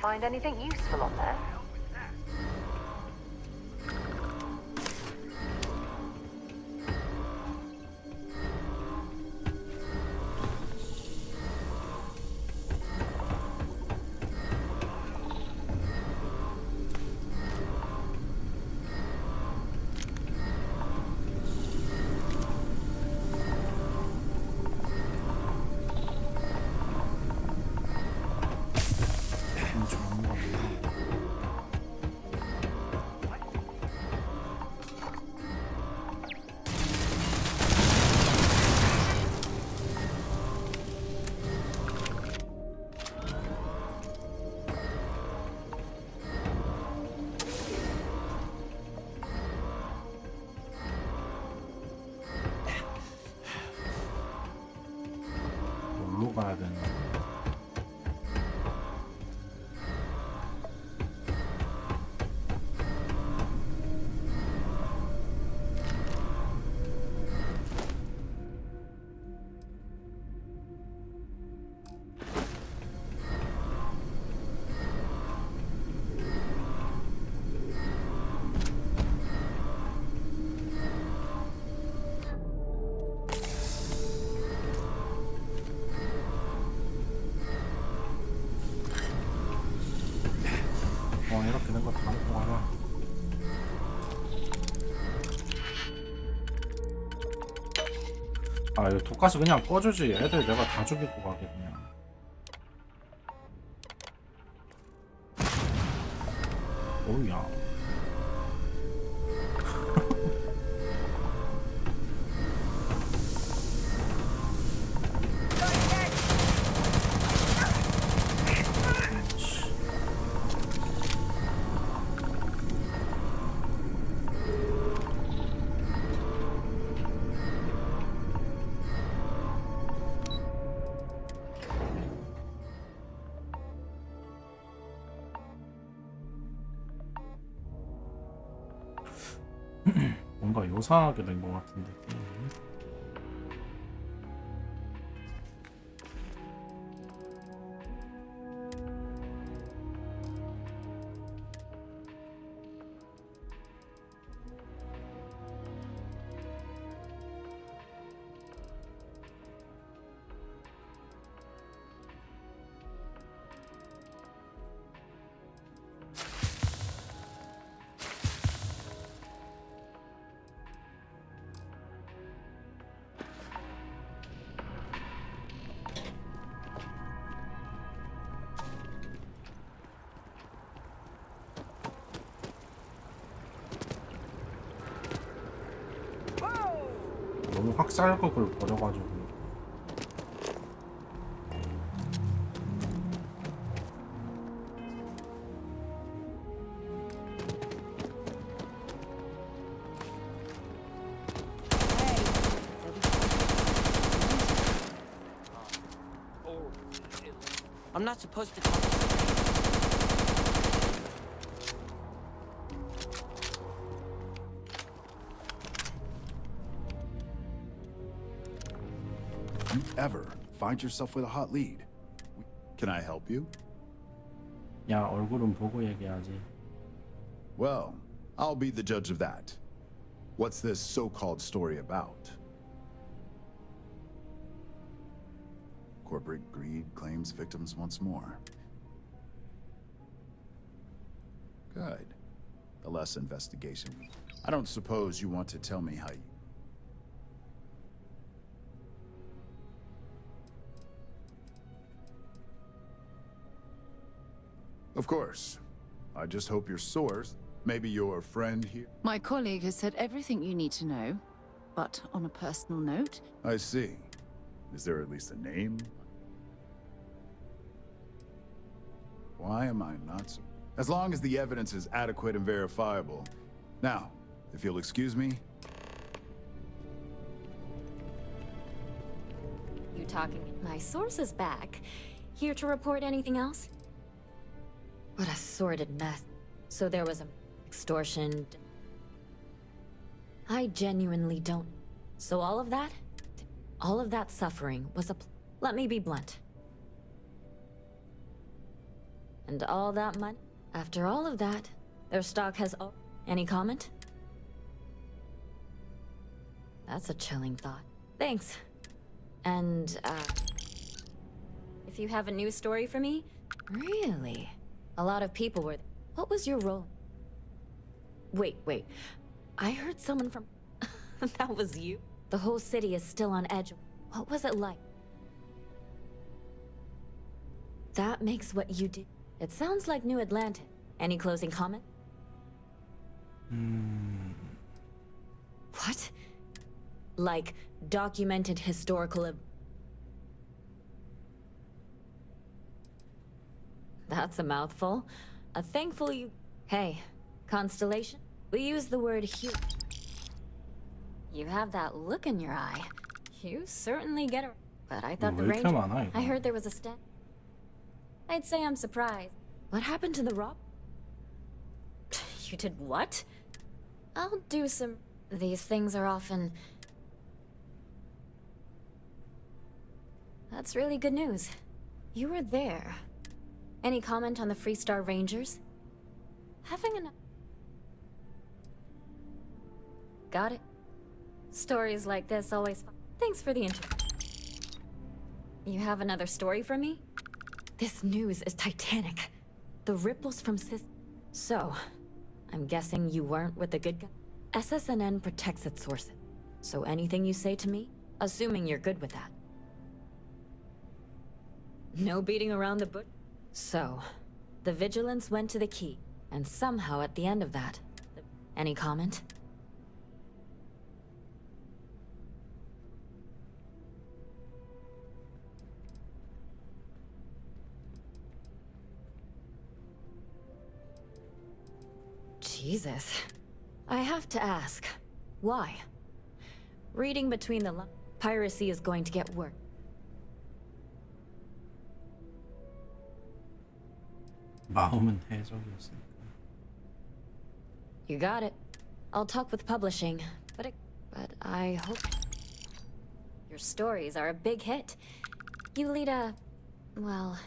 Find anything useful on there? 물로 가야 되나? 이렇게 된 거 다 먹고 가라. 아 이거 독가스 그냥 꺼주지. 애들 내가 다 죽이고 가게 그냥. 오우야. 뭔가 요상하게 된 것 같은데. 너무 학살극을 벌여가지고. I'm not supposed to talk. You ever find yourself with a hot lead? Can I help you? 야, 얼굴은 보고 얘기하지. Well, I'll be the judge of that. What's this so-called story about? Corporate greed claims victims once more. Good. The less investigation. I don't suppose you want to tell me how you... Of course. I just hope your source, maybe your friend here... My colleague has said everything you need to know, but on a personal note. I see. Is there at least a name? Why am I not so... As long as the evidence is adequate and verifiable. Now, if you'll excuse me... You talking? My source is back. Here to report anything else? What a sordid mess. So there was extortion. I genuinely don't. So all of that suffering was a... Let me be blunt. And all that money. After all of that, their stock has... Any comment? That's a chilling thought. Thanks. And, if you have a news story for me? Really? A lot of people were... What was your role? Wait. I heard someone from... That was you? The whole city is still on edge. What was it like? That makes what you did. It sounds like New Atlantis. Any closing comment? What? Like, documented historical... That's a mouthful. A thankful you... Hey, Constellation? We use the word here. You have that look in your eye. You certainly get a... But I thought 왜 the 이렇게 ranger... 많아, 이거? I heard there was a stand. I'd say I'm surprised. What happened to the rob? You did what? I'll do some... These things are often... That's really good news. You were there. Any comment on the Freestar Rangers? Having an... Got it. Stories like this always... Thanks for the intro. You have another story for me? This news is titanic. The ripples from So, I'm guessing you weren't with the good guy? SSNN protects its sources. So anything you say to me, assuming you're good with that. No beating around the bush? So, the vigilance went to the key, and somehow at the end of that... Any comment? Jesus. I have to ask, why? Reading between the lines, piracy is going to get worse. 마음은 해적이었으니까. You got it. I'll talk with publishing, but I hope your stories are a big hit. You lead a, well,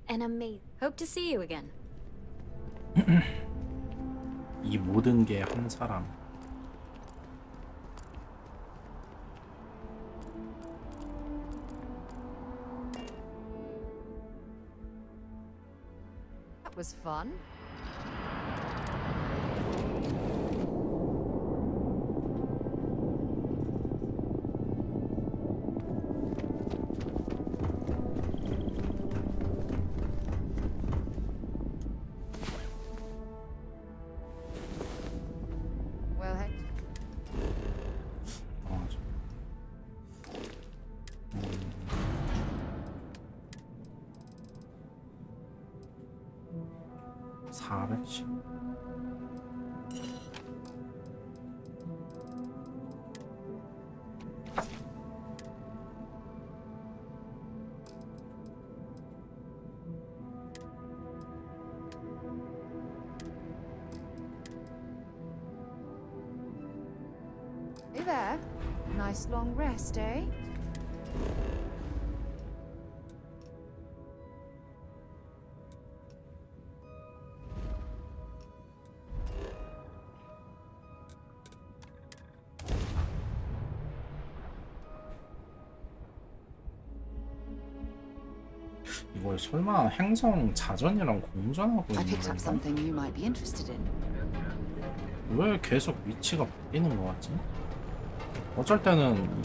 an amazing. Hope to see you again. 이 모든 게 한 사람. That was fun. Well, heck. 410. Hey there. Nice long rest, eh? 이걸 설마 행성 자전이랑 공전하고 I 있는 picked up 건가? something you might be interested in. 왜 계속 위치가 바뀌는 거 같지? 어쩔 때는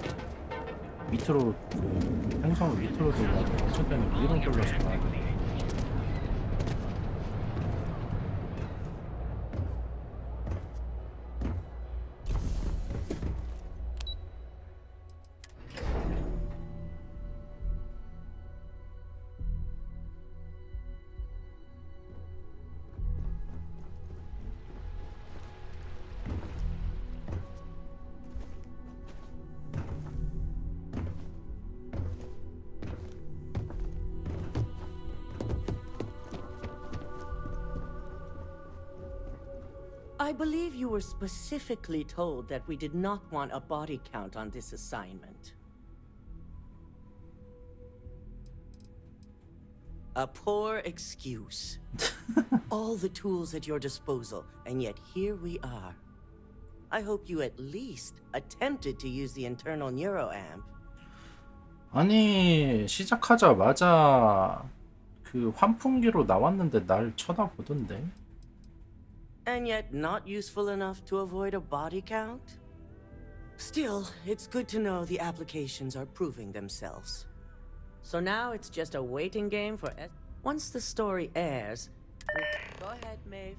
밑으로 그 행성을 밑으로 돌려고 어쩔 때는 위로 돌려서 가야 돼. I believe you were specifically told that we did not want a body count on this assignment. A poor excuse. All the tools at your disposal, and yet here we are. I hope you at least attempted to use the internal neuroamp. 아니 시작하자마자 그 환풍기로 나왔는데 날 쳐다보던데. And yet not useful enough to avoid a body count? Still, it's good to know the applications are proving themselves. So now it's just a waiting game for once the story airs. Go ahead, Maeve.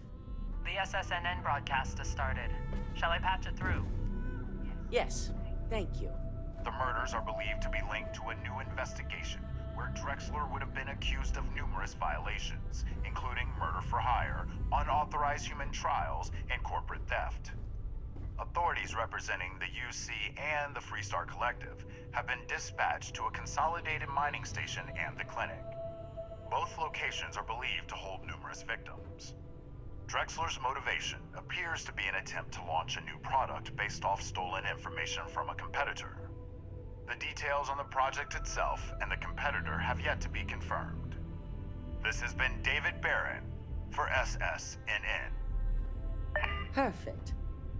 The SSNN broadcast has started. Shall I patch it through? Yes, thank you. The murders are believed to be linked to a new investigation where Drexler would have been accused of numerous violations, including murder for hire, unauthorized human trials, and corporate theft. authorities representing the UC and the Freestar Collective have been dispatched to a consolidated mining station and the clinic. Both locations are believed to hold numerous victims. Drexler's motivation appears to be an attempt to launch a new product based off stolen information from a competitor. The details on the project itself and the competitor have yet to be confirmed. This has been David Barron for SSNN. Perfect.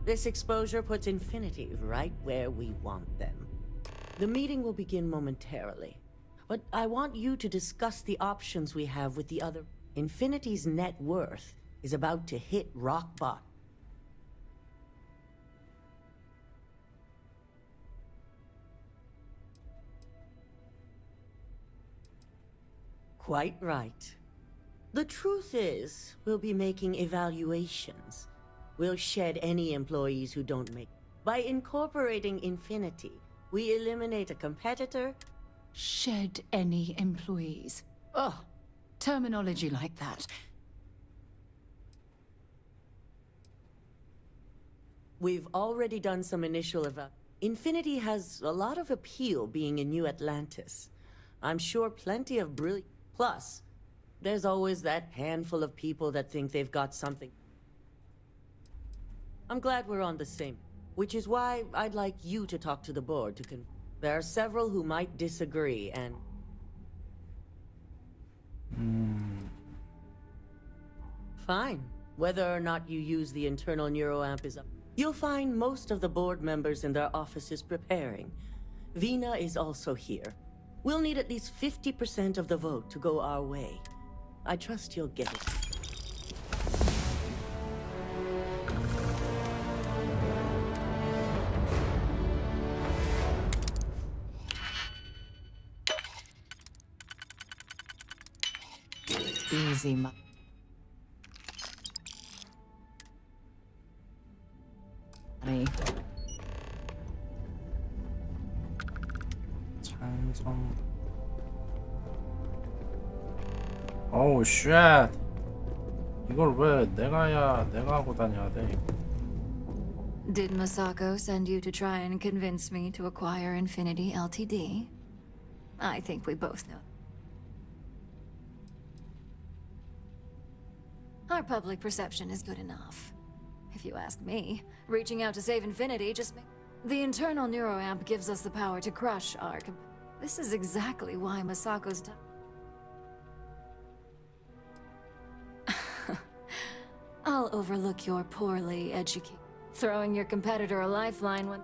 This exposure puts Infinity right where we want them. The meeting will begin momentarily, but I want you to discuss the options we have with the other. Infinity's net worth is about to hit rock bottom. Quite right. The truth is, we'll be making evaluations. We'll shed any employees who don't make. By incorporating Infinity, we eliminate a competitor. Shed any employees. Oh, terminology like that. We've already done some initial Infinity has a lot of appeal being in New Atlantis. I'm sure plenty of brilliant. Plus, there's always that handful of people that think they've got something. I'm glad we're on the same, which is why I'd like you to talk to the board to There are several who might disagree and... Fine. Whether or not you use the internal neuroamp is up. You'll find most of the board members in their offices preparing. Vina is also here. We'll need at least 50% of the vote to go our way. I trust you'll get it. Easy, money. 찬성. 어우 쉣. 이걸 왜 내가 하고 다녀야 돼? Did Masako send you to try and convince me to acquire Infinity Ltd? I think we both know. Our public perception is good enough. If you ask me, reaching out to save Infinity just makes... The internal neuroamp gives us the power to crush our... This is exactly why Masako's... I'll overlook your poorly educated... Throwing your competitor a lifeline when...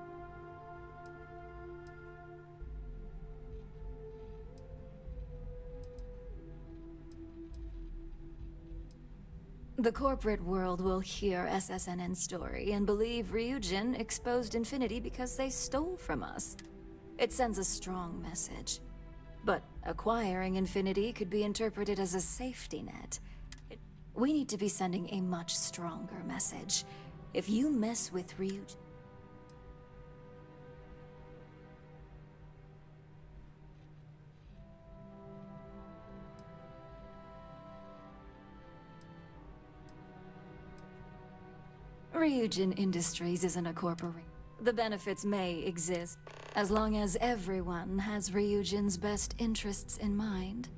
The corporate world will hear SSNN's story and believe Ryujin exposed Infinity because they stole from us. It sends a strong message. But acquiring Infinity could be interpreted as a safety net. We need to be sending a much stronger message. If you mess with Ryujin... Ryujin Industries isn't a corporation. The benefits may exist, as long as everyone has Ryujin's best interests in mind.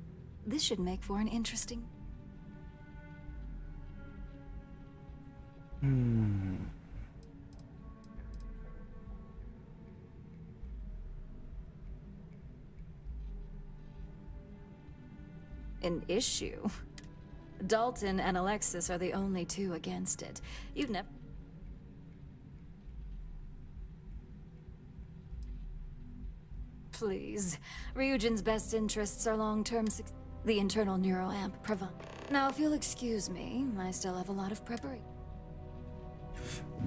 This should make for an interesting... An issue? Dalton and Alexis are the only two against it. You've never... Please. Ryujin's best interests are long-term success. The internal neuroamp provides. Now, if you'll excuse me, I still have a lot of preparation.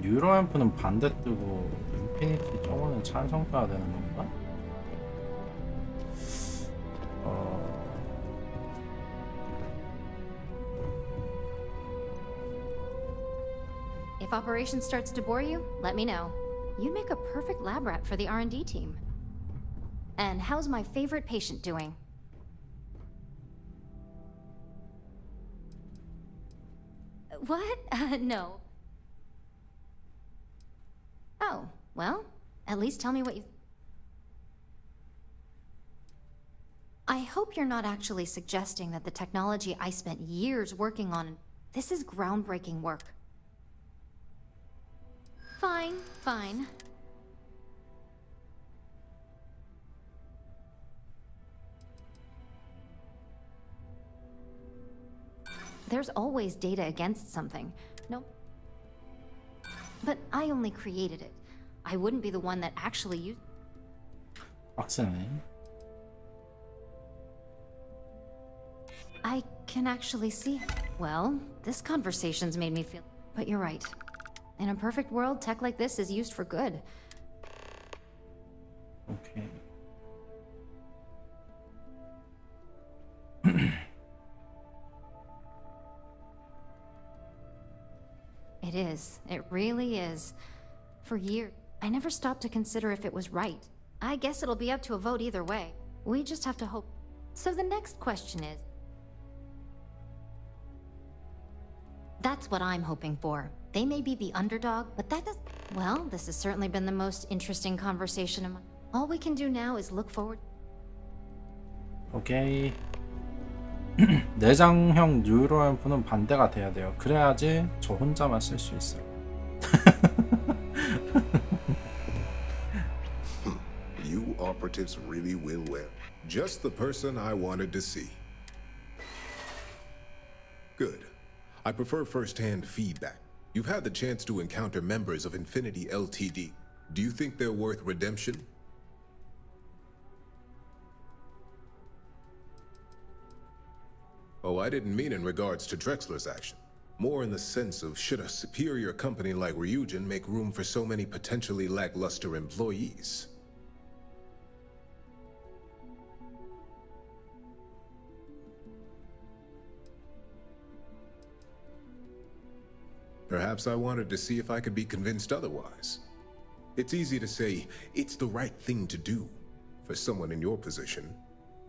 뉴로앰프는 반대 뜨고 인피니티 저거는 찬성 떠야 되는 건가? If operation starts to bore you, let me know. You'd make a perfect lab rat for the R&D team. And how's my favorite patient doing? What? No. Oh, well, at least tell me what you... I hope you're not actually suggesting that the technology I spent years working on... This is groundbreaking work. Fine, fine. There's always data against something. No. But I only created it. I wouldn't be the one that actually used... 빡세네. I can actually see... Well, this conversation's made me feel... But you're right. In a perfect world, tech like this is used for good. Okay. It is. It really is. For years, I never stopped to consider if it was right. I guess it'll be up to a vote either way. We just have to hope. So the next question is... That's what I'm hoping for. They may be the underdog, but that does... Well, this has certainly been the most interesting conversation of my... All we can do now is look forward... 오케이. 내장형 뉴로앰프는 반대가 돼야 돼요. 그래야지 저 혼자만 쓸 수 있어요. You operatives really will well. Just the person I wanted to see. Good. I prefer first-hand feedback. You've had the chance to encounter members of Infinity Ltd. Do you think they're worth redemption? Oh, I didn't mean in regards to Drexler's action. More in the sense of should a superior company like Ryujin make room for so many potentially lackluster employees? Perhaps I wanted to see if I could be convinced otherwise. It's easy to say, it's the right thing to do for someone in your position.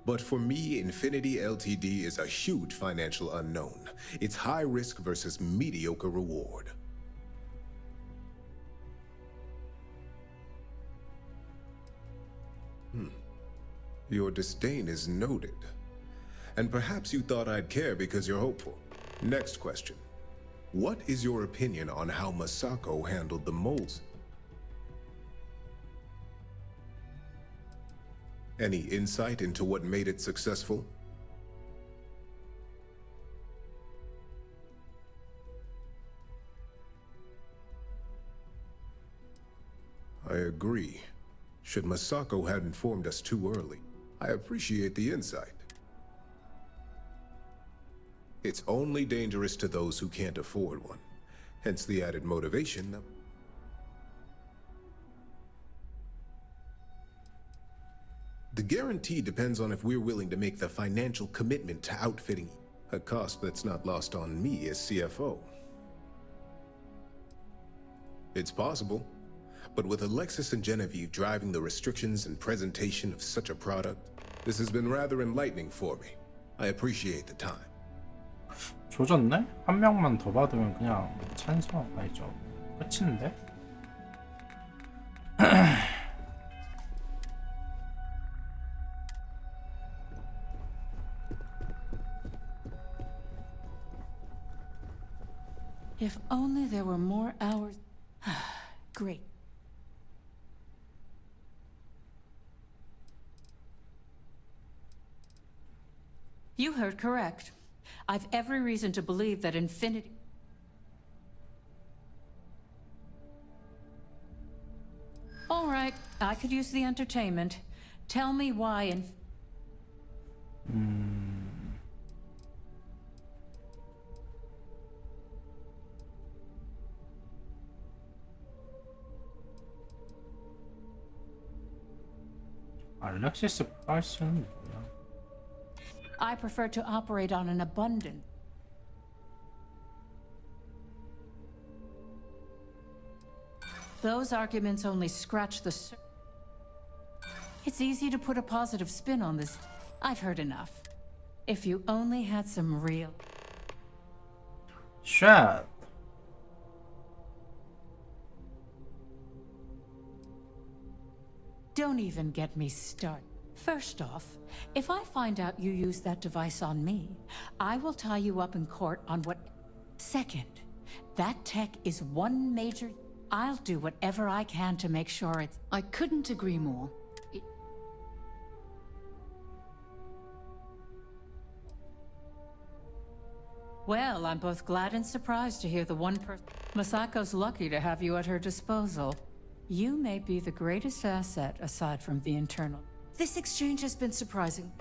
But for me, Infinity Ltd is a huge financial unknown. It's high risk versus mediocre reward. Your disdain is noted. And perhaps you thought I'd care because you're hopeful. Next question. What is your opinion on how Masako handled the moles? Any insight into what made it successful? I agree. Should Masako had informed us too early, I appreciate the insight. It's only dangerous to those who can't afford one, hence the added motivation. The guarantee depends on if we're willing to make the financial commitment to outfitting, a cost that's not lost on me as CFO. It's possible, but with Alexis and Genevieve driving the restrictions and presentation of such a product, this has been rather enlightening for me. I appreciate the time. 조졌네? 한 명만 더 받으면 그냥 찬성 아니죠. 끝인데? If only there were more hours. Great. You heard correct. I've every reason to believe that Infinity... All right, I could use the entertainment. Tell me why 알렉시스 프라이스는 뭐야? I prefer to operate on an abundant. Those arguments only scratch the surface. It's easy to put a positive spin on this. I've heard enough. If you only had some real... Shit. Don't even get me started. First off, if I find out you used that device on me, I will tie you up in court on what... Second, that tech is one major... I'll do whatever I can to make sure it's... I couldn't agree more. Well, I'm both glad and surprised to hear the one person... Masako's lucky to have you at her disposal. You may be the greatest asset aside from the internal. This exchange has been surprising.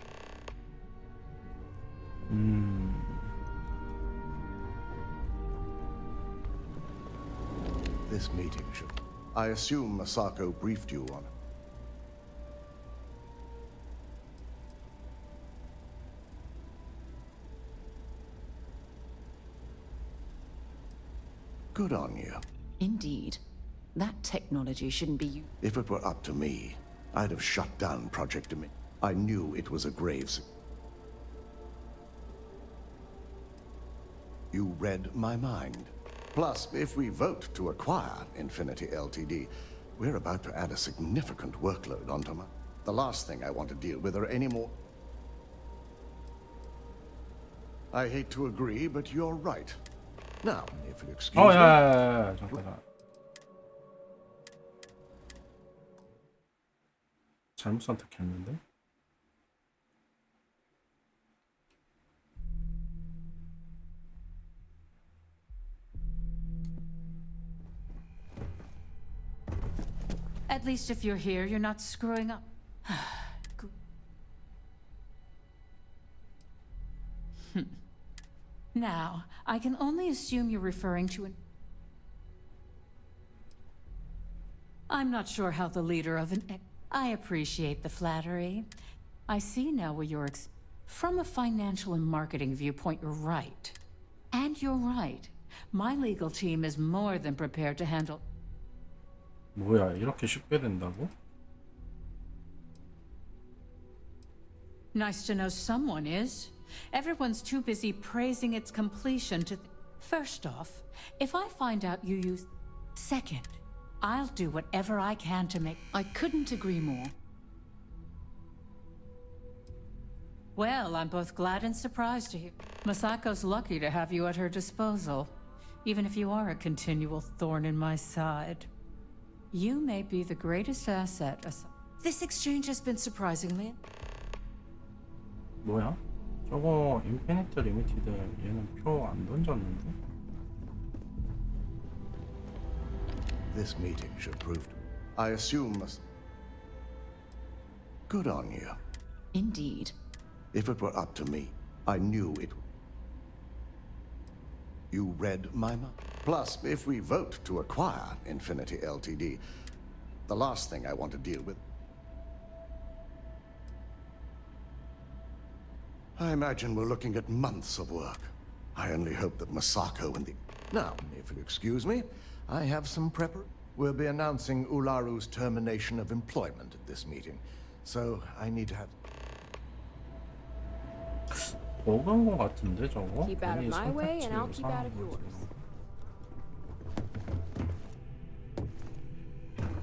This meeting should... I assume Masako briefed you on it. Good on you. Indeed. That technology shouldn't be used. If it were up to me, I'd have shut down Project Emi. I knew it was a grave... You read my mind. Plus, if we vote to acquire Infinity Ltd, we're about to add a significant workload onto my... The last thing I want to deal with are any more... I hate to agree, but you're right. Now, if you excuse me... 잠깐만. 잘못 선택했는데? At least if you're here, you're not screwing up. Now, I can only assume you're referring to an... I'm not sure how the leader of an... I appreciate the flattery. I see now where you're... From a financial and marketing viewpoint, you're right. And you're right. My legal team is more than prepared to handle... 뭐야, 이렇게 쉽게 된다고? Nice to know someone is. Everyone's too busy praising its completion to... First off, if I find out you used... Second, I'll do whatever I can to make... I couldn't agree more. Well, I'm both glad and surprised to hear... Masako's lucky to have you at her disposal, even if you are a continual thorn in my side. You may be the greatest asset... This exchange has been surprisingly... 뭐야? 저거 인피니트 리미티드 얘는 표 안 던졌는데? This meeting should prove... I assume... Good on you. Indeed. If it were up to me, I knew it... You read my mind. Plus, if we vote to acquire Infinity Ltd, the last thing I want to deal with... I imagine we're looking at months of work. I only hope that Masako and the... Now, if you'll excuse me, I have some prepper. We'll be announcing Ularu's termination of employment at this meeting, so I need to have... 먹은 거 같은데 저거? Keep out of my way and I'll keep out of yours.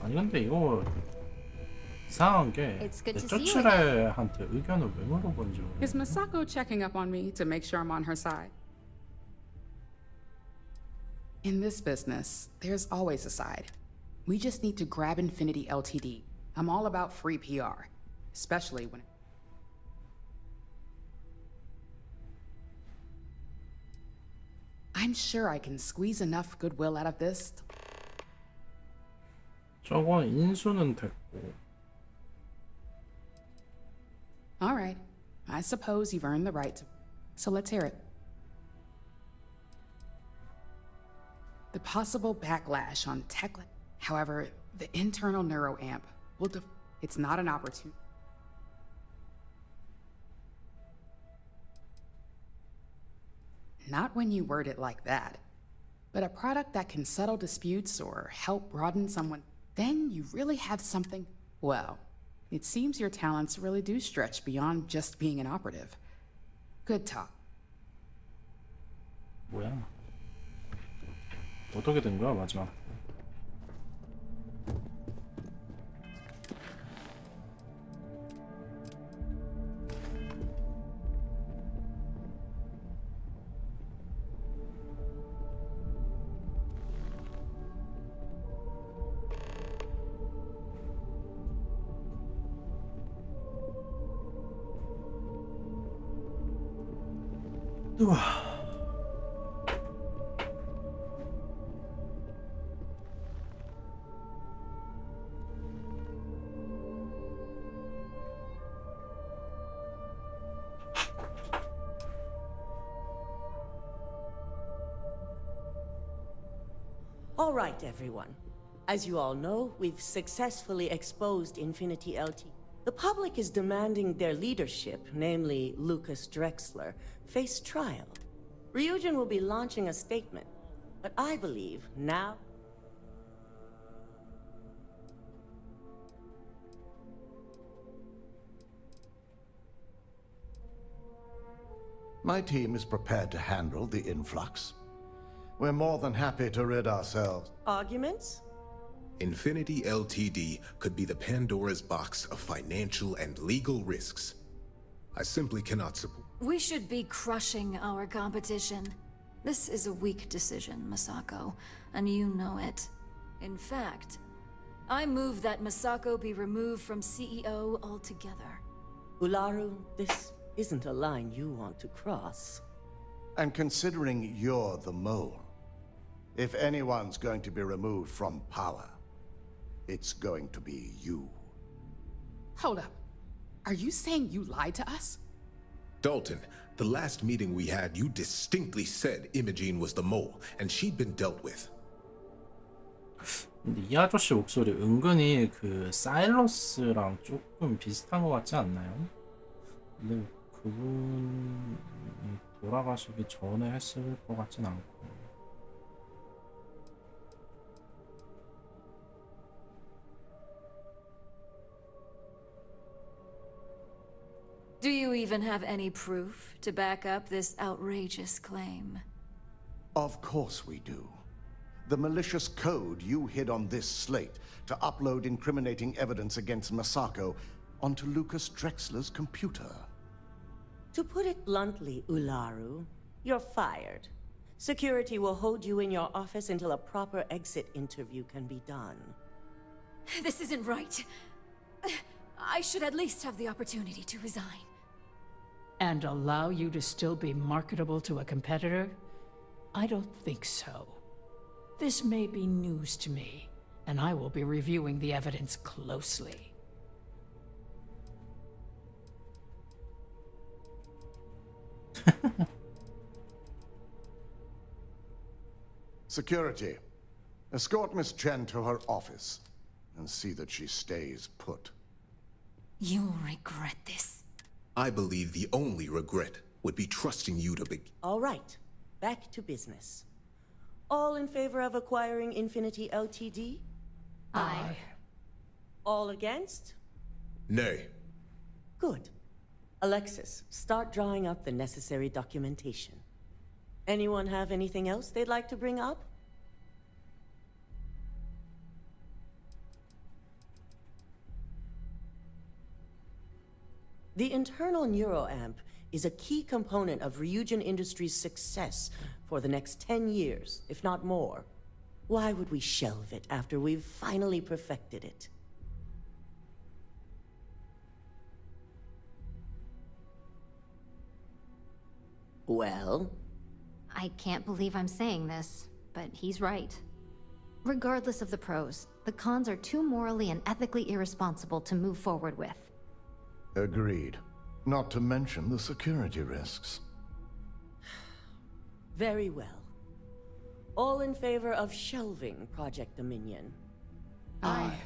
아니 근데 이거 이상한 게 It's good to see you 쪼츠레한테 의견을 왜 물어본지 모르겠어. Is Masako checking up on me to make sure I'm on her side? In this business, there's always a side. We just need to grab Infinity Ltd. I'm all about free PR, especially when... I'm sure I can squeeze enough goodwill out of this. 저건 인수는 됐고. All right. I suppose you've earned the right to... So let's hear it. The possible backlash on tech... However, the internal neuroamp will it's not an opportunity. Not when you word it like that. But a product that can settle disputes or help broaden someone... Then you really have something... Well, it seems your talents really do stretch beyond just being an operative. Good talk. 뭐야? 어떻게 된 거야 마지막? 우와. All right, everyone. As you all know, we've successfully exposed Infinity LT. The public is demanding their leadership, namely Lucas Drexler, face trial. Ryujin will be launching a statement, but I believe now... My team is prepared to handle the influx. We're more than happy to rid ourselves. Arguments? Infinity LTD could be the Pandora's box of financial and legal risks. I simply cannot support. We should be crushing our competition. This is a weak decision, Masako, and you know it. In fact, I move that Masako be removed from CEO altogether. Ularu, this isn't a line you want to cross. And considering you're the mole, if anyone's going to be removed from power, it's going to be you. Hold up. Are you saying you lied to us? Dalton, the last meeting we had, you distinctly said Imogene was the mole, and she'd been dealt with. 근데 이 아저씨 목소리 은근히 그 사일러스랑 조금 비슷한 것 같지 않나요? 근데 그분이 돌아가시기 전에 했을 것 같진 않고. Do you even have any proof to back up this outrageous claim? Of course we do. The malicious code you hid on this slate to upload incriminating evidence against Masako onto Lucas Drexler's computer. To put it bluntly, Ularu, you're fired. Security will hold you in your office until a proper exit interview can be done. This isn't right. I should at least have the opportunity to resign. And allow you to still be marketable to a competitor? I don't think so. This may be news to me, and I will be reviewing the evidence closely. Security, escort Miss Chen to her office and see that she stays put. You'll regret this. I believe the only regret would be trusting you to be. All right, back to business. All in favor of acquiring Infinity LTD? Aye. All against? Nay. Good. Alexis, start drawing up the necessary documentation. Anyone have anything else they'd like to bring up? The internal neuroamp is a key component of Ryujin Industries' success for the next 10 years, if not more. Why would we shelve it after we've finally perfected it? Well? I can't believe I'm saying this, but he's right. Regardless of the pros, the cons are too morally and ethically irresponsible to move forward with. Agreed. Not to mention the security risks. Very well. All in favor of shelving Project Dominion? Aye.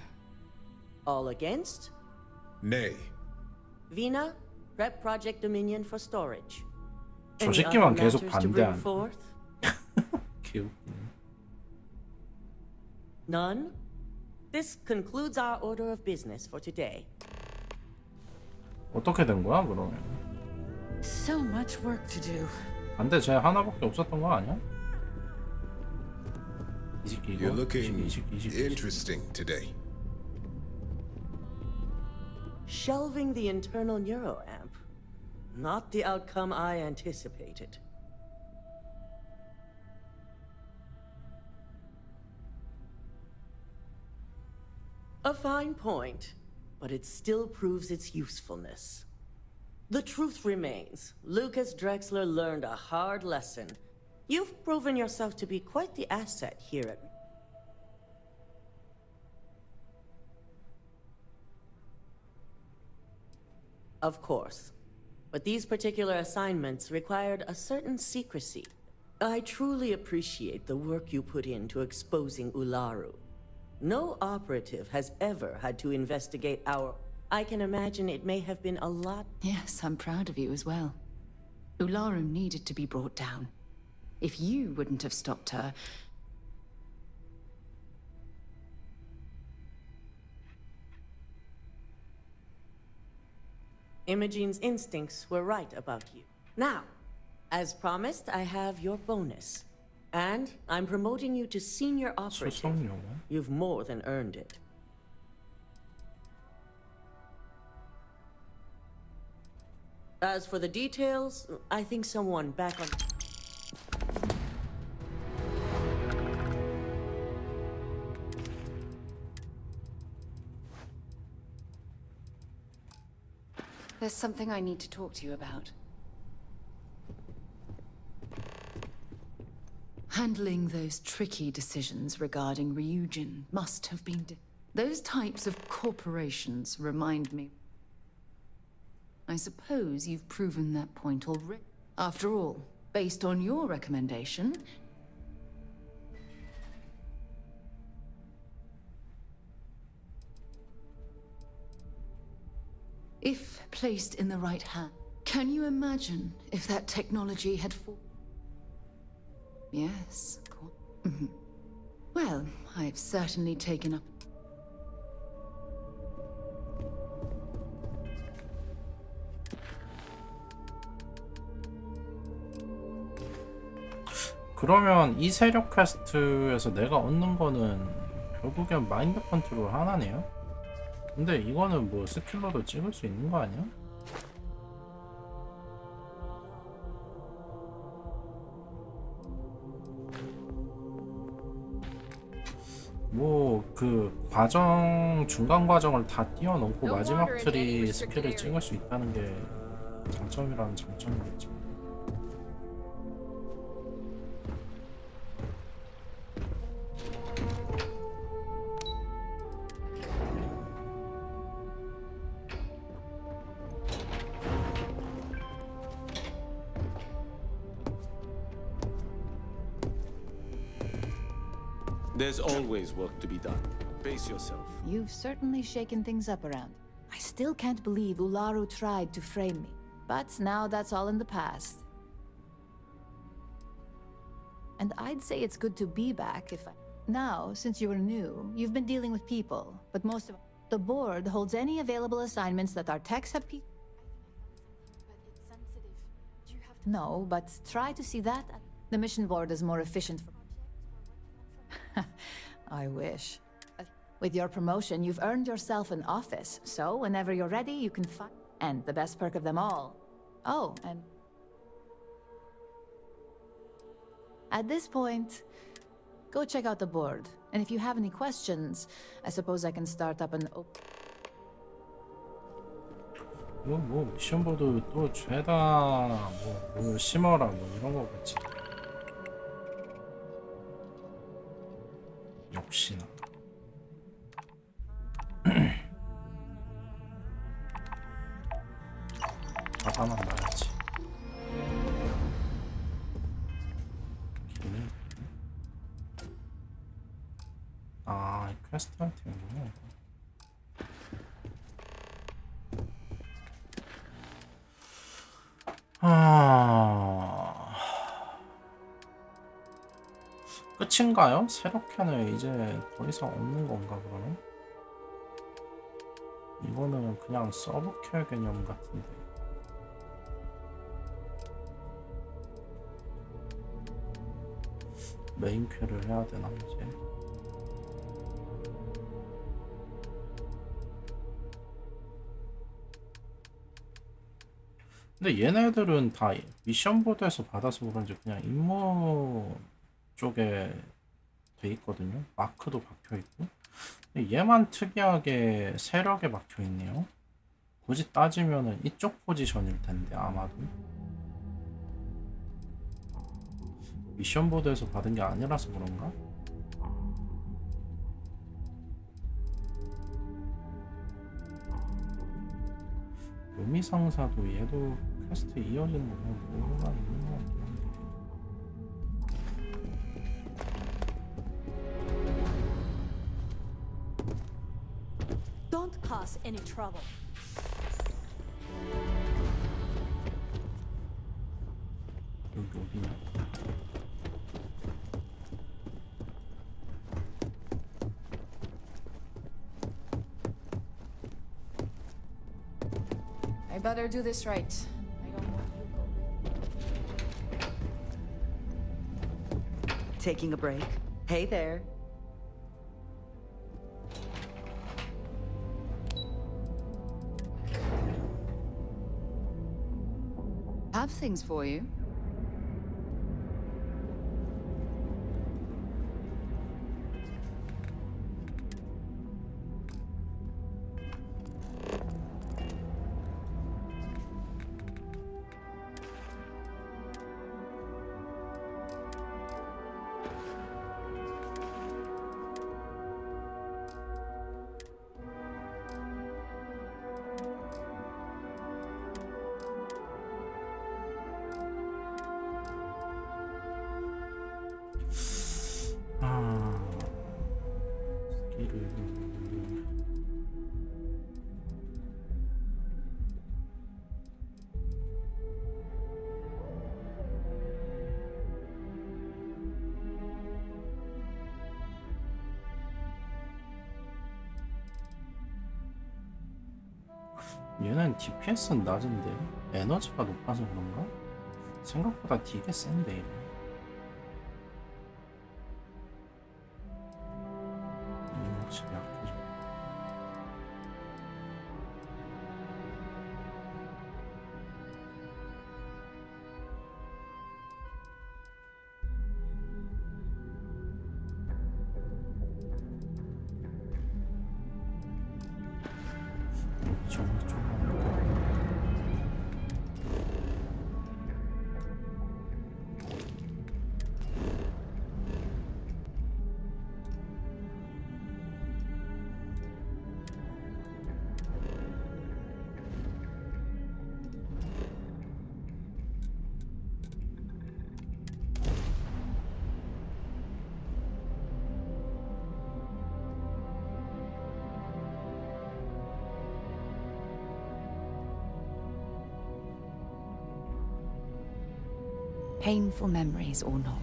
All against? Nay. Vina, prep Project Dominion for storage. 저 Any 새끼만 other 계속 matters to bring 반대하네. forth? 개웃기네. None? This concludes our order of business for today. 어떻게 된 거야 그러면? So much work to do. 안돼 쟤 하나밖에 없었던 거 아니야? 이 새끼 이거. You're looking 이 새끼. interesting today. Shelving the internal neuroamp. Not the outcome I anticipated. A fine point, but it still proves its usefulness. The truth remains, Lucas Drexler learned a hard lesson. You've proven yourself to be quite the asset here at... Of course. But these particular assignments required a certain secrecy. I truly appreciate the work you put into exposing Ularu. No operative has ever had to investigate our... I can imagine it may have been a lot... Yes, I'm proud of you as well. Ularu needed to be brought down. If you wouldn't have stopped her... Imogene's instincts were right about you. Now, as promised, I have your bonus. And I'm promoting you to senior operative. You've more than earned it. As for the details, I think someone back on... There's something I need to talk to you about. Handling those tricky decisions regarding Ryujin must have been... Those types of corporations remind me... I suppose you've proven that point already. After all, based on your recommendation... If placed in the right hand, can you imagine if that technology had Yes. Well, I've certainly taken up... 그러면 이 세력 퀘스트에서 내가 얻는 거는 결국엔 마인드 컨트롤 하나네요? 근데 이거는 뭐 스킬러도 찍을 수 있는 거 아니야? 뭐 그 과정 중간 과정을 다 뛰어넘고 마지막 트리 스킬을 찍을 수 있다는 게 장점이라는 장점이겠죠. There's always work to be done. Pace yourself. You've certainly shaken things up around. I still can't believe Ularu tried to frame me. But now that's all in the past. And I'd say it's good to be back if I... Now, since you were new, you've been dealing with people, but most of... The board holds any available assignments that our techs have No, but try to see that... The mission board is more efficient for... I wish. With your promotion, you've earned yourself an office, so whenever you're ready, you can find... And the best perk of them all. Oh, and... At this point, go check out the board. And if you have any questions, I suppose I can start up an... 이거 뭐 미션보드 또 죄다 뭐 심어라 뭐 이런 거겠지. 역시나. 잡아만 놔야지. 아, 이 퀘스트 아이템이구나. 끝인가요? 세력캔은 이제 더 이상 없는 건가 그러면? 이거는 그냥 서브캐 개념 같은데. 메인 퀘를 해야 되나 이제? 근데 얘네들은 다 미션 보드에서 받아서 그런지 그냥 임무 쪽에 돼 있거든요. 마크도 박혀 있고. 얘만 특이하게 세력에 박혀 있네요. 굳이 따지면은 이쪽 포지션일 텐데 아마도 미션 보드에서 받은 게 아니라서 그런가? 요미상사도 얘도 퀘스트 이어지는 거 뭐가 있는 거 같긴 한데. Don't cause any trouble. 여기 어디냐? I better do this right. I don't want you Taking a break? Hey there. Have things for you. 스킬을 얘는 DPS는 낮은데 에너지가 높아서 그런가? 생각보다 되게 센데 이거. 확실히 약해져. 정말 좀 Painful memories or not.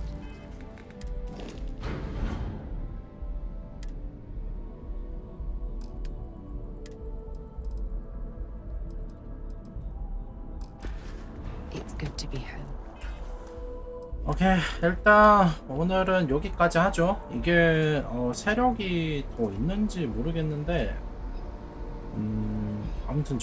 It's good to be home. 오케이, 일단 오늘은 여기까지 하죠. 이게 세력이 더 있는지 모르겠는데 아무튼